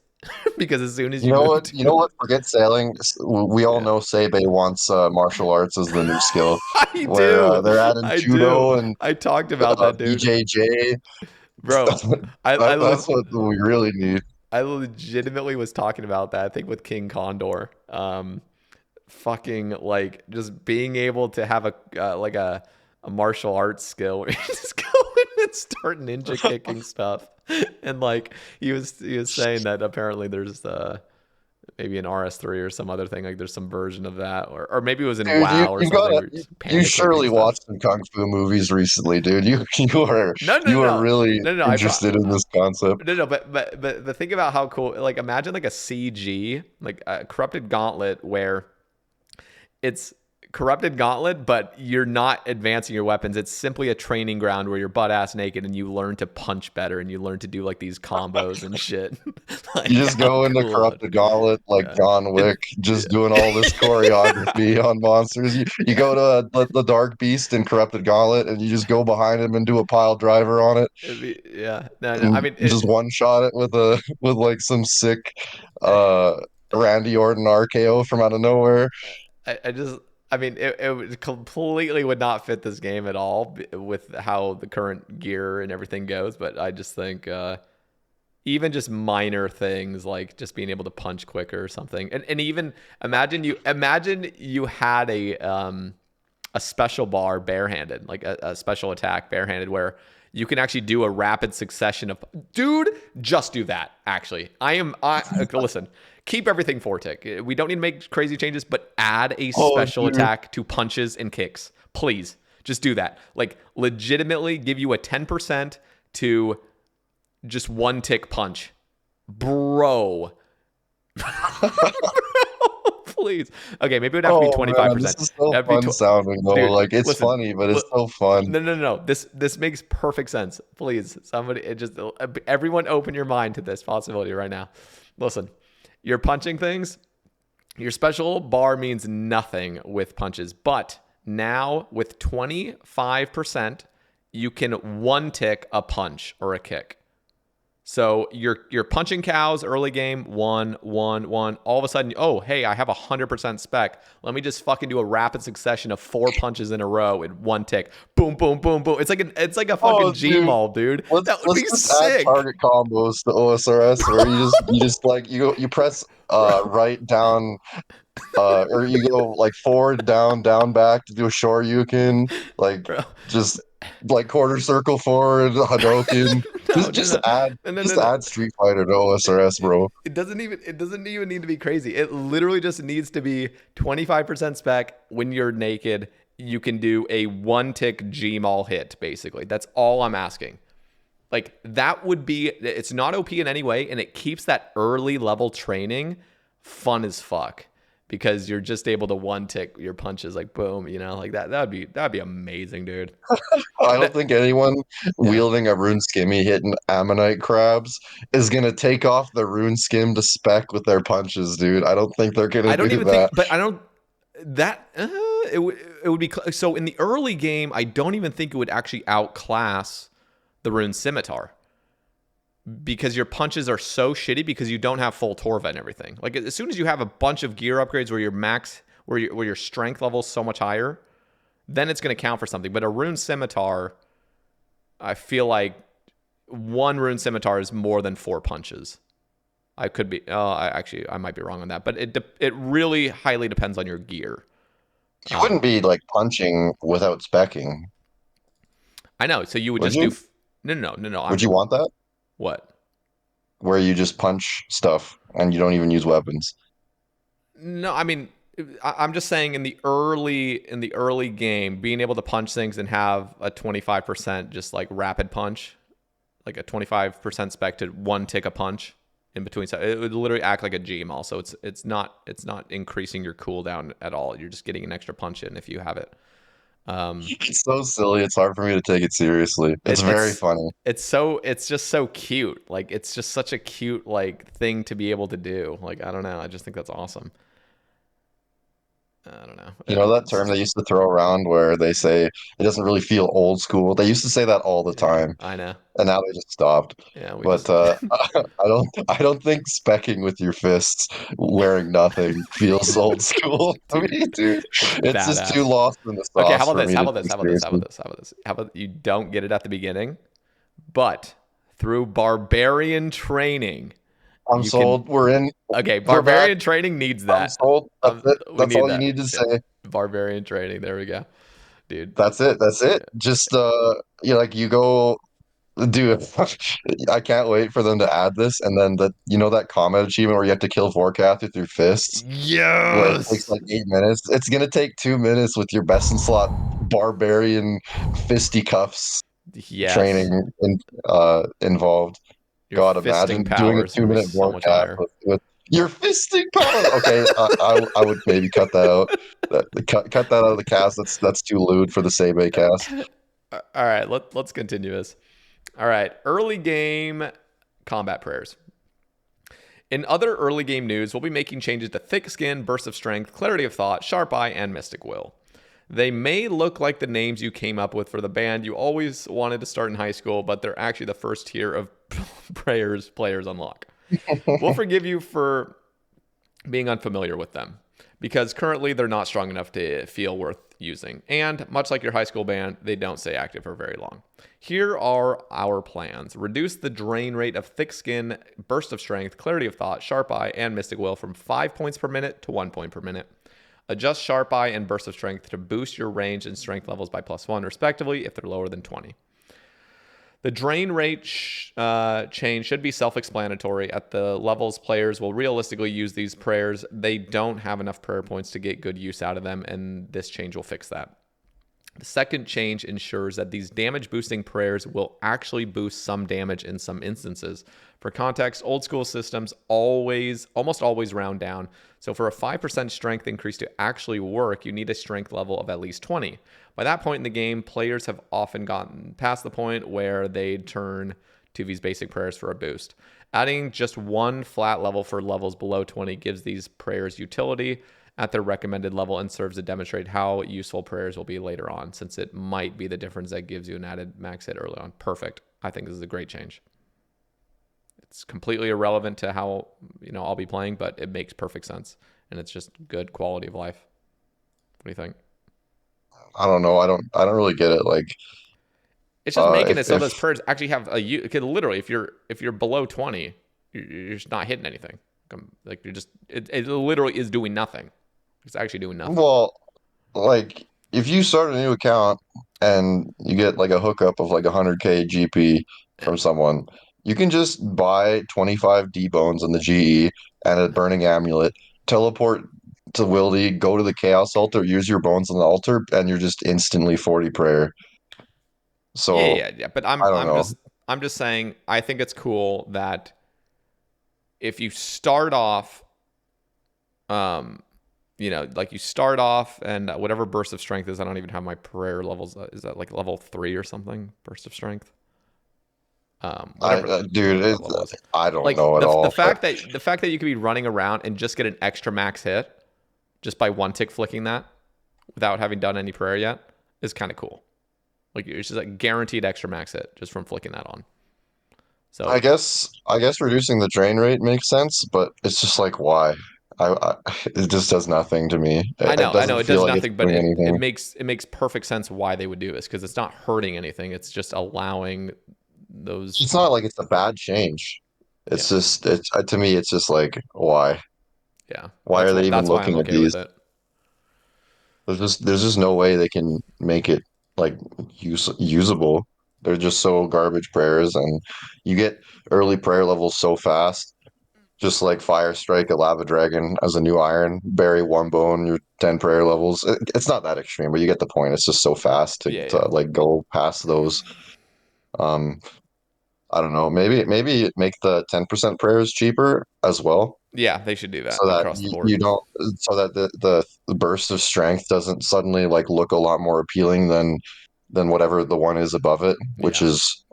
because as soon as You you know move what? to, You know what? Forget sailing. We all yeah. know Sae Bae wants martial arts as the new skill, I where do, they're adding I do. judo and I talked about that, dude. BJJ. Bro, That's what we really need. I legitimately was talking about that. I think with King Condor, fucking like just being able to have a martial arts skill where you just go in and start ninja kicking stuff, and like he was saying that apparently there's maybe an RS3 or some other thing, like there's some version of that, or maybe it was in Dude, WoW or something. Where you panda kicking surely stuff. watched some kung fu movies recently, dude. No, You are really no. interested in this concept. No, but think about how cool. Like, imagine like a CG, like a corrupted gauntlet, where it's corrupted gauntlet, but you're not advancing your weapons. It's simply a training ground where you're butt ass naked and you learn to punch better and you learn to do like these combos and shit. Like, You just how go into cool. Corrupted Gauntlet like Yeah. John Wick, just doing all this choreography on monsters. You go to the Dark Beast in Corrupted Gauntlet, and you just go behind him and do a pile driver on it, Yeah. No. I and mean, just one shot it with with like some sick uh Randy Orton RKO from out of nowhere. I just, I mean, it completely would not fit this game at all with how the current gear and everything goes. But I just think even just minor things like just being able to punch quicker or something, and even imagine you had a special bar barehanded, like a special attack barehanded, where you can actually do a rapid succession of, dude, just do that. Actually, listen, keep everything 4-tick. We don't need to make crazy changes, but add a special attack to punches and kicks. Please, just do that. Like, legitimately give you a 10% to just 1-tick punch. Bro. Please. Okay, maybe it would have to be 25%. Man, this is so That'd fun sounding though. Dude, Like, it's listen, funny, but it's so fun. No. This makes perfect sense. Please, somebody, everyone, open your mind to this possibility right now. Listen, you're punching things. Your special bar means nothing with punches, but now with 25%, you can 1-tick a punch or a kick. So you're punching cows early game, 1, 1, 1. All of a sudden, oh, hey, I have 100% spec. Let me just fucking do a rapid succession of 4 punches in a row in 1-tick. Boom, boom, boom, boom. It's like a fucking G-Maul, dude. That would be sick. Add target combos to OSRS where you just like you press right down or you go like forward, down, back to do a Shoryuken, like Bro. just like quarter circle forward, Hadouken. Just add Street Fighter to OSRS, bro. It doesn't even need to be crazy. It literally just needs to be 25% spec. When you're naked, you can do a 1-tick G-Maul hit, basically. That's all I'm asking. Like, that would be, it's not OP in any way, and it keeps that early level training fun as fuck. Because you're just able to 1-tick your punches, like boom, like that. That'd be amazing, dude. I don't think anyone wielding a rune skimmy hitting ammonite crabs is gonna take off the rune skim to spec with their punches, dude. I don't think they're gonna I don't do even that. think, but I don't. That it would be so in the early game. I don't even think it would actually outclass the Rune Scimitar because your punches are so shitty because you don't have full Torva and everything. Like as soon as you have a bunch of gear upgrades where your strength level is so much higher, then it's going to count for something. But a Rune Scimitar, I feel like one Rune Scimitar is more than 4 punches. I could be. I might be wrong on that, but it really highly depends on your gear. You wouldn't be like punching without specking. I know. So you would Would just you? do no. Would you want that? What? Where you just punch stuff and you don't even use weapons. No, I mean, I'm just saying in the early game, being able to punch things and have a 25% just like rapid punch, like a 25% spec to one tick a punch in between. So it would literally act like a Gmaul. So it's not increasing your cooldown at all. You're just getting an extra punch in if you have it. It's so silly. It's hard for me to take it seriously. It's very funny. It's just so cute. Like it's just such a cute like thing to be able to do. Like I don't know. I just think that's awesome. I don't know. You know that term they used to throw around where they say it doesn't really feel old school? They used to say that all the time, I know. and now they just stopped. Yeah, But I don't think specking with your fists wearing nothing feels old school to me, dude. It's just too lost in the sauce. Okay, how about for this? me How to about this? take How about this? How seriously. about this? How about this? How about you don't get it at the beginning, but through barbarian training, I'm you sold. We're in. okay, We're back. barbarian training needs I'm that. sold. That's it. We That's need all you that. need to Yeah. say. Barbarian training. There we go, dude. That's it. That's it. Just you go. Dude, I can't wait for them to add this, and then that combat achievement where you have to kill Vorkath with your fists, where it takes Yes. like 8 minutes. It's gonna take 2 minutes with your best in slot barbarian fisticuffs Yes. training involved. Your God, fisting imagine doing a power is gonna be 2 minute so much Vorkath higher. with your fisting power. Okay, I would maybe cut that out. Cut that out of the cast. That's too lewd for the Sae Bae Cast. All right, let's continue this. All right, early game combat prayers. In other early game news, we'll be making changes to Thick Skin, Burst of Strength, Clarity of Thought, Sharp Eye, and Mystic Will. They may look like the names you came up with for the band you always wanted to start in high school, but they're actually the first tier of prayers players unlock. We'll forgive you for being unfamiliar with them, because currently they're not strong enough to feel worth using. And much like your high school band, they don't stay active for very long. Here are our plans. Reduce the drain rate of Thick Skin, Burst of Strength, Clarity of Thought, Sharp Eye, and Mystic Will from 5 points per minute to 1 point per minute. Adjust Sharp Eye and Burst of Strength to boost your range and strength levels by +1 respectively if they're lower than 20. The drain rate change should be self-explanatory. At the levels players will realistically use these prayers, they don't have enough prayer points to get good use out of them, and this change will fix that. The second change ensures that these damage boosting prayers will actually boost some damage in some instances. For context, old school systems almost always round down. So for a 5% strength increase to actually work, you need a strength level of at least 20. By that point in the game, players have often gotten past the point where they turn to these basic prayers for a boost. Adding just one flat level for levels below 20 gives these prayers utility at their recommended level and serves to demonstrate how useful prayers will be later on, since it might be the difference that gives you an added max hit early on. Perfect. I think this is a great change. It's completely irrelevant to how I'll be playing, but it makes perfect sense, and it's just good quality of life. What do you think? I don't know. I don't really get it. Like, It's just making it so those if prayers actually have a you. Because literally, if you're below 20, you're just not hitting anything. Like you're just it literally is doing nothing. It's actually doing nothing. well, like if you start a new account and you get like a hookup of like 100K GP from someone, you can just buy 25 D bones in the GE and a burning amulet, teleport to Wildy, go to the Chaos altar, use your bones on the altar, and you're just instantly 40 prayer. So Yeah. But I don't know. I'm just saying I think it's cool that if you start off, like you start off and whatever burst of strength is, I don't even have my prayer levels. Is that like level 3 or something? Burst of strength. Dude, I don't like know at all. The fact that you could be running around and just get an extra max hit just by one tick flicking that without having done any prayer yet is kind of cool. Like it's just like guaranteed extra max hit just from flicking that on. So I guess reducing the drain rate makes sense, but it's just like why? It just does nothing to me. It I know doesn't it feel does like it's nothing, but doing it anything. makes perfect sense why they would do this because it's not hurting anything. It's just allowing those. It's not like it's a bad change. Yeah, It's just it's to me it's just like why? yeah. Why are they even That's why I'm looking at okay with these? it. There's just no way they can make it like usable. They're just so garbage prayers, and you get early prayer levels so fast. Just like Fire Strike a Lava Dragon as a new Iron, bury one bone, your 10 prayer levels. It's not that extreme, but you get the point. It's just so fast to, Yeah, to yeah, like go past those. Um, I don't know. Maybe make the 10% prayers cheaper as well, yeah. They should do that so that across the you board. don't, so that the burst of strength doesn't suddenly like look a lot more appealing than whatever the one is above it, which Yeah, is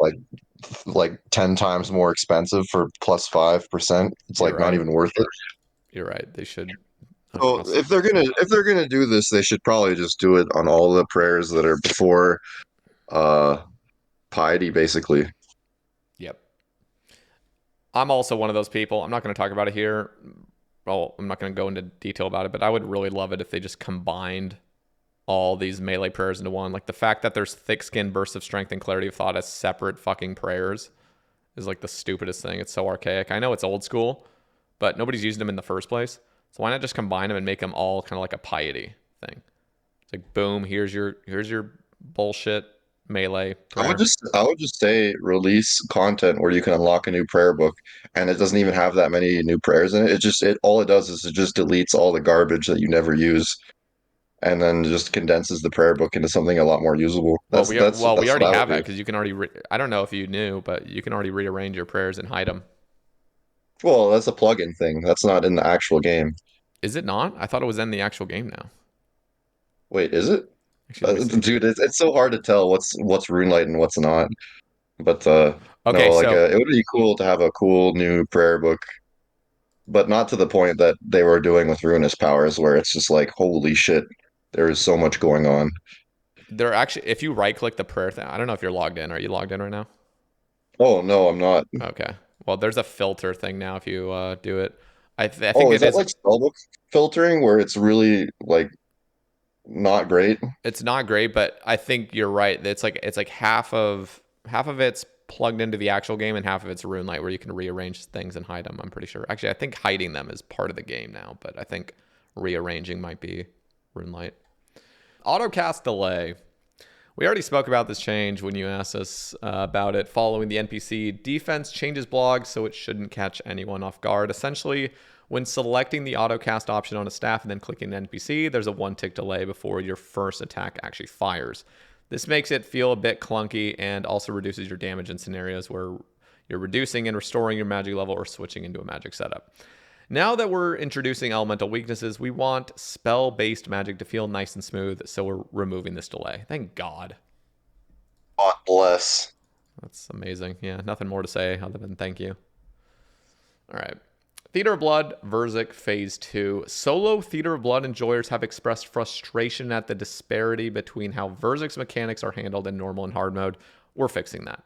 like 10 times more expensive for plus 5%. It's you're like not right. even worth it. You're right. They should So across. if they're gonna do this, they should probably just do it on all the prayers that are before uh piety, basically. Yep. I'm also one of those people. I'm not going to talk about it here. Well, I'm not going to go into detail about it, but I would really love it if they just combined all these melee prayers into one. Like the fact that there's thick skin, burst of strength, and clarity of thought as separate fucking prayers is like the stupidest thing. It's so archaic. I know it's old school, but nobody's used them in the first place. So why not just combine them and make them all kind of like a piety thing? It's like boom, here's your bullshit melee I would prayer. just I would just say release content where you can unlock a new prayer book, and it doesn't even have that many new prayers in it. It all it does is it just deletes all the garbage that you never use, and then just condenses the prayer book into something a lot more usable. Well, That's that's we that's what already I would have that do. because you can already. I don't know if you knew, but you can already rearrange your prayers and hide them. Well, that's a plugin thing. That's not in the actual game. Is it not? I thought it was in the actual game now. Wait, is it? Actually, let me see. Dude, it's so hard to tell what's RuneLight and what's not. But Okay, no, like so it would be cool to have a cool new prayer book, but not to the point that they were doing with Ruinous Powers, where it's just like, holy shit, there is so much going on. there actually, if you right click the prayer thing, I don't know if you're logged in. Are you logged in right now? Oh no, I'm not. Okay. Well, there's a filter thing now if you do it. I think Oh, is it that is. like spellbook filtering where it's really like not great? It's not great, but I think you're right. It's like half of it's plugged into the actual game and half of it's RuneLight where you can rearrange things and hide them. I'm pretty sure. Actually, I think hiding them is part of the game now, but I think rearranging might be RuneLight. Autocast delay. We already spoke about this change when you asked us about it following the NPC defense changes blog, so it shouldn't catch anyone off guard. Essentially, when selecting the autocast option on a staff and then clicking an NPC, there's a 1 tick delay before your first attack actually fires. This makes it feel a bit clunky and also reduces your damage in scenarios where you're reducing and restoring your magic level or switching into a magic setup. Now that we're introducing elemental weaknesses, we want spell-based magic to feel nice and smooth, so we're removing this delay. Thank God. God bless. That's amazing. Yeah, nothing more to say other than thank you. All right. Theater of Blood, Verzik Phase 2. Solo Theater of Blood enjoyers have expressed frustration at the disparity between how Verzik's mechanics are handled in normal and hard mode. We're fixing that.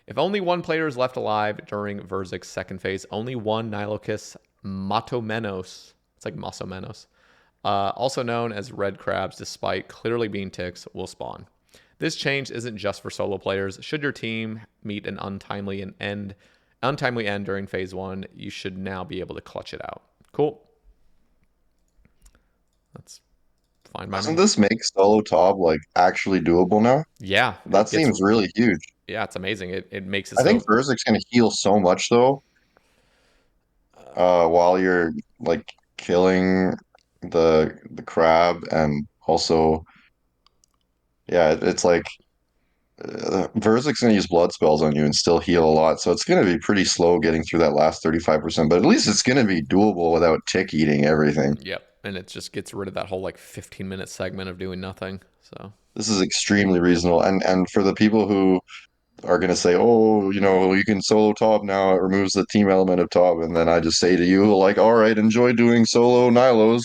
If only one player is left alive during Verzik's second phase, only one Nilokis Matomenos, it's like Masomenos, also known as red crabs, despite clearly being ticks, will spawn. This change isn't just for solo players. Should your team meet an untimely end during phase 1, you should now be able to clutch it out. Cool. That's fine by Doesn't me. this make solo top like actually doable now? Yeah, That seems really huge. yeah, it's amazing. It makes it I think so. Berzik's gonna heal so much though, while you're like killing the crab, and also yeah, it's like Verzik's gonna use blood spells on you and still heal a lot, so it's gonna be pretty slow getting through that last 35%, but at least it's gonna be doable without tick eating everything. Yep, and it just gets rid of that whole like 15-minute segment of doing nothing. So This is extremely reasonable, and for the people who are gonna say, oh, you can solo top now, it removes the team element of top, and then I just say to you, like, all right, enjoy doing solo Nilos.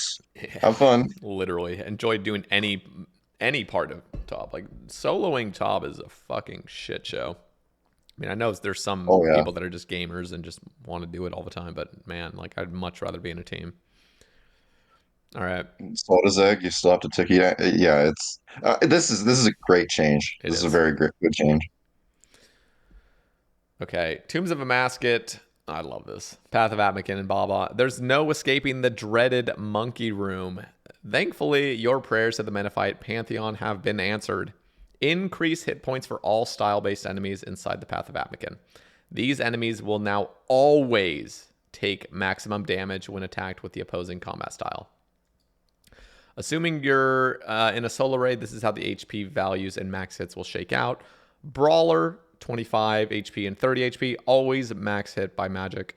Have fun. Literally enjoy doing any part of Top. Like soloing Top is a fucking shit show. I mean, I know there's some Oh yeah. people that are just gamers and just want to do it all the time, but man, like I'd much rather be in a team. All right, Slow to Zeg, you still have to tick. Yeah, yeah. It's this is a great change. it This is a is. very great good change. Okay, Tombs of a Masket. I love this. Path of Atmakin and Baba. There's no escaping the dreaded monkey room. Thankfully, your prayers to the Menophyte Pantheon have been answered. Increase hit points for all style-based enemies inside the Path of Atmakin. These enemies will now always take maximum damage when attacked with the opposing combat style. Assuming you're in a solo raid, this is how the HP values and max hits will shake out. Brawler, 25 HP and 30 HP, always max hit by magic.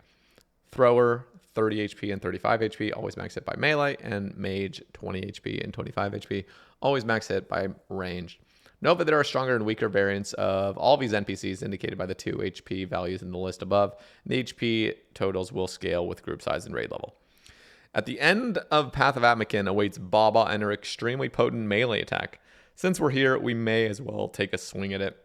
Thrower, 30 HP and 35 HP, always max hit by melee. And Mage, 20 HP and 25 HP, always max hit by ranged. Note that there are stronger and weaker variants of all of these NPCs indicated by the 2 HP values in the list above. The HP totals will scale with group size and raid level. At the end of Path of Atmakin awaits Baba and her extremely potent melee attack. Since we're here, we may as well take a swing at it.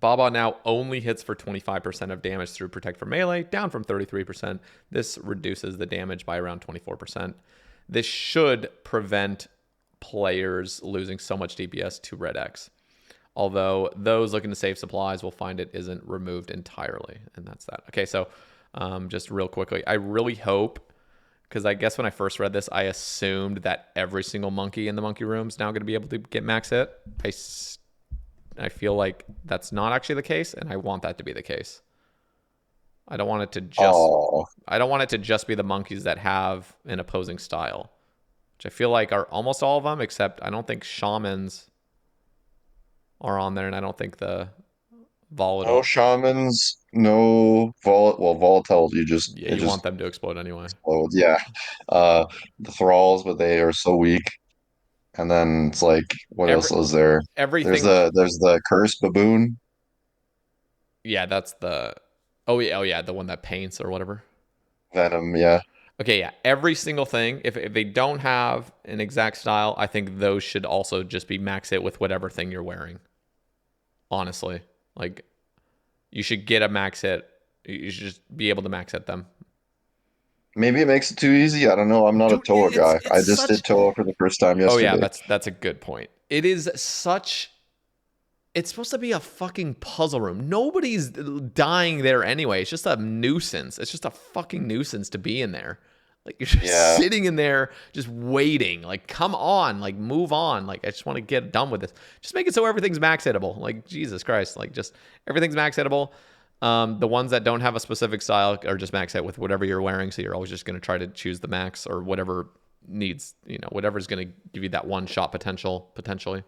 Baba now only hits for 25% of damage through Protect from Melee, down from 33%. This reduces the damage by around 24%. This should prevent players losing so much DPS to Red X. Although those looking to save supplies will find it isn't removed entirely. And that's that. Okay, so just real quickly, I really hope, because I guess when I first read this, I assumed that every single monkey in the monkey room is now going to be able to get max hit. I feel like that's not actually the case, and I want that to be the case. I don't want it to just be the monkeys that have an opposing style, which I feel like are almost all of them, except I don't think shamans are on there, and I don't think the volatile. No shamans, no volatile. Yeah, you want them to explode anyway. Explodes. Yeah. The thralls, but they are so weak. And then it's like, what Every else is there? everything. There's the cursed baboon. Yeah, that's the. Oh yeah, the one that paints or whatever. Venom, yeah. Okay, yeah. Every single thing, if they don't have an exact style, I think those should also just be max hit with whatever thing you're wearing. Honestly. Like, you should get a max hit. You should just be able to max hit them. Maybe it makes it too easy. I don't know. I'm not a Dude, Toa guy. I it's just such. did Toa for the first time Oh yeah, yesterday. that's a good point. It is such. It's supposed to be a fucking puzzle room. Nobody's dying there anyway. It's just a nuisance. It's just a fucking nuisance to be in there. Like, you're just sitting in there, just waiting. Like, come on. Like, move on. Like, I just want to get done with this. Just make it so everything's max hittable. Like, Jesus Christ. Like, just everything's max hittable. The ones that don't have a specific style are just max hit with whatever you're wearing. So you're always just going to try to choose the max or whatever needs, whatever's going to give you that one shot potentially.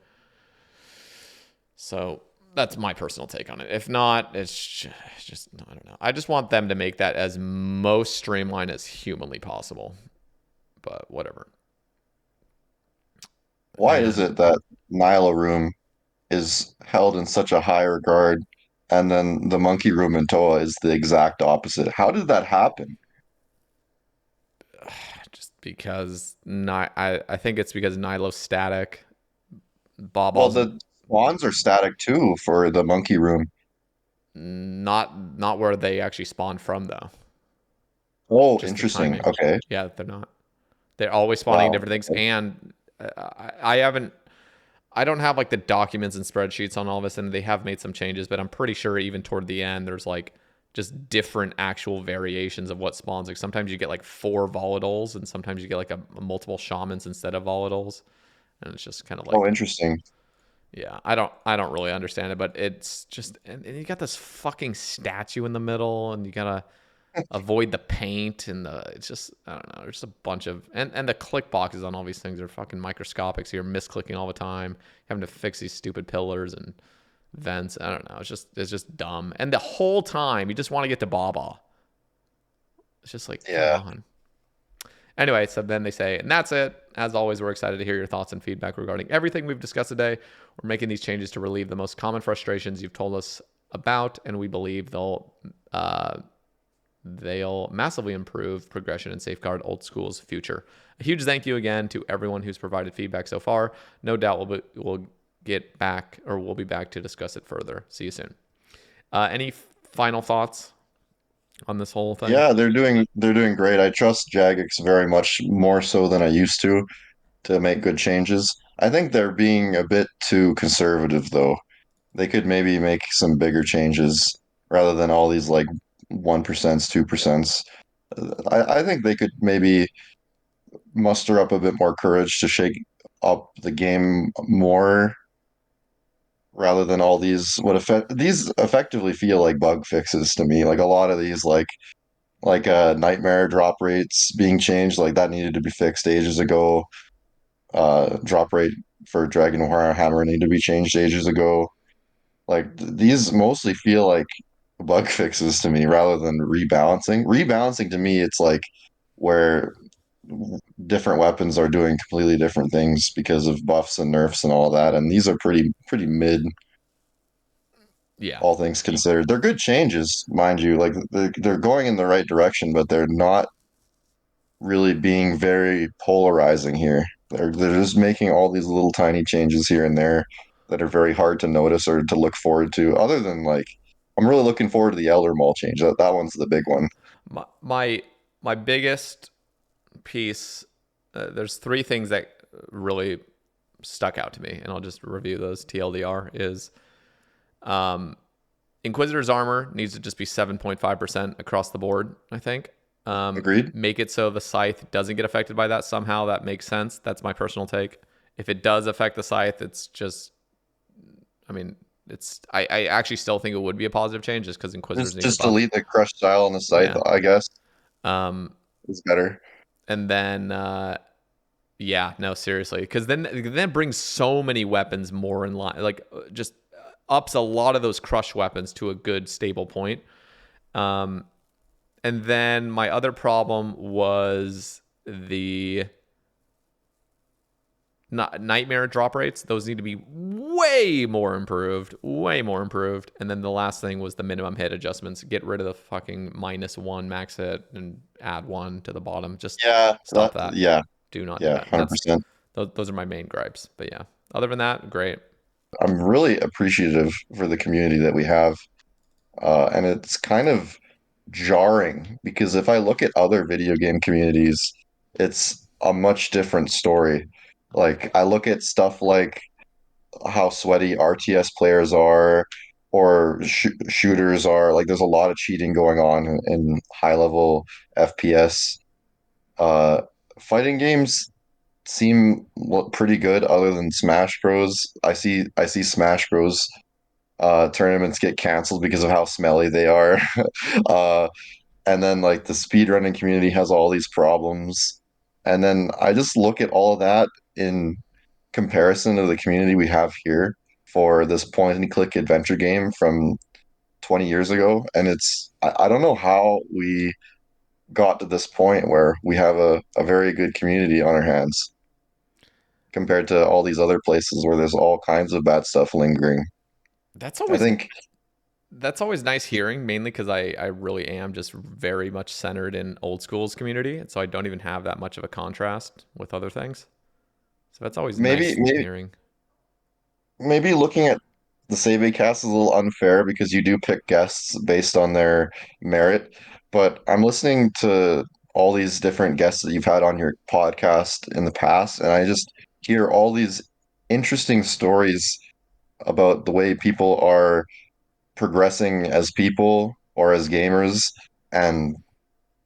So that's my personal take on it. If not, it's just I don't know. I just want them to make that as most streamlined as humanly possible. But whatever. Why is it that Nyla Room is held in such a high regard, and then the Monkey Room in Toa is the exact opposite? How did that happen? Just because I think it's because Nilo's static. Well, the spawns are static too for the Monkey Room. Not where they actually spawn from though. Oh, Just interesting. Okay. Yeah, they're not. They're always spawning Wow. different things, and I don't have like the documents and spreadsheets on all this, and they have made some changes, but I'm pretty sure even toward the end, there's like just different actual variations of what spawns. Like sometimes you get like 4 volatiles, and sometimes you get like a multiple shamans instead of volatiles, and it's just kind of like, Oh, interesting. yeah, I don't really understand it, but it's just, and you got this fucking statue in the middle, and you gotta avoid the paint, and it's just, I don't know, there's a bunch of, and the click boxes on all these things are fucking microscopic, so you're misclicking all the time, having to fix these stupid pillars and vents. I don't know, it's just dumb, and the whole time you just want to get to Baba. It's just like, Yeah. come on. Anyway, so then they say, and that's it. As always, we're excited to hear your thoughts and feedback regarding everything we've discussed today. We're making these changes to relieve the most common frustrations you've told us about, and we believe they'll they'll massively improve progression and safeguard Old School's future. A huge thank you again to everyone who's provided feedback so far. No doubt we'll get back, or we'll be back to discuss it further. See you soon. Any final thoughts on this whole thing? Yeah, they're doing great. I trust Jagex very much more so than I used to make good changes. I think they're being a bit too conservative though. They could maybe make some bigger changes rather than all these like 1%, 2%. I think they could maybe muster up a bit more courage to shake up the game more rather than all these these effectively feel like bug fixes to me. Like a lot of these nightmare drop rates being changed, like that needed to be fixed ages ago. Drop rate for Dragon Hammer needed to be changed ages ago. Like these mostly feel like bug fixes to me rather than rebalancing. Rebalancing to me, it's like where different weapons are doing completely different things because of buffs and nerfs and all that. And these are pretty mid, Yeah. all things considered. They're good changes, mind you. Like they're going in the right direction, but they're not really being very polarizing here. They're just making all these little tiny changes here and there that are very hard to notice or to look forward to. Other than like, I'm really looking forward to the Elder Maul change. That one's the big one. My biggest piece. There's three things that really stuck out to me, and I'll just review those. TLDR is Inquisitor's armor needs to just be 7.5% across the board, I think. Agreed. Make it so the Scythe doesn't get affected by that somehow. That makes sense. That's my personal take. If it does affect the Scythe, it's just, I mean, I actually still think it would be a positive change just because Inquisitors Just delete the crush style on the site, Yeah. I guess. Um, Is better. and then, yeah, no, seriously, because then it brings so many weapons more in line, like just ups a lot of those crush weapons to a good stable point. And then my other problem was the nightmare drop rates. Those need to be way more improved. And then the last thing was the minimum hit adjustments. Get rid of the fucking -1 max hit and add 1 to the bottom. Just stop that. Yeah, Do not do yeah, that. 100%. Those are my main gripes. But yeah, other than that, great. I'm really appreciative for the community that we have. And it's kind of jarring because if I look at other video game communities, it's a much different story. Like I look at stuff like how sweaty RTS players are or shooters are. Like there's a lot of cheating going on in high level FPS. Uh, Fighting games seem pretty good other than Smash Bros. I see Smash Bros. Tournaments get canceled because of how smelly they are. uh, and then like the speedrunning community has all these problems. And then I just look at all of that in comparison to the community we have here for this point and click adventure game from 20 years ago. And I don't know how we got to this point where we have a very good community on our hands compared to all these other places where there's all kinds of bad stuff lingering. That's I always think That's always nice hearing, mainly because I really am just very much centered in old school's community. And so I don't even have that much of a contrast with other things. So that's always maybe nice maybe hearing. maybe looking at the Sae Bae Cast is a little unfair because you do pick guests based on their merit. But I'm listening to all these different guests that you've had on your podcast in the past, and I just hear all these interesting stories about the way people are progressing as people or as gamers, and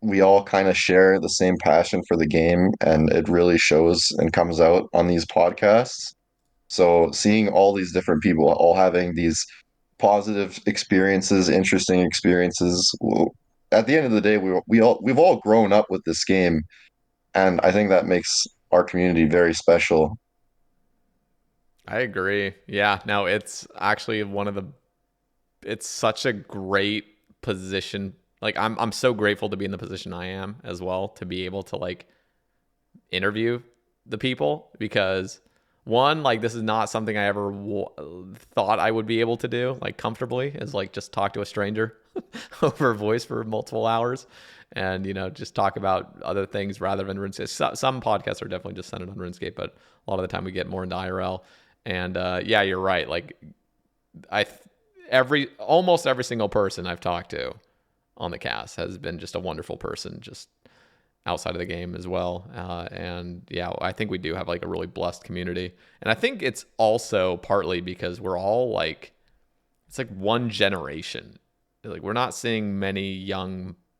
we all kind of share the same passion for the game, and it really shows and comes out on these podcasts. So seeing all these different people all having these positive experiences, interesting experiences, at the end of the day, we've all grown up with this game, and I think that makes our community very special. I agree. Yeah, no, it's actually it's such a great position. Like I'm so grateful to be in the position I am as well, to be able to like interview the people, because one, like this is not something I ever thought I would be able to do like comfortably, is like just talk to a stranger. over voice for multiple hours, and just talk about other things rather than RuneScape. Some podcasts are definitely just centered on RuneScape, but a lot of the time we get more into IRL. And yeah, you're right. Like almost every single person I've talked to on the cast has been just a wonderful person, just outside of the game as well. And yeah, I think we do have like a really blessed community. And I think it's also partly because we're all like, it's like one generation. Like we're not seeing many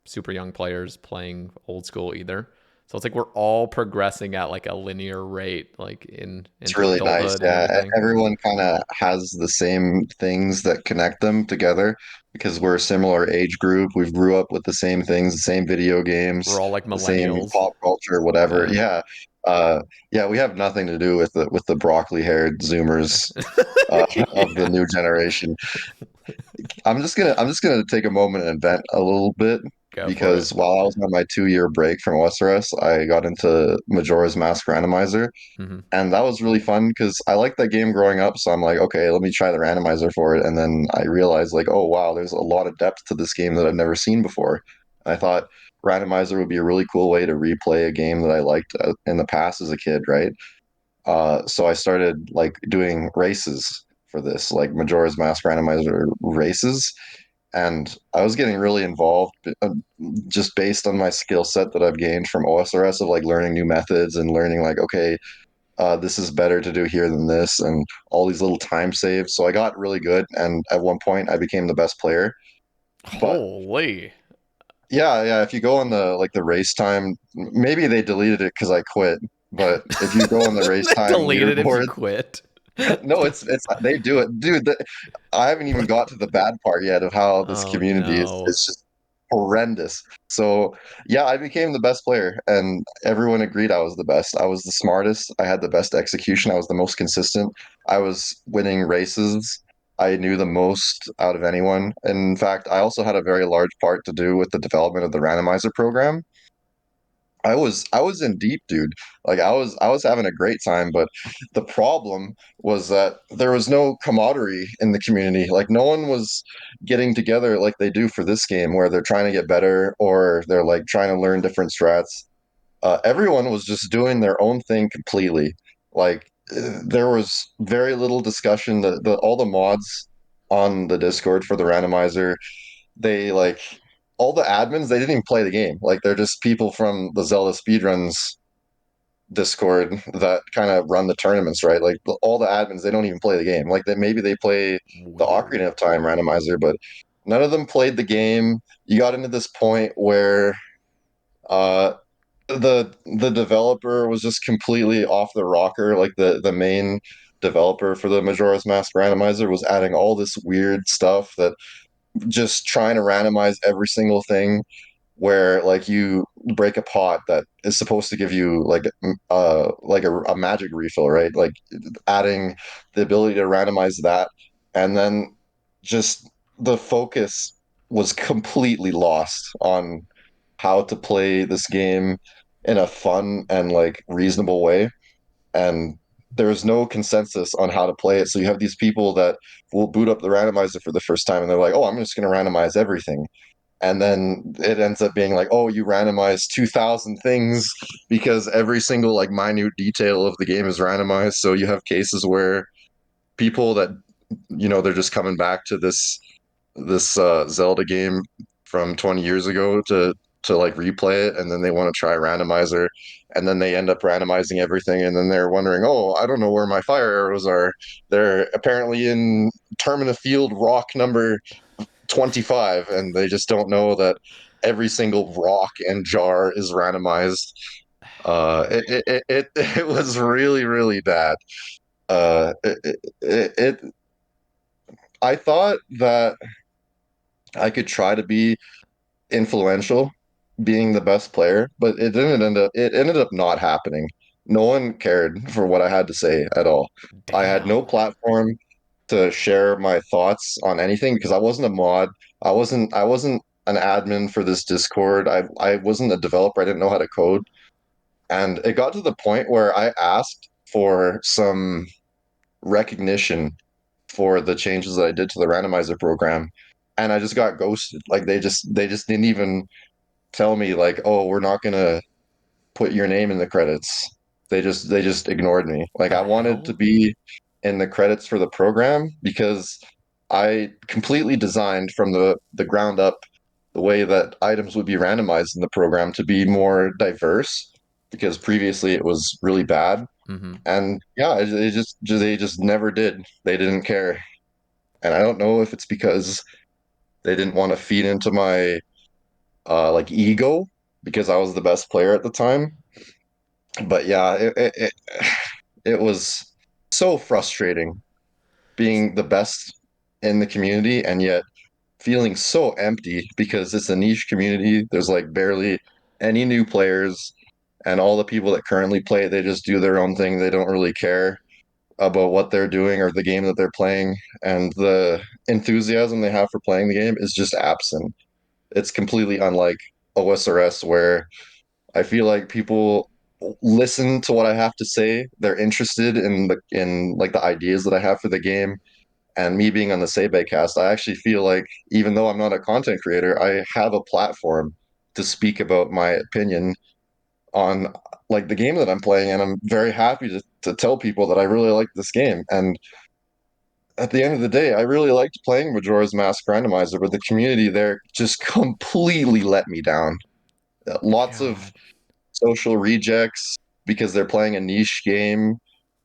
super young players playing old school either. So it's like we're all progressing at like a linear rate, like It's into really nice. adulthood and Yeah, everything. everyone kind of has the same things that connect them together because we're a similar age group. We grew up with the same things, the same video games, We're all like the same millennials. pop culture, whatever. Yeah. Yeah. Yeah, we have nothing to do with the broccoli-haired Zoomers of the new generation. I'm just gonna take a moment and vent a little bit Go for it. because while I was on my 2-year break from OSRS, I got into Majora's Mask Randomizer. Hmm. And that was really fun because I liked that game growing up. So I'm like, okay, let me try the randomizer for it. And then I realized, like, oh, wow, there's a lot of depth to this game that I've never seen before. And I thought randomizer would be a really cool way to replay a game that I liked in the past as a kid, right? So I started like doing races for this, like Majora's Mask randomizer races. And I was getting really involved just based on my skill set that I've gained from OSRS of like learning new methods and learning like, okay, this is better to do here than this, and all these little time saves. So I got really good, and at one point I became the best player. But Holy. yeah, yeah, if you go on the race time, maybe they deleted it because I quit. But if you go on the race They time deleted if you leaderboard, quit. no, it's they do it, dude. I haven't even got to the bad part yet of how this Oh community is. no. It's just horrendous. So yeah, I became the best player, and everyone agreed I was the best. I was the smartest. I had the best execution. I was the most consistent. I was winning races. I knew the most out of anyone. In fact, I also had a very large part to do with the development of the randomizer program. I was in deep, dude. Like I was having a great time, but the problem was that there was no camaraderie in the community. Like no one was getting together like they do for this game, where they're trying to get better or they're like trying to learn different strats. Everyone was just doing their own thing completely. Like there was very little discussion. The all the mods on the Discord for the randomizer, they like all the admins, they didn't even play the game. Like they're just people from the Zelda speedruns Discord that kind of run the tournaments, right? Like all the admins, they don't even play the game. Like they maybe they play the Weird. Ocarina of Time randomizer, but none of them played the game. You got into this point where uh the developer was just completely off the rocker. Like the main developer for the Majora's Mask randomizer was adding all this weird stuff that just trying to randomize every single thing where like you break a pot that is supposed to give you like a magic refill, right? Like adding the ability to randomize that, and then just the focus was completely lost on how to play this game in a fun and like reasonable way. And there's no consensus on how to play it. So you have these people that will boot up the randomizer for the first time and they're like, oh, I'm just going to randomize everything. And then it ends up being like, oh, you randomize 2,000 things because every single like minute detail of the game is randomized. So you have cases where people that, they're just coming back to this Zelda game from 20 years ago to like replay it, and then they want to try randomizer, and then they end up randomizing everything, and then they're wondering, oh, I don't know where my fire arrows are. They're apparently in Termina Field rock number 25, and they just don't know that every single rock and jar is randomized. It was really really bad. It I thought that I could try to be influential, being the best player, but it ended up not happening. No one cared for what I had to say at all. I had no Damn. platform to share my thoughts on anything because I wasn't a mod. I wasn't an admin for this Discord. I wasn't a developer. I didn't know how to code. And it got to the point where I asked for some recognition for the changes that I did to the randomizer program. and I just got ghosted. Like they just didn't even tell me like, oh, we're not gonna put your name in the credits. They just ignored me. Like The I wanted to hell? be in the credits for the program because I completely designed from the ground up the way that items would be randomized in the program to be more diverse because previously it was really bad. Mm-hmm. And yeah, they just never did. They didn't care. And I don't know if it's because they didn't want to feed into my like ego because I was the best player at the time. But yeah, it was so frustrating being the best in the community and yet feeling so empty because it's a niche community. There's like barely any new players, and all the people that currently play, they just do their own thing. They don't really care about what they're doing or the game that they're playing, and the enthusiasm they have for playing the game is just absent. It's completely unlike OSRS, where I feel like people listen to what I have to say. They're interested in like the ideas that I have for the game. And me being on the Sae Bae Cast, I actually feel like even though I'm not a content creator, I have a platform to speak about my opinion on like the game that I'm playing, and I'm very happy to tell people that I really like this game. And at the end of the day, I really liked playing Majora's Mask Randomizer, but the community there just completely let me down. Lots of God. social rejects because they're playing a niche game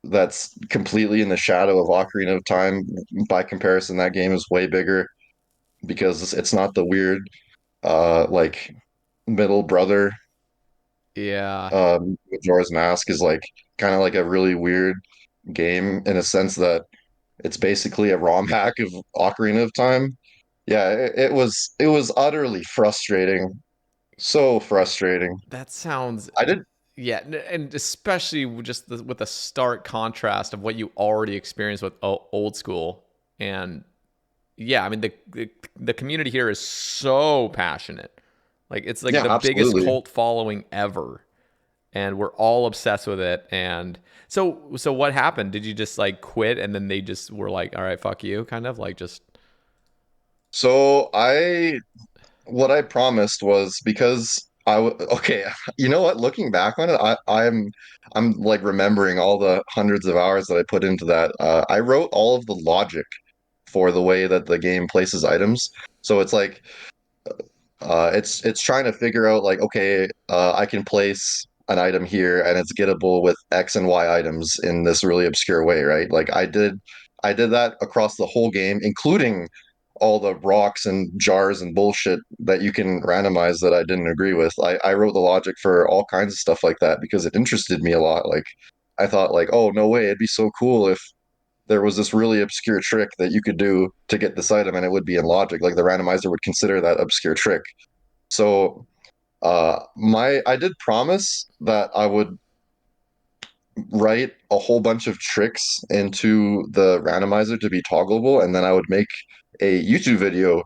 that's completely in the shadow of Ocarina of Time. By comparison, that game is way bigger because it's not the weird like middle brother. Yeah. Majora's Mask is like kind of like a really weird game in a sense that it's basically a ROM hack of Ocarina of Time. Yeah, it was utterly frustrating. So frustrating. That sounds I did. yeah, and especially just with the stark contrast of what you already experienced with old school, and yeah, I mean the community here is so passionate, like it's like Yeah, the biggest absolutely. cult following ever, and we're all obsessed with it. And so what happened? Did you just like quit, and then they just were like, all right, fuck you, kind of like just So what I promised was because okay, you know what? Looking back on it, I'm like remembering all the hundreds of hours that I put into that. I wrote all of the logic for the way that the game places items. So it's like it's trying to figure out like, okay, I can place an item here and it's gettable with X and Y items in this really obscure way, right? Like I did that across the whole game, including all the rocks and jars and bullshit that you can randomize that I didn't agree with. I wrote the logic for all kinds of stuff like that because it interested me a lot. Like I thought like, oh no way, it'd be so cool if there was this really obscure trick that you could do to get this item and it would be in logic. Like the randomizer would consider that obscure trick. So my I did promise that I would write a whole bunch of tricks into the randomizer to be toggleable, and then I would make a YouTube video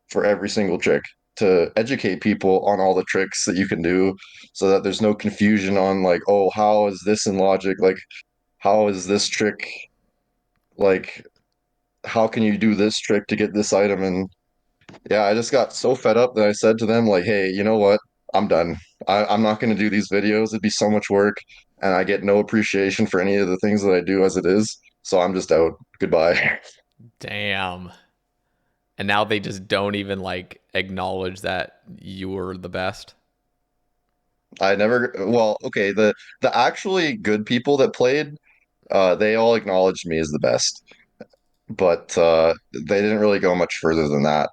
for every single trick to educate people on all the tricks that you can do so that there's no confusion on like, oh, how is this in logic? Like, how is this trick like how can you do this trick to get this item? And yeah, I just got so fed up that I said to them, like, hey, you know what? I'm done. I'm not going to do these videos. It'd be so much work, and I get no appreciation for any of the things that I do as it is. So I'm just out. Goodbye. damn. And now they just don't even like acknowledge that you were the best. I never, well, okay, the actually good people that played, they all acknowledged me as the best, but they didn't really go much further than that.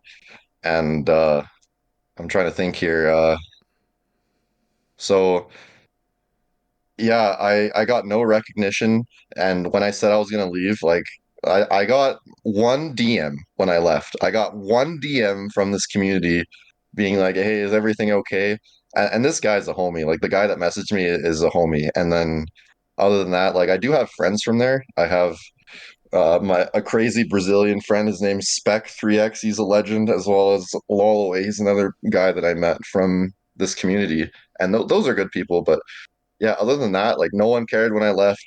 And I'm trying to think here. So yeah, I got no recognition, and when I said I was gonna leave, like I got one DM when I left. I got one DM from this community being like, "Hey, is everything okay?" And this guy's a homie. Like the guy that messaged me is a homie. And then other than that, like I do have friends from there. I have my a crazy Brazilian friend. His name's Spec3X. He's a legend, as well as Lolo. He's another guy that I met from this community, and those are good people. But yeah, other than that, like no one cared when I left.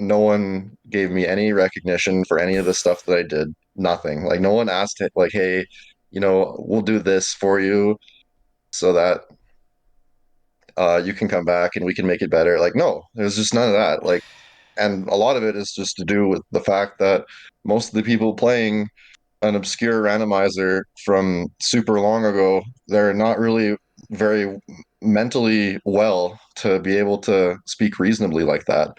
No one gave me any recognition for any of the stuff that I did. Nothing. Like no one asked like, "Hey, we'll do this for you so that you can come back and we can make it better. Like, no, there's just none of that. Like, and a lot of it is just to do with the fact that most of the people playing an obscure randomizer from super long ago, they're not really very mentally well to be able to speak reasonably like that.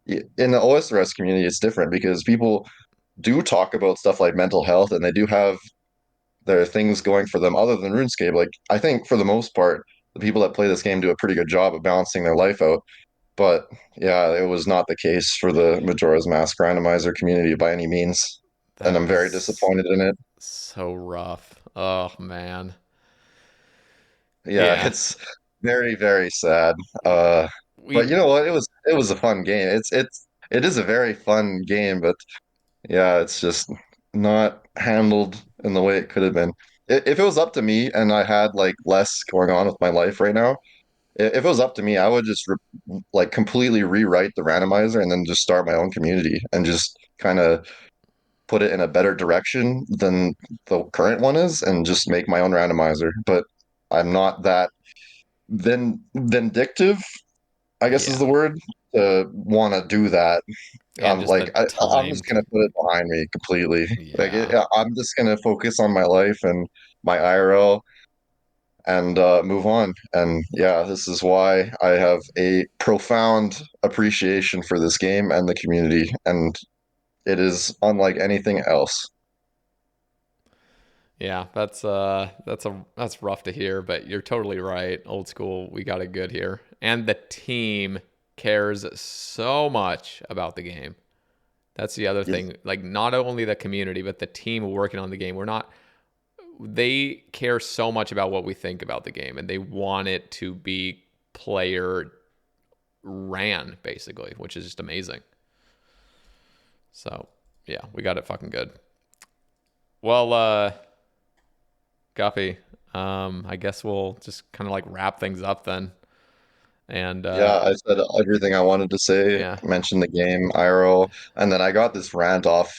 In the OSRS community, it's different because people do talk about stuff like mental health and they do have their things going for them other than RuneScape. Like, I think for the most part, the people that play this game do a pretty good job of balancing their life out. But yeah, it was not the case for the Majora's Mask randomizer community by any means. And That I'm very is disappointed in it. so rough. Oh man. Yeah, Yeah. it's very, very sad. But We you know what? It was a fun game. It is a very fun game, but yeah, it's just not handled in the way it could have been. If it was up to me and I had like less going on with my life right now, if it was up to me, I would just like completely rewrite the randomizer and then just start my own community and just kind of put it in a better direction than the current one is and just make my own randomizer. But I'm not that vindictive, I guess is the yeah. word, to want to do that. And just the Like I'm time just gonna to put it behind me completely. Like yeah. I'm just gonna focus on my life and my IRL and move on. And yeah, this is why I have a profound appreciation for this game and the community, and it is unlike anything else. Yeah, that's rough to hear, but you're totally right. Old school, we got it good here. And the team cares so much about the game. That's the other Yes. thing. Like not only the community, but the team working on the game. We're not they care so much about what we think about the game and they want it to be player ran basically, which is just amazing. So, yeah, we got it fucking good. Well, Guppy, I guess we'll just kind of like wrap things up then. And Yeah, I said everything I wanted to say, yeah. mentioned the game, IRL, and then I got this rant off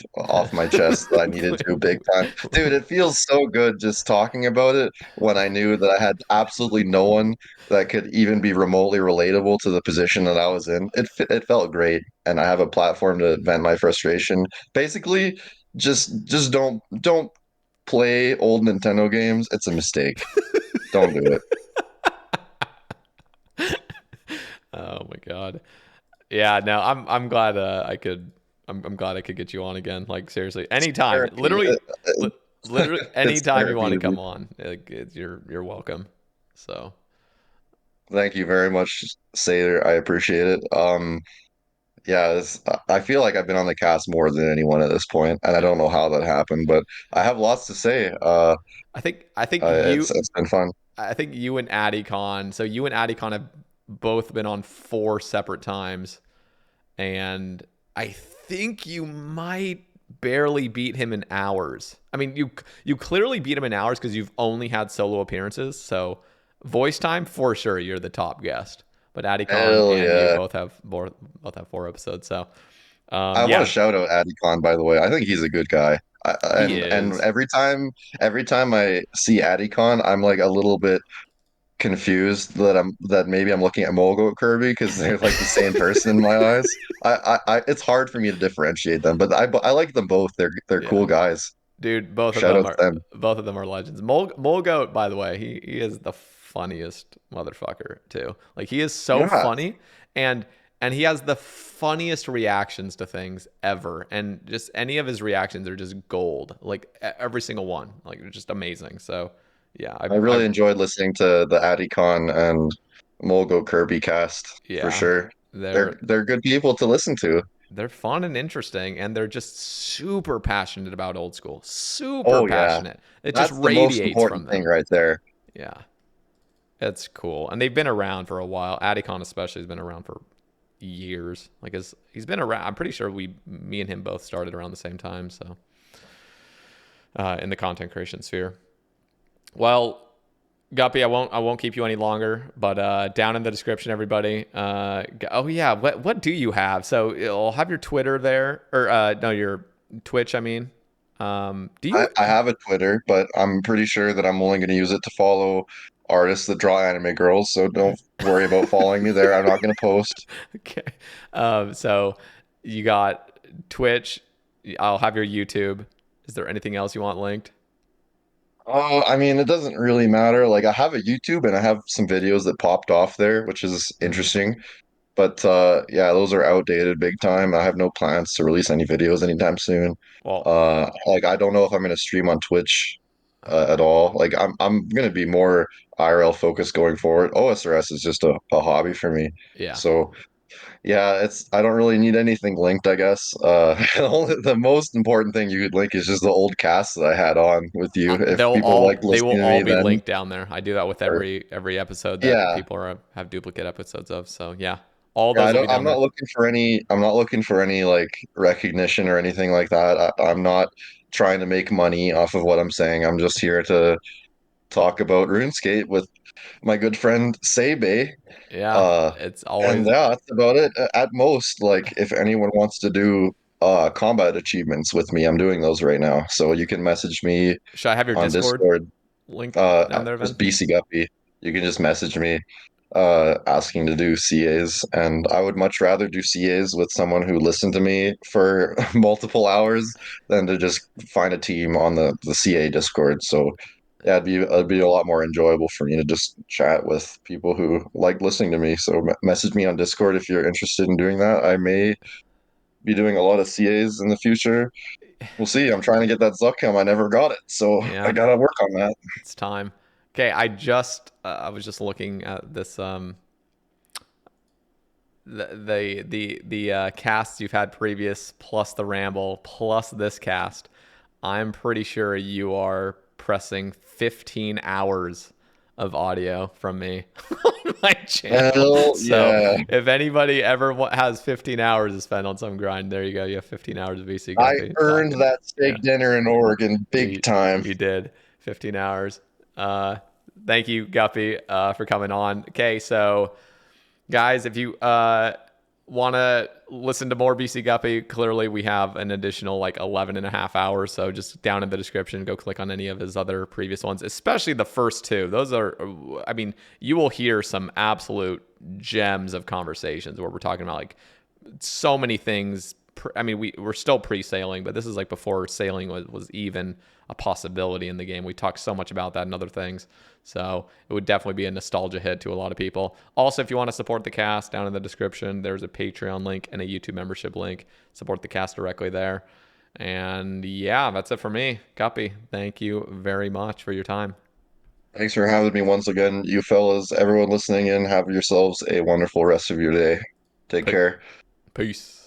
my chest that I needed to big time. Dude, it feels so good just talking about it when I knew that I had absolutely no one that could even be remotely relatable to the position that I was in. It felt great, and I have a platform to vent my frustration. Basically, just don't play old Nintendo games. It's a mistake. Don't do it. Oh my god. Yeah, no, I'm glad I'm glad I could get you on again. Like seriously, anytime. Therapy. Literally It's anytime you want therapy to to me. come on. Like, you're welcome. So, Thank you very much, Sailor. I appreciate it. Yeah, I feel like I've been on the cast more than anyone at this point, and I yeah. don't know how that happened, but I have lots to say. I think you It's been fun. I think you and Adicon, so you and Adicon have both been on 4 separate times, and I think you might barely beat him in hours. I mean, you clearly beat him in hours because you've only had solo appearances. So voice time for sure, you're the top guest. But Adicon Hell and you yeah. both have 4 episodes. So I want to yeah, shout out Adicon, by the way. I think he's a good guy. he And is. every time I see Adicon, I'm like a little bit confused that maybe I'm looking at Mulgo Kirby because they're like the same person in my eyes. It's hard for me to differentiate them, but I like them both. They're Yeah. cool guys. Dude, Shout out to them. both of them are legends. Mulgoat, by the way, he is the funniest motherfucker too. Like he is so Yeah, funny, and he has the funniest reactions to things ever. And just any of his reactions are just gold. Like every single one, like they're just amazing. So yeah, I really enjoyed listening to the Adicon and Mulgo Kirby cast for yeah, sure. they're They're good people to listen to. they're fun and interesting, and they're just super passionate about old school. Super Oh yeah, passionate. It just that's the most radiates important from thing them. right there. Yeah. It's cool, and they've been around for a while. Adicon especially has been around for years. Like he's been around. I'm pretty sure me and him both started around the same time. So in the content creation sphere. Well, Guppy, I won't keep you any longer. But down in the description, everybody. Oh yeah, what do you have? So I'll have your Twitter there, or no, your Twitch. I mean, Do I, you? I have a Twitter, but I'm pretty sure that I'm only going to use it to follow artists that draw anime girls. So don't worry about following me there. I'm not going to post. Okay. So you got Twitch. I'll have your YouTube. Is there anything else you want linked? Oh, I mean, it doesn't really matter. Like, I have a YouTube and I have some videos that popped off there, which is Mhm. interesting. But yeah, those are outdated big time. I have no plans to release any videos anytime soon. Well, Like I don't know if I'm gonna stream on Twitch at all. Like I'm gonna be more IRL focused going forward. OSRS is just a hobby for me. yeah. So yeah, it's I don't really need anything linked, I guess. The most important thing you could link is just the old cast that I had on with you. If people like They will listening to all me, be then linked down there. I do that with or every episode that yeah. people have duplicate episodes of. So yeah, all Yeah, those will be I'm down not there. looking for any. I'm not looking for any like recognition or anything like that. I'm not trying to make money off of what I'm saying. I'm just here to talk about RuneScape with my good friend Sae Bae. Yeah, Uh, it's and always. yeah, that's about it. At most, like if anyone wants to do combat achievements with me, I'm doing those right now. So you can message me Should I have your on Discord Discord. link down there, Just then? Bcguppy. You can just message me asking to do CAs, and I would much rather do CAs with someone who listened to me for multiple hours than to just find a team on the CA Discord. So yeah, it'd be a lot more enjoyable for me to just chat with people who like listening to me. So message me on Discord if you're interested in doing that. I may be doing a lot of CAs in the future. We'll see. I'm trying to get that Zuckham. I never got it, so I Yeah, gotta work on that. it's time. Okay, I was just looking at this the casts you've had previous plus the ramble plus this cast. I'm pretty sure you are pressing 15 hours of audio from me on my channel. Hell So yeah. if anybody ever has 15 hours to spend on some grind, there you go. You have 15 hours of VC I Guppy earned talking. that Yeah, steak dinner in Oregon big you, time. you did 15 hours. Uh, Thank you, Guppy, for coming on. Okay, so guys, if you want to listen to more BC Guppy, clearly we have an additional like 11 and a half hours. So just down in the description, go click on any of his other previous ones, especially the first two. Those are, I mean, you will hear some absolute gems of conversations where we're talking about like so many things. I mean, we're still pre-sailing, but this is like before sailing was even a possibility in the game. We talked so much about that and other things. So it would definitely be a nostalgia hit to a lot of people. Also, if you want to support the cast, down in the description, there's a Patreon link and a YouTube membership link. Support the cast directly there. And yeah, that's it for me. Guppy, thank you very much for your time. Thanks for having me once again. You fellas, everyone listening in, have yourselves a wonderful rest of your day. Take care. Peace.